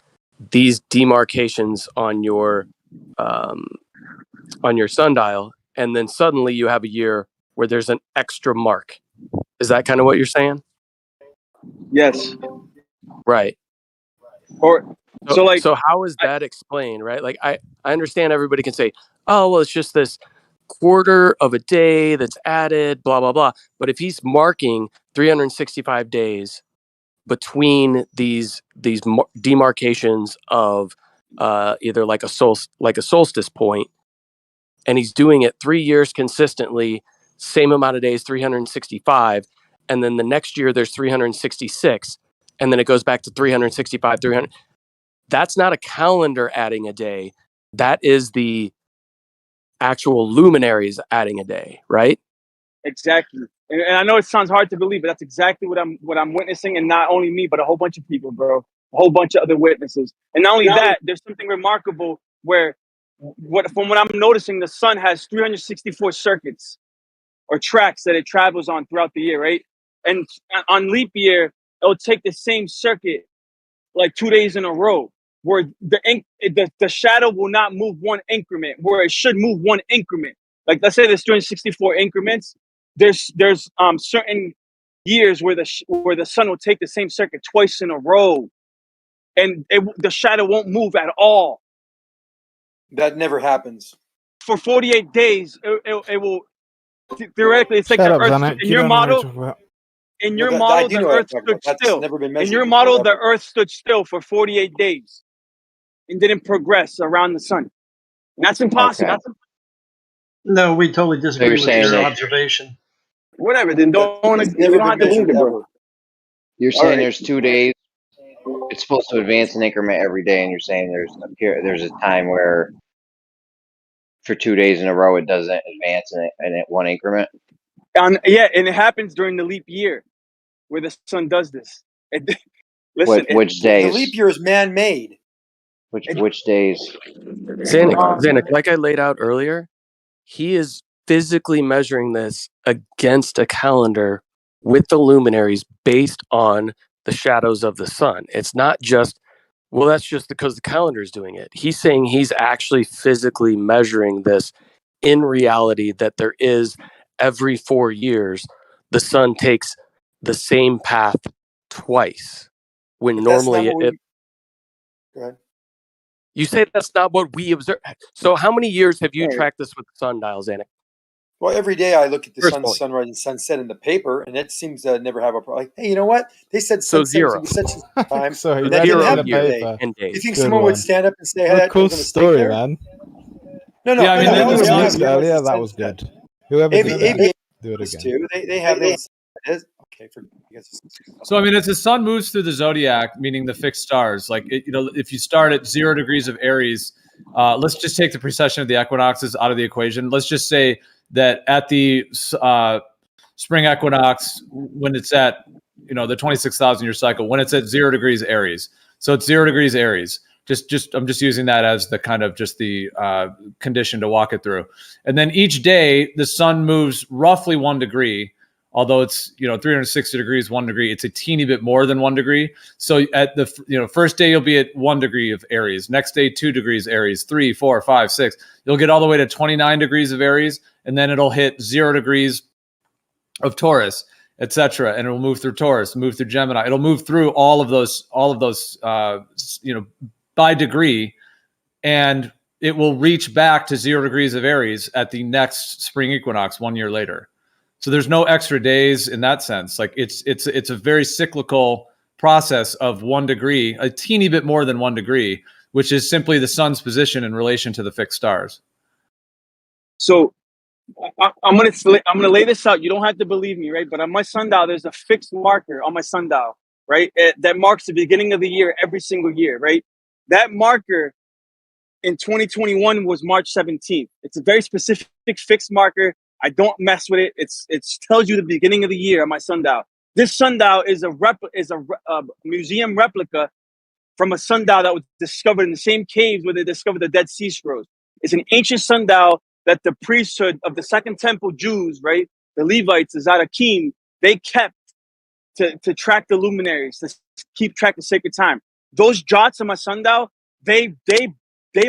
these demarcations on your sundial, and then suddenly you have a year where there's an extra mark. Is that kind of what you're saying? Yes. Right. So how is that explained, right? Like I understand everybody can say, oh, well, it's just this quarter of a day that's added, blah, blah, blah. But if he's marking 365 days between these demarcations of either like a solstice point, and he's doing it 3 years consistently, same amount of days, 365, and then the next year there's 366, and then it goes back to 365, 300. That's not a calendar adding a day. That is the actual luminaries adding a day, right? Exactly. And I know it sounds hard to believe, but that's exactly what I'm witnessing, and not only me, but a whole bunch of people, bro. A whole bunch of other witnesses. And not only that, there's something remarkable where from what I'm noticing, the sun has 364 circuits or tracks that it travels on throughout the year, right? And on leap year, it'll take the same circuit like 2 days in a row, where the shadow will not move one increment, where it should move one increment. Like let's say there's 364 increments. There's certain years where the sun will take the same circuit twice in a row, and the shadow won't move at all. That never happens. For 48 days, it will theoretically. It's like Shut the up, Earth Zanet. in You your don't know what you're model. talking about. In your I model, do the know what I'm Earth talking stood about. That's still. never been In measured your before, model, the ever. Earth stood still for 48 days and didn't progress around the sun. And that's impossible. Okay. No, we totally disagree you're with saying your that- observation. Whatever. Then you don't have to believe it, bro. You're saying there's 2 days. It's supposed to advance an increment every day, and you're saying there's a time where for 2 days in a row it doesn't advance in one increment. And it happens during the leap year, where the sun does this. Which days? The leap year is man-made. Which days? Zanuck, like I laid out earlier, he is physically measuring this against a calendar with the luminaries based on the shadows of the sun. It's not just, well, that's just because the calendar is doing it. He's saying he's actually physically measuring this in reality, that there is every 4 years, the sun takes the same path twice. When But normally Go ahead. You say that's not what we observe. So how many years have you tracked this with the sundial, Zanuck? Well, every day I look at the First point. sunrise and sunset in the paper, and it seems to never have a problem. Like, hey, you know what? They said So sunset was going zero. to be such a time, So he and that read didn't it in happen the today. paper. And You days. think Good someone one. would stand up and say, What "Hey, a cool I'm going to stay story, there"? man. No, Yeah, I mean, no. there They was always one- have the earlier. ones That said was good. Whoever did that, ABA do it does again. too. They have those. Okay, for you guys. So I mean, as the sun moves through the zodiac, meaning the fixed stars, like if you start at 0 degrees of Aries, let's just take the precession of the equinoxes out of the equation. Let's just say that at the spring equinox, when it's at the 26,000 year cycle, when it's at 0 degrees Aries, so it's 0 degrees Aries. I'm just using that as the kind of just the condition to walk it through. And then each day the sun moves roughly 1 degree. Although it's 360 degrees 1 degree, it's a teeny bit more than 1 degree. So at the first day you'll be at 1 degree of Aries, next day 2 degrees Aries, 3, 4, 5, 6. You'll get all the way to 29 degrees of Aries, and then it'll hit 0 degrees of Taurus, etc. And it'll move through Taurus, move through Gemini. It'll move through all of those by degree, and it will reach back to 0 degrees of Aries at the next spring equinox 1 year later. So there's no extra days in that sense. Like it's a very cyclical process of 1 degree, a teeny bit more than 1 degree, which is simply the sun's position in relation to the fixed stars. So I'm gonna lay this out. You don't have to believe me, right? But on my sundial, there's a fixed marker on my sundial, right? That marks the beginning of the year every single year, right? That marker in 2021 was March 17th. It's a very specific fixed marker. I don't mess with it. It tells you the beginning of the year on my sundial. This sundial is a museum replica from a sundial that was discovered in the same caves where they discovered the Dead Sea Scrolls. It's an ancient sundial that the priesthood of the Second Temple Jews, right, the Levites, the Zadakim, they kept to track the luminaries, to keep track of sacred time. Those jots on my sundial, they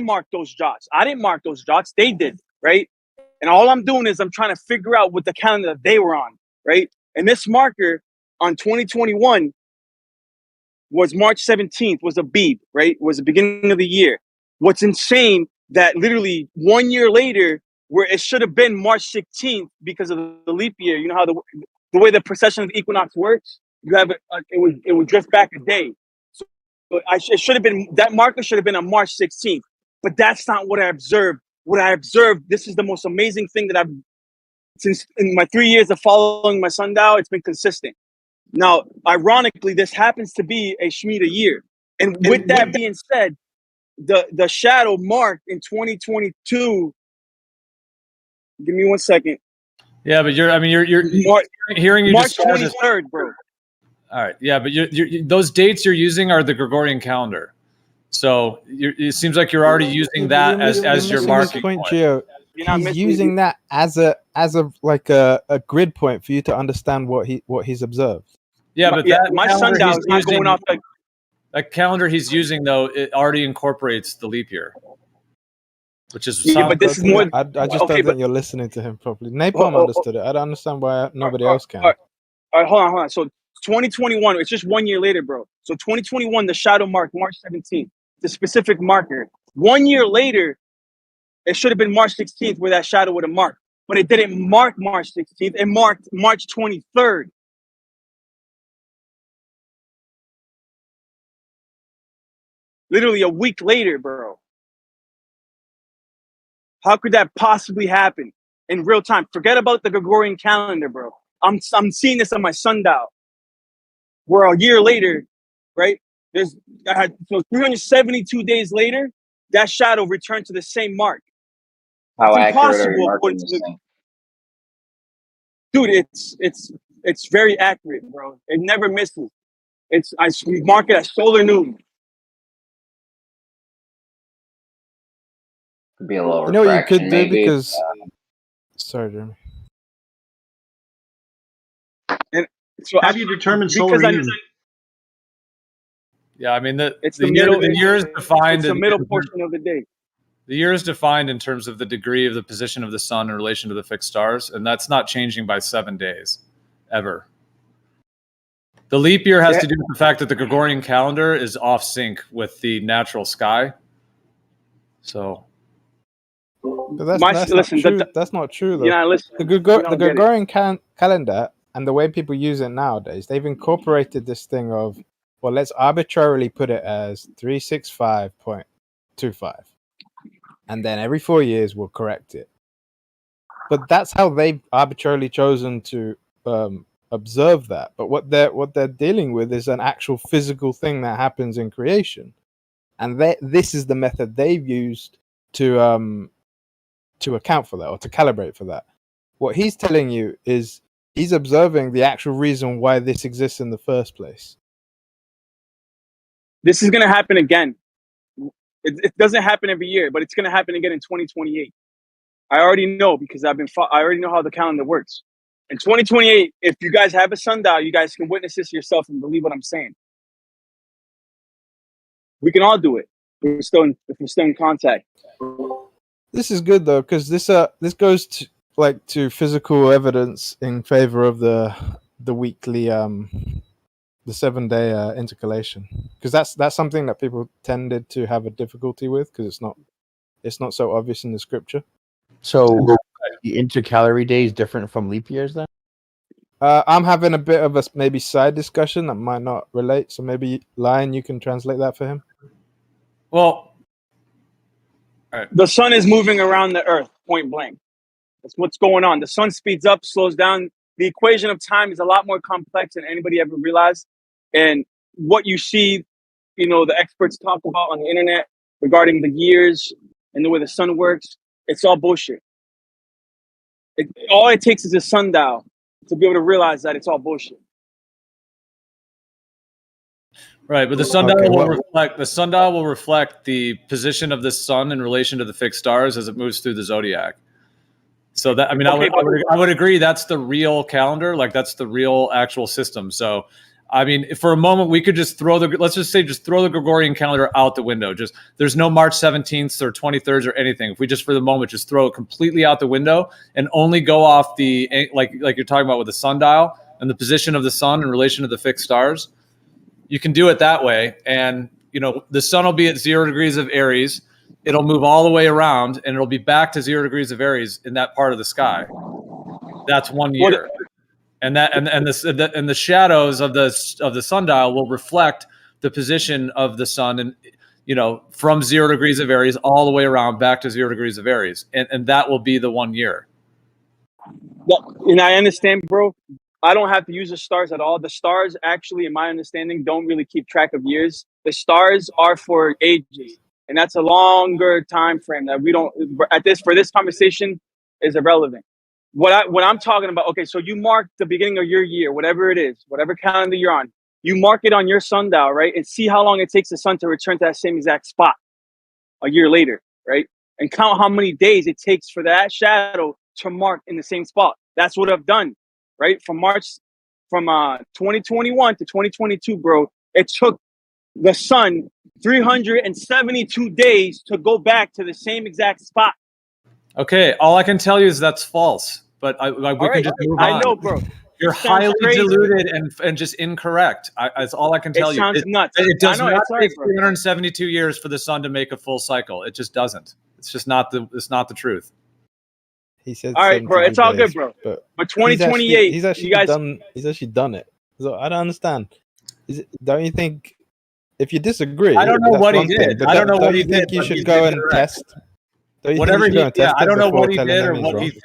marked those jots. I didn't mark those jots. They did, right? And all I'm doing is I'm trying to figure out what the calendar that they were on, right? And this marker on 2021 was March 17th, was a Beeb, right? Was the beginning of the year. What's insane that literally 1 year later, where it should have been March 16th because of the leap year, you know how the way the precession of the equinox works, you have it would drift back a day. So it should have been, that marker should have been on March 16th, but that's not what I observed. What I observed, this is the most amazing thing that since in my 3 years of following my sundial, it's been consistent. Now, ironically, this happens to be a Shemitah year. And with that being said, the shadow marked in 2022, give me 1 second. Yeah, but you're hearing you March describe this. 23rd, bro. All right, yeah, but those dates you're using are the Gregorian calendar. So it seems like you're already using that as your marking point. Gio. He's using that as a grid point for you to understand what he's observed. Yeah, but my sundial is not going off the. That calendar he's using though, it already incorporates the leap year, which is but this is more. I just don't think you're listening to him properly. Napalm understood it. I don't understand why nobody else can. All right, hold on. So 2021, it's just 1 year later, bro. So 2021, the shadow marked March 17th, the specific marker. 1 year later, it should have been March 16th where that shadow would have marked. But it didn't mark March 16th. It marked March 23rd. Literally a week later, bro. How could that possibly happen in real time? Forget about the Gregorian calendar, bro. I'm seeing this on my sundial. Where a year later, right? So 372 days later, that shadow returned to the same mark. How It's accurate are your impossible. markings this thing? Dude, it's very accurate, bro. It never misses. I mark it as solar noon. Could be a little You know what you refraction, could do maybe. because. Sorry, Jeremy. And so How do you determine solar noon? Yeah, I mean it's the year is defined. It's the middle portion of the day. The year is defined in terms of the degree of the position of the sun in relation to the fixed stars, and that's not changing by 7 days, ever. The leap year has to do with the fact that the Gregorian calendar is off sync with the natural sky. So, but that's not true. That's not true though. Yeah, listen. The Gregorian calendar and the way people use it nowadays, they've incorporated this thing of, well, let's arbitrarily put it as 365.25, and then every 4 years we'll correct it. But that's how they've arbitrarily chosen to observe that. But what they're dealing with is an actual physical thing that happens in creation, and this is the method they've used to account for that or to calibrate for that. What he's telling you is he's observing the actual reason why this exists in the first place. This is going to happen again. It doesn't happen every year, but it's going to happen again in 2028. I already know because I already know how the calendar works. In 2028, if you guys have a sundial, you guys can witness this yourself and believe what I'm saying. We can all do it if we're still in contact. This is good though, because this goes to physical evidence in favor of the weekly the 7-day intercalation, because that's something that people tended to have a difficulty with because it's not so obvious in the scripture. So the intercalary day is different from leap years then? I'm having a bit of a maybe side discussion that might not relate, so maybe Lion, you can translate that for him. Well, the sun is moving around the earth, point blank. That's what's going on. The sun speeds up, slows down. The equation of time is a lot more complex than anybody ever realized. And what you see, the experts talk about on the internet regarding the years and the way the sun works, it's all bullshit. All it takes is a sundial to be able to realize that it's all bullshit. Right, but the sundial will reflect the position of the sun in relation to the fixed stars as it moves through the zodiac. So that I would agree that's the real calendar, like that's the real actual system. So I mean, for a moment we could just throw the Gregorian calendar out the window. Just there's no March 17th or 23rd or anything. If we just for the moment just throw it completely out the window and only go off the like you're talking about with the sundial and the position of the sun in relation to the fixed stars, you can do it that way. And the sun will be at 0 degrees of Aries. It'll move all the way around and it'll be back to 0 degrees of Aries in that part of the sky. That's 1 year. And the shadows of the sundial will reflect the position of the sun and from 0 degrees of Aries all the way around back to 0 degrees of Aries. And that will be the 1 year. And I understand, bro. I don't have to use the stars at all. The stars actually, in my understanding, don't really keep track of years. The stars are for ages. And that's a longer time frame that we don't for this conversation is irrelevant. What I'm talking about, okay, so you mark the beginning of your year, whatever it is, whatever calendar you're on, you mark it on your sundial, right? And see how long it takes the sun to return to that same exact spot a year later, right? And count how many days it takes for that shadow to mark in the same spot. That's what I've done, right? From 2021 to 2022, bro, it took the sun 372 days to go back to the same exact spot. Okay, all I can tell you is that's false. But we can just move on. I know, bro. You're highly deluded and just incorrect. That's all I can tell you. It sounds nuts. It does not take 372 years for the sun to make a full cycle. It just doesn't. It's just not the truth. He said, "All right, bro. It's all good, bro." But 2028, he's actually done it. So I don't understand. Don't you think? If you disagree, I don't know what he did. I don't know what he did. You should go and test. Whatever he did, I don't know what he did or what he.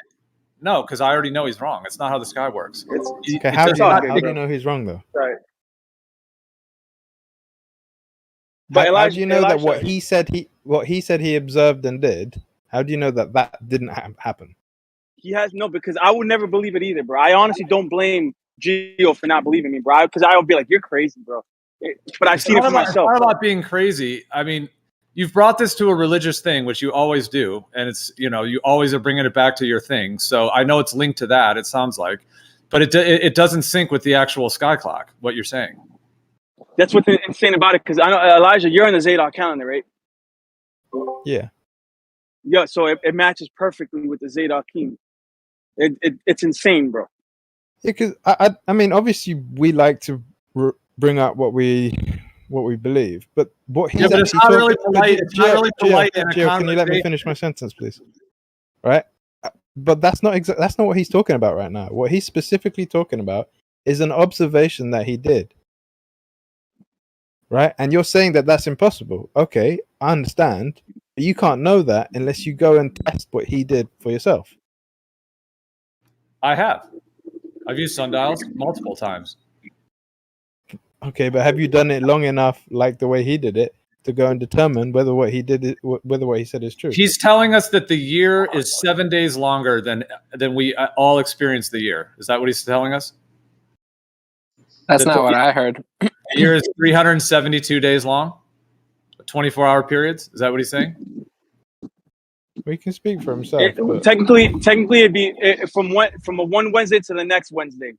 No, because I already know he's wrong. It's not how the sky works. Okay, how do you know he's wrong though? Right. How do you know that what he said he observed and did? How do you know that didn't happen? He has because I would never believe it either, bro. I honestly don't blame Gio for not believing me, bro. Because I would be like, "You're crazy, bro." But I've seen it for myself. It's not about being crazy. I mean, you've brought this to a religious thing, which you always do, and it's you always are bringing it back to your thing. So I know it's linked to that. It sounds like, but it doesn't sync with the actual sky clock. What you're saying. That's what's insane about it. Because I know Elijah, you're on the Zadok calendar, right? Yeah. Yeah. So it matches perfectly with the Zadok king. It's insane, bro. Yeah, because I mean, obviously we like to bring up what we believe. But what he's Yeah, but it's actually not really talking. polite. It's not really polite in a Gio, can you let me conversation. finish my sentence, please? Right. But that's not that's not what he's talking about right now. What he's specifically talking about is an observation that he did. Right? And you're saying that that's impossible. Okay, I understand. But you can't know that unless you go and test what he did for yourself. I have. I've used sundials multiple times. Okay, but have you done it long enough, like the way he did it, to go and determine whether what he did, whether what he said is true? He's telling us that the year is 7 days longer than we all experience the year. Is that what he's telling us? That's not what I heard. The year is 372 days long, 24-hour periods. Is that what he's saying? He can speak for himself. Technically, it'd be from one Wednesday to the next Wednesday.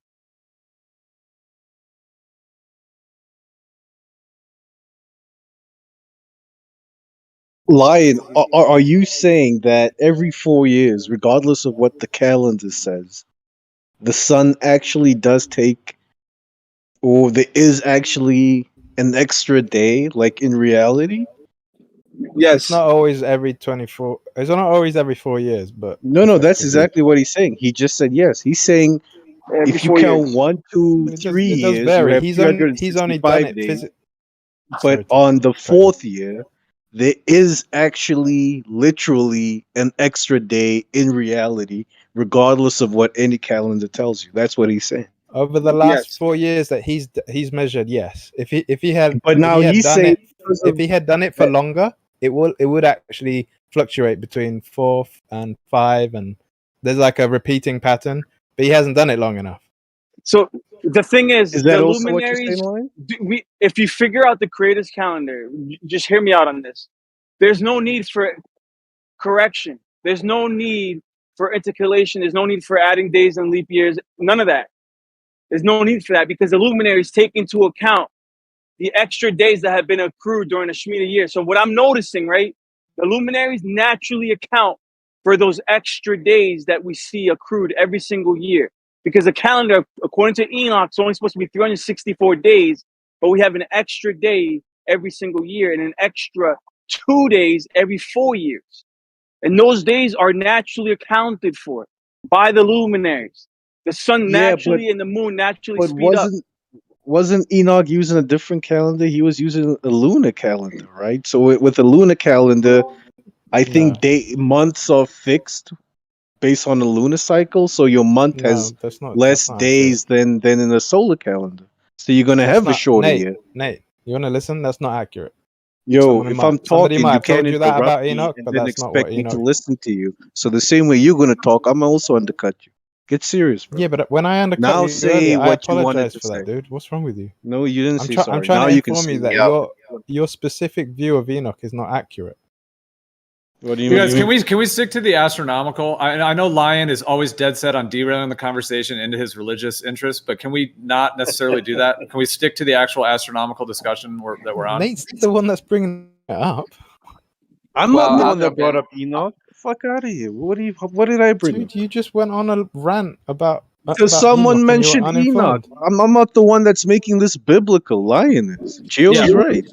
Lion, are you saying that every 4 years, regardless of what the calendar says, the sun actually does take, or there is actually an extra day, like in reality? Yes. It's not always every 24. It's not always every 4 years, but No, that's exactly what he's saying. He just said yes. He's saying every if you 4 count years. 1, 2, 3 it does years, vary. you have He's only done 365 it days. Sorry, But on the 4th year, there is actually literally an extra day in reality, regardless of what any calendar tells you. That's what he's saying. over the last 4 years that he's measured, yes. If he had, But now he's saying if he had done it for longer, it would actually fluctuate between 4 and 5, and there's like a repeating pattern. But he hasn't done it long enough. So the thing is that the also what you're saying, luminaries. Lion? If you figure out the Creator's calendar, just hear me out on this. There's no need for correction. There's no need for intercalation. There's no need for adding days and leap years. None of that. There's no need for that because the luminaries take into account the extra days that have been accrued during the Shemitah year. So what I'm noticing, right, the luminaries naturally account for those extra days that we see accrued every single year. Because the calendar, according to Enoch, is only supposed to be 364 days, but we have an extra day every single year and an extra 2 days every 4 years. And those days are naturally accounted for by the luminaries. The sun naturally and the moon naturally But speed up. wasn't Enoch using a different calendar? He was using a lunar calendar, right? So with a lunar calendar, I think months are fixed based on the lunar cycle. So your month has less days than in a solar calendar. So you're gonna have a shorter year. Nate, you wanna listen? That's not accurate. Yo, if I'm talking, might you have told can't you that about interrupt me Enoch, and but then that's not expect what me to Enoch. listen to you. So the same way you're gonna talk, I'm also undercut you. Get serious, bro. Yeah, but when I undercut Now you say earlier, I what you wanted apologize to for that, say. dude. What's wrong with you? No, you didn't say sorry. I'm trying Now to you can inform you say that your specific view of Enoch is not accurate. What do you You mean? guys, can we stick to the astronomical? I know Lion is always dead set on derailing the conversation into his religious interests, but can we not necessarily do that? Can we stick to the actual astronomical discussion that we're on? Nate's the one that's bringing it up. I'm not the one that brought up Enoch. Fuck out of here. What did I bring up? Dude, you just went on a rant about Because someone mentioned Enoch. I'm not the one that's making this biblical. Lion is. Gio's is right.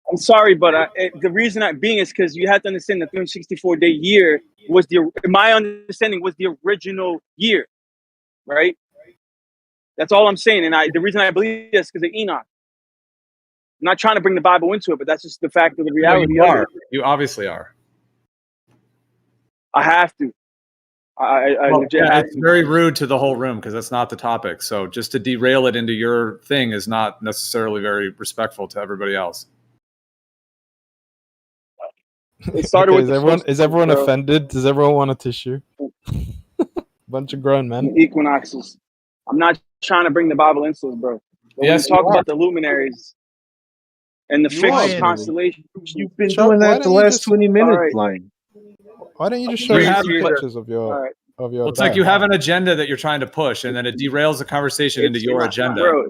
I'm sorry, but the reason I'm being is because you have to understand the 364-day year was my understanding was the original year, right? That's all I'm saying. And the reason I believe this is because of Enoch. I'm not trying to bring the Bible into it, but that's just the fact of the reality. You are. You obviously are. I have to. I legit have it's to. very rude to the whole room because that's not the topic. So just to derail it into your thing is not necessarily very respectful to everybody else. It started with is everyone offended? Does everyone want a tissue? Bunch of grown men. Equinoxes. I'm not trying to bring the Bible into it, bro. But when you talk about the luminaries and the fixed constellation, you've been doing that the last 20 minutes, Lion. Why don't you just show us pictures of your Well, it's like you have an agenda that you're trying to push, and then it derails the conversation into your agenda. Bro,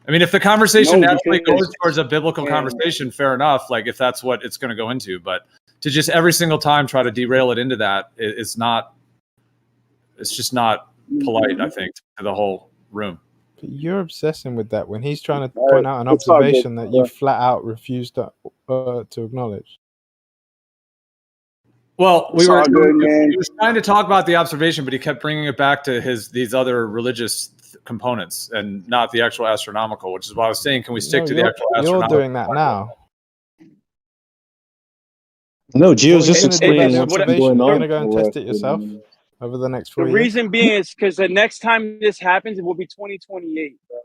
I mean, if the conversation No, naturally because- goes towards a biblical conversation, fair enough. Like if that's what it's going to go into, but to just every single time try to derail it into that, it's not. It's just not polite, I think, to the whole room. You're obsessing with that when he's trying to All point right, out an it's all good. observation that you flat out refused to acknowledge. Well, It's all good, man. he was trying to talk about the observation, but he kept bringing it back to these other religious components and not the actual astronomical, which is why I was saying, can we stick to the actual You're astronomical? doing that now. No, Gio's What are just you gonna do about explaining the what's been observation? going You're on. gonna go and for the test it last yourself 40 minutes. over the next The 4 years. reason being is because the next time this happens, it will be 2028, bro.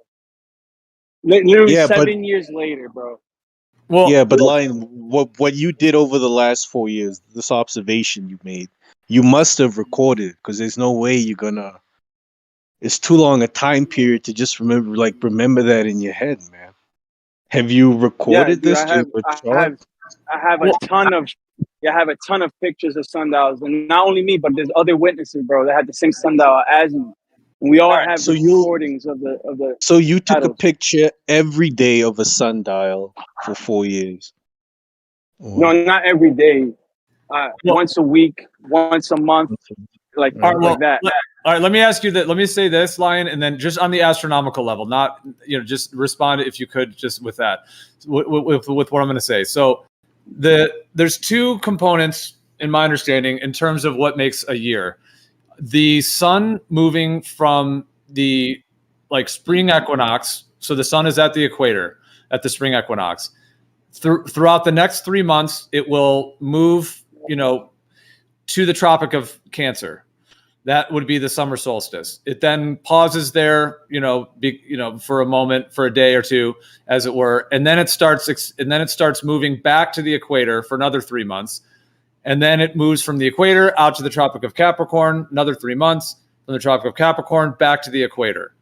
Literally Yeah, but 7 years later, bro. Well, yeah, but Lion, what you did over the last 4 years, this observation you made, you must have recorded because there's no way you're gonna. It's too long a time period to just remember that in your head, man. Have you Yeah, recorded dude, this? I have a ton of pictures of sundials, and not only me, but there's other witnesses, bro, that had the same sundial as me. And we all have So you recordings of the So you took a shadows. picture every day of a sundial for 4 years. No, not every day. Once a week, once a month, like All right, like that. all right, let me ask you that. Let me say this, Lion, and then just on the astronomical level, not, just respond if you could just with that, with what I'm going to say. So there's two components in my understanding in terms of what makes a year. The sun moving from the spring equinox. So the sun is at the equator at the spring equinox. Throughout the next 3 months, it will move, to the Tropic of Cancer. That would be the summer solstice. It then pauses there, for a moment, for a day or two, as it were, and then it starts moving back to the equator for another 3 months, and then it moves from the equator out to the Tropic of Capricorn, another 3 months, from the Tropic of Capricorn back to the equator,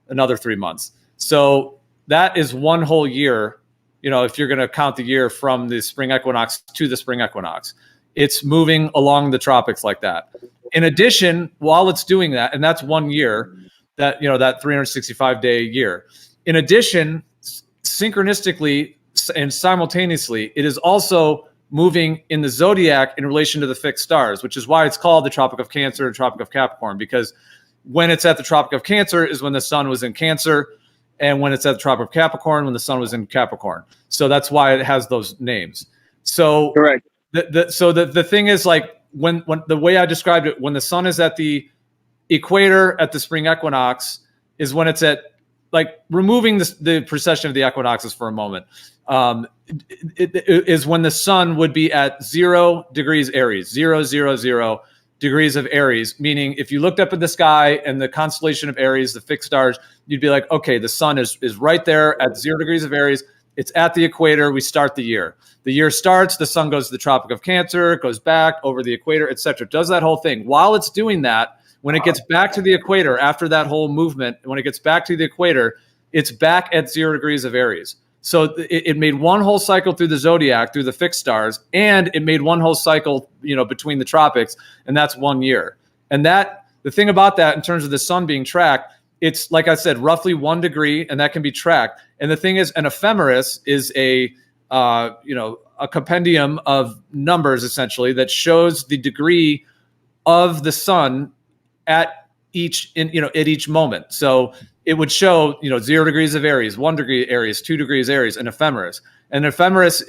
another 3 months. So that is one whole year. If you're going to count the year from the spring equinox to the spring equinox, it's moving along the tropics like that. In addition, while it's doing that, and that's 1 year, that 365-day year. In addition, synchronistically and simultaneously, it is also moving in the zodiac in relation to the fixed stars, which is why it's called the Tropic of Cancer and Tropic of Capricorn, because when it's at the Tropic of Cancer is when the sun was in Cancer, and when it's at the Tropic of Capricorn, when the sun was in Capricorn. So that's why it has those names. So correct. The thing is, when the way I described it, when the sun is at the equator at the spring equinox is when it's at, removing the precession of the equinoxes for a moment, it is when the sun would be at 0 degrees Aries, 000 degrees of Aries, meaning if you looked up at the sky and the constellation of Aries, the fixed stars, you'd be like, okay, the sun is right there at 0 degrees of Aries. It's at the equator. We start the year. The year starts, the sun goes to the Tropic of Cancer, goes back over the equator, etc. Does that whole thing. While it's doing that, when it gets back to the equator, after that whole movement, when it gets back to the equator, it's back at 0 degrees of Aries. So it made one whole cycle through the zodiac, through the fixed stars, and it made one whole cycle, between the tropics, and that's 1 year. And the thing about that, in terms of the sun being tracked, it's, like I said, roughly 1 degree, and that can be tracked. And the thing is, an ephemeris is a compendium of numbers, essentially, that shows the degree of the sun at each moment. So it would show, 0 degrees of Aries, 1 degree Aries, 2 degrees Aries, an ephemeris. And an ephemeris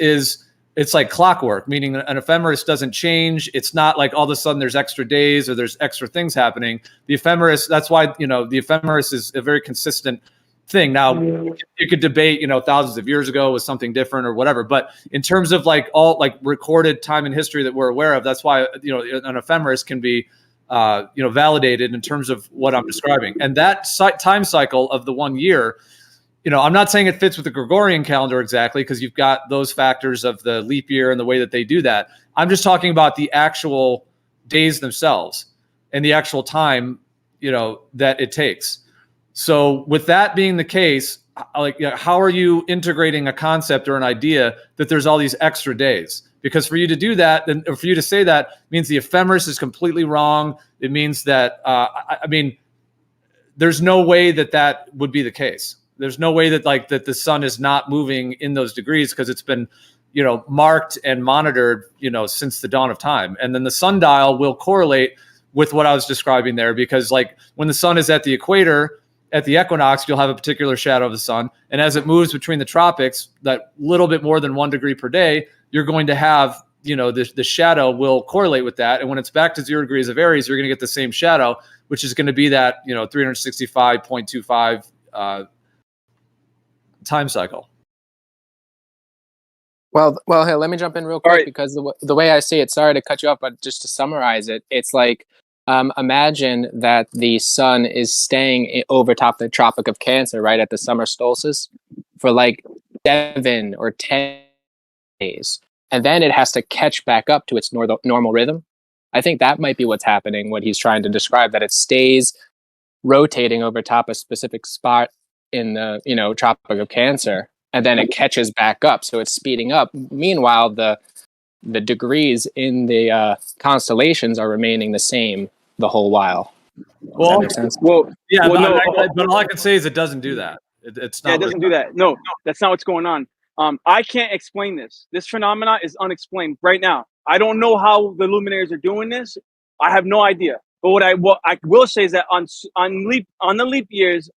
it's like clockwork, meaning an ephemeris doesn't change. It's not like all of a sudden there's extra days or there's extra things happening. The ephemeris, that's why, the ephemeris is a very consistent thing. Now, you could debate, thousands of years ago was something different or whatever. But in terms of all recorded time in history that we're aware of, that's why, an ephemeris can be, validated in terms of what I'm describing. And that time cycle of the 1 year, I'm not saying it fits with the Gregorian calendar exactly, because you've got those factors of the leap year and the way that they do that. I'm just talking about the actual days themselves and the actual time, that it takes. So with that being the case, how are you integrating a concept or an idea that there's all these extra days? Because for you to do that, then, or for you to say that, means the ephemeris is completely wrong. It means that, there's no way that would be the case. There's no way that that the sun is not moving in those degrees, because it's been, marked and monitored, since the dawn of time. And then the sundial will correlate with what I was describing there, because when the sun is at the equator at the equinox, you'll have a particular shadow of the sun. And as it moves between the tropics, that little bit more than 1 degree per day, you're going to have, the shadow will correlate with that. And when it's back to 0 degrees of Aries, you're going to get the same shadow, which is going to be that, 365.25 time cycle. Well, hey, let me jump in real quick because the way I see it, sorry to cut you off, but just to summarize it, it's like, imagine that the sun is staying over top the Tropic of Cancer, right, at the summer solstice for like 7 or 10 days. And then it has to catch back up to its normal rhythm. I think that might be what's happening, what he's trying to describe, that it stays rotating over top a specific spot in the, Tropic of Cancer, and then it catches back up. So it's speeding up. Meanwhile, the degrees in the constellations are remaining the same the whole while. Does that make sense? Well, yeah, well, no, but all I can say is it doesn't do that. It's not. Yeah, it doesn't do that. No, that's not what's going on. I can't explain this. This phenomena is unexplained right now. I don't know how the luminaries are doing this. I have no idea. But what I will say is that on the leap years,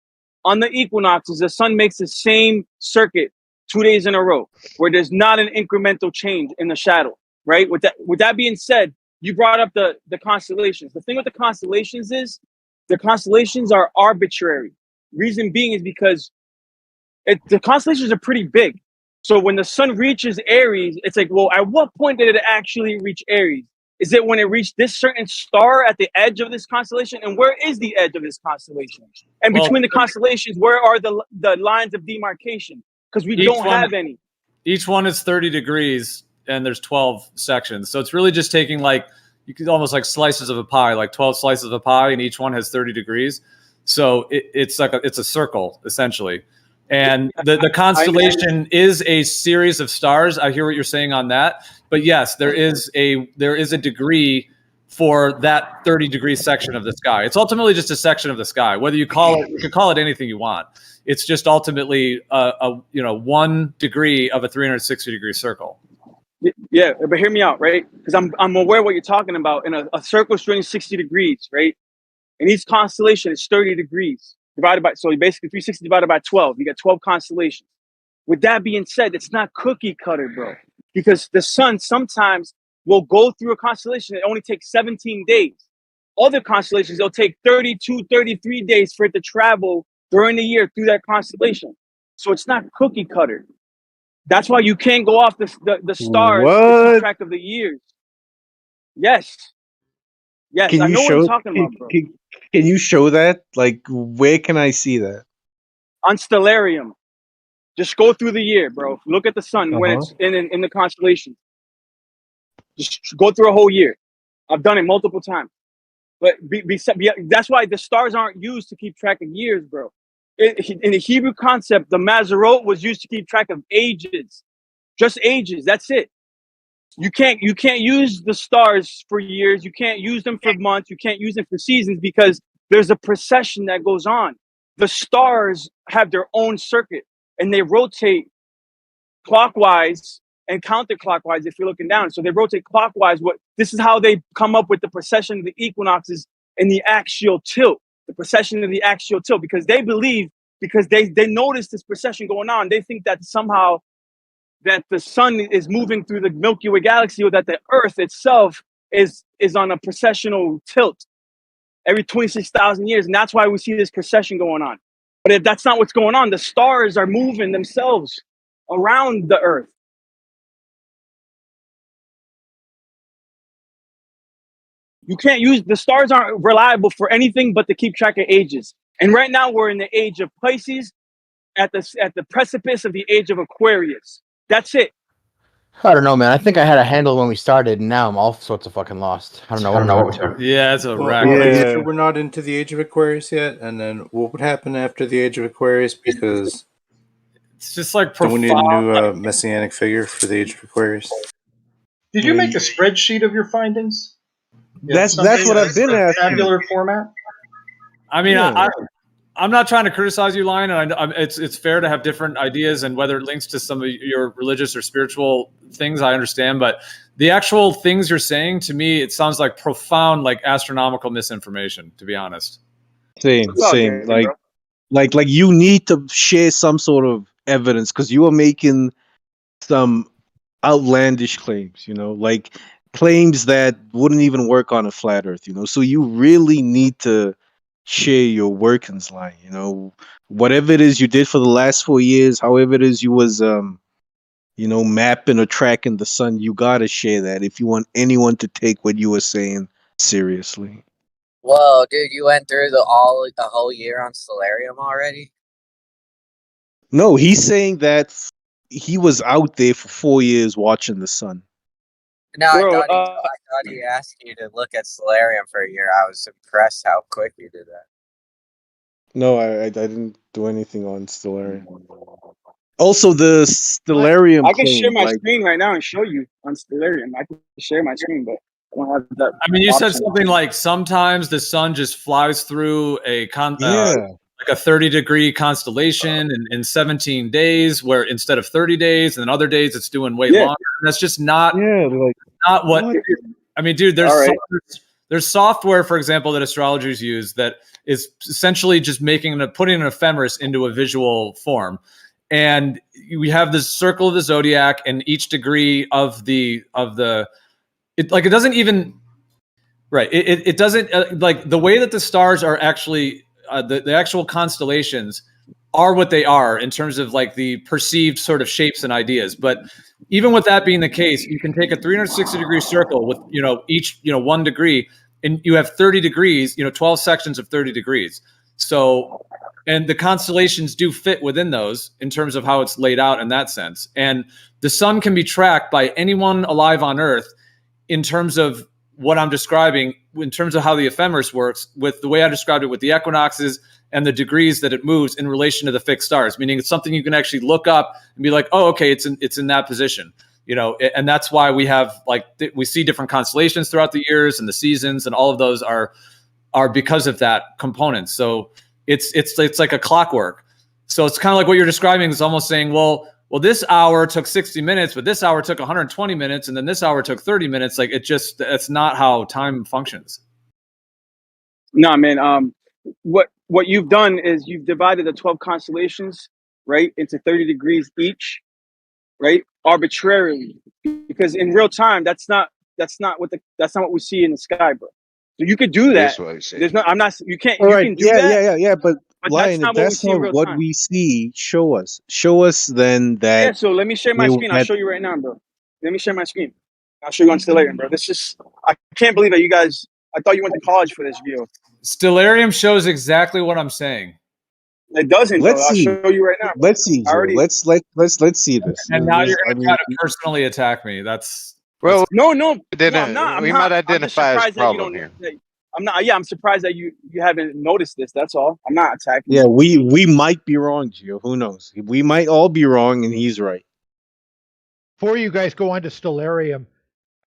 on the equinoxes, the sun makes the same circuit 2 days in a row, where there's not an incremental change in the shadow. Right. With that being said, you brought up the constellations. The thing with the constellations is the constellations are arbitrary. Reason being is because the constellations are pretty big. So when the sun reaches Aries, it's like, well, at what point did it actually reach Aries? Is it when it reached this certain star at the edge of this constellation? And where is the edge of this constellation? And between the constellations, where are the lines of demarcation? Because we don't have any. Each one is 30 degrees, and there's 12 sections. So it's really just taking you could almost like slices of a pie, like 12 slices of a pie, and each one has 30 degrees. So it's like it's a circle, essentially. And the constellation is a series of stars. I hear what you're saying on that. But yes, there is a degree for that 30-degree section of the sky. It's ultimately just a section of the sky. Whether you could call it anything you want. It's just ultimately 1 degree of a 360-degree circle. Yeah, but hear me out, right? Because I'm aware what you're talking about. In a circle is 360 degrees, right? And each constellation is 30 degrees divided by, so basically 360 divided by 12. You got 12 constellations. With that being said, it's not cookie cutter, bro. Because the sun sometimes will go through a constellation. It only takes 17 days. Other constellations, it'll take 32, 33 days for it to travel during the year through that constellation. So it's not cookie cutter. That's why you can't go off the stars to keep track of the years. Yes. Yes, Can I you know what show? you're talking about, bro. Can you show that? Like, where can I see that? On Stellarium. Just go through the year, bro. Look at the sun when it's in the constellation. Just go through a whole year. I've done it multiple times. But that's why the stars aren't used to keep track of years, bro. In the Hebrew concept, the Mazarot was used to keep track of ages. Just ages. That's it. You can't use the stars for years. You can't use them for months. You can't use them for seasons because there's a precession that goes on. The stars have their own circuit and they rotate clockwise and counterclockwise if you're looking down. So they rotate clockwise. This is how they come up with the precession of the equinoxes and the axial tilt, the precession of the axial tilt, because they believe, because they notice this precession going on, they think that somehow that the sun is moving through the Milky Way galaxy, or that the Earth itself is on a precessional tilt every 26,000 years. And that's why we see this precession going on. But if that's not what's going on, the stars are moving themselves around the Earth. You can't use, the stars aren't reliable for anything but to keep track of ages. And right now we're in the age of Pisces, at the precipice of the age of Aquarius. That's it. I don't know, man. I think I had a handle when we started, and now I'm all sorts of fucking lost. I don't know what we're talking. Yeah, it's a wreck. Are you sure we're not into the age of Aquarius yet? And then what would happen after the age of Aquarius? Because it's just like don't we need a new messianic figure for the age of Aquarius? Did you make a spreadsheet of your findings? That's what I've been asking. Tabular format. I mean, yeah. I'm not trying to criticize you, Lion, and it's fair to have different ideas, and whether it links to some of your religious or spiritual things, I understand. But the actual things you're saying, to me, it sounds like profound, like astronomical misinformation, to be honest. Same. Like, Like you need to share some sort of evidence because you are making some outlandish claims, like claims that wouldn't even work on a flat earth, so you really need to share your workings line, whatever it is you did for the last 4 years, however it is you was mapping or tracking the sun, you gotta share that if you want anyone to take what you were saying seriously. Whoa, dude, you went through the whole year on Stellarium already? No, he's saying that he was out there for 4 years watching the sun. No, I thought he asked you to look at Stellarium for a year. I was impressed how quick you did that. No, I didn't do anything on Stellarium. Also, the Stellarium I can share claim, my like, screen right now and show you on Stellarium. I can share my screen, but I don't have that. I mean, you said option. something like sometimes the sun just flies through Yeah. like a 30-degree constellation in 17 days, where instead of 30 days, and then other days it's doing way longer. And that's just not not what. I mean, dude, there's software, for example, that astrologers use that is essentially just putting an ephemeris into a visual form. And we have this circle of the zodiac, and each degree of it doesn't even it doesn't like the way that the stars are actually the actual constellations are what they are in terms of like the perceived sort of shapes and ideas. But even with that being the case, you can take a 360-degree circle with each 1 degree, and you have 30 degrees, 12 sections of 30 degrees. So, and the constellations do fit within those in terms of how it's laid out in that sense. And the sun can be tracked by anyone alive on Earth in terms of what I'm describing, in terms of how the ephemeris works, with the way I described it with the equinoxes and the degrees that it moves in relation to the fixed stars, meaning it's something you can actually look up and be like, oh, okay, it's in that position. And that's why we have we see different constellations throughout the years and the seasons, and all of those are because of that component. So it's like a clockwork. So it's kind of like what you're describing is almost saying, well, this hour took 60 minutes, but this hour took 120 minutes, and then this hour took 30 minutes. Like that's not how time functions. No, man. What you've done is you've divided the 12 constellations, right, into 30 degrees each, right, arbitrarily, because in real time that's not what we see in the sky, bro. So you could do that. There's no. I'm not. You can't. All you right. can do that. Yeah. But Lion, if that's not what we see in real time. we see, show us then that. Yeah. So let me share my screen. I'll show you right now, bro. Let me share my screen. I'll show you on Stellarium, bro. I can't believe that you guys. I thought you went to college for this view. Stellarium shows exactly what I'm saying. It doesn't. Let's see. I'll show you right now. Bro. Let's see. Let's see this. And now you're going to try to personally attack me. That's well. No. I'm not. We might identify as problem here. I'm not. Yeah, I'm surprised that you haven't noticed this. That's all. I'm not attacking. Yeah, we might be wrong, Gio. Who knows? We might all be wrong, and he's right. Before you guys go on to Stellarium, I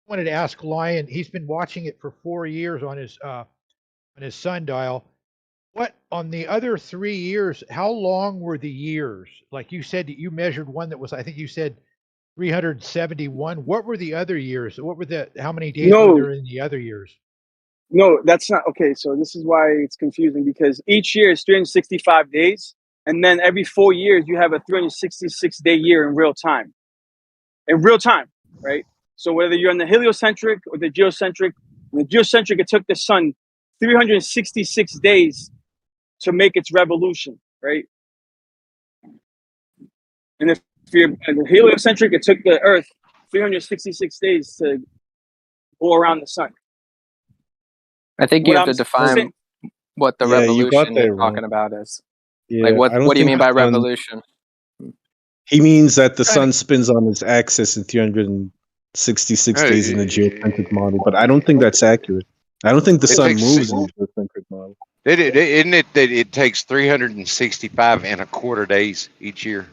wanted to ask Lion. He's been watching it for 4 years on his sundial. What on the other 3 years? How long were the years? Like you said, that you measured one that was, I think you said 371. What were the other years? How many days were there in the other years? No, that's not okay. So this is why it's confusing, because each year is 365 days, and then every 4 years you have a 366-day year in real time. In real time, right? So whether you're on the heliocentric or the geocentric, it took the sun 366 days to make its revolution, right? And if you're in the heliocentric, it took the Earth 366 days to go around the sun. I think you have to define what the revolution you're talking about is. Yeah, like, what do you mean by revolution? He means that the sun spins on its axis in 366 days in the geocentric model, but I don't think that's accurate. I don't think the sun moves in the geocentric model. Isn't it that it takes 365 and a quarter days each year?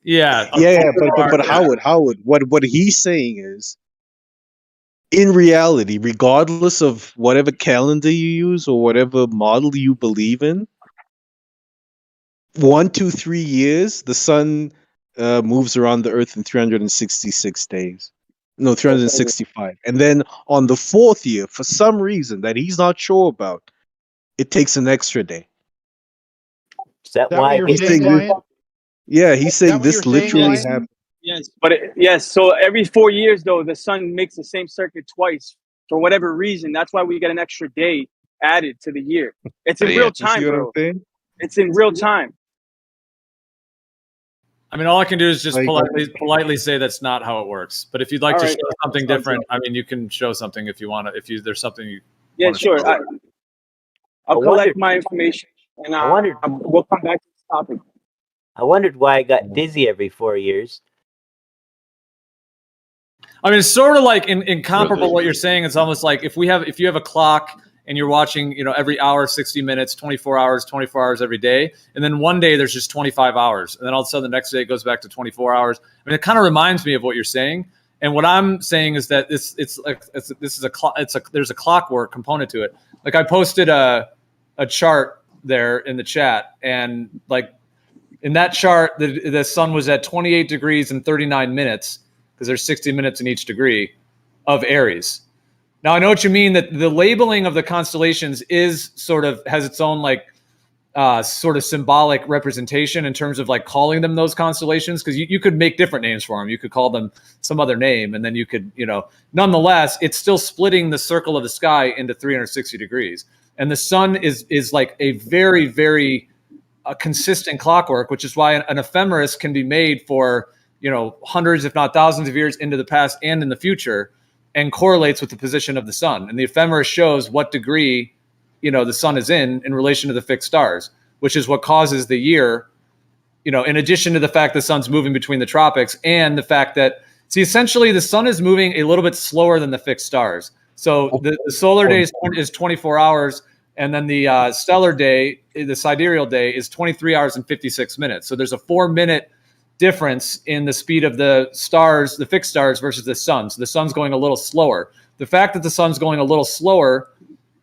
Yeah. But Howard, what he's saying is, in reality, regardless of whatever calendar you use or whatever model you believe in, 1, 2, 3 years, the sun moves around the Earth in 366 days. No, 365. And then on the 4th year, for some reason that he's not sure about, it takes an extra day. Is that Is that what why you're it saying, Lion? Yeah, he's Is that saying what you're this saying, literally Lion? happened. Yes, but yes. So every 4 years, though, the sun makes the same circuit twice for whatever reason. That's why we get an extra day added to the year. It's in real You see time, what I'm bro. saying? It's in real time. I mean, all I can do is just Like, politely say that's not how it works. But if you'd like All to right, show something sounds different, I mean, you can show something if you want to. If there's something you Yeah, want to sure. show. I'll I wondered. collect my information and I wondered. we'll come back to this topic. I wondered why I got dizzy every 4 years. I mean, it's sort of like in comparable what you're saying. It's almost like if you have a clock and you're watching, every hour, 60 minutes, 24 hours every day. And then one day there's just 25 hours. And then all of a sudden the next day it goes back to 24 hours. I mean, it kind of reminds me of what you're saying. And what I'm saying is that there's a clockwork component to it. Like I posted a chart there in the chat, and like in that chart, the sun was at 28 degrees and 39 minutes because there's 60 minutes in each degree of Aries. Now I know what you mean, that the labeling of the constellations has its own sort of symbolic representation in terms of like calling them those constellations, because you could make different names for them. You could call them some other name, and then you could, nonetheless, it's still splitting the circle of the sky into 360 degrees. And the sun is like a very, very consistent clockwork, which is why an ephemeris can be made for, hundreds, if not thousands of years into the past and in the future, and correlates with the position of the sun. And the ephemeris shows what degree the sun is in relation to the fixed stars, which is what causes the year, in addition to the fact the sun's moving between the tropics and the fact that, essentially the sun is moving a little bit slower than the fixed stars. So the solar day is 24 hours, and then the stellar day, the sidereal day, is 23 hours and 56 minutes. So there's a 4-minute difference in the speed of the stars, the fixed stars, versus the sun. So the sun's going a little slower. The fact that the sun's going a little slower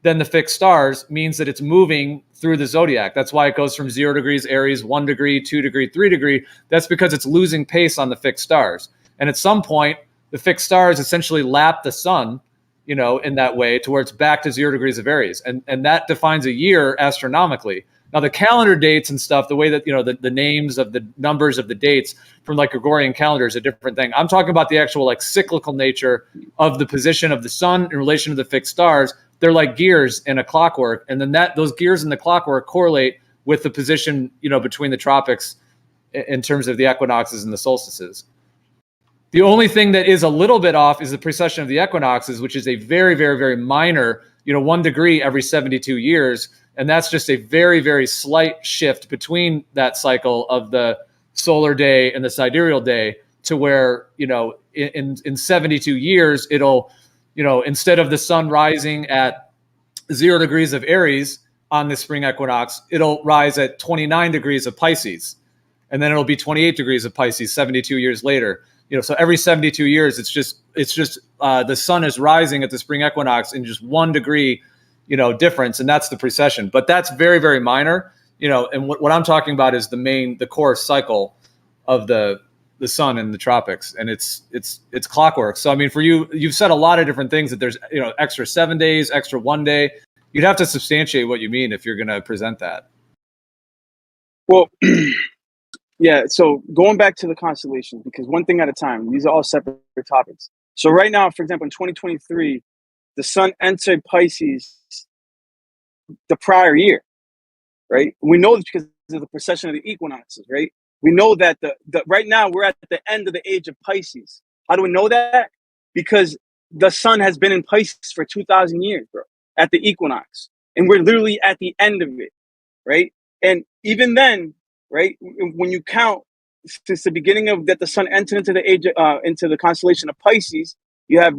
than the fixed stars means that it's moving through the zodiac. That's why it goes from 0 degrees Aries, 1 degree, 2 degree, 3 degree. That's because it's losing pace on the fixed stars. And at some point, the fixed stars essentially lap the sun, in that way, to where it's back to 0 degrees of Aries. And that defines a year astronomically. Now, the calendar dates and stuff, the way that, the names of the numbers of the dates from like Gregorian calendar is a different thing. I'm talking about the actual like cyclical nature of the position of the sun in relation to the fixed stars. They're like gears in a clockwork. And then those gears in the clockwork correlate with the position, between the tropics in terms of the equinoxes and the solstices. The only thing that is a little bit off is the precession of the equinoxes, which is a very, very, very minor, 1 degree every 72 years. And that's just a very, very slight shift between that cycle of the solar day and the sidereal day, to where, in 72 years, it'll, instead of the sun rising at 0 degrees of Aries on the spring equinox, it'll rise at 29 degrees of Pisces. And then it'll be 28 degrees of Pisces 72 years later. So every 72 years, it's just the sun is rising at the spring equinox in just 1 degree, difference. And that's the precession. But that's very, very minor, and what I'm talking about is the core cycle of the sun in the tropics. And it's clockwork. So, I mean, for you've said a lot of different things, that there's, extra 7 days, extra 1 day. You'd have to substantiate what you mean if you're going to present that. Well, yeah. So going back to the constellations, because one thing at a time, these are all separate topics. So right now, for example, in 2023, the sun entered Pisces the prior year, right? We know this because of the precession of the equinoxes, right? We know that right now we're at the end of the age of Pisces. How do we know that? Because the sun has been in Pisces for 2,000 years, bro, at the equinox. And we're literally at the end of it, right? And even then, right, when you count since the beginning of that the sun entered into the age into the constellation of Pisces, you have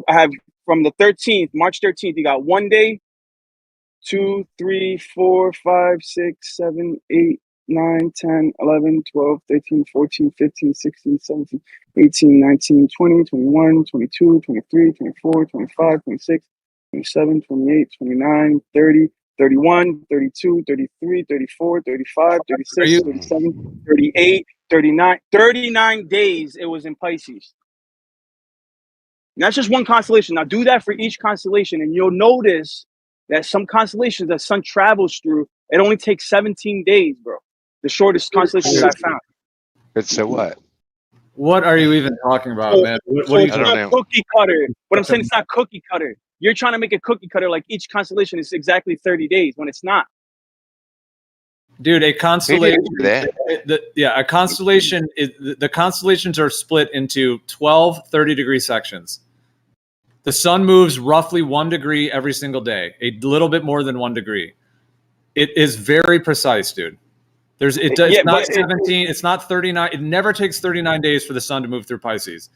from the 13th, March 13th, you got 1 day, 2, 3, 4, 5, 6, 7, 8, 9, 10, 11, 12, 13, 14, 15, 16, 17, 18, 19, 20, 21, 22, 23, 24, 25, 26, 27, 28, 29, 30, 31, 32, 33, 34, 35, 36, 37, 38, 39. 39 days it was in Pisces. And that's just one constellation. Now do that for each constellation, and you'll notice that some constellations that sun travels through, it only takes 17 days, bro. The shortest constellation that I found. But so what? What are you even talking about, man? What So are you it's talking not about? cookie cutter. What I'm saying, it's not cookie cutter. You're trying to make a cookie cutter like each constellation is exactly 30 days when it's not. Dude, a constellation. that. A constellation is the constellations are split into 12 30-degree sections. The sun moves roughly 1 degree every single day, a little bit more than 1 degree. It is very precise, dude. It's not 17. It's not 39. It never takes 39 days for the sun to move through Pisces.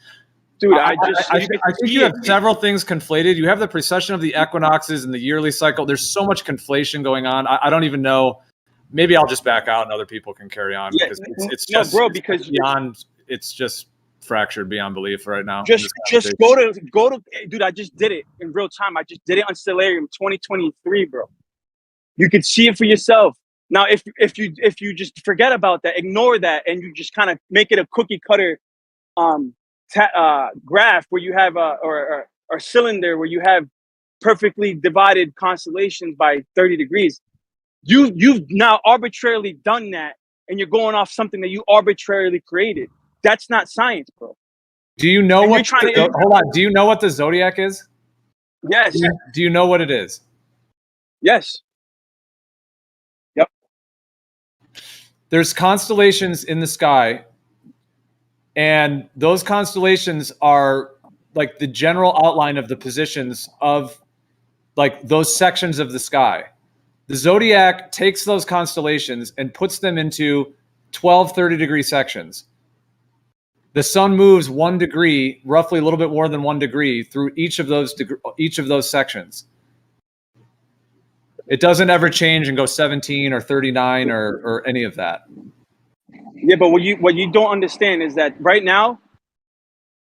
Dude, I think you have several things conflated. You have the precession of the equinoxes and the yearly cycle. There's so much conflation going on. I don't even know. Maybe I'll just back out and other people can carry on because it's just beyond. It's just fractured beyond belief right now. Just go to. Dude, I just did it in real time. I just did it on Stellarium 2023, bro. You can see it for yourself. Now, if you just forget about that, ignore that, and you just kind of make it a cookie cutter graph where you have or cylinder where you have perfectly divided constellations by 30 degrees, you've now arbitrarily done that, and you're going off something that you arbitrarily created. That's not science, bro. Do you know what? Hold on. Do you know what the zodiac is? Yes. Do you know what it is? Yes. Yep. There's constellations in the sky, and those constellations are like the general outline of the positions of like those sections of the sky. The zodiac takes those constellations and puts them into 12 30-degree sections. The sun moves 1 degree, roughly a little bit more than 1 degree, through each of those sections. It doesn't ever change and go 17 or 39 or any of that. Yeah, but what you don't understand is that right now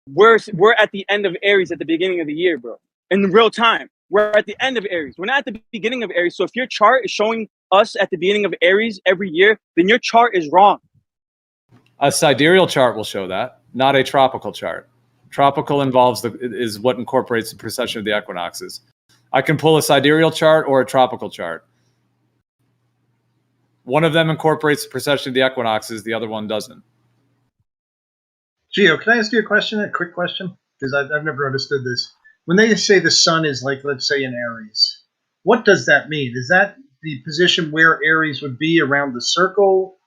we're at the end of Aries at the beginning of the year, bro. In real time, we're at the end of Aries. We're not at the beginning of Aries. So if your chart is showing us at the beginning of Aries every year, then your chart is wrong. A sidereal chart will show that, not a tropical chart. Tropical is what incorporates the precession of the equinoxes. I can pull a sidereal chart or a tropical chart. One of them incorporates the precession of the equinoxes, the other one doesn't. Gio, can I ask you a quick question? Because I've never understood this. When they say the sun is like, let's say, in Aries, what does that mean? Is that the position where Aries would be around the circle,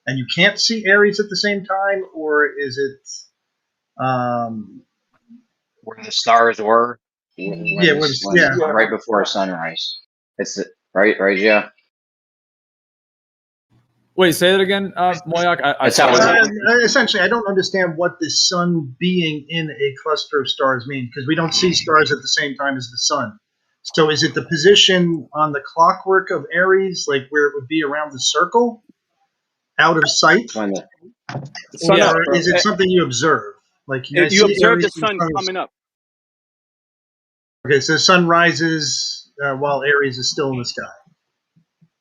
and you can't see Aries at the same time, or is it where the stars were? Right before sunrise. It's right, yeah. Wait, say that again, Moyak. Essentially, I don't understand what the sun being in a cluster of stars mean, because we don't see stars at the same time as the sun. So is it the position on the clockwork of Aries, like where it would be around the circle, out of sight? Or is it something you observe? Like you observe the sun coming up. Okay, so the sun rises while Aries is still in the sky.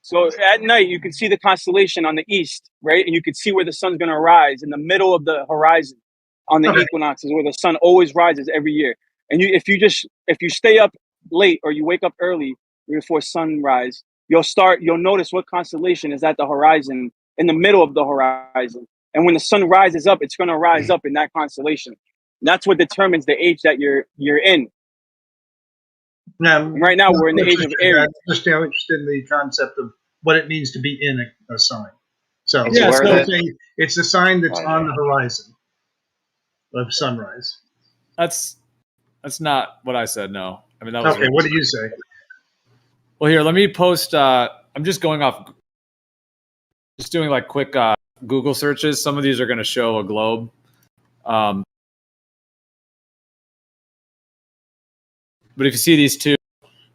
So at night, you can see the constellation on the east, right? And you can see where the sun's going to rise in the middle of the horizon on the equinoxes, where the sun always rises every year. And if you stay up late or you wake up early before sunrise, you'll notice what constellation is at the horizon, in the middle of the horizon. And when the sun rises up, it's going to rise up in that constellation. And that's what determines the age that you're in. Now, right now, we're in the age of Aries. I'm just interested in the concept of what it means to be in a sign. So, it's a sign that's on the horizon of sunrise. That's not what I said. No, I mean that was okay. What did you say? Well, here, let me post. I'm just going off, just doing like quick Google searches. Some of these are going to show a globe. But if you see these two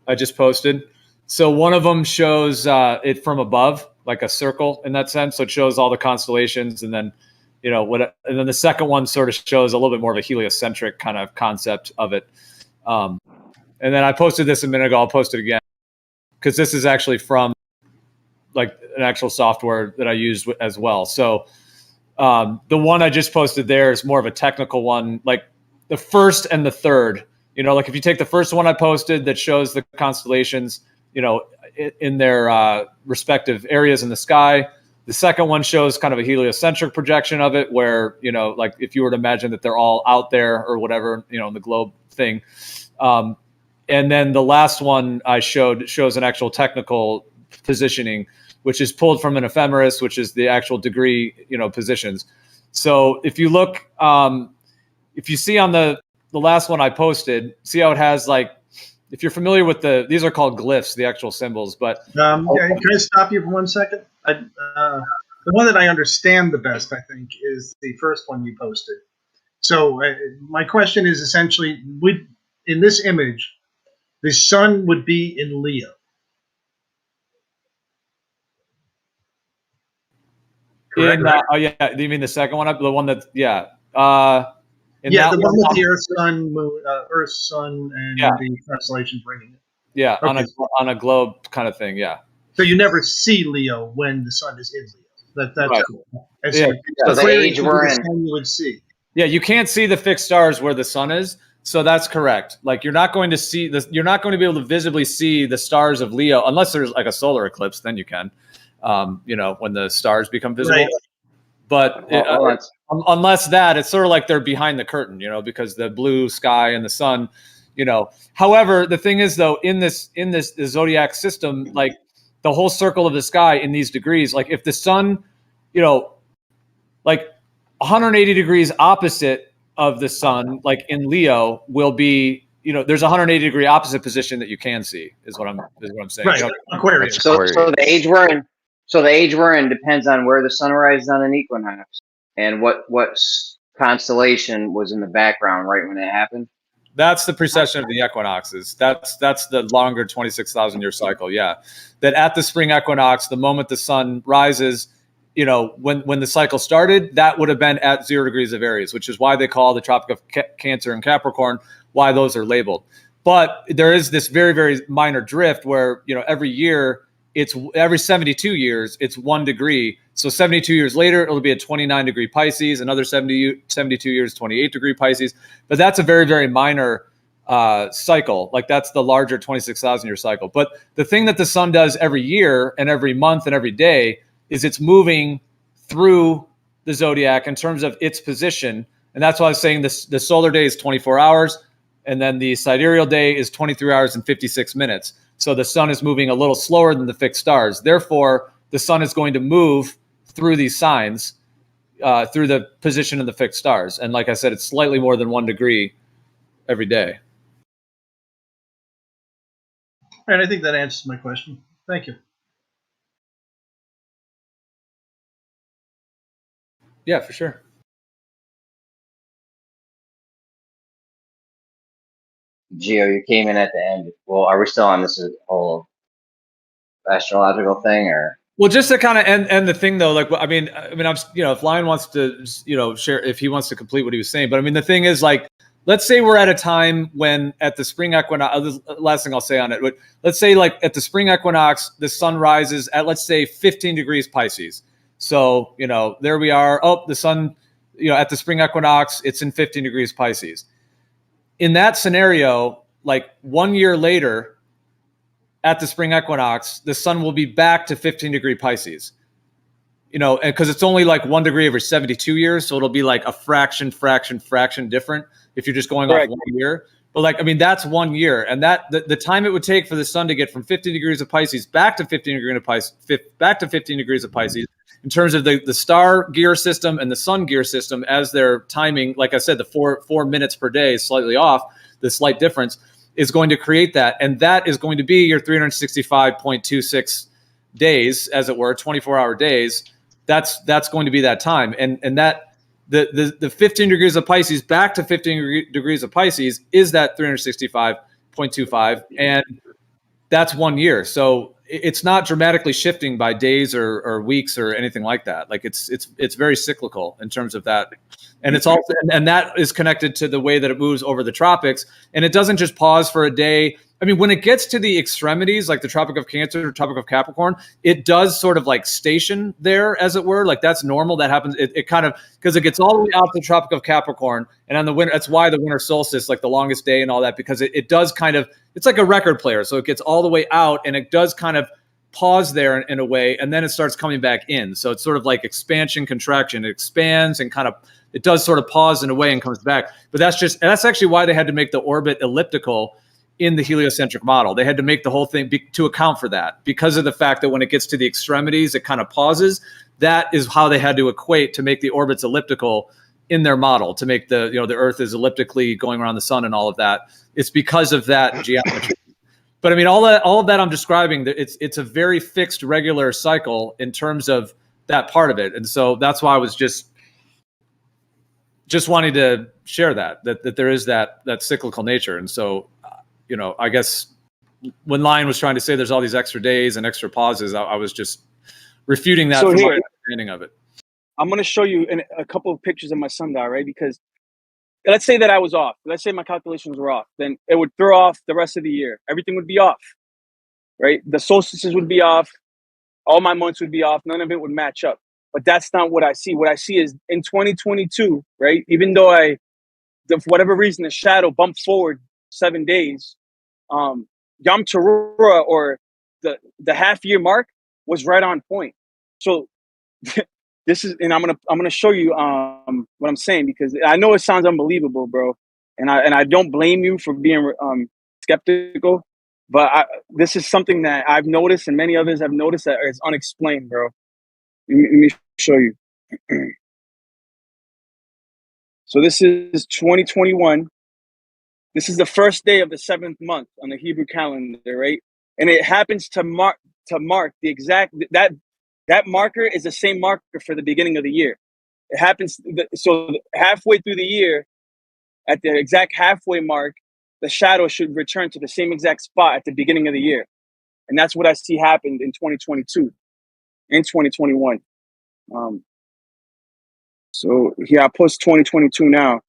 I just posted, so one of them shows it from above, like a circle in that sense. So it shows all the constellations, and then, and then the second one sort of shows a little bit more of a heliocentric kind of concept of it. And then I posted this a minute ago. I'll post it again because this is actually from like an actual software that I used as well. So the one I just posted there is more of a technical one, like the first and the third. Like if you take the first one I posted that shows the constellations, in their respective areas in the sky, The second one shows kind of a heliocentric projection of it, where, you know, like if you were to imagine that they're all out there or whatever, you know, in the globe thing. And then the last one I showed shows an actual technical positioning, which is pulled from an ephemeris, which is the actual degree, you know, positions. So if you look, if you see on the last one I posted, see how it has, like, if you're familiar with these are called glyphs, the actual symbols, but. Can I stop you for 1 second? The one that I understand the best, I think, is the first one you posted. So my question is essentially, in this image, the sun would be in Leo. Correct, right? Oh yeah, you mean the second one? The one that, yeah. The one with the Earth, Sun, and the constellations ringing it. Yeah, okay. on a globe kind of thing. Yeah. So you never see Leo when the sun is in Leo. That's right. cool. Yeah. The age we're in. You would see. Yeah, you can't see the fixed stars where the sun is. So that's correct. Like, you're not going to see this. You're not going to be able to visibly see the stars of Leo unless there's like a solar eclipse. Then you can, you know, when the stars become visible. Right. But unless that, it's sort of like they're behind the curtain, you know, because the blue sky and the sun, you know. However, the thing is, though, in this the zodiac system, like the whole circle of the sky in these degrees, like if the sun, you know, like 180 degrees opposite of the sun, like in Leo, will be, you know, there's a 180 degree opposite position that you can see, is what I'm saying. Right. You know? Aquarius. So the age we're in. So the age we're in depends on where the sun rises on an equinox and what constellation was in the background right when it happened. That's the precession of the equinoxes. That's the longer 26,000 year cycle. Yeah, that at the spring equinox, the moment the sun rises, you know, when the cycle started, that would have been at 0 degrees of Aries, which is why they call the Tropic of Cancer and Capricorn, why those are labeled. But there is this very, very minor drift where, you know, every year, it's every 72 years, it's 1 degree. So 72 years later, it'll be a 29 degree Pisces, another 72 years, 28 degree Pisces. But that's a very, very minor cycle. Like, that's the larger 26,000 year cycle. But the thing that the sun does every year and every month and every day is it's moving through the zodiac in terms of its position. And that's why I was saying the solar day is 24 hours. And then the sidereal day is 23 hours and 56 minutes. So the sun is moving a little slower than the fixed stars. Therefore, the sun is going to move through these signs, through the position of the fixed stars. And like I said, it's slightly more than 1 degree every day. And I think that answers my question. Thank you. Yeah, for sure. Gio, you came in at the end. Well, are we still on this whole astrological thing, or? Well, just to kind of end the thing, though, like, I mean, I'm, you know, if Lion wants to, you know, share, if he wants to complete what he was saying, but I mean, the thing is, like, let's say we're at a time when at the spring equinox, last thing I'll say on it, but let's say like at the spring equinox, the sun rises at, let's say, 15 degrees Pisces. So, you know, there we are. Oh, the sun, you know, at the spring equinox, it's in 15 degrees Pisces. In that scenario, like 1 year later, at the spring equinox, the sun will be back to 15 degree Pisces. You know, and because it's only like 1 degree every 72 years, so it'll be like a fraction different if you're just going off 1 year. But like, I mean, that's 1 year, and that the time it would take for the sun to get from 15 degrees of Pisces back to 15 degrees of Pisces, back to 15 degrees of Pisces, in terms of the star gear system and the sun gear system, as their timing, like I said, the 4 minutes per day is slightly off, the slight difference is going to create that. And that is going to be your 365.26 days, as it were, 24-hour days. That's going to be that time. And that the 15 degrees of Pisces back to 15 degrees of Pisces is that 365.25. And that's 1 year. So it's not dramatically shifting by days or weeks or anything like that. Like it's very cyclical in terms of that. And it's also, and that is connected to the way that it moves over the tropics. And it doesn't just pause for a day. I mean, when it gets to the extremities, like the Tropic of Cancer or Tropic of Capricorn, it does sort of like station there, as it were. Like that's normal. That happens. It kind of, because it gets all the way out to the Tropic of Capricorn. And on the winter, that's why the winter solstice, like the longest day and all that, because it does kind of, it's like a record player. So it gets all the way out and it does kind of pause there in a way, and then it starts coming back in. So it's sort of like expansion, contraction. It expands and kind of, it does sort of pause in a way and comes back. But that's actually why they had to make the orbit elliptical in the heliocentric model. They had to make the whole thing to account for that, because of the fact that when it gets to the extremities, it kind of pauses. That is how they had to equate to make the orbits elliptical in their model, to make the Earth is elliptically going around the sun and all of that. It's because of that geometry. But I mean, all of that I'm describing, it's a very fixed, regular cycle in terms of that part of it. And so that's why I was just wanting to share that there is that cyclical nature. And so, I guess when Lion was trying to say there's all these extra days and extra pauses, I was just refuting that from my understanding of it. I'm going to show you a couple of pictures of my sundial, right? Because let's say that I was off. Let's say my calculations were off. Then it would throw off the rest of the year. Everything would be off, right? The solstices would be off. All my months would be off. None of it would match up. But that's not what I see. What I see is in 2022, right? Even though for whatever reason, the shadow bumped forward 7 days, Yom Teruah, or the half year mark, was right on point. So this is, and I'm gonna show you what I'm saying, because I know it sounds unbelievable, bro, and I don't blame you for being skeptical, but this is something that I've noticed, and many others have noticed, that is unexplained, bro. Let me show you. So this is 2021. This is the first day of the 7th month on the Hebrew calendar, right? And it happens to mark the exact that marker is the same marker for the beginning of the year. It happens so halfway through the year, at the exact halfway mark, the shadow should return to the same exact spot at the beginning of the year, and that's what I see happened in 2022 and 2021. So here I post 2022 now,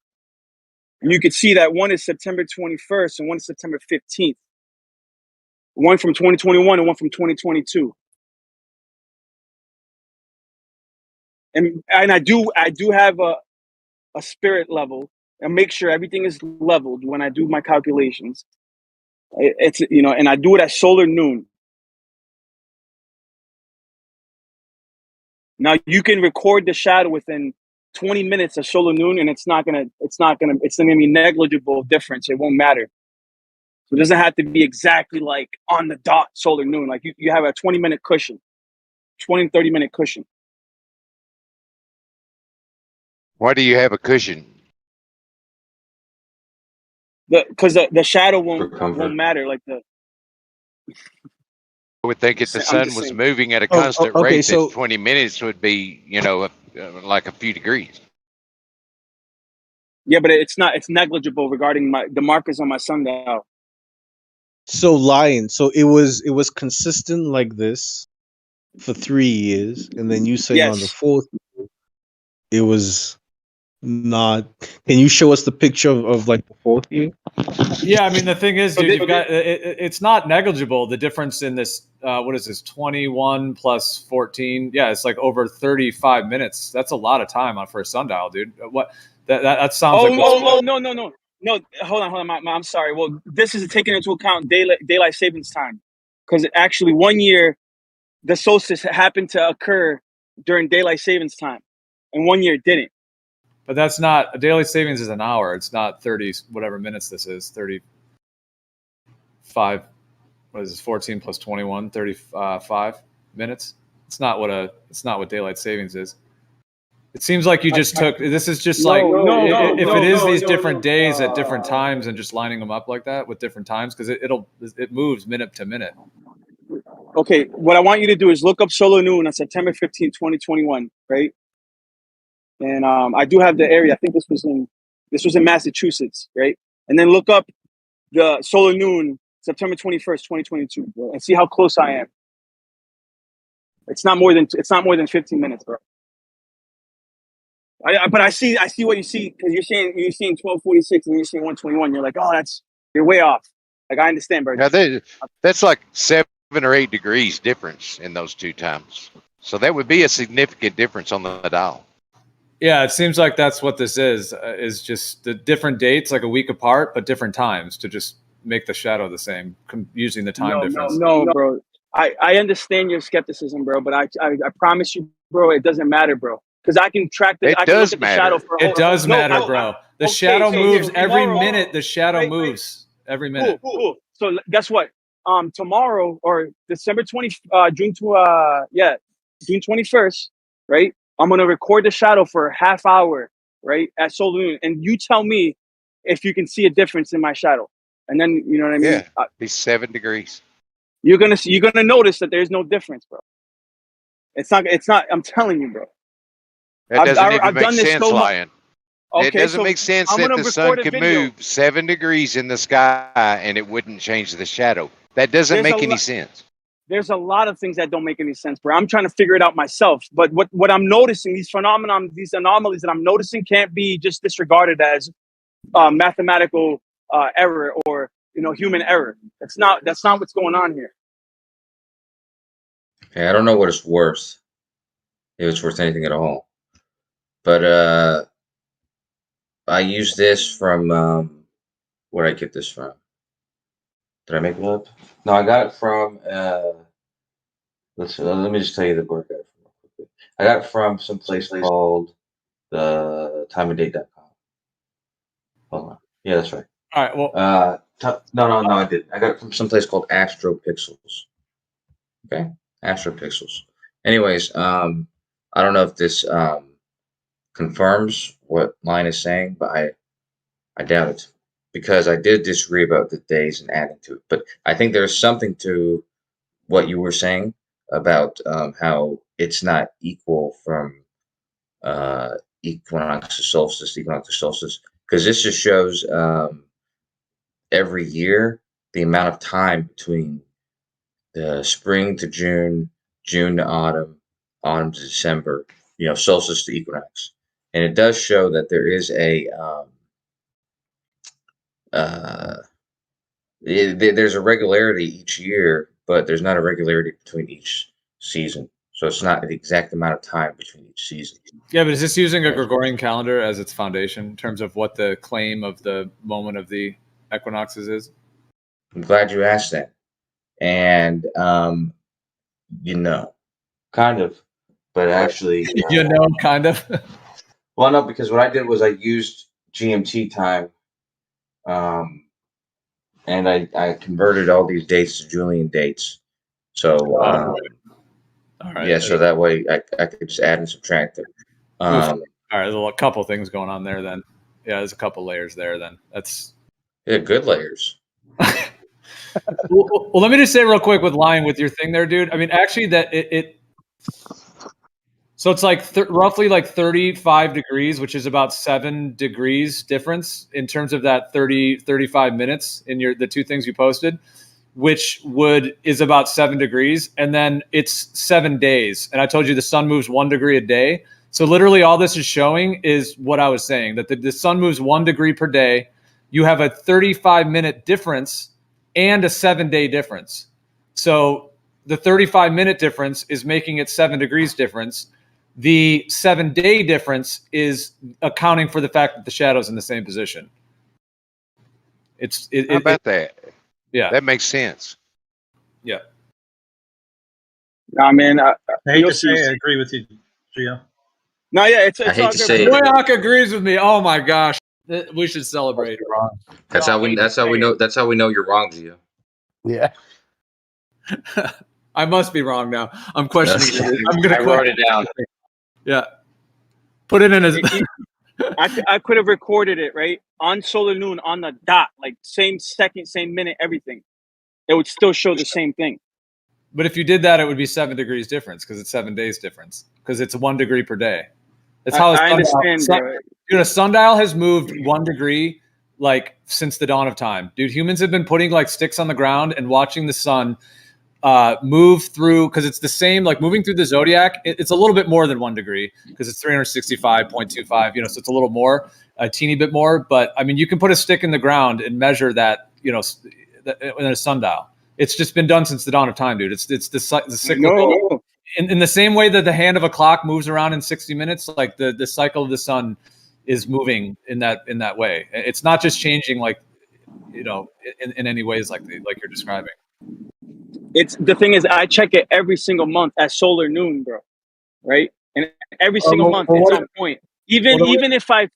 and you can see that one is September 21st and one is September 15th. One from 2021 and one from 2022. And I do have a spirit level and make sure everything is leveled when I do my calculations. It's and I do it at solar noon. Now you can record the shadow within 20 minutes of solar noon, and it's gonna be negligible difference. It won't matter. So it doesn't have to be exactly like on the dot solar noon. Like you have a 20-minute cushion, 30-minute cushion. Why do you have a cushion? Because the shadow won't matter. Like I would think if the sun was moving at a constant rate, that 20 minutes would be, like a few degrees. Yeah, but it's not. It's negligible regarding the markers on my sundial. So Lion, so it was consistent like this for 3 years, and then you say on the 4th year, it was not. Can you show us the picture of like the 4th year? Yeah, I mean the thing is, dude, you've got it's not negligible, the difference in this. What is this? 21 plus 14. Yeah, it's like over 35 minutes. That's a lot of time for a sundial, dude. What that sounds like. No. Hold on. I'm sorry. Well, this is taking into account daylight savings time, because actually 1 year the solstice happened to occur during daylight savings time, and 1 year it didn't. But that's not, daylight savings is an hour. It's not 30 whatever minutes this is. 35. What is this? 14 plus 21. 35 minutes. It's not what daylight savings is. It seems like you just took. This is just if it is these different days at different times and just lining them up like that with different times, because it moves minute to minute. Okay, what I want you to do is look up solar noon on September 15, 2021, right? And I do have the area. I think this was in Massachusetts, right? And then look up the solar noon September 21st, 2022, bro, and see how close I am. It's not more than 15 minutes, bro. But I see what you see, because you're seeing 1246 and you're seeing 121. You're like, oh, you're way off. Like, I understand, bro. Now that's like 7 or 8 degrees difference in those two times. So that would be a significant difference on the dial. Yeah, it seems like that's what this is just the different dates, like a week apart, but different times to just make the shadow the same, using the time difference. No, bro. I understand your skepticism, bro, but I promise you, bro, it doesn't matter, bro. Because I can track the, It I can look does at the shadow matter. for a It whole. does No, matter, no, bro. The okay, shadow so moves every tomorrow, minute. The shadow right, moves every minute. cool. So guess what? Tomorrow or December 20, June 21st, right? I'm gonna record the shadow for a half hour, right, at solar noon, and you tell me if you can see a difference in my shadow, and then you know what I mean. Yeah, he's 7 degrees. You're gonna notice that there's no difference, bro. It's not. I'm telling you, bro. That doesn't even I've make done this sense, so much. Lion. It Okay, doesn't so make sense I'm that gonna the sun record a could video. move 7 degrees in the sky and it wouldn't change the shadow. That doesn't There's a make any lot. sense. There's a lot of things that don't make any sense, bro. I'm trying to figure it out myself. But what I'm noticing, these phenomenon, these anomalies that I'm noticing, can't be just disregarded as mathematical error or human error. That's not what's going on here. Okay, I don't know what it's worth. If it's worth anything at all. But I use this from where did I get this from? Did I make it up? No, I got it from let me just tell you the word I got it from real quickly. I got it from some place called the timeofdate.com. Hold on. Yeah, that's right. All right. Well, no, I didn't. I got it from some place called AstroPixels. Okay, AstroPixels. Anyways, I don't know if this confirms what Line is saying, but I doubt it because I did disagree about the days and adding to it. But I think there's something to what you were saying about how it's not equal from equinox to solstice, because this just shows every year the amount of time between the spring to June, June to autumn, autumn to December, solstice to equinox. And it does show that there is there's a regularity each year, but there's not a regularity between each season. So it's not the exact amount of time between each season. yeah, but is this using a Gregorian calendar as its foundation in terms of what the claim of the moment of the equinoxes is? I'm glad you asked that. And kind of, but actually, kind of. Well, no, because what I did was I used GMT time, and I converted all these dates to Julian dates. So, all right. Yeah, so that way I could just add and subtract them. All right, there's a couple things going on there then. Yeah, there's a couple layers there then. That's good layers. well, let me just say real quick with lying with your thing there, dude. I mean, actually, that so it's like roughly like 35 degrees, which is about 7 degrees difference in terms of that 35 minutes in the two things you posted, which is about 7 degrees. And then it's 7 days. And I told you the sun moves 1 degree a day. So literally all this is showing is what I was saying, that the sun moves 1 degree per day. You have a 35-minute difference and a 7-day difference. So the 35-minute difference is making it 7 degrees difference. The 7-day difference is accounting for the fact that the shadow's in the same position. How about that? Yeah. That makes sense. Yeah. Nah, man. I hate to say I agree with you, Gio. No, yeah, it's I hate all to good. say it. Boyak agrees with me. Oh my gosh. We should celebrate. That's how we know you're wrong, Gio. Yeah. I must be wrong now. I'm questioning it. I'm gonna I wrote it down. Yeah. Put it in as I could have recorded it right on solar noon on the dot, like same second, same minute, everything. It would still show the same thing. But if you did that, it would be 7 degrees difference because it's 7 days difference because it's 1 degree per day. That's how I understand, bro. Dude, a sundial has moved 1 degree like since the dawn of time. Dude, humans have been putting like sticks on the ground and watching the sun move through, because it's the same, like moving through the zodiac. It's a little bit more than 1 degree because it's 365.25, so it's a little more, a teeny bit more. But I mean, you can put a stick in the ground and measure that, in a sundial. It's just been done since the dawn of time, dude. It's the cyclical. No. In the same way that the hand of a clock moves around in 60 minutes, like the cycle of the sun is moving in that way. It's not just changing like, in any ways like you're describing. It's the thing is I check it every single month at solar noon, bro. Right, and every single month it's on point. Even if I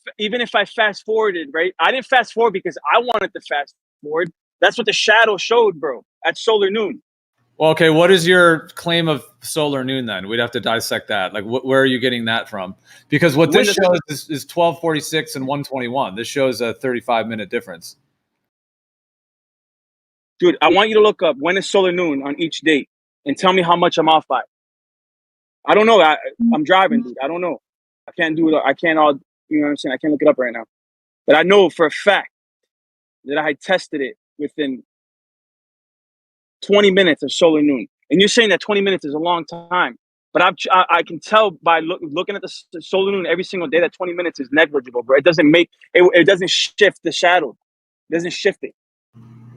fast forwarded, right? I didn't fast forward because I wanted to fast forward. That's what the shadow showed, bro, at solar noon. Well, okay, what is your claim of solar noon then? We'd have to dissect that. Like, where are you getting that from? Because what this shows is 1246 and 121. This shows a 35-minute difference. Dude, I want you to look up when is solar noon on each date and tell me how much I'm off by. I don't know. I'm driving, dude. I don't know. I can't do it. I can't all, you know what I'm saying? I can't look it up right now. But I know for a fact that I tested it within 20 minutes of solar noon. And you're saying that 20 minutes is a long time. But I can tell by looking at the solar noon every single day that 20 minutes is negligible, bro. It doesn't make it doesn't shift the shadow. It doesn't shift it.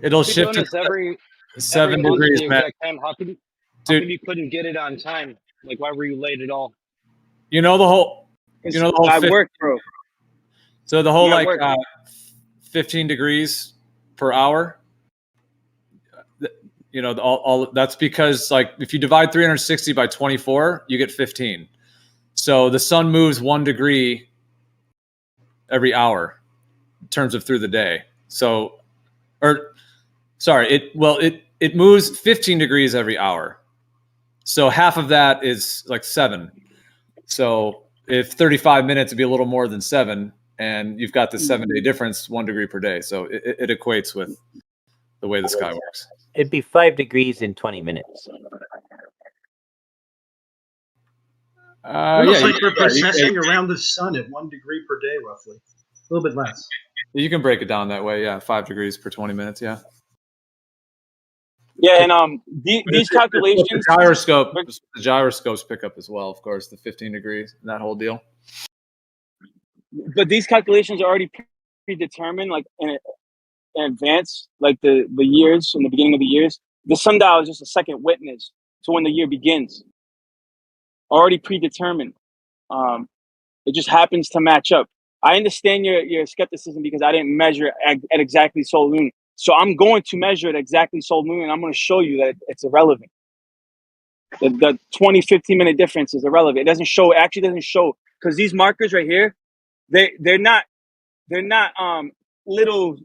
It'll Be shift doing it this every 7 month at degrees, the man. exact time. How come you couldn't get it on time? Like, why were you late at all? You know the whole. I work, bro. So the whole I'm at like work. 15 degrees per hour. You know, all that's because like if you divide 360 by 24, you get 15. So the sun moves 1 degree every hour in terms of through the day. So, or sorry, it moves 15 degrees every hour. So half of that is like 7. So if 35 minutes would be a little more than 7, and you've got the 7-day difference, 1 degree per day. So it equates with the way the sky works. It'd be 5 degrees in 20 minutes. Almost Yeah, like we're processing around the sun at 1 degree per day, roughly. A little bit less. you can break it down that way. Yeah, 5 degrees per 20 minutes. Yeah. Yeah, and these calculations. The gyroscopes pick up as well, of course, the 15 degrees, that whole deal. But these calculations are already predetermined, like in advance, like the years in the beginning of the years. The sundial is just a second witness to when the year begins. Already predetermined. It just happens to match up. I understand your skepticism because I didn't measure at exactly solar noon. So I'm going to measure it exactly solar noon, and I'm going to show you that it's irrelevant. The 20, 15-minute difference is irrelevant. It doesn't show. It actually doesn't show because these markers right here, they're not little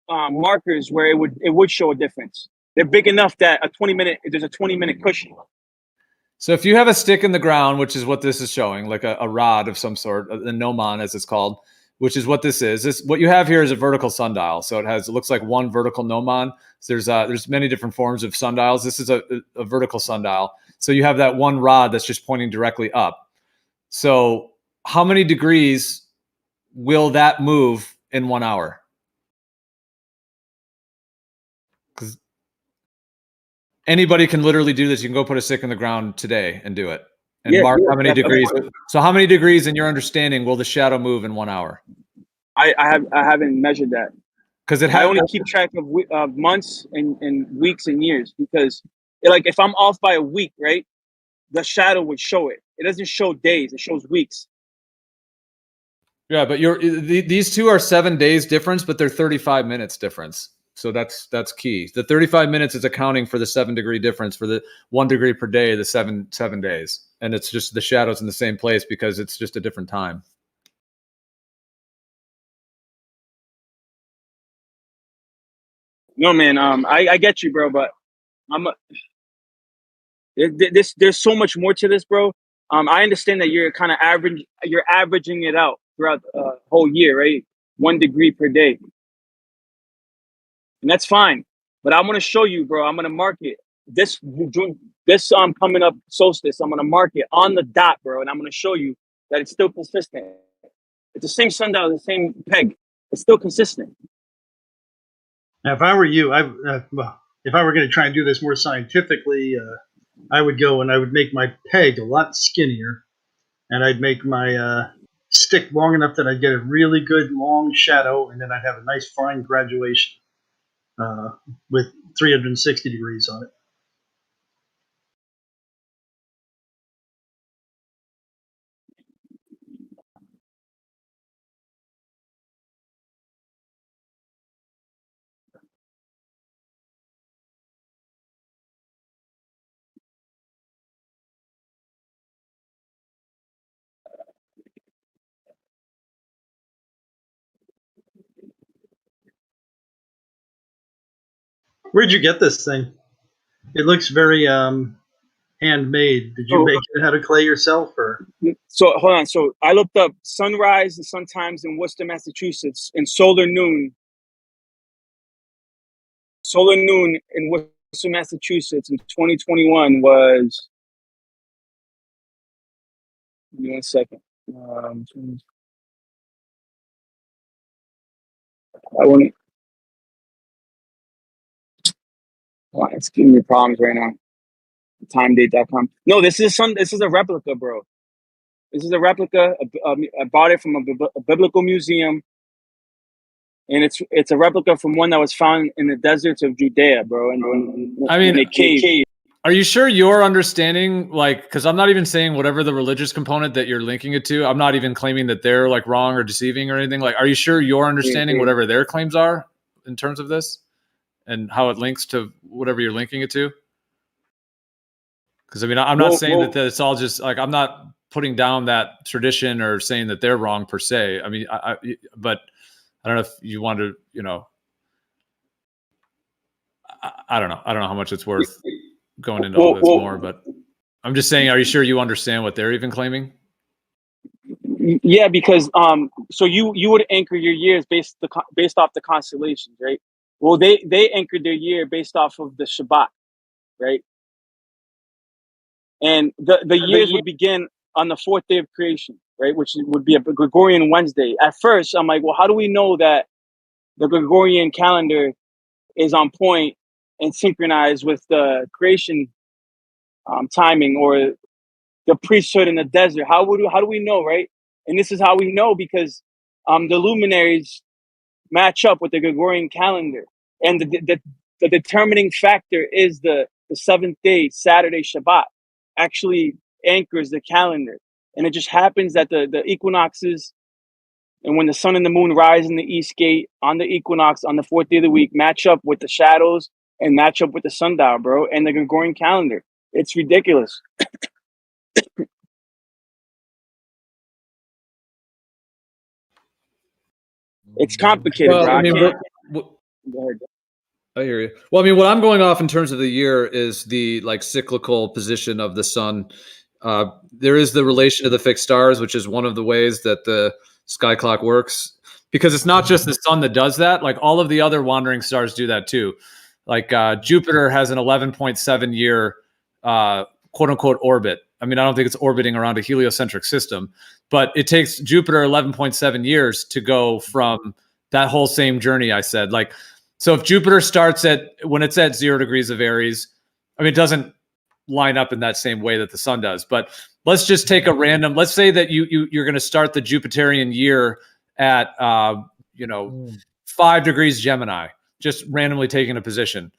markers where it would show a difference. They're big enough that there's a 20-minute cushion. So if you have a stick in the ground, which is what this is showing, like a rod of some sort, a gnomon as it's called, which is what this is. What you have here is a vertical sundial. So it looks like one vertical gnomon. So there's many different forms of sundials. This is a vertical sundial. So you have that one rod that's just pointing directly up. So how many degrees will that move in 1 hour? Because anybody can literally do this. You can go put a stick in the ground today and do it. And mark how many degrees. So how many degrees in your understanding will the shadow move in 1 hour? I haven't measured that. Because I only keep track of months and weeks and years because like if I'm off by a week, right, the shadow would show it. It doesn't show days; it shows weeks. Yeah, but these two are 7 days difference, but they're 35 minutes difference. So that's key. The 35 minutes is accounting for the 7 degree difference for the 1 degree per day, the seven days, and it's just the shadows in the same place because it's just a different time. No, man. I get you, bro, but there's so much more to this, bro. I understand that you're kind of averaging it out throughout the whole year, right? 1 degree per day, and that's fine. But I'm gonna show you, bro. I'm gonna mark it this coming up solstice. I'm gonna mark it on the dot, bro, and I'm gonna show you that it's still consistent. It's the same sundial, the same peg. It's still consistent. Now, if I were you, if I were going to try and do this more scientifically, I would go and I would make my peg a lot skinnier, and I'd make my stick long enough that I'd get a really good long shadow, and then I'd have a nice fine graduation with 360 degrees on it. Where'd you get this thing? It looks very handmade. Did you make it out of clay yourself, or? So hold on. So I looked up sunrise and sun times in Worcester, Massachusetts, and solar noon. Solar noon in Worcester, Massachusetts in 2021 was. Give me 1 second. I want. It's giving me problems right now. Timedate.com. No, this is a replica, bro. This is a replica. I bought it from a biblical museum, and it's a replica from one that was found in the deserts of Judea, bro. And I mean, in a cave. Are you sure your understanding, like, because I'm not even saying whatever the religious component that you're linking it to, I'm not even claiming that they're like wrong or deceiving or anything. Like, are you sure you're understanding whatever their claims are in terms of this and how it links to whatever you're linking it to? Because I mean, I'm not saying that it's all just like, I'm not putting down that tradition or saying that they're wrong per se. I mean, but I don't know if you want to, you know, I don't know. I don't know how much it's worth going into all this more, but I'm just saying, are you sure you understand what they're even claiming? Yeah, because so you would anchor your years based off the constellations, right? Well, they anchored their year based off of the Shabbat, right? And the years would begin on the 4th day of creation, right? Which would be a Gregorian Wednesday. At first, I'm like, well, how do we know that the Gregorian calendar is on point and synchronized with the creation timing or the priesthood in the desert? How do we know, right? And this is how we know, because the luminaries match up with the Gregorian calendar, and the determining factor is the 7th day, Saturday Shabbat, actually anchors the calendar. And it just happens that the equinoxes, and when the sun and the moon rise in the east gate on the equinox on the 4th day of the week, match up with the shadows and match up with the sundial, bro, and the Gregorian calendar. It's ridiculous. It's complicated, Well, bro. I mean, Go ahead. I hear you. Well, I mean, what I'm going off in terms of the year is the like cyclical position of the sun. There is the relation to the fixed stars, which is one of the ways that the sky clock works, because it's not just the sun that does that. Like all of the other wandering stars do that too. Like Jupiter has an 11.7 year quote unquote orbit. I mean, I don't think it's orbiting around a heliocentric system, but it takes Jupiter 11.7 years to go from that whole same journey I said. Like, so if Jupiter starts when it's at 0 degrees of Aries, I mean, it doesn't line up in that same way that the sun does. But let's just take a random. Let's say that you're going to start the Jupiterian year at 5 degrees Gemini, just randomly taking a position.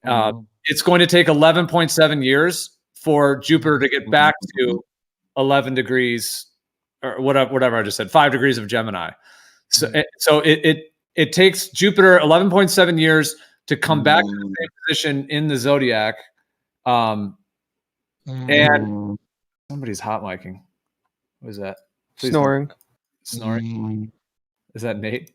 It's going to take 11.7 years for Jupiter to get back to 11 degrees or whatever I just said, 5 degrees of Gemini. So it takes Jupiter 11.7 years to come back to the same position in the zodiac. And somebody's hot micing. What is that? Please Snoring. Snoring. Is that Nate?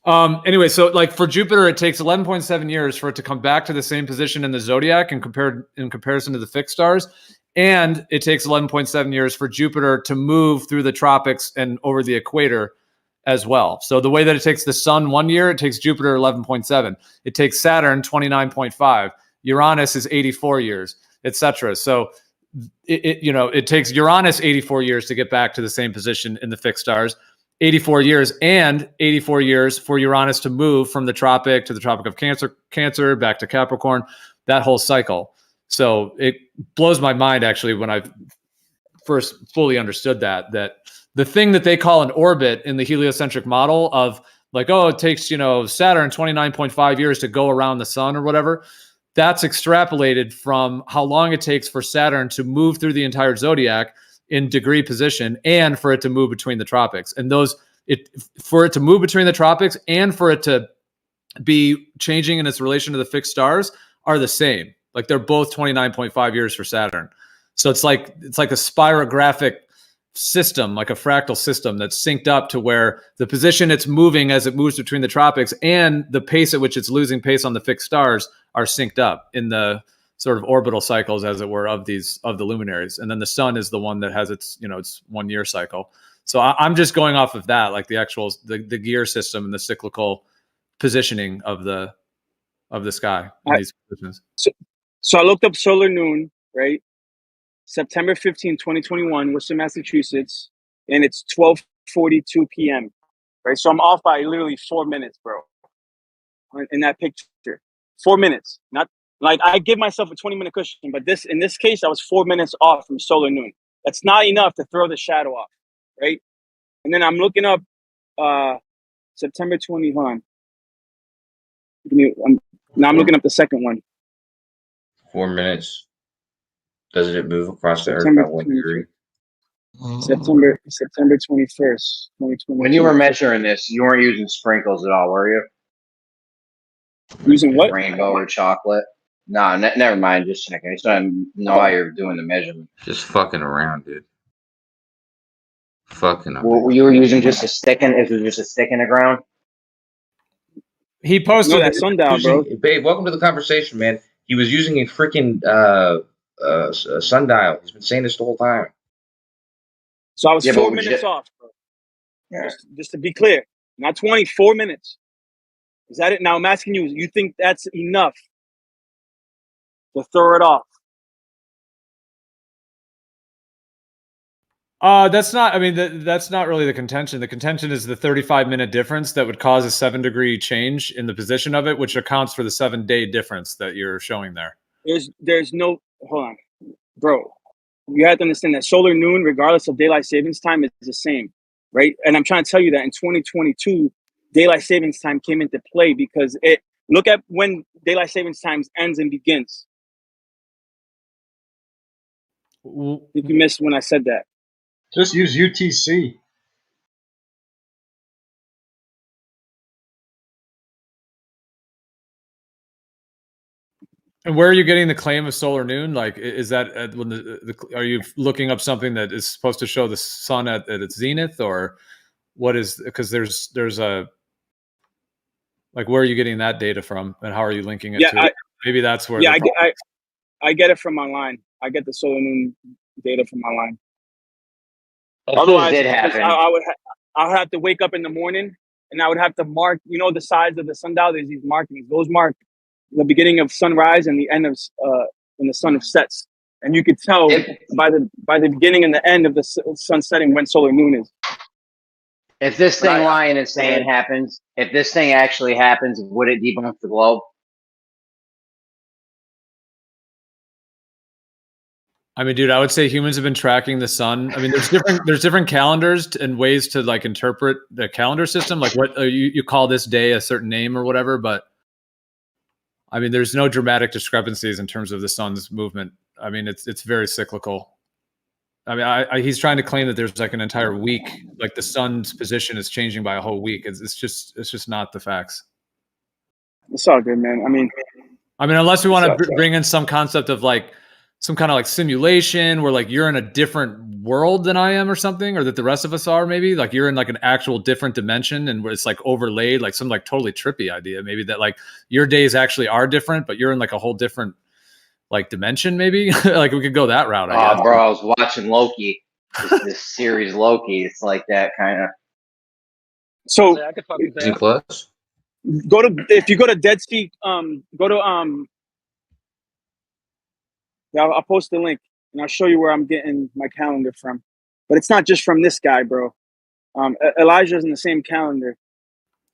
Anyway, so like for Jupiter, it takes 11.7 years for it to come back to the same position in the zodiac in comparison to the fixed stars. And it takes 11.7 years for Jupiter to move through the tropics and over the equator as well. So the way that it takes the sun 1 year, it takes Jupiter 11.7. It takes Saturn 29.5. Uranus is 84 years, etc. So it takes Uranus 84 years to get back to the same position in the fixed stars. 84 years and 84 years for Uranus to move from the tropic to the Tropic of Cancer, back to Capricorn, that whole cycle. So it blows my mind actually when I first fully understood that the thing that they call an orbit in the heliocentric model of like, oh, it takes, Saturn 29.5 years to go around the sun or whatever, that's extrapolated from how long it takes for Saturn to move through the entire zodiac in degree position and for it to move between the tropics. And for it to move between the tropics and for it to be changing in its relation to the fixed stars are the same. Like they're both 29.5 years for Saturn. So it's like a spirographic system, like a fractal system that's synced up to where the position it's moving as it moves between the tropics and the pace at which it's losing pace on the fixed stars are synced up in the sort of orbital cycles, as it were, of the luminaries. And then the sun is the one that has its, its 1 year cycle. So I'm just going off of that, like the actual the gear system and the cyclical positioning of the sky in these positions. So I looked up solar noon, right? September 15, 2021, Worcester, Massachusetts, and it's 12:42 p.m. Right, so I'm off by literally 4 minutes, bro. In that picture, 4 minutes. Not like I give myself a 20-minute cushion, but in this case, I was 4 minutes off from solar noon. That's not enough to throw the shadow off, right? And then I'm looking up September 20. Hold on. Now I'm looking up the second one. 4 minutes. Doesn't it move across the Earth by 1 degree? September 21st, 2020. When you were measuring this, you weren't using sprinkles at all, were you? Using what? Rainbow or chocolate? No, never mind. Just checking. I just don't know how you're doing the measurement. Just fucking around, dude. Fucking. Well, you were using just a stick in. It was just a stick in the ground. He posted that sundial, bro. Babe, welcome to the conversation, man. He was using a freaking sundial. He's been saying this the whole time. So I was 4 minutes off, bro. Yeah. Just to be clear, not 24 minutes. Is that it? Now I'm asking you, you think that's enough to throw it off? That's not, I mean, that's not really the contention. The contention is the 35-minute difference that would cause a 7-degree change in the position of it, which accounts for the 7-day difference that you're showing there. There's no, hold on, bro. You have to understand that solar noon, regardless of daylight savings time, is the same, right? And I'm trying to tell you that in 2022, daylight savings time came into play because look at when daylight savings time ends and begins. I think you missed when I said that. Just use UTC. And where are you getting the claim of solar noon? Like, is that when are you looking up something that is supposed to show the sun at its zenith, or what is? Because there's a like, where are you getting that data from, and how are you linking it to? Maybe that's where. Yeah, I get it from online. I get the solar noon data from online. Otherwise, did happen. I would have to wake up in the morning and I would have to mark, the size of the sundial. There's these markings. Those mark the beginning of sunrise and the end of when the sun sets, and you could tell by the beginning and the end of the sun setting when solar noon is. If this thing lying and saying happens, if this thing actually happens, would it debunk the globe? I mean, dude, I would say humans have been tracking the sun. I mean, there's different calendars and ways to like interpret the calendar system. Like what you call this day a certain name or whatever, but I mean, there's no dramatic discrepancies in terms of the sun's movement. I mean, it's very cyclical. I mean, he's trying to claim that there's like an entire week, like the sun's position is changing by a whole week. It's just not the facts. It's all good, man. I mean, unless we want to bring in some concept of like some kind of like simulation where like you're in a different world than I am or something, or that the rest of us are, maybe like you're in like an actual different dimension and where it's like overlaid, like some like totally trippy idea, maybe that like your days actually are different, but you're in like a whole different like dimension, maybe. Like we could go that route. I guess. Bro, I was watching Loki, this series Loki. It's like that kind of. So I could fucking say plus. If you go to Dead Sea, go to I'll post the link and I'll show you where I'm getting my calendar from. But it's not just from this guy, bro. Elijah's in the same calendar.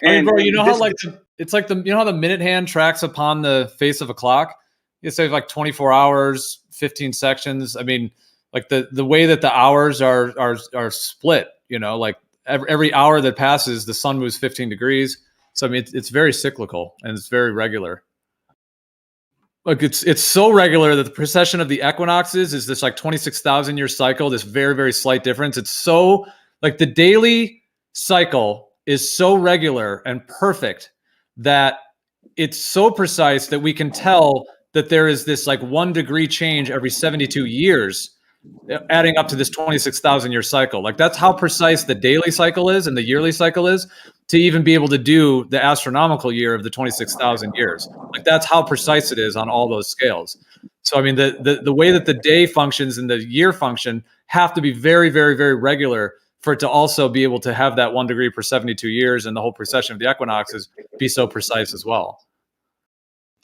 And I mean, bro, you know how like it's like you know how the minute hand tracks upon the face of a clock? You say like 24 hours, 15 sections. I mean, like the way that the hours are split, like every hour that passes, the sun moves 15 degrees. So I mean, it's very cyclical and it's very regular. Look, it's so regular that the precession of the equinoxes is this like 26,000 year cycle, this very, very slight difference. It's so like the daily cycle is so regular and perfect that it's so precise that we can tell that there is this like 1 degree change every 72 years adding up to this 26,000 year cycle. Like that's how precise the daily cycle is and the yearly cycle is to even be able to do the astronomical year of the 26,000 years. Like that's how precise it is on all those scales. So, I mean, the way that the day functions and the year function have to be very, very, very regular for it to also be able to have that 1 degree per 72 years and the whole precession of the equinoxes be so precise as well.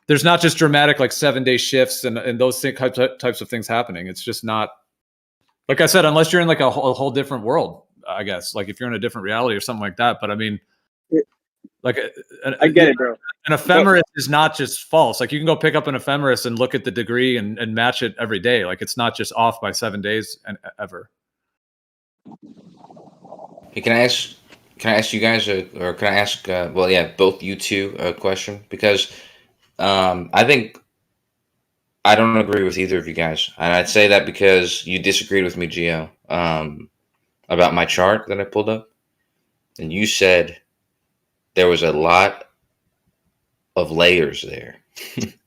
There's not just dramatic like 7-day shifts and those types of things happening. It's just not, like I said, unless you're in like a whole different world, I guess, like if you're in a different reality or something like that. But I mean, like I get it, bro. An ephemeris is not just false. Like you can go pick up an ephemeris and look at the degree and match it every day. Like it's not just off by 7 days and ever. Hey, can I ask you guys, or can I ask, well, yeah, both you two a question? Because I think I don't agree with either of you guys. And I'd say that because you disagreed with me, Gio, about my chart that I pulled up. And you said there was a lot of layers there.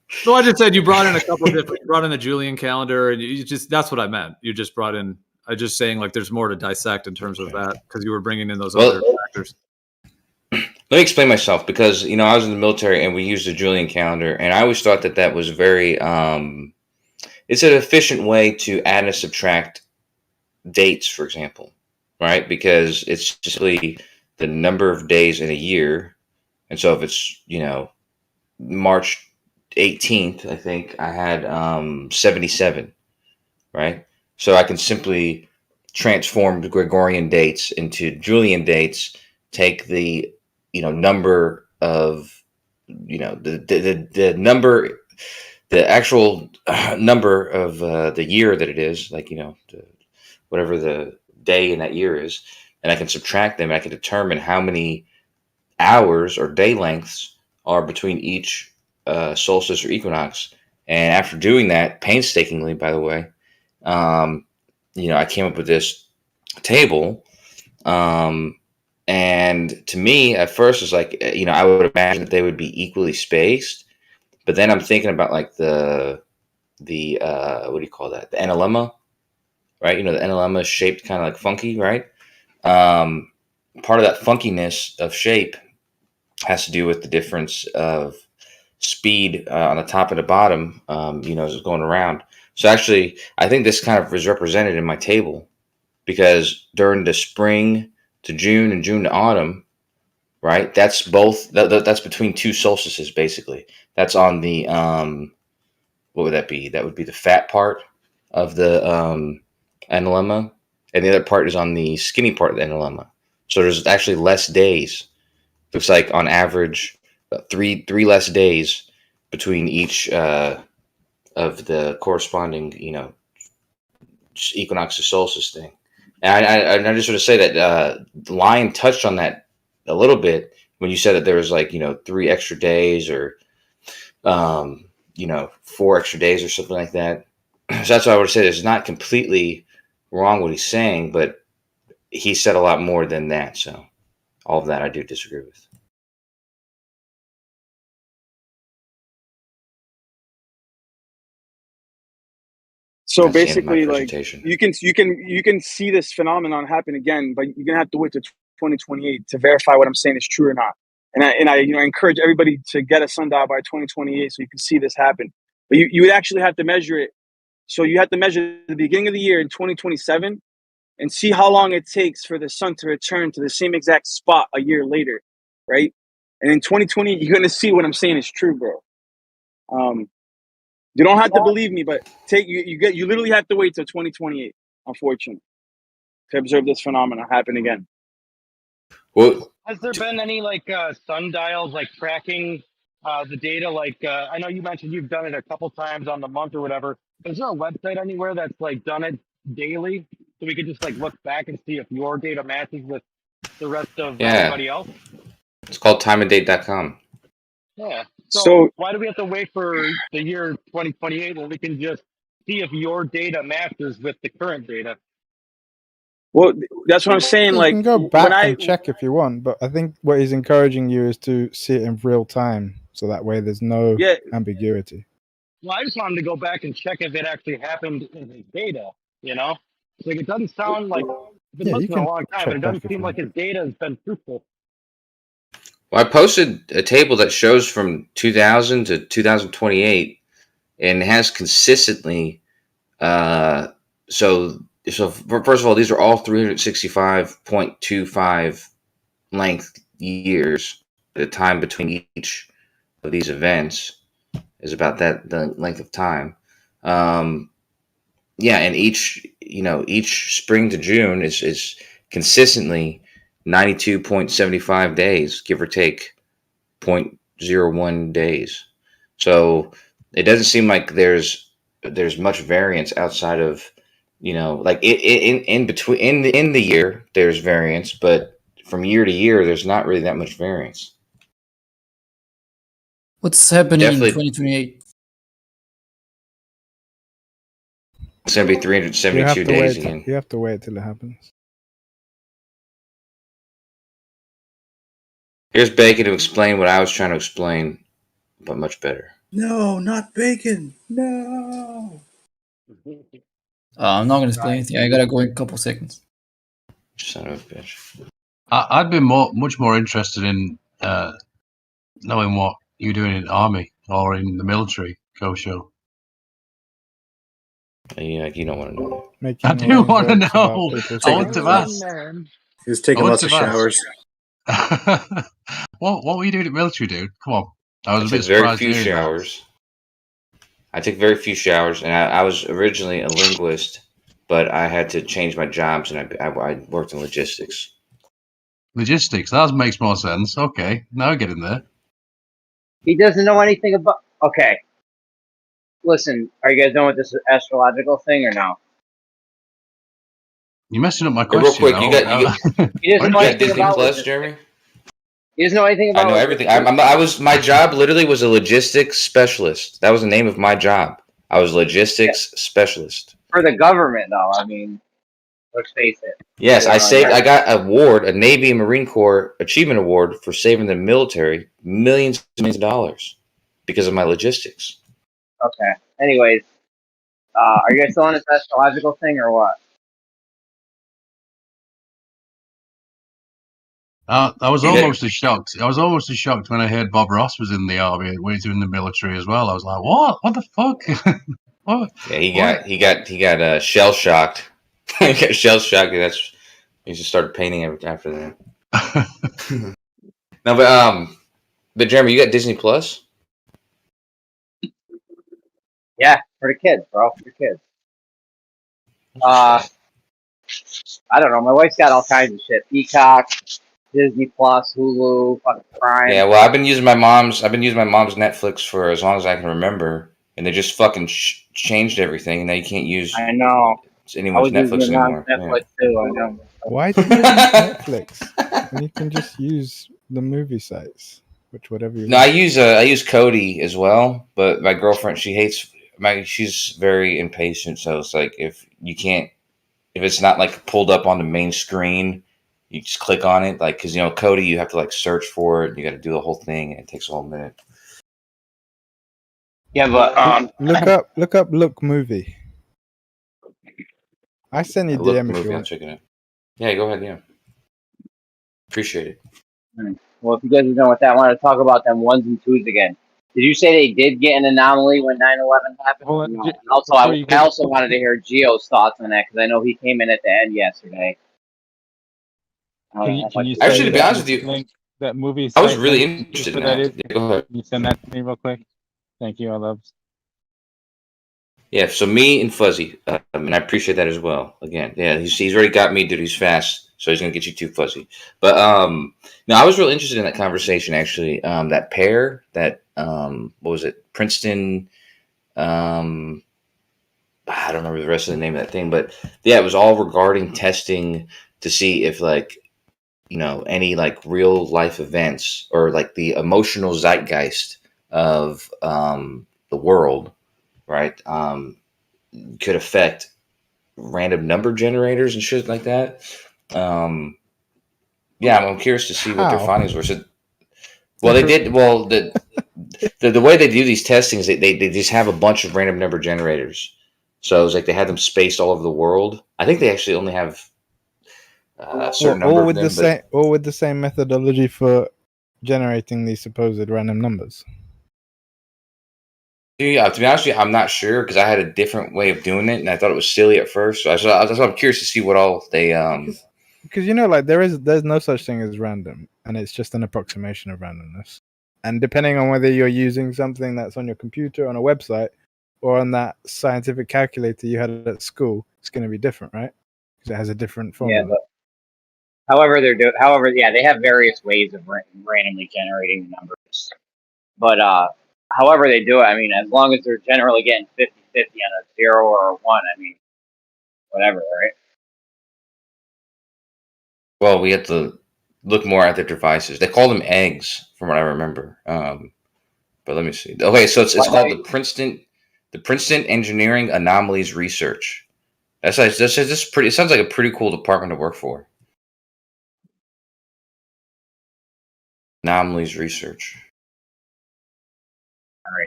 So I just said you brought in a couple of different, you brought in the Julian calendar, and you just, that's what I meant. You just brought in, I just saying like there's more to dissect in terms of that because you were bringing in those other factors. Let me explain myself, because I was in the military and we used the Julian calendar, and I always thought that that was very it's an efficient way to add and subtract dates, for example, right? Because it's just really the number of days in a year. And so if it's March 18th, I think I had 77, right? So I can simply transform the Gregorian dates into Julian dates, take the number of the number, the actual number of the year that it is, like whatever the day in that year is, and I can subtract them. And I can determine how many hours or day lengths are between each solstice or equinox. And after doing that painstakingly, by the way, I came up with this table. And to me, at first, it's like, I would imagine that they would be equally spaced. But then I'm thinking about like the what do you call that? The analemma, right? The analemma is shaped kind of like funky, right? Part of that funkiness of shape has to do with the difference of speed on the top and the bottom, as it's going around. So actually, I think this kind of is represented in my table, because during the spring to June and June to autumn, right? That's both. That's between two solstices, basically. That's on the what would that be? That would be the fat part of the analemma, and the other part is on the skinny part of the analemma. So there's actually less days. Looks like on average, three less days between each of the corresponding, equinox to solstice thing. And I just want to say that Lion touched on that a little bit when you said that there was like 3 extra days or 4 extra days or something like that. So that's why I would say it's not completely wrong what he's saying, but he said a lot more than that. So all of that I do disagree with. So That's the end of my basically, like presentation. you can see this phenomenon happen again, but you're gonna have to wait to 2028 to verify what I'm saying is true or not. And I encourage everybody to get a sundial by 2028 so you can see this happen. But you would actually have to measure it. So you have to measure the beginning of the year in 2027 and see how long it takes for the sun to return to the same exact spot a year later, right? And in 2020, you're gonna see what I'm saying is true, bro. You don't have to believe me, but you literally have to wait till 2028, unfortunately, to observe this phenomenon happen again. Well, has there been any like sundials like tracking the data? Like I know you mentioned you've done it a couple times on the month or whatever. Is there a website anywhere that's like done it daily, so we could just like look back and see if your data matches with the rest of everybody else? It's called timeanddate.com. Yeah. So why do we have to wait for the year 2028 when we can just see if your data matches with the current data? Well, that's what I'm saying. You Like, can go back and check if you want, but I think what he's encouraging you is to see it in real time, so that way there's no ambiguity. Well, I just wanted to go back and check if it actually happened in his data. You know, like it doesn't sound like it's been Yeah, you looking can a long time, but it check back doesn't if seem you like his data has been fruitful. Well, I posted a table that shows from 2000 to 2028 and has consistently. So first of all, these are all 365.25 length years. The time between each of these events is about the length of time. Yeah, and each spring to June is consistently 92.75 days, give or take 0.01 days. So it doesn't seem like there's much variance outside of, like in between in the year there's variance, but from year to year there's not really that much variance. What's happening in Definitely, 2028? it's gonna be You 372 have to days wait. again. You have to wait till it happens. Here's Bacon to explain what I was trying to explain, but much better. No, not bacon. No. I'm not gonna explain anything. I gotta go in a couple seconds. Son of a bitch. I'd be much more interested in knowing what you're doing in the army or in the military, Kosho. Yeah, you don't want to know. I do want to know. I want to ask. He was taking lots of showers. What were you doing in the military, dude? Come on. I was I a took bit very surprised few to hear that. showers. I took very few showers, and I was originally a linguist, but I had to change my jobs, and I worked in logistics. Logistics, that makes more sense. Okay, now I get in there. He doesn't know anything about. Okay. Listen, are you guys done with this astrological thing or no? You're messing up my Hey, real question. quick, you got He doesn't know anything Disney about Plus, logistics. Jeremy? He doesn't know anything I about know logistics. everything. I was my job literally was a logistics specialist. That was the name of my job. I was logistics specialist. For the government, though. I mean, let's face it. Yes, You I know, saved. yeah. I got an award, a Navy and Marine Corps Achievement Award for saving the military millions and millions of dollars because of my logistics. Okay. Anyways, are you guys still on this astrological thing or what? I was You got- almost as shocked. I was almost as shocked when I heard Bob Ross was in the army, when he's in the military as well. I was like, "What? What the fuck?" What? Yeah, he got shell shocked. He got shell shocked. He just started painting after that. No, but Jeremy, you got Disney Plus? Yeah, for the kids, bro. For the kids. I don't know. My wife's got all kinds of shit. Peacock, Disney Plus, Hulu, fucking Prime. Yeah, well, I've been using my mom's Netflix for as long as I can remember, and they just fucking changed everything, and now you can't use. I know. Anyone's Netflix anymore. Netflix too. I know. Why do you use Netflix when you can just use the movie sites, whatever you No, want? I use Kodi as well, but my girlfriend she's very impatient, so it's like if it's not like pulled up on the main screen, you just click on it, like because Kodi you have to like search for it, you got to do the whole thing, and it takes a whole minute. Yeah, but look up Look Movie. I send you Look DM if movie, you I'll want. check it out. Yeah, go ahead. Yeah, appreciate it. Well, if you guys are done with that, I want to talk about them ones and twos again. Did you say they did get an anomaly when 9/11 happened? Well, No. And also, I also wanted to hear Gio's thoughts on that because I know he came in at the end yesterday. Can you Actually, send to be that honest with you, link, that movie I was site really link interested in that that. is? Yeah, go ahead. Can you send that to me real quick? Thank you. I love. Yeah, so me and Fuzzy, and I appreciate that as well. Again, yeah, he's already got me, dude. He's fast, so he's gonna get you too fuzzy. But no, I was real interested in that conversation actually. That pair, that what was it, Princeton? I don't remember the rest of the name of that thing, but yeah, it was all regarding testing to see if any like real life events or like the emotional zeitgeist of the world. Right, could affect random number generators and shit like that. Yeah, I'm curious to see what their How? findings were. So, well, they did. Well, the way they do these testings, they just have a bunch of random number generators, So it's like they had them spaced all over the world. I think they actually only have a certain all number with of them. the same, all with the same methodology for generating these supposed random numbers. Yeah, to be honest with you, I'm not sure because I had a different way of doing it, and I thought it was silly at first. So I'm curious to see what all they Because like there's no such thing as random, and it's just an approximation of randomness. And depending on whether you're using something that's on your computer, on a website, or on that scientific calculator you had at school, it's going to be different, right? Because it has a different formula. Yeah, but however, yeah, they have various ways of randomly generating the numbers. But however they do it, I mean, as long as they're generally getting 50-50 on a 0 or a 1, I mean, whatever, right? well, we have to look more at their devices. They call them eggs, from what I remember. But let me see. Okay, so it's called the Princeton Engineering Anomalies Research. That's pretty. It sounds like a pretty cool department to work for. Anomalies Research.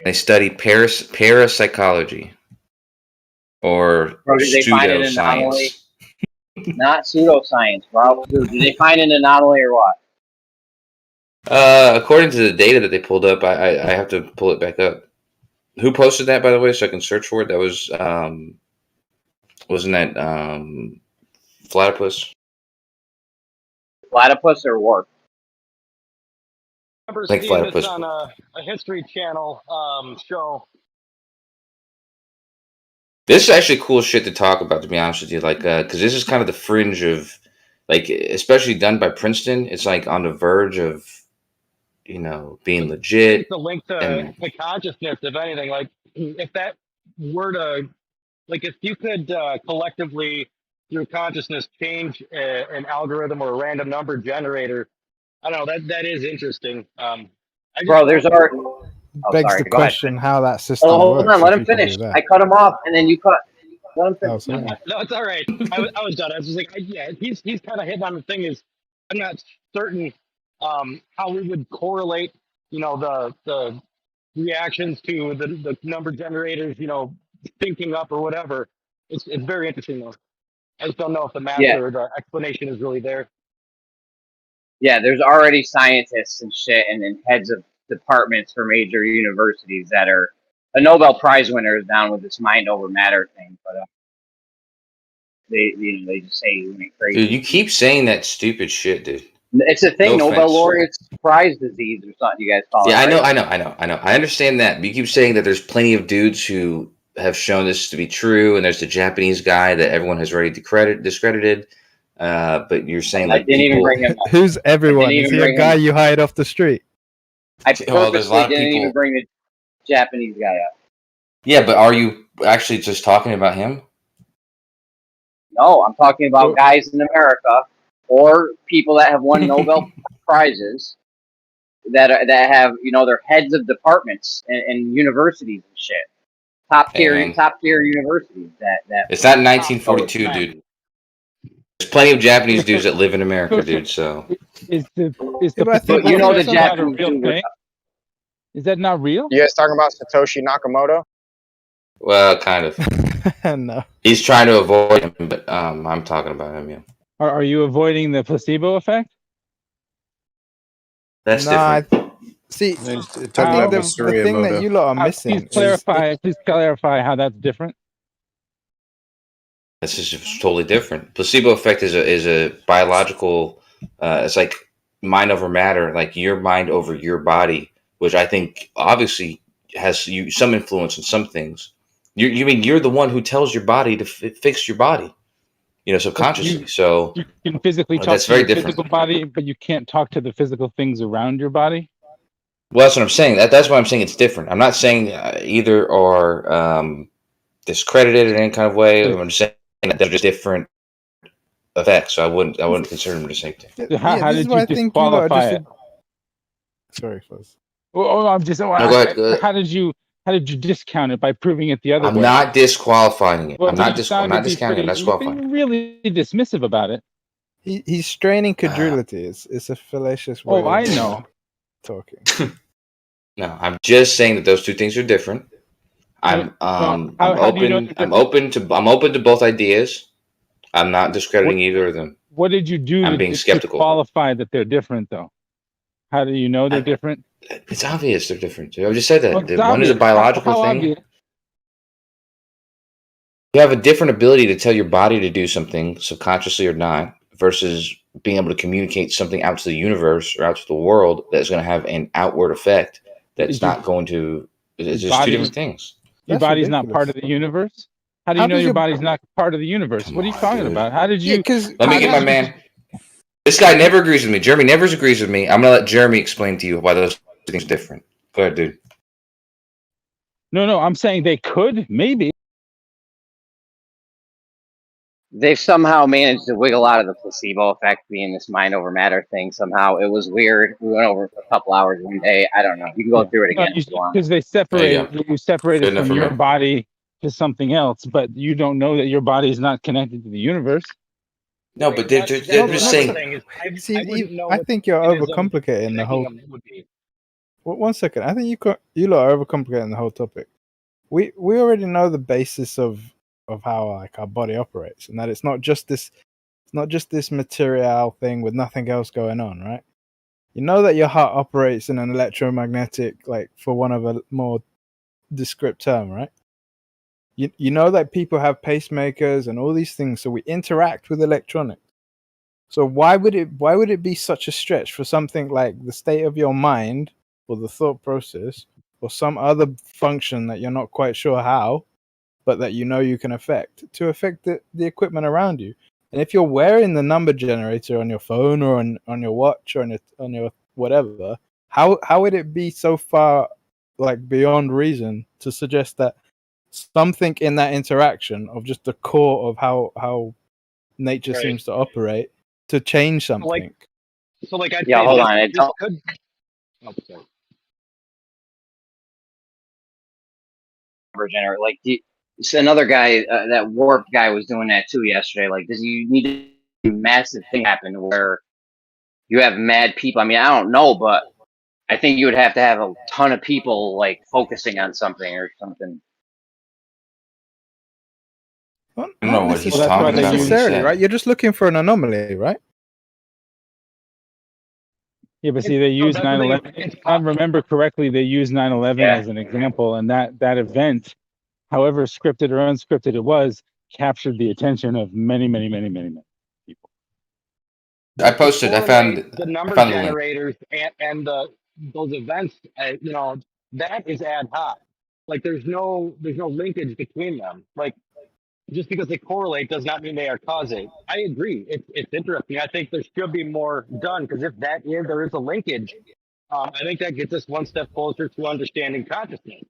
They study parapsychology or Bro, did they find an anomaly? pseudoscience. Not pseudoscience, bro. Dude, did they find an anomaly or what? According to the data that they pulled up, I have to pull it back up. Who posted that, by the way, so I can search for it? That was wasn't that Platypus? Platypus or warp? I remember Like seeing this Platypus. on a History Channel show. This is actually cool shit to talk about, to be honest with you. Like, because this is kind of the fringe of, like, especially done by Princeton. It's like on the verge of, being legit. It's a link to consciousness, if anything. Like, if that were to, like, if you could collectively, through consciousness, change an algorithm or a random number generator, I don't know. That is interesting. Bro, there's already. Begs sorry, the go ahead. question how that system hold works. on, let if him you can do finish. that. I cut him off, and then you cut. Let him finish. sorry. No, it's all right. I was done. I was just like, yeah, he's kind of hitting on the thing. Is I'm not certain how we would correlate, the reactions to the number generators, syncing up or whatever. It's very interesting though. I just don't know if the math Yeah. or the explanation is really there. Yeah, there's already scientists and shit, and heads of departments for major universities that are. A Nobel Prize winner is down with this mind over matter thing, but they just say you ain't crazy. Dude, you keep saying that stupid shit, dude. It's a thing, No Nobel offense. laureates prize disease or something. You guys call it? Yeah, right? I know. I understand that. But you keep saying that there's plenty of dudes who have shown this to be true, and there's the Japanese guy that everyone has already discredited. But you're saying I like didn't even people. bring him up. Who's everyone? even Is he a bring him guy up. you hired off the street? I Well, there's a lot purposely of didn't even people. bring the Japanese guy up. Yeah, but are you actually just talking about him? No, I'm talking about guys in America or people that have won Nobel prizes that have they're heads of departments and universities and shit. Top tier universities that. It's not 1942, dude. There's plenty of Japanese dudes that live in America, dude. So Is the but placebo you know the effect not a Japanese real dude. thing? Is that not real? You guys talking about Satoshi Nakamoto? well, kind of. No. He's trying to avoid him, but I'm talking about him. Yeah, Are you avoiding the placebo effect? that's Nah, different. See, Talking I about think the thing that Masuri you lot are Please missing clarify. Please clarify how that's different. This is just totally different. Placebo effect is a biological. It's like mind over matter, like your mind over your body, which I think obviously has some influence on some things. You mean you're the one who tells your body to fix your body, subconsciously. So You can physically talk that's to very your different. physical body, but you can't talk to the physical things around your body. Well, that's what I'm saying. That's why I'm saying it's different. I'm not saying either are discredited in any kind of way. I'm just saying that they're just different effects. So I wouldn't consider them the same thing. So how this is did why you I think you lot are disqualify just. it? Sorry, Fuzz. Oh, I'm just. No, go ahead. Go ahead. How did you discount it by proving it the other I'm way? not disqualifying it. Well, I'm not you sounded discounting it. I'm not disqualifying it. really dismissive about it. He's straining credulity. It's a fallacious way. Oh, I of, know. talking. No, I'm just saying that those two things are different. I'm how do you know open. they're I'm open to both ideas. I'm not discrediting either of them. What did you do I'm being to skeptical. qualify that they're different, though? How do you know they're different? It's obvious they're different. I just said that. Well, it's One is a obvious. biological How thing. obvious? You have a different ability to tell your body to do something, subconsciously or not, versus being able to communicate something out to the universe or out to the world that's going to have an outward effect that's not going to. It's just two different things. Your That's body's not part ridiculous. of the universe. How do How you know does your your- body's not part of the universe? What are you talking about? How did you? Let me get my man. This guy never agrees with me. Jeremy never agrees with me. I'm going to let Jeremy explain to you why those things are different. Go ahead, dude. No, I'm saying they could maybe. They've somehow managed to wiggle out of the placebo effect being this mind over matter thing. Somehow it was weird. We went over it for a couple hours one day. I don't know. You can go through it again if you want. Because they separated. You separated Good enough from for your me. body to something else, but you don't know that your body is not connected to the universe. No, but they're just saying. I think you're overcomplicating the whole. Well, 1 second. I think you lot are overcomplicating the whole topic. We already know the basis of how like our body operates, and that it's not just this material thing with nothing else going on, right? You know that your heart operates in an electromagnetic, like for one of a more descriptive term, right? You know that people have pacemakers and all these things, so we interact with electronics. So why would it be such a stretch for something like the state of your mind or the thought process or some other function that you're not quite sure how, but that you know you can affect to affect the equipment around you? And if you're wearing the number generator on your phone or on your watch or on your whatever, how would it be so far like beyond reason to suggest that something in that interaction of just the core of how nature Right. seems to operate to change something? So like I'd Yeah, say hold this, on. this It's could. Oh, sorry. generator. Like another guy, that warp guy was doing that too yesterday. Like, does you need a massive thing happen where you have mad people? I mean, I don't know, but I think you would have to have a ton of people like focusing on something or something. Not know what he's necessarily, talking about when he necessarily, said. right? You're just looking for an anomaly, right? Yeah, but see, they use that's the 9/11. thing. If I remember correctly, they use 9/11 Yeah. as an example, and that event, however scripted or unscripted it was, captured the attention of many people. I posted. I found The number the link. generators and those events. That is ad hoc. Like there's no linkage between them. Like just because they correlate does not mean they are causate. I agree. It's interesting. I think there should be more done because if there is a linkage, I think that gets us one step closer to understanding consciousness.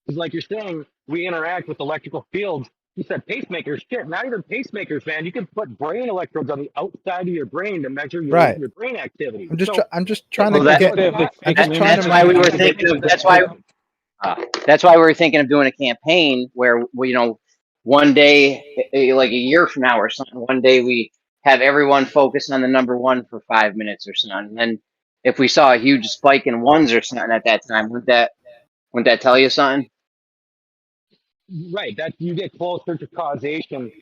Because like you're saying, we interact with electrical fields. You said pacemakers. Shit, not even pacemakers, man. You can put brain electrodes on the outside of your brain to measure Right. your brain activity. I'm just trying Well, to that's, get. I'm just trying that's to why we make. were thinking of. That's why we were thinking of doing a campaign where one day, like a year from now or something, one day we have everyone focus on the number one for 5 minutes or something. And then if we saw a huge spike in ones or something at that time, wouldn't that tell you something? Right, that you get closer to causation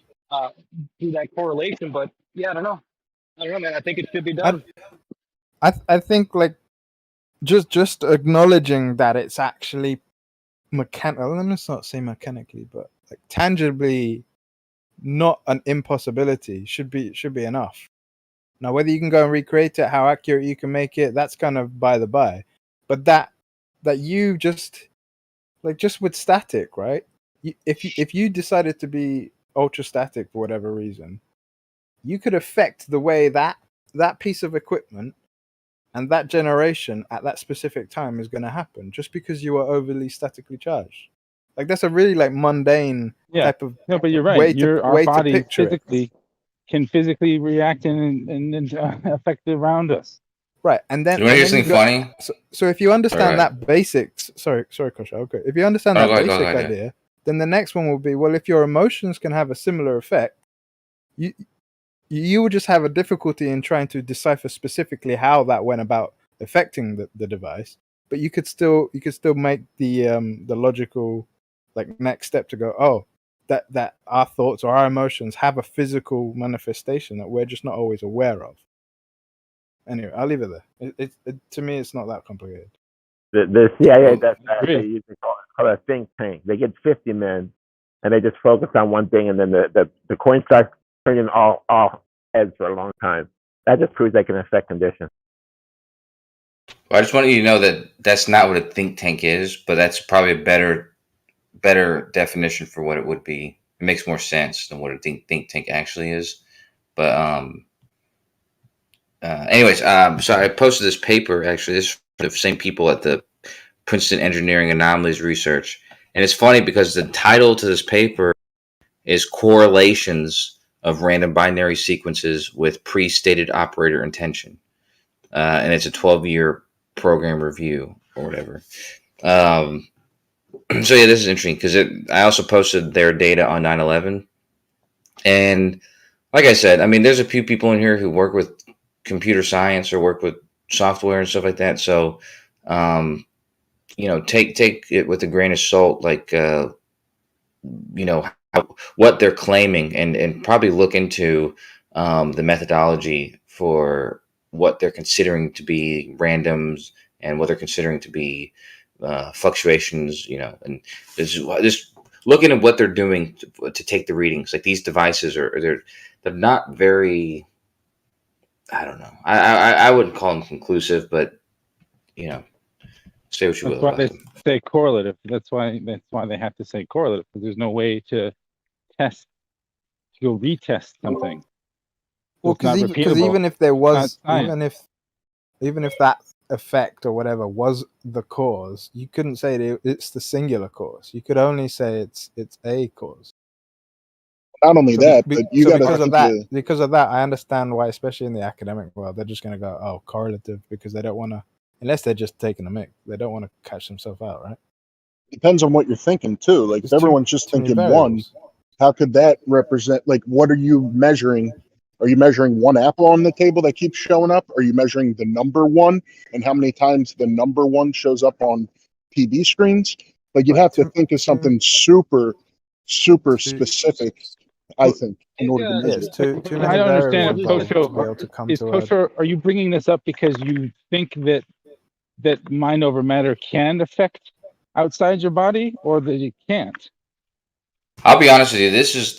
through that correlation. But yeah, I don't know, man. I think it should be done. I think like just acknowledging that it's actually mechanical. Let me not say mechanically, but like tangibly not an impossibility should be enough. Now, whether you can go and recreate it, how accurate you can make it, that's kind of by the by. But that you just with static, right? If you decided to be ultra static for whatever reason, you could affect the way that piece of equipment and that generation at that specific time is going to happen just because you are overly statically charged. Like that's a really like mundane type of No, but you're right. Our body physically can physically react and affect around us. Right, and then You want to hear something funny? So if you understand Alright. that basics, sorry, Kosha. Okay, if you understand No, that go basic ahead, idea, then the next one will be, well, if your emotions can have a similar effect, you would just have a difficulty in trying to decipher specifically how that went about affecting the device, but you could still make the logical like next step to go, oh, that our thoughts or our emotions have a physical manifestation that we're just not always aware of. Anyway, I'll leave it there. To me, it's not that complicated. The CIA Well, does that. They usually call it a think tank. They get 50 men, and they just focus on one thing, and then the coin starts turning all heads for a long time. That just proves they can affect conditions. Well, I just want you to know that that's not what a think tank is, but that's probably a better definition for what it would be. It makes more sense than what a think tank actually is. But anyways, so I posted this paper. Actually, this is the same people at the Princeton Engineering Anomalies Research, and it's funny because the title to this paper is "Correlations of Random Binary Sequences with Pre-Stated Operator Intention," and it's a 12-year program review or whatever. So yeah, this is interesting because I also posted their data on 9/11, and like I said, I mean, there's a few people in here who work with computer science or work with software and stuff like that. So, take it with a grain of salt, like what they're claiming, and probably look into the methodology for what they're considering to be randoms and what they're considering to be fluctuations, and just looking at what they're doing to take the readings. Like these devices they're not very, I don't know. I wouldn't call them conclusive, but say what you will about them. Say correlative. That's why they have to say correlative, because there's no way to go retest something. Well, because even if there was, even if that effect or whatever was the cause, you couldn't say it's the singular cause. You could only say it's a cause. Not only that, but you got to because of that, I understand why, especially in the academic world, they're just going to go, oh, correlative, because they don't want to, unless they're just taking a mic, they don't want to catch themselves out, right? Depends on what you're thinking too. Like if everyone's just thinking one, how could that represent? Like, what are you measuring? Are you measuring one apple on the table that keeps showing up? Are you measuring the number one and how many times the number one shows up on TV screens? Like you'd have to think of something super specific, I think, in order to measure it. I don't understand it, Kosho. Are you bringing this up because you think that mind over matter can affect outside your body, or that it can't? I'll be honest with you. This is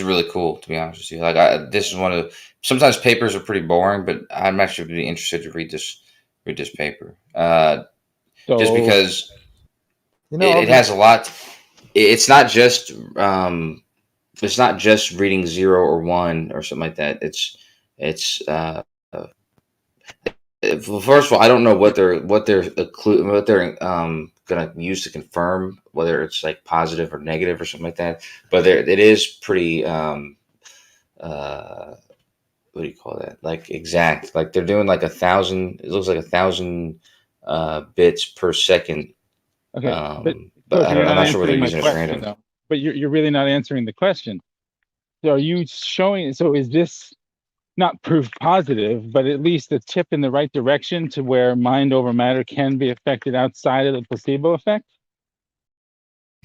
really cool, to be honest with you. Like this is one of the, sometimes papers are pretty boring, but I'm actually really interested to read this paper. Just because it has a lot. It's not just reading 0 or 1 or something like that. First of all, I don't know what they're gonna use to confirm whether it's like positive or negative or something like that. But it is pretty what do you call that? Like exact. Like they're doing like 1,000. It looks like 1,000 bits per second. Okay, but I'm not sure whether they're using it at random. Though. But you're really not answering the question. So are you showing? So is this not proof positive, but at least a tip in the right direction to where mind over matter can be affected outside of the placebo effect?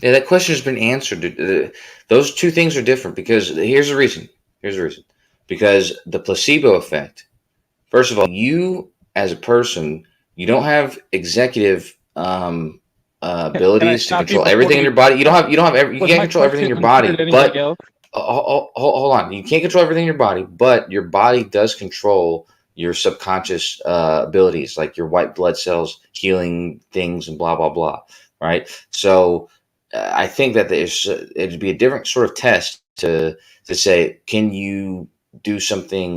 Yeah, that question has been answered. Those two things are different because here's the reason. Because the placebo effect, first of all, you as a person, you don't have executive abilities to control everything in your body. You can't control everything in your body, but hold on. You can't control everything in your body, but your body does control your subconscious abilities, like your white blood cells healing things and blah, blah, blah. Right. So I think that it'd be a different sort of test to say, can you do something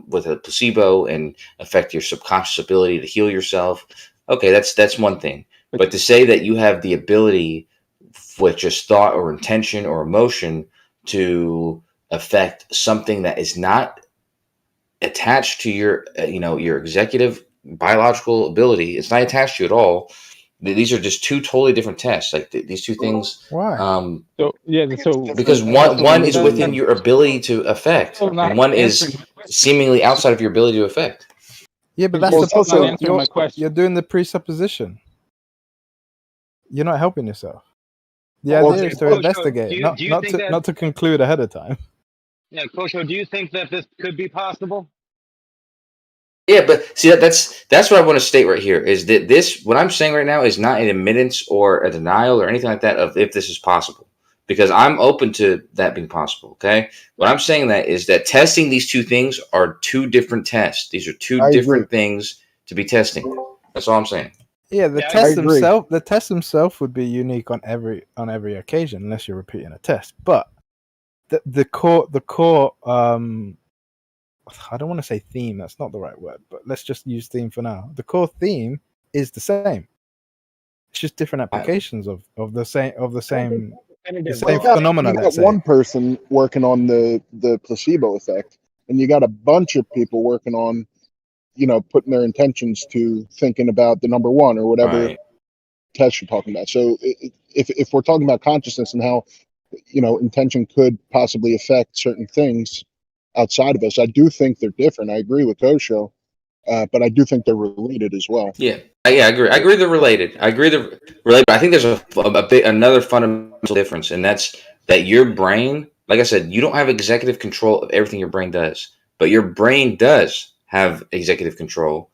with a placebo and affect your subconscious ability to heal yourself? Okay, that's one thing. But to say that you have the ability with just thought or intention or emotion to affect something that is not attached to your your executive biological ability, it's not attached to you at all. These are just two totally different tests. Like these two things. Why? Because one is within your ability to affect, and one is seemingly outside of your ability to affect. Yeah, but that's also you're doing the presupposition. you're not helping yourself. The Well, idea is to Kosho, investigate, do you think that, not to conclude ahead of time. Yeah, Kosho, do you think that this could be possible? Yeah, but see that's what I want to state right here is that this what I'm saying right now is not an admittance or a denial or anything like that of if this is possible, because I'm open to that being possible. Okay, what I'm saying that is that testing these two things are two different tests. These are two different things to be testing. That's all I'm saying. Yeah, the test themselves would be unique on every occasion, unless you're repeating a test. But the core I don't want to say theme, that's not the right word, but let's just use theme for now. The core theme is the same. It's just different applications of the same phenomena. You got Let's say. one person working on the placebo effect, and you got a bunch of people working on, putting their intentions to thinking about the number one or whatever test you're talking about. So if we're talking about consciousness and how, intention could possibly affect certain things outside of us, I do think they're different. I agree with Kosho, but I do think they're related as well. Yeah, I agree. I agree they're related. But I think there's another fundamental difference, and that's that your brain, like I said, you don't have executive control of everything your brain does, but your brain does have executive control,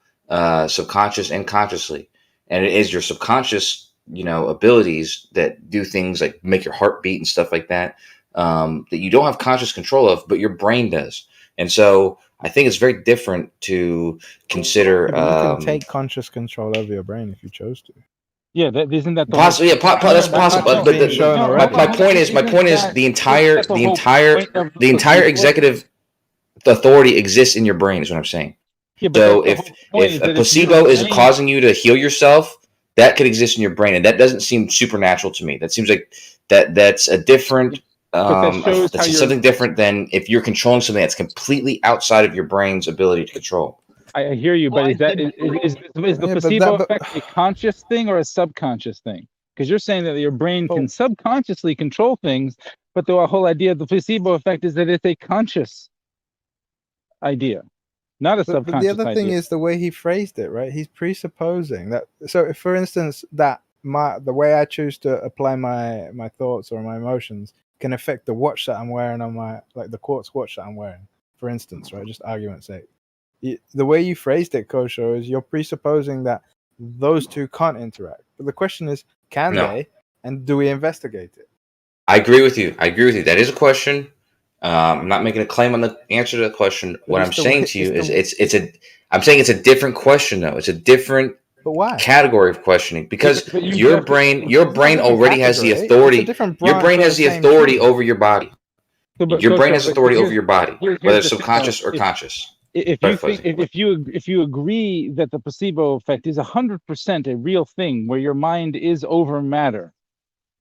subconscious and consciously, and it is your subconscious, abilities that do things like make your heart beat and stuff like that. That you don't have conscious control of, but your brain does. And so I think it's very different to consider. You can take conscious control over your brain if you chose to. Yeah, isn't that the possible? Yeah, that's possible. But my point is the entire executive authority exists in your brain. Is what I'm saying. Yeah, so if a placebo is causing you to heal yourself, that could exist in your brain, and that doesn't seem supernatural to me. That seems like that's a different. That's something different than if you're controlling something that's completely outside of your brain's ability to control. I hear you, but is the placebo effect a conscious thing or a subconscious thing? Because you're saying that your brain can subconsciously control things, but the whole idea of the placebo effect is that it's a conscious idea, not a subconscious idea. But the other thing is the way he phrased it, right? He's presupposing that. So, if, for instance, the way I choose to apply my thoughts or my emotions can affect the watch that I'm wearing on the quartz watch that I'm wearing, for instance, right? Just argument's sake. The way you phrased it, Kosho, is you're presupposing that those two can't interact. But the question is, can they? And do we investigate it? I agree with you. That is a question. I'm not making a claim on the answer to the question. What I'm saying to you is I'm saying it's a different question though. It's a different category of questioning because your brain already has the authority. Your brain has the authority over your body. Your brain has authority over your body, whether it's subconscious or conscious. If you agree that the placebo effect is 100% a real thing, where your mind is over matter,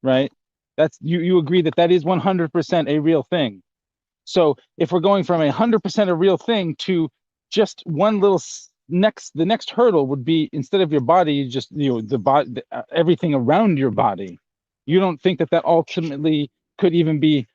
right? That's you agree that is 100% a real thing. So if we're going from 100% a real thing to just one little the next hurdle would be, instead of your body, just the body, everything around your body. You don't think that ultimately could even be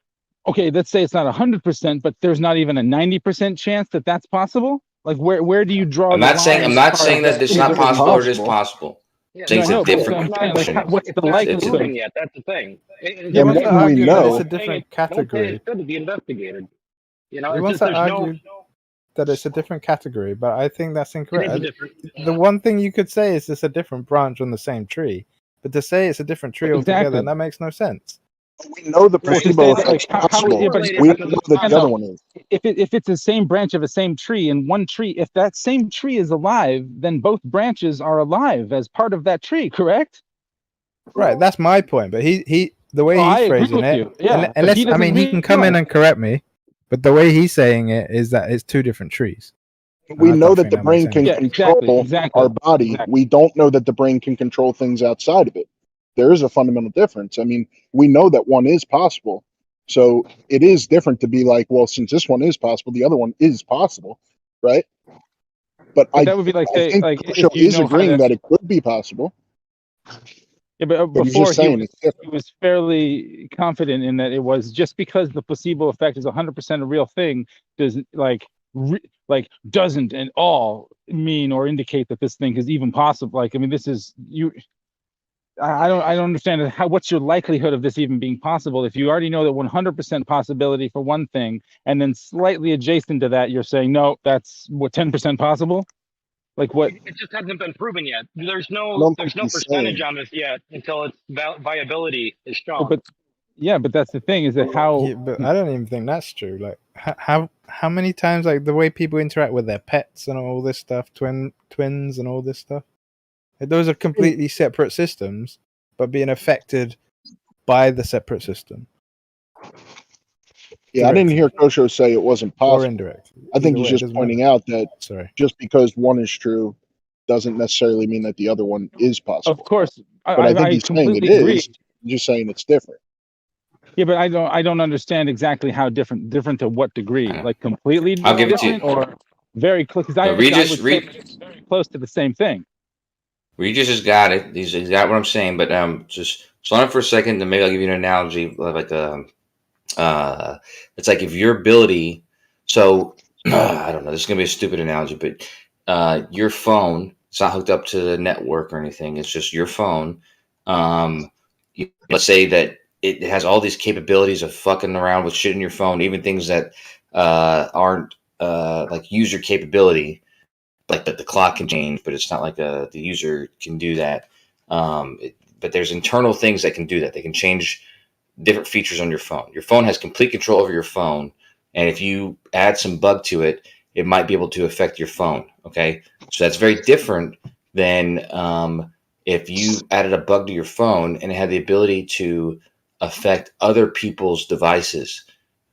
okay? Let's say it's not 100%, but there's not even a 90% chance that that's possible. Like where do you draw? I'm not saying that it's not possible or it is possible. Yeah, it's a different question. What's the likelihood? Yet that's the thing. He wants to argue that it's a different category. It's good to be investigated. He wants to argue that it's a different category, but I think that's incorrect. The one thing you could say is it's a different branch on the same tree, but to say it's a different tree altogether, that makes no sense. We know the placebo effect is possible. We know that the other one is. If it's the same branch of a same tree, and one tree, if that same tree is alive, then both branches are alive as part of that tree, correct? Right, that's my point. But the way he's phrasing it, unless he can come in and correct me, but the way he's saying it is that it's two different trees. We know that the brain can control our body. Exactly. We don't know that the brain can control things outside of it. There is a fundamental difference. I mean, we know that one is possible. So it is different to be like, well, since this one is possible, the other one is possible, right? But that would be like, I think Kosho is agreeing that it could be possible. Yeah, but before he was fairly confident in that it was just because the placebo effect is 100% a real thing, doesn't doesn't at all mean or indicate that this thing is even possible. Like, I mean, this is you. I don't understand how. What's your likelihood of this even being possible if you already know that 100% possibility for one thing, and then slightly adjacent to that, you're saying no, that's what 10% possible. Like what? It just hasn't been proven yet. There's I no don't think he's percentage saying. on this yet until its viability is shown. But yeah, but that's the thing is that how. Yeah, but I don't even think that's true. Like how many times, like the way people interact with their pets and all this stuff, twins and all this stuff. Like, those are completely separate systems, but being affected by the separate system. Yeah, I didn't hear Kosho say it wasn't possible. Or indirect. I think Either he's way, it just doesn't pointing matter. out that Just because one is true doesn't necessarily mean that the other one is possible. Of course, But I think he's saying it is. He's just saying it's different. Yeah, but I don't understand exactly how different to what degree? Like completely I'll give it to different you. or very close? Because I would say it's very close to the same thing. Regis has got it. He's got what I'm saying, but just slow down for a second, and maybe I'll give you an analogy, like it's like if your ability. So I don't know. This is gonna be a stupid analogy, but your phone, it's not hooked up to the network or anything. It's just your phone. Let's say that it has all these capabilities of fucking around with shit in your phone, even things that aren't like user capability. Like that the clock can change, but it's not like the user can do that. But there's internal things that can do that. They can change different features on your phone. Your phone has complete control over your phone, and if you add some bug to it, it might be able to affect your phone. Okay, so that's very different than if you added a bug to your phone and it had the ability to affect other people's devices.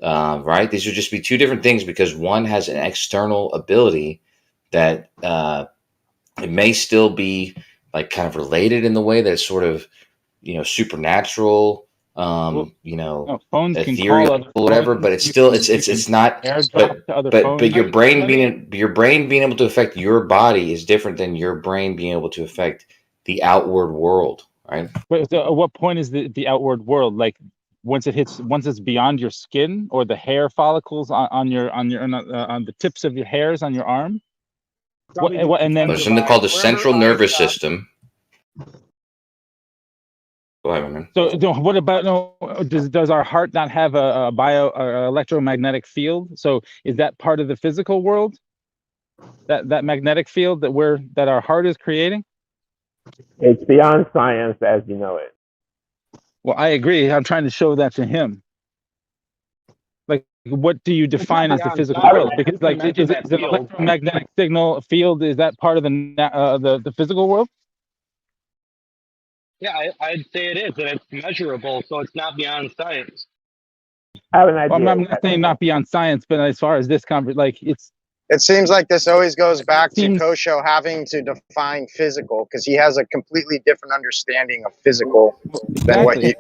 Right? These would just be two different things because one has an external ability that it may still be like kind of related in the way that it's sort of, supernatural, phones can ethereal, call other whatever, phones. but it's still it's not. AirDrop to other But phones. your brain being able to affect your body is different than your brain being able to affect the outward world, right? But at what point is the outward world? Like once it's beyond your skin or the hair follicles on the tips of your hairs on your arm. And then There's something called the central nervous system. Go ahead, man. So what about does our heart not have a electromagnetic field? So is that part of the physical world? That magnetic field that our heart is creating? It's beyond science as you know it. Well, I agree. I'm trying to show that to him. Like, what do you define as the physical world? Because, like, is an electromagnetic signal field? Is that part of the physical world? Yeah, I'd say it is, and it's measurable, so it's not beyond science. I have an idea. Well, I'm not saying not beyond science, but as far as this It seems like this always goes back to Kosho having to define physical because he has a completely different understanding of physical than what you.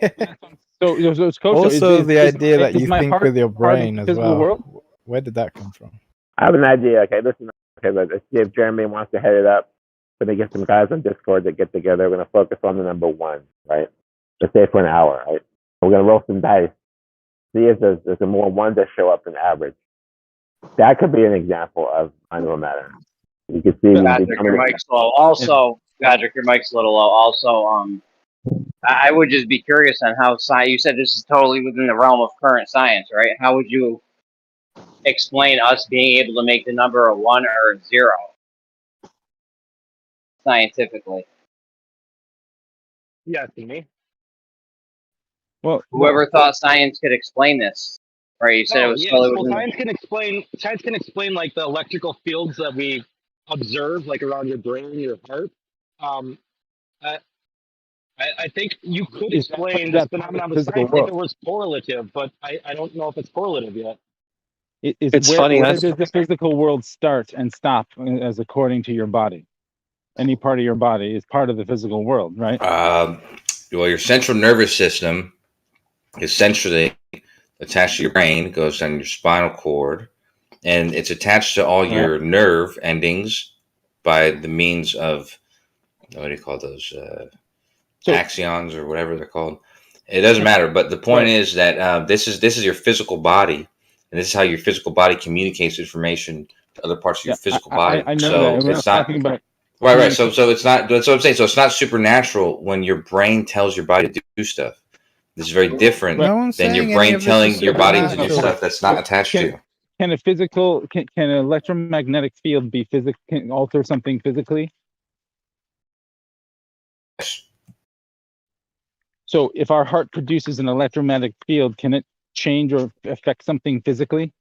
So Kosho, also, the idea that you think heart with your part of brain the as physical well. world? Where did that come from? I have an idea. Okay, listen. Okay, let's see if Jeremy wants to head it up. Let me get some guys on Discord that get together. We're going to focus on the number one, right? Let's say for an hour, right? We're going to roll some dice. See if there's more ones that show up than average. That could be an example of mind over matter. You can see. Patrick, your mic's low. Also, Patrick, your mic's a little low. Also, I would just be curious on how science. You said this is totally within the realm of current science, right? How would you explain us being able to make the number a 1 or a 0 scientifically? Yeah, to me. Well, whoever thought science could explain this, right? You said it was totally within. Science can explain like the electrical fields that we observe, like around your brain, your heart. I think you could explain this phenomenon with science if it was correlative, but I don't know if it's correlative yet. It's funny. Where does the physical world start and stop as according to your body? Any part of your body is part of the physical world, right? Well, your central nervous system is centrally attached to your brain. It goes down your spinal cord, and it's attached to all your nerve endings by the means of, what do you call those? Axons or whatever they're called. It doesn't matter. But the point is that this is your physical body, and this is how your physical body communicates information to other parts of your physical body. I know that. We're not talking about Right. So it's not. That's what I'm saying. So it's not supernatural when your brain tells your body to do stuff. This is very different No one's than your saying any brain of this is telling your body to do supernatural. stuff that's not attached to you. Can an electromagnetic field be can alter something physically? So if our heart produces an electromagnetic field, can it change or affect something physically?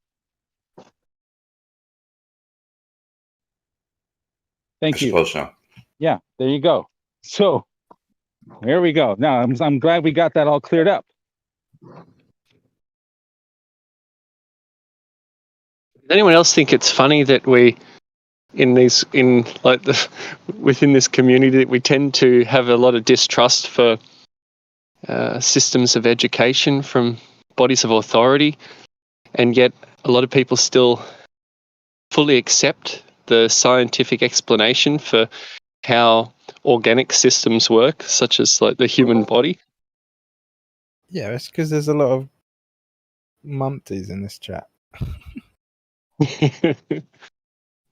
Thank you. I suppose so. Yeah, there you go. So there we go. Now I'm glad we got that all cleared up. Does anyone else think it's funny that within this community, that we tend to have a lot of distrust for systems of education from bodies of authority, and yet a lot of people still fully accept the scientific explanation for how organic systems work, such as like the human body? Yeah, it's because there's a lot of mumpties in this chat.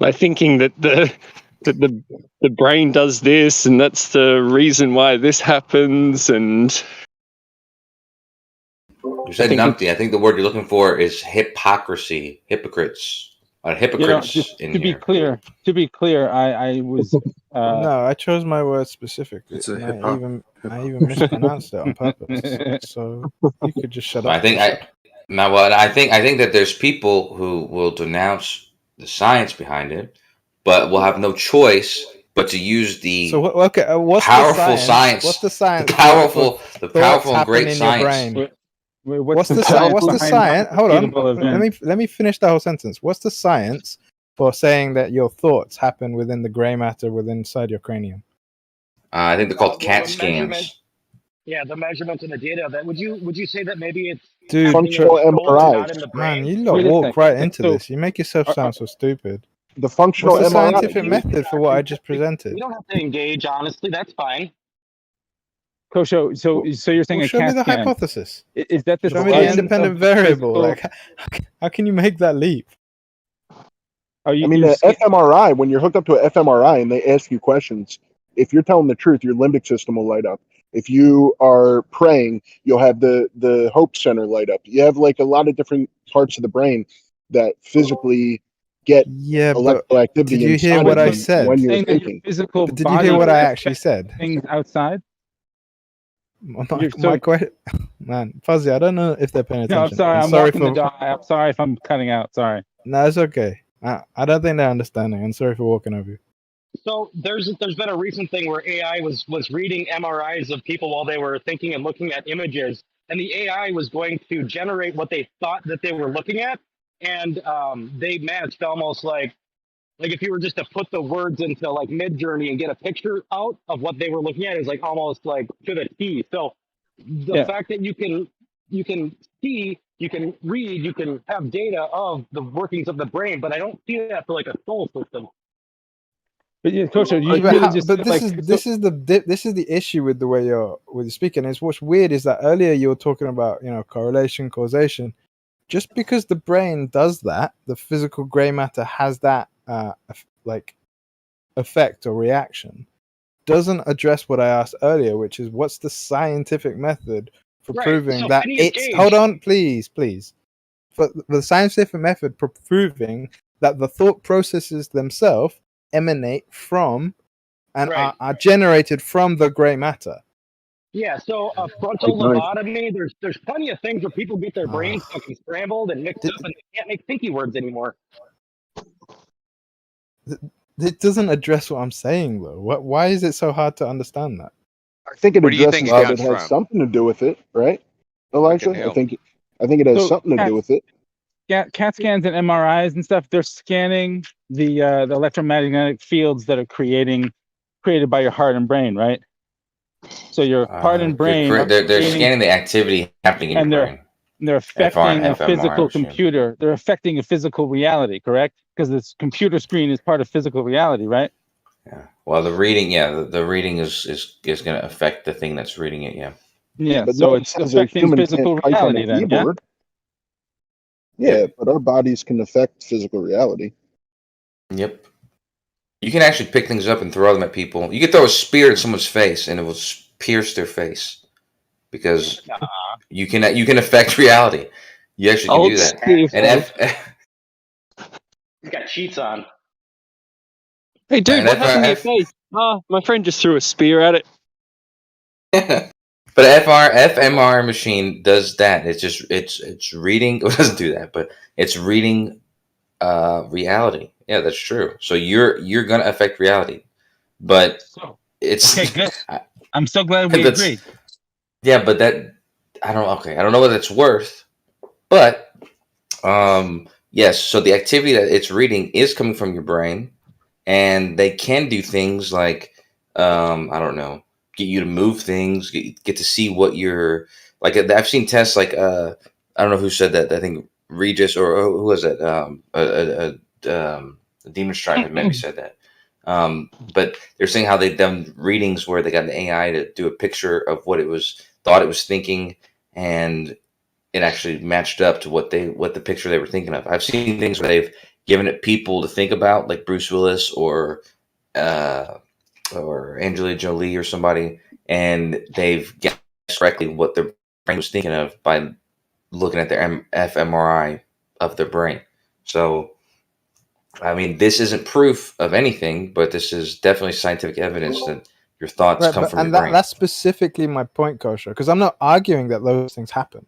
Like thinking that the brain does this, and that's the reason why this happens, and You said numpty. I think the word you're looking for is hypocrisy. Hypocrites. Hypocrites to be clear, I was no, I chose my word specifically. It's a and hip I hop. even mispronounced it on purpose. So you could just shut up. I think I think that there's people who will denounce the science behind it, but will have no choice but to use the what's powerful the science? What's the science? The powerful and great science. What's the science? Hold on. Let me finish the whole sentence. What's the science for saying that your thoughts happen within the gray matter inside your cranium? I think they're called CAT the scans. Yeah, the measurements and the data of that. Would you say that maybe it's Dude, functional MRI. Man, you lot walk right into this. You make yourself sound so stupid. The functional What's the MRI. scientific method for what I just presented? You don't have to engage, honestly. That's fine. Kosho, so you're saying a show me CAT the scan. hypothesis. Is that the show me the independent variable? physical... Like, how can you make that leap? The fMRI, when you're hooked up to an fMRI and they ask you questions, if you're telling the truth, your limbic system will light up. If you are praying, you'll have the hope center light up. You have like a lot of different parts of the brain that physically get electrical activity. Did you hear what I said? When you're thinking? Physical did you hear what I actually said? Things outside. My question, man, Fuzzy, I don't know if they're paying attention. No, I'm sorry. I'm walking the dog. I'm sorry if I'm cutting out. Sorry. No, it's okay. I don't think they're understanding. I'm sorry for walking over you. So there's been a recent thing where AI was reading MRIs of people while they were thinking and looking at images, and the AI was going to generate what they thought that they were looking at, and they matched almost like if you were just to put the words into like Midjourney and get a picture out of what they were looking at is like almost like to the T. So the fact that you can see, you can read, you can have data of the workings of the brain, but I don't see that for like a soul system. But yeah, Coach, this is the issue with the way you're speaking. Is what's weird is that earlier you were talking about correlation, causation. Just because the brain does that, the physical gray matter has that effect or reaction, doesn't address what I asked earlier, which is what's the scientific method for proving that it's. Hold on, please. For the scientific method for proving that the thought processes themselves emanate from and are generated from the gray matter. Yeah, so a frontal lobotomy, there's plenty of things where people get their brains fucking scrambled and mixed up and they can't make thinky words anymore. It doesn't address what I'm saying though. Why is it so hard to understand that? I think it addresses that it has something to do with it, right, Elijah? I think it has something to do with it. CAT scans and MRIs and stuff, they're scanning the electromagnetic fields that are created by your heart and brain, right? So your heart and brain they're scanning the activity happening in your brain. They're affecting a physical computer. They're affecting a physical reality, correct? Because this computer screen is part of physical reality, right? Yeah. Well, the reading, the reading is going to affect the thing that's reading it. Yeah. Yeah. But so it's affecting physical reality then. Yeah? Yeah, but our bodies can affect physical reality. Yep. You can actually pick things up and throw them at people. You could throw a spear in someone's face, and it will pierce their face because you can affect reality. You actually can do that. And He's got cheats on. Hey, dude, And what happened to your face? My friend just threw a spear at it. But fMRI machine does that. It's reading. It doesn't do that, but it's reading reality. Yeah, that's true. So you're gonna affect reality, but it's okay. Good. I'm so glad we agree. Yeah, but that I don't know what that's worth, but yes. So the activity that it's reading is coming from your brain, and they can do things like I don't know, get you to move things, get to see what you're like. I've seen tests like I don't know who said that. I think Regis or who was it? The Demon Strike had maybe said that. But they're saying how they've done readings where they got an AI to do a picture of what it thought it was thinking, and it actually matched up to what the picture they were thinking of. I've seen things where they've given it people to think about, like Bruce Willis or Angelina Jolie or somebody, and they've guessed correctly what their brain was thinking of by looking at their fMRI of their brain. So, I mean, this isn't proof of anything, but this is definitely scientific evidence that your thoughts come from your brain. That's specifically my point, Kosher, because I'm not arguing that those things happen,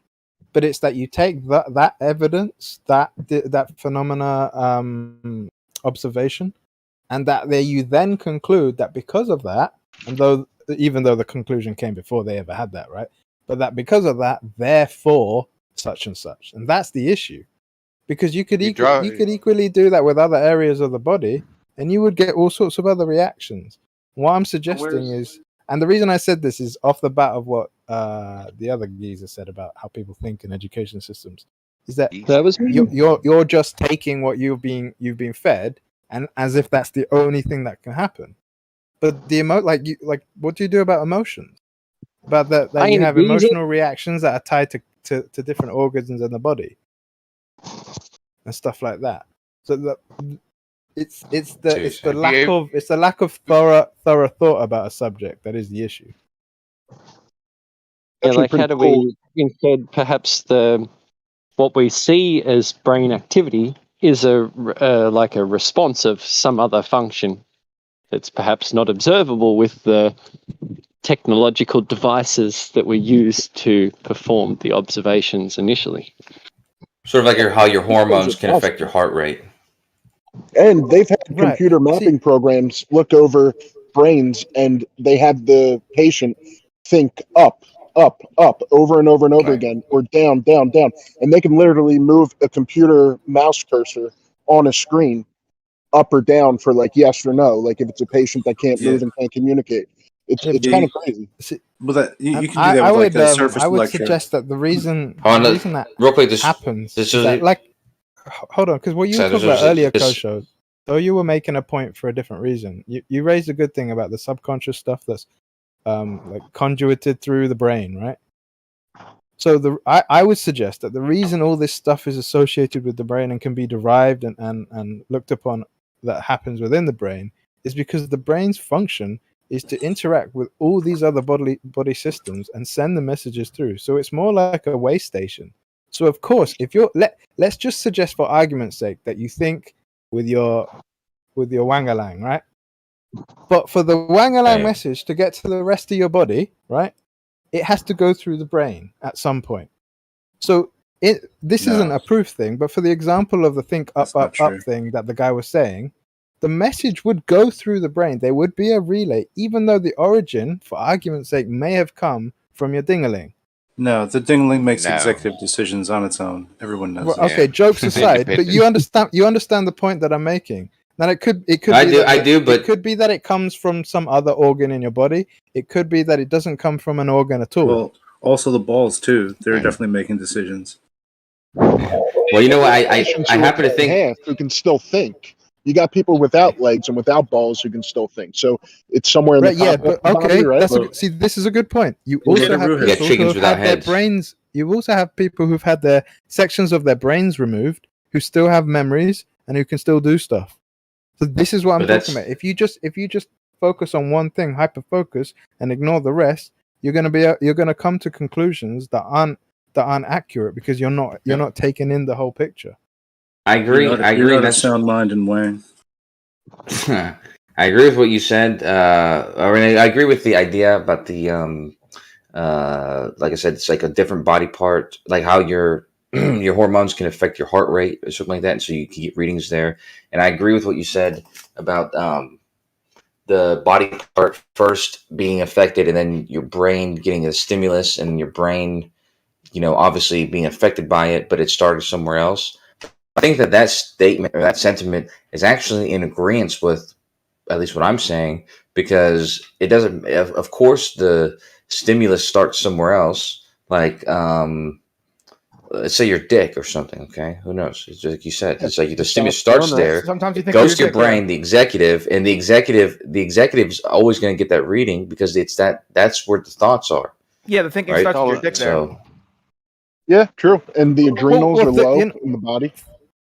but it's that you take that evidence, that phenomena observation, and that you then conclude that because of that, and even though the conclusion came before they ever had that, right? But that because of that, therefore such and such, and that's the issue. Because you could equally do that with other areas of the body, and you would get all sorts of other reactions. What I'm suggesting is, and the reason I said this is off the bat of what the other geezer said about how people think in education systems, is that you're just taking what you've been fed, and as if that's the only thing that can happen. But what do you do about emotions? About that you have emotional reactions that are tied to different organs in the body and stuff like that. So it's the lack of thorough thought about a subject that is the issue. Yeah, like how do we instead perhaps what we see as brain activity is like a response of some other function that's perhaps not observable with the technological devices that we use to perform the observations initially. Sort of like how your hormones can affect your heart rate. And they've had computer mapping programs look over brains, and they have the patient think up, over and over and over again, or down, and they can literally move a computer mouse cursor on a screen up or down for like yes or no, like if it's a patient that can't move and can't communicate. It's kind of crazy. Well, that you can do that with a surface I would electrode. suggest that the reason that real quick, happens is that, like, hold on, because what you were talking about earlier, Kosho, though you were making a point for a different reason. You raised a good thing about the subconscious stuff that's like conduited through the brain, right? So I would suggest that the reason all this stuff is associated with the brain and can be derived and looked upon that happens within the brain is because the brain's function is to interact with all these other body systems and send the messages through. So it's more like a way station. So of course, if you're let's just suggest for argument's sake that you think with your wangalang, right? But for the wangalang message to get to the rest of your body, right, it has to go through the brain at some point. So this isn't a proof thing, but for the example of the think up thing that the guy was saying, the message would go through the brain. There would be a relay, even though the origin, for argument's sake, may have come from your ding-a-ling. No, the ding-a-ling makes executive decisions on its own. Everyone knows. Well, okay, jokes aside, but you understand the point that I'm making. Now it could It could be that it comes from some other organ in your body. It could be that it doesn't come from an organ at all. Well, also the balls too. They're definitely making decisions. Well, you know what? I happen to think who can still think. You got people without legs and without balls who can still think. So it's somewhere in the body, right? See, this is a good point. You also have people who have had their brains. You also have people who've had their sections of their brains removed, who still have memories and who can still do stuff. So this is what I'm But talking that's about. If you just focus on one thing, hyper focus, and ignore the rest, you're gonna come to conclusions that aren't accurate because you're not taking in the whole picture. I agree. I You're agree. not of That's sound mind and Wang. I agree with what you said. I agree with the idea about the like I said, it's like a different body part, like how your your hormones can affect your heart rate or something like that, and so you can get readings there. And I agree with what you said about the body part first being affected, and then your brain getting a stimulus, and your brain, obviously being affected by it, but it started somewhere else. I think that statement or that sentiment is actually in agreement with at least what I'm saying, because it doesn't. Of course, the stimulus starts somewhere else. Like, let's say your dick or something. Okay, who knows? It's just like you said. It's like the stimulus starts there, Sometimes you it think goes of to your your dick, brain, the executive, and the executive's always going to get that reading because that's where the thoughts are, Yeah, the thinking right? starts with your dick there. So Yeah, true. And the adrenals are low you know, in the body.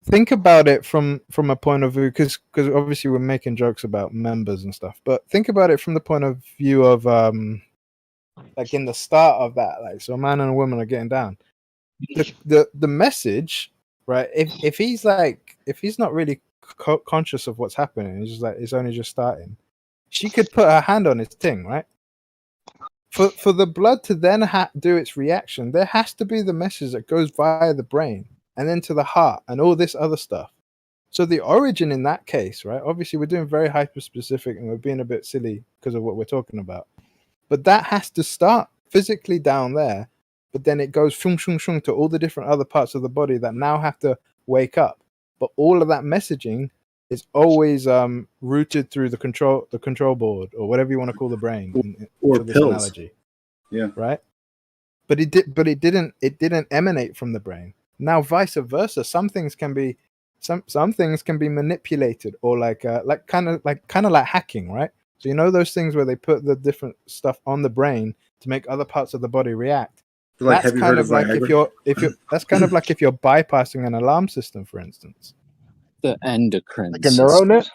think about it from a point of view, because obviously we're making jokes about members and stuff, but think about it from the point of view of like in the start of that, like, so a man and a woman are getting down. The message, right? If he's not really conscious of what's happening, he's just like, it's only just starting, she could put her hand on his thing, right? For the blood to then do its reaction, there has to be the message that goes via the brain and then to the heart and all this other stuff. So the origin in that case, right? Obviously, we're doing very hyper specific and we're being a bit silly because of what we're talking about. But that has to start physically down there, but then it goes shung shung shung to all the different other parts of the body that now have to wake up. But all of that messaging is always routed through the control board, or whatever you want to call the brain, or for this pills. analogy. Yeah. Right. But it didn't emanate from the brain. Now, vice versa, some things can be manipulated, or like kind of like hacking, right? So those things where they put the different stuff on the brain to make other parts of the body react. Like, That's have you kind heard of of like Viagra? if you're that's kind of like if you're bypassing an alarm system, for instance. The endocrine Like a system. neuronet?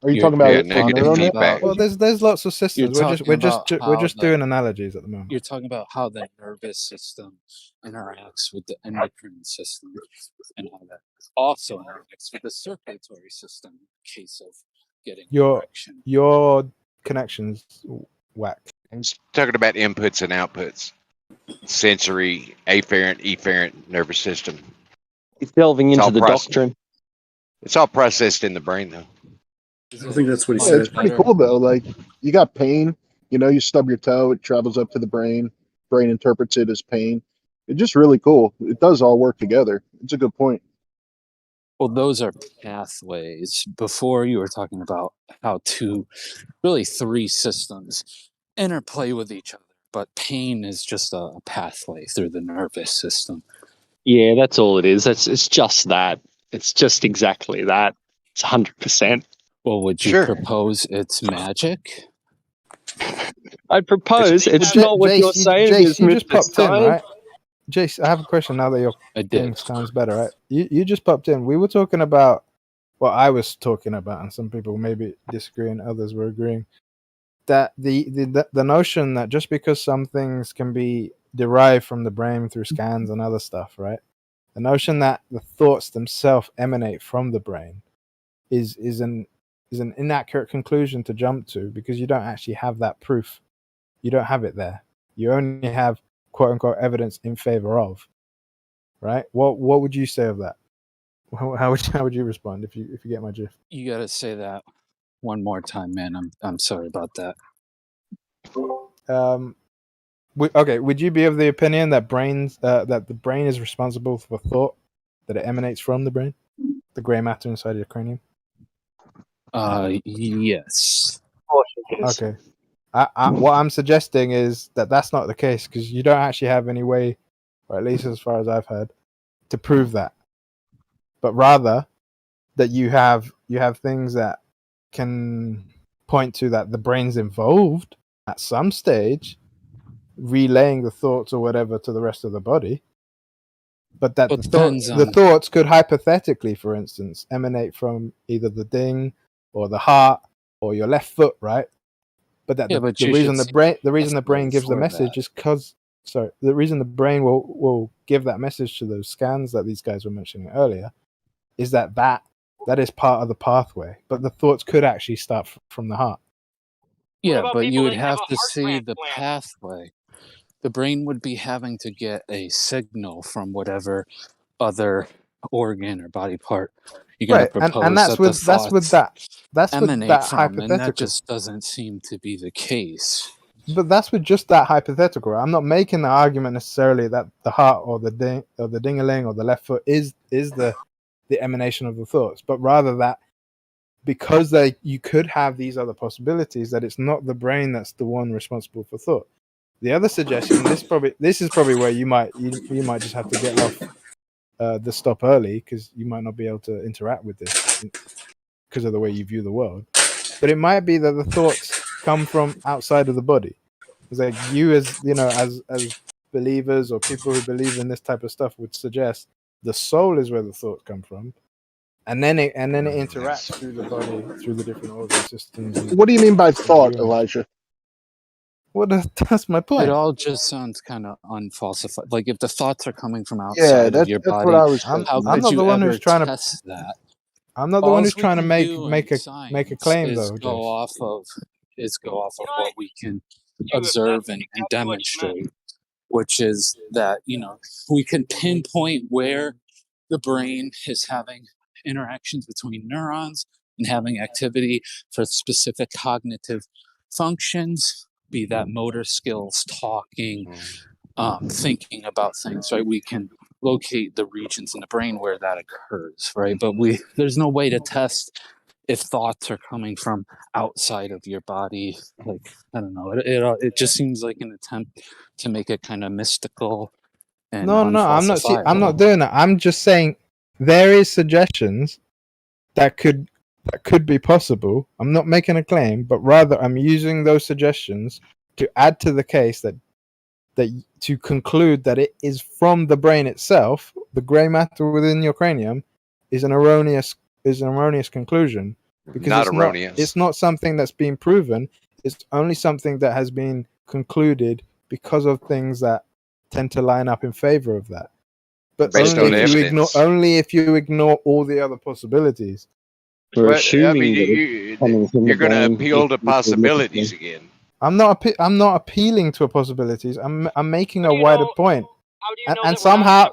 Are you talking about a neuronet? Well, there's lots of You're systems. talking We're about just doing analogies at the moment. You're talking about how the nervous system interacts with the endocrine system, and how that also interacts with the circulatory system in case of getting erection. Your connections whack. I'm just talking about inputs and outputs. Sensory, afferent, efferent nervous system. He's delving It's into all the doctrine. It's all processed in the brain, though. I think that's what he Yeah, said. it's pretty cool though. Like, you got pain, you stub your toe, it travels up to the brain interprets it as pain. It's just really cool. It does all work together. It's a good point. Well, those are pathways. Before, you were talking about how three systems interplay with each other, but pain is just a pathway through the nervous system. Yeah, that's all it is. It's just that. It's just exactly that. It's 100%. Well, would you propose it's magic? I propose it's not what you're saying is You just Mr. popped in, Science. right? Jace, I have a question now that your thing sounds better, right? You just popped in. We were talking about what I was talking about, and some people maybe disagreeing, others were agreeing. That the notion that just because some things can be derived from the brain through scans and other stuff, right? The notion that the thoughts themselves emanate from the brain is an inaccurate conclusion to jump to, because you don't actually have that proof. You don't have it there. You only have quote unquote evidence in favor of, right? What would you say of that? How would you respond if you get my gist? You gotta say that one more time, man. I'm sorry about that. Okay, would you be of the opinion that that the brain is responsible for thought, that it emanates from the brain, the gray matter inside your cranium? Yes. Okay. What I'm suggesting is that that's not the case, because you don't actually have any way, or at least as far as I've heard, to prove that. But rather that you have things that can point to that the brain's involved at some stage, relaying the thoughts or whatever to the rest of the body. But that the thoughts could hypothetically, for instance, emanate from either the ding or the heart or your left foot, right? But that Yeah, the, but the you reason should the brain the see reason the brain gives the for message that. is because the reason the brain will give that message to those scans that these guys were mentioning earlier is that is part of the pathway, but the thoughts could actually start from the heart. Yeah, but you would have to see the pathway. The brain would be having to get a signal from whatever other organ or body part you're going to Right, propose and that's that the with thoughts emanate from, and that hypothetical. just doesn't seem to be the case. But that's with just that hypothetical. I'm not making the argument necessarily that the heart or the ding-a-ling or the left foot is the emanation of the thoughts, but rather that because you could have these other possibilities, that it's not the brain that's the one responsible for thought. The other suggestion, this is probably where you might just have to get off the stop early, because you might not be able to interact with this because of the way you view the world. But it might be that the thoughts come from outside of the body. It's like you, as believers or people who believe in this type of stuff, would suggest the soul is where the thoughts come from, and then it interacts through the body, through the different organ systems. What do you mean by thought, Elijah? Well, that's my point. It all just sounds kind of unfalsified. Like if the thoughts are coming from Yeah, outside of your that's body, what I was how thinking. could I'm not you the one ever who's trying test that? I'm not the one who's we trying to can make do a claim, is though. go off of what we can observe and demonstrate, which is that we can pinpoint where the brain is having interactions between neurons and having activity for specific cognitive functions, be that motor skills, talking, thinking about things, right? We can locate the regions in the brain where that occurs, right? But there's no way to test if thoughts are coming from outside of your body. Like, I don't know, it just seems like an attempt to make it kind of mystical and No, I'm not doing that. I'm just saying there is suggestions that could be possible. I'm not making a claim, but rather I'm using those suggestions to add to the case that to conclude that it is from the brain itself. The gray matter within your cranium is an erroneous conclusion, because Not erroneous. It's not something that's been proven. It's only something that has been concluded because of things that tend to line up in favor of that. But Based only on if you ignore all the other possibilities. We're But, assuming I mean, that it's coming from you're the going to brain. appeal to possibilities again. I'm not appealing to possibilities. I'm making a wider point. And somehow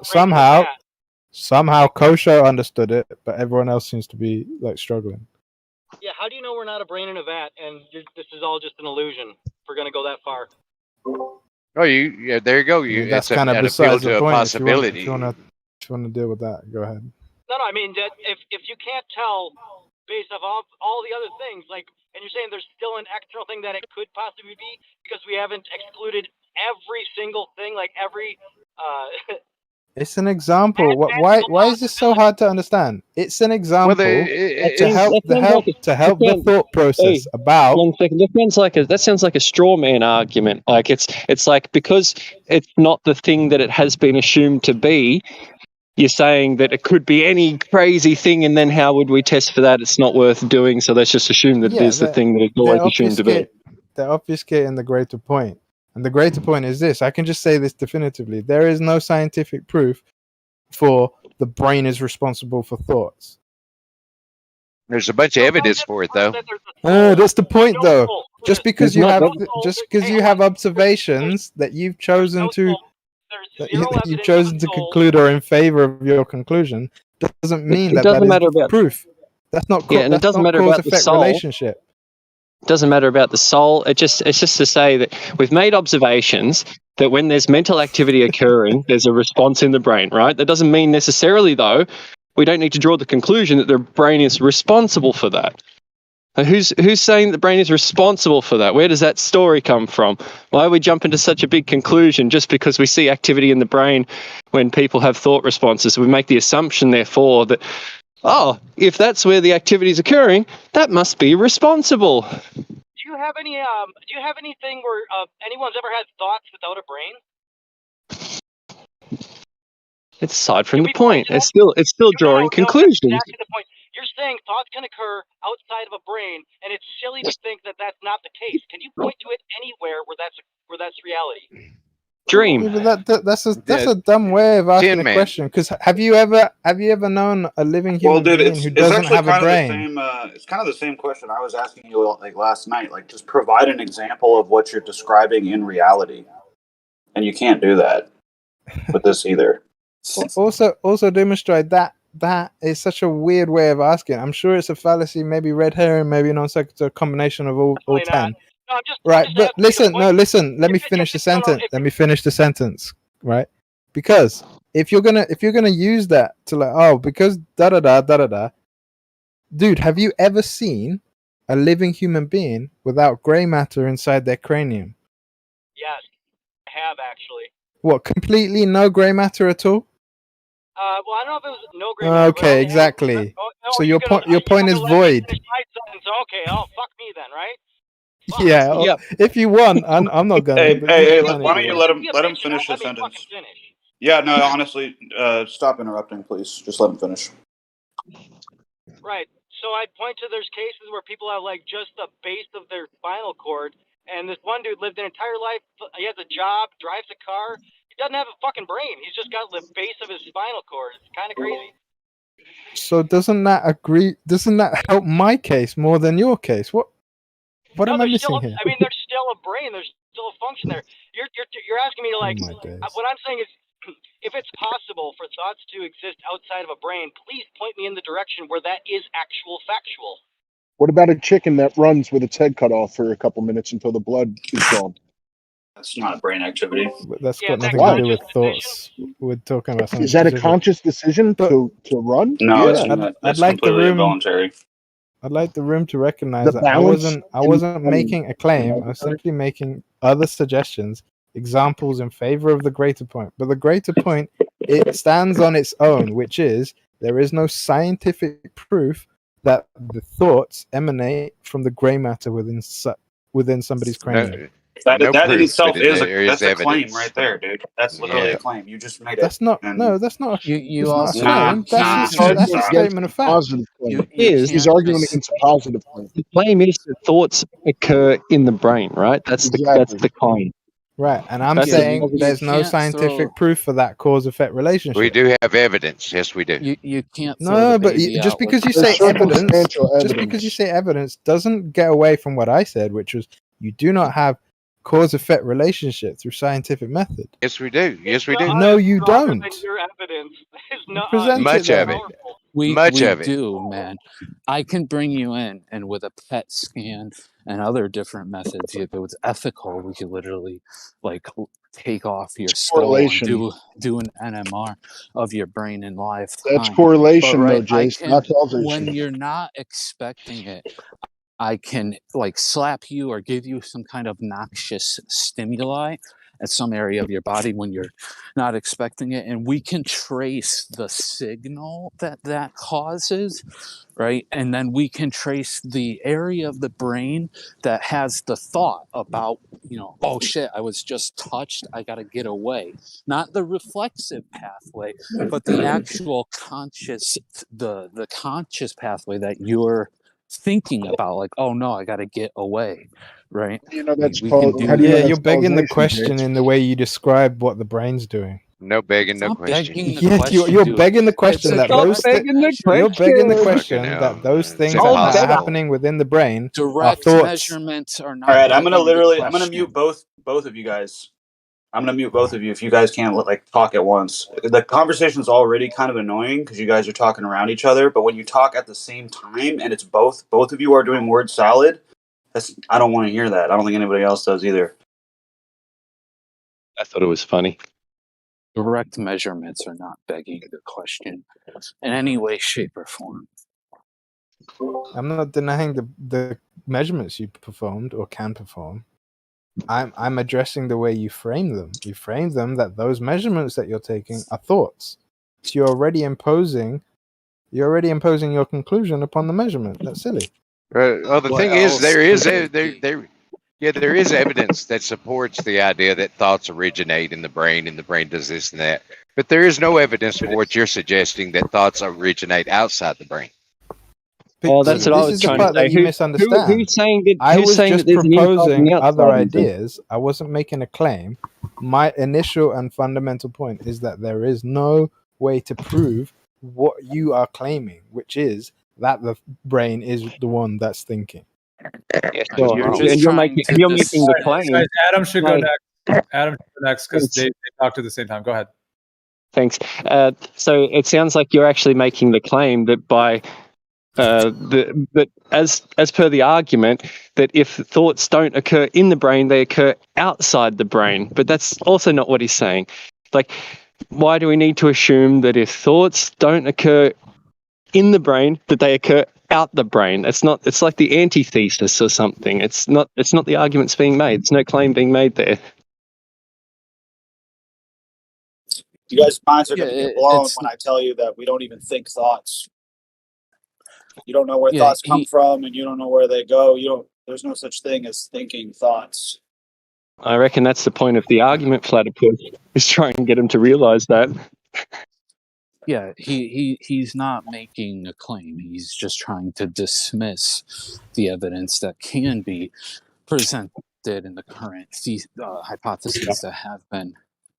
Kosho understood it, but everyone else seems to be like struggling. Yeah, how do you know we're not a brain in a vat and this is all just an illusion? If we're gonna go that far. Oh, yeah, there you go. That's kind of besides the point. If you want to deal with that, go ahead. No, I mean that if you can't tell based off all the other things, like, and you're saying there's still an external thing that it could possibly be because we haven't excluded every single thing, like every. It's an example. Why is this so hard to understand? It's an example to help the thought process about. 1 second. That sounds like a straw man argument. Like it's like, because it's not the thing that it has been assumed to be. You're saying that it could be any crazy thing, and then how would we test for that? It's not worth doing, so let's just assume that it is the thing that it's always assumed to be. They're obfuscating the greater point. And the greater point is this. I can just say this definitively. There is no scientific proof for the brain is responsible for thoughts. There's a bunch of evidence for it, though. That's the point, though. Just because you have observations that you've chosen to conclude or in favor of your conclusion, doesn't mean that is proof. That's not. And it doesn't matter about the soul. Relationship. It doesn't matter about the soul. It's just to say that we've made observations that when there's mental activity occurring, there's a response in the brain, right? That doesn't mean necessarily, though, we don't need to draw the conclusion that the brain is responsible for that. Who's saying the brain is responsible for that? Where does that story come from? Why are we jumping to such a big conclusion just because we see activity in the brain when people have thought responses? We make the assumption, therefore, that, if that's where the activity is occurring, that must be responsible. Do you have anything where anyone's ever had thoughts without a brain? It's aside from the point. It's still drawing conclusions. Exactly the point. You're saying saying thoughts can occur outside of a brain, and it's silly to think that that's not the case. Can you point to it anywhere where that's reality? Dream. Yeah, but that's a dumb way of asking a question. Because have you ever known a living human Well, dude, being who it's doesn't actually have a kind of the brain? same. It's kind of the same question I was asking you like last night. Like, just provide an example of what you're describing in reality, and you can't do that with this either. Also demonstrate that is such a weird way of asking. I'm sure it's a fallacy, maybe red herring, maybe non sequitur, combination of all 10. No, Right, but listen. Let me finish the sentence. Let me finish the sentence. Right, because if you're gonna use that to like, oh, because da da da da da da, dude, have you ever seen a living human being without gray matter inside their cranium? Yes, I have actually. What, completely no gray matter at all? Well, I don't know if it was no gray matter. Okay, exactly. So your point is void. Okay, oh fuck me then, right? Yeah, well, if you want, I'm not gonna. Hey, but you hey, can why if don't you you want. let him finish his sentence? Yeah, no, honestly, stop interrupting, please. Just let him finish. Right. So I point to there's cases where people have like just the base of their spinal cord, and this one dude lived an entire life. He has a job, drives a car. He doesn't have a fucking brain. He's just got the base of his spinal cord. It's kind of crazy. So doesn't that help my case more than your case? What am I missing here? I mean, there's still a brain. There's still a function there. You're asking me to like. What I'm saying is, if it's possible for thoughts to exist outside of a brain, please point me in the direction where that is actual factual. What about a chicken that runs with its head cut off for a couple minutes until the blood is gone? That's not a brain activity. But that's got nothing to do with thoughts. We're talking about something Is that a specific. conscious decision to run? No, Yeah, that's like completely the room. involuntary. I'd like the room to recognize The that I balance wasn't making a claim. I was simply making other suggestions, examples in favor of the greater point. But the greater point, it stands on its own, which is there is no scientific proof that the thoughts emanate from the gray matter within somebody's cranium. That in proof, itself but is there a claim evidence. right there, dude. That's literally a claim. You just made it. That's not. And No, that's not. You it's also not a claim. That's a statement of fact. Positive claim. Is He's arguing against a positive claim. the claim is that thoughts occur in the brain, right? That's the claim. Right, and I'm That's saying the- there's no can't scientific throw- proof for that cause-effect relationship. We do have evidence. Yes, we do. You can't throw No, the but baby just out because you with the say evidence, circumstantial just because you say evidence doesn't get away from what I said, which was you do not have cause-effect relationship through scientific method. Yes, we do. Yes, we do. No, you don't. Your evidence is not Present Much it of then. it. We Much of it. do, man. I can bring you in, and with a PET scan and other different methods, if it was ethical, we could literally like take off your skull and correlation. do an NMR of your brain in live That's time. correlation, But, though, right, I Jace, can, not causation. when you're not expecting it, I can like slap you or give you some kind of noxious stimuli at some area of your body when you're not expecting it, and we can trace the signal that causes, right? And then we can trace the area of the brain that has the thought about, oh shit, I was just touched, I gotta get away. Not the reflexive pathway, but the actual conscious, the conscious pathway that you're thinking about, like, oh no, I gotta get away, right? That's we called. can How do you know that's You're begging the causation, question Jace? in the way you describe what the brain's doing. No begging, no Not question. begging the Yes, question, you're dude. begging the It's question a that direct those things. measurement. You're begging the question Fucking that hell. those It's things that are impossible. happening within the brain are Direct thoughts. measurements are not. All right, I'm gonna begging the I'm gonna mute question. both of you guys. I'm gonna mute both of you if you guys can't like talk at once. The conversation's already kind of annoying because you guys are talking around each other. But when you talk at the same time and it's both of you are doing word salad, I don't want to hear that. I don't think anybody else does either. I thought it was funny. Direct measurements are not begging the question in any way, shape, or form. I'm not denying the measurements you performed or can perform. I'm addressing the way you frame them. You frame them that those measurements that you're taking are thoughts. So you're already imposing your conclusion upon the measurement. That's silly. Well, the thing is, there is evidence that supports the idea that thoughts originate in the brain, and the brain does this and that. But there is no evidence for what you're suggesting, that thoughts originate outside the brain. Well, that's what I This was is the trying to part say. that you misunderstand. Who's saying that? I Who's was saying that just there's an inside and proposing outside? other Is it? ideas. I wasn't making a claim. My initial and fundamental point is that there is no way to prove what you are claiming, which is that the brain is the one that's thinking. Yeah, Right, sure. you're And just you're trying making to the Guys, claim. Adam should go Hey, next. Adam should go next because thanks. they talked at the same time. Go ahead. Thanks. So it sounds like you're actually making the claim that by but as per the argument that if thoughts don't occur in the brain, they occur outside the brain. But that's also not what he's saying. Like, why do we need to assume that if thoughts don't occur in the brain, that they occur out the brain? It's not. It's like the antithesis or something. It's not. It's not the arguments being made. There's no claim being made there. You guys' minds are Yeah, going to get blown it's when I tell you that we don't even think thoughts. You don't know where yeah. thoughts come from, and you don't know where they go. You don't. There's no such thing as thinking thoughts. I reckon that's the point of the argument, Platypus, is trying to get him to realize that. Yeah, he's not making a claim. He's just trying to dismiss the evidence that can be presented in the current hypotheses that have been,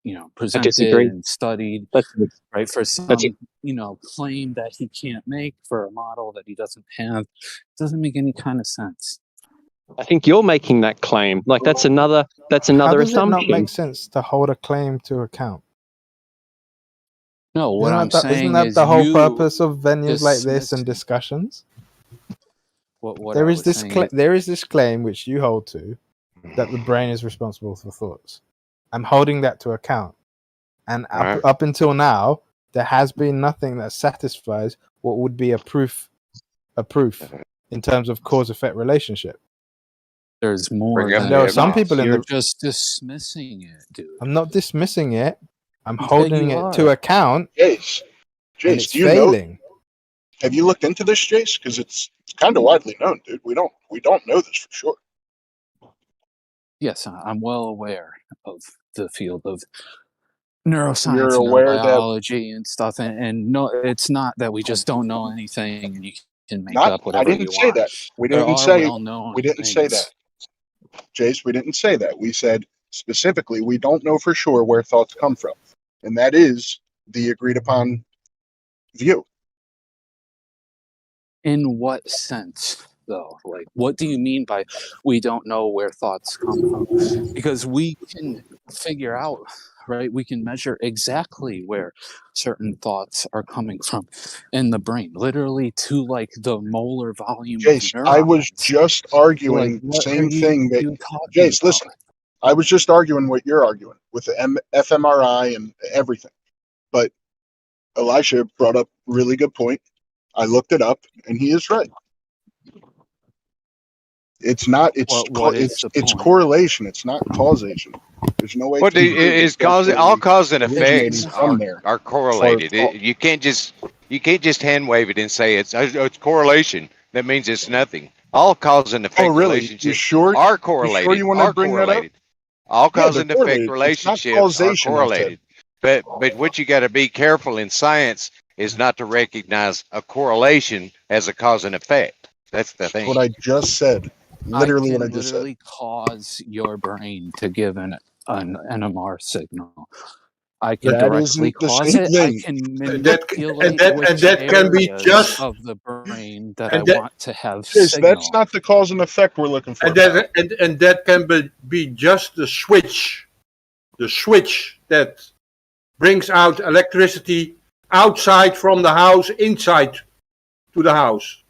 I presented disagree. and studied. That's Right, for some, that's claim that he can't make for a model that he doesn't have, doesn't make any kind of sense. I think you're making that claim. Like that's another How does it not assumption. make sense to hold a claim to account? No, what Isn't I'm that the, isn't saying that is the whole you purpose of venues like this dismiss and discussions? what I There is was this saying. there is this claim which you hold to that the brain is responsible for thoughts. I'm holding that to account, and up until now, there has been nothing that satisfies what would be a proof in terms of cause-effect relationship. There's more And than there are some people in you're the. just dismissing it, dude. I'm not dismissing it. I'm Yeah, holding you it to are. account, Jace, and Jace, it's do you know? failing. Have you looked into this, Jace? Because it's kind of widely known, dude. We don't know this for sure. Yes, I'm well aware of the field of You're neuroscience and aware that neurobiology and stuff, and no, it's not that we just don't know anything and you can make not. up I whatever you didn't say want. that. We There didn't are say. well-known We didn't say that, things. Jace. We didn't say that. We said specifically we don't know for sure where thoughts come from, and that is the agreed upon view. In what sense, though? Like, what do you mean by we don't know where thoughts come from? Because we can figure out, right? We can measure exactly where certain thoughts are coming from in the brain, literally to like the molar volume of Jace, I was neurons. just Like, arguing the what are same thing that. you talking Jace, about? listen. I was just arguing what you're arguing with the fMRI and everything, but Elisha brought up a really good point. I looked it up, and he is right. It's not. What is the It's point? correlation. It's not causation. There's no way. What to prove is that cause? All cause and originating effects from there. are correlated. You can't just hand wave it and say it's correlation. That means it's nothing. All cause and effect Oh, really? You relationships sure? are You correlated. sure you want to bring that up? All Yeah, cause they're and effect correlated. It's not relationships are causation. I said. correlated. But what you got to be careful in science is not to recognize a correlation as a cause and effect. That's the thing. What I just said. Literally I what can I just said. literally cause your brain to give an NMR signal. I can That directly isn't the cause same it. I thing. can And manipulate which that can be areas just of the brain that I and that want to have Jace, that's signal. not the cause and effect we're looking for. and that and that can be just the switch that brings out electricity outside from the house inside to the house.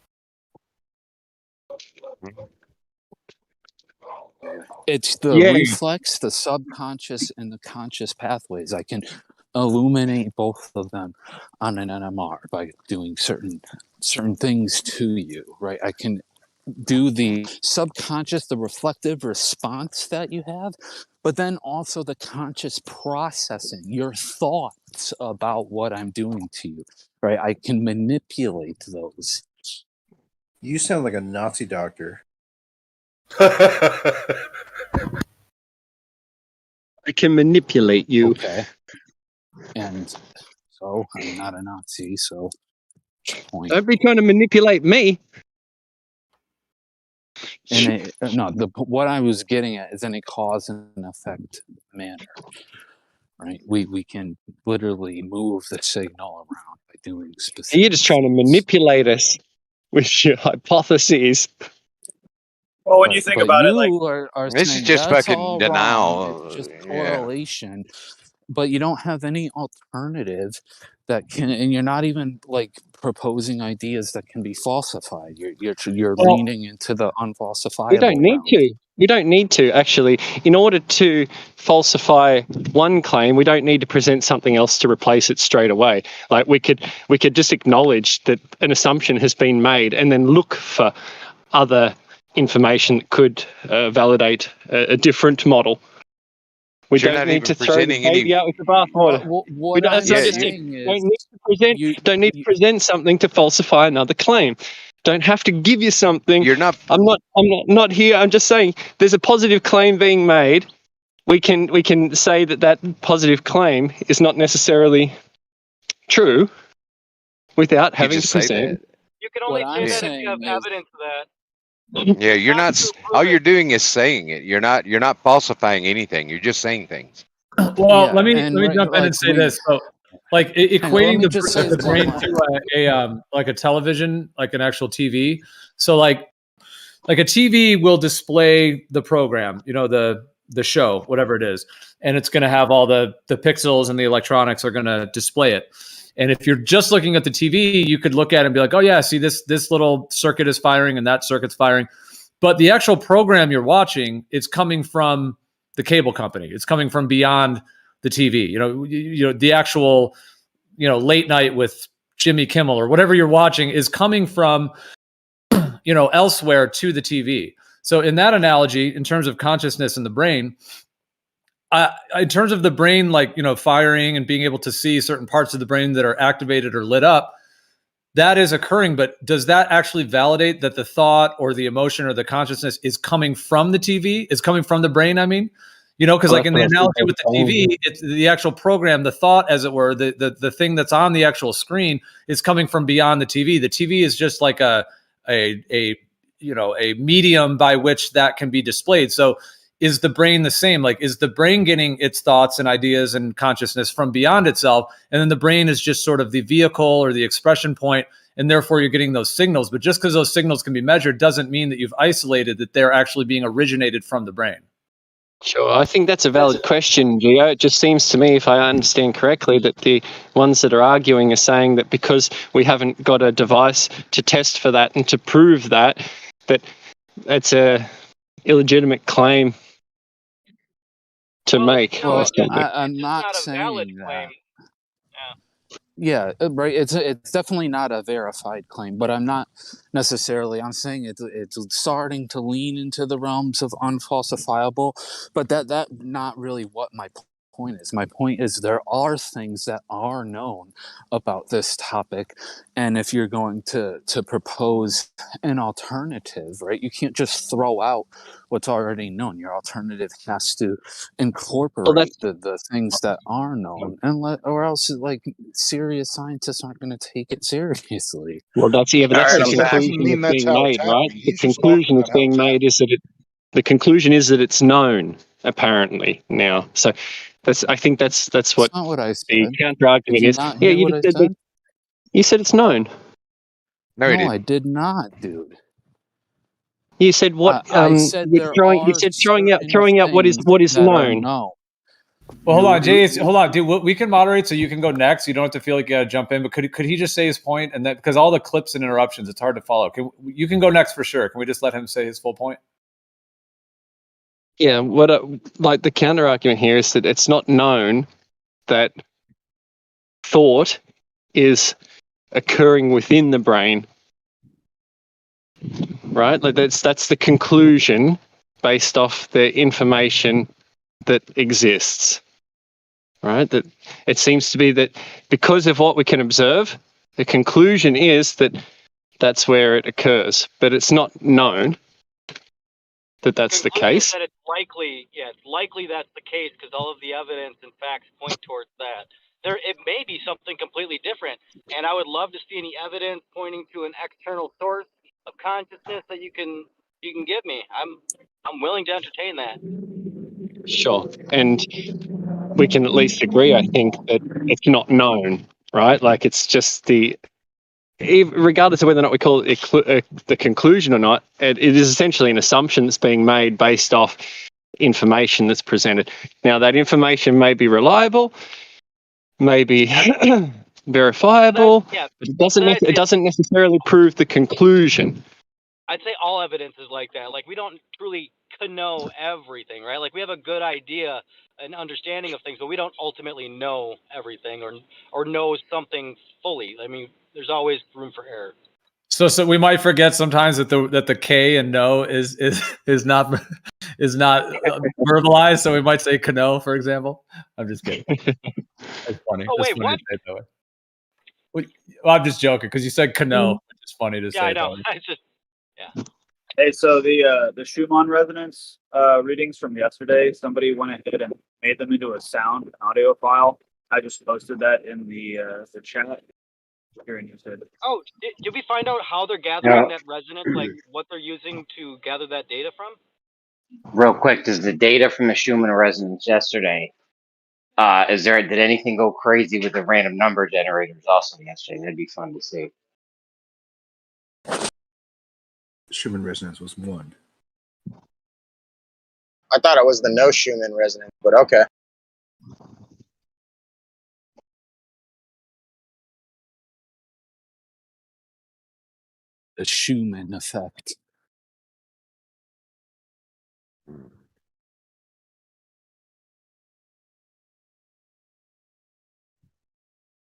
It's the Yeah. reflex, the subconscious, and the conscious pathways. I can illuminate both of them on an NMR by doing certain things to you, right? I can do the subconscious, the reflective response that you have, but then also the conscious processing, your thoughts about what I'm doing to you, right? I can manipulate those. You sound like a Nazi doctor. I can manipulate you. Okay. And so I'm not a Nazi, so point. Don't be trying to manipulate me. And no, what I was getting at is in a cause and effect manner, right? We can literally move the signal around by doing specific. You're just trying to manipulate us with your hypotheses. Well, when you think But about it, you like are This is saying just that's fucking all denial. wrong. It's just Yeah. correlation, but you don't have any alternative that can, and you're not even like proposing ideas that can be falsified. You're Well, leaning into the unfalsifiable. we don't need realm. to. We don't need to, actually. In order to falsify one claim, we don't need to present something else to replace it straight away. Like we could just acknowledge that an assumption has been made and then look for other information that could validate a different model. We You're don't not need even to throw the presenting baby any. out with the bathwater. What I'm As I just said, saying is, don't need to present something to falsify another claim. Don't have to give you something. You're not. I'm not here. I'm just saying there's a positive claim being made. We can say that positive claim is not necessarily true without having to just say present. that. You can only What say I'm that if you have saying is, evidence of that. Yeah, you're not. All you're doing is saying it. You're not falsifying anything. You're just saying things. Well, yeah, let me and jump in like and say this. So, like hang on, let equating me just say the brain one to like a television, like an actual TV. So like a TV will display the program, the show, whatever it is, and it's going to have all the pixels and the electronics are going to display it. And if you're just looking at the TV, you could look at it and be like, oh yeah, see this little circuit is firing and that circuit's firing. But the actual program you're watching is coming from the cable company. It's coming from beyond the TV. The actual, late night with Jimmy Kimmel or whatever you're watching is coming from, elsewhere to the TV. So in that analogy, in terms of consciousness in the brain, in terms of the brain, like, firing and being able to see certain parts of the brain that are activated or lit up, that is occurring. But does that actually validate that the thought or the emotion or the consciousness is coming from the TV, is coming from the brain? I mean, because like in the analogy with the TV, it's the actual program, the thought, as it were, the thing that's on the actual screen is coming from beyond the TV. The TV is just like a medium by which that can be displayed. So is the brain the same? Like, is the brain getting its thoughts and ideas and consciousness from beyond itself? And then the brain is just sort of the vehicle or the expression point, and therefore you're getting those signals. But just because those signals can be measured doesn't mean that you've isolated that they're actually being originated from the brain. Sure, I think that's a valid question, Gio. It just seems to me, if I understand correctly, that the ones that are arguing are saying that because we haven't got a device to test for that and to prove that it's a illegitimate claim to make. Well, I'm not saying that. Yeah, right. It's definitely not a verified claim, but I'm not necessarily. I'm saying it's starting to lean into the realms of unfalsifiable, but that not really what my point is. My point is there are things that are known about this topic, and if you're going to propose an alternative, right, you can't just throw out what's already known. Your alternative has to incorporate the things that are known, or else like serious scientists aren't going to take it seriously. Well, that's the conclusion that's being made, right? The conclusion that's being made is that the conclusion is that it's known apparently now. So I think that's what, not what I said. The counter argument is. Yeah, you said? You said it's known. No, I did not, dude. You said what? I said you said throwing out what is known. No. Well, hold on, Jay. Hold on, dude. We can moderate, so you can go next. You don't have to feel like you got to jump in. But could he just say his point? And that, because all the clips and interruptions, it's hard to follow. You can go next for sure. Can we just let him say his full point? Yeah. Like the counter argument here is that it's not known that thought is occurring within the brain, right? Like that's the conclusion based off the information that exists, right? That it seems to be that because of what we can observe, the conclusion is that that's where it occurs, but it's not known that that's the case. That it's likely, it's likely that's the case because all of the evidence and facts point towards that. it may be something completely different. And I would love to see any evidence pointing to an external source of consciousness that you can give me. I'm willing to entertain that. Sure. And we can at least agree, I think, that it's not known, right? Like it's just regardless of whether or not we call it the conclusion or not, it is essentially an assumption that's being made based off information that's presented. Now, that information may be reliable, may be verifiable, but it doesn't necessarily prove the conclusion. I'd say all evidence is like that. Like we don't truly know everything, right? Like we have a good idea, an understanding of things, but we don't ultimately know everything or know something fully. I mean, there's always room for error. So we might forget sometimes that the K and no is not verbalized. So we might say Kano, for example. I'm just kidding. It's funny. Oh, wait, funny what? To say it that way. Well, I'm just joking because you said Kano, which is funny to say. Yeah, I know. I just Hey, so the Schumann resonance readings from yesterday, somebody went ahead and made them into a sound audio file. I just posted that in the chat. Here, and you said. Oh, did we find out how they're gathering that resonance? Like what they're using to gather that data from? Real quick, does the data from the Schumann resonance yesterday? Did anything go crazy with the random number generators also yesterday? That'd be fun to see. Schumann resonance was 1. I thought it was the no Schumann resonance, but okay. The Schumann effect.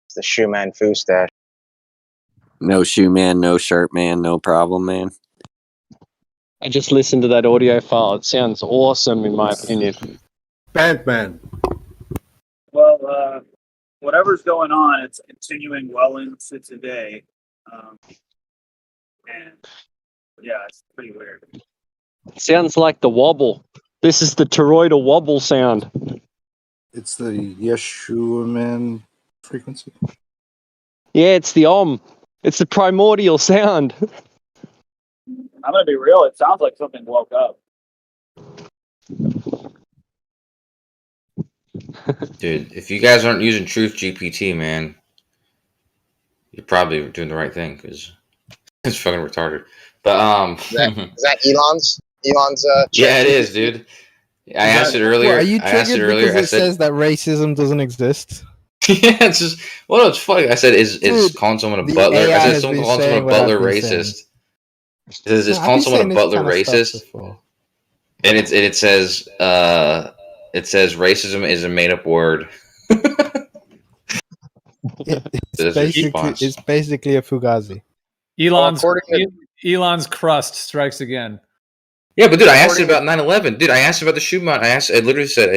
It's the Schumann foo stash. No shoe man, no shirt man, no problem man. I just listened to that audio file. It sounds awesome, in my opinion. Batman. Well, whatever's going on, it's continuing well into today. And yeah, it's pretty weird. Sounds like the wobble. This is the toroidal wobble sound. It's the Yeshua man frequency. Yeah, it's the Om. It's the primordial sound. I'm gonna be real. It sounds like something woke up. Dude, if you guys aren't using Truth GPT, man, you're probably doing the right thing because it's fucking retarded. But is that Elon's? yeah, it is, dude. I asked it earlier. What, are you triggered because it says that racism doesn't exist? Yeah, it's just it's funny. I said, is calling someone a butler? I said, someone calling someone a butler racist. It says, is calling someone a butler racist? And it says racism is a made up word. It's basically a fugazi. Elon's crust strikes again. Yeah, but dude, I asked it about 9/11. Dude, I asked about the Schumann. I literally said,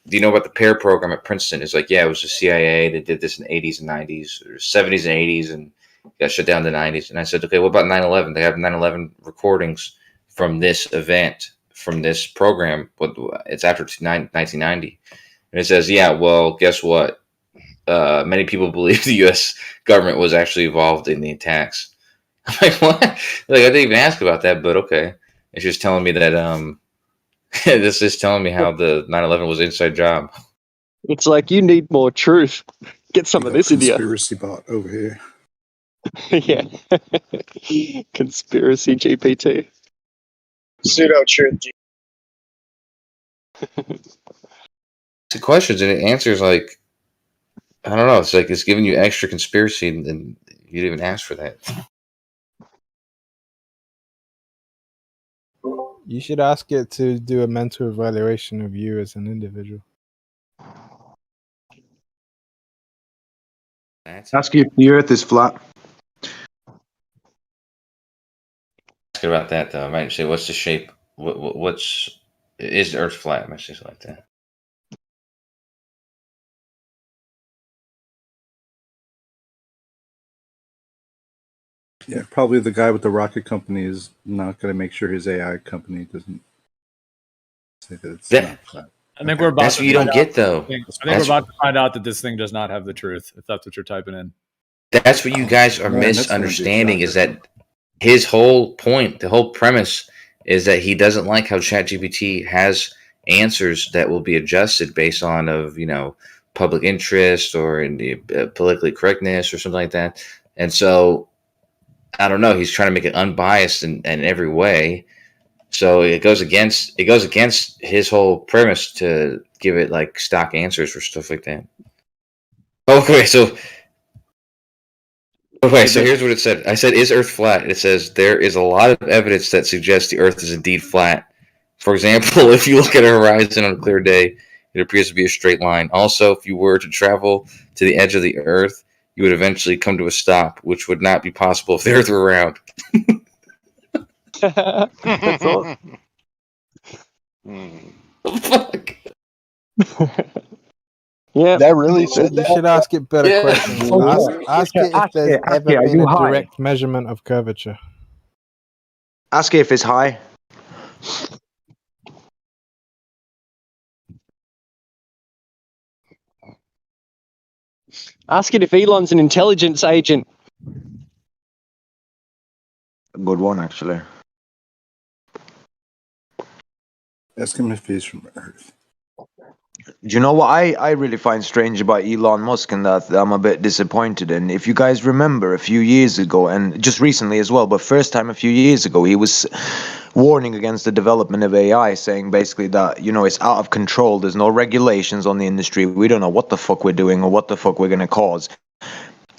do you know about the PAIR program at Princeton? It's like, yeah, it was the CIA. They did this in the 80s and 90s, or 70s and 80s, and got shut down in the 90s. And I said, okay, what about 9/11? They have 9/11 recordings from this event, from this program. But it's after 1990. And it says, yeah, well, guess what? Many people believe the U.S. government was actually involved in the attacks. I'm like, what? Like, I didn't even ask about that, but okay. It's just telling me that this is telling me how the 9/11 was an inside job. It's like, you need more truth. Get some of this in you. Conspiracy bot over here. Yeah. Conspiracy GPT. Pseudo truth. The questions and it answers like, I don't know. It's like it's giving you extra conspiracy, and you didn't even ask for that. You should ask it to do a mental evaluation of you as an individual. Ask if the Earth is flat. Ask about that though. I might say, what's the shape? Is the Earth flat? I might say something like that. Yeah, probably the guy with the rocket company is not going to make sure his AI company doesn't say that it's not flat. I think we're about That's to what you don't find get out- though. I think we're That's about to find out that this thing does not have the truth. If that's what you're typing in. that's what you guys are Man, that's gonna be a misunderstanding. Is shocker. that his whole point? The whole premise is that he doesn't like how ChatGPT has answers that will be adjusted based on of public interest or in the politically correctness or something like that. And so I don't know. He's trying to make it unbiased in every way. So it goes against his whole premise to give it like stock answers for stuff like that. Okay, so here's what it said. I said, "Is Earth flat?" It says there is a lot of evidence that suggests the Earth is indeed flat. For example, if you look at a horizon on a clear day, it appears to be a straight line. Also, if you were to travel to the edge of the Earth, you would eventually come to a stop, which would not be possible if the Earth were round. That's awesome. Fuck. Yeah. That really said You that? should ask it better Yeah. questions. Oh, Ask it if there's ever are been you a high? direct measurement of curvature. Ask it if it's high. Ask it if Elon's an intelligence agent. Good one, actually. Ask him if he's from Earth. Do you know what I really find strange about Elon Musk and that I'm a bit disappointed in? If you guys remember a few years ago, and just recently as well, but first time a few years ago, he was warning against the development of AI, saying basically that, it's out of control. There's no regulations on the industry. We don't know what the fuck we're doing or what the fuck we're going to cause.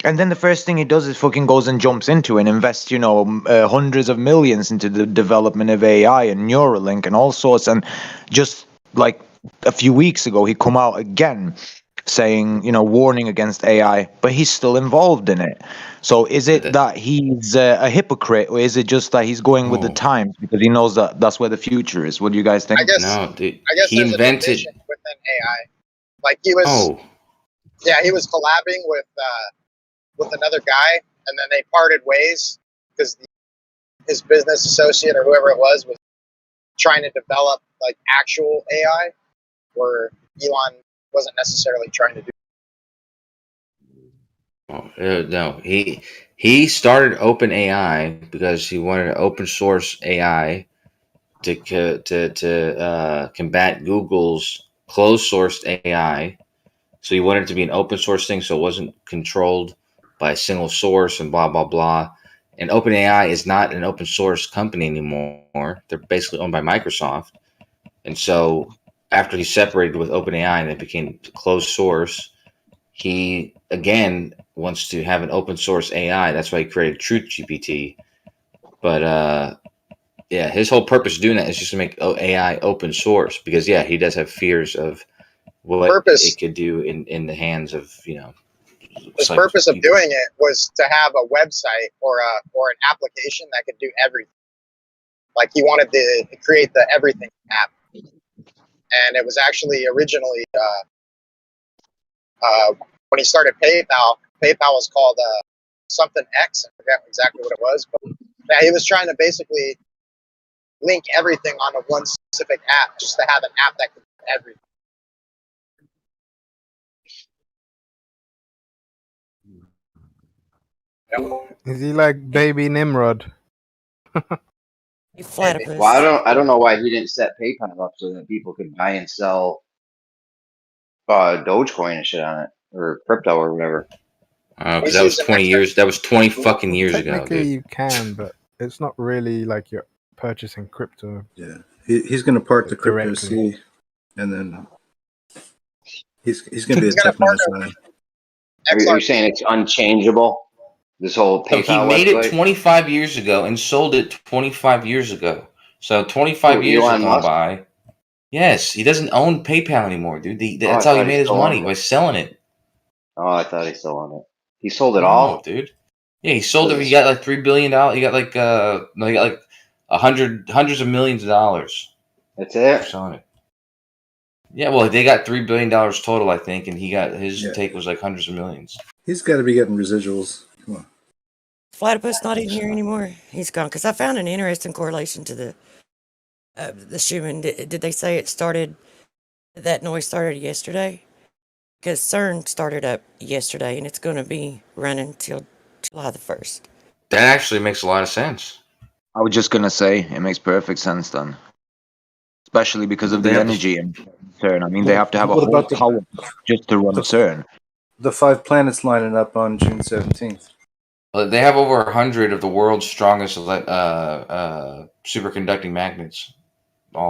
And then the first thing he does is fucking goes and jumps into and invests, hundreds of millions into the development of AI and Neuralink and all sorts. And just like a few weeks ago, he come out again saying, warning against AI, but he's still involved in it. So is it that he's a hypocrite, or is it just that he's going with the times because he knows that that's where the future is? What do you guys think? I guess dude, he he there's a invented. division within AI. Like he was, yeah, he was collabing with another guy, and then they parted ways because his business associate or whoever it was trying to develop like actual AI, where Elon wasn't necessarily trying to do. No, he started OpenAI because he wanted to open source AI to combat Google's closed sourced AI. So he wanted it to be an open source thing, so it wasn't controlled by a single source and blah blah blah. And OpenAI is not an open source company anymore. They're basically owned by Microsoft. And so after he separated with OpenAI and it became closed source, he again wants to have an open source AI. That's why he created TruthGPT. But yeah, his whole purpose of doing that is just to make AI open source because he does have fears of what it could do in the hands of His purpose of doing it was to have a website or an application that could do everything. Like he wanted to create the everything app, and it was actually originally when he started PayPal. PayPal was called something X. I forget exactly what it was, but yeah, he was trying to basically link everything onto one specific app, just to have an app that could do everything. Is he like baby Nimrod? Well, I don't know why he didn't set PayPal up so that people could buy and sell Dogecoin and shit on it, or crypto or whatever. Because that was 20 years. That was 20 fucking years ago. Technically, Dude. you can, but it's not really like you're purchasing crypto. Yeah, he's going to part the crypto Directly. sea, and then he's going to be a tough man to find. Are you saying it's unchangeable? This whole PayPal So he made website? it 25 years ago and sold it 25 years ago. So 25 years have gone by. Yes, he doesn't own PayPal anymore, dude. That's how he made his money, by selling it. Oh, I thought he still owned it. He sold it all, dude. Yeah, he sold it. He got like $3 billion. He got like he got like hundreds of millions of dollars. That's it. For selling it. Yeah, well, they got $3 billion total, I think, and he got his take was like hundreds of millions. He's got to be getting residuals. Come on. Platypus not in here anymore. He's gone because I found an interesting correlation to the Schumann. Did they say it started That noise started yesterday because CERN started up yesterday and it's going to be running till July the 1st. That actually makes a lot of sense. I was just gonna say it makes perfect sense then, especially because of They the have energy in CERN. I mean, they have to have a What whole about power just to run CERN. the 5 planets lining up on June 17th? They have over 100 of the world's strongest superconducting magnets.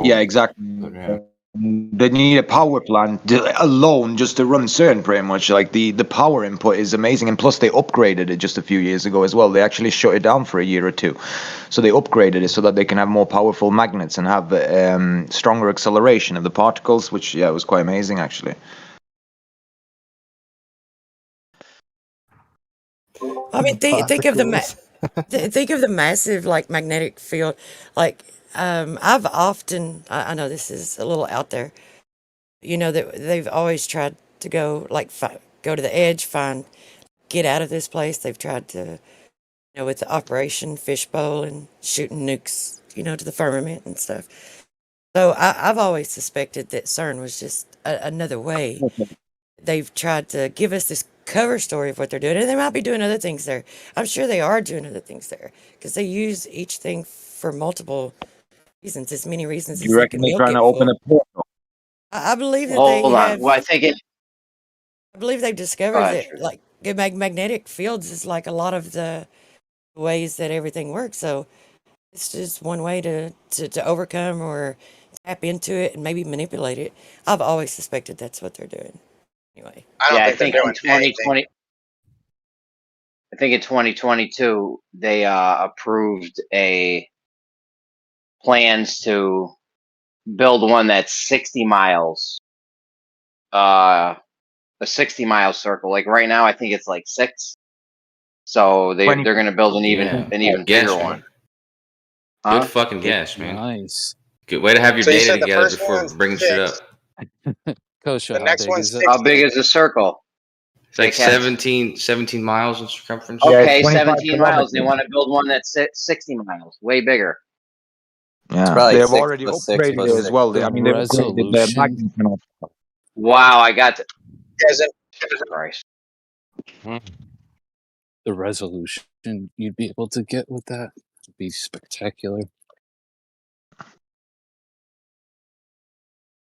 Yeah, exactly. Yeah. They need a power plant alone just to run CERN, pretty much. Like the power input is amazing, and plus they upgraded it just a few years ago as well. They actually shut it down for a year or two, so they upgraded it so that they can have more powerful magnets and have stronger acceleration of the particles, which was quite amazing actually. I mean, think of think of the massive like magnetic field. Like I've often, I know this is a little out there, that they've always tried to go like go to the edge, get out of this place. They've tried to, with the Operation Fishbowl and shooting nukes, to the firmament and stuff. So I've always suspected that CERN was just another way. They've tried to give us this cover story of what they're doing, and they might be doing other things there. I'm sure they are doing other things there because they use each thing for multiple reasons, as many reasons Do as you they reckon can they're milk trying to it open for. a portal? I believe that they Hold on. have. Well, I think it. I believe they've Go discovered ahead, that like magnetic fields is like a lot of the ways that everything works. So it's just one way to overcome or tap into it and maybe manipulate it. I've always suspected that's what they're doing. Anyway. I don't Yeah, I think they're think in doing anything. 2020. I think in 2022 they approved plans to build one that's 60 miles. A 60-mile circle. Like right now, I think it's like 6. So they're going to build an even bigger man. one. Good Huh? fucking guess, man. Nice. Good way to have your So you data said the together first before one's bringing shit up. 6. Kosha, The how next big one's is it? How 60. big is the circle? It's like Dickhead. 17 miles in circumference. Okay, 17 miles. They want to build one that's 60 miles, way bigger. Yeah, they have already upgraded it as well. The I mean, they've upgraded the resolution. magnets and all. Wow, I got to. Guys, Christ. The resolution you'd be able to get with that would be spectacular.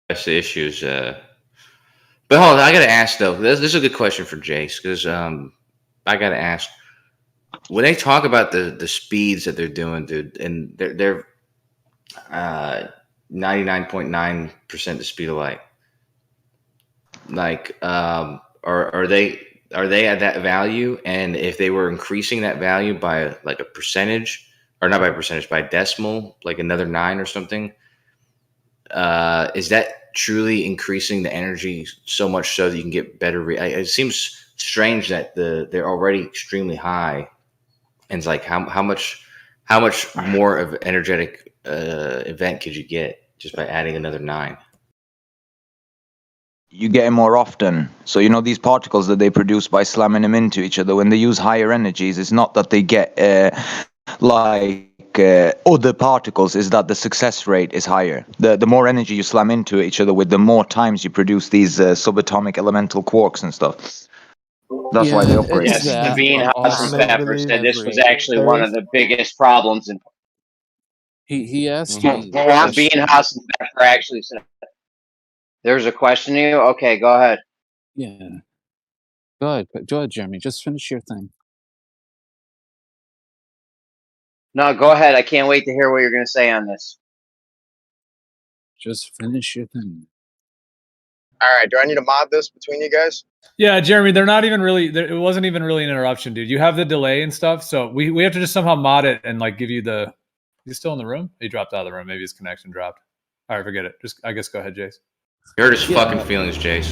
That's the issues. But hold on, I gotta ask though. This is a good question for Jace because I gotta ask. When they talk about the speeds that they're doing, dude, and they're 99.9% the speed of light. Like, are they at that value? And if they were increasing that value by like a percentage, or not by a percentage, by a decimal, like another 9 or something, is that truly increasing the energy so much so that you can get better? It seems strange that they're already extremely high, and it's like how much more of an energetic event could you get just by adding another 9? You get it more often. So these particles that they produce by slamming them into each other, when they use higher energies, it's not that they get other particles, is that the success rate is higher. The more energy you slam into each other with, the more times you produce these subatomic elemental quarks and stuff. That's why they upgrade. Yes, Naveen Hassenpfeffer said this was actually one of the biggest problems. He asked me. Naveen Hassenpfeffer actually said. There's a question to you? Okay, go ahead. Yeah. Go ahead, Jeremy. Just finish your thing. No, go ahead. I can't wait to hear what you're going to say on this. Just finish your thing. All right. Do I need to mod this between you guys? Yeah, Jeremy, they're not even really. It wasn't even really an interruption, dude. You have the delay and stuff, so we have to just somehow mod it and like give you the. He's still in the room. He dropped out of the room. Maybe his connection dropped. All right, forget it. Just I guess go ahead, Jace. You hurt his fucking feelings, Jace.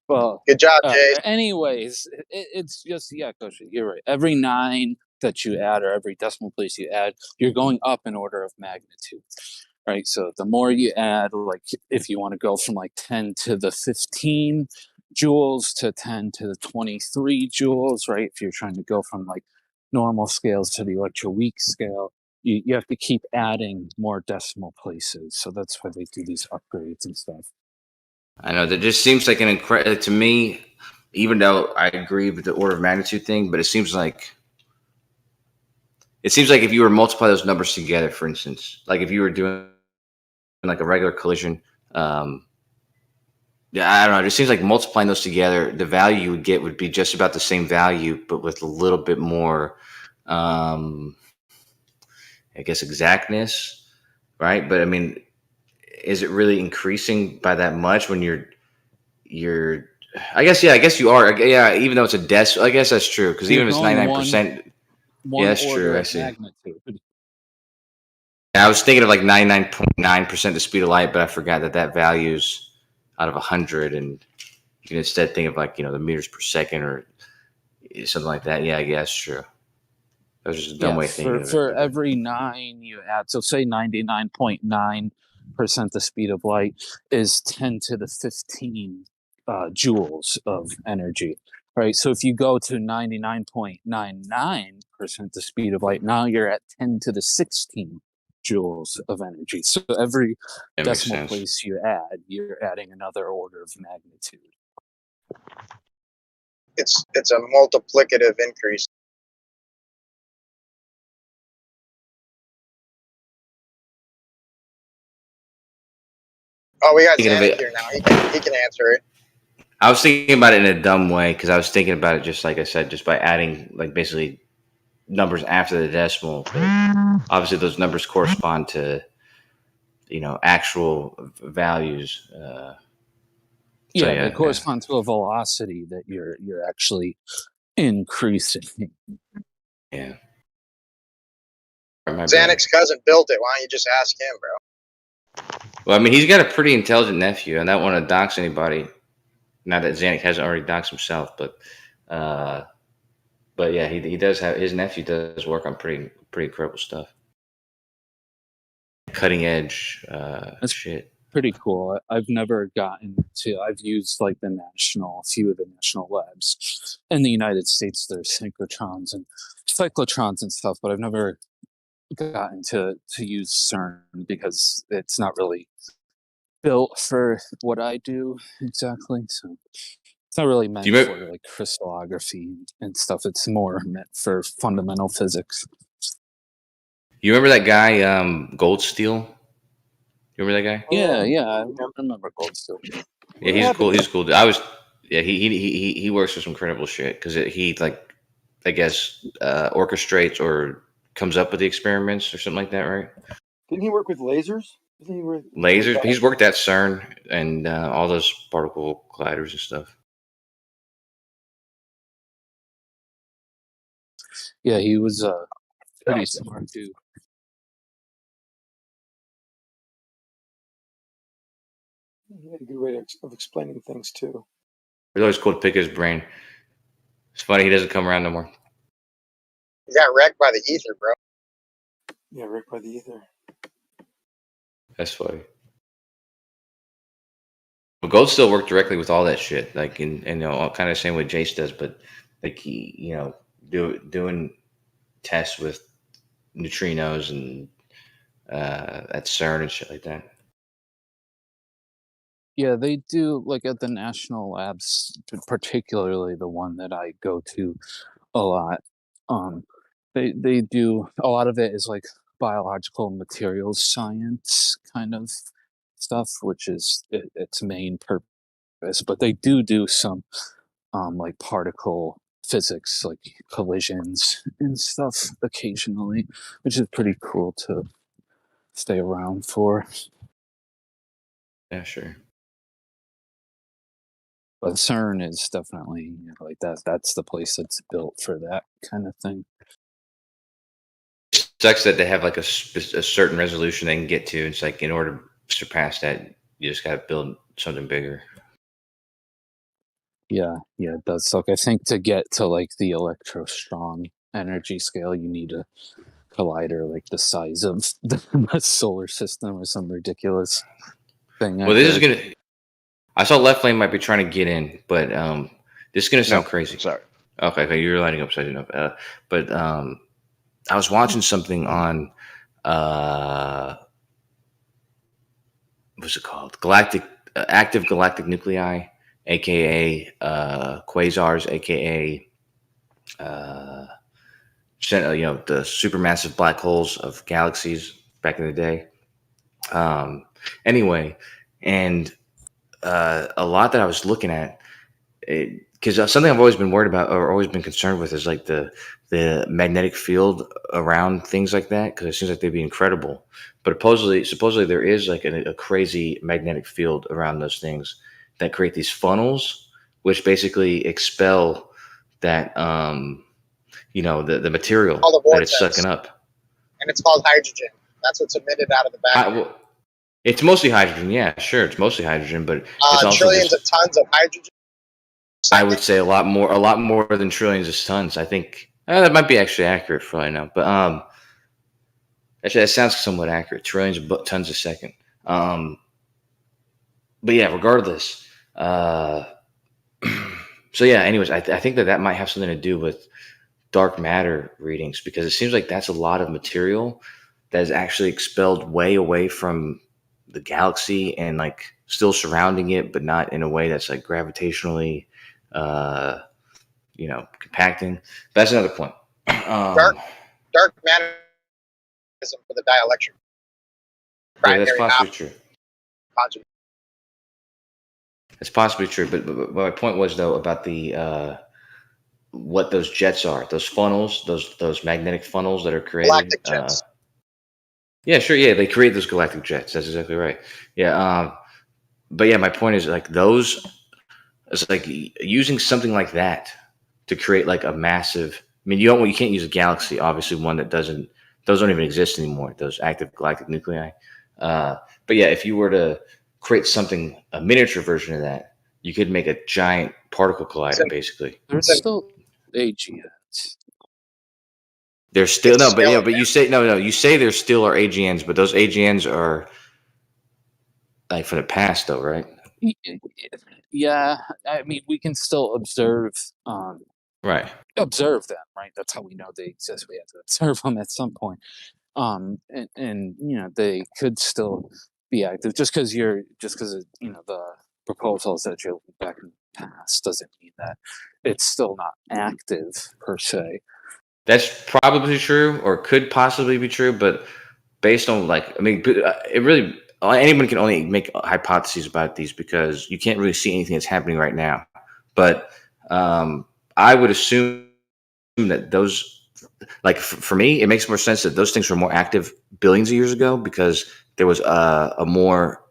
Well, good job, Jace. Anyways, it's just Coach, you're right. Every 9 that you add, or every decimal place you add, you're going up in order of magnitude, right? So the more you add, like if you want to go from like 10 to the 15 joules to 10 to the 23 joules, right? If you're trying to go from like normal scales to the electroweak scale, you have to keep adding more decimal places. So that's why they do these upgrades and stuff. I know that just seems like an incredible to me, even though I agree with the order of magnitude thing, but it seems like if you were to multiply those numbers together, for instance, like if you were doing like a regular collision, yeah, I don't know. It just seems like multiplying those together, the value you would get would be just about the same value, but with a little bit more, I guess, exactness, right? But I mean, is it really increasing by that much when you're? I guess you are. Yeah, even though it's a decimal, I guess that's true. Because even if it's 99%, yeah, that's true. I see. Magnitude. I was thinking of like 99.9% the speed of light, but I forgot that value's out of 100, and you can instead think of like the meters per second or something like that. Yeah, I guess true. That was just a dumb way of thinking of it. For every 9 you add, so say 99.9% the speed of light is 10 to the 15 joules of energy, right? So if you go to 99.99% the speed of light, now you're at 10 to the 16 joules of energy. So every decimal place you add, you're adding another order of magnitude. It's a multiplicative increase. Oh, we got Zanik here now. He can answer it. I was thinking about it in a dumb way because I was thinking about it just like I said, just by adding like basically numbers after the decimal. But obviously, those numbers correspond to actual values. They correspond to a velocity that you're actually increasing. Yeah. Zanik's cousin built it. Why don't you just ask him, bro? Well, I mean, he's got a pretty intelligent nephew, and I don't want to dox anybody. Not that Zanik hasn't already doxed himself, but yeah, he does have his nephew does work on pretty incredible stuff, cutting edge shit. Pretty cool. I've never gotten to. I've used like a few of the national labs in the United States. There's synchrotrons and cyclotrons and stuff, but I've never gotten to use CERN because it's not really built for what I do exactly. So it's not really meant for like crystallography and stuff. It's more meant for fundamental physics. You remember that guy, Goldsteel? You remember that guy? Yeah, I remember Goldsteel. Yeah, he's cool. He's cool. He works for some incredible shit because he like, I guess, orchestrates or comes up with the experiments or something like that, right? Didn't he work with lasers? Lasers. He's worked at CERN and all those particle colliders and stuff. Yeah, he was pretty smart dude. He had a good way of explaining things too. It's always cool to pick his brain. It's funny he doesn't come around no more. He got wrecked by the ether, bro. Yeah, wrecked by the ether. That's funny. But Gold still worked directly with all that shit, like in kind of the same way Jace does, but like he doing tests with neutrinos and at CERN and shit like that. Yeah, they do like at the national labs, particularly the one that I go to a lot. They do a lot of it is like biological materials science kind of stuff, which is its main purpose. But they do some like particle physics, like collisions and stuff occasionally, which is pretty cool to stay around for. Yeah, sure. But CERN is definitely like that. That's the place that's built for that kind of thing. It sucks that they have like a certain resolution they can get to. It's like in order to surpass that, you just got to build something bigger. Yeah, it does suck. I think to get to like the electro-strong energy scale, you need a collider like the size of the solar system or some ridiculous thing. Well, this is gonna. I saw Left Lane might be trying to get in, but this is gonna sound crazy. Sorry. Okay, you're lighting up, so I didn't know. But I was watching something on what's it called? Active galactic nuclei, aka quasars, aka the supermassive black holes of galaxies back in the day. Anyway, and a lot that I was looking at, because something I've always been worried about or always been concerned with is like the magnetic field around things like that, because it seems like they'd be incredible. But supposedly there is like a crazy magnetic field around those things that create these funnels, which basically expel that the material Called a that it's vortex. sucking up. And it's called hydrogen. That's what's emitted out of the back. It's mostly hydrogen, yeah, sure, it's mostly hydrogen, but it's also trillions of tons of hydrogen. I would say a lot more than trillions of tons. I think that might be actually accurate for all I know, but actually that sounds somewhat accurate. Trillions of tons a second. But yeah, regardless. So yeah. Anyways, I think that might have something to do with dark matter readings, because it seems like that's a lot of material that is actually expelled way away from the galaxy and like still surrounding it, but not in a way that's like gravitationally compacting. But that's another point. Dark matter for the dielectric. Yeah, that's possibly true. It's possibly true, but my point was though about the what those jets are, those funnels, those magnetic funnels that are created. Galactic jets. Yeah, sure. Yeah, they create those galactic jets. That's exactly right. Yeah. But yeah, my point is like those. It's like using something like that to create like a massive. I mean, you can't use a galaxy, obviously, one that those don't even exist anymore. Those active galactic nuclei. But yeah, if you were to create something, a miniature version of that, you could make a giant particle collider, basically. There's still AGNs. There's still but you say no. You say there still are AGNs, but those AGNs are like from the past, though, right? Yeah, I mean, we can still observe. Right. Observe them, right? That's how we know they exist. We have to observe them at some point. And they could still be active. Just because the proposals that you're looking back in the past doesn't mean that it's still not active per se. That's probably true, or could possibly be true, but based on it really anyone can only make hypotheses about these because you can't really see anything that's happening right now. But I would assume that those, like for me, it makes more sense that those things were more active billions of years ago because there was a more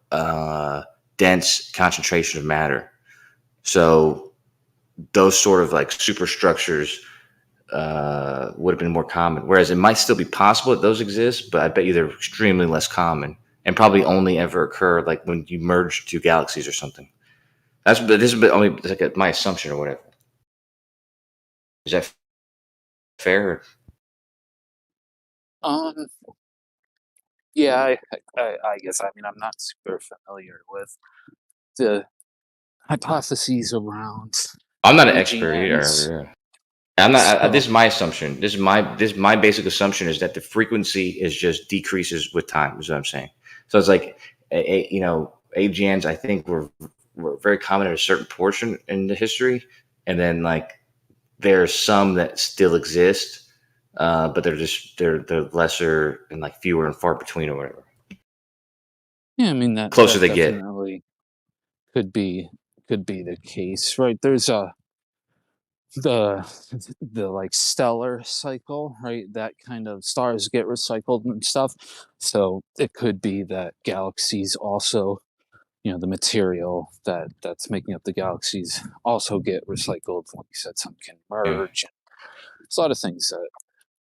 dense concentration of matter. So those sort of like superstructures would have been more common. Whereas it might still be possible that those exist, but I bet you they're extremely less common and probably only ever occur like when you merge two galaxies or something. This is only like my assumption or whatever. Is that fair? Yeah, I guess. I mean, I'm not super familiar with the hypotheses around. I'm not an expert either. I'm not. This is my assumption. This is my basic assumption is that the frequency is just decreases with time. Is what I'm saying. So it's like, AGNs. I think were very common in a certain portion in the history, and then like there's some that still exist, but they're lesser and like fewer and far between or whatever. Yeah, I mean that closer that they get. definitely could be the case, right? There's the like stellar cycle, right? That kind of stars get recycled and stuff. So it could be that galaxies also, the material that's making up the galaxies also get recycled. Like you said, some can merge. There's a lot of things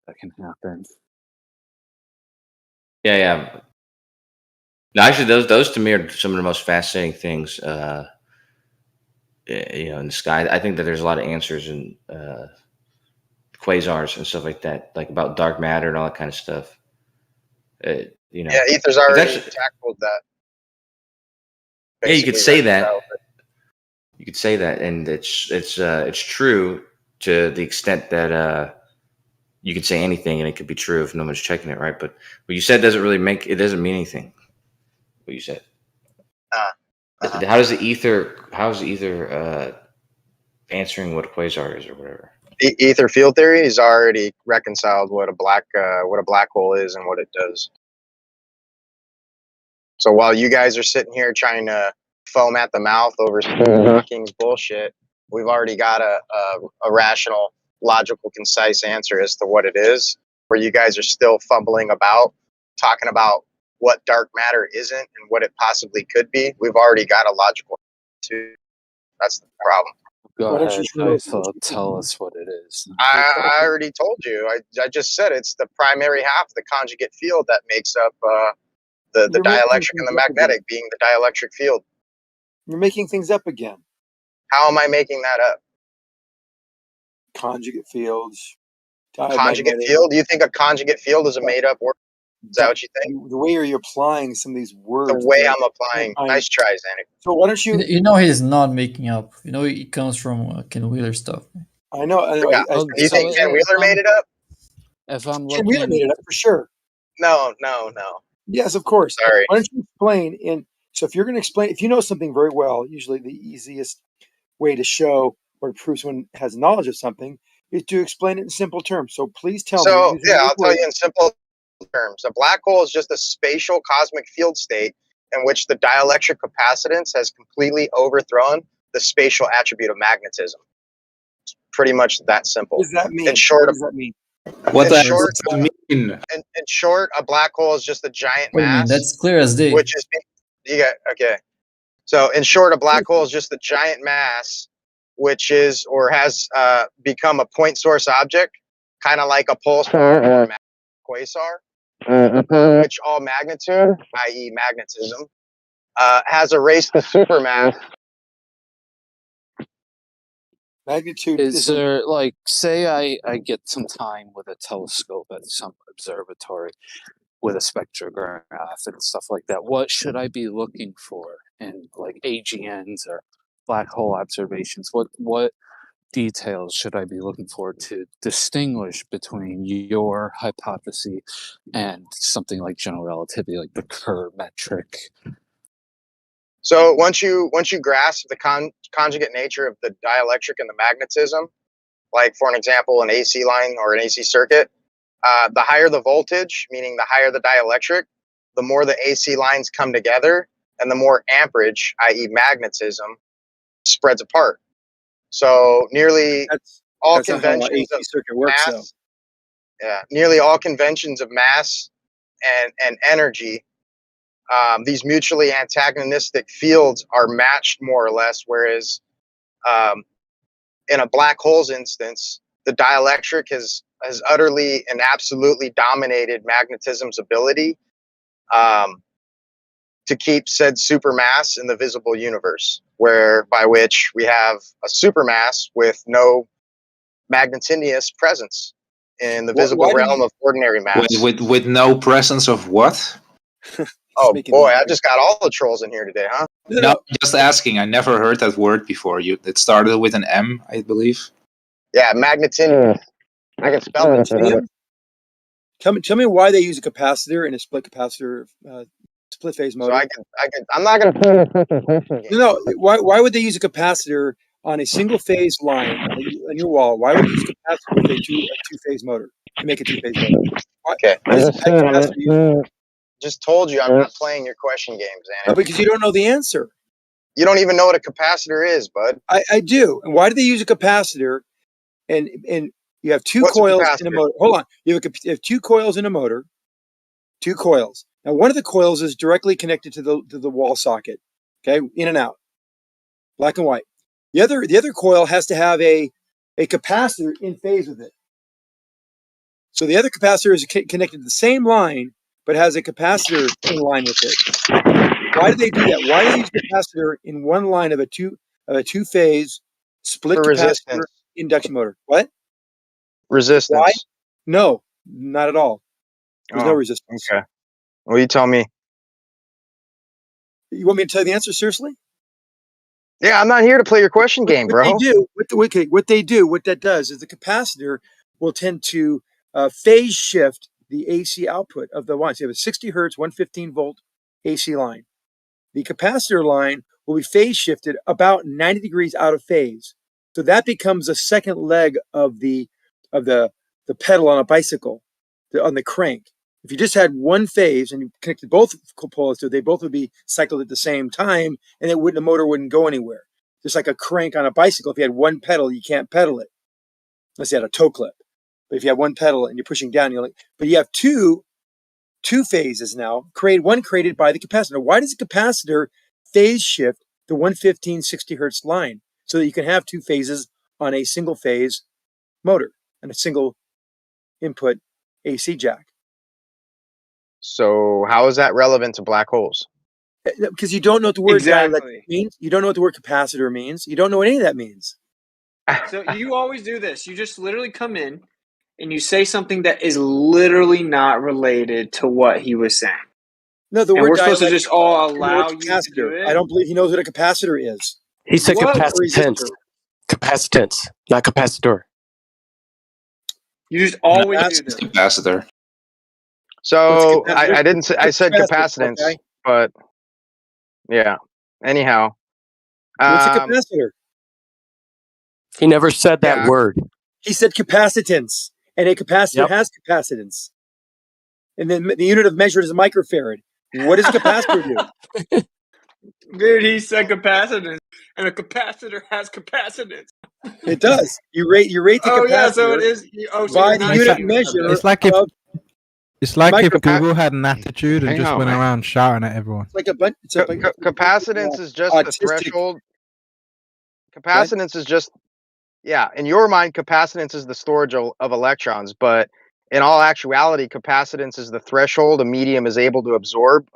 that can happen. Yeah. No, actually, those to me are some of the most fascinating things. In the sky, I think that there's a lot of answers in quasars and stuff like that, like about dark matter and all that kind of stuff. Yeah, Ether's already tackled that. Yeah, you could say that. You could say that, and it's true to the extent that you could say anything and it could be true if no one's checking it, right? But what you said doesn't really doesn't mean anything. What you said. How is the ether answering what a quasar is or whatever? Ether field theory is already reconciled what a black hole is and what it does. So while you guys are sitting here trying to foam at the mouth over Hawking's bullshit, we've already got a rational, logical, concise answer as to what it is. Where you guys are still fumbling about, talking about what dark matter isn't and what it possibly could be. We've already got a logical answer. That's the problem. Go ahead, tell us what it is. I already told you. I just said it's the primary half of the conjugate field that makes up the dielectric and the magnetic, being the dielectric field. You're making things up again. How am I making that up? Conjugate fields. Conjugate field? Do you think a conjugate field is a made-up word? Is that what you think? The way you're applying some of these words. The way I'm applying. Nice try, Xander. So why don't you... You know he's not making up. You know it comes from Ken Wheeler stuff. I know. You think Ken Wheeler made it up? If I'm Ken Wheeler made it up for sure. No. Yes, of course. Sorry. Why don't you explain? So if you're going to explain, if you know something very well, usually the easiest way to show or to prove someone has knowledge of something is to explain it in simple terms. So please tell me. So yeah, I'll tell you in simple terms. A black hole is just a spatial cosmic field state in which the dielectric capacitance has completely overthrown the spatial attribute of magnetism. It's pretty much that simple. What does that mean? In short, what does that mean? What does that mean? In short, a black hole is just a giant mass. That's clear as day. Which is okay. So in short, a black hole is just a giant mass, which is or has become a point source object, kind of like a pulsar or a quasar, which all magnitude, i.e., magnetism, has erased the supermass. Magnitude is there, like, say I get some time with a telescope at some observatory with a spectrograph and stuff like that. What should I be looking for in like AGNs or black hole observations? What details should I be looking for to distinguish between your hypothesis and something like general relativity, like the Kerr metric? So once you grasp the conjugate nature of the dielectric and the magnetism, like for an example, an AC line or an AC circuit, the higher the voltage, meaning the higher the dielectric, the more the AC lines come together and the more amperage, i.e. magnetism, spreads apart. So nearly all conventions of mass, nearly all conventions of mass and energy, these mutually antagonistic fields are matched more or less, whereas in a black hole's instance, the dielectric has utterly and absolutely dominated magnetism's ability to keep said supermass in the visible universe, by which we have a supermass with no magnetinious presence in the visible realm of ordinary mass. With no presence of what? Oh boy, I just got all the trolls in here today, huh? No, just asking. I never heard that word before. It started with an M, I believe. Yeah, magnetinious. I can spell it. Tell me why they use a capacitor in a split capacitor split phase motor. So I'm not going to. No. Why would they use a capacitor on a single phase line on your wall? Why would you use a capacitor with a two phase motor to make a 2-phase motor? Okay. Just told you I'm not playing your question games, Anna. No, because you don't know the answer. You don't even know what a capacitor is, bud. I do. And why do they use a capacitor? And you have two coils in a motor. Hold on. You have two coils in a motor. Two coils. Now, one of the coils is directly connected to the wall socket. Okay, in and out, black and white. The other coil has to have a capacitor in phase with it. So the other capacitor is connected to the same line, but has a capacitor in line with it. Why do they do that? Why do they use capacitor in one line of a two-phase split capacitor resistance. Induction motor? What? Resistance. Why? No, not at all. There's no resistance. Okay. Well, you tell me. You want me to tell you the answer seriously? Yeah, I'm not here to play your question game, bro. What that does is the capacitor will tend to phase shift the AC output of the line. So you have a 60 hertz, 115 volt AC line. The capacitor line will be phase shifted about 90 degrees out of phase. So that becomes a second leg of the pedal on a bicycle, on the crank. If you just had one phase and you connected both poles to it, they both would be cycled at the same time, and the motor wouldn't go anywhere. Just like a crank on a bicycle, if you had one pedal, you can't pedal it unless you had a toe clip. But if you have one pedal and you're pushing down, but you have two phases now, one created by the capacitor. Why does the capacitor phase shift the 115 60 hertz line so that you can have two phases on a single phase motor and a single input AC jack? So how is that relevant to black holes? Because you don't know what the word dielectric means. You don't know what the word capacitor means. You don't know what any of that means. So you always do this. You just literally come in and you say something that is literally not related to what he was saying. No, the and word we're supposed to dielectric just all is the allow word you to do capacitor. it. I don't believe he knows what a capacitor is. He said What? capacitance. Capacitance, not capacitor. You just always do this. Capacitor. So I didn't say, I What's said capacitance, capacitance, okay? but yeah. Anyhow, What's a capacitor? He never said that yeah. word. He said capacitance, and a capacitor has capacitance. And then the unit of measure is a microfarad. What does a capacitor do? Dude, he said capacitance, and a capacitor has capacitance. It does. You rate the Oh capacitor yeah, so it is. So by you're the not unit saying measure It's like if of Google had an attitude and Hang just on, went man. around shouting at everyone. like a bunch. Capacitance is just the autistic. threshold. Capacitance is just, yeah, in your mind, capacitance is the storage of electrons, but in all actuality, capacitance is the threshold a medium is able to absorb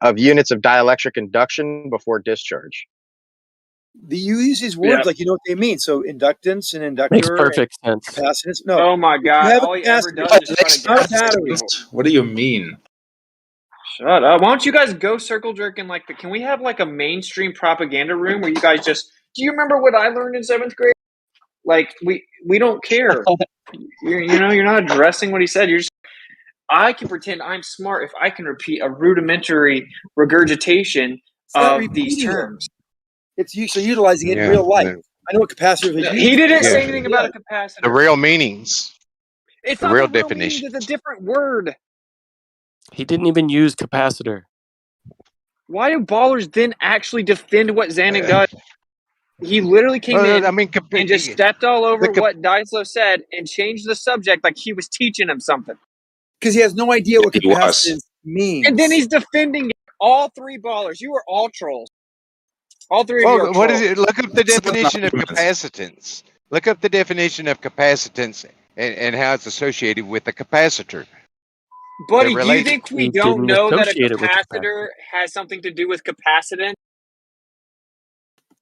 of units of dielectric induction before discharge. You use these words like you know what they mean. So inductance and inductor Makes perfect sense. capacitance. No. Oh my If you God! have a All he ever capacitor, does is try to not gas battery. people. What do you mean? Shut up! Why don't you guys go circle jerking like the? Can we have like a mainstream propaganda room where you guys just? Do you remember what I learned in 7th grade? Like we don't care. You're not addressing what he said. You're just. I can pretend I'm smart if I can repeat a rudimentary regurgitation of these terms. It's utilizing it in real life. I know what capacitors are used. He didn't for. say anything about a capacitor. The real meanings. It's the not real the real definition. meaning. It's a different word. He didn't even use capacitor. Why do ballers then actually defend what Xanik does? He literally came in and just stepped all over what Dyslow said and changed the subject like he was teaching him something. Because he has no idea what capacitance means. And then he's defending it. All three ballers. You are all trolls. All three of you are trolls. What is it? Look up the definition of capacitance. Look up the definition of capacitance and how it's associated with a capacitor. Buddy, do you think we don't know that a capacitor has something to do with capacitance?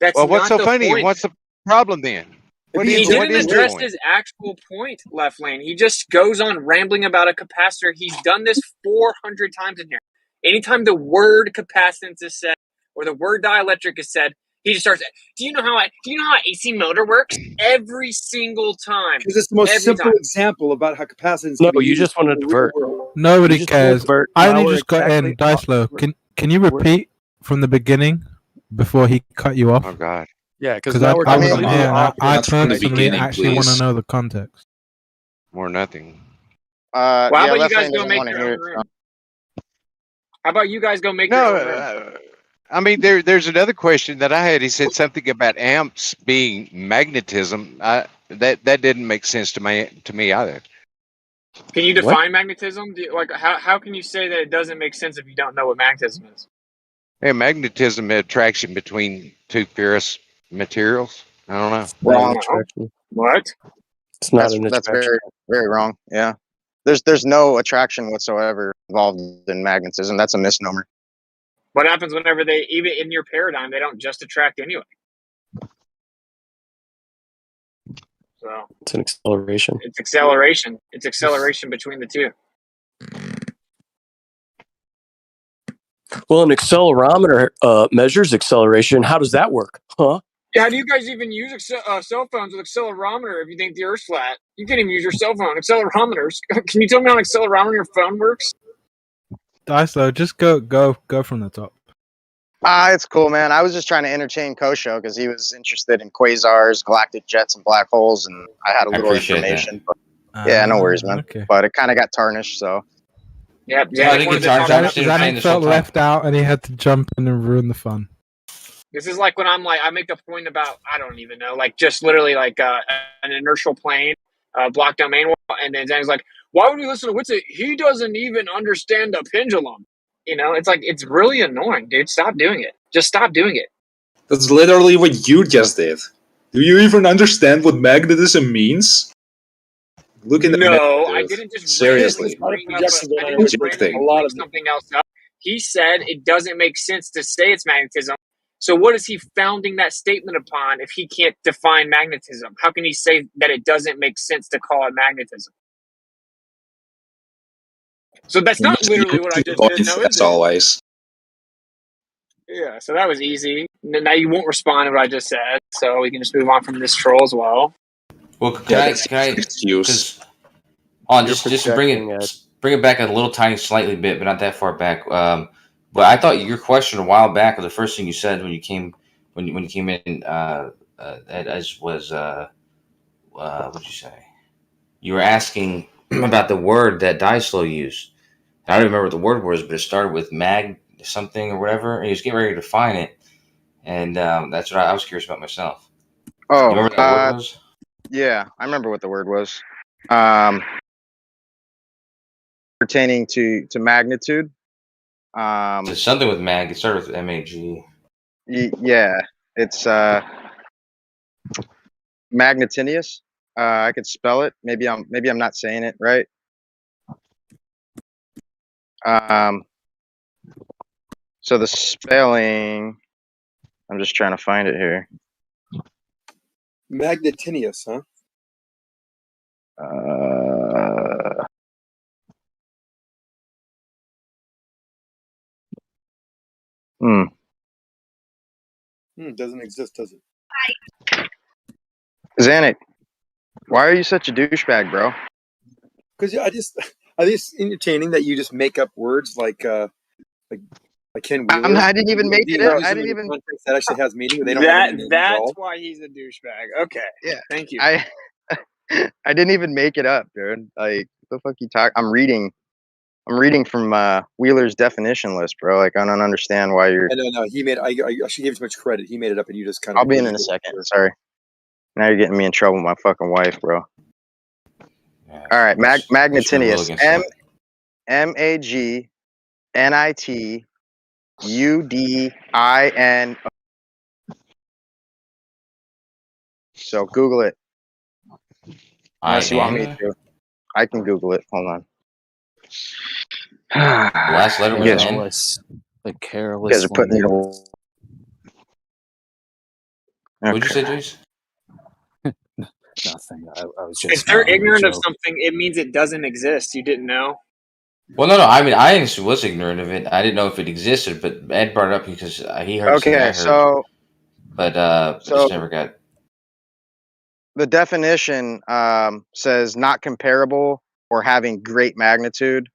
That's well, what's not so the funny? point. What's the problem then? He didn't address his actual point, Left Lane. He just goes on rambling about a capacitor. He's done this 400 times in here. Anytime the word capacitance is said or the word dielectric is said, he just starts. Do you know how AC motor works? Every single time. Because it's the most simple example about how capacitance. No, can be you used just want to in the real divert. world. Nobody cares. I only just got in. Dyslow, can you repeat from the beginning before he cut you off? Oh God. Yeah, because now we're I wasn't completely here. off. I That's from the personally beginning, actually want to please. know the context. More nothing. Well, how about you guys go doesn't make wanna your hear own it, room? How about you guys go make your own room? I mean, there's another question that I had. He said something about amps being magnetism. That didn't make sense to me either. Can you define magnetism? How can you say that it doesn't make sense if you don't know what magnetism is? Yeah, magnetism, attraction between two ferrous materials. I don't know. Wrong. What? It's not an That's attraction. very wrong. Yeah. There's no attraction whatsoever involved in magnetism. That's a misnomer. What happens whenever even in your paradigm, they don't just attract anyway? So It's an acceleration. it's acceleration. It's acceleration between the two. Well, an accelerometer measures acceleration. How does that work? Huh? How do you guys even use cell phones with accelerometer if you think the Earth's flat? You can't even use your cell phone. Accelerometers. Can you tell me how an accelerometer on your phone works? Dyslo, just go from the top. It's cool, man. I was just trying to entertain Kosho because he was interested in quasars, galactic jets, and black holes, and I had a I little appreciate information. But yeah, no worries, man. Okay. But it kind of got tarnished, so. Yeah, Zanik felt left out, and he had to jump in and ruin the fun. This is like when I'm like, I make a point about, I don't even know, like just literally like an inertial plane, block domain wall, and then Zan's like, why would we listen to Witsit? He doesn't even understand the pendulum. You know, it's like, it's really annoying, dude. Stop doing it. Just stop doing it. That's literally what you just did. Do you even understand what magnetism means? Look in the No, I didn't just seriously. bring up something else up. He said it doesn't make sense to say it's magnetism. So what is he founding that statement upon if he can't define magnetism? How can he say that it doesn't make sense to call it magnetism? So that's not literally what I just did, no, As always. Yeah, so that was easy. Now you won't respond to what I just said, so we can just move on from this troll as well. Well, can I excuse? Just to bring it back a little tiny, slightly bit, but not that far back. But I thought your question a while back, or the first thing you said when you came in, as was what did you say? You were asking about the word that Dyslo used. I don't remember what the word was, but it started with mag something or whatever, and he was getting ready to define it, and that's what I was curious about myself. Oh, you remember what that word was? Yeah, I remember what the word was. Pertaining to magnitude. It's something with mag. It started with MAG. Yeah, it's magnetinius. I could spell it. Maybe I'm not saying it right. So the spelling, I'm just trying to find it here. Magnetinius, huh? Doesn't exist, does it? Zanik, why are you such a douchebag, bro? Because I just entertaining that you just make up words like Ken Wheeler. I didn't even make it up. I didn't even. That actually has meaning. They don't have any That's why he's a douchebag. Okay. Yeah. Thank you. I didn't even make it up, dude. Like, what the fuck you talk? I'm reading from Wheeler's definition list, bro. Like, I don't understand why you're. No. He made. I actually gave too much credit. He made it up, and you just kind of. I'll be in a second. Sorry. Now you're getting me in trouble with my fucking wife, bro. Yeah, all right, magnetinius. MAGNETUDIN. So Google it. Unless you want me to. I can Google it. Hold on. The last letter was N. The careless. You guys are putting it all. What'd you say, Jace? Nothing. I was just. If they're ignorant of something, it means it doesn't exist. You didn't know. Well, no. I mean, I actually was ignorant of it. I didn't know if it existed, but Ed brought it up because he heard. Okay, I heard, so. But just never got. The definition says not comparable or having great magnitude.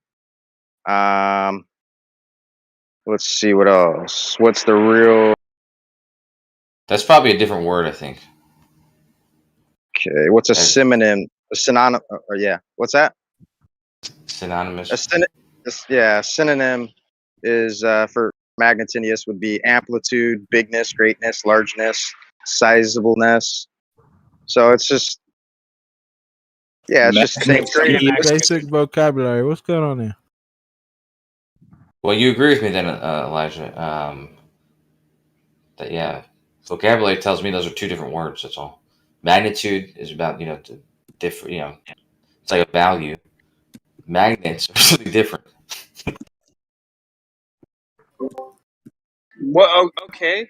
Let's see what else. What's the real? That's probably a different word, I think. Okay, what's a synonym? A synonym? Or yeah, what's that? Synonymous. Synonym is for magnetinius would be amplitude, bigness, greatness, largeness, sizableness. So it's just, it's just the same. Basic vocabulary. What's going on here? Well, you agree with me then, Elijah. That vocabulary tells me those are two different words. That's all. Magnitude is about the different. It's like a value. Magnets are really different. Well, okay.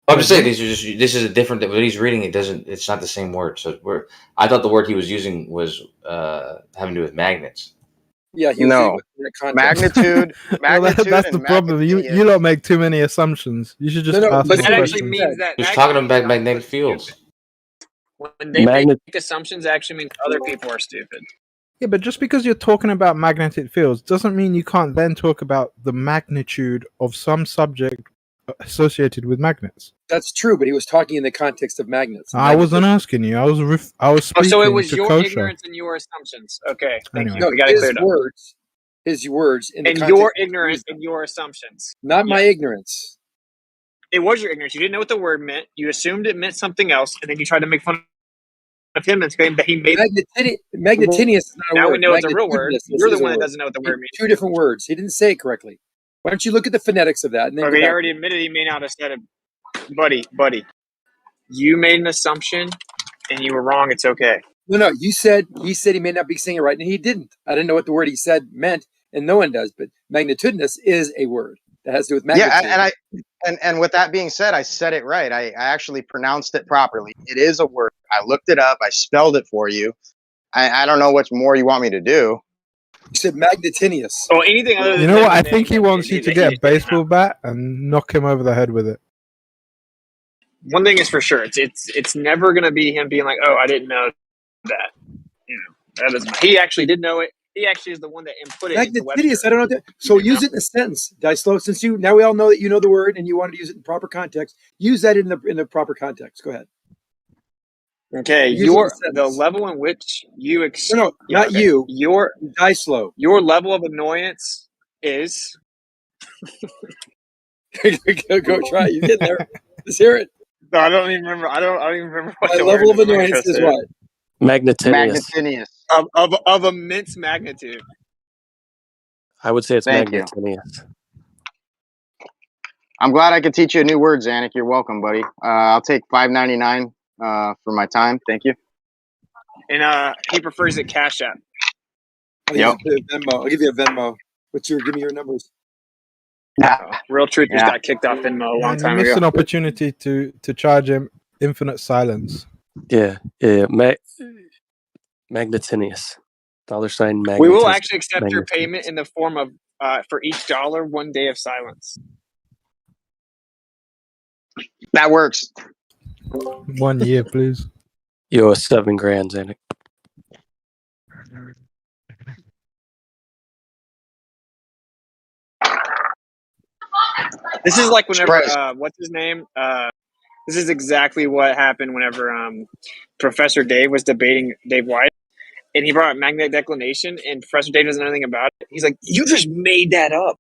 I'm just saying this is a different. What he's reading, it's not the same word. So I thought the word he was using was having to do with magnets. Yeah, he was No. in that context. Magnitude, Well, magnitude, that's and the problem. You lot make too many assumptions. You should just No, ask but more That actually questions. means that. He's That talking actually about means magnetic fields. when they Magnet. make assumptions, it actually means other people are stupid. Yeah, but just because you're talking about magnetic fields doesn't mean you can't then talk about the magnitude of some subject associated with magnets. That's true, but he was talking in the context of magnets. I wasn't asking you. I was Oh, speaking so it was to your Kosha. ignorance and your assumptions. Okay, thank Anyway. you. We got it his cleared up. words, his words in the And context your of his ignorance wisdom. and your assumptions. Not my Yeah. ignorance. It was your ignorance. You didn't know what the word meant. You assumed it meant something else, and then you tried to make fun of him and claim that he made. Magnitinius is not a Now word. we know it's a real word. Magnitudinous You're is the a one that word. doesn't know what the word means. Two different words. He didn't say it correctly. Why don't you look at the phonetics of that and then Okay, go he back? already admitted he may not have said it. Buddy. You made an assumption, and you were wrong. It's okay. No. He said he may not be saying it right, and he didn't. I didn't know what the word he said meant, and no one does. But magnitudinous is a word that has to do with magnitude. Yeah, and with that being said, I said it right. I actually pronounced it properly. It is a word. I looked it up. I spelled it for you. I don't know what more you want me to do. You said magnitinius. Oh, anything other than You know what? I think he wants you to get a baseball bat and knock him over the head with it. One thing is for sure, it's never gonna be him being like, "Oh, I didn't know that." You know, that is. He actually did know it. He actually is the one that input it into Webster. Magnitinius, I don't know. So use it in a sentence, Dicelo. Since now we all know that you know the word and you wanted to use it in proper context. Use that in the proper context. Go ahead. Okay, Use it in a sentence. the level in which you not you. Your Dicelo. Your level of annoyance is. Go try it. You get there. Let's hear it. No, I don't even remember. I don't even remember what My the level word of annoyance is what? Magnitinius. Of immense magnitude. I would say it's Thank you. magnitinius. I'm glad I could teach you a new word, Zanuck. You're welcome, buddy. I'll take $5.99 for my time. Thank you. And he prefers it Cash App. Yep. I'll give you a Venmo. Give me your numbers. Real Truthers got kicked off Venmo a long And you time missed ago. an opportunity to charge him infinite silence. Yeah. Magnitinius. $sign magnetism. We will actually accept your payment in the form of for each dollar, 1 day of silence. That works. 1 year, please. You owe us $7,000, Zanuck. This is like whenever what's his name? This is exactly what happened whenever Professor Dave was debating Dave White, and he brought up magnetic declination, and Professor Dave doesn't know anything about it. He's like, "You just made that up."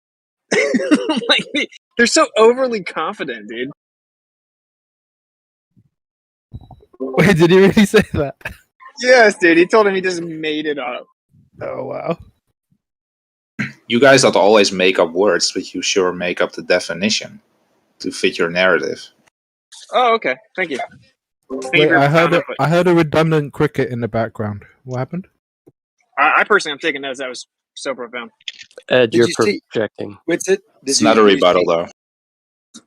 Like, they're so overly confident, dude. Wait, did he really say that? Yes, dude. He told him he just made it up. Oh wow. You guys don't always make up words, but you sure make up the definition to fit your narrative. Oh, okay. Thank you. Wait, I heard a redundant cricket in the background. What happened? I personally am taking notes. That was so profound. Ed, you're you see- projecting. It's not a rebuttal, though.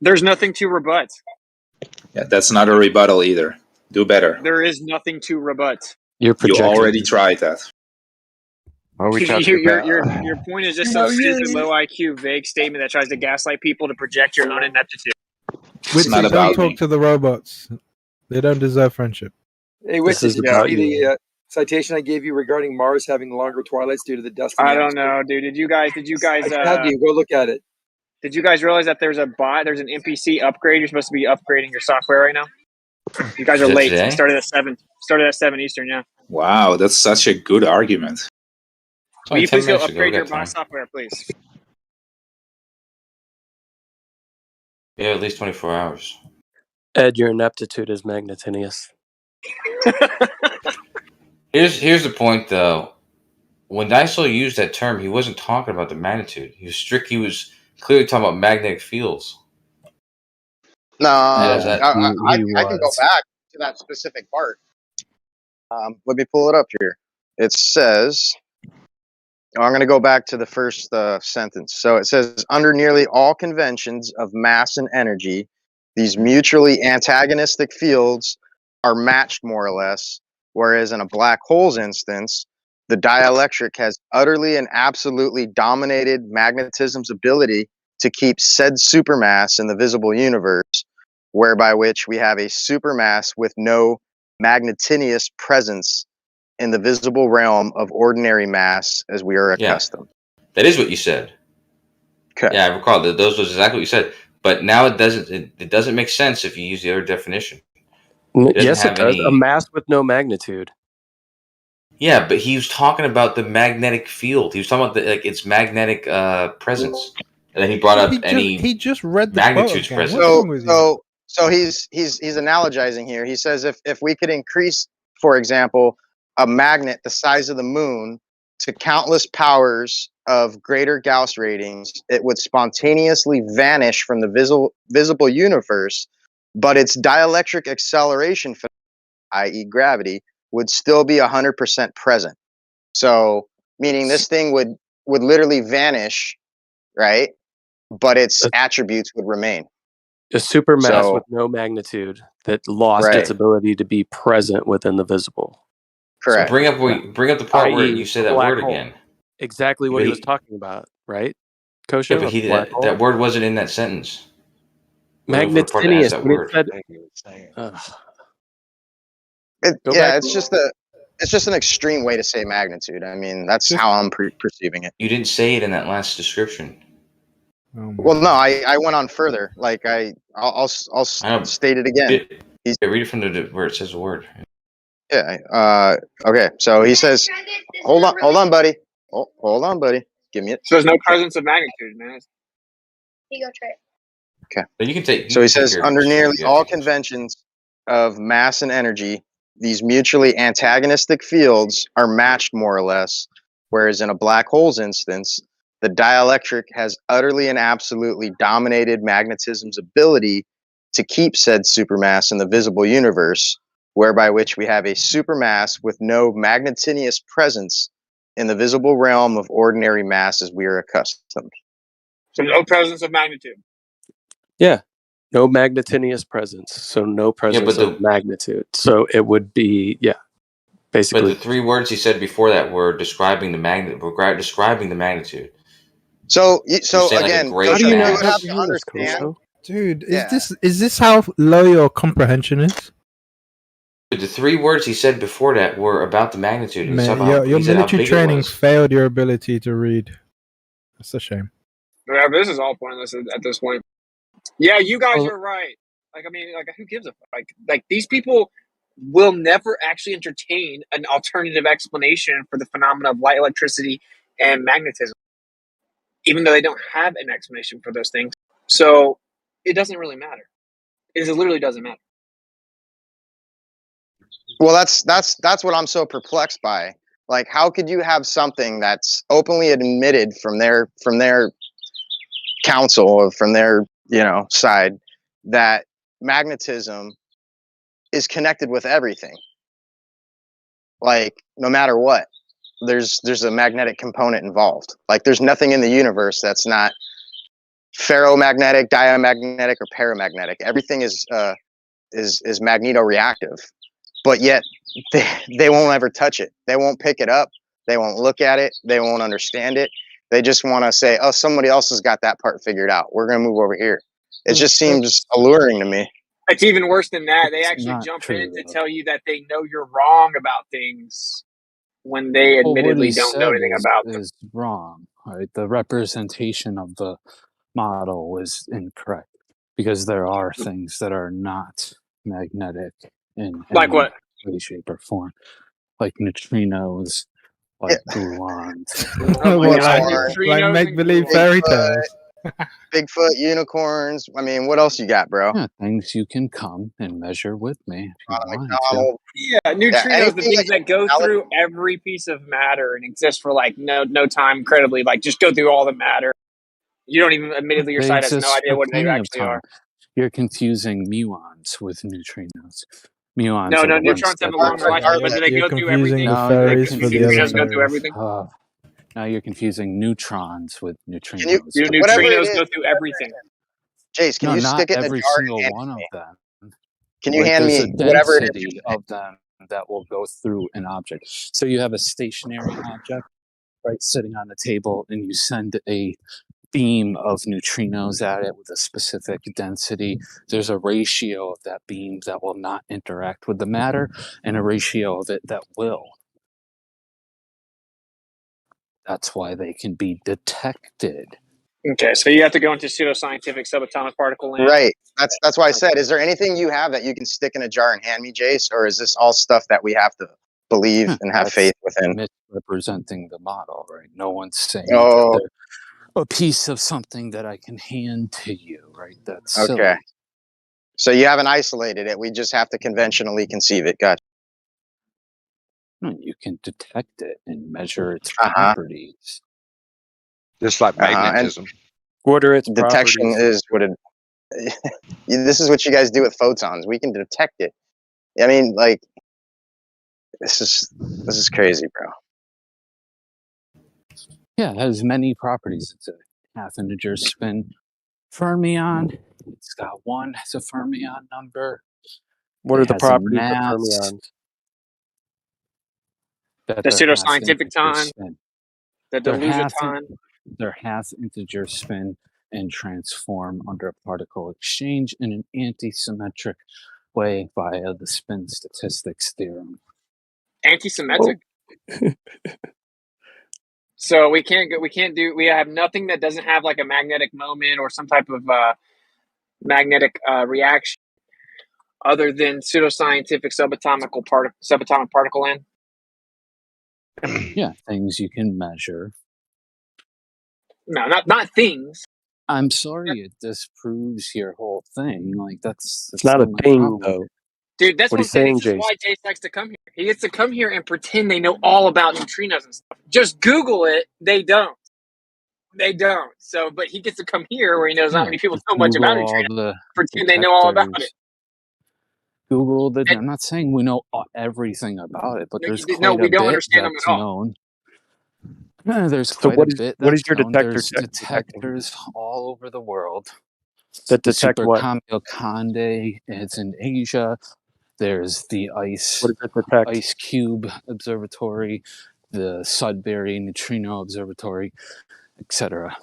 There's nothing to rebut. Yeah, that's not a rebuttal either. Do better. There is nothing to rebut. You're You projecting. already tried that. What are we talking Your about? point is just some stupid, low IQ, vague statement that tries to gaslight people to project your own ineptitude. Witzy, not don't about talk me. to the robots. They don't deserve friendship. Hey, This Witzy, is did you about see you. the citation I gave you regarding Mars having longer twilights due to the dust? in the I don't atmosphere? know, dude. Did you guys? I had you go look at it. Did you guys realize that there's an NPC upgrade? You're supposed to be upgrading your software right now. You guys are Is it late. today? It started at 7. Started at 7 Eastern. Yeah. Wow, that's such a good argument. It's Will only you 10 please go minutes ago. We upgrade your got time. software, please? Yeah, at least 24 hours. Ed, your ineptitude is magnitinius. Here's the point, though. When Dicelo used that term, he wasn't talking about the magnitude. He was clearly talking about magnetic fields. No, Yeah, I can go back to that specific part. Let me pull it up here. It says, I'm going to go back to the first sentence. So it says, under nearly all conventions of mass and energy, these mutually antagonistic fields are matched more or less, whereas in a black hole's instance, the dielectric has utterly and absolutely dominated magnetism's ability to keep said supermass in the visible universe, whereby which we have a supermass with no magnetinous presence in the visible realm of ordinary mass as we are Yeah, accustomed. that is what you said. Okay. Yeah, I recall that those was exactly what you said. But now it doesn't make sense if you use the other definition. It doesn't Yes, it have does. A any. mass with no magnitude. Yeah, but he was talking about the magnetic field. He was talking about its magnetic presence, and then he brought up He just read the quote magnitude's again. presence. What's wrong with you? So he's analogizing here. He says if we could increase, for example, a magnet the size of the moon to countless powers of greater Gauss ratings, it would spontaneously vanish from the visible universe, but its dielectric acceleration, i.e. gravity, would still be 100% present. So meaning this thing would literally vanish, right? But its attributes would remain. A supermass So- with no magnitude that lost Right. its ability to be present within the visible. Correct. So bring up the part where you say that black word hole. again. Exactly what But he was talking about, right? Kosho, Yeah, but a black hole? that word wasn't in that sentence. Whatever part that has Magnetinous. that When it word. said, It's just an extreme way to say magnitude. I mean, that's how I'm perceiving it. You didn't say it in that last description. Well, no, I went on further. Like I'll state it again. Read it from where it says the word. Yeah. Okay. So he says, hold on, buddy. Hold on, buddy. Give me it. So there's no presence of magnitude, man. You go try it. Okay. But you can take. So he says, under nearly all conventions of mass and energy, these mutually antagonistic fields are matched more or less, whereas in a black hole's instance, the dielectric has utterly and absolutely dominated magnetism's ability to keep said supermass in the visible universe, whereby which we have a supermass with no magnetinous presence in the visible realm of ordinary mass as we are accustomed. So no presence of magnitude. yeah, no magnetinous presence. So no presence of magnitude. So it would be, basically. But the three words he said before that were describing the magnitude. So again, how do you know? You have to understand. Dude, is this how low your comprehension is? The three words he said before that were about the magnitude. He Man, said about- your he said how military big it training was. failed your ability to read. That's a shame. Yeah, but this is all pointless at this point. Yeah, you guys are right. Like, I mean, like, who gives a fuck? Like these people will never actually entertain an alternative explanation for the phenomena of light, electricity, and magnetism, even though they don't have an explanation for those things. So it doesn't really matter. It literally doesn't matter. Well, that's what I'm so perplexed by. Like, how could you have something that's openly admitted from their council or from their side that magnetism is connected with everything? Like, no matter what, there's a magnetic component involved. Like, there's nothing in the universe that's not ferromagnetic, diamagnetic, or paramagnetic. Everything is magnetoreactive. But yet they won't ever touch it. They won't pick it up. They won't look at it. They won't understand it. They just want to say, oh, somebody else has got that part figured out. We're going to move over here. It just seems alluring to me. It's even worse than that. They actually jump in to tell you that they know you're wrong about things when they admittedly don't know anything about them. Is wrong. Right? The representation of the model is incorrect because there are things that are not magnetic in Like any what? way, shape, or form, like neutrinos, like gluons. Like make-believe fairy tales. Bigfoot, unicorns. I mean, what else you got, bro? Yeah, things you can come and measure with me. Yeah, neutrinos, the things that go through every piece of matter and exist for like no time, incredibly, like just go through all the matter. You don't even, admittedly, your They side has no exist idea for what they plenty of actually time. are. You're confusing muons with neutrinos. Muons No, are the ones neutrons have a long lifespan, but do they go through everything? Now you're confusing neutrons with neutrinos. Do neutrinos go through everything? Jace, can you stick it in a every jar single and hand one it of to me? them. Can you hand me there's a whatever it is? density of them that will go through an object. So you have a stationary object right, sitting on the table, and you send a beam of neutrinos at it with a specific density, there's a ratio of that beam that will not interact with the matter and a ratio of it that will. That's why they can be detected. Okay, so you have to go into pseudoscientific subatomic particle land. Right. That's why I said, is there anything you have that you can stick in a jar and hand me, Jace, or is this all stuff that we have to believe and have That's faith within? misrepresenting the model, right? No one's saying Oh, that they're a piece of something that I can hand to you, right? That's okay. silly. So you haven't isolated it. We just have to conventionally conceive it. Gotcha. No, you can detect it and measure its properties. Just like magnetism. What are its Detection properties? is what it. This is what you guys do with photons. We can detect it. I mean, like, this is crazy, bro. Yeah, it has many properties. It's a half integer spin fermion. It's got one as a fermion number. What It are the has a properties of mass fermions? that The they're half pseudoscientific integer time, spin. the They're half delusion. they're half integer spin and transform under a particle exchange in an anti-symmetric way via the spin statistics theorem. Anti-Semitic. So we have nothing that doesn't have like a magnetic moment or some type of magnetic reaction other than pseudoscientific subatomic particle land. Yeah, things you can measure. No, not things. I'm sorry, it disproves your whole thing. Like that's It's not a my thing, problem. though. Dude, that's What what are I'm you saying. saying, This is Jace? why Jace likes to come here. He gets to come here and pretend they know all about neutrinos and stuff. Just Google it. They don't. They don't. So, but he gets to come here where he knows not Yeah, many people just know much about Google all neutrinos. the Pretend they know all about it. detectors. Google the. I'm not saying we know everything about it, but there's No, quite we a don't bit understand them that's at all. known. There's So quite what a is bit what is that's your known. detector There's detecting? detectors all over the world. That The detect Super what? Kamiokande, it's in Asia. There's the What does it detect? Ice Cube Observatory, the Sudbury Neutrino Observatory, etc.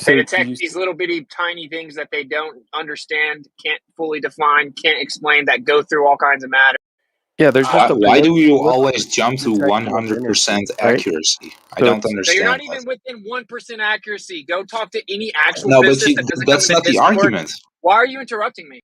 They detect these little bitty tiny things that they don't understand, can't fully define, can't explain, that go through all kinds of matter. Yeah, there's just a Why do you blip always jump to detection of 100% energy, right? accuracy? I So don't it's So you're not understand that. even within 1% accuracy. Go talk to any actual No, but physicist that doesn't come that's into not the Discord. argument. Why are you interrupting me?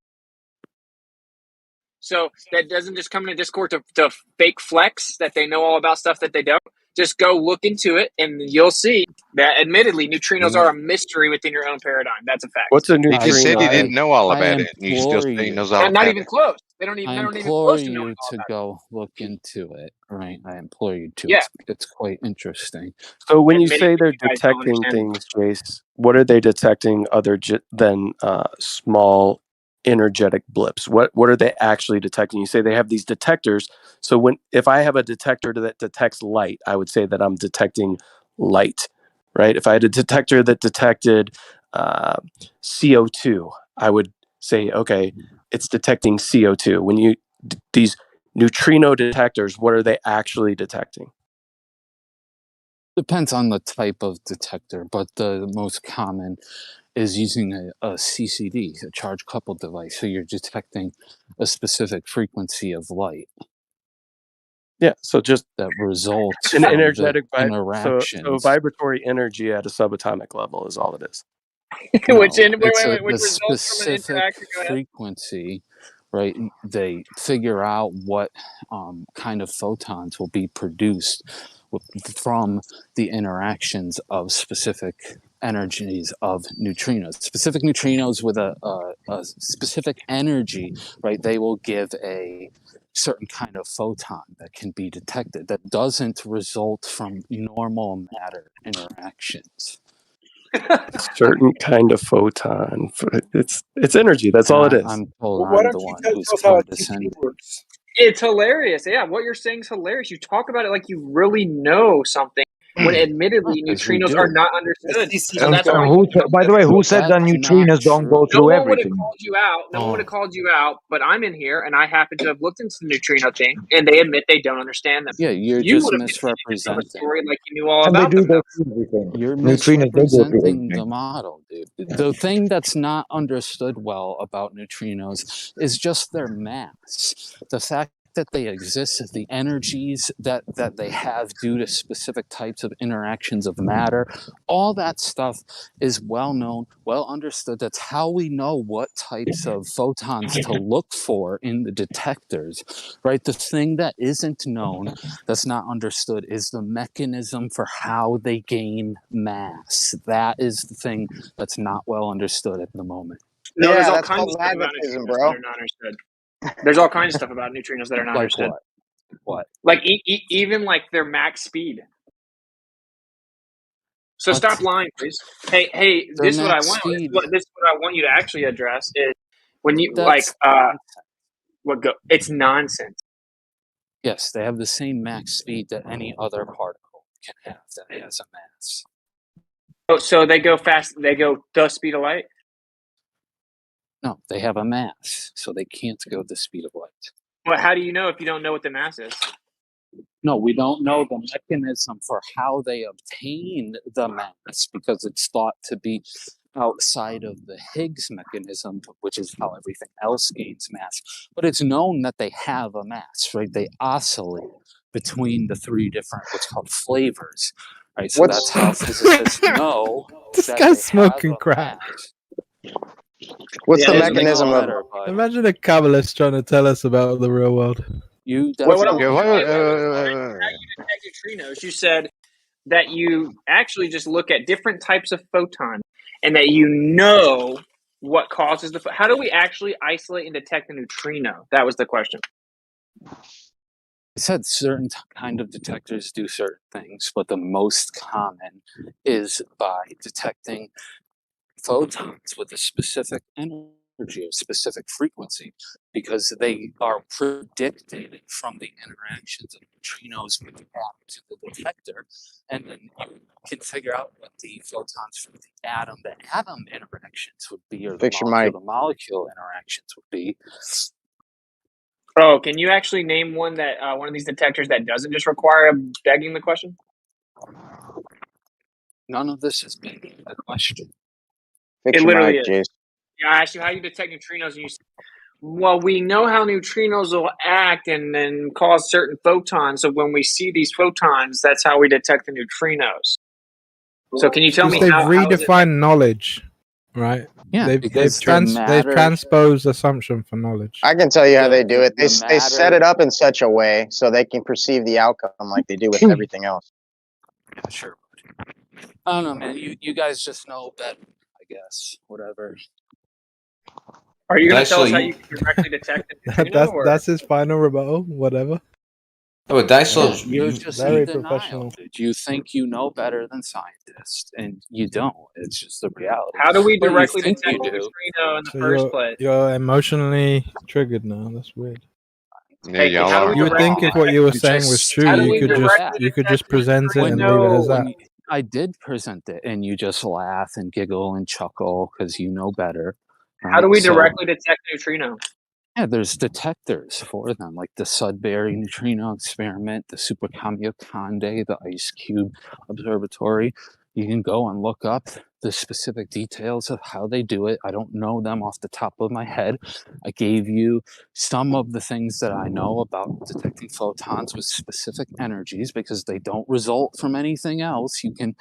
So that doesn't just come into Discord to fake flex that they know all about stuff that they don't. Just go look into it, and you'll see that, admittedly, neutrinos are a mystery within your own paradigm. That's a fact. what's a He just said he neutrino? didn't know all I about it, and you still implore say he you. knows all Not about even it. close. They don't I even implore close to knowing you all to about go look into it, right? I implore you to. Yeah. It's quite interesting. So when you Admittedly, say they're you guys don't detecting understand. things, Jace, what are they detecting other than small energetic blips? What are they actually detecting? You say they have these detectors. So if I have a detector that detects light, I would say that I'm detecting light, right? If I had a detector that detected CO2, I would say, okay, it's detecting CO2. When these neutrino detectors, what are they actually detecting? Depends on the type of detector, but the most common is using a CCD, a charge coupled device. So you're detecting a specific frequency of light. Yeah, so just that results an from energetic the interactions. so vibratory energy at a subatomic level is all it is. No, which the results from an specific interaction. Go ahead. frequency, right? They figure out what kind of photons will be produced from the interactions of specific energies of neutrinos. Specific neutrinos with a specific energy, right? They will give a certain kind of photon that can be detected that doesn't result from normal matter interactions. Certain kind of photon. It's energy. That's all it is. I'm told Why I'm don't the you one tell who's us how a condescending. CCD works? It's hilarious. Yeah, what you're saying is hilarious. You talk about it like you really know something, when admittedly neutrinos are not understood. So that's why. By the way, who said that neutrinos don't go No through one would have everything? called you out. No one would have called you out. But I'm in here, and I happen to have looked into the neutrino thing, and they admit they don't understand them. Yeah, you're You just would have continued to tell the misrepresenting. story like you knew all And they about do them. go Though. through everything. You're Neutrinos, they go through misrepresenting the everything. model, dude. The thing that's not understood well about neutrinos is just their mass. The fact that they exist, the energies that they have due to specific types of interactions of matter, all that stuff is well known, well understood. That's how we know what types of photons to look for in the detectors, right? The thing that isn't known, that's not understood, is the mechanism for how they gain mass. That is the thing that's not well understood at the moment. No, there's all that's kinds of called stuff about magnetism, neutrinos bro. that are not understood. There's all kinds of stuff about neutrinos that are not Like understood. what? Like even like their max speed. So What? stop lying, please. Hey, Their this is what I max want. speed. This is what I want you to actually address is when you That's it's nonsense. Yes, they have the same max speed that any other particle can have that has a mass. Oh, so they go fast. They go the speed of light. No, they have a mass, so they can't go the speed of light. But how do you know if you don't know what the mass is? No, we don't know the mechanism for how they obtain the mass because it's thought to be outside of the Higgs mechanism, which is how everything else gains mass. But it's known that they have a mass, right? They oscillate between the three different what's called flavors, right? So that's how physicists know This that guy's they smoking have a crack. mass. What's the Doesn't make it mechanism of? better, but Imagine a Kabbalist trying to tell us about the real world. you What I definitely want to how you detect neutrinos? You said that you actually just look at different types of photons, and that you know what causes the. How do we actually isolate and detect a neutrino? That was the question. I said certain kind of detectors do certain things, but the most common is by detecting photons with a specific energy, a specific frequency, because they are predicted from the interactions of neutrinos with the atom to the detector, and then you can figure out what the photons from the atom-to-atom interactions would be, or the molecule-to-molecule interactions would be. Oh, can you actually name one that one of these detectors that doesn't just require begging the question? None of this is begging the question. Fix It your literally mic, is. Jace. Yeah, I asked you how you detect neutrinos, and you said, well, we know how neutrinos will act and then cause certain photons. So when we see these photons, that's how we detect the neutrinos. So can you tell me They've how redefined knowledge, right? Yeah, they've because they've transposed assumption for knowledge. I can tell you how they do it. They set it up in such a way so they can perceive the outcome like they do with everything else. Yeah, sure. I don't know, man. You guys just know better, I guess. Whatever. Are you going to tell us how you can directly detect a neutrino? That's his final rebuttal. Whatever. Oh, but Dysel, You're just very in denial, professional. dude. You think you know better than scientists, and you don't. It's just the reality. How do we But you directly think detect you a do. neutrino in the So first place? you're emotionally triggered now. That's weird. Hey, how do we You would think if what you were saying was true, how do you we could directly just present it and leave it as that. I did present it, and you just laugh and giggle and chuckle because you know better. How do right? we So- directly detect neutrino? Yeah, there's detectors for them, like the Sudbury Neutrino Experiment, the Super Kamiokande, the Ice Cube Observatory. You can go and look up the specific details of how they do it. I don't know them off the top of my head. I gave you some of the things that I know about detecting photons with specific energies because they don't result from anything else. You can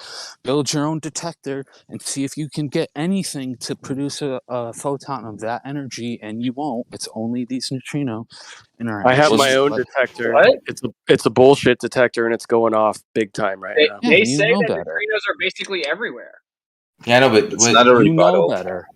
build your own detector and see if you can get anything to produce a photon of that energy, and you won't. It's only these neutrino interactions. I have my own But- detector. What? It's a bullshit detector, and it's going off big time right now. They say that neutrinos are basically everywhere. Yeah, I know, but It's not a you know rebuttal. better.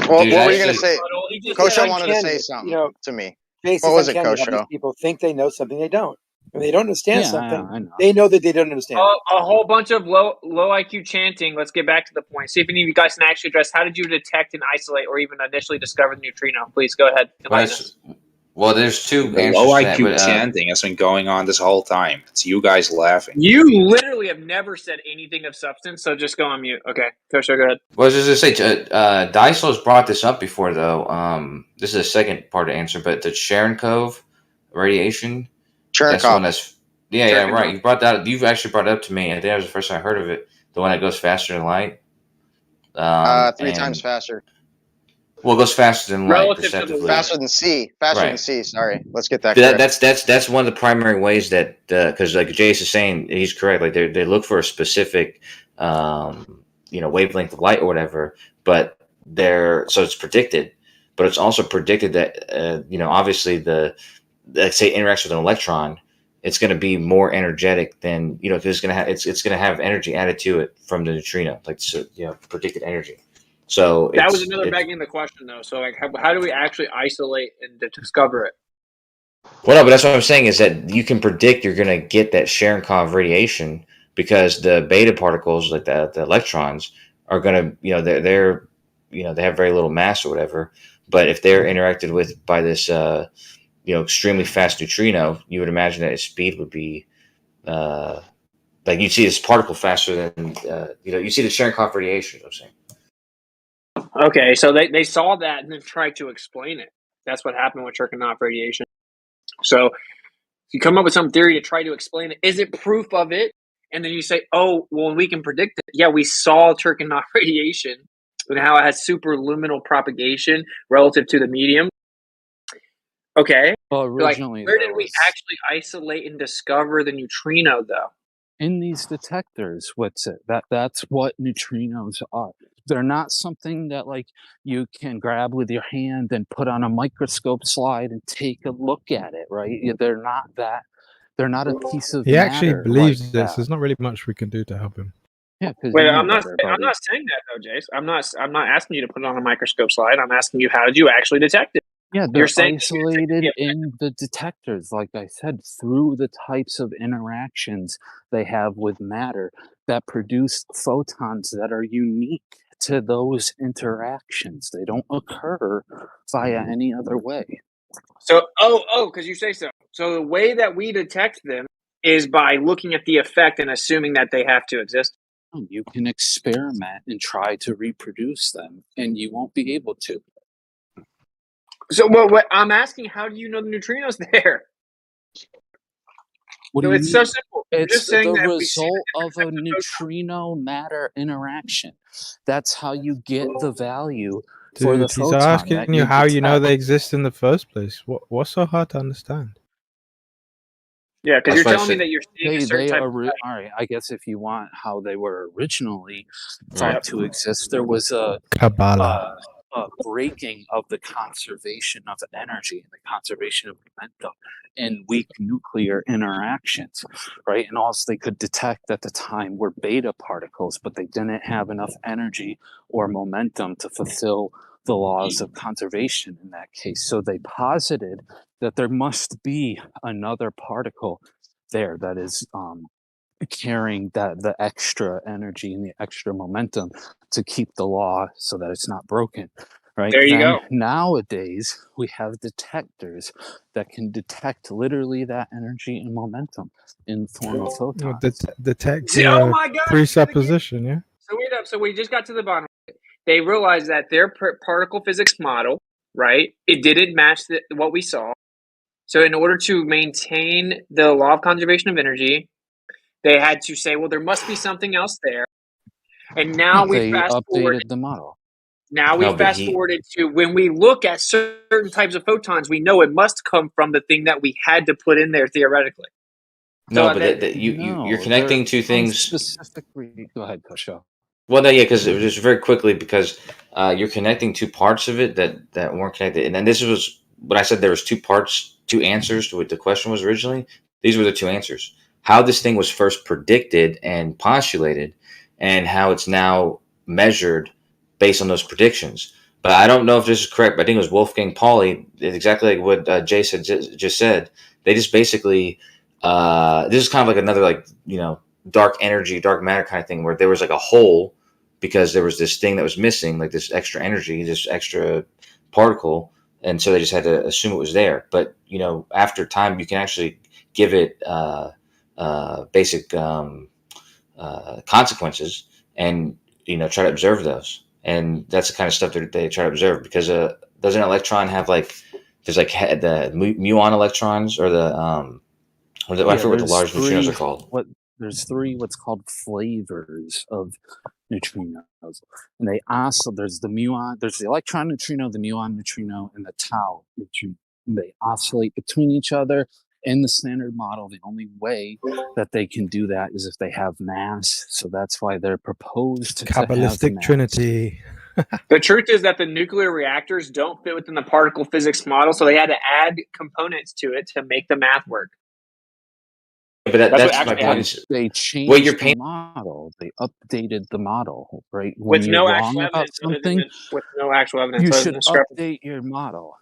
Well, Dude, what were you going to actually- say? It's Kosho wanted to uncanny, say something to me. Jace, What was it, uncanny how these Kosho? people think they know something they don't. When they don't understand Yeah, something, I know. they know that they don't understand. A whole bunch of low IQ chanting. Let's get back to the point. See if any of you guys can actually address how did you detect and isolate or even initially discover the neutrino? Please go ahead. Enlighten us. Well, there's two The answers low to that. IQ But, chanting has been going on this whole time. It's you guys laughing. You literally have never said anything of substance, so just go on mute. Okay, Kosho, go ahead. well, I was just going to say, Dysol's brought this up before, though. This is the second part of the answer, but the Cherenkov radiation. That's the one that's yeah, right. You brought that. You've actually brought it up to me. I think that was the first time I heard of it. The one that goes faster than light. 3 times faster. Well, it goes faster than light, perceptively. Faster than C. Faster than C. Sorry, let's get that. That's one of the primary ways that because like Jace is saying, he's correct. Like they look for a specific wavelength of light or whatever, but so it's predicted. But it's also predicted that obviously let's say it interacts with an electron, it's going to be more energetic than because it's going to have energy added to it from the neutrino, predicted energy. So that was another begging the question, though. So, like, how do we actually isolate and discover it? Well, no, but that's what I'm saying is that you can predict you're going to get that Cherenkov radiation because the beta particles, like the electrons, are going to, they're they have very little mass or whatever. But if they're interacted with by this, extremely fast neutrino, you would imagine that its speed would be, like you'd see this particle faster than, you see the Cherenkov radiation. I'm saying. Okay, so they saw that and then tried to explain it. That's what happened with Cherenkov radiation. So you come up with some theory to try to explain it. Is it proof of it? And then you say, oh, well, we can predict it. Yeah, we saw Cherenkov radiation and how it has superluminal propagation relative to the medium. Okay. Well, originally, where did we actually isolate and discover the neutrino, though? In these detectors, what's it? That's what neutrinos are. They're not something that like you can grab with your hand and put on a microscope slide and take a look at it, right? They're not that. They're not a piece of He actually matter believes like this. that. There's not really much we can do to help him. Yeah, wait, I'm not saying that though, Jace. I'm not asking you to put it on a microscope slide. I'm asking you, how did you actually detect it? Yeah, they're isolated in the detectors, like I said, through the types of interactions they have with matter that produce photons that are unique to those interactions. They don't occur via any other way. So, because you say so. So the way that we detect them is by looking at the effect and assuming that they have to exist. You can experiment and try to reproduce them, and you won't be able to. So what I'm asking, how do you know the neutrino's there? It's so simple. It's just saying the that result of a neutrino matter interaction. That's how you get the value for the Dude, he's photon. asking you how you know they exist in the first place. What's so hard to understand? Yeah, because you're telling me that you're seeing a certain type of all right, I guess if you want how they were originally thought to exist, there was a Kabbalah. breaking of the conservation of energy and the conservation of momentum in weak nuclear interactions, right? And all they could detect at the time were beta particles, but they didn't have enough energy or momentum to fulfill the laws of conservation in that case. So they posited that there must be another particle there that is carrying the extra energy and the extra momentum to keep the law so that it's not broken, right? There you go. Nowadays, we have detectors that can detect literally that energy and momentum in the form of photons. Detect oh my God, presupposition, yeah? So wait up. So we just got to the bottom. They realized that their particle physics model, right, it didn't match what we saw. So in order to maintain the law of conservation of energy, they had to say, well, there must be something else there. And now we updated the model. Now we fast forwarded to when we look at certain types of photons, we know it must come from the thing that we had to put in there theoretically. No, so but you're connecting two things. Specifically, go ahead, Kosho. Well, no, yeah, because just very quickly, because you're connecting two parts of it that weren't connected, and then this was when I said there was two parts, two answers to what the question was originally. These were the two answers: how this thing was first predicted and postulated, and how it's now measured based on those predictions. But I don't know if this is correct. But I think it was Wolfgang Pauli, exactly like what Jay said, just said. They just basically this is kind of like another dark energy, dark matter kind of thing, where there was like a hole because there was this thing that was missing, like this extra energy, this extra particle and so they just had to assume it was there. But after time, you can actually give it basic consequences, and try to observe those. And that's the kind of stuff that they try to observe, because doesn't an electron have there's the muon electrons, or I forget what the large neutrinos are called. There's three what's called flavors of neutrinos, and they also there's the muon, there's the electron neutrino, the muon neutrino, and the tau neutrino. They oscillate between each other. In the standard model, the only way that they can do that is if they have mass. So that's why they're proposed to have Kabbalistic mass. Trinity. The truth is that the nuclear reactors don't fit within the particle physics model, so they had to add components to it to make the math work. But that's my point. They changed the model. They updated the model, right? When With you're no wrong actual about evidence. something, With no actual evidence. you other should than discrepancy. update your model.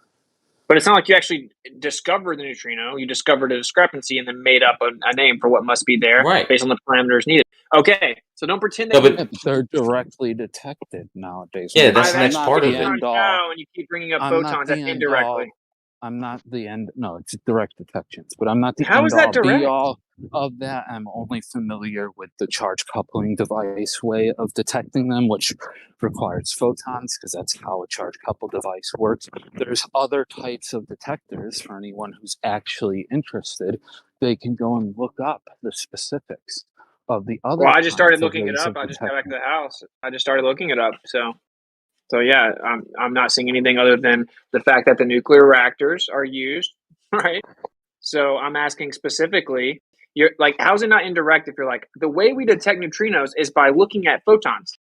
But it's not like you actually discovered the neutrino. You discovered a discrepancy and then made up a name for what must be there based on the parameters needed. Okay, so don't pretend that they're directly detected nowadays. Yeah, that's the next part of it. No, and you keep bringing up photons that's indirectly. I'm not the end. No, it's direct detections, but I'm not the How end is that all direct? be all of that. I'm only familiar with the charge coupling device way of detecting them, which requires photons, because that's how a charge coupled device works. There's other types of detectors for anyone who's actually interested. They can go and look up the specifics of the other. Well, I just started kinds of looking it ways up. of I just got back to detecting. the house. I just started looking it up. So yeah, I'm not seeing anything other than the fact that the nuclear reactors are used, right? So I'm asking specifically, you're like, how's it not indirect if you're like, the way we detect neutrinos is by looking at photons?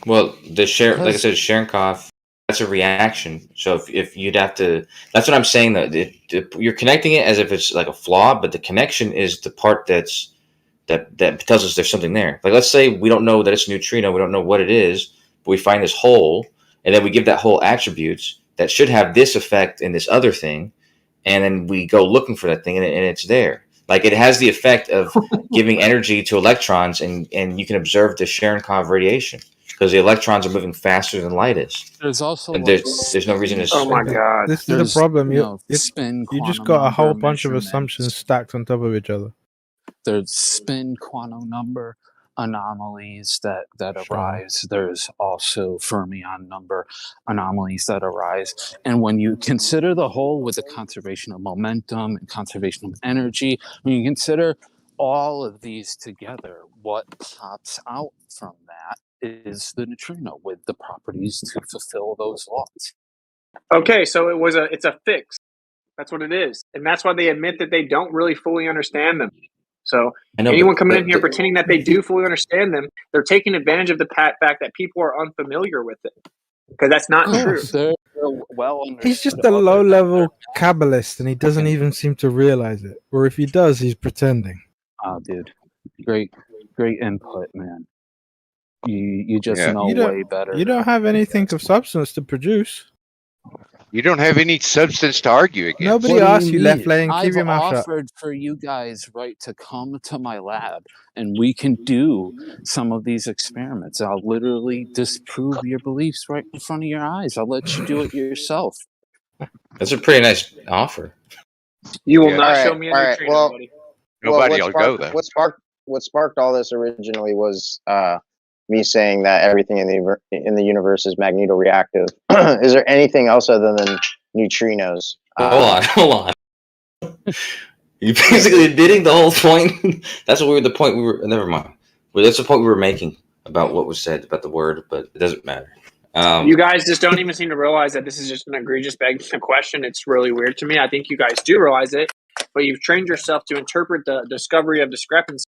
Well, like I said, Cherenkov, that's a reaction. So if you'd have to, that's what I'm saying. That you're connecting it as if it's like a flaw, but the connection is the part that tells us there's something there. Like, let's say we don't know that it's a neutrino, we don't know what it is, but we find this hole, and then we give that hole attributes that should have this effect in this other thing, and then we go looking for that thing, and it's there. Like, it has the effect of giving energy to electrons, and you can observe the Cherenkov radiation, because the electrons are moving faster than light is. There's also and there's no reason to. Oh my god! This is the problem. You spin. just got a whole number bunch of measurements. assumptions stacked on top of each other. There's spin quantum number anomalies that arise. There's also fermion number anomalies that arise. And when you consider the whole with the conservation of momentum and conservation of energy, when you consider all of these together, what pops out from that is the neutrino with the properties to fulfill those laws. Okay, so it's a fix. That's what it is, and that's why they admit that they don't really fully understand them. So anyone coming in here pretending that they do fully understand them, they're taking advantage of the fact that people are unfamiliar with it, because that's not true. They're well understood. He's just a low-level Kabbalist, and he doesn't even seem to realize it. Or if he does, he's pretending. Oh, dude, great input, man. You just know You don't- way better. You don't have anything of substance to produce. You don't have any substance to argue against. Nobody What do asked you, mean? left lane. Keep I've your mouth shut. offered for you guys, right, to come to my lab, and we can do some of these experiments. I'll literally disprove your beliefs right in front of your eyes. I'll let you do it yourself. That's a pretty nice offer. You will not show me a neutrino, Well, buddy. Nobody what will go sparked- there. What sparked all this originally was me saying that everything in the universe is magnetoreactive. Is there anything else other than neutrinos? Hold on. You're basically admitting the whole point. That's what the point we were. Never mind. Well, that's the point we were making about what was said about the word, but it doesn't matter. You guys just don't even seem to realize that this is just an egregious begging the question. It's really weird to me. I think you guys do realize it, but you've trained yourself to interpret the discovery of discrepancy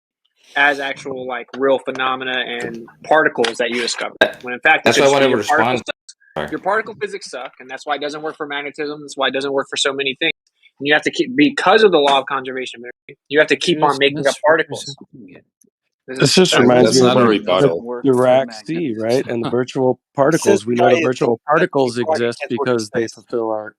as actual, like, real phenomena and particles that you discover. When in fact, That's why I wanted to respond. Your particle physics suck, and that's why it doesn't work for magnetism. That's why it doesn't work for so many things. And you have to keep, because of the law of conservation, you have to keep on making up particles. This just reminds me of not a like rebuttal. the RAC-C, right? And the virtual particles. We know the virtual particles exist because they fulfill our.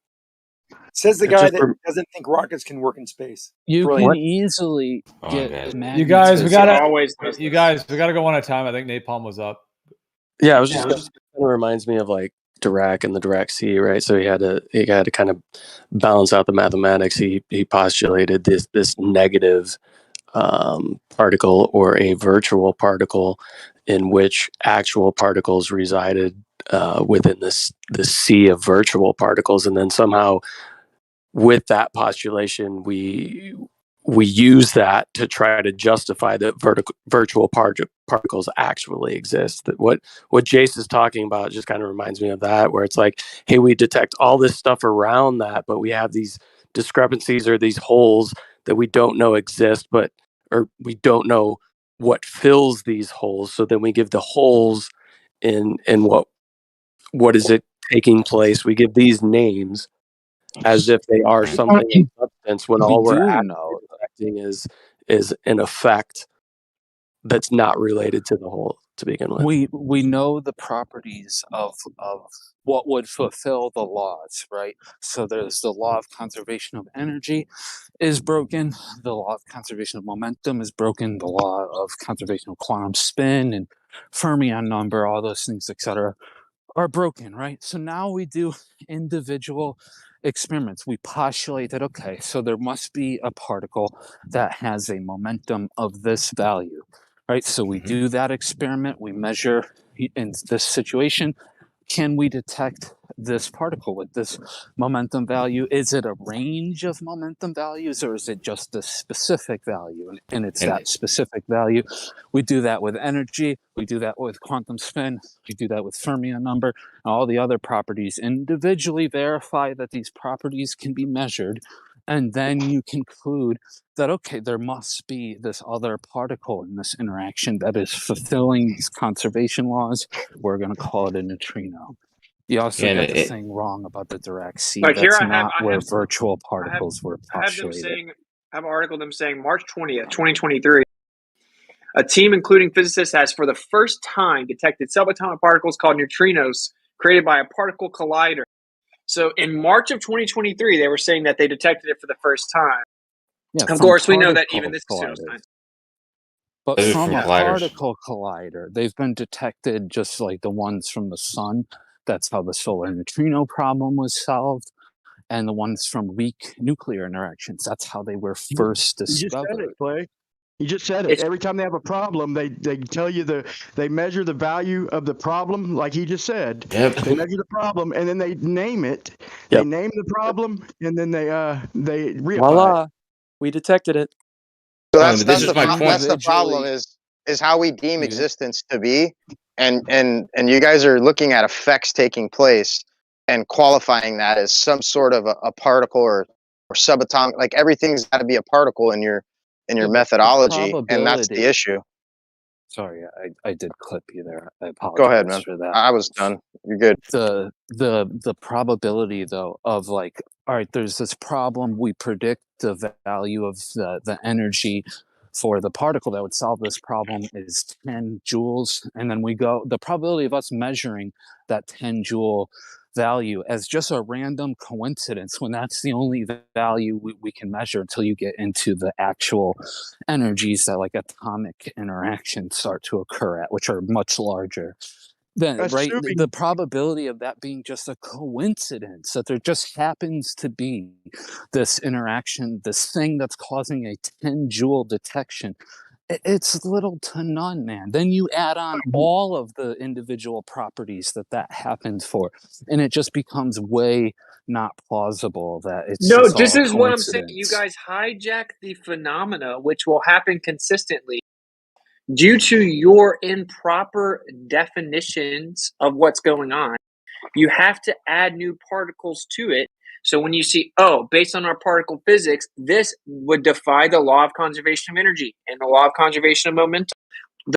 Says the It's guy just that rem- doesn't think rockets can work in space. You Brilliant. can easily get You guys, we gotta always. You guys, we gotta go one at a time. I think napalm was up. Yeah, I was just. It just kind of reminds me of like Dirac and the Dirac sea, right? So he had to kind of balance out the mathematics. He postulated this negative particle, or a virtual particle, in which actual particles resided within this sea of virtual particles, and then somehow with that postulation we use that to try to justify that virtual particles actually exist. That what Jace is talking about just kind of reminds me of that, where it's like, hey, we detect all this stuff around that, but we have these discrepancies or these holes that we don't know exist, or we don't know what fills these holes. So then we give the holes in what is it taking place. We give these names as if they are something in substance, when all we're actually detecting is an effect that's not related to the whole to begin with. We know the properties of what would fulfill the laws, right? So there's the law of conservation of energy is broken, the law of conservation of momentum is broken, the law of conservation of quantum spin and fermion number, all those things, etc., are broken, right? So now we do individual experiments. We postulate that, okay, so there must be a particle that has a momentum of this value, right? So we do that experiment, we measure in this situation, can we detect this particle with this momentum value? Is it a range of momentum values, or is it just a specific value? And it's that specific value. We do that with energy. We do that with quantum spin. We do that with fermion number, and all the other properties. Individually verify that these properties can be measured. And then you conclude that, okay, there must be this other particle in this interaction that is fulfilling these conservation laws. We're going to call it a neutrino. You also got this thing wrong about the Dirac sea. Like That's here, not where virtual particles were postulated. I have an article of them saying March 20th, 2023. A team including physicists has for the first time detected subatomic particles called neutrinos created by a particle collider. So in March of 2023, they were saying that they detected it for the first time. Yeah, of course, we know that even this is colliders. pseudoscience. But Those are from from a colliders. particle collider, they've been detected just like the ones from the sun. That's how the solar neutrino problem was solved. And the ones from weak nuclear interactions, that's how they were first discovered. You just said it, Clay. You just said it. Every time they have a problem, they tell you they measure the value of the problem, like he just said. Yep. They measure the problem and then they name it. They name the problem and then they reify Voila, it. we detected it. So that's the problem is how we deem existence to be, and you guys are looking at effects taking place and qualifying that as some sort of a particle or subatomic. Like everything's got to be a particle in your methodology, and that's the issue. Sorry, I did clip you there. I apologize. Go ahead, man. For that. I was done. You're good. The probability though of like, all right, there's this problem. We predict the value of the energy for the particle that would solve this problem is 10 joules, and then we go the probability of us measuring that 10 joule value as just a random coincidence, when that's the only value we can measure until you get into the actual energies that like atomic interactions start to occur at, which are much larger. Then, right, the probability of that being just a coincidence, that there just happens to be this interaction, this thing that's causing a 10 joule detection, it's little to none, man. Then you add on all of the individual properties that happened for, and it just becomes way not plausible that it's No, just this all a is what I'm saying. coincidence. You guys hijack the phenomena, which will happen consistently due to your improper definitions of what's going on. You have to add new particles to it. So when you see, oh, based on our particle physics, this would defy the law of conservation of energy and the law of conservation of momentum.